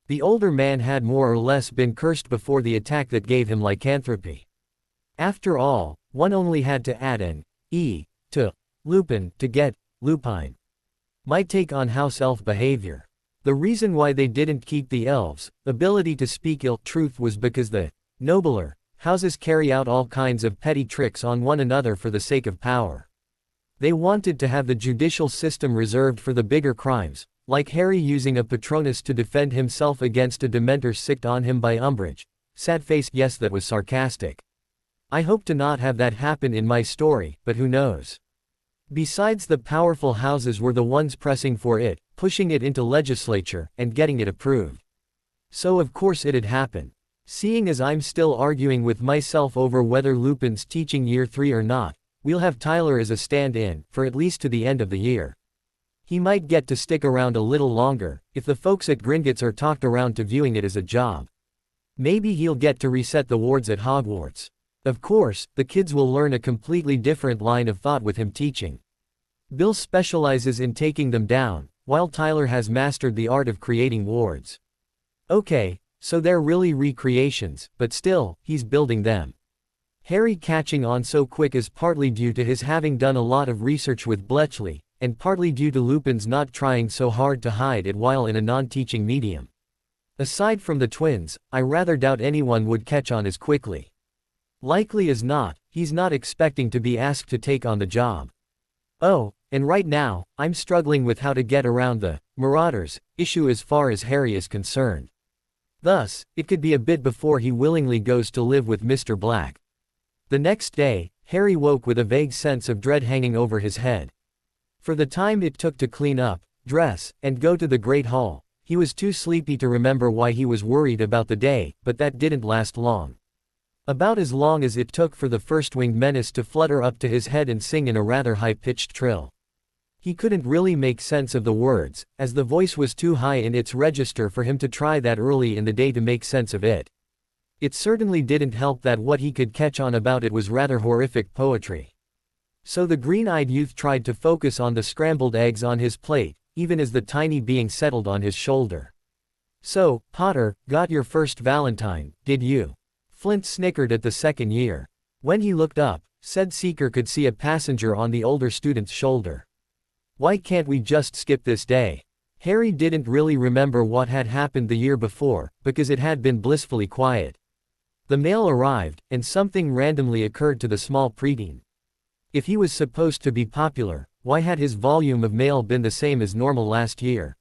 The older man had more or less been cursed before the attack that gave him lycanthropy. After all, one only had to add an E to Lupin to get lupine. My take on house elf behavior. The reason why they didn't keep the elves' ability to speak ill truth was because the nobler houses carry out all kinds of petty tricks on one another for the sake of power. They wanted to have the judicial system reserved for the bigger crimes, like Harry using a Patronus to defend himself against a Dementor sicked on him by Umbridge. Sad face, yes, that was sarcastic. I hope to not have that happen in my story, but who knows? Besides, the powerful houses were the ones pressing for it, pushing it into legislature, and getting it approved. So of course it'd happen. Seeing as I'm still arguing with myself over whether Lupin's teaching year 3 or not, we'll have Tyler as a stand-in, for at least to the end of the year. He might get to stick around a little longer, if the folks at Gringotts are talked around to viewing it as a job. Maybe he'll get to reset the wards at Hogwarts. Of course, the kids will learn a completely different line of thought with him teaching. Bill specializes in taking them down, while Tyler has mastered the art of creating wards. Okay, so they're really recreations, but still, he's building them. Harry catching on so quick is partly due to his having done a lot of research with Bletchley, and partly due to Lupin's not trying so hard to hide it while in a non-teaching medium. Aside from the twins, I rather doubt anyone would catch on as quickly. Likely as not, he's not expecting to be asked to take on the job. Oh, and right now, I'm struggling with how to get around the Marauders issue as far as Harry is concerned. Thus, it could be a bit before he willingly goes to live with Mr. Black. The next day, Harry woke with a vague sense of dread hanging over his head. For the time it took to clean up, dress, and go to the Great Hall, he was too sleepy to remember why he was worried about the day, but that didn't last long. About as long as it took for the first winged menace to flutter up to his head and sing in a rather high-pitched trill. He couldn't really make sense of the words, as the voice was too high in its register for him to try that early in the day to make sense of it. It certainly didn't help that what he could catch on about it was rather horrific poetry. So the green-eyed youth tried to focus on the scrambled eggs on his plate, even as the tiny being settled on his shoulder. "So, Potter, got your first Valentine, did you?" Flint snickered at the second year. When he looked up, said Seeker could see a passenger on the older student's shoulder. "Why can't we just skip this day?" Harry didn't really remember what had happened the year before, because it had been blissfully quiet. The mail arrived, and something randomly occurred to the small preteen. If he was supposed to be popular, why had his volume of mail been the same as normal last year?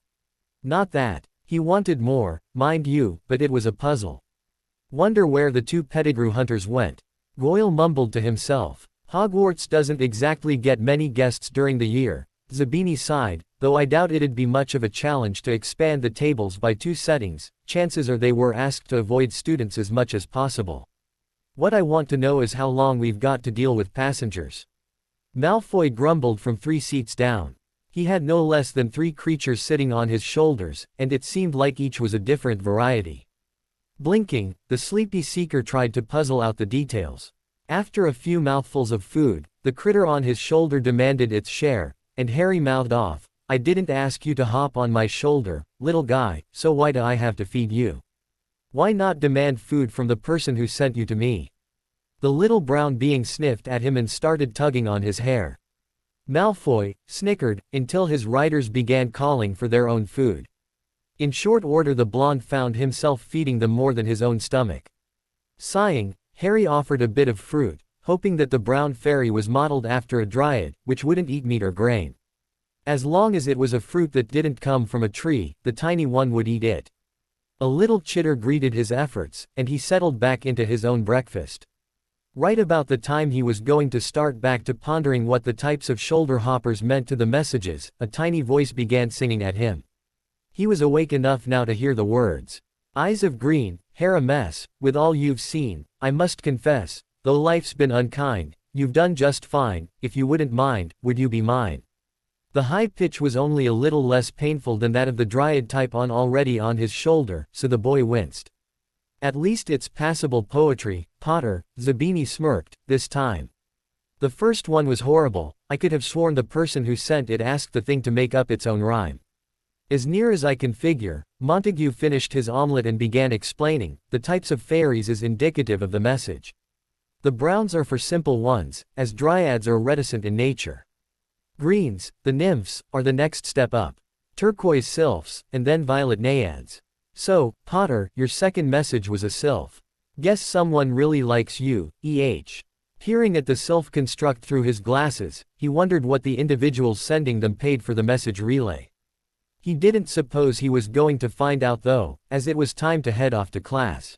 Not that. He wanted more, mind you, but it was a puzzle. Wonder where the two Pettigrew hunters went. Goyle mumbled to himself. Hogwarts doesn't exactly get many guests during the year. Zabini sighed, though I doubt it'd be much of a challenge to expand the tables by 2 settings, chances are they were asked to avoid students as much as possible. What I want to know is how long we've got to deal with passengers. Malfoy grumbled from 3 seats down. He had no less than 3 creatures sitting on his shoulders, and it seemed like each was a different variety. Blinking, the sleepy Seeker tried to puzzle out the details. After a few mouthfuls of food, the critter on his shoulder demanded its share, and Harry mouthed off, "I didn't ask you to hop on my shoulder, little guy, so why do I have to feed you? Why not demand food from the person who sent you to me?" The little brown being sniffed at him and started tugging on his hair. Malfoy snickered, until his riders began calling for their own food. In short order the blonde found himself feeding them more than his own stomach. Sighing, Harry offered a bit of fruit, hoping that the brown fairy was modeled after a dryad, which wouldn't eat meat or grain. As long as it was a fruit that didn't come from a tree, the tiny one would eat it. A little chitter greeted his efforts, and he settled back into his own breakfast. Right about the time he was going to start back to pondering what the types of shoulder hoppers meant to the messages, a tiny voice began singing at him. He was awake enough now to hear the words. "Eyes of green, hair a mess, with all you've seen, I must confess, though life's been unkind, you've done just fine, if you wouldn't mind, would you be mine?" The high pitch was only a little less painful than that of the dryad type already on his shoulder, so the boy winced. "At least it's passable poetry, Potter," Zabini smirked, this time. "The first one was horrible, I could have sworn the person who sent it asked the thing to make up its own rhyme." As near as I can figure, Montague finished his omelette and began explaining, the types of fairies is indicative of the message. The browns are for simple ones, as dryads are reticent in nature. Greens, the nymphs, are the next step up. Turquoise sylphs, and then violet naiads. So, Potter, your second message was a sylph. Guess someone really likes you, eh? Peering at the sylph construct through his glasses, he wondered what the individuals sending them paid for the message relay. He didn't suppose he was going to find out though, as it was time to head off to class.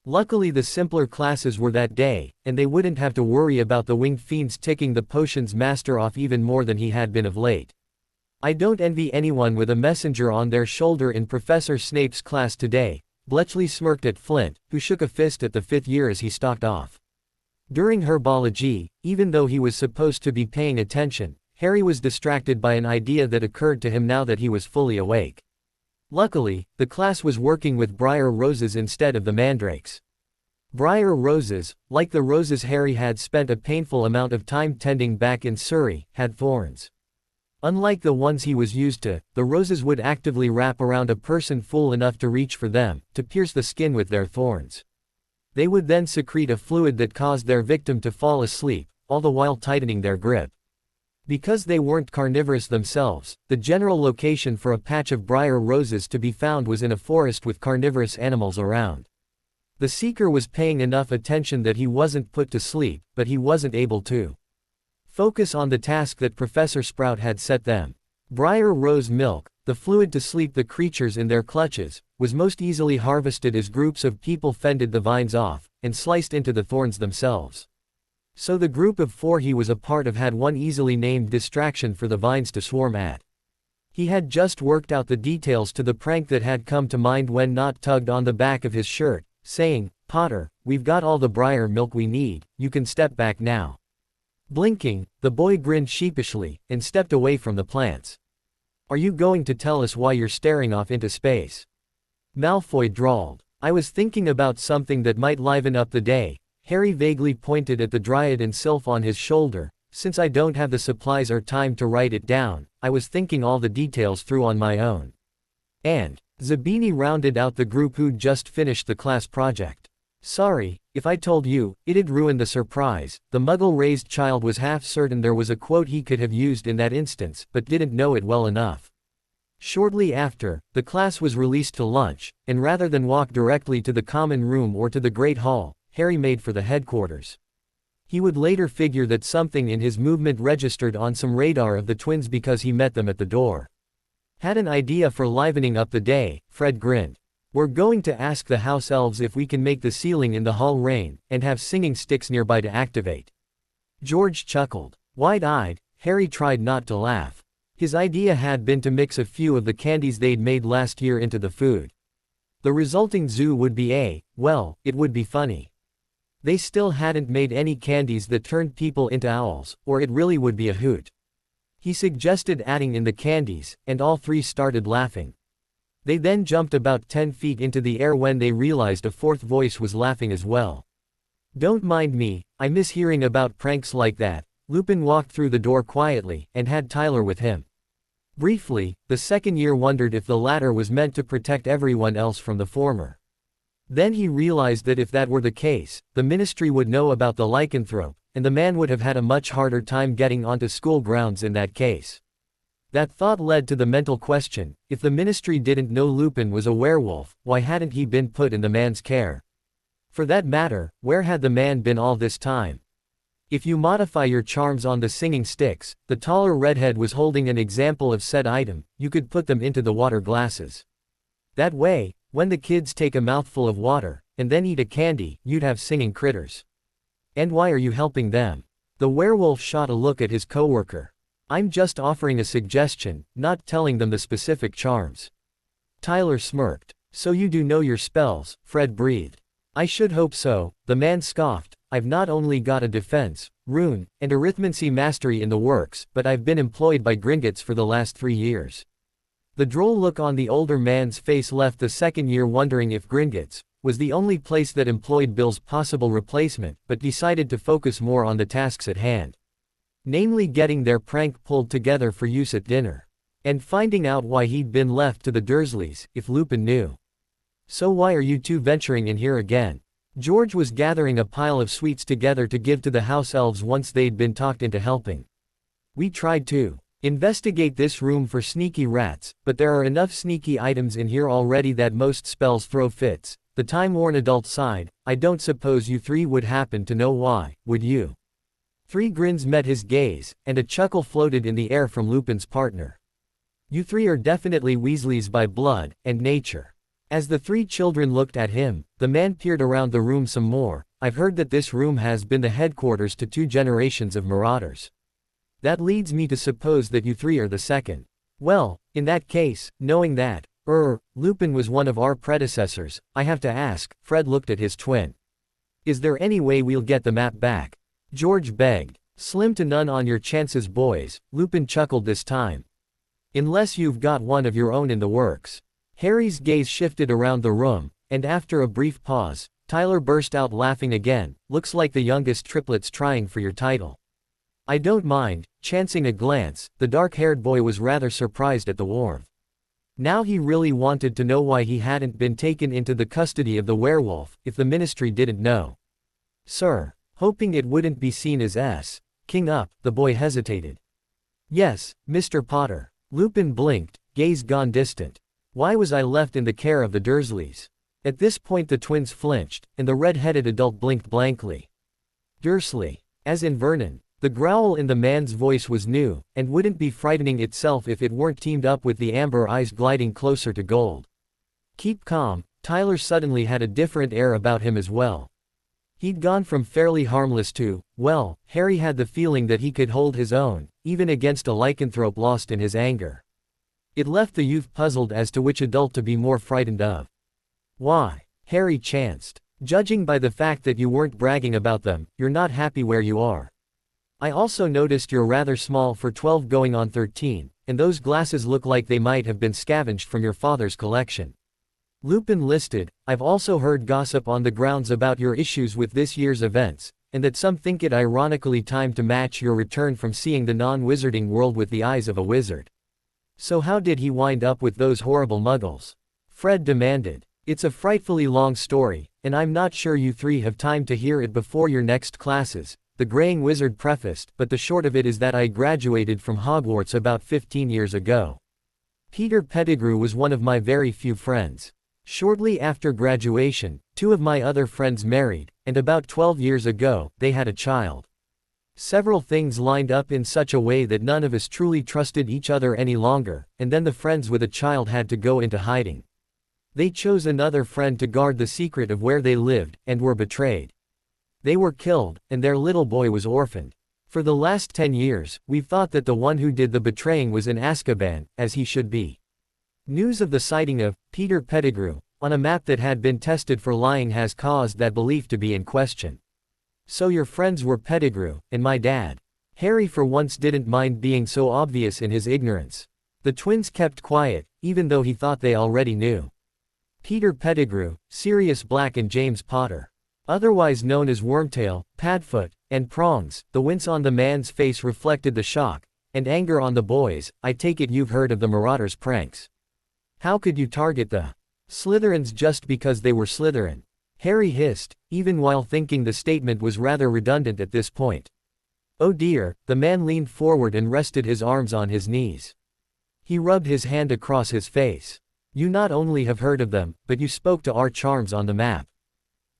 Luckily the simpler classes were that day, and they wouldn't have to worry about the winged fiends ticking the potions master off even more than he had been of late. I don't envy anyone with a messenger on their shoulder in Professor Snape's class today, Bletchley smirked at Flint, who shook a fist at the 5th year as he stalked off. During herbology, even though he was supposed to be paying attention, Harry was distracted by an idea that occurred to him now that he was fully awake. Luckily, the class was working with briar roses instead of the mandrakes. Briar roses, like the roses Harry had spent a painful amount of time tending back in Surrey, had thorns. Unlike the ones he was used to, the roses would actively wrap around a person fool enough to reach for them, to pierce the skin with their thorns. They would then secrete a fluid that caused their victim to fall asleep, all the while tightening their grip. Because they weren't carnivorous themselves, the general location for a patch of briar roses to be found was in a forest with carnivorous animals around. The seeker was paying enough attention that he wasn't put to sleep, but he wasn't able to focus on the task that Professor Sprout had set them. Briar rose milk, the fluid to sleep the creatures in their clutches, was most easily harvested as groups of people fended the vines off, and sliced into the thorns themselves. So the group of 4 he was a part of had one easily named distraction for the vines to swarm at. He had just worked out the details to the prank that had come to mind when Nott tugged on the back of his shirt, saying, "Potter, we've got all the briar milk we need, you can step back now." Blinking, the boy grinned sheepishly, and stepped away from the plants. "Are you going to tell us why you're staring off into space?" Malfoy drawled. "I was thinking about something that might liven up the day." Harry vaguely pointed at the dryad and sylph on his shoulder. "Since I don't have the supplies or time to write it down, I was thinking all the details through on my own." And Zabini rounded out the group who'd just finished the class project. "Sorry, if I told you, it'd ruin the surprise." The Muggle-raised child was half certain there was a quote he could have used in that instance, but didn't know it well enough. Shortly after, the class was released to lunch, and rather than walk directly to the common room or to the Great Hall, Harry made for the headquarters. He would later figure that something in his movement registered on some radar of the twins because he met them at the door. "Had an idea for livening up the day," Fred grinned. "We're going to ask the house elves if we can make the ceiling in the hall rain, and have singing sticks nearby to activate." George chuckled. Wide-eyed, Harry tried not to laugh. His idea had been to mix a few of the candies they'd made last year into the food. The resulting zoo would be well, it would be funny. They still hadn't made any candies that turned people into owls, or it really would be a hoot. He suggested adding in the candies, and all 3 started laughing. They then jumped about 10 feet into the air when they realized a 4th voice was laughing as well. "Don't mind me, I miss hearing about pranks like that." Lupin walked through the door quietly, and had Tyler with him. Briefly, the 2nd year wondered if the latter was meant to protect everyone else from the former. Then he realized that if that were the case, the ministry would know about the lycanthrope, and the man would have had a much harder time getting onto school grounds in that case. That thought led to the mental question: if the ministry didn't know Lupin was a werewolf, why hadn't he been put in the man's care? For that matter, where had the man been all this time? If you modify your charms on the singing sticks, the taller redhead was holding an example of said item, you could put them into the water glasses. That way, when the kids take a mouthful of water, and then eat a candy, you'd have singing critters. And why are you helping them? The werewolf shot a look at his coworker. "I'm just offering a suggestion, not telling them the specific charms." Tyler smirked. "So you do know your spells," Fred breathed. "I should hope so," the man scoffed. "I've not only got a defense, rune, and arithmancy mastery in the works, but I've been employed by Gringotts for the last 3 years. The droll look on the older man's face left the 2nd year wondering if Gringotts was the only place that employed Bill's possible replacement, but decided to focus more on the tasks at hand. Namely getting their prank pulled together for use at dinner. And finding out why he'd been left to the Dursleys, if Lupin knew. "So why are you 2 venturing in here again?" George was gathering a pile of sweets together to give to the house elves once they'd been talked into helping. "We tried to investigate this room for sneaky rats, but there are enough sneaky items in here already that most spells throw fits." The time-worn adult sighed. "I don't suppose you 3 would happen to know why, would you?" 3 grins met his gaze, and a chuckle floated in the air from Lupin's partner. "You 3 are definitely Weasleys by blood and nature." As the 3 children looked at him, the man peered around the room some more. "I've heard that this room has been the headquarters to 2 generations of marauders. That leads me to suppose that you 3 are the second. Well, in that case, knowing that, Lupin was one of our predecessors, I have to ask." Fred looked at his twin. "Is there any way we'll get the map back?" George begged. "Slim to none on your chances, boys," Lupin chuckled this time. "Unless you've got one of your own in the works." Harry's gaze shifted around the room, and after a brief pause, Tyler burst out laughing again. "Looks like the youngest triplets trying for your title." "I don't mind," chancing a glance, the dark-haired boy was rather surprised at the warmth. Now he really wanted to know why he hadn't been taken into the custody of the werewolf, if the ministry didn't know. "Sir," hoping it wouldn't be seen as King up, the boy hesitated. "Yes, Mr. Potter." Lupin blinked, gaze gone distant. "Why was I left in the care of the Dursleys?" At this point the twins flinched, and the red-headed adult blinked blankly. "Dursley. As in Vernon." The growl in the man's voice was new, and wouldn't be frightening itself if it weren't teamed up with the amber eyes gliding closer to gold. "Keep calm." Tyler suddenly had a different air about him as well. He'd gone from fairly harmless to, well, Harry had the feeling that he could hold his own, even against a lycanthrope lost in his anger. It left the youth puzzled as to which adult to be more frightened of. "Why?" Harry chanced. "Judging by the fact that you weren't bragging about them, you're not happy where you are. I also noticed you're rather small for 12 going on 13, and those glasses look like they might have been scavenged from your father's collection." Lupin listed. "I've also heard gossip on the grounds about your issues with this year's events, and that some think it ironically timed to match your return from seeing the non-wizarding world with the eyes of a wizard. So how did he wind up with those horrible muggles?" Fred demanded. "It's a frightfully long story, and I'm not sure you three have time to hear it before your next classes," the graying wizard prefaced, "but the short of it is that I graduated from Hogwarts about 15 years ago. Peter Pettigrew was one of my very few friends. Shortly after graduation, 2 of my other friends married, and about 12 years ago, they had a child. Several things lined up in such a way that none of us truly trusted each other any longer, and then the friends with a child had to go into hiding. They chose another friend to guard the secret of where they lived, and were betrayed. They were killed, and their little boy was orphaned. For the last 10 years, we've thought that the one who did the betraying was in Azkaban, as he should be." News of the sighting of Peter Pettigrew on a map that had been tested for lying has caused that belief to be in question. "So your friends were Pettigrew, and my dad." Harry for once didn't mind being so obvious in his ignorance. The twins kept quiet, even though he thought they already knew. "Peter Pettigrew, Sirius Black and James Potter. Otherwise known as Wormtail, Padfoot, and Prongs." The wince on the man's face reflected the shock and anger on the boys. "I take it you've heard of the Marauders' pranks. How could you target the Slytherins just because they were Slytherin?" Harry hissed, even while thinking the statement was rather redundant at this point. "Oh dear." The man leaned forward and rested his arms on his knees. He rubbed his hand across his face. "You not only have heard of them, but you spoke to our charms on the map."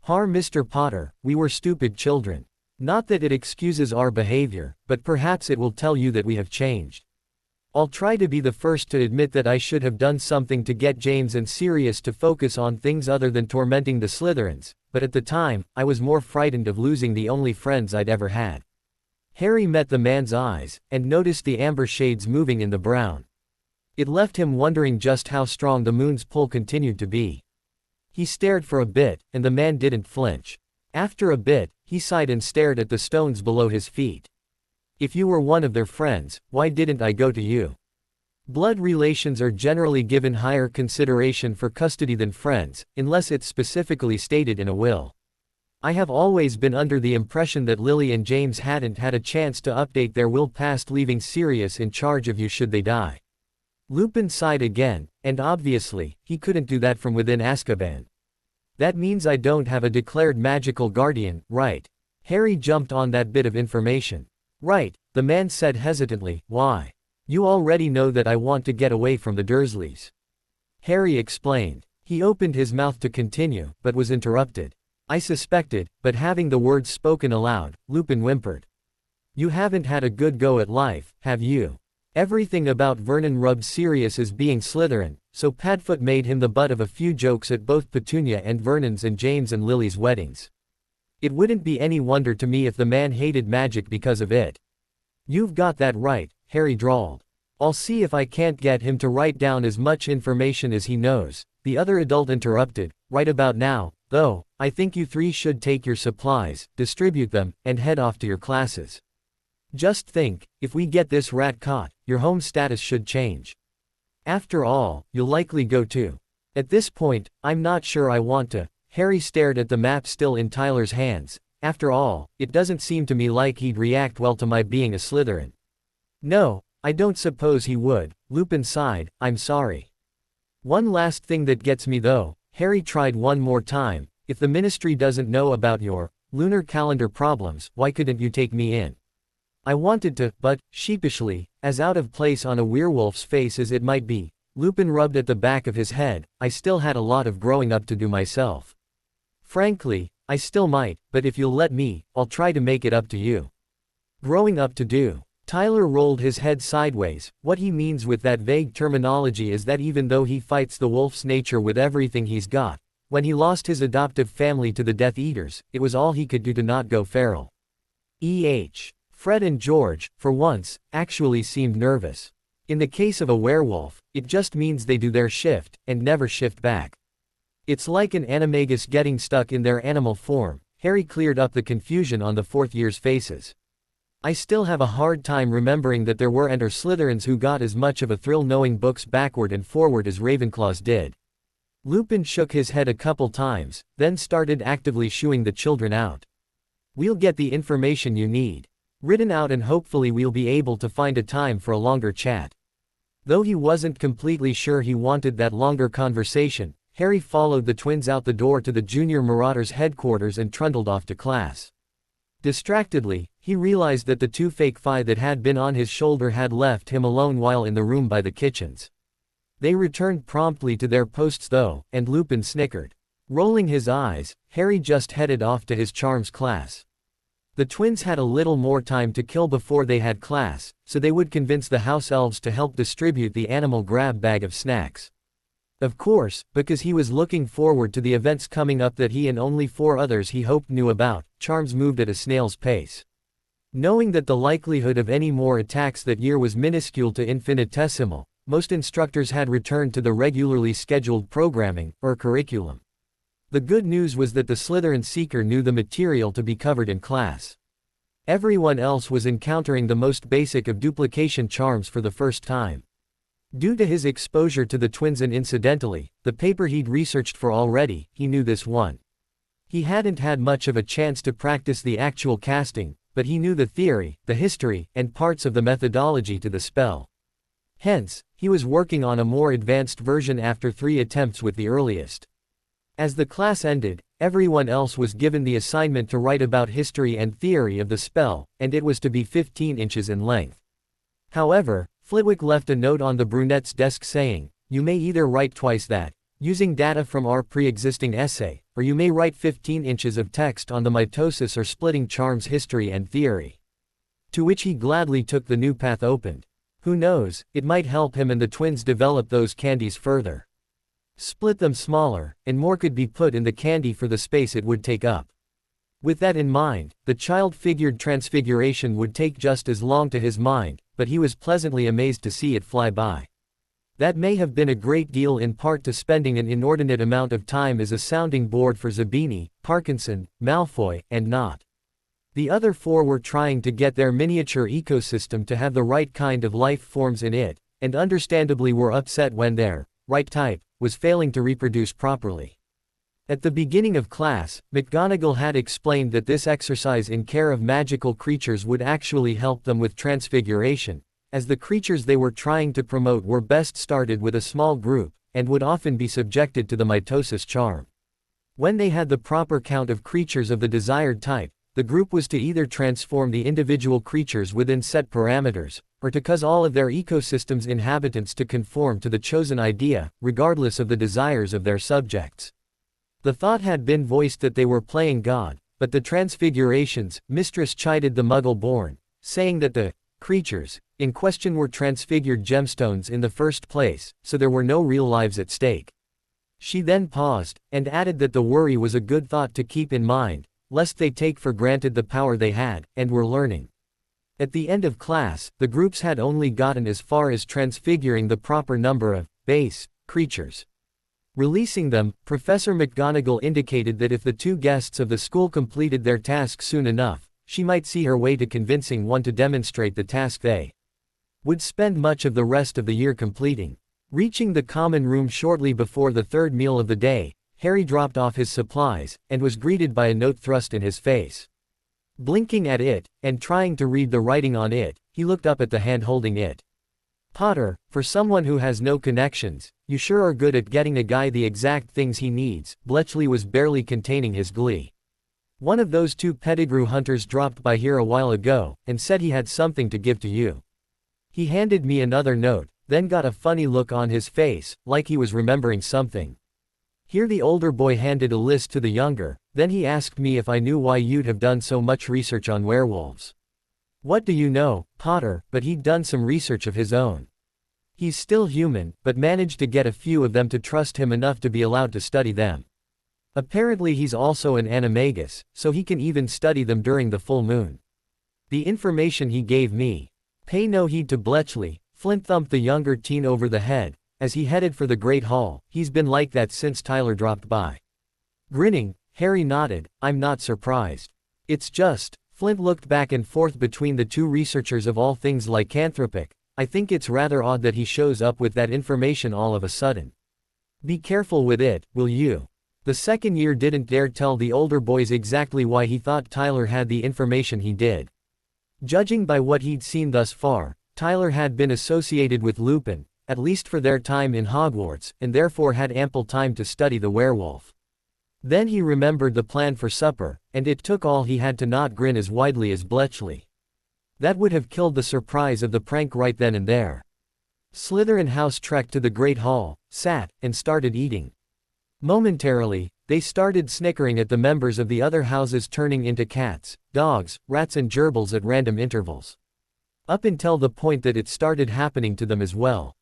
Mr. Potter, we were stupid children. Not that it excuses our behavior, but perhaps it will tell you that we have changed. I'll try to be the first to admit that I should have done something to get James and Sirius to focus on things other than tormenting the Slytherins, but at the time, I was more frightened of losing the only friends I'd ever had." Harry met the man's eyes, and noticed the amber shades moving in the brown. It left him wondering just how strong the moon's pull continued to be. He stared for a bit, and the man didn't flinch. After a bit, he sighed and stared at the stones below his feet. "If you were one of their friends, why didn't I go to you? Blood relations are generally given higher consideration for custody than friends, unless it's specifically stated in a will. I have always been under the impression that Lily and James hadn't had a chance to update their will past leaving Sirius in charge of you should they die." Lupin sighed again, and obviously, he couldn't do that from within Azkaban. "That means I don't have a declared magical guardian, right?" Harry jumped on that bit of information. "Right," the man said hesitantly. "Why?" "You already know that I want to get away from the Dursleys." Harry explained. He opened his mouth to continue, but was interrupted. "I suspected," but having the words spoken aloud, Lupin whimpered. "You haven't had a good go at life, have you? Everything about Vernon rubbed Sirius as being Slytherin, so Padfoot made him the butt of a few jokes at both Petunia and Vernon's and James and Lily's weddings. It wouldn't be any wonder to me if the man hated magic because of it." "You've got that right," Harry drawled. I'll see if I can't get him to write down as much information as he knows, the other adult interrupted. Right about now, though, I think you three should take your supplies, distribute them, and head off to your classes. Just think, if we get this rat caught, your home status should change. After all, you'll likely go too. At this point, I'm not sure I want to. Harry stared at the map still in Tyler's hands. After all, it doesn't seem to me like he'd react well to my being a Slytherin. No, I don't suppose he would. Lupin sighed. I'm sorry. One last thing that gets me though. Harry tried one more time. If the ministry doesn't know about your lunar calendar problems, why couldn't you take me in? I wanted to, but, sheepishly, as out of place on a werewolf's face as it might be, Lupin rubbed at the back of his head, I still had a lot of growing up to do myself. Frankly, I still might, but if you'll let me, I'll try to make it up to you. Growing up to do. Tyler rolled his head sideways. What he means with that vague terminology is that even though he fights the wolf's nature with everything he's got, when he lost his adoptive family to the Death Eaters, it was all he could do to not go feral. Fred and George, for once, actually seemed nervous. In the case of a werewolf, it just means they do their shift, and never shift back. It's like an animagus getting stuck in their animal form. Harry cleared up the confusion on the fourth year's faces. I still have a hard time remembering that there were Enter Slytherins who got as much of a thrill knowing books backward and forward as Ravenclaws did. Lupin shook his head a couple times, then started actively shooing the children out. We'll get the information you need written out and hopefully we'll be able to find a time for a longer chat. Though he wasn't completely sure he wanted that longer conversation, Harry followed the twins out the door to the Junior Marauders' headquarters and trundled off to class. Distractedly, he realized that the two fake Phi that had been on his shoulder had left him alone while in the room by the kitchens. They returned promptly to their posts though, and Lupin snickered. Rolling his eyes, Harry just headed off to his charms class. The twins had a little more time to kill before they had class, so they would convince the house elves to help distribute the animal grab bag of snacks. Of course, because he was looking forward to the events coming up that he and only 4 others he hoped knew about, charms moved at a snail's pace. Knowing that the likelihood of any more attacks that year was minuscule to infinitesimal, most instructors had returned to the regularly scheduled programming, or curriculum. The good news was that the Slytherin Seeker knew the material to be covered in class. Everyone else was encountering the most basic of duplication charms for the first time. Due to his exposure to the twins and incidentally, the paper he'd researched for already, he knew this one. He hadn't had much of a chance to practice the actual casting, but he knew the theory, the history, and parts of the methodology to the spell. Hence, he was working on a more advanced version after 3 attempts with the earliest. As the class ended, everyone else was given the assignment to write about history and theory of the spell, and it was to be 15 inches in length. However, Flitwick left a note on the brunette's desk saying, "You may either write twice that, using data from our pre-existing essay, or you may write 15 inches of text on the mitosis or splitting charms history and theory." To which he gladly took the new path opened. Who knows, it might help him and the twins develop those candies further. Split them smaller, and more could be put in the candy for the space it would take up. With that in mind, the child figured transfiguration would take just as long to his mind, but he was pleasantly amazed to see it fly by. That may have been a great deal in part to spending an inordinate amount of time as a sounding board for Zabini, Parkinson, Malfoy, and Knott. The other 4 were trying to get their miniature ecosystem to have the right kind of life forms in it, and understandably were upset when their right type was failing to reproduce properly. At the beginning of class, McGonagall had explained that this exercise in care of magical creatures would actually help them with transfiguration, as the creatures they were trying to promote were best started with a small group, and would often be subjected to the mitosis charm. When they had the proper count of creatures of the desired type, the group was to either transform the individual creatures within set parameters, or to cause all of their ecosystem's inhabitants to conform to the chosen idea, regardless of the desires of their subjects. The thought had been voiced that they were playing God, but the transfiguration's mistress chided the Muggle-born, saying that the creatures in question were transfigured gemstones in the first place, so there were no real lives at stake. She then paused, and added that the worry was a good thought to keep in mind, lest they take for granted the power they had, and were learning. At the end of class, the groups had only gotten as far as transfiguring the proper number of base creatures. Releasing them, Professor McGonagall indicated that if the two guests of the school completed their task soon enough, she might see her way to convincing one to demonstrate the task they would spend much of the rest of the year completing. Reaching the common room shortly before the third meal of the day, Harry dropped off his supplies, and was greeted by a note thrust in his face. Blinking at it, and trying to read the writing on it, he looked up at the hand holding it. "Potter, for someone who has no connections, you sure are good at getting a guy the exact things he needs." Bletchley was barely containing his glee. "One of those two Pettigrew hunters dropped by here a while ago, and said he had something to give to you. He handed me another note, then got a funny look on his face, like he was remembering something." Here the older boy handed a list to the younger, "Then he asked me if I knew why you'd have done so much research on werewolves. What do you know, Potter, but he'd done some research of his own. He's still human, but managed to get a few of them to trust him enough to be allowed to study them. Apparently he's also an animagus, so he can even study them during the full moon. The information he gave me." Pay no heed to Bletchley. Flint thumped the younger teen over the head, as he headed for the Great Hall. "He's been like that since Tyler dropped by." Grinning, Harry nodded, "I'm not surprised. It's just," Flint looked back and forth between the two researchers of all things lycanthropic, "I think it's rather odd that he shows up with that information all of a sudden. Be careful with it, will you?" The second year didn't dare tell the older boys exactly why he thought Tyler had the information he did. Judging by what he'd seen thus far, Tyler had been associated with Lupin, at least for their time in Hogwarts, and therefore had ample time to study the werewolf. Then he remembered the plan for supper, and it took all he had to not grin as widely as Bletchley. That would have killed the surprise of the prank right then and there. Slytherin House trekked to the Great Hall, sat, and started eating. Momentarily, they started snickering at the members of the other houses turning into cats, dogs, rats and gerbils at random intervals. Up until the point that it started happening to them as well.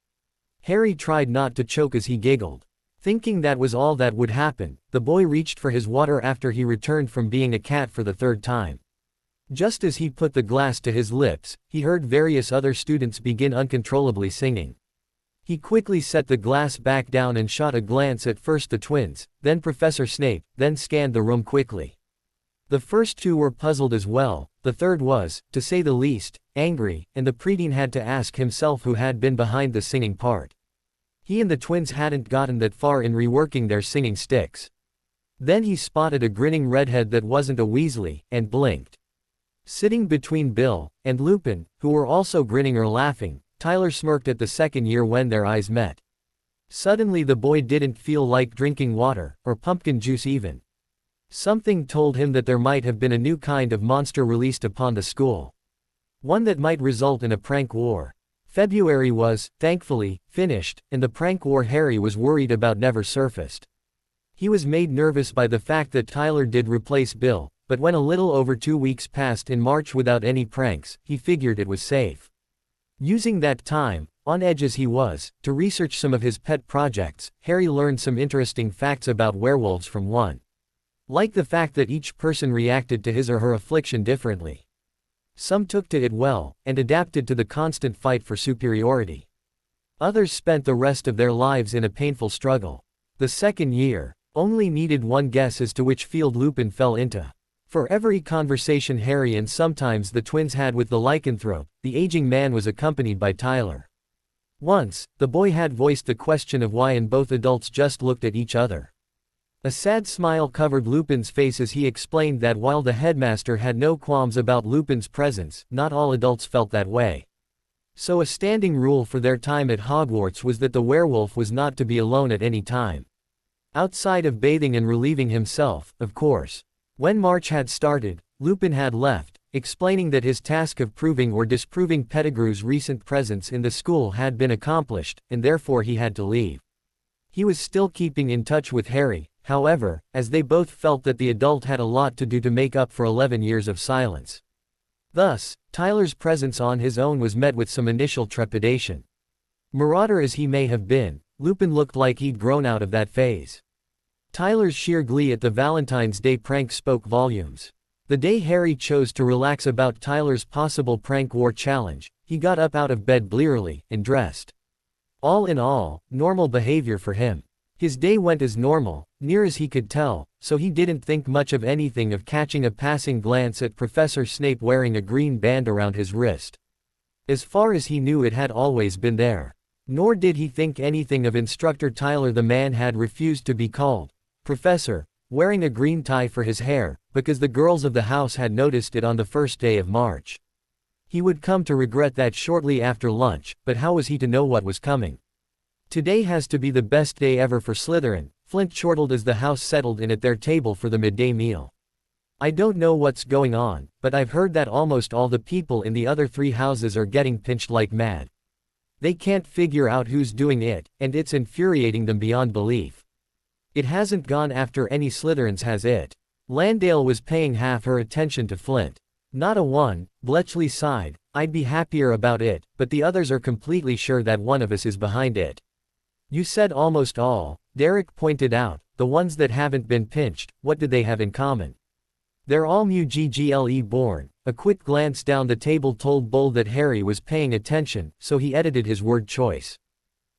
Harry tried not to choke as he giggled. Thinking that was all that would happen, the boy reached for his water after he returned from being a cat for the third time. Just as he put the glass to his lips, he heard various other students begin uncontrollably singing. He quickly set the glass back down and shot a glance at first the twins, then Professor Snape, then scanned the room quickly. The first two were puzzled as well, the third was, to say the least, angry, and the preteen had to ask himself who had been behind the singing part. He and the twins hadn't gotten that far in reworking their singing sticks. Then he spotted a grinning redhead that wasn't a Weasley, and blinked. Sitting between Bill and Lupin, who were also grinning or laughing, Tyler smirked at the second year when their eyes met. Suddenly the boy didn't feel like drinking water, or pumpkin juice even. Something told him that there might have been a new kind of monster released upon the school. One that might result in a prank war. February was, thankfully, finished, and the prank war Harry was worried about never surfaced. He was made nervous by the fact that Tyler did replace Bill, but when a little over 2 weeks passed in March without any pranks, he figured it was safe. Using that time, on edge as he was, to research some of his pet projects, Harry learned some interesting facts about werewolves from one. Like the fact that each person reacted to his or her affliction differently. Some took to it well, and adapted to the constant fight for superiority. Others spent the rest of their lives in a painful struggle. The second year only needed one guess as to which field Lupin fell into. For every conversation Harry and sometimes the twins had with the lycanthrope, the aging man was accompanied by Tyler. Once, the boy had voiced the question of why, and both adults just looked at each other. A sad smile covered Lupin's face as he explained that while the headmaster had no qualms about Lupin's presence, not all adults felt that way. So a standing rule for their time at Hogwarts was that the werewolf was not to be alone at any time. Outside of bathing and relieving himself, of course. When March had started, Lupin had left, explaining that his task of proving or disproving Pettigrew's recent presence in the school had been accomplished, and therefore he had to leave. He was still keeping in touch with Harry, however, as they both felt that the adult had a lot to do to make up for 11 years of silence. Thus, Tyler's presence on his own was met with some initial trepidation. Marauder as he may have been, Lupin looked like he'd grown out of that phase. Tyler's sheer glee at the Valentine's Day prank spoke volumes. The day Harry chose to relax about Tyler's possible prank war challenge, he got up out of bed blearily, and dressed. All in all, normal behavior for him. His day went as normal, near as he could tell, so he didn't think much of anything of catching a passing glance at Professor Snape wearing a green band around his wrist. As far as he knew, it had always been there. Nor did he think anything of Instructor Tyler. The man had refused to be called Professor, wearing a green tie for his hair, because the girls of the house had noticed it on the first day of March. He would come to regret that shortly after lunch, but how was he to know what was coming? Today has to be the best day ever for Slytherin, Flint chortled as the house settled in at their table for the midday meal. I don't know what's going on, but I've heard that almost all the people in the other 3 houses are getting pinched like mad. They can't figure out who's doing it, and it's infuriating them beyond belief. It hasn't gone after any Slytherins, has it? Landale was paying half her attention to Flint. Not a one, Bletchley sighed. I'd be happier about it, but the others are completely sure that one of us is behind it. You said almost all, Derek pointed out. The ones that haven't been pinched, what do they have in common? They're all Muggle born. A quick glance down the table told Bull that Harry was paying attention, so he edited his word choice.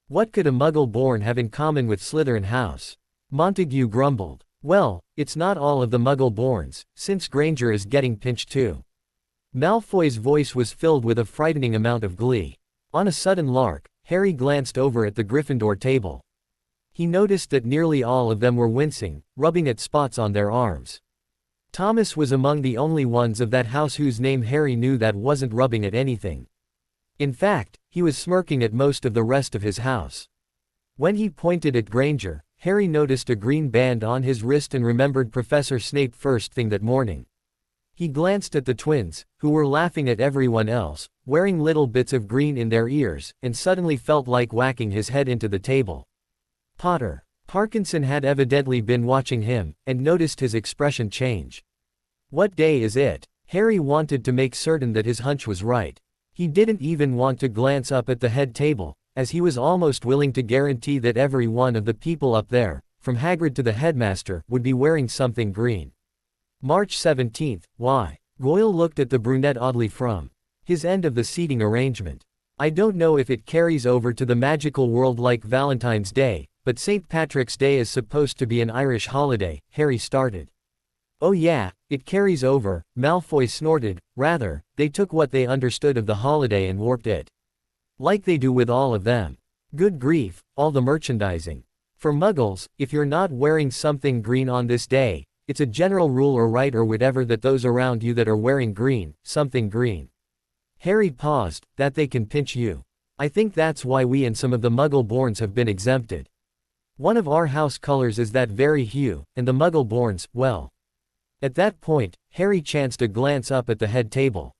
What could a Muggle born have in common with Slytherin House? Montague grumbled. Well, it's not all of the Muggle borns, since Granger is getting pinched too. Malfoy's voice was filled with a frightening amount of glee. On a sudden lark, Harry glanced over at the Gryffindor table. He noticed that nearly all of them were wincing, rubbing at spots on their arms. Thomas was among the only ones of that house whose name Harry knew that wasn't rubbing at anything. In fact, he was smirking at most of the rest of his house. When he pointed at Granger, Harry noticed a green band on his wrist and remembered Professor Snape first thing that morning. He glanced at the twins, who were laughing at everyone else, wearing little bits of green in their ears, and suddenly felt like whacking his head into the table. Potter. Parkinson had evidently been watching him, and noticed his expression change. What day is it? Harry wanted to make certain that his hunch was right. He didn't even want to glance up at the head table, as he was almost willing to guarantee that every one of the people up there, from Hagrid to the headmaster, would be wearing something green. March 17th, why? Goyle looked at the brunette oddly from his end of the seating arrangement. I don't know if it carries over to the magical world like Valentine's Day, but St. Patrick's Day is supposed to be an Irish holiday, Harry started. Oh yeah, it carries over, Malfoy snorted. Rather, they took what they understood of the holiday and warped it. Like they do with all of them. Good grief, all the merchandising. For Muggles, if you're not wearing something green on this day, it's a general rule or right or whatever that those around you that are wearing green, something green. Harry paused, that they can pinch you. I think that's why we and some of the Muggle-borns have been exempted. One of our house colors is that very hue, and the Muggle-borns, well. At that point, Harry chanced a glance up at the head table.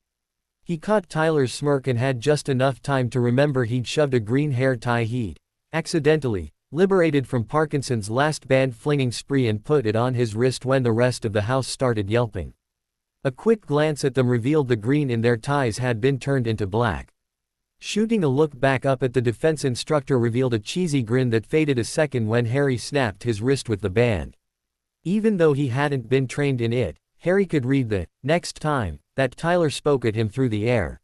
He caught Tyler's smirk and had just enough time to remember he'd shoved a green hair tie he'd accidentally liberated from Parkinson's last band-flinging spree and put it on his wrist when the rest of the house started yelping. A quick glance at them revealed the green in their ties had been turned into black. Shooting a look back up at the defense instructor revealed a cheesy grin that faded a second when Harry snapped his wrist with the band. Even though he hadn't been trained in it, Harry could read the next time that Tyler spoke at him through the air.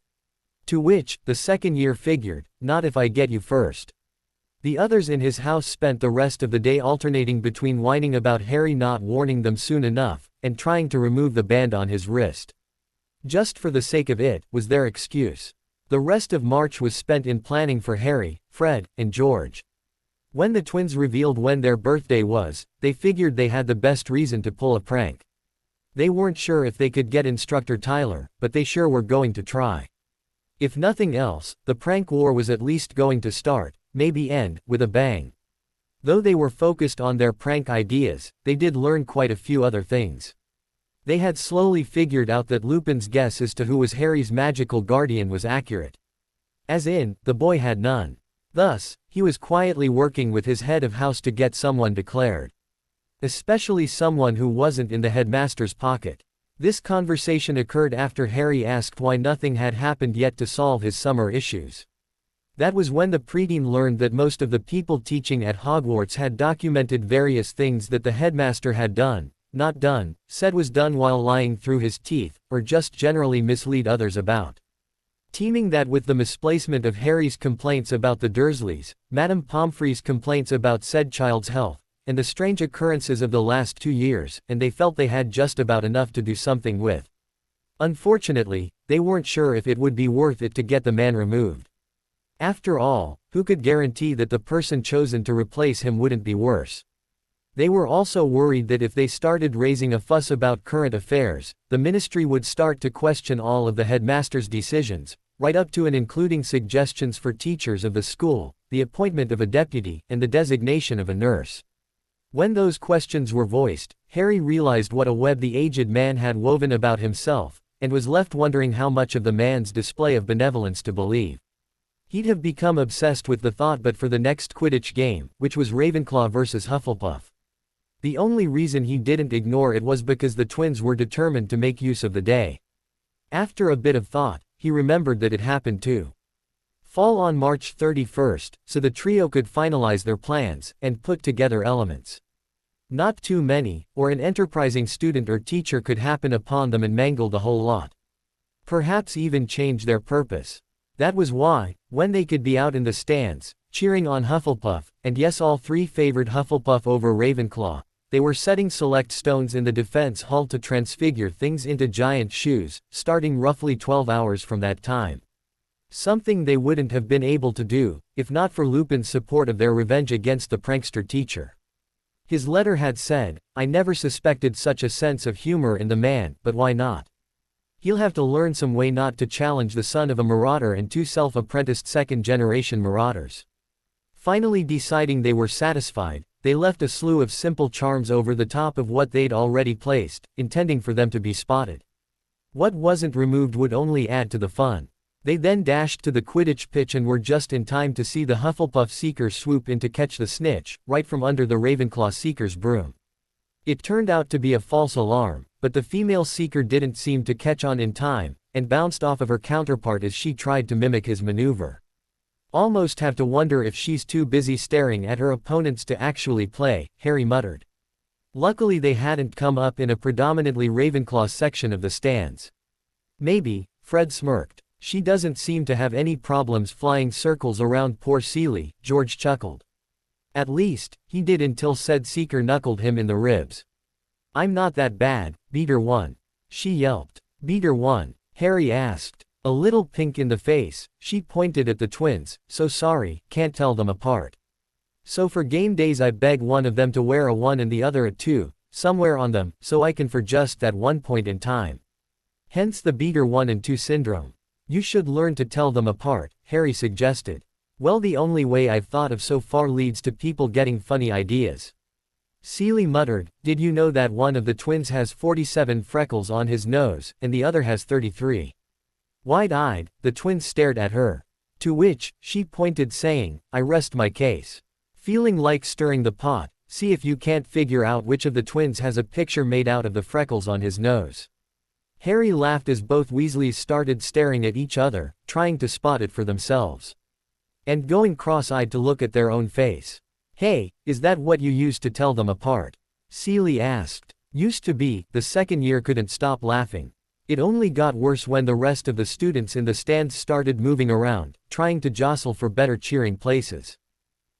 To which, the second year figured, not if I get you first. The others in his house spent the rest of the day alternating between whining about Harry not warning them soon enough, and trying to remove the band on his wrist. Just for the sake of it, was their excuse. The rest of March was spent in planning for Harry, Fred, and George. When the twins revealed when their birthday was, they figured they had the best reason to pull a prank. They weren't sure if they could get Instructor Tyler, but they sure were going to try. If nothing else, the prank war was at least going to start, maybe end, with a bang. Though they were focused on their prank ideas, they did learn quite a few other things. They had slowly figured out that Lupin's guess as to who was Harry's magical guardian was accurate. As in, the boy had none. Thus, he was quietly working with his head of house to get someone declared. Especially someone who wasn't in the headmaster's pocket. This conversation occurred after Harry asked why nothing had happened yet to solve his summer issues. That was when the preteen learned that most of the people teaching at Hogwarts had documented various things that the headmaster had done, Not done, said was done while lying through his teeth, or just generally mislead others about. Teaming that with the misplacement of Harry's complaints about the Dursleys, Madame Pomfrey's complaints about said child's health, and the strange occurrences of the last 2 years, and they felt they had just about enough to do something with. Unfortunately, they weren't sure if it would be worth it to get the man removed. After all, who could guarantee that the person chosen to replace him wouldn't be worse? They were also worried that if they started raising a fuss about current affairs, the ministry would start to question all of the headmaster's decisions, right up to and including suggestions for teachers of the school, the appointment of a deputy, and the designation of a nurse. When those questions were voiced, Harry realized what a web the aged man had woven about himself, and was left wondering how much of the man's display of benevolence to believe. He'd have become obsessed with the thought but for the next Quidditch game, which was Ravenclaw versus Hufflepuff. The only reason he didn't ignore it was because the twins were determined to make use of the day. After a bit of thought, he remembered that it happened to fall on March 31st, so the trio could finalize their plans, and put together elements. Not too many, or an enterprising student or teacher could happen upon them and mangle the whole lot. Perhaps even change their purpose. That was why, when they could be out in the stands, cheering on Hufflepuff, and yes all three favored Hufflepuff over Ravenclaw, they were setting select stones in the defense hall to transfigure things into giant shoes, starting roughly 12 hours from that time. Something they wouldn't have been able to do, if not for Lupin's support of their revenge against the prankster teacher. His letter had said, "I never suspected such a sense of humor in the man, but why not? He'll have to learn some way not to challenge the son of a marauder and 2 self-apprenticed second-generation marauders." Finally deciding they were satisfied, they left a slew of simple charms over the top of what they'd already placed, intending for them to be spotted. What wasn't removed would only add to the fun. They then dashed to the Quidditch pitch and were just in time to see the Hufflepuff Seeker swoop in to catch the snitch, right from under the Ravenclaw Seeker's broom. It turned out to be a false alarm, but the female Seeker didn't seem to catch on in time, and bounced off of her counterpart as she tried to mimic his maneuver. "Almost have to wonder if she's too busy staring at her opponents to actually play," Harry muttered. Luckily they hadn't come up in a predominantly Ravenclaw section of the stands. "Maybe," Fred smirked. "She doesn't seem to have any problems flying circles around poor Seeley," George chuckled. "At least, he did until said Seeker knuckled him in the ribs." "I'm not that bad, Beater 1. She yelped. "Beater 1?" Harry asked. A little pink in the face, she pointed at the twins. "So sorry, can't tell them apart. So for game days I beg one of them to wear a 1 and the other a 2, somewhere on them, so I can for just that one point in time. Hence the Beater 1 and 2 syndrome." "You should learn to tell them apart," Harry suggested. "Well, the only way I've thought of so far leads to people getting funny ideas." Seeley muttered, "Did you know that one of the twins has 47 freckles on his nose, and the other has 33? Wide-eyed, the twins stared at her. To which, she pointed saying, "I rest my case. Feeling like stirring the pot, see if you can't figure out which of the twins has a picture made out of the freckles on his nose." Harry laughed as both Weasleys started staring at each other, trying to spot it for themselves. And going cross-eyed to look at their own face. "Hey, is that what you used to tell them apart?" Seeley asked. "Used to be," the second year couldn't stop laughing. It only got worse when the rest of the students in the stands started moving around, trying to jostle for better cheering places.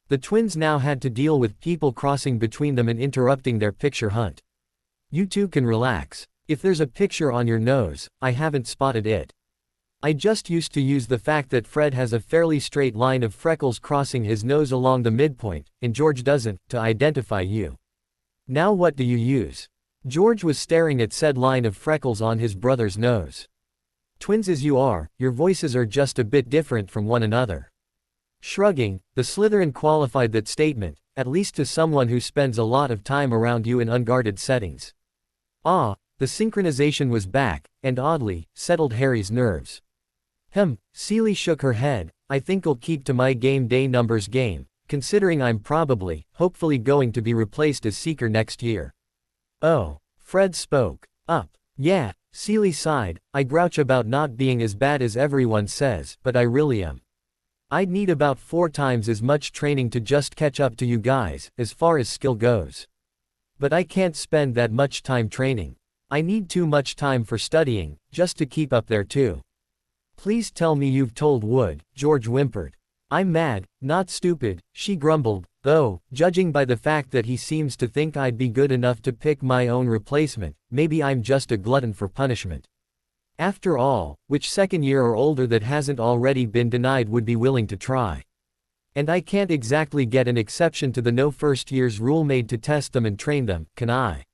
The twins now had to deal with people crossing between them and interrupting their picture hunt. "You two can relax. If there's a picture on your nose, I haven't spotted it. I just used to use the fact that Fred has a fairly straight line of freckles crossing his nose along the midpoint, and George doesn't, to identify you. Now what do you use?" George was staring at said line of freckles on his brother's nose. "Twins as you are, your voices are just a bit different from one another." Shrugging, the Slytherin qualified that statement, "at least to someone who spends a lot of time around you in unguarded settings." Ah, the synchronization was back, and oddly, settled Harry's nerves. Seeley shook her head. "I think I'll keep to my game day numbers game, considering I'm probably, hopefully going to be replaced as Seeker next year." "Oh," Fred spoke up. "Yeah," Seeley sighed, "I grouch about not being as bad as everyone says, but I really am. I'd need about 4 times as much training to just catch up to you guys, as far as skill goes." But I can't spend that much time training. I need too much time for studying, just to keep up there too. Please tell me you've told Wood, George whimpered. I'm mad, not stupid, she grumbled, though, judging by the fact that he seems to think I'd be good enough to pick my own replacement, maybe I'm just a glutton for punishment. After all, which second year or older that hasn't already been denied would be willing to try? And I can't exactly get an exception to the no first years rule made to test them and train them, can I?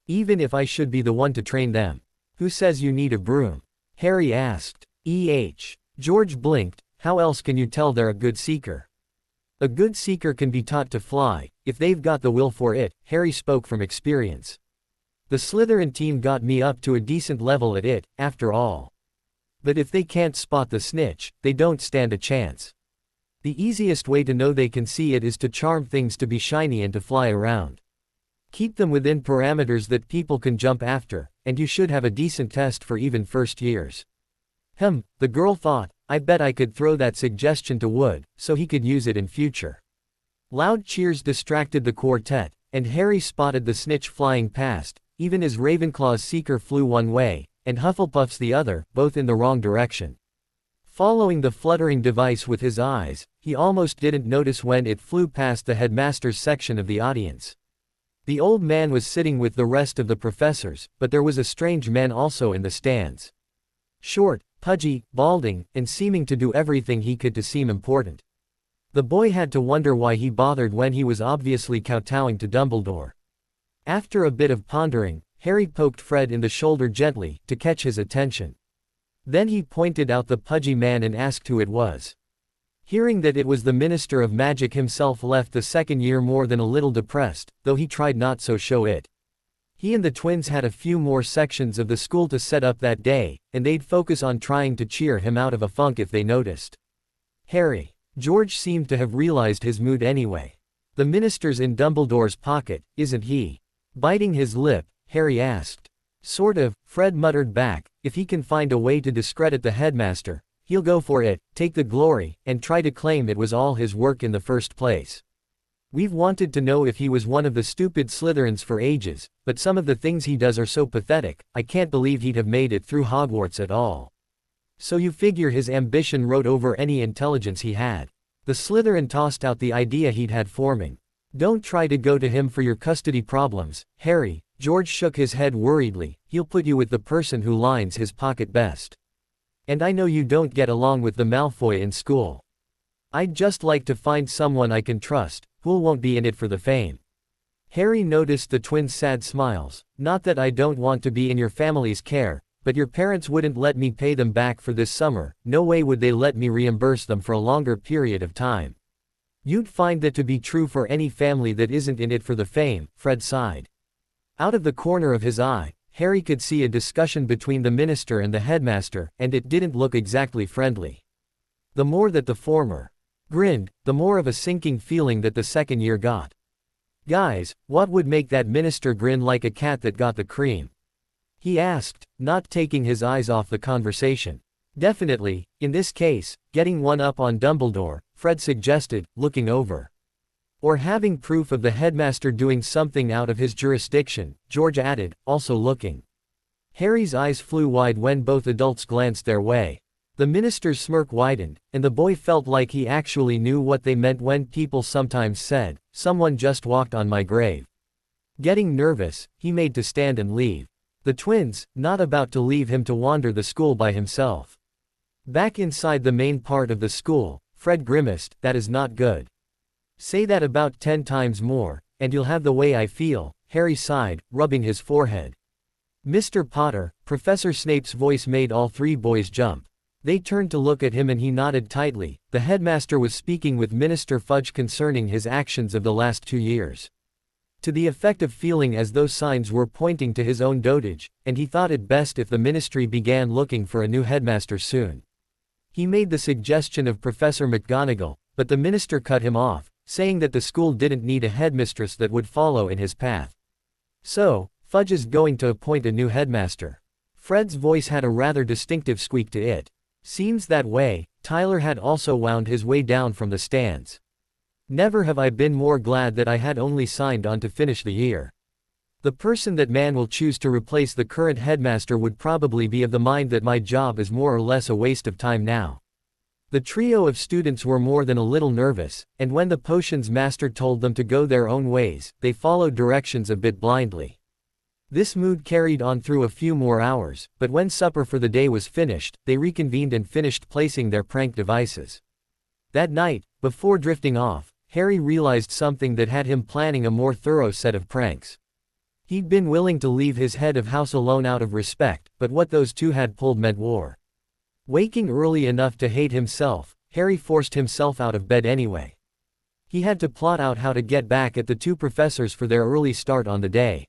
Even if I should be the one to train them. Who says you need a broom? Harry asked. George blinked. How else can you tell they're a good seeker? A good seeker can be taught to fly, if they've got the will for it, Harry spoke from experience. The Slytherin team got me up to a decent level at it, after all. But if they can't spot the snitch, they don't stand a chance. The easiest way to know they can see it is to charm things to be shiny and to fly around. Keep them within parameters that people can jump after, and you should have a decent test for even first years. The girl thought, I bet I could throw that suggestion to Wood, so he could use it in future. Loud cheers distracted the quartet, and Harry spotted the snitch flying past, even as Ravenclaw's seeker flew one way, and Hufflepuff's the other, both in the wrong direction. Following the fluttering device with his eyes, he almost didn't notice when it flew past the headmaster's section of the audience. The old man was sitting with the rest of the professors, but there was a strange man also in the stands. Short, pudgy, balding, and seeming to do everything he could to seem important. The boy had to wonder why he bothered when he was obviously kowtowing to Dumbledore. After a bit of pondering, Harry poked Fred in the shoulder gently, to catch his attention. Then he pointed out the pudgy man and asked who it was. Hearing that it was the Minister of Magic himself left the second year more than a little depressed, though he tried not so show it. He and the twins had a few more sections of the school to set up that day, and they'd focus on trying to cheer him out of a funk if they noticed. Harry. George seemed to have realized his mood anyway. The minister's in Dumbledore's pocket, isn't he? Biting his lip, Harry asked. Sort of, Fred muttered back, if he can find a way to discredit the headmaster, he'll go for it, take the glory, and try to claim it was all his work in the first place. We've wanted to know if he was one of the stupid Slytherins for ages, but some of the things he does are so pathetic, I can't believe he'd have made it through Hogwarts at all. So you figure his ambition rode over any intelligence he had. The Slytherin tossed out the idea he'd had forming. Don't try to go to him for your custody problems, Harry. George shook his head worriedly, he'll put you with the person who lines his pocket best. And I know you don't get along with the Malfoy in school. I'd just like to find someone I can trust, who won't be in it for the fame. Harry noticed the twins' sad smiles. Not that I don't want to be in your family's care, but your parents wouldn't let me pay them back for this summer, no way would they let me reimburse them for a longer period of time. You'd find that to be true for any family that isn't in it for the fame, Fred sighed. Out of the corner of his eye, Harry could see a discussion between the minister and the headmaster, and it didn't look exactly friendly. The more that the former grinned, the more of a sinking feeling that the second year got. Guys, what would make that minister grin like a cat that got the cream? He asked, not taking his eyes off the conversation. Definitely, in this case, getting one up on Dumbledore, Fred suggested, looking over. Or having proof of the headmaster doing something out of his jurisdiction, George added, also looking. Harry's eyes flew wide when both adults glanced their way. The minister's smirk widened, and the boy felt like he actually knew what they meant when people sometimes said, someone just walked on my grave. Getting nervous, he made to stand and leave. The twins, not about to leave him to wander the school by himself. Back inside the main part of the school, Fred grimaced, that is not good. Say that about 10 times more, and you'll have the way I feel, Harry sighed, rubbing his forehead. Mr. Potter, Professor Snape's voice made all three boys jump. They turned to look at him and he nodded tightly. The headmaster was speaking with Minister Fudge concerning his actions of the last 2 years. To the effect of feeling as though signs were pointing to his own dotage, and he thought it best if the ministry began looking for a new headmaster soon. He made the suggestion of Professor McGonagall, but the minister cut him off, saying that the school didn't need a headmistress that would follow in his path. So, Fudge is going to appoint a new headmaster. Fred's voice had a rather distinctive squeak to it. Seems that way. Tyler had also wound his way down from the stands. Never have I been more glad that I had only signed on to finish the year. The person that man will choose to replace the current headmaster would probably be of the mind that my job is more or less a waste of time now. The trio of students were more than a little nervous, and when the potions master told them to go their own ways, they followed directions a bit blindly. This mood carried on through a few more hours, but when supper for the day was finished, they reconvened and finished placing their prank devices. That night, before drifting off, Harry realized something that had him planning a more thorough set of pranks. He'd been willing to leave his head of house alone out of respect, but what those two had pulled meant war. Waking early enough to hate himself, Harry forced himself out of bed anyway. He had to plot out how to get back at the two professors for their early start on the day.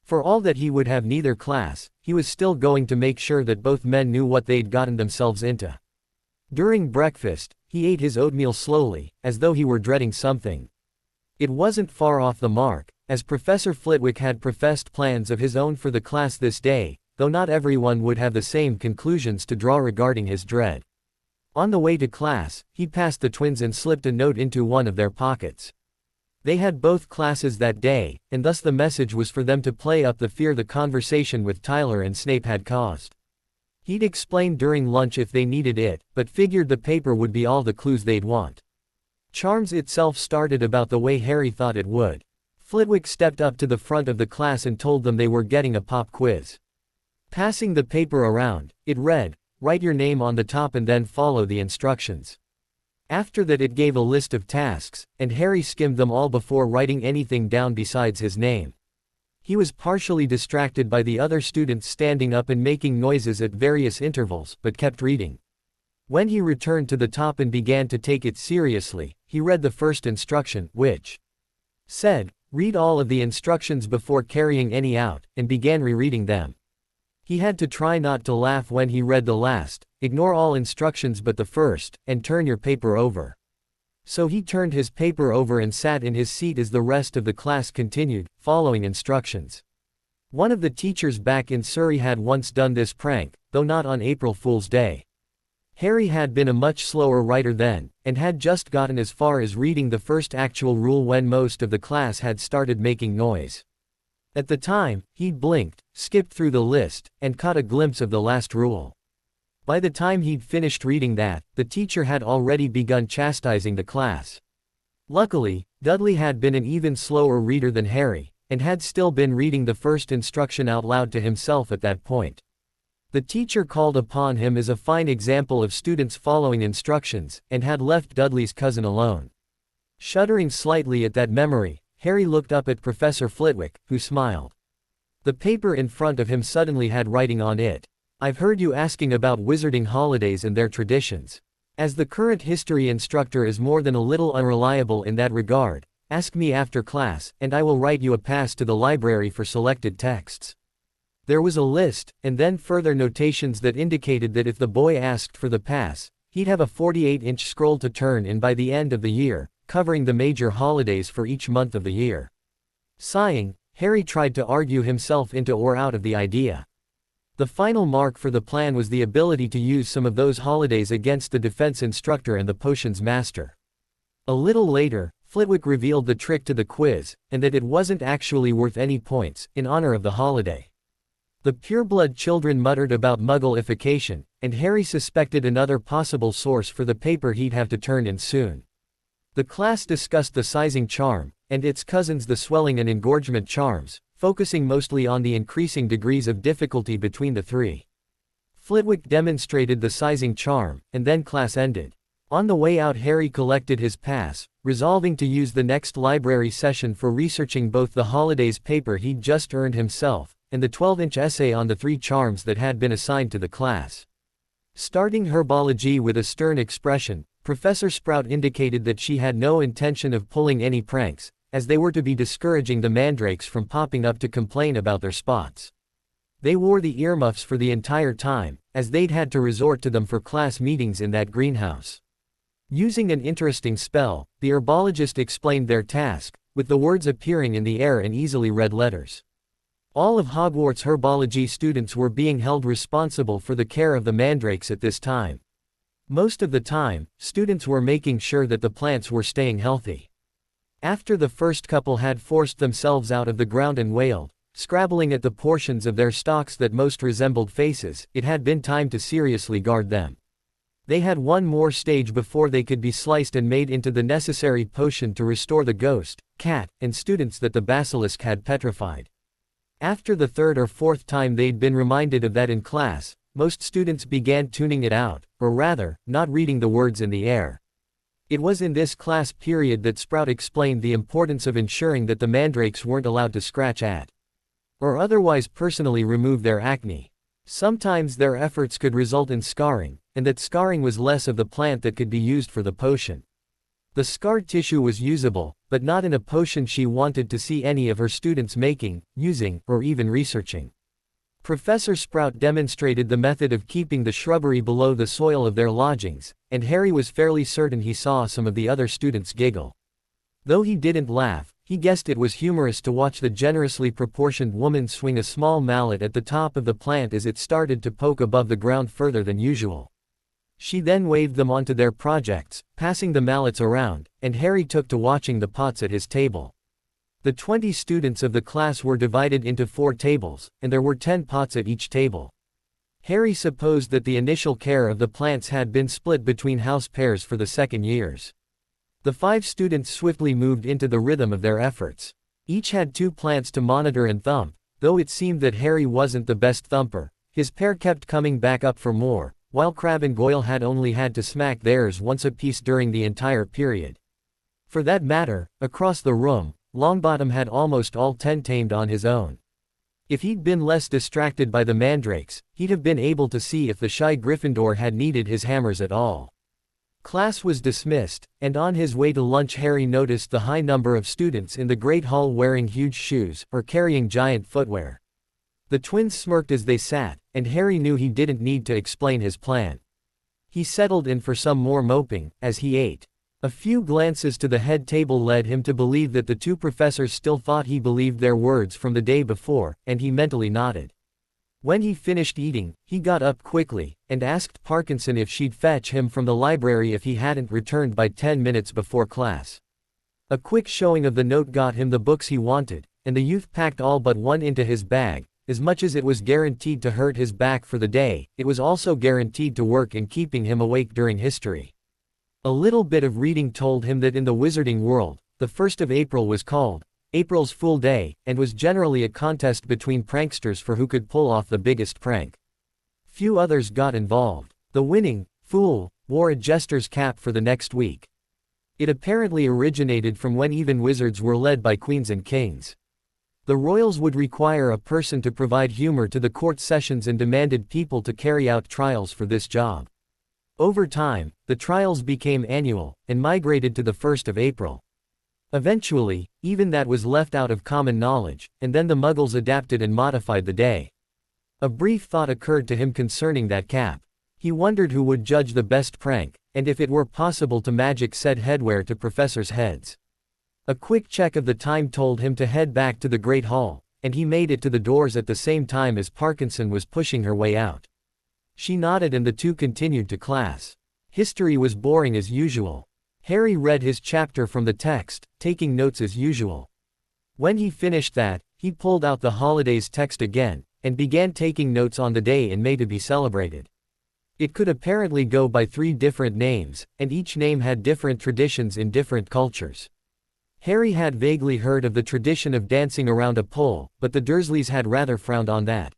For all that he would have neither class, he was still going to make sure that both men knew what they'd gotten themselves into. During breakfast, he ate his oatmeal slowly, as though he were dreading something. It wasn't far off the mark, as Professor Flitwick had professed plans of his own for the class this day, though not everyone would have the same conclusions to draw regarding his dread. On the way to class, he passed the twins and slipped a note into one of their pockets. They had both classes that day, and thus the message was for them to play up the fear the conversation with Tyler and Snape had caused. He'd explained during lunch if they needed it, but figured the paper would be all the clues they'd want. Charms itself started about the way Harry thought it would. Flitwick stepped up to the front of the class and told them they were getting a pop quiz. Passing the paper around, it read, "Write your name on the top and then follow the instructions." After that it gave a list of tasks, and Harry skimmed them all before writing anything down besides his name. He was partially distracted by the other students standing up and making noises at various intervals, but kept reading. When he returned to the top and began to take it seriously, he read the first instruction, which said, "Read all of the instructions before carrying any out," and began rereading them. He had to try not to laugh when he read the last, "Ignore all instructions but the first, and turn your paper over." So he turned his paper over and sat in his seat as the rest of the class continued, following instructions. One of the teachers back in Surrey had once done this prank, though not on April Fool's Day. Harry had been a much slower writer then, and had just gotten as far as reading the first actual rule when most of the class had started making noise. At the time, he'd blinked, skipped through the list, and caught a glimpse of the last rule. By the time he'd finished reading that, the teacher had already begun chastising the class. Luckily, Dudley had been an even slower reader than Harry, and had still been reading the first instruction out loud to himself at that point. The teacher called upon him as a fine example of students following instructions, and had left Dudley's cousin alone. Shuddering slightly at that memory, Harry looked up at Professor Flitwick, who smiled. The paper in front of him suddenly had writing on it. "I've heard you asking about wizarding holidays and their traditions. As the current history instructor is more than a little unreliable in that regard, ask me after class, and I will write you a pass to the library for selected texts." There was a list, and then further notations that indicated that if the boy asked for the pass, he'd have a 48-inch scroll to turn in by the end of the year, covering the major holidays for each month of the year. Sighing, Harry tried to argue himself into or out of the idea. The final mark for the plan was the ability to use some of those holidays against the defense instructor and the potions master. A little later, Flitwick revealed the trick to the quiz, and that it wasn't actually worth any points, in honor of the holiday. The pureblood children muttered about muggleification, and Harry suspected another possible source for the paper he'd have to turn in soon. The class discussed the sizing charm, and its cousins the swelling and engorgement charms, focusing mostly on the increasing degrees of difficulty between the three. Flitwick demonstrated the sizing charm, and then class ended. On the way out Harry collected his pass, resolving to use the next library session for researching both the holidays paper he'd just earned himself, and the 12-inch essay on the three charms that had been assigned to the class. Starting herbology with a stern expression, Professor Sprout indicated that she had no intention of pulling any pranks, as they were to be discouraging the mandrakes from popping up to complain about their spots. They wore the earmuffs for the entire time, as they'd had to resort to them for class meetings in that greenhouse. Using an interesting spell, the herbologist explained their task, with the words appearing in the air in easily read letters. All of Hogwarts herbology students were being held responsible for the care of the mandrakes at this time. Most of the time, students were making sure that the plants were staying healthy. After the first couple had forced themselves out of the ground and wailed, scrabbling at the portions of their stalks that most resembled faces. It had been time to seriously guard them. They had one more stage before they could be sliced and made into the necessary potion to restore the ghost, cat, and students that the basilisk had petrified. After the third or fourth time they'd been reminded of that in class, most students began tuning it out, or rather, not reading the words in the air. It was in this class period that Sprout explained the importance of ensuring that the mandrakes weren't allowed to scratch at or otherwise personally remove their acne. Sometimes their efforts could result in scarring, and that scarring was less of the plant that could be used for the potion. The scarred tissue was usable, but not in a potion she wanted to see any of her students making, using, or even researching. Professor Sprout demonstrated the method of keeping the shrubbery below the soil of their lodgings, and Harry was fairly certain he saw some of the other students giggle. Though he didn't laugh, he guessed it was humorous to watch the generously proportioned woman swing a small mallet at the top of the plant as it started to poke above the ground further than usual. She then waved them onto their projects, passing the mallets around, and Harry took to watching the pots at his table. The 20 students of the class were divided into 4 tables, and there were 10 pots at each table. Harry supposed that the initial care of the plants had been split between house pairs for the second years. The 5 students swiftly moved into the rhythm of their efforts. Each had 2 plants to monitor and thump, though it seemed that Harry wasn't the best thumper. His pair kept coming back up for more, while Crabbe and Goyle had only had to smack theirs once apiece during the entire period. For that matter, across the room, Longbottom had almost all 10 tamed on his own. If he'd been less distracted by the mandrakes, he'd have been able to see if the shy Gryffindor had needed his hammers at all. Class was dismissed, and on his way to lunch Harry noticed the high number of students in the Great Hall wearing huge shoes, or carrying giant footwear. The twins smirked as they sat, and Harry knew he didn't need to explain his plan. He settled in for some more moping, as he ate. A few glances to the head table led him to believe that the 2 professors still thought he believed their words from the day before, and he mentally nodded. When he finished eating, he got up quickly, and asked Parkinson if she'd fetch him from the library if he hadn't returned by 10 minutes before class. A quick showing of the note got him the books he wanted, and the youth packed all but one into his bag. As much as it was guaranteed to hurt his back for the day, it was also guaranteed to work in keeping him awake during history. A little bit of reading told him that in the wizarding world, the 1st of April was called April's Fool Day, and was generally a contest between pranksters for who could pull off the biggest prank. Few others got involved. The winning fool wore a jester's cap for the next week. It apparently originated from when even wizards were led by queens and kings. The royals would require a person to provide humor to the court sessions and demanded people to carry out trials for this job. Over time, the trials became annual, and migrated to the 1st of April. Eventually, even that was left out of common knowledge, and then the Muggles adapted and modified the day. A brief thought occurred to him concerning that cap. He wondered who would judge the best prank, and if it were possible to magic said headwear to professors' heads. A quick check of the time told him to head back to the Great Hall, and he made it to the doors at the same time as Parkinson was pushing her way out. She nodded and the 2 continued to class. History was boring as usual. Harry read his chapter from the text, taking notes as usual. When he finished that, he pulled out the holidays text again, and began taking notes on the day in May to be celebrated. It could apparently go by 3 different names, and each name had different traditions in different cultures. Harry had vaguely heard of the tradition of dancing around a pole, but the Dursleys had rather frowned on that.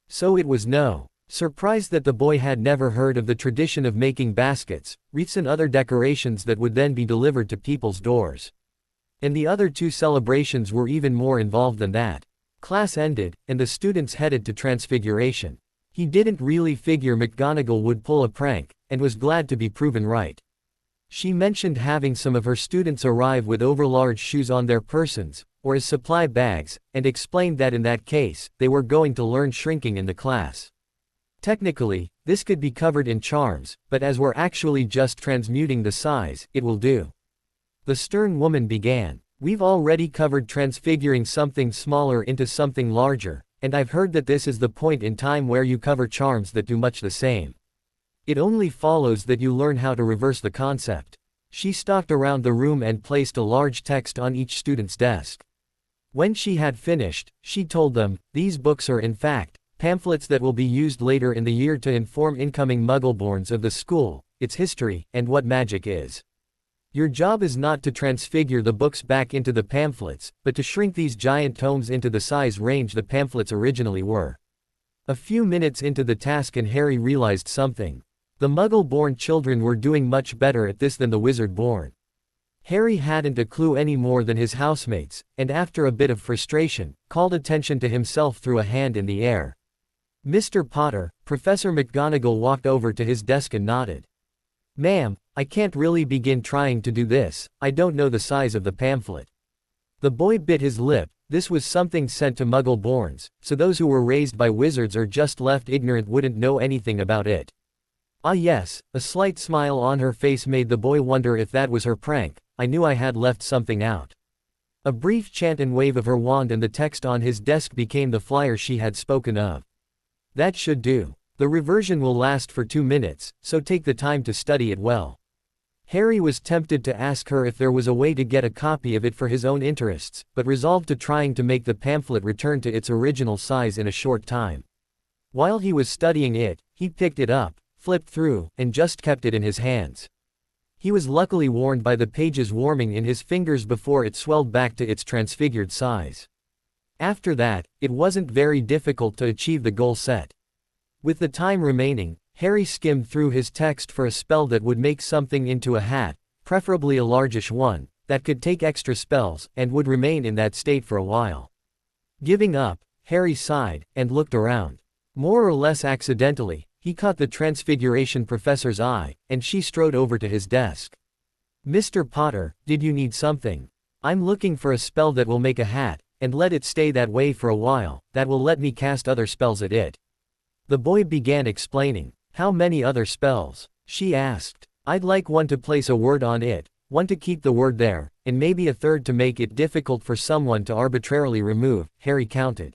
So it was no surprise that the boy had never heard of the tradition of making baskets, wreaths and other decorations that would then be delivered to people's doors. And the other 2 celebrations were even more involved than that. Class ended, and the students headed to Transfiguration. He didn't really figure McGonagall would pull a prank, and was glad to be proven right. She mentioned having some of her students arrive with overlarge shoes on their persons, or as supply bags, and explained that in that case, they were going to learn shrinking in the class. Technically, this could be covered in charms, but as we're actually just transmuting the size, it will do. The stern woman began. We've already covered transfiguring something smaller into something larger, and I've heard that this is the point in time where you cover charms that do much the same. It only follows that you learn how to reverse the concept. She stalked around the room and placed a large text on each student's desk. When she had finished, she told them, "These books are in fact, pamphlets that will be used later in the year to inform incoming Muggleborns of the school, its history, and what magic is. Your job is not to transfigure the books back into the pamphlets, but to shrink these giant tomes into the size range the pamphlets originally were." A few minutes into the task and Harry realized something. The Muggle-born children were doing much better at this than the wizard-born. Harry hadn't a clue any more than his housemates, and after a bit of frustration, called attention to himself through a hand in the air. "Mr. Potter," Professor McGonagall walked over to his desk and nodded. "Ma'am, I can't really begin trying to do this, I don't know the size of the pamphlet." The boy bit his lip. This was something sent to Muggle-borns, so those who were raised by wizards or just left ignorant wouldn't know anything about it. Ah yes, a slight smile on her face made the boy wonder if that was her prank. "I knew I had left something out." A brief chant and wave of her wand and the text on his desk became the flyer she had spoken of. "That should do. The reversion will last for 2 minutes, so take the time to study it well." Harry was tempted to ask her if there was a way to get a copy of it for his own interests, but resolved to trying to make the pamphlet return to its original size in a short time. While he was studying it, he picked it up, flipped through, and just kept it in his hands. He was luckily warned by the pages warming in his fingers before it swelled back to its transfigured size. After that, it wasn't very difficult to achieve the goal set. With the time remaining, Harry skimmed through his text for a spell that would make something into a hat, preferably a largish one, that could take extra spells, and would remain in that state for a while. Giving up, Harry sighed, and looked around. More or less accidentally, he caught the Transfiguration Professor's eye, and she strode over to his desk. "Mr. Potter, did you need something? I'm looking for a spell that will make a hat, and let it stay that way for a while, that will let me cast other spells at it." The boy began explaining. "How many other spells?" she asked. "I'd like one to place a word on it, one to keep the word there, and maybe a third to make it difficult for someone to arbitrarily remove," Harry counted.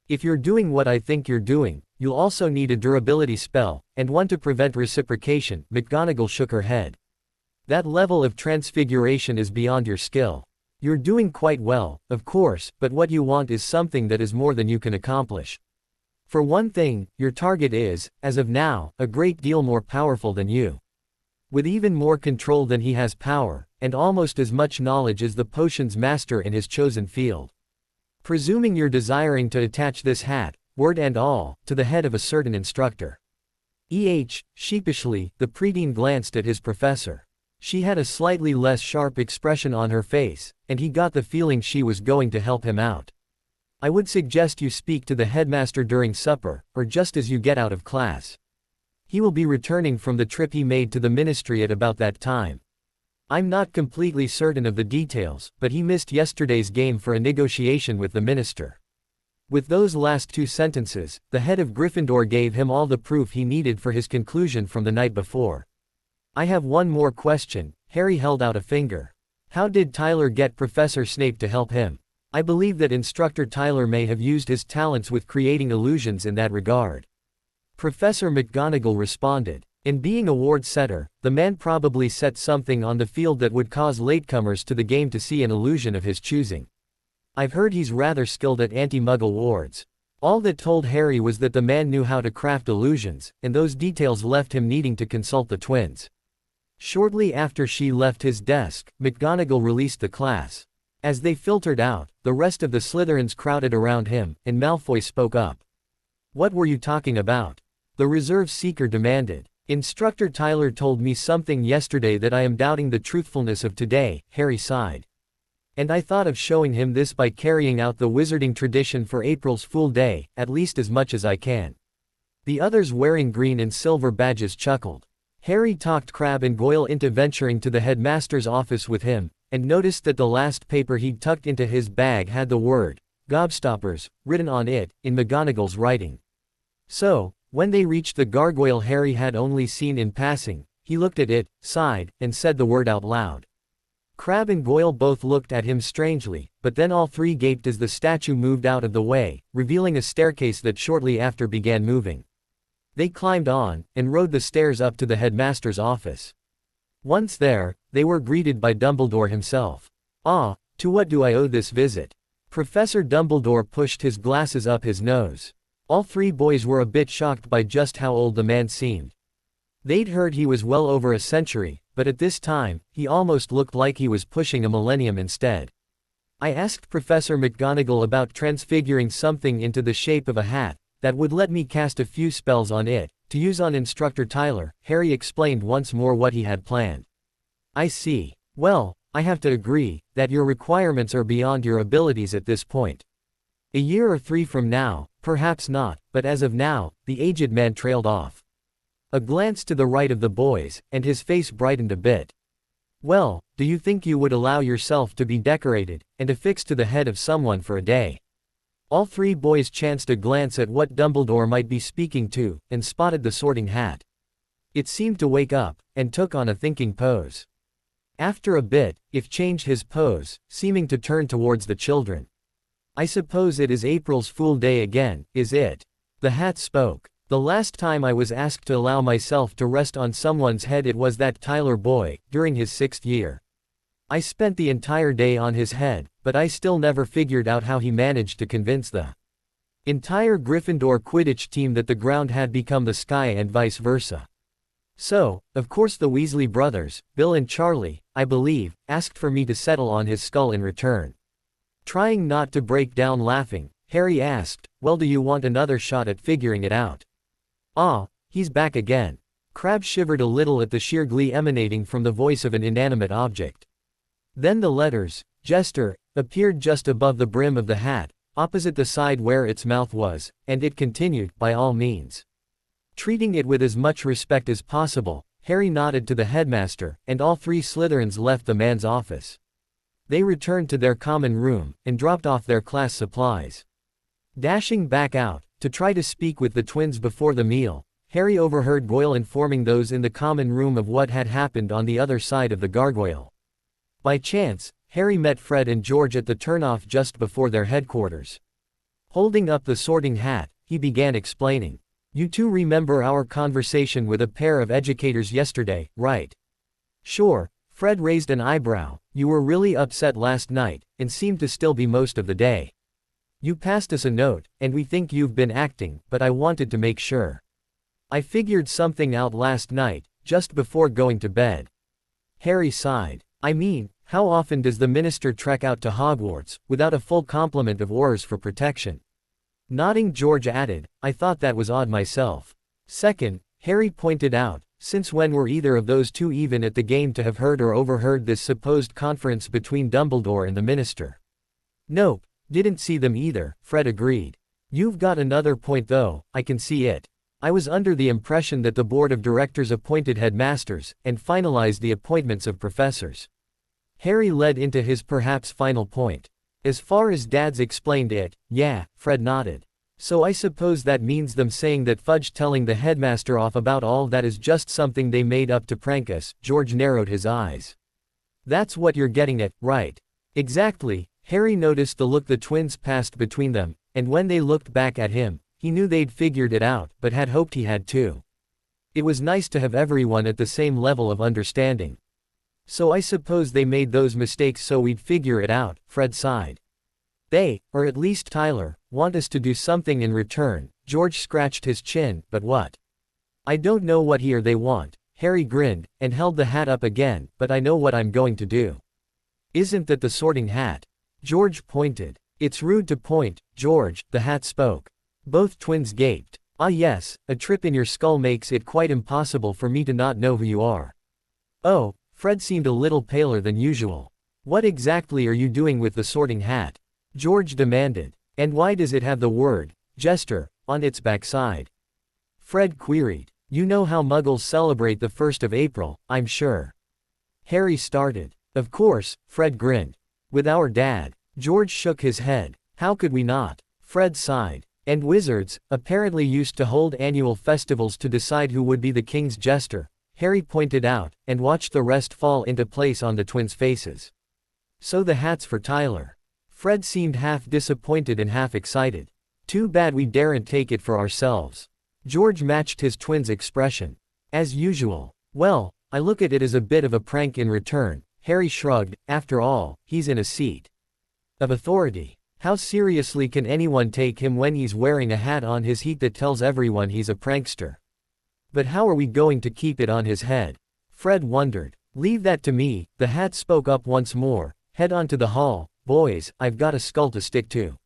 "If you're doing what I think you're doing, you'll also need a durability spell, and one to prevent reciprocation." McGonagall shook her head. "That level of transfiguration is beyond your skill. You're doing quite well, of course, but what you want is something that is more than you can accomplish. For one thing, your target is, as of now, a great deal more powerful than you. With even more control than he has power, and almost as much knowledge as the potions master in his chosen field. Presuming you're desiring to attach this hat, word and all, to the head of a certain instructor." Sheepishly, the preteen glanced at his professor. She had a slightly less sharp expression on her face, and he got the feeling she was going to help him out. "I would suggest you speak to the headmaster during supper, or just as you get out of class. He will be returning from the trip he made to the ministry at about that time. I'm not completely certain of the details, but he missed yesterday's game for a negotiation with the minister." With those last 2 sentences, the head of Gryffindor gave him all the proof he needed for his conclusion from the night before. "I have one more question." Harry held out a finger. "How did Tyler get Professor Snape to help him? I believe that Instructor Tyler may have used his talents with creating illusions in that regard." Professor McGonagall responded. "In being a ward setter, the man probably set something on the field that would cause latecomers to the game to see an illusion of his choosing. I've heard he's rather skilled at anti-Muggle wards." All that told Harry was that the man knew how to craft illusions, and those details left him needing to consult the twins. Shortly after she left his desk, McGonagall released the class. As they filtered out, the rest of the Slytherins crowded around him, and Malfoy spoke up. "What were you talking about?" the reserve seeker demanded. "Instructor Tyler told me something yesterday that I am doubting the truthfulness of today," Harry sighed. "And I thought of showing him this by carrying out the wizarding tradition for April's Fool Day, at least as much as I can." The others wearing green and silver badges chuckled. Harry talked Crabbe and Goyle into venturing to the headmaster's office with him, and noticed that the last paper he'd tucked into his bag had the word, "Gobstoppers," written on it, in McGonagall's writing. So, when they reached the gargoyle Harry had only seen in passing, he looked at it, sighed, and said the word out loud. Crabbe and Goyle both looked at him strangely, but then all 3 gaped as the statue moved out of the way, revealing a staircase that shortly after began moving. They climbed on, and rode the stairs up to the headmaster's office. Once there, they were greeted by Dumbledore himself. "Ah, to what do I owe this visit?" Professor Dumbledore pushed his glasses up his nose. All three boys were a bit shocked by just how old the man seemed. They'd heard he was well over a century, but at this time, he almost looked like he was pushing a millennium instead. I asked Professor McGonagall about transfiguring something into the shape of a hat that would let me cast a few spells on it, to use on Instructor Tyler. Harry explained once more what he had planned. I see. Well, I have to agree that your requirements are beyond your abilities at this point. A year or 3 from now, perhaps not, but as of now, the aged man trailed off. A glance to the right of the boys, and his face brightened a bit. Well, do you think you would allow yourself to be decorated, and affixed to the head of someone for a day? All three boys chanced a glance at what Dumbledore might be speaking to, and spotted the Sorting Hat. It seemed to wake up, and took on a thinking pose. After a bit, it changed his pose, seeming to turn towards the children. I suppose it is April's Fool Day again, is it? The hat spoke. The last time I was asked to allow myself to rest on someone's head it was that Tyler boy, during his 6th year. I spent the entire day on his head, but I still never figured out how he managed to convince the entire Gryffindor Quidditch team that the ground had become the sky and vice versa. So, of course the Weasley brothers, Bill and Charlie, I believe, asked for me to settle on his skull in return. Trying not to break down laughing, Harry asked, well, do you want another shot at figuring it out? Ah, he's back again. Crabbe shivered a little at the sheer glee emanating from the voice of an inanimate object. Then the letters, Jester, appeared just above the brim of the hat, opposite the side where its mouth was, and it continued, by all means. Treating it with as much respect as possible, Harry nodded to the headmaster, and all three Slytherins left the man's office. They returned to their common room, and dropped off their class supplies. Dashing back out, to try to speak with the twins before the meal, Harry overheard Goyle informing those in the common room of what had happened on the other side of the gargoyle. By chance, Harry met Fred and George at the turnoff just before their headquarters. Holding up the Sorting Hat, he began explaining. You two remember our conversation with a pair of educators yesterday, right? Sure. Fred raised an eyebrow. You were really upset last night, and seemed to still be most of the day. You passed us a note, and we think you've been acting, but I wanted to make sure. I figured something out last night, just before going to bed. Harry sighed. I mean, how often does the minister trek out to Hogwarts, without a full complement of Aurors for protection? Nodding, George added, I thought that was odd myself. Second, Harry pointed out, since when were either of those two even at the game to have heard or overheard this supposed conference between Dumbledore and the minister? Nope, didn't see them either, Fred agreed. You've got another point though, I can see it. I was under the impression that the board of directors appointed headmasters, and finalized the appointments of professors. Harry led into his perhaps final point. As far as Dad's explained it, yeah, Fred nodded. So I suppose that means them saying that Fudge telling the headmaster off about all that is just something they made up to prank us. George narrowed his eyes. That's what you're getting at, right? Exactly. Harry noticed the look the twins passed between them, and when they looked back at him, he knew they'd figured it out, but had hoped he had too. It was nice to have everyone at the same level of understanding. So I suppose they made those mistakes so we'd figure it out, Fred sighed. They, or at least Tyler, want us to do something in return. George scratched his chin, but what? I don't know what he or they want. Harry grinned, and held the hat up again, but I know what I'm going to do. Isn't that the Sorting Hat? George pointed. It's rude to point, George, the hat spoke. Both twins gaped. Ah yes, a trip in your skull makes it quite impossible for me to not know who you are. Oh, Fred seemed a little paler than usual. What exactly are you doing with the Sorting Hat? George demanded. And why does it have the word, Jester, on its backside? Fred queried. You know how Muggles celebrate the 1st of April, I'm sure. Harry started. Of course, Fred grinned. With our dad. George shook his head. How could we not? Fred sighed. And wizards, apparently used to hold annual festivals to decide who would be the king's jester, Harry pointed out, and watched the rest fall into place on the twins' faces. So the hat's for Tyler. Fred seemed half disappointed and half excited. Too bad we daren't take it for ourselves. George matched his twin's expression. As usual. Well, I look at it as a bit of a prank in return. Harry shrugged. After all, he's in a seat of authority. How seriously can anyone take him when he's wearing a hat on his head that tells everyone he's a prankster? But how are we going to keep it on his head? Fred wondered. Leave that to me, the hat spoke up once more. Head on to the hall, boys, I've got a skull to stick to.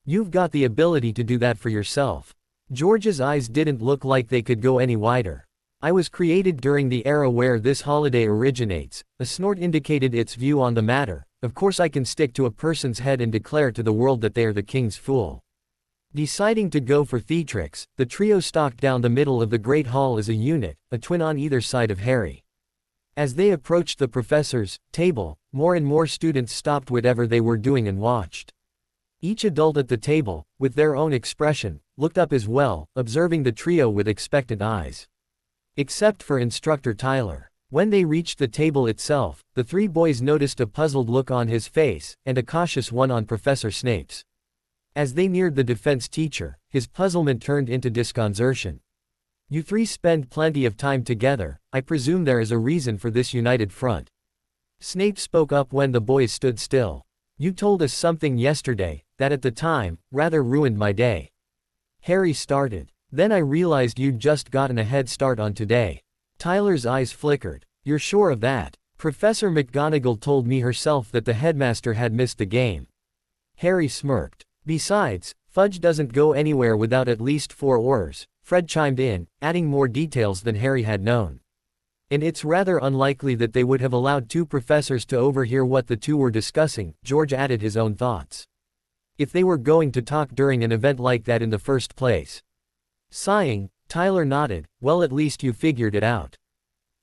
You've got the ability to do that for yourself. George's eyes didn't look like they could go any wider. I was created during the era where this holiday originates. A snort indicated its view on the matter. Of course I can stick to a person's head and declare to the world that they are the king's fool. Deciding to go for theatrics, the trio stalked down the middle of the great hall as a unit, a twin on either side of Harry. As they approached the professor's table, more and more students stopped whatever they were doing and watched. Each adult at the table, with their own expression, looked up as well, observing the trio with expectant eyes. Except for Instructor Tyler. When they reached the table itself, the three boys noticed a puzzled look on his face, and a cautious one on Professor Snape's. As they neared the defense teacher, his puzzlement turned into disconcertion. You three spend plenty of time together, I presume there is a reason for this united front. Snape spoke up when the boys stood still. You told us something yesterday, that at the time, rather ruined my day. Harry started. Then I realized you'd just gotten a head start on today. Tyler's eyes flickered. You're sure of that? Professor McGonagall told me herself that the headmaster had missed the game. Harry smirked. Besides, Fudge doesn't go anywhere without at least 4 Aurors, Fred chimed in, adding more details than Harry had known. And it's rather unlikely that they would have allowed 2 professors to overhear what the two were discussing, George added his own thoughts. If they were going to talk during an event like that in the first place. Sighing, Tyler nodded, well at least you figured it out.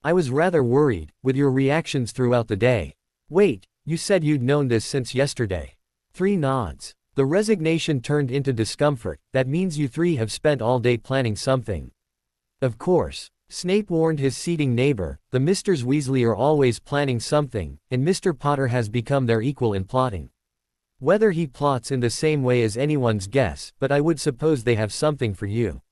I was rather worried, with your reactions throughout the day. Wait, you said you'd known this since yesterday. 3 nods. The resignation turned into discomfort, that means you three have spent all day planning something. Of course. Snape warned his seating neighbor, the Mrs. Weasley are always planning something, and Mr. Potter has become their equal in plotting. Whether he plots in the same way is anyone's guess, but I would suppose they have something for you.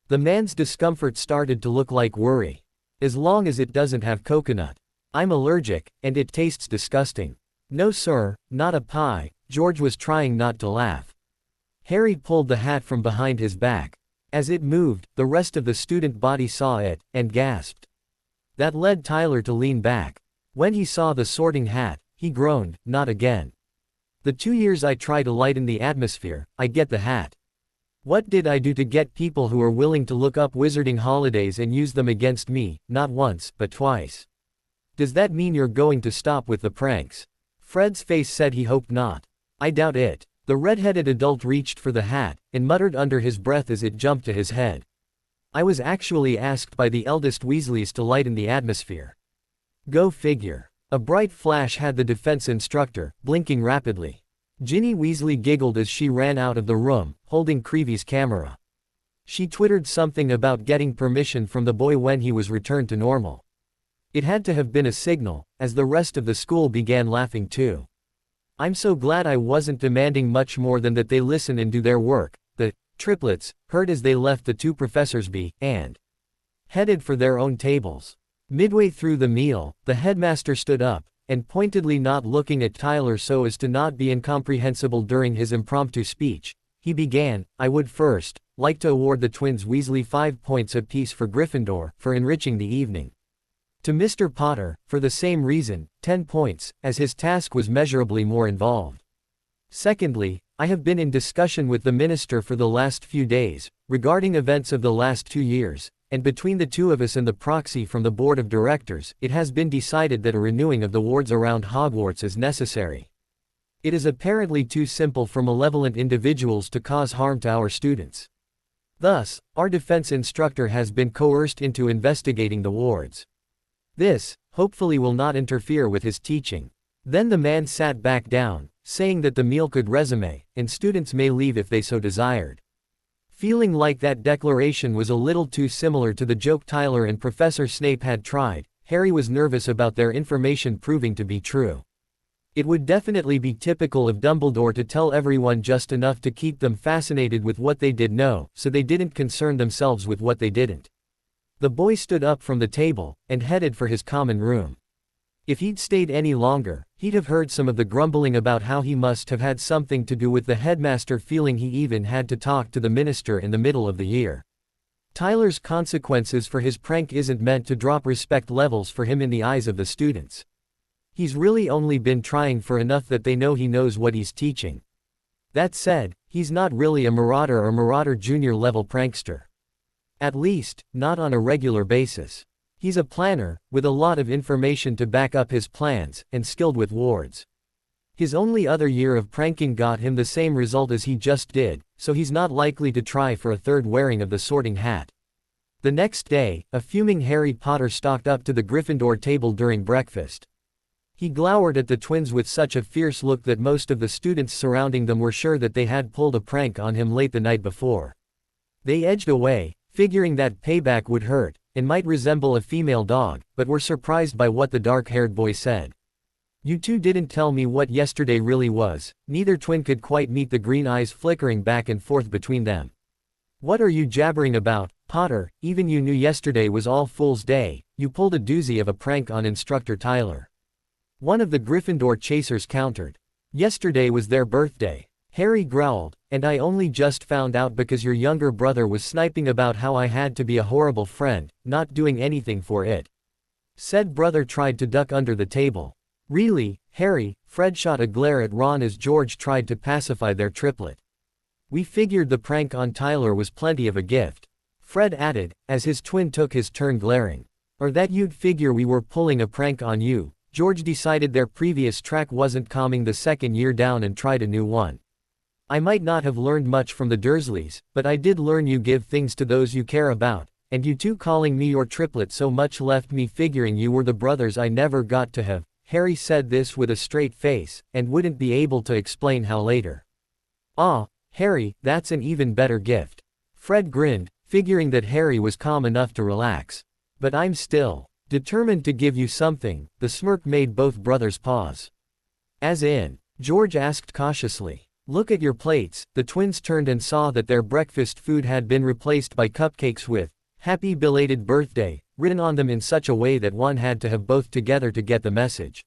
The man's discomfort started to look like worry. As long as it doesn't have coconut. I'm allergic, and it tastes disgusting. No sir, not a pie. George was trying not to laugh. Harry pulled the hat from behind his back. As it moved, the rest of the student body saw it, and gasped. That led Tyler to lean back. When he saw the sorting hat, he groaned, not again. The 2 years I try to lighten the atmosphere, I get the hat. What did I do to get people who are willing to look up wizarding holidays and use them against me, not once, but twice? Does that mean you're going to stop with the pranks? Fred's face said he hoped not. I doubt it. The red-headed adult reached for the hat, and muttered under his breath as it jumped to his head. I was actually asked by the eldest Weasleys to lighten the atmosphere. Go figure. A bright flash had the defense instructor, blinking rapidly. Ginny Weasley giggled as she ran out of the room, holding Creevy's camera. She twittered something about getting permission from the boy when he was returned to normal. It had to have been a signal, as the rest of the school began laughing too. I'm so glad I wasn't demanding much more than that they listen and do their work. The triplets heard as they left the 2 professors and headed for their own tables. Midway through the meal, the headmaster stood up, and pointedly not looking at Tyler so as to not be incomprehensible during his impromptu speech, he began, I would first like to award the twins Weasley 5 points apiece for Gryffindor, for enriching the evening. To Mr. Potter, for the same reason, 10 points, as his task was measurably more involved. Secondly, I have been in discussion with the minister for the last few days, regarding events of the last 2 years, and between the 2 of us and the proxy from the board of directors, it has been decided that a renewing of the wards around Hogwarts is necessary. It is apparently too simple for malevolent individuals to cause harm to our students. Thus, our defense instructor has been coerced into investigating the wards. This, hopefully, will not interfere with his teaching. Then the man sat back down, saying that the meal could resume, and students may leave if they so desired. Feeling like that declaration was a little too similar to the joke Tyler and Professor Snape had tried, Harry was nervous about their information proving to be true. It would definitely be typical of Dumbledore to tell everyone just enough to keep them fascinated with what they did know, so they didn't concern themselves with what they didn't. The boy stood up from the table, and headed for his common room. If he'd stayed any longer, he He'd have heard some of the grumbling about how he must have had something to do with the headmaster feeling he even had to talk to the minister in the middle of the year. Tyler's consequences for his prank isn't meant to drop respect levels for him in the eyes of the students. He's really only been trying for enough that they know he knows what he's teaching. That said, he's not really a Marauder or Marauder Junior level prankster. At least, not on a regular basis. He's a planner, with a lot of information to back up his plans, and skilled with wards. His only other year of pranking got him the same result as he just did, so he's not likely to try for a third wearing of the sorting hat. The next day, a fuming Harry Potter stalked up to the Gryffindor table during breakfast. He glowered at the twins with such a fierce look that most of the students surrounding them were sure that they had pulled a prank on him late the night before. They edged away, figuring that payback would hurt, and might resemble a female dog, but were surprised by what the dark-haired boy said. "You two didn't tell me what yesterday really was." Neither twin could quite meet the green eyes flickering back and forth between them. "What are you jabbering about, Potter? Even you knew yesterday was All Fool's Day. You pulled a doozy of a prank on Instructor Tyler." One of the Gryffindor chasers countered. "Yesterday was their birthday." Harry growled, "And I only just found out because your younger brother was sniping about how I had to be a horrible friend, not doing anything for it." Said brother tried to duck under the table. "Really, Harry?" Fred shot a glare at Ron as George tried to pacify their triplet. "We figured the prank on Tyler was plenty of a gift," Fred added, as his twin took his turn glaring. "Or that you'd figure we were pulling a prank on you." George decided their previous track wasn't calming the second year down and tried a new one. "I might not have learned much from the Dursleys, but I did learn you give things to those you care about, and you two calling me your triplet so much left me figuring you were the brothers I never got to have." Harry said this with a straight face, and wouldn't be able to explain how later. "Ah, Harry, that's an even better gift." Fred grinned, figuring that Harry was calm enough to relax. "But I'm still determined to give you something." The smirk made both brothers pause. "As in?" George asked cautiously. "Look at your plates." The twins turned and saw that their breakfast food had been replaced by cupcakes with "Happy Belated Birthday" written on them in such a way that one had to have both together to get the message.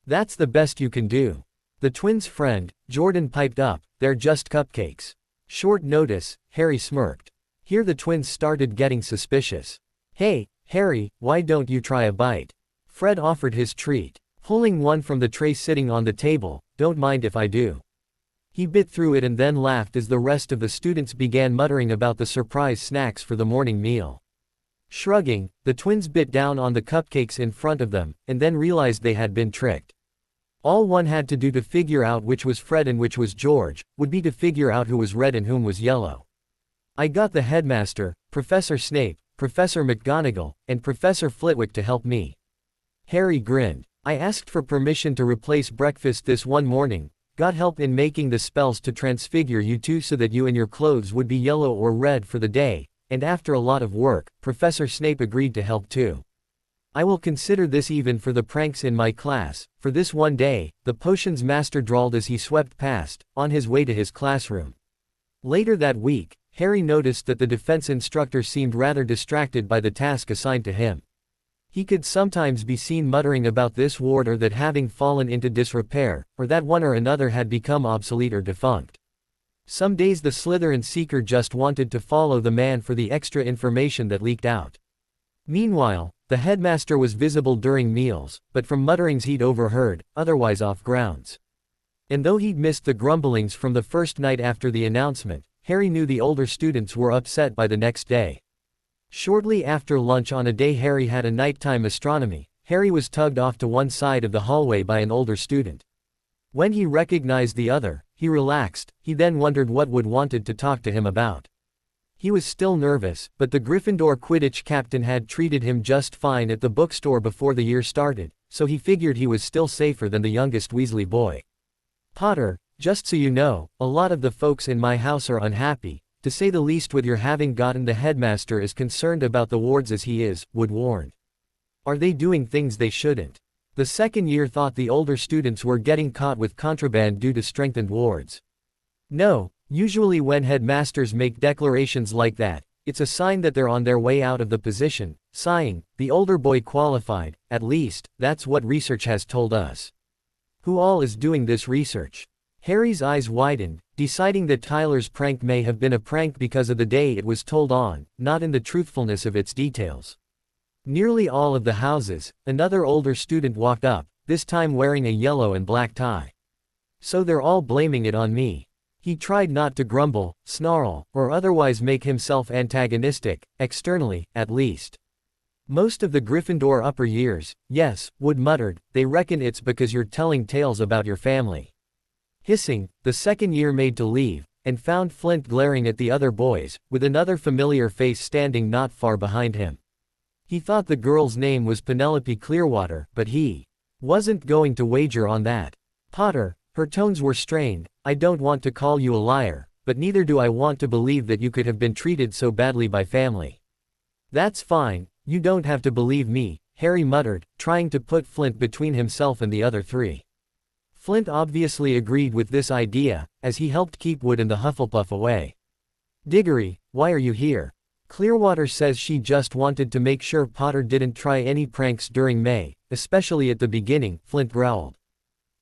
"That's the best you can do." The twins' friend, Jordan, piped up, "They're just cupcakes." "Short notice," Harry smirked. Here the twins started getting suspicious. "Hey, Harry, why don't you try a bite?" Fred offered his treat. Pulling one from the tray sitting on the table. "Don't mind if I do." He bit through it and then laughed as the rest of the students began muttering about the surprise snacks for the morning meal. Shrugging, the twins bit down on the cupcakes in front of them, and then realized they had been tricked. All one had to do to figure out which was Fred and which was George, would be to figure out who was red and whom was yellow. "I got the headmaster, Professor Snape, Professor McGonagall, and Professor Flitwick to help me." Harry grinned. "I asked for permission to replace breakfast this one morning, got help in making the spells to transfigure you two so that you and your clothes would be yellow or red for the day, and after a lot of work, Professor Snape agreed to help too. I will consider this even for the pranks in my class. For this one day," the potions master drawled as he swept past, on his way to his classroom. Later that week, Harry noticed that the defense instructor seemed rather distracted by the task assigned to him. He could sometimes be seen muttering about this ward or that having fallen into disrepair, or that one or another had become obsolete or defunct. Some days the Slytherin seeker just wanted to follow the man for the extra information that leaked out. Meanwhile, the headmaster was visible during meals, but from mutterings he'd overheard, otherwise off grounds. And though he'd missed the grumblings from the first night after the announcement, Harry knew the older students were upset by the next day. Shortly after lunch on a day Harry had a nighttime astronomy, Harry was tugged off to one side of the hallway by an older student. When he recognized the other, he relaxed. He then wondered what would wanted to talk to him about. He was still nervous, but the Gryffindor Quidditch captain had treated him just fine at the bookstore before the year started, so he figured he was still safer than the youngest Weasley boy. "Potter, just so you know, a lot of the folks in my house are unhappy, to say the least, with your having gotten the headmaster as concerned about the wards as he is," Wood warned. "Are they doing things they shouldn't?" The second year thought the older students were getting caught with contraband due to strengthened wards. "No, usually when headmasters make declarations like that, it's a sign that they're on their way out of the position." Sighing, the older boy qualified, "At least, that's what research has told us." Who all is doing this research? Harry's eyes widened, deciding that Tyler's prank may have been a prank because of the day it was told on, not in the truthfulness of its details. Nearly all of the houses, another older student walked up, this time wearing a yellow and black tie. So they're all blaming it on me. He tried not to grumble, snarl, or otherwise make himself antagonistic, externally, at least. Most of the Gryffindor upper years, yes, Wood muttered, they reckon it's because you're telling tales about your family. Hissing, the second year made to leave, and found Flint glaring at the other boys, with another familiar face standing not far behind him. He thought the girl's name was Penelope Clearwater, but he wasn't going to wager on that. Potter, her tones were strained, I don't want to call you a liar, but neither do I want to believe that you could have been treated so badly by family. That's fine, you don't have to believe me, Harry muttered, trying to put Flint between himself and the other three. Flint obviously agreed with this idea, as he helped keep Wood and the Hufflepuff away. Diggory, why are you here? Clearwater says she just wanted to make sure Potter didn't try any pranks during May, especially at the beginning, Flint growled.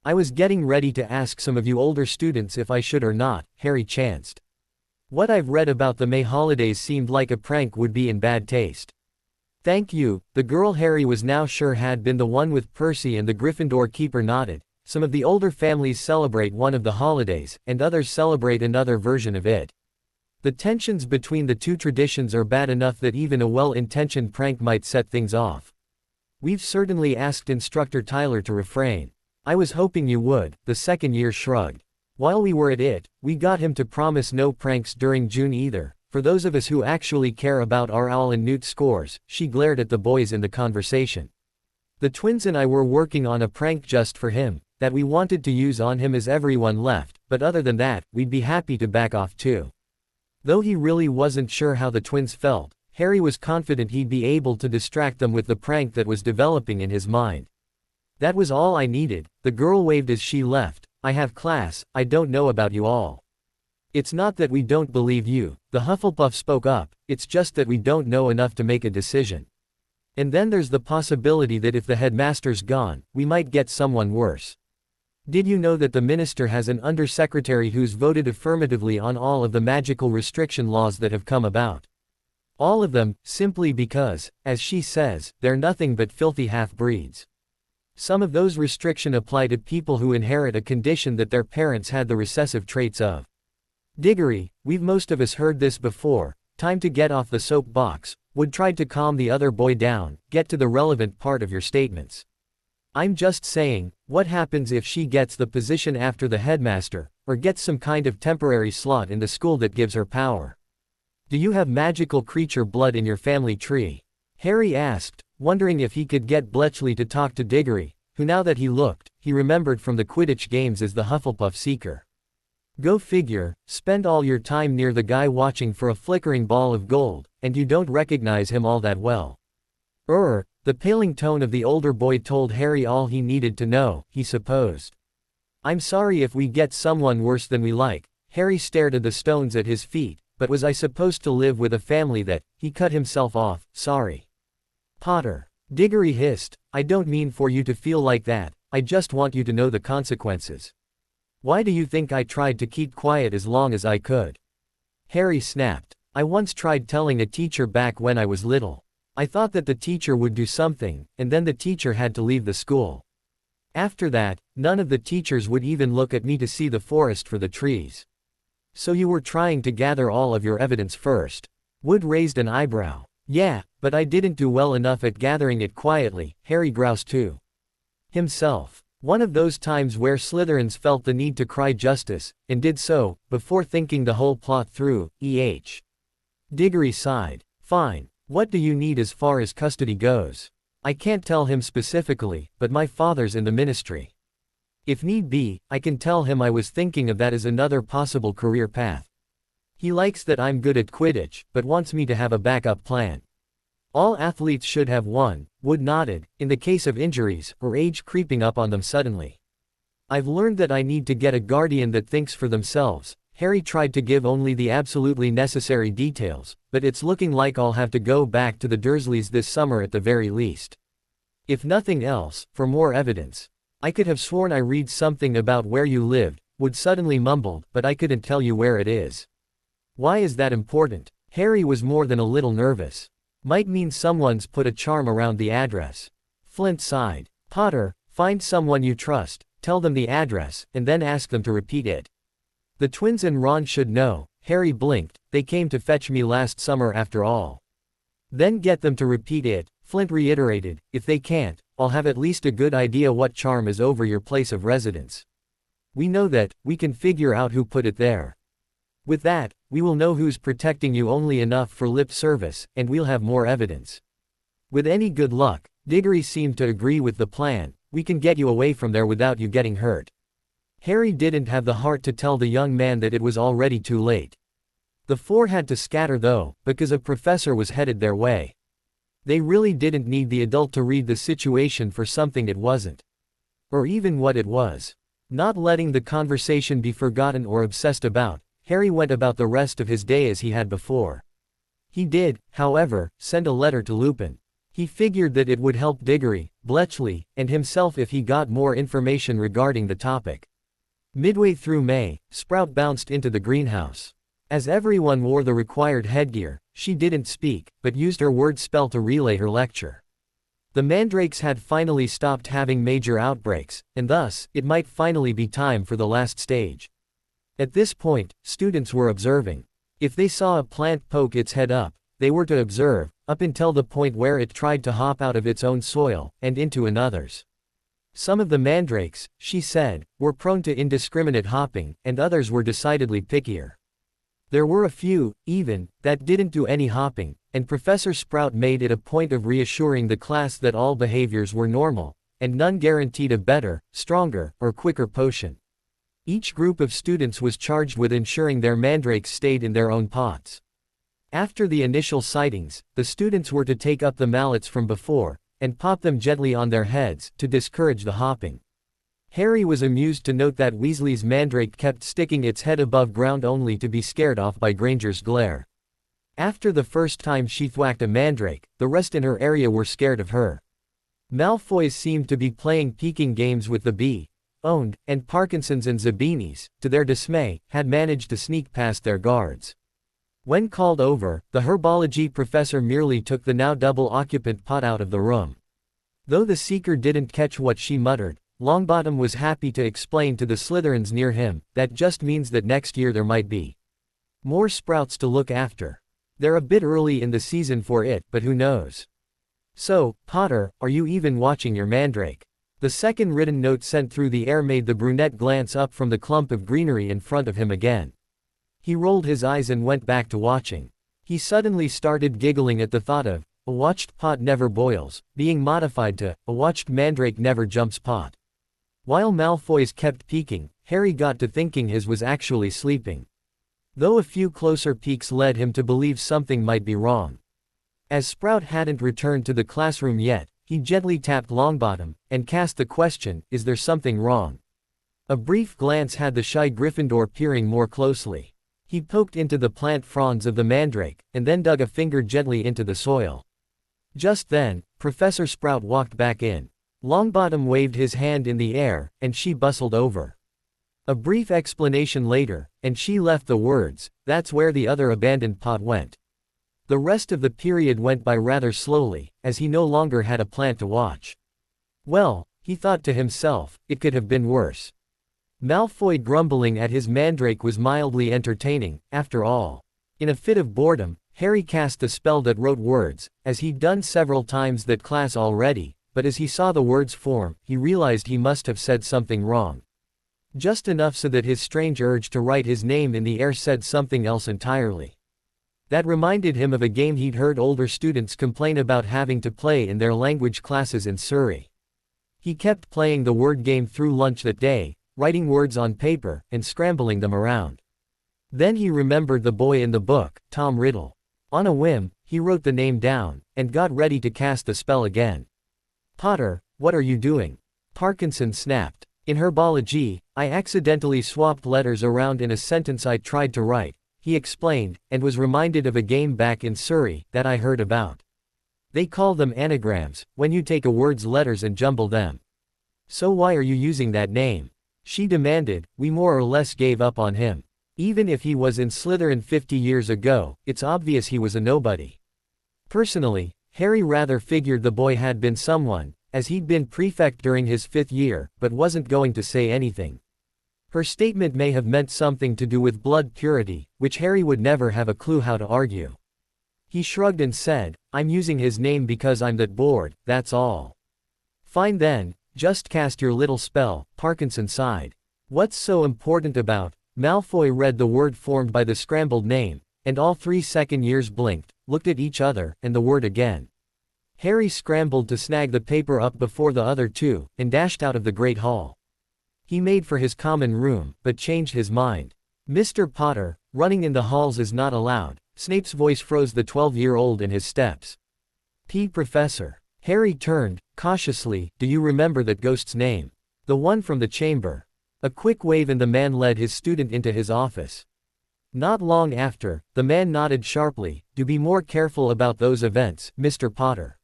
I was getting ready to ask some of you older students if I should or not, Harry chanced. What I've read about the May holidays seemed like a prank would be in bad taste. Thank you, the girl Harry was now sure had been the one with Percy and the Gryffindor keeper nodded. Some of the older families celebrate one of the holidays, and others celebrate another version of it. The tensions between the two traditions are bad enough that even a well-intentioned prank might set things off. We've certainly asked Instructor Tyler to refrain. I was hoping you would, the second year shrugged. While we were at it, we got him to promise no pranks during June either. For those of us who actually care about our Owl and Newt scores, she glared at the boys in the conversation. The twins and I were working on a prank just for him, that we wanted to use on him as everyone left, but other than that, we'd be happy to back off too. Though he really wasn't sure how the twins felt, Harry was confident he'd be able to distract them with the prank that was developing in his mind. That was all I needed, the girl waved as she left. I have class, I don't know about you all. It's not that we don't believe you, the Hufflepuff spoke up, it's just that we don't know enough to make a decision. And then there's the possibility that if the headmaster's gone, we might get someone worse. Did you know that the minister has an undersecretary who's voted affirmatively on all of the magical restriction laws that have come about? All of them, simply because, as she says, they're nothing but filthy half-breeds. Some of those restrictions apply to people who inherit a condition that their parents had the recessive traits of. Diggory, we've most of us heard this before, time to get off the soapbox. Wood tried to calm the other boy down, get to the relevant part of your statements. I'm just saying, what happens if she gets the position after the headmaster, or gets some kind of temporary slot in the school that gives her power? Do you have magical creature blood in your family tree? Harry asked, wondering if he could get Bletchley to talk to Diggory, who now that he looked, he remembered from the Quidditch games as the Hufflepuff Seeker. Go figure, spend all your time near the guy watching for a flickering ball of gold, and you don't recognize him all that well. The paling tone of the older boy told Harry all he needed to know, he supposed. I'm sorry if we get someone worse than we like. Harry stared at the stones at his feet, but was I supposed to live with a family that, he cut himself off, sorry. Potter. Diggory hissed, I don't mean for you to feel like that, I just want you to know the consequences. Why do you think I tried to keep quiet as long as I could? Harry snapped. I once tried telling a teacher back when I was little. I thought that the teacher would do something, and then the teacher had to leave the school. After that, none of the teachers would even look at me to see the forest for the trees. So you were trying to gather all of your evidence first. Wood raised an eyebrow. Yeah, but I didn't do well enough at gathering it quietly, Harry groused to himself. One of those times where Slytherins felt the need to cry justice, and did so, before thinking the whole plot through, eh. Diggory sighed. Fine. What do you need as far as custody goes? I can't tell him specifically, but my father's in the ministry. If need be, I can tell him I was thinking of that as another possible career path. He likes that I'm good at Quidditch, but wants me to have a backup plan. All athletes should have one, Wood nodded, in the case of injuries, or age creeping up on them suddenly. I've learned that I need to get a guardian that thinks for themselves. Harry tried to give only the absolutely necessary details, but it's looking like I'll have to go back to the Dursleys this summer at the very least. If nothing else, for more evidence. I could have sworn I read something about where you lived, Wood suddenly mumbled, but I couldn't tell you where it is. Why is that important? Harry was more than a little nervous. Might mean someone's put a charm around the address. Flint sighed. Potter, find someone you trust, tell them the address, and then ask them to repeat it. The twins and Ron should know. Harry blinked, they came to fetch me last summer after all. Then get them to repeat it, Flint reiterated. If they can't, I'll have at least a good idea what charm is over your place of residence. We know that, we can figure out who put it there. With that, we will know who's protecting you only enough for lip service, and we'll have more evidence. With any good luck, Diggory seemed to agree with the plan. We can get you away from there without you getting hurt. Harry didn't have the heart to tell the young man that it was already too late. The four had to scatter though, because a professor was headed their way. They really didn't need the adult to read the situation for something it wasn't. Or even what it was. Not letting the conversation be forgotten or obsessed about, Harry went about the rest of his day as he had before. He did, however, send a letter to Lupin. He figured that it would help Diggory, Bletchley, and himself if he got more information regarding the topic. Midway through May, Sprout bounced into the greenhouse. As everyone wore the required headgear, she didn't speak, but used her word spell to relay her lecture. The mandrakes had finally stopped having major outbreaks, and thus, it might finally be time for the last stage. At this point, students were observing. If they saw a plant poke its head up, they were to observe, up until the point where it tried to hop out of its own soil, and into another's. Some of the mandrakes, she said, were prone to indiscriminate hopping, and others were decidedly pickier. There were a few, even, that didn't do any hopping, and Professor Sprout made it a point of reassuring the class that all behaviors were normal, and none guaranteed a better, stronger, or quicker potion. Each group of students was charged with ensuring their mandrakes stayed in their own pots. After the initial sightings, the students were to take up the mallets from before, and pop them gently on their heads, to discourage the hopping. Harry was amused to note that Weasley's mandrake kept sticking its head above ground only to be scared off by Granger's glare. After the first time she thwacked a mandrake, the rest in her area were scared of her. Malfoys seemed to be playing peeking games with the bee-owned, and Parkinsons and Zabinis, to their dismay, had managed to sneak past their guards. When called over, the herbology professor merely took the now double-occupant pot out of the room. Though the seeker didn't catch what she muttered, Longbottom was happy to explain to the Slytherins near him, that just means that next year there might be more sprouts to look after. They're a bit early in the season for it, but who knows. So, Potter, are you even watching your mandrake? The second written note sent through the air made the brunette glance up from the clump of greenery in front of him again. He rolled his eyes and went back to watching. He suddenly started giggling at the thought of, a watched pot never boils, being modified to, a watched mandrake never jumps pot. While Malfoys kept peeking, Harry got to thinking his was actually sleeping. Though a few closer peeks led him to believe something might be wrong. As Sprout hadn't returned to the classroom yet, he gently tapped Longbottom, and cast the question, is there something wrong? A brief glance had the shy Gryffindor peering more closely. He poked into the plant fronds of the mandrake, and then dug a finger gently into the soil. Just then, Professor Sprout walked back in. Longbottom waved his hand in the air, and she bustled over. A brief explanation later, and she left the words, that's where the other abandoned pot went. The rest of the period went by rather slowly, as he no longer had a plant to watch. Well, he thought to himself, it could have been worse. Malfoy grumbling at his mandrake was mildly entertaining, after all. In a fit of boredom, Harry cast the spell that wrote words, as he'd done several times that class already, but as he saw the words form, he realized he must have said something wrong. Just enough so that his strange urge to write his name in the air said something else entirely. That reminded him of a game he'd heard older students complain about having to play in their language classes in Surrey. He kept playing the word game through lunch that day, writing words on paper, and scrambling them around. Then he remembered the boy in the book, Tom Riddle. On a whim, he wrote the name down, and got ready to cast the spell again. Potter, what are you doing? Parkinson snapped. In herbology, I accidentally swapped letters around in a sentence I tried to write, he explained, and was reminded of a game back in Surrey that I heard about. They call them anagrams, when you take a word's letters and jumble them. So why are you using that name? She demanded. We more or less gave up on him. Even if he was in Slytherin 50 years ago, it's obvious he was a nobody. Personally, Harry rather figured the boy had been someone, as he'd been prefect during his 5th year, but wasn't going to say anything. Her statement may have meant something to do with blood purity, which Harry would never have a clue how to argue. He shrugged and said, I'm using his name because I'm that bored, that's all. Fine then, just cast your little spell, Parkinson sighed. What's so important about? Malfoy read the word formed by the scrambled name, and all 3 second years blinked, looked at each other, and the word again. Harry scrambled to snag the paper up before the other two, and dashed out of the Great Hall. He made for his common room, but changed his mind. Mr. Potter, running in the halls is not allowed. Snape's voice froze the 12-year-old in his steps. Professor. Harry turned, cautiously, do you remember that ghost's name? The one from the chamber. A quick wave and the man led his student into his office. Not long after, the man nodded sharply, do be more careful about those events, Mr. Potter.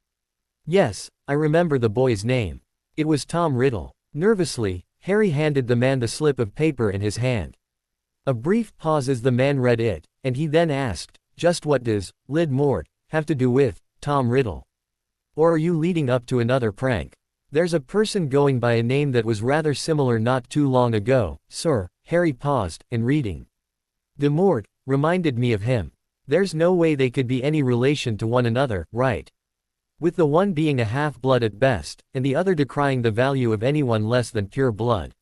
Yes, I remember the boy's name. It was Tom Riddle. Nervously, Harry handed the man the slip of paper in his hand. A brief pause as the man read it, and he then asked, just what does, Lyd Mort, have to do with, Tom Riddle? Or are you leading up to another prank? There's a person going by a name that was rather similar not too long ago, sir. Harry paused, and reading. De Mort, reminded me of him. There's no way they could be any relation to one another, right? With the one being a half-blood at best, and the other decrying the value of anyone less than pure blood.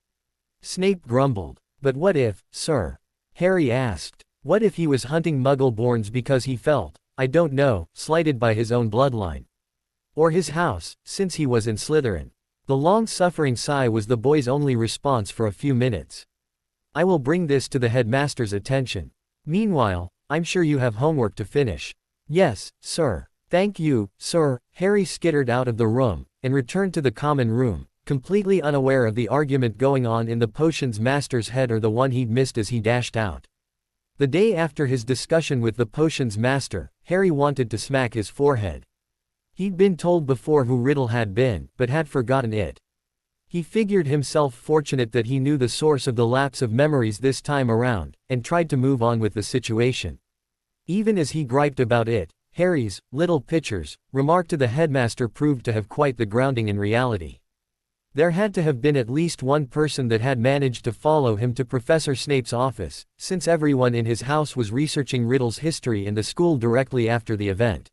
Snape grumbled. But what if, sir? Harry asked. What if he was hunting Muggle-borns because he felt, I don't know, slighted by his own bloodline? Or his house, since he was in Slytherin. The long-suffering sigh was the boy's only response for a few minutes. I will bring this to the headmaster's attention. Meanwhile, I'm sure you have homework to finish. Yes, sir. Thank you, sir. Harry skittered out of the room, and returned to the common room, completely unaware of the argument going on in the potions master's head or the one he'd missed as he dashed out. The day after his discussion with the potions master, Harry wanted to smack his forehead. He'd been told before who Riddle had been, but had forgotten it. He figured himself fortunate that he knew the source of the lapse of memories this time around, and tried to move on with the situation. Even as he griped about it, Harry's little pictures remark to the headmaster proved to have quite the grounding in reality. There had to have been at least one person that had managed to follow him to Professor Snape's office, since everyone in his house was researching Riddle's history in the school directly after the event.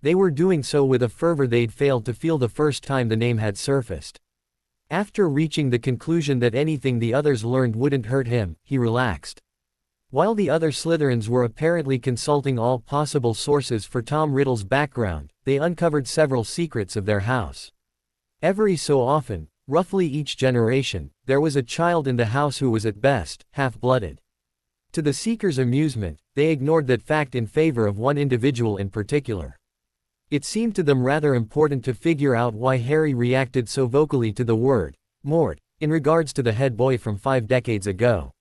They were doing so with a fervor they'd failed to feel the first time the name had surfaced. After reaching the conclusion that anything the others learned wouldn't hurt him, he relaxed. While the other Slytherins were apparently consulting all possible sources for Tom Riddle's background, they uncovered several secrets of their house. Every so often, roughly each generation, there was a child in the house who was at best, half-blooded. To the seekers' amusement, they ignored that fact in favor of one individual in particular. It seemed to them rather important to figure out why Harry reacted so vocally to the word, Mort, in regards to the head boy from 5 decades ago.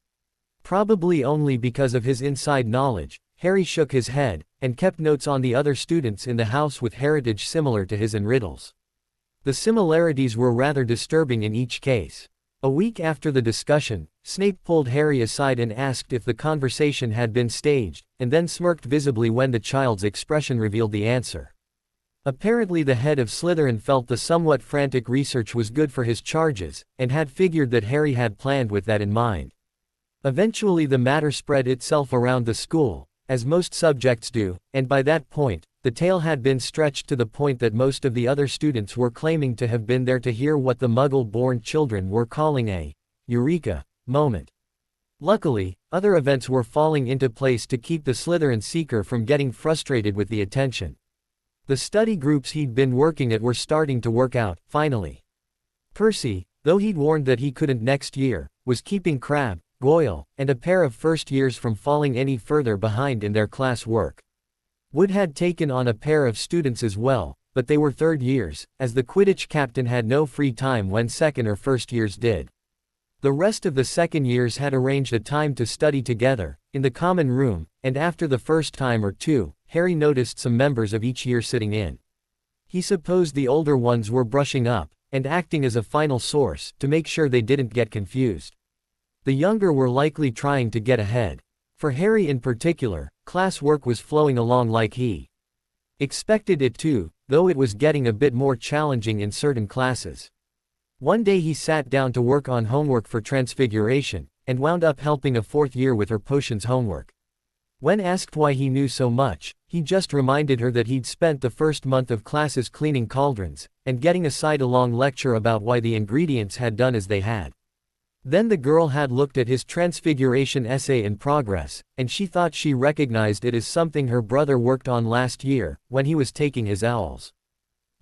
Probably only because of his inside knowledge, Harry shook his head, and kept notes on the other students in the house with heritage similar to his and Riddle's. The similarities were rather disturbing in each case. A week after the discussion, Snape pulled Harry aside and asked if the conversation had been staged, and then smirked visibly when the child's expression revealed the answer. Apparently the head of Slytherin felt the somewhat frantic research was good for his charges, and had figured that Harry had planned with that in mind. Eventually the matter spread itself around the school, as most subjects do, and by that point, the tale had been stretched to the point that most of the other students were claiming to have been there to hear what the Muggle-born children were calling a eureka moment. Luckily, other events were falling into place to keep the Slytherin seeker from getting frustrated with the attention. The study groups he'd been working at were starting to work out, finally. Percy, though he'd warned that he couldn't next year, was keeping Crabbe, Goyle, and a pair of first years from falling any further behind in their class work. Wood had taken on a pair of students as well, but they were third years, as the Quidditch captain had no free time when second or first years did. The rest of the second years had arranged a time to study together, in the common room, and after the first time or two, Harry noticed some members of each year sitting in. He supposed the older ones were brushing up, and acting as a final source, to make sure they didn't get confused. The younger were likely trying to get ahead. For Harry in particular, class work was flowing along like he expected it to, though it was getting a bit more challenging in certain classes. One day he sat down to work on homework for Transfiguration, and wound up helping a fourth year with her potions homework. When asked why he knew so much, he just reminded her that he'd spent the first month of classes cleaning cauldrons, and getting a side-along lecture about why the ingredients had done as they had. Then the girl had looked at his Transfiguration essay in progress, and she thought she recognized it as something her brother worked on last year, when he was taking his owls.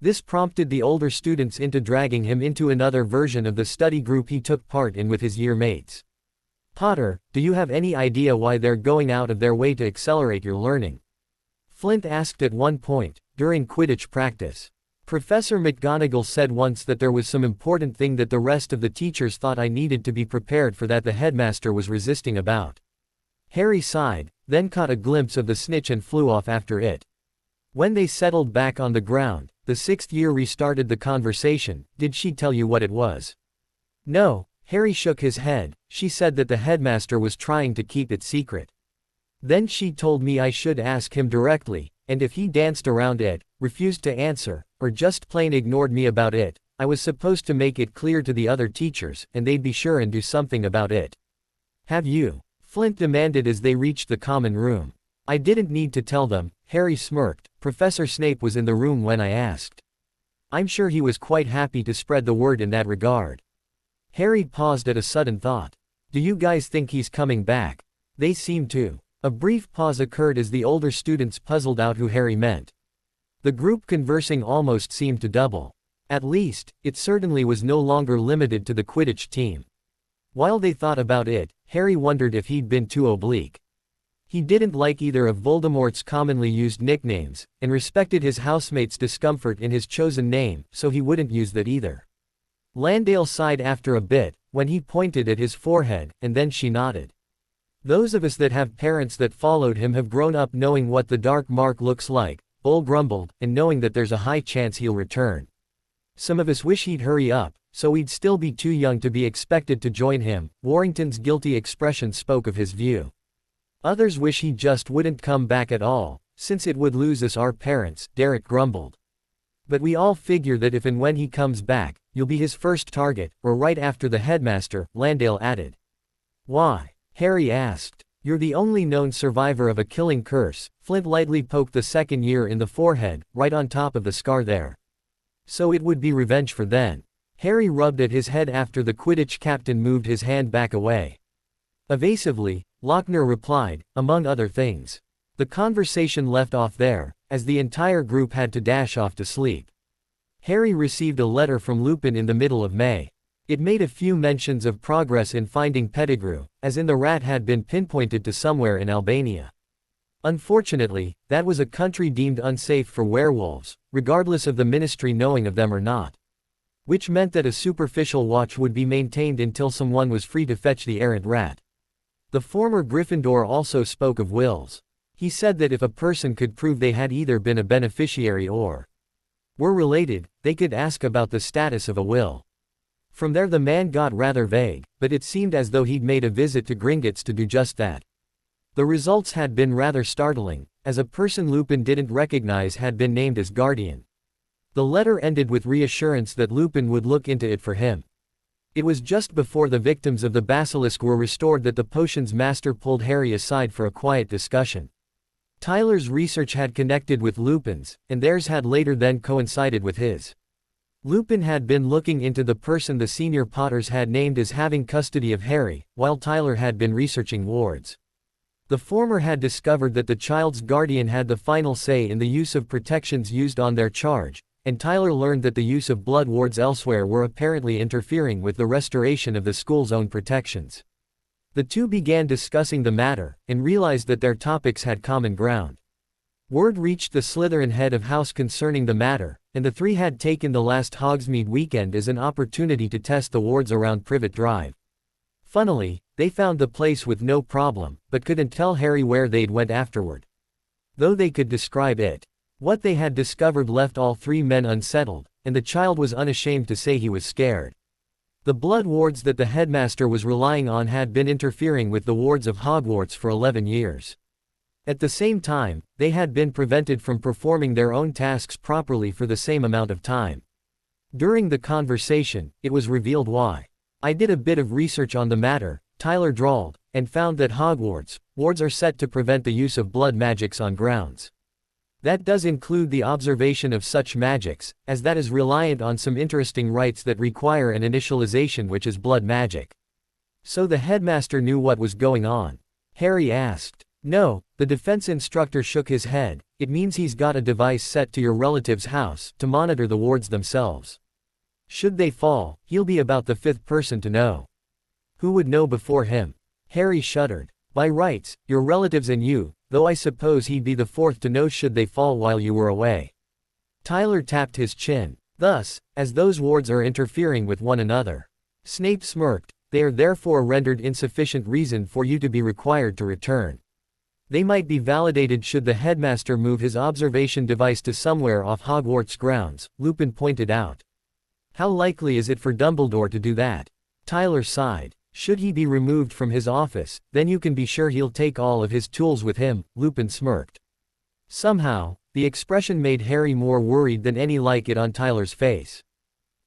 This prompted the older students into dragging him into another version of the study group he took part in with his year mates. "Potter, do you have any idea why they're going out of their way to accelerate your learning?" Flint asked at one point, during Quidditch practice. "Professor McGonagall said once that there was some important thing that the rest of the teachers thought I needed to be prepared for that the headmaster was resisting about." Harry sighed, then caught a glimpse of the snitch and flew off after it. When they settled back on the ground, the sixth year restarted the conversation. "Did she tell you what it was?" "No." Harry shook his head. "She said that the headmaster was trying to keep it secret. Then she told me I should ask him directly, and if he danced around it, refused to answer, or just plain ignored me about it, I was supposed to make it clear to the other teachers, and they'd be sure and do something about it." "Have you?" Flint demanded as they reached the common room. "I didn't need to tell them," Harry smirked. "Professor Snape was in the room when I asked. I'm sure he was quite happy to spread the word in that regard." Harry paused at a sudden thought. "Do you guys think he's coming back?" "They seem to." A brief pause occurred as the older students puzzled out who Harry meant. The group conversing almost seemed to double. At least, it certainly was no longer limited to the Quidditch team. While they thought about it, Harry wondered if he'd been too oblique. He didn't like either of Voldemort's commonly used nicknames, and respected his housemates' discomfort in his chosen name, so he wouldn't use that either. Landale sighed after a bit, when he pointed at his forehead, and then she nodded. "Those of us that have parents that followed him have grown up knowing what the dark mark looks like," Bull grumbled, "and knowing that there's a high chance he'll return. Some of us wish he'd hurry up, so we'd still be too young to be expected to join him." Warrington's guilty expression spoke of his view. "Others wish he just wouldn't come back at all, since it would lose us our parents," Derek grumbled. "But we all figure that if and when he comes back, you'll be his first target, or right after the headmaster," Landale added. "Why?" Harry asked. "You're the only known survivor of a killing curse." Flint lightly poked the second year in the forehead, right on top of the scar there. "So it would be revenge for then." Harry rubbed at his head after the Quidditch captain moved his hand back away. Evasively, Lochner replied, "Among other things." The conversation left off there, as the entire group had to dash off to sleep. Harry received a letter from Lupin in the middle of May. It made a few mentions of progress in finding Pettigrew, as in the rat had been pinpointed to somewhere in Albania. Unfortunately, that was a country deemed unsafe for werewolves, regardless of the ministry knowing of them or not. Which meant that a superficial watch would be maintained until someone was free to fetch the errant rat. The former Gryffindor also spoke of wills. He said that if a person could prove they had either been a beneficiary or were related, they could ask about the status of a will. From there the man got rather vague, but it seemed as though he'd made a visit to Gringotts to do just that. The results had been rather startling, as a person Lupin didn't recognize had been named as guardian. The letter ended with reassurance that Lupin would look into it for him. It was just before the victims of the basilisk were restored that the potion's master pulled Harry aside for a quiet discussion. Tyler's research had connected with Lupin's, and theirs had later then coincided with his. Lupin had been looking into the person the senior Potters had named as having custody of Harry, while Tyler had been researching wards. The former had discovered that the child's guardian had the final say in the use of protections used on their charge, and Tyler learned that the use of blood wards elsewhere were apparently interfering with the restoration of the school's own protections. The two began discussing the matter, and realized that their topics had common ground. Word reached the Slytherin head of house concerning the matter, and the three had taken the last Hogsmeade weekend as an opportunity to test the wards around Privet Drive. Funnily, they found the place with no problem, but couldn't tell Harry where they'd went afterward. Though they could describe it. What they had discovered left all three men unsettled, and the child was unashamed to say he was scared. The blood wards that the headmaster was relying on had been interfering with the wards of Hogwarts for 11 years. At the same time, they had been prevented from performing their own tasks properly for the same amount of time. During the conversation, it was revealed why. I did a bit of research on the matter, Tyler drawled, and found that Hogwarts wards are set to prevent the use of blood magics on grounds. That does include the observation of such magics, as that is reliant on some interesting rites that require an initialization, which is blood magic. So the headmaster knew what was going on? Harry asked. No, the defense instructor shook his head. It means he's got a device set to your relative's house to monitor the wards themselves. Should they fall, he'll be about the 5th person to know. Who would know before him? Harry shuddered. By rights, your relatives and you, though I suppose he'd be the 4th to know should they fall while you were away. Tyler tapped his chin. Thus, as those wards are interfering with one another. Snape smirked. They are therefore rendered insufficient reason for you to be required to return. They might be validated should the headmaster move his observation device to somewhere off Hogwarts grounds, Lupin pointed out. How likely is it for Dumbledore to do that? Tyler sighed. Should he be removed from his office, then you can be sure he'll take all of his tools with him, Lupin smirked. Somehow, the expression made Harry more worried than any like it on Tyler's face.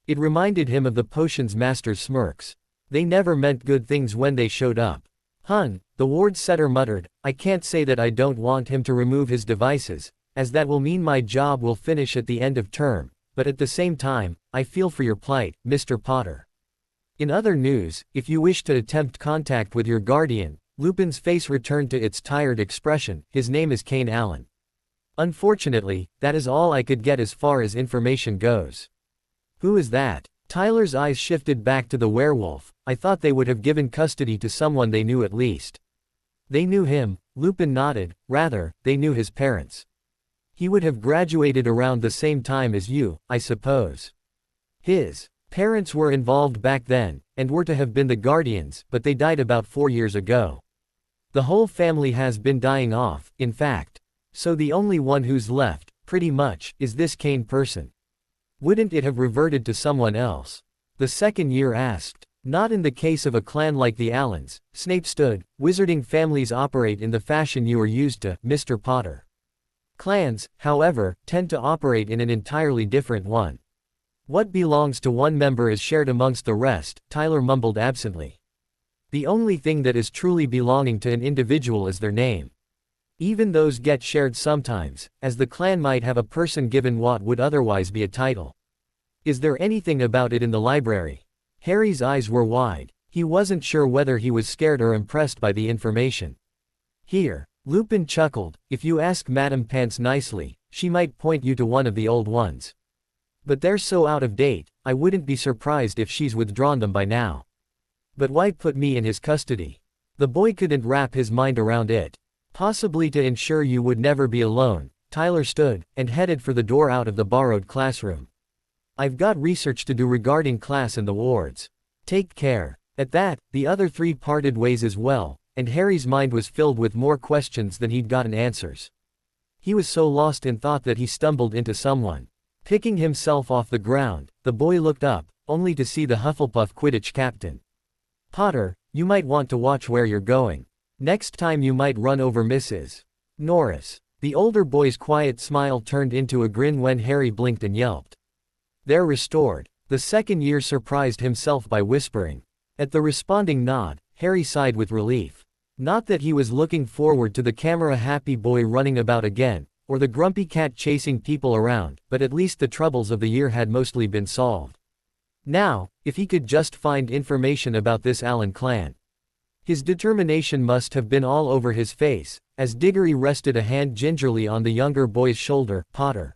It reminded him of the potions master's smirks. They never meant good things when they showed up. The ward setter muttered, I can't say that I don't want him to remove his devices, as that will mean my job will finish at the end of term, but at the same time, I feel for your plight, Mr. Potter. In other news, if you wish to attempt contact with your guardian, Lupin's face returned to its tired expression. His name is Kane Allen. Unfortunately, that is all I could get as far as information goes. Who is that? Tyler's eyes shifted back to the werewolf. I thought they would have given custody to someone they knew at least. They knew him, Lupin nodded. Rather, they knew his parents. He would have graduated around the same time as you, I suppose. His parents were involved back then, and were to have been the guardians, but they died about 4 years ago. The whole family has been dying off, in fact. So the only one who's left, pretty much, is this Kane person. Wouldn't it have reverted to someone else? The second year asked. Not in the case of a clan like the Allens, Snape stood. Wizarding families operate in the fashion you are used to, Mr. Potter. Clans, however, tend to operate in an entirely different one. What belongs to one member is shared amongst the rest, Tyler mumbled absently. The only thing that is truly belonging to an individual is their name. Even those get shared sometimes, as the clan might have a person given what would otherwise be a title. Is there anything about it in the library? Harry's eyes were wide. He wasn't sure whether he was scared or impressed by the information. Here, Lupin chuckled, if you ask Madame Pants nicely, she might point you to one of the old ones. But they're so out of date, I wouldn't be surprised if she's withdrawn them by now. But why put me in his custody? The boy couldn't wrap his mind around it. Possibly to ensure you would never be alone. Tyler stood, and headed for the door out of the borrowed classroom. I've got research to do regarding class and the wards. Take care. At that, the other 3 parted ways as well, and Harry's mind was filled with more questions than he'd gotten answers. He was so lost in thought that he stumbled into someone. Picking himself off the ground, the boy looked up, only to see the Hufflepuff Quidditch captain. Potter, you might want to watch where you're going. Next time you might run over Mrs. Norris. The older boy's quiet smile turned into a grin when Harry blinked and yelped. They're restored. The second year surprised himself by whispering. At the responding nod, Harry sighed with relief. Not that he was looking forward to the camera-happy boy running about again, or the grumpy cat chasing people around, but at least the troubles of the year had mostly been solved. Now, if he could just find information about this Allen clan. His determination must have been all over his face, as Diggory rested a hand gingerly on the younger boy's shoulder. Potter.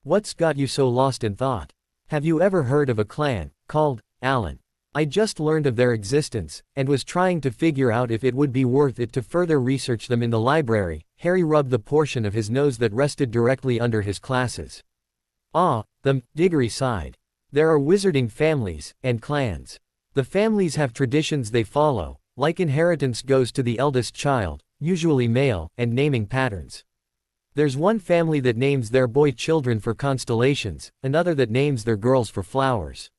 What's got you so lost in thought? Have you ever heard of a clan called Allen? I just learned of their existence, and was trying to figure out if it would be worth it to further research them in the library. Harry rubbed the portion of his nose that rested directly under his glasses. Ah, them, Diggory sighed. There are wizarding families, and clans. The families have traditions they follow, like inheritance goes to the eldest child, usually male, and naming patterns. There's one family that names their boy children for constellations, another that names their girls for flowers.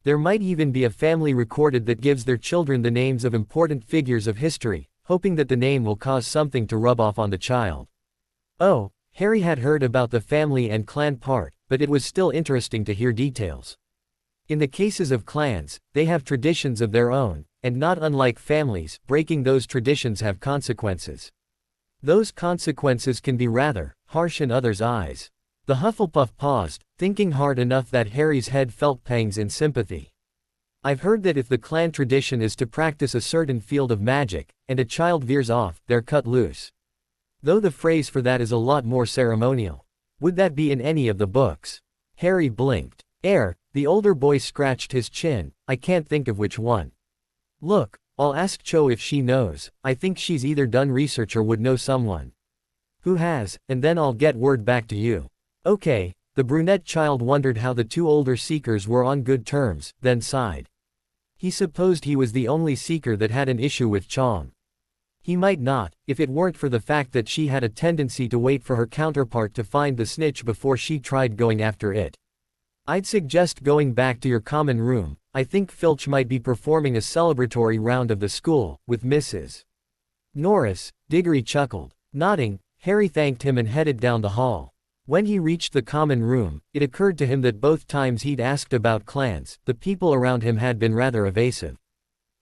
There might even be a family recorded that gives their children the names of important figures of history, hoping that the name will cause something to rub off on the child. Oh, Harry had heard about the family and clan part, but it was still interesting to hear details. In the cases of clans, they have traditions of their own, and not unlike families, breaking those traditions have consequences. Those consequences can be rather harsh in others' eyes. The Hufflepuff paused, thinking hard enough that Harry's head felt pangs in sympathy. I've heard that if the clan tradition is to practice a certain field of magic, and a child veers off, they're cut loose. Though the phrase for that is a lot more ceremonial. Would that be in any of the books? Harry blinked. Heir, the older boy scratched his chin, I can't think of which one. Look, I'll ask Cho if she knows. I think she's either done research or would know someone who has, and then I'll get word back to you. Okay, the brunette child wondered how the two older seekers were on good terms, then sighed. He supposed he was the only seeker that had an issue with Chong. He might not, if it weren't for the fact that she had a tendency to wait for her counterpart to find the snitch before she tried going after it. I'd suggest going back to your common room. I think Filch might be performing a celebratory round of the school, with Mrs. Norris. Diggory chuckled. Nodding, Harry thanked him and headed down the hall. When he reached the common room, it occurred to him that both times he'd asked about clans, the people around him had been rather evasive.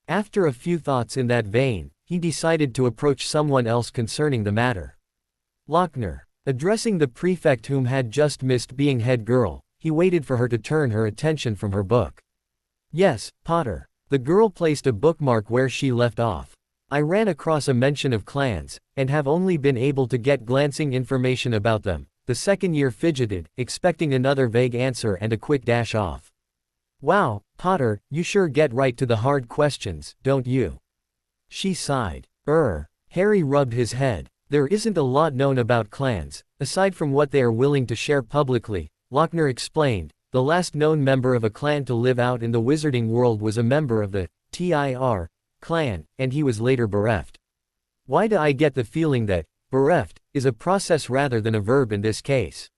After a few thoughts in that vein, he decided to approach someone else concerning the matter. Lochner. Addressing the prefect whom had just missed being head girl, he waited for her to turn her attention from her book. Yes, Potter. The girl placed a bookmark where she left off. I ran across a mention of clans, and have only been able to get glancing information about them. The second year fidgeted, expecting another vague answer and a quick dash off. Wow, Potter, you sure get right to the hard questions, don't you? She sighed. Harry rubbed his head. There isn't a lot known about clans, aside from what they are willing to share publicly, Lochner explained. The last known member of a clan to live out in the wizarding world was a member of the TIR clan, and he was later bereft. Why do I get the feeling that bereft is a process rather than a verb in this case?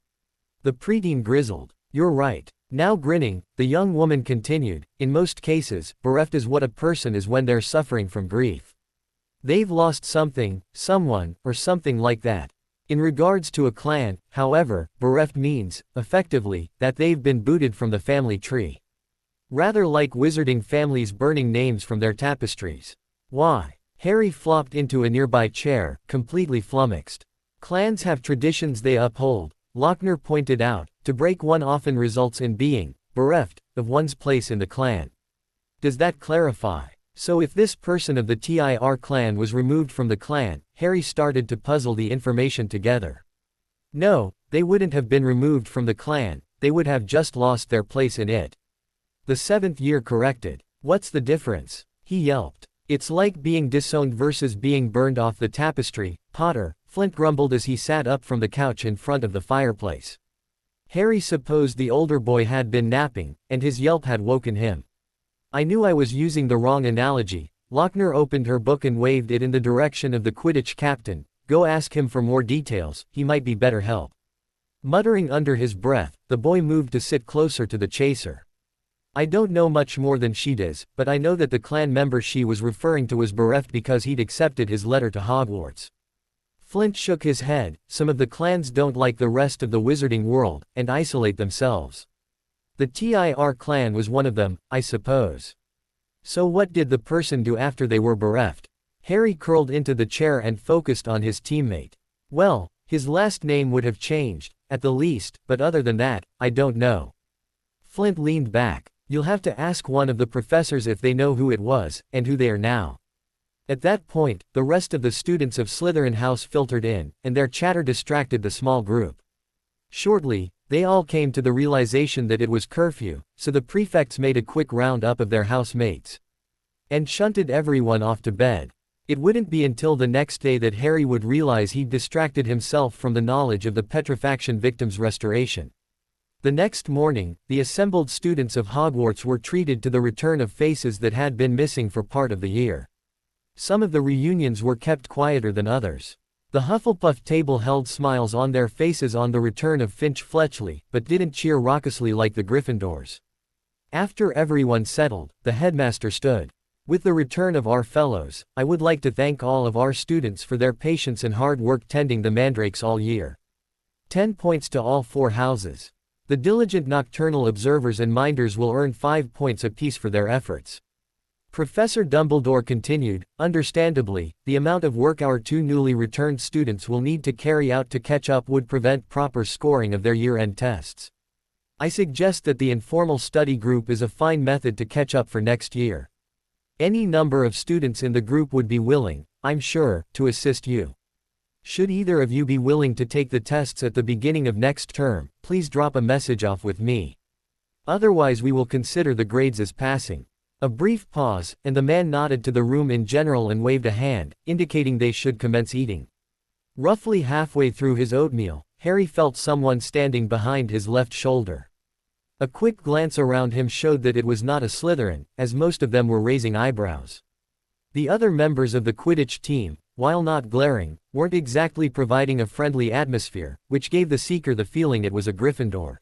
The preteen grizzled. You're right. Now grinning, the young woman continued, in most cases, bereft is what a person is when they're suffering from grief. They've lost something, someone, or something like that. In regards to a clan, however, bereft means, effectively, that they've been booted from the family tree. Rather like wizarding families burning names from their tapestries. Why? Harry flopped into a nearby chair, completely flummoxed. Clans have traditions they uphold, Lochner pointed out. To break one often results in being bereft of one's place in the clan. Does that clarify? So if this person of the TIR clan was removed from the clan, Harry started to puzzle the information together. No, they wouldn't have been removed from the clan, they would have just lost their place in it. The seventh year corrected. What's the difference? He yelped. It's like being disowned versus being burned off the tapestry, Potter, Flint grumbled as he sat up from the couch in front of the fireplace. Harry supposed the older boy had been napping, and his yelp had woken him. I knew I was using the wrong analogy. Lochner opened her book and waved it in the direction of the Quidditch captain. Go ask him for more details, he might be better help. Muttering under his breath, the boy moved to sit closer to the chaser. I don't know much more than she does, but I know that the clan member she was referring to was bereft because he'd accepted his letter to Hogwarts. Flint shook his head. Some of the clans don't like the rest of the wizarding world, and isolate themselves. The TIR clan was one of them, I suppose. So what did the person do after they were bereft? Harry curled into the chair and focused on his teammate. Well, his last name would have changed, at the least, but other than that, I don't know. Flint leaned back. You'll have to ask one of the professors if they know who it was, and who they are now. At that point, the rest of the students of Slytherin House filtered in, and their chatter distracted the small group. Shortly, they all came to the realization that it was curfew, so the prefects made a quick round-up of their housemates. And shunted everyone off to bed. It wouldn't be until the next day that Harry would realize he'd distracted himself from the knowledge of the petrifaction victims' restoration. The next morning, the assembled students of Hogwarts were treated to the return of faces that had been missing for part of the year. Some of the reunions were kept quieter than others. The Hufflepuff table held smiles on their faces on the return of Finch Fletchley, but didn't cheer raucously like the Gryffindors. After everyone settled, the headmaster stood. With the return of our fellows, I would like to thank all of our students for their patience and hard work tending the mandrakes all year. 10 points to all 4 houses. The diligent nocturnal observers and minders will earn 5 points apiece for their efforts. Professor Dumbledore continued, understandably, the amount of work our 2 newly returned students will need to carry out to catch up would prevent proper scoring of their year-end tests. I suggest that the informal study group is a fine method to catch up for next year. Any number of students in the group would be willing, I'm sure, to assist you. Should either of you be willing to take the tests at the beginning of next term, please drop a message off with me. Otherwise we will consider the grades as passing. A brief pause, and the man nodded to the room in general and waved a hand, indicating they should commence eating. Roughly halfway through his oatmeal, Harry felt someone standing behind his left shoulder. A quick glance around him showed that it was not a Slytherin, as most of them were raising eyebrows. The other members of the Quidditch team, while not glaring, weren't exactly providing a friendly atmosphere, which gave the seeker the feeling it was a Gryffindor.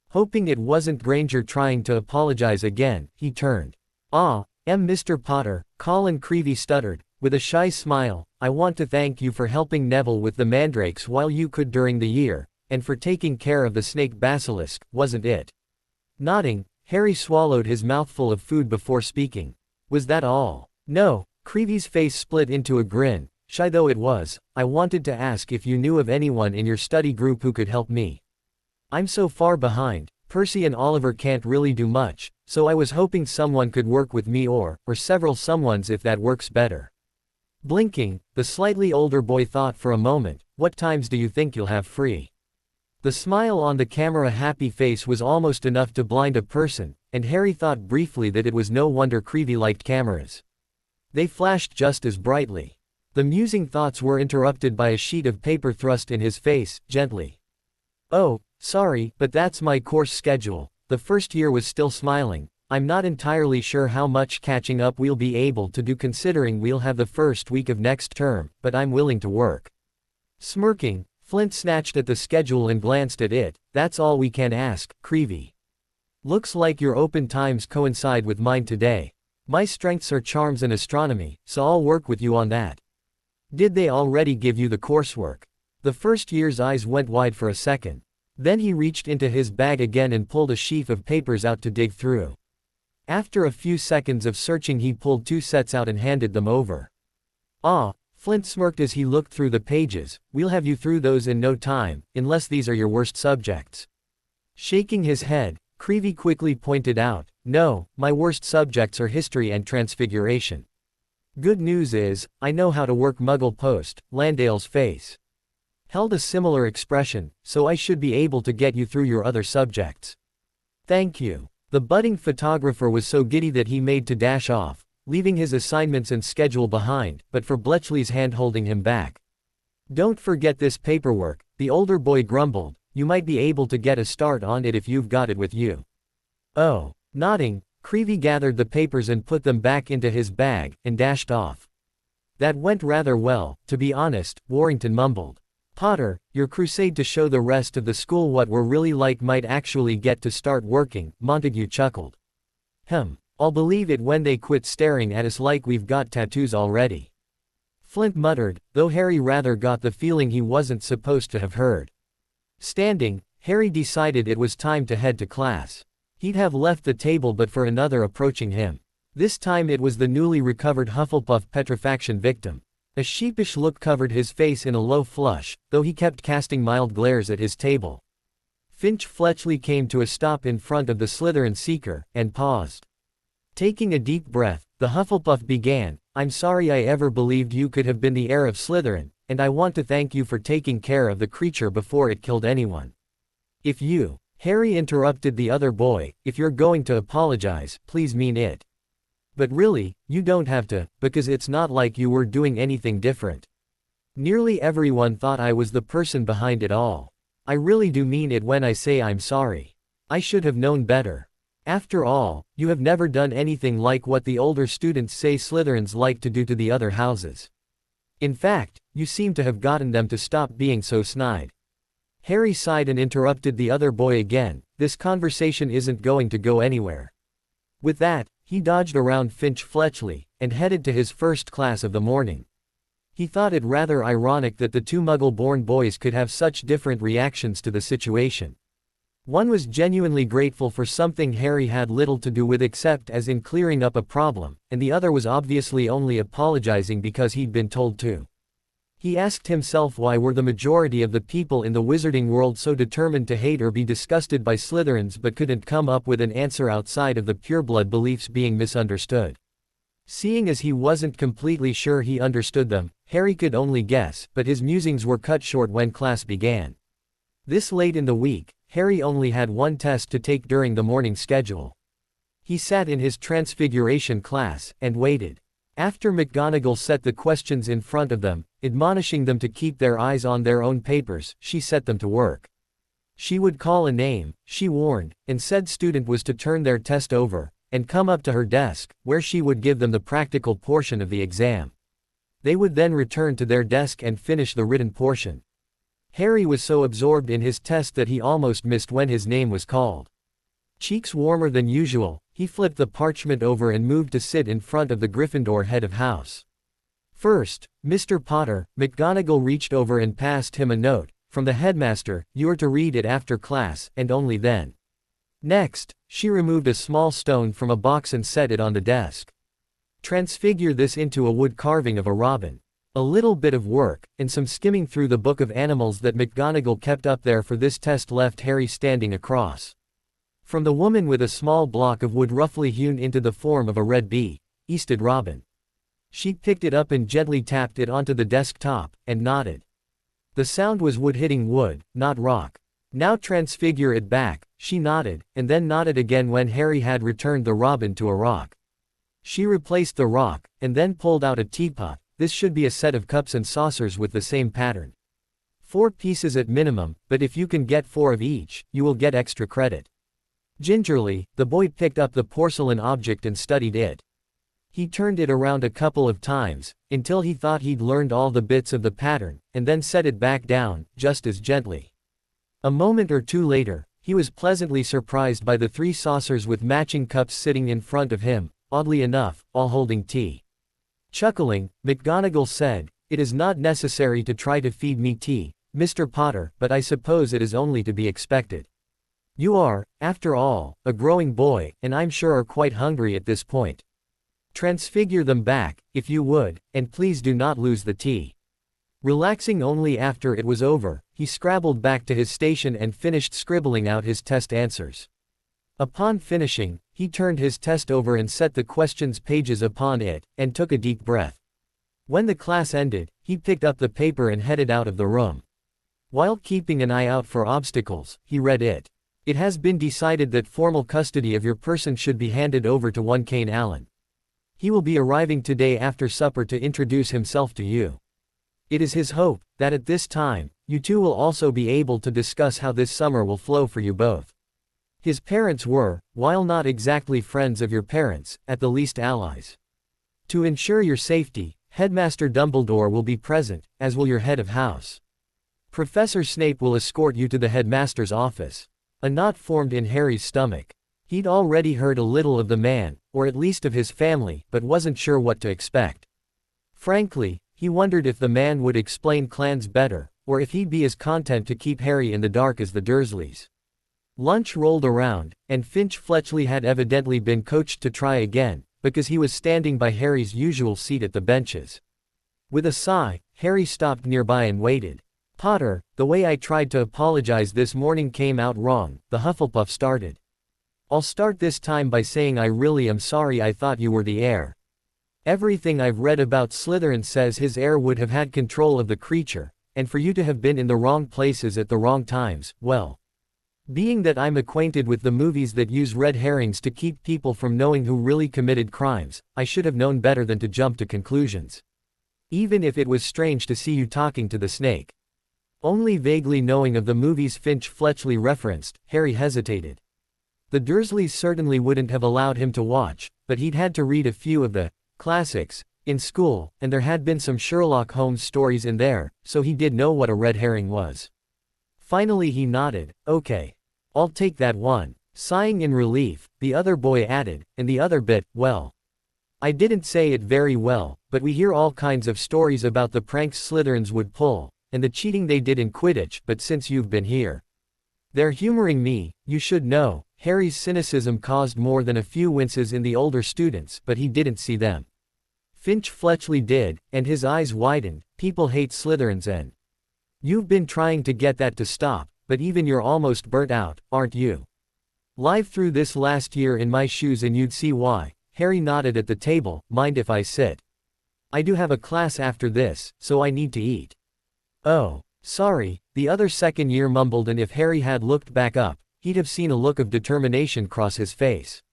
Hoping it wasn't Granger trying to apologize again, he turned. Mr. Potter, Colin Creevey stuttered, with a shy smile, I want to thank you for helping Neville with the mandrakes while you could during the year, and for taking care of the snake basilisk, wasn't it? Nodding, Harry swallowed his mouthful of food before speaking. Was that all? No, Creevey's face split into a grin, shy though it was, I wanted to ask if you knew of anyone in your study group who could help me. I'm so far behind, Percy and Oliver can't really do much, so I was hoping someone could work with me or several someones if that works better. Blinking, the slightly older boy thought for a moment, what times do you think you'll have free? The smile on the camera happy face was almost enough to blind a person, and Harry thought briefly that it was no wonder Creevey liked cameras. They flashed just as brightly. The musing thoughts were interrupted by a sheet of paper thrust in his face, gently. Oh, sorry, but that's my course schedule. The first year was still smiling. I'm not entirely sure how much catching up we'll be able to do considering we'll have the first week of next term, but I'm willing to work. Smirking, Flint snatched at the schedule and glanced at it. That's all we can ask, Creevey. Looks like your open times coincide with mine today. My strengths are charms and astronomy, so I'll work with you on that. Did they already give you the coursework? The first year's eyes went wide for a second. Then he reached into his bag again and pulled a sheaf of papers out to dig through. After a few seconds of searching he pulled 2 sets out and handed them over. Flint smirked as he looked through the pages, we'll have you through those in no time, unless these are your worst subjects. Shaking his head, Creevey quickly pointed out, no, my worst subjects are history and transfiguration. Good news is, I know how to work Muggle Post. Landale's face held a similar expression, so I should be able to get you through your other subjects. Thank you. The budding photographer was so giddy that he made to dash off, leaving his assignments and schedule behind, but for Bletchley's hand holding him back. Don't forget this paperwork, the older boy grumbled, you might be able to get a start on it if you've got it with you. Oh. Nodding, Creevey gathered the papers and put them back into his bag, and dashed off. That went rather well, to be honest, Warrington mumbled. Potter, your crusade to show the rest of the school what we're really like might actually get to start working, Montague chuckled. I'll believe it when they quit staring at us like we've got tattoos already. Flint muttered, though Harry rather got the feeling he wasn't supposed to have heard. Standing, Harry decided it was time to head to class. He'd have left the table but for another approaching him. This time it was the newly recovered Hufflepuff petrifaction victim. A sheepish look covered his face in a low flush, though he kept casting mild glares at his table. Finch Fletchley came to a stop in front of the Slytherin seeker, and paused. Taking a deep breath, the Hufflepuff began, I'm sorry I ever believed you could have been the heir of Slytherin, and I want to thank you for taking care of the creature before it killed anyone. If you, Harry interrupted the other boy, if you're going to apologize, please mean it. But really, you don't have to, because it's not like you were doing anything different. Nearly everyone thought I was the person behind it all. I really do mean it when I say I'm sorry. I should have known better. After all, you have never done anything like what the older students say Slytherins like to do to the other houses. In fact, you seem to have gotten them to stop being so snide. Harry sighed and interrupted the other boy again, this conversation isn't going to go anywhere. With that, he dodged around Finch Fletchley, and headed to his first class of the morning. He thought it rather ironic that the two Muggle-born boys could have such different reactions to the situation. One was genuinely grateful for something Harry had little to do with except as in clearing up a problem, and the other was obviously only apologizing because he'd been told to. He asked himself why were the majority of the people in the wizarding world so determined to hate or be disgusted by Slytherins but couldn't come up with an answer outside of the pureblood beliefs being misunderstood. Seeing as he wasn't completely sure he understood them, Harry could only guess, but his musings were cut short when class began. This late in the week, Harry only had one test to take during the morning schedule. He sat in his Transfiguration class, and waited. After McGonagall set the questions in front of them, admonishing them to keep their eyes on their own papers, she set them to work. She would call a name, she warned, and said student was to turn their test over, and come up to her desk, where she would give them the practical portion of the exam. They would then return to their desk and finish the written portion. Harry was so absorbed in his test that he almost missed when his name was called. Cheeks warmer than usual, he flipped the parchment over and moved to sit in front of the Gryffindor head of house. First, Mr. Potter, McGonagall reached over and passed him a note, from the headmaster, you are to read it after class, and only then. Next, she removed a small stone from a box and set it on the desk. Transfigure this into a wood carving of a robin. A little bit of work, and some skimming through the book of animals that McGonagall kept up there for this test left Harry standing across from the woman with a small block of wood roughly hewn into the form of a red bee, Easted Robin. She picked it up and gently tapped it onto the desktop, and nodded. The sound was wood hitting wood, not rock. Now transfigure it back, she nodded, and then nodded again when Harry had returned the robin to a rock. She replaced the rock, and then pulled out a teapot. This should be a set of cups and saucers with the same pattern. 4 pieces at minimum, but if you can get 4 of each, you will get extra credit. Gingerly, the boy picked up the porcelain object and studied it. He turned it around a couple of times, until he thought he'd learned all the bits of the pattern, and then set it back down, just as gently. A moment or two later, he was pleasantly surprised by the 3 saucers with matching cups sitting in front of him, oddly enough, all holding tea. Chuckling, McGonagall said, it is not necessary to try to feed me tea, Mr. Potter, but I suppose it is only to be expected. You are, after all, a growing boy, and I'm sure are quite hungry at this point. Transfigure them back, if you would, and please do not lose the tea. Relaxing only after it was over, he scrabbled back to his station and finished scribbling out his test answers. Upon finishing, he turned his test over and set the questions pages upon it, and took a deep breath. When the class ended, he picked up the paper and headed out of the room. While keeping an eye out for obstacles, he read it. It has been decided that formal custody of your person should be handed over to one Kane Allen. He will be arriving today after supper to introduce himself to you. It is his hope that at this time, you two will also be able to discuss how this summer will flow for you both. His parents were, while not exactly friends of your parents, at the least allies. To ensure your safety, Headmaster Dumbledore will be present, as will your head of house. Professor Snape will escort you to the headmaster's office. A knot formed in Harry's stomach. He'd already heard a little of the man, or at least of his family, but wasn't sure what to expect. Frankly, he wondered if the man would explain clans better, or if he'd be as content to keep Harry in the dark as the Dursleys. Lunch rolled around, and Finch Fletchley had evidently been coached to try again, because he was standing by Harry's usual seat at the benches. With a sigh, Harry stopped nearby and waited. Potter, the way I tried to apologize this morning came out wrong, the Hufflepuff started. I'll start this time by saying I really am sorry. I thought you were the heir. Everything I've read about Slytherin says his heir would have had control of the creature, and for you to have been in the wrong places at the wrong times, well. Being that I'm acquainted with the movies that use red herrings to keep people from knowing who really committed crimes, I should have known better than to jump to conclusions. Even if it was strange to see you talking to the snake. Only vaguely knowing of the movies Finch Fletchley referenced, Harry hesitated. The Dursleys certainly wouldn't have allowed him to watch, but he'd had to read a few of the classics, in school, and there had been some Sherlock Holmes stories in there, so he did know what a red herring was. Finally he nodded. Okay. I'll take that one. Sighing in relief, the other boy added, and the other bit, well. I didn't say it very well, but we hear all kinds of stories about the pranks Slytherins would pull, and the cheating they did in Quidditch, but since you've been here. They're humoring me, you should know. Harry's cynicism caused more than a few winces in the older students, but he didn't see them. Finch Fletchley did, and his eyes widened. People hate Slytherins and you've been trying to get that to stop, but even you're almost burnt out, aren't you? Live through this last year in my shoes and you'd see why. Harry nodded at the table. Mind if I sit? I do have a class after this, so I need to eat. Oh, sorry, the other second year mumbled, and if Harry had looked back up, he'd have seen a look of determination cross his face.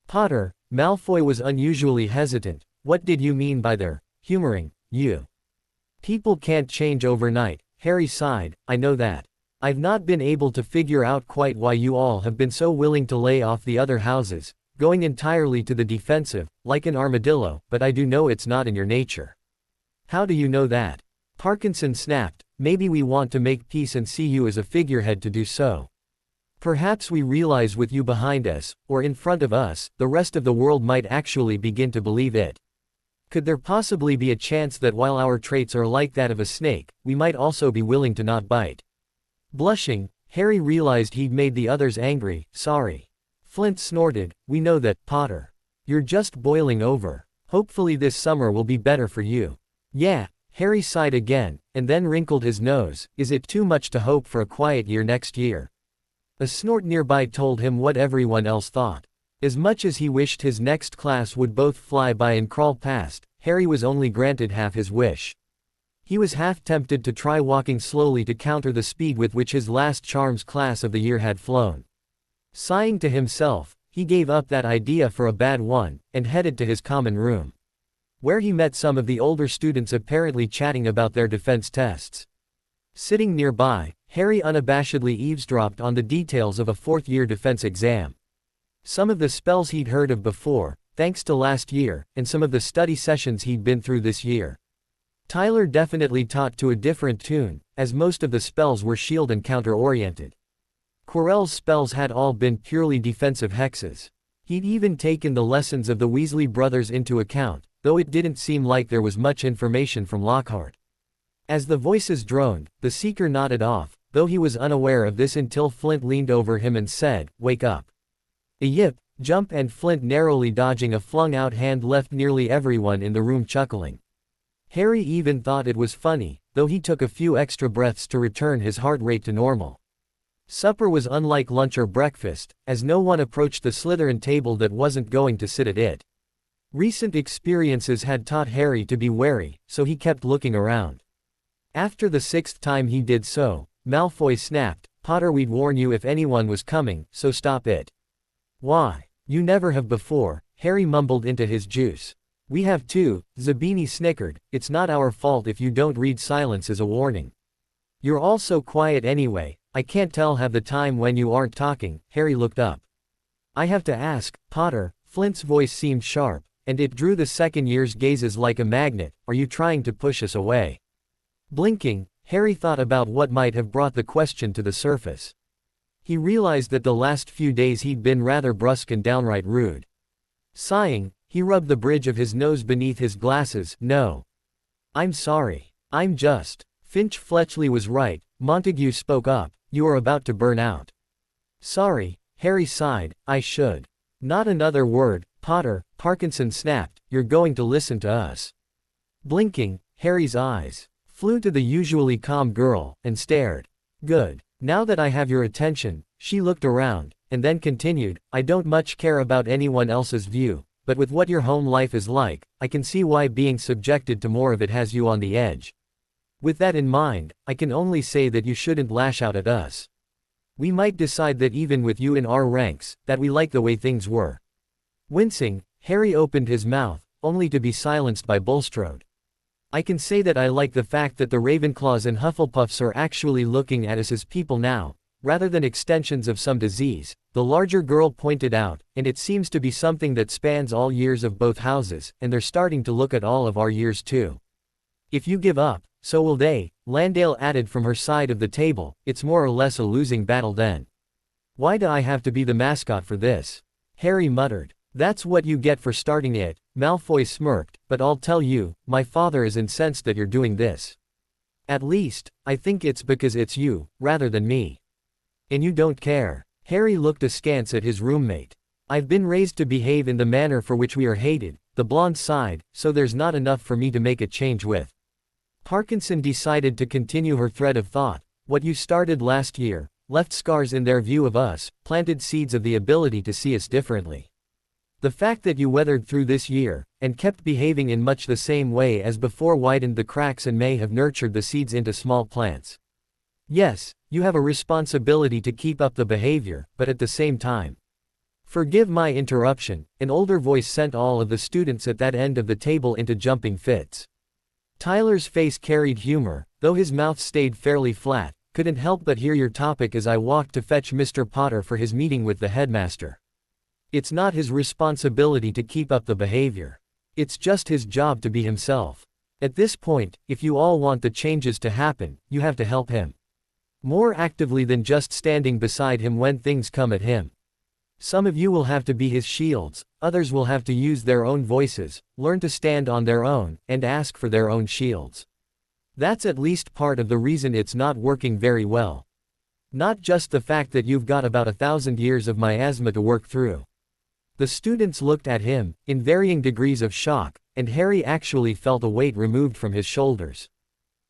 Potter, Malfoy was unusually hesitant. What did you mean by their humoring you? People can't change overnight, Harry sighed. I know that. I've not been able to figure out quite why you all have been so willing to lay off the other houses, going entirely to the defensive, like an armadillo, but I do know it's not in your nature. How do you know that? Parkinson snapped. Maybe we want to make peace and see you as a figurehead to do so. Perhaps we realize with you behind us, or in front of us, the rest of the world might actually begin to believe it. Could there possibly be a chance that while our traits are like that of a snake, we might also be willing to not bite? Blushing, Harry realized he'd made the others angry. Sorry. Flint snorted. We know that, Potter. You're just boiling over. Hopefully this summer will be better for you. Yeah, Harry sighed again, and then wrinkled his nose. Is it too much to hope for a quiet year next year? A snort nearby told him what everyone else thought. As much as he wished his next class would both fly by and crawl past, Harry was only granted half his wish. He was half tempted to try walking slowly to counter the speed with which his last charms class of the year had flown. Sighing to himself, he gave up that idea for a bad one, and headed to his common room, where he met some of the older students apparently chatting about their defense tests. Sitting nearby, Harry unabashedly eavesdropped on the details of a fourth-year defense exam. Some of the spells he'd heard of before, thanks to last year, and some of the study sessions he'd been through this year. Tyler definitely taught to a different tune, as most of the spells were shield and counter-oriented. Quirrell's spells had all been purely defensive hexes. He'd even taken the lessons of the Weasley brothers into account, though it didn't seem like there was much information from Lockhart. As the voices droned, the Seeker nodded off, though he was unaware of this until Flint leaned over him and said, "Wake up." A yip, jump, and Flint narrowly dodging a flung-out hand left nearly everyone in the room chuckling. Harry even thought it was funny, though he took a few extra breaths to return his heart rate to normal. Supper was unlike lunch or breakfast, as no one approached the Slytherin table that wasn't going to sit at it. Recent experiences had taught Harry to be wary, so he kept looking around. After the sixth time he did so, Malfoy snapped, "Potter, we'd warn you if anyone was coming, so stop it." "Why? You never have before," Harry mumbled into his juice. "We have too," Zabini snickered. "It's not our fault if you don't read silence as a warning. You're all so quiet anyway, I can't tell half the time when you aren't talking." Harry looked up. "I have to ask, Potter," Flint's voice seemed sharp, and it drew the second year's gazes like a magnet, "are you trying to push us away?" Blinking, Harry thought about what might have brought the question to the surface. He realized that the last few days he'd been rather brusque and downright rude. Sighing, he rubbed the bridge of his nose beneath his glasses. "No. I'm sorry. I'm just." Finch Fletchley was right, Montague spoke up. "You are about to burn out." "Sorry," Harry sighed, "I should." "Not another word, Potter," Parkinson snapped, "you're going to listen to us." Blinking, Harry's eyes flew to the usually calm girl, and stared. "Good. Now that I have your attention," she looked around, and then continued, "I don't much care about anyone else's view, but with what your home life is like, I can see why being subjected to more of it has you on the edge. With that in mind, I can only say that you shouldn't lash out at us. We might decide that even with you in our ranks, that we like the way things were." Wincing, Harry opened his mouth, only to be silenced by Bulstrode. "I can say that I like the fact that the Ravenclaws and Hufflepuffs are actually looking at us as people now, rather than extensions of some disease, the larger girl pointed out, and it seems to be something that spans all years of both houses, and they're starting to look at all of our years too. If you give up, so will they, Landale added from her side of the table. It's more or less a losing battle then. Why do I have to be the mascot for this? Harry muttered. That's what you get for starting it, Malfoy smirked, but I'll tell you, my father is incensed that you're doing this. At least, I think it's because it's you, rather than me. And you don't care. Harry looked askance at his roommate. I've been raised to behave in the manner for which we are hated, the blonde sighed, so there's not enough for me to make a change with. Parkinson decided to continue her thread of thought. What you started last year, left scars in their view of us, planted seeds of the ability to see us differently. The fact that you weathered through this year, and kept behaving in much the same way as before widened the cracks and may have nurtured the seeds into small plants. Yes, you have a responsibility to keep up the behavior, but at the same time. Forgive my interruption, an older voice sent all of the students at that end of the table into jumping fits. Tyler's face carried humor, though his mouth stayed fairly flat. Couldn't help but hear your topic as I walked to fetch Mr. Potter for his meeting with the headmaster. It's not his responsibility to keep up the behavior. It's just his job to be himself. At this point, if you all want the changes to happen, you have to help him. More actively than just standing beside him when things come at him. Some of you will have to be his shields, others will have to use their own voices, learn to stand on their own, and ask for their own shields. That's at least part of the reason it's not working very well. Not just the fact that you've got about 1,000 years of miasma to work through. The students looked at him, in varying degrees of shock, and Harry actually felt a weight removed from his shoulders.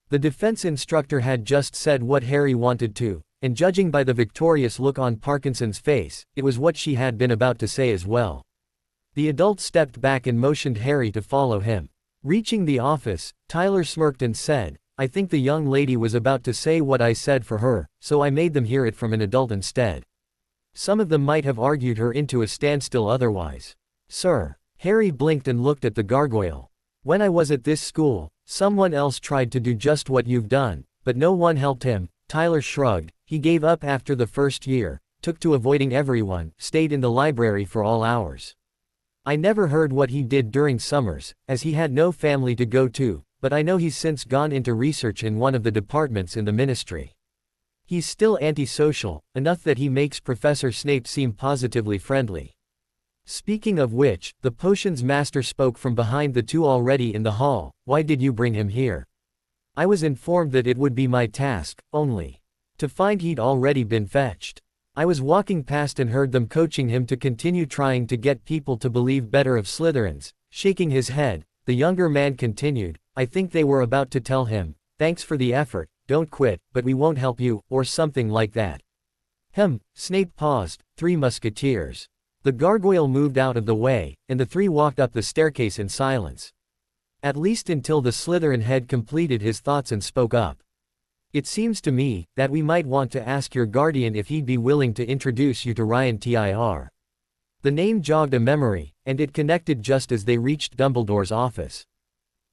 The defense instructor had just said what Harry wanted to, and judging by the victorious look on Parkinson's face, it was what she had been about to say as well. The adult stepped back and motioned Harry to follow him. Reaching the office, Tyler smirked and said, I think the young lady was about to say what I said for her, so I made them hear it from an adult instead. Some of them might have argued her into a standstill otherwise. Sir. Harry blinked and looked at the gargoyle. When I was at this school, someone else tried to do just what you've done, but no one helped him. Tyler shrugged. He gave up after the first year, took to avoiding everyone, stayed in the library for all hours. I never heard what he did during summers, as he had no family to go to, but I know he's since gone into research in one of the departments in the ministry. He's still antisocial, enough that he makes Professor Snape seem positively friendly. Speaking of which, the potions master spoke from behind the two already in the hall. Why did you bring him here? I was informed that it would be my task, only to find he'd already been fetched. I was walking past and heard them coaching him to continue trying to get people to believe better of Slytherins. Shaking his head, the younger man continued, I think they were about to tell him, thanks for the effort, don't quit, but we won't help you, or something like that. Snape paused. 3 musketeers. The gargoyle moved out of the way, and the 3 walked up the staircase in silence. At least until the Slytherin head completed his thoughts and spoke up. It seems to me that we might want to ask your guardian if he'd be willing to introduce you to Ryan Tir. The name jogged a memory, and it connected just as they reached Dumbledore's office.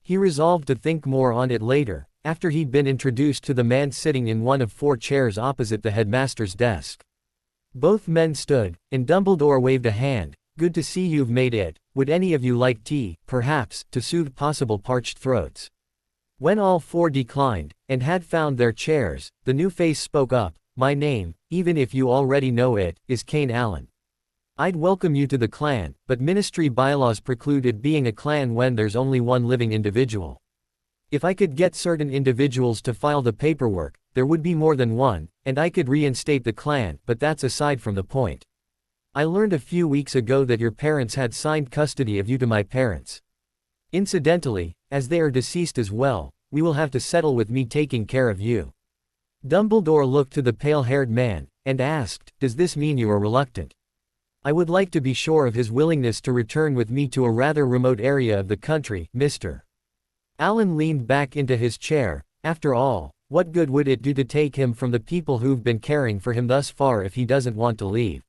He resolved to think more on it later, after he'd been introduced to the man sitting in one of 4 chairs opposite the headmaster's desk. Both men stood, and Dumbledore waved a hand. Good to see you've made it. Would any of you like tea, perhaps, to soothe possible parched throats? When all 4 declined, and had found their chairs, the new face spoke up. My name, even if you already know it, is Kane Allen. I'd welcome you to the clan, but ministry bylaws preclude it being a clan when there's only one living individual. If I could get certain individuals to file the paperwork, there would be more than one, and I could reinstate the clan, but that's aside from the point. I learned a few weeks ago that your parents had signed custody of you to my parents. Incidentally, as they are deceased as well, we will have to settle with me taking care of you. Dumbledore looked to the pale-haired man, and asked, does this mean you are reluctant? I would like to be sure of his willingness to return with me to a rather remote area of the country, Mr. Allen leaned back into his chair. After all, what good would it do to take him from the people who've been caring for him thus far if he doesn't want to leave?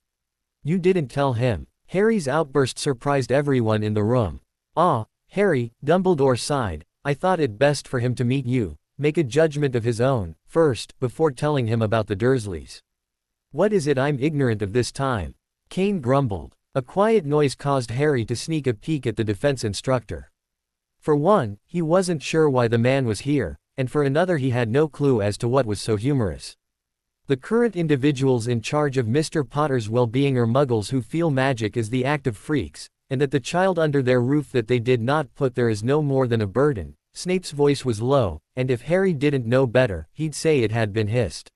You didn't tell him. Harry's outburst surprised everyone in the room. Ah, Harry, Dumbledore sighed, I thought it best for him to meet you, make a judgment of his own, first, before telling him about the Dursleys. What is it I'm ignorant of this time? Kane grumbled. A quiet noise caused Harry to sneak a peek at the defense instructor. For one, he wasn't sure why the man was here, and for another he had no clue as to what was so humorous. The current individuals in charge of Mr. Potter's well-being are muggles who feel magic is the act of freaks, and that the child under their roof that they did not put there is no more than a burden. Snape's voice was low, and if Harry didn't know better, he'd say it had been hissed.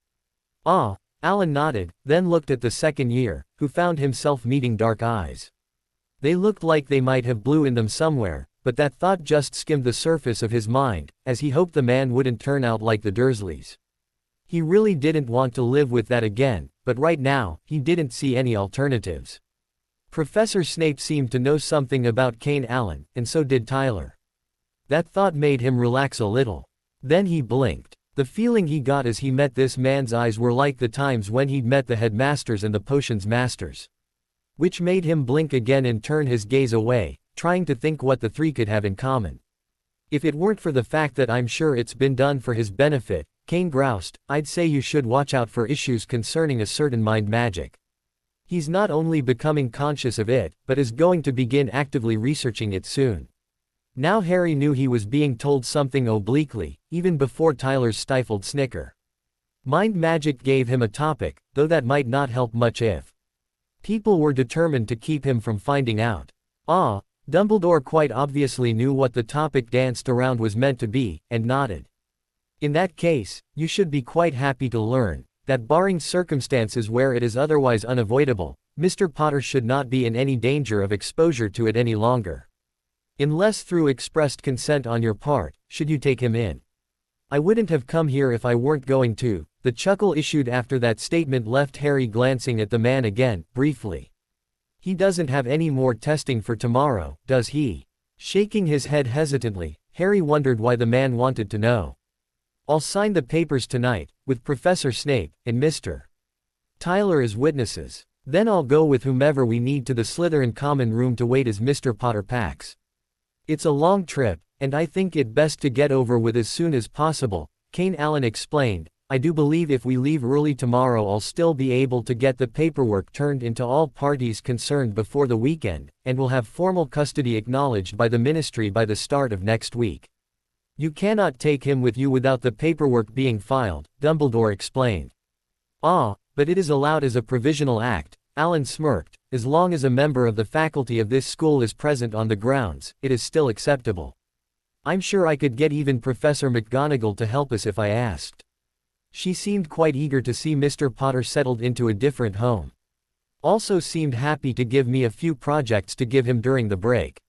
Ah, Alan nodded, then looked at the second year, who found himself meeting dark eyes. They looked like they might have blue in them somewhere, but that thought just skimmed the surface of his mind, as he hoped the man wouldn't turn out like the Dursleys. He really didn't want to live with that again, but right now, he didn't see any alternatives. Professor Snape seemed to know something about Kane Allen, and so did Tyler. That thought made him relax a little. Then he blinked. The feeling he got as he met this man's eyes were like the times when he'd met the headmasters and the potions masters. Which made him blink again and turn his gaze away, trying to think what the three could have in common. If it weren't for the fact that I'm sure it's been done for his benefit, Kane groused, I'd say you should watch out for issues concerning a certain mind magic. He's not only becoming conscious of it, but is going to begin actively researching it soon. Now Harry knew he was being told something obliquely, even before Tyler's stifled snicker. Mind magic gave him a topic, though that might not help much if people were determined to keep him from finding out. Ah, Dumbledore quite obviously knew what the topic danced around was meant to be, and nodded. In that case, you should be quite happy to learn that barring circumstances where it is otherwise unavoidable, Mr. Potter should not be in any danger of exposure to it any longer. Unless through expressed consent on your part, should you take him in. I wouldn't have come here if I weren't going to. The chuckle issued after that statement left Harry glancing at the man again, briefly. He doesn't have any more testing for tomorrow, does he? Shaking his head hesitantly, Harry wondered why the man wanted to know. I'll sign the papers tonight, with Professor Snape, and Mr. Tyler as witnesses. Then I'll go with whomever we need to the Slytherin common room to wait as Mr. Potter packs. It's a long trip, and I think it best to get over with as soon as possible, Kane Allen explained. I do believe if we leave early tomorrow I'll still be able to get the paperwork turned into all parties concerned before the weekend, and we'll have formal custody acknowledged by the ministry by the start of next week. You cannot take him with you without the paperwork being filed, Dumbledore explained. Ah, but it is allowed as a provisional act, Alan smirked. As long as a member of the faculty of this school is present on the grounds, it is still acceptable. I'm sure I could get even Professor McGonagall to help us if I asked. She seemed quite eager to see Mr. Potter settled into a different home. Also seemed happy to give me a few projects to give him during the break.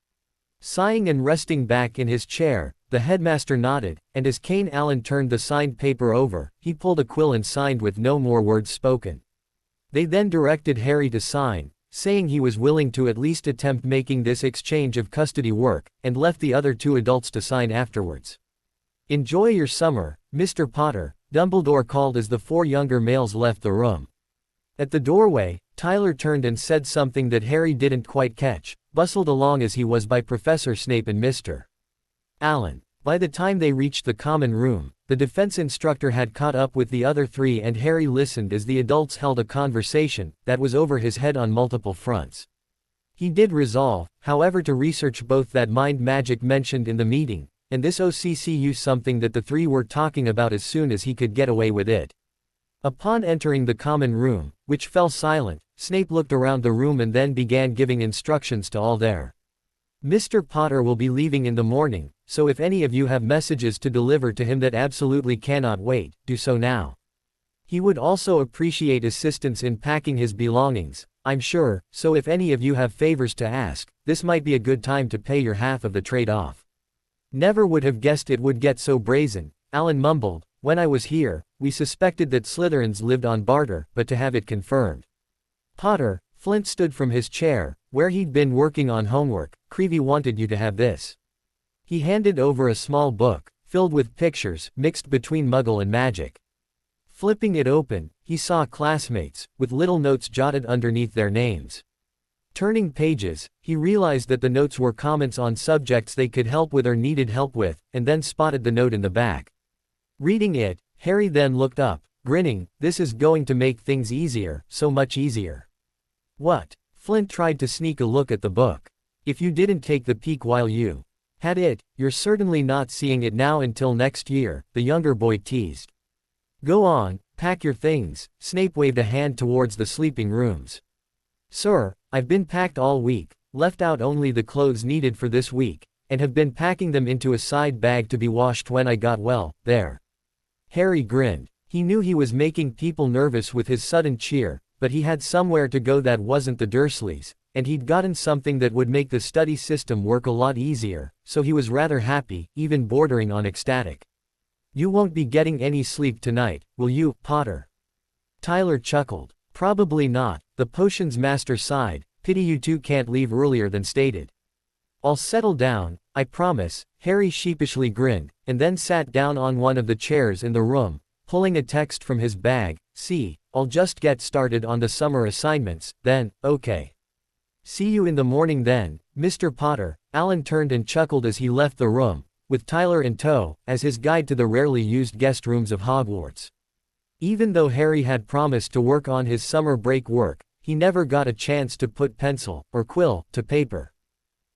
Sighing and resting back in his chair, the headmaster nodded, and as Kane Allen turned the signed paper over, he pulled a quill and signed with no more words spoken. They then directed Harry to sign, saying he was willing to at least attempt making this exchange of custody work, and left the other two adults to sign afterwards. Enjoy your summer, Mr. Potter, Dumbledore called as the four younger males left the room. At the doorway, Tyler turned and said something that Harry didn't quite catch, bustled along as he was by Professor Snape and Mr. Allen. By the time they reached the common room, the defense instructor had caught up with the other three and Harry listened as the adults held a conversation that was over his head on multiple fronts. He did resolve, however, to research both that mind magic mentioned in the meeting, and this OCCU something that the three were talking about as soon as he could get away with it. Upon entering the common room, which fell silent, Snape looked around the room and then began giving instructions to all there. Mr. Potter will be leaving in the morning, so if any of you have messages to deliver to him that absolutely cannot wait, do so now. He would also appreciate assistance in packing his belongings, I'm sure, so if any of you have favors to ask, this might be a good time to pay your half of the trade off. Never would have guessed it would get so brazen, Alan mumbled. When I was here, we suspected that Slytherins lived on barter, but to have it confirmed. Potter, Flint stood from his chair, where he'd been working on homework. Creevy wanted you to have this. He handed over a small book, filled with pictures, mixed between Muggle and magic. Flipping it open, he saw classmates, with little notes jotted underneath their names. Turning pages, he realized that the notes were comments on subjects they could help with or needed help with, and then spotted the note in the back. Reading it, Harry then looked up, grinning. This is going to make things easier, so much easier. What? Flint tried to sneak a look at the book. If you didn't take the peek while you had it, you're certainly not seeing it now until next year, the younger boy teased. Go on, pack your things. Snape waved a hand towards the sleeping rooms. Sir, I've been packed all week, left out only the clothes needed for this week, and have been packing them into a side bag to be washed when I got well, there. Harry grinned. He knew he was making people nervous with his sudden cheer, but he had somewhere to go that wasn't the Dursleys, and he'd gotten something that would make the study system work a lot easier, so he was rather happy, even bordering on ecstatic. You won't be getting any sleep tonight, will you, Potter? Tyler chuckled. Probably not, the potions master sighed. Pity you two can't leave earlier than stated. I'll settle down, I promise. Harry sheepishly grinned, and then sat down on one of the chairs in the room, pulling a text from his bag. See, I'll just get started on the summer assignments, then, okay. See you in the morning then, Mr. Potter. Alan turned and chuckled as he left the room, with Tyler in tow, as his guide to the rarely used guest rooms of Hogwarts. Even though Harry had promised to work on his summer break work, he never got a chance to put pencil, or quill, to paper.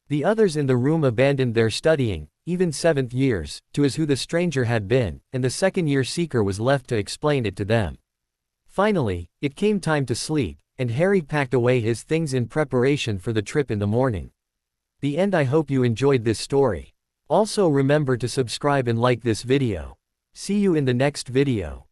The others in the room abandoned their studying, even seventh years, to as who the stranger had been, and the second-year seeker was left to explain it to them. Finally, it came time to sleep, and Harry packed away his things in preparation for the trip in the morning. The end. I hope you enjoyed this story. Also remember to subscribe and like this video. See you in the next video.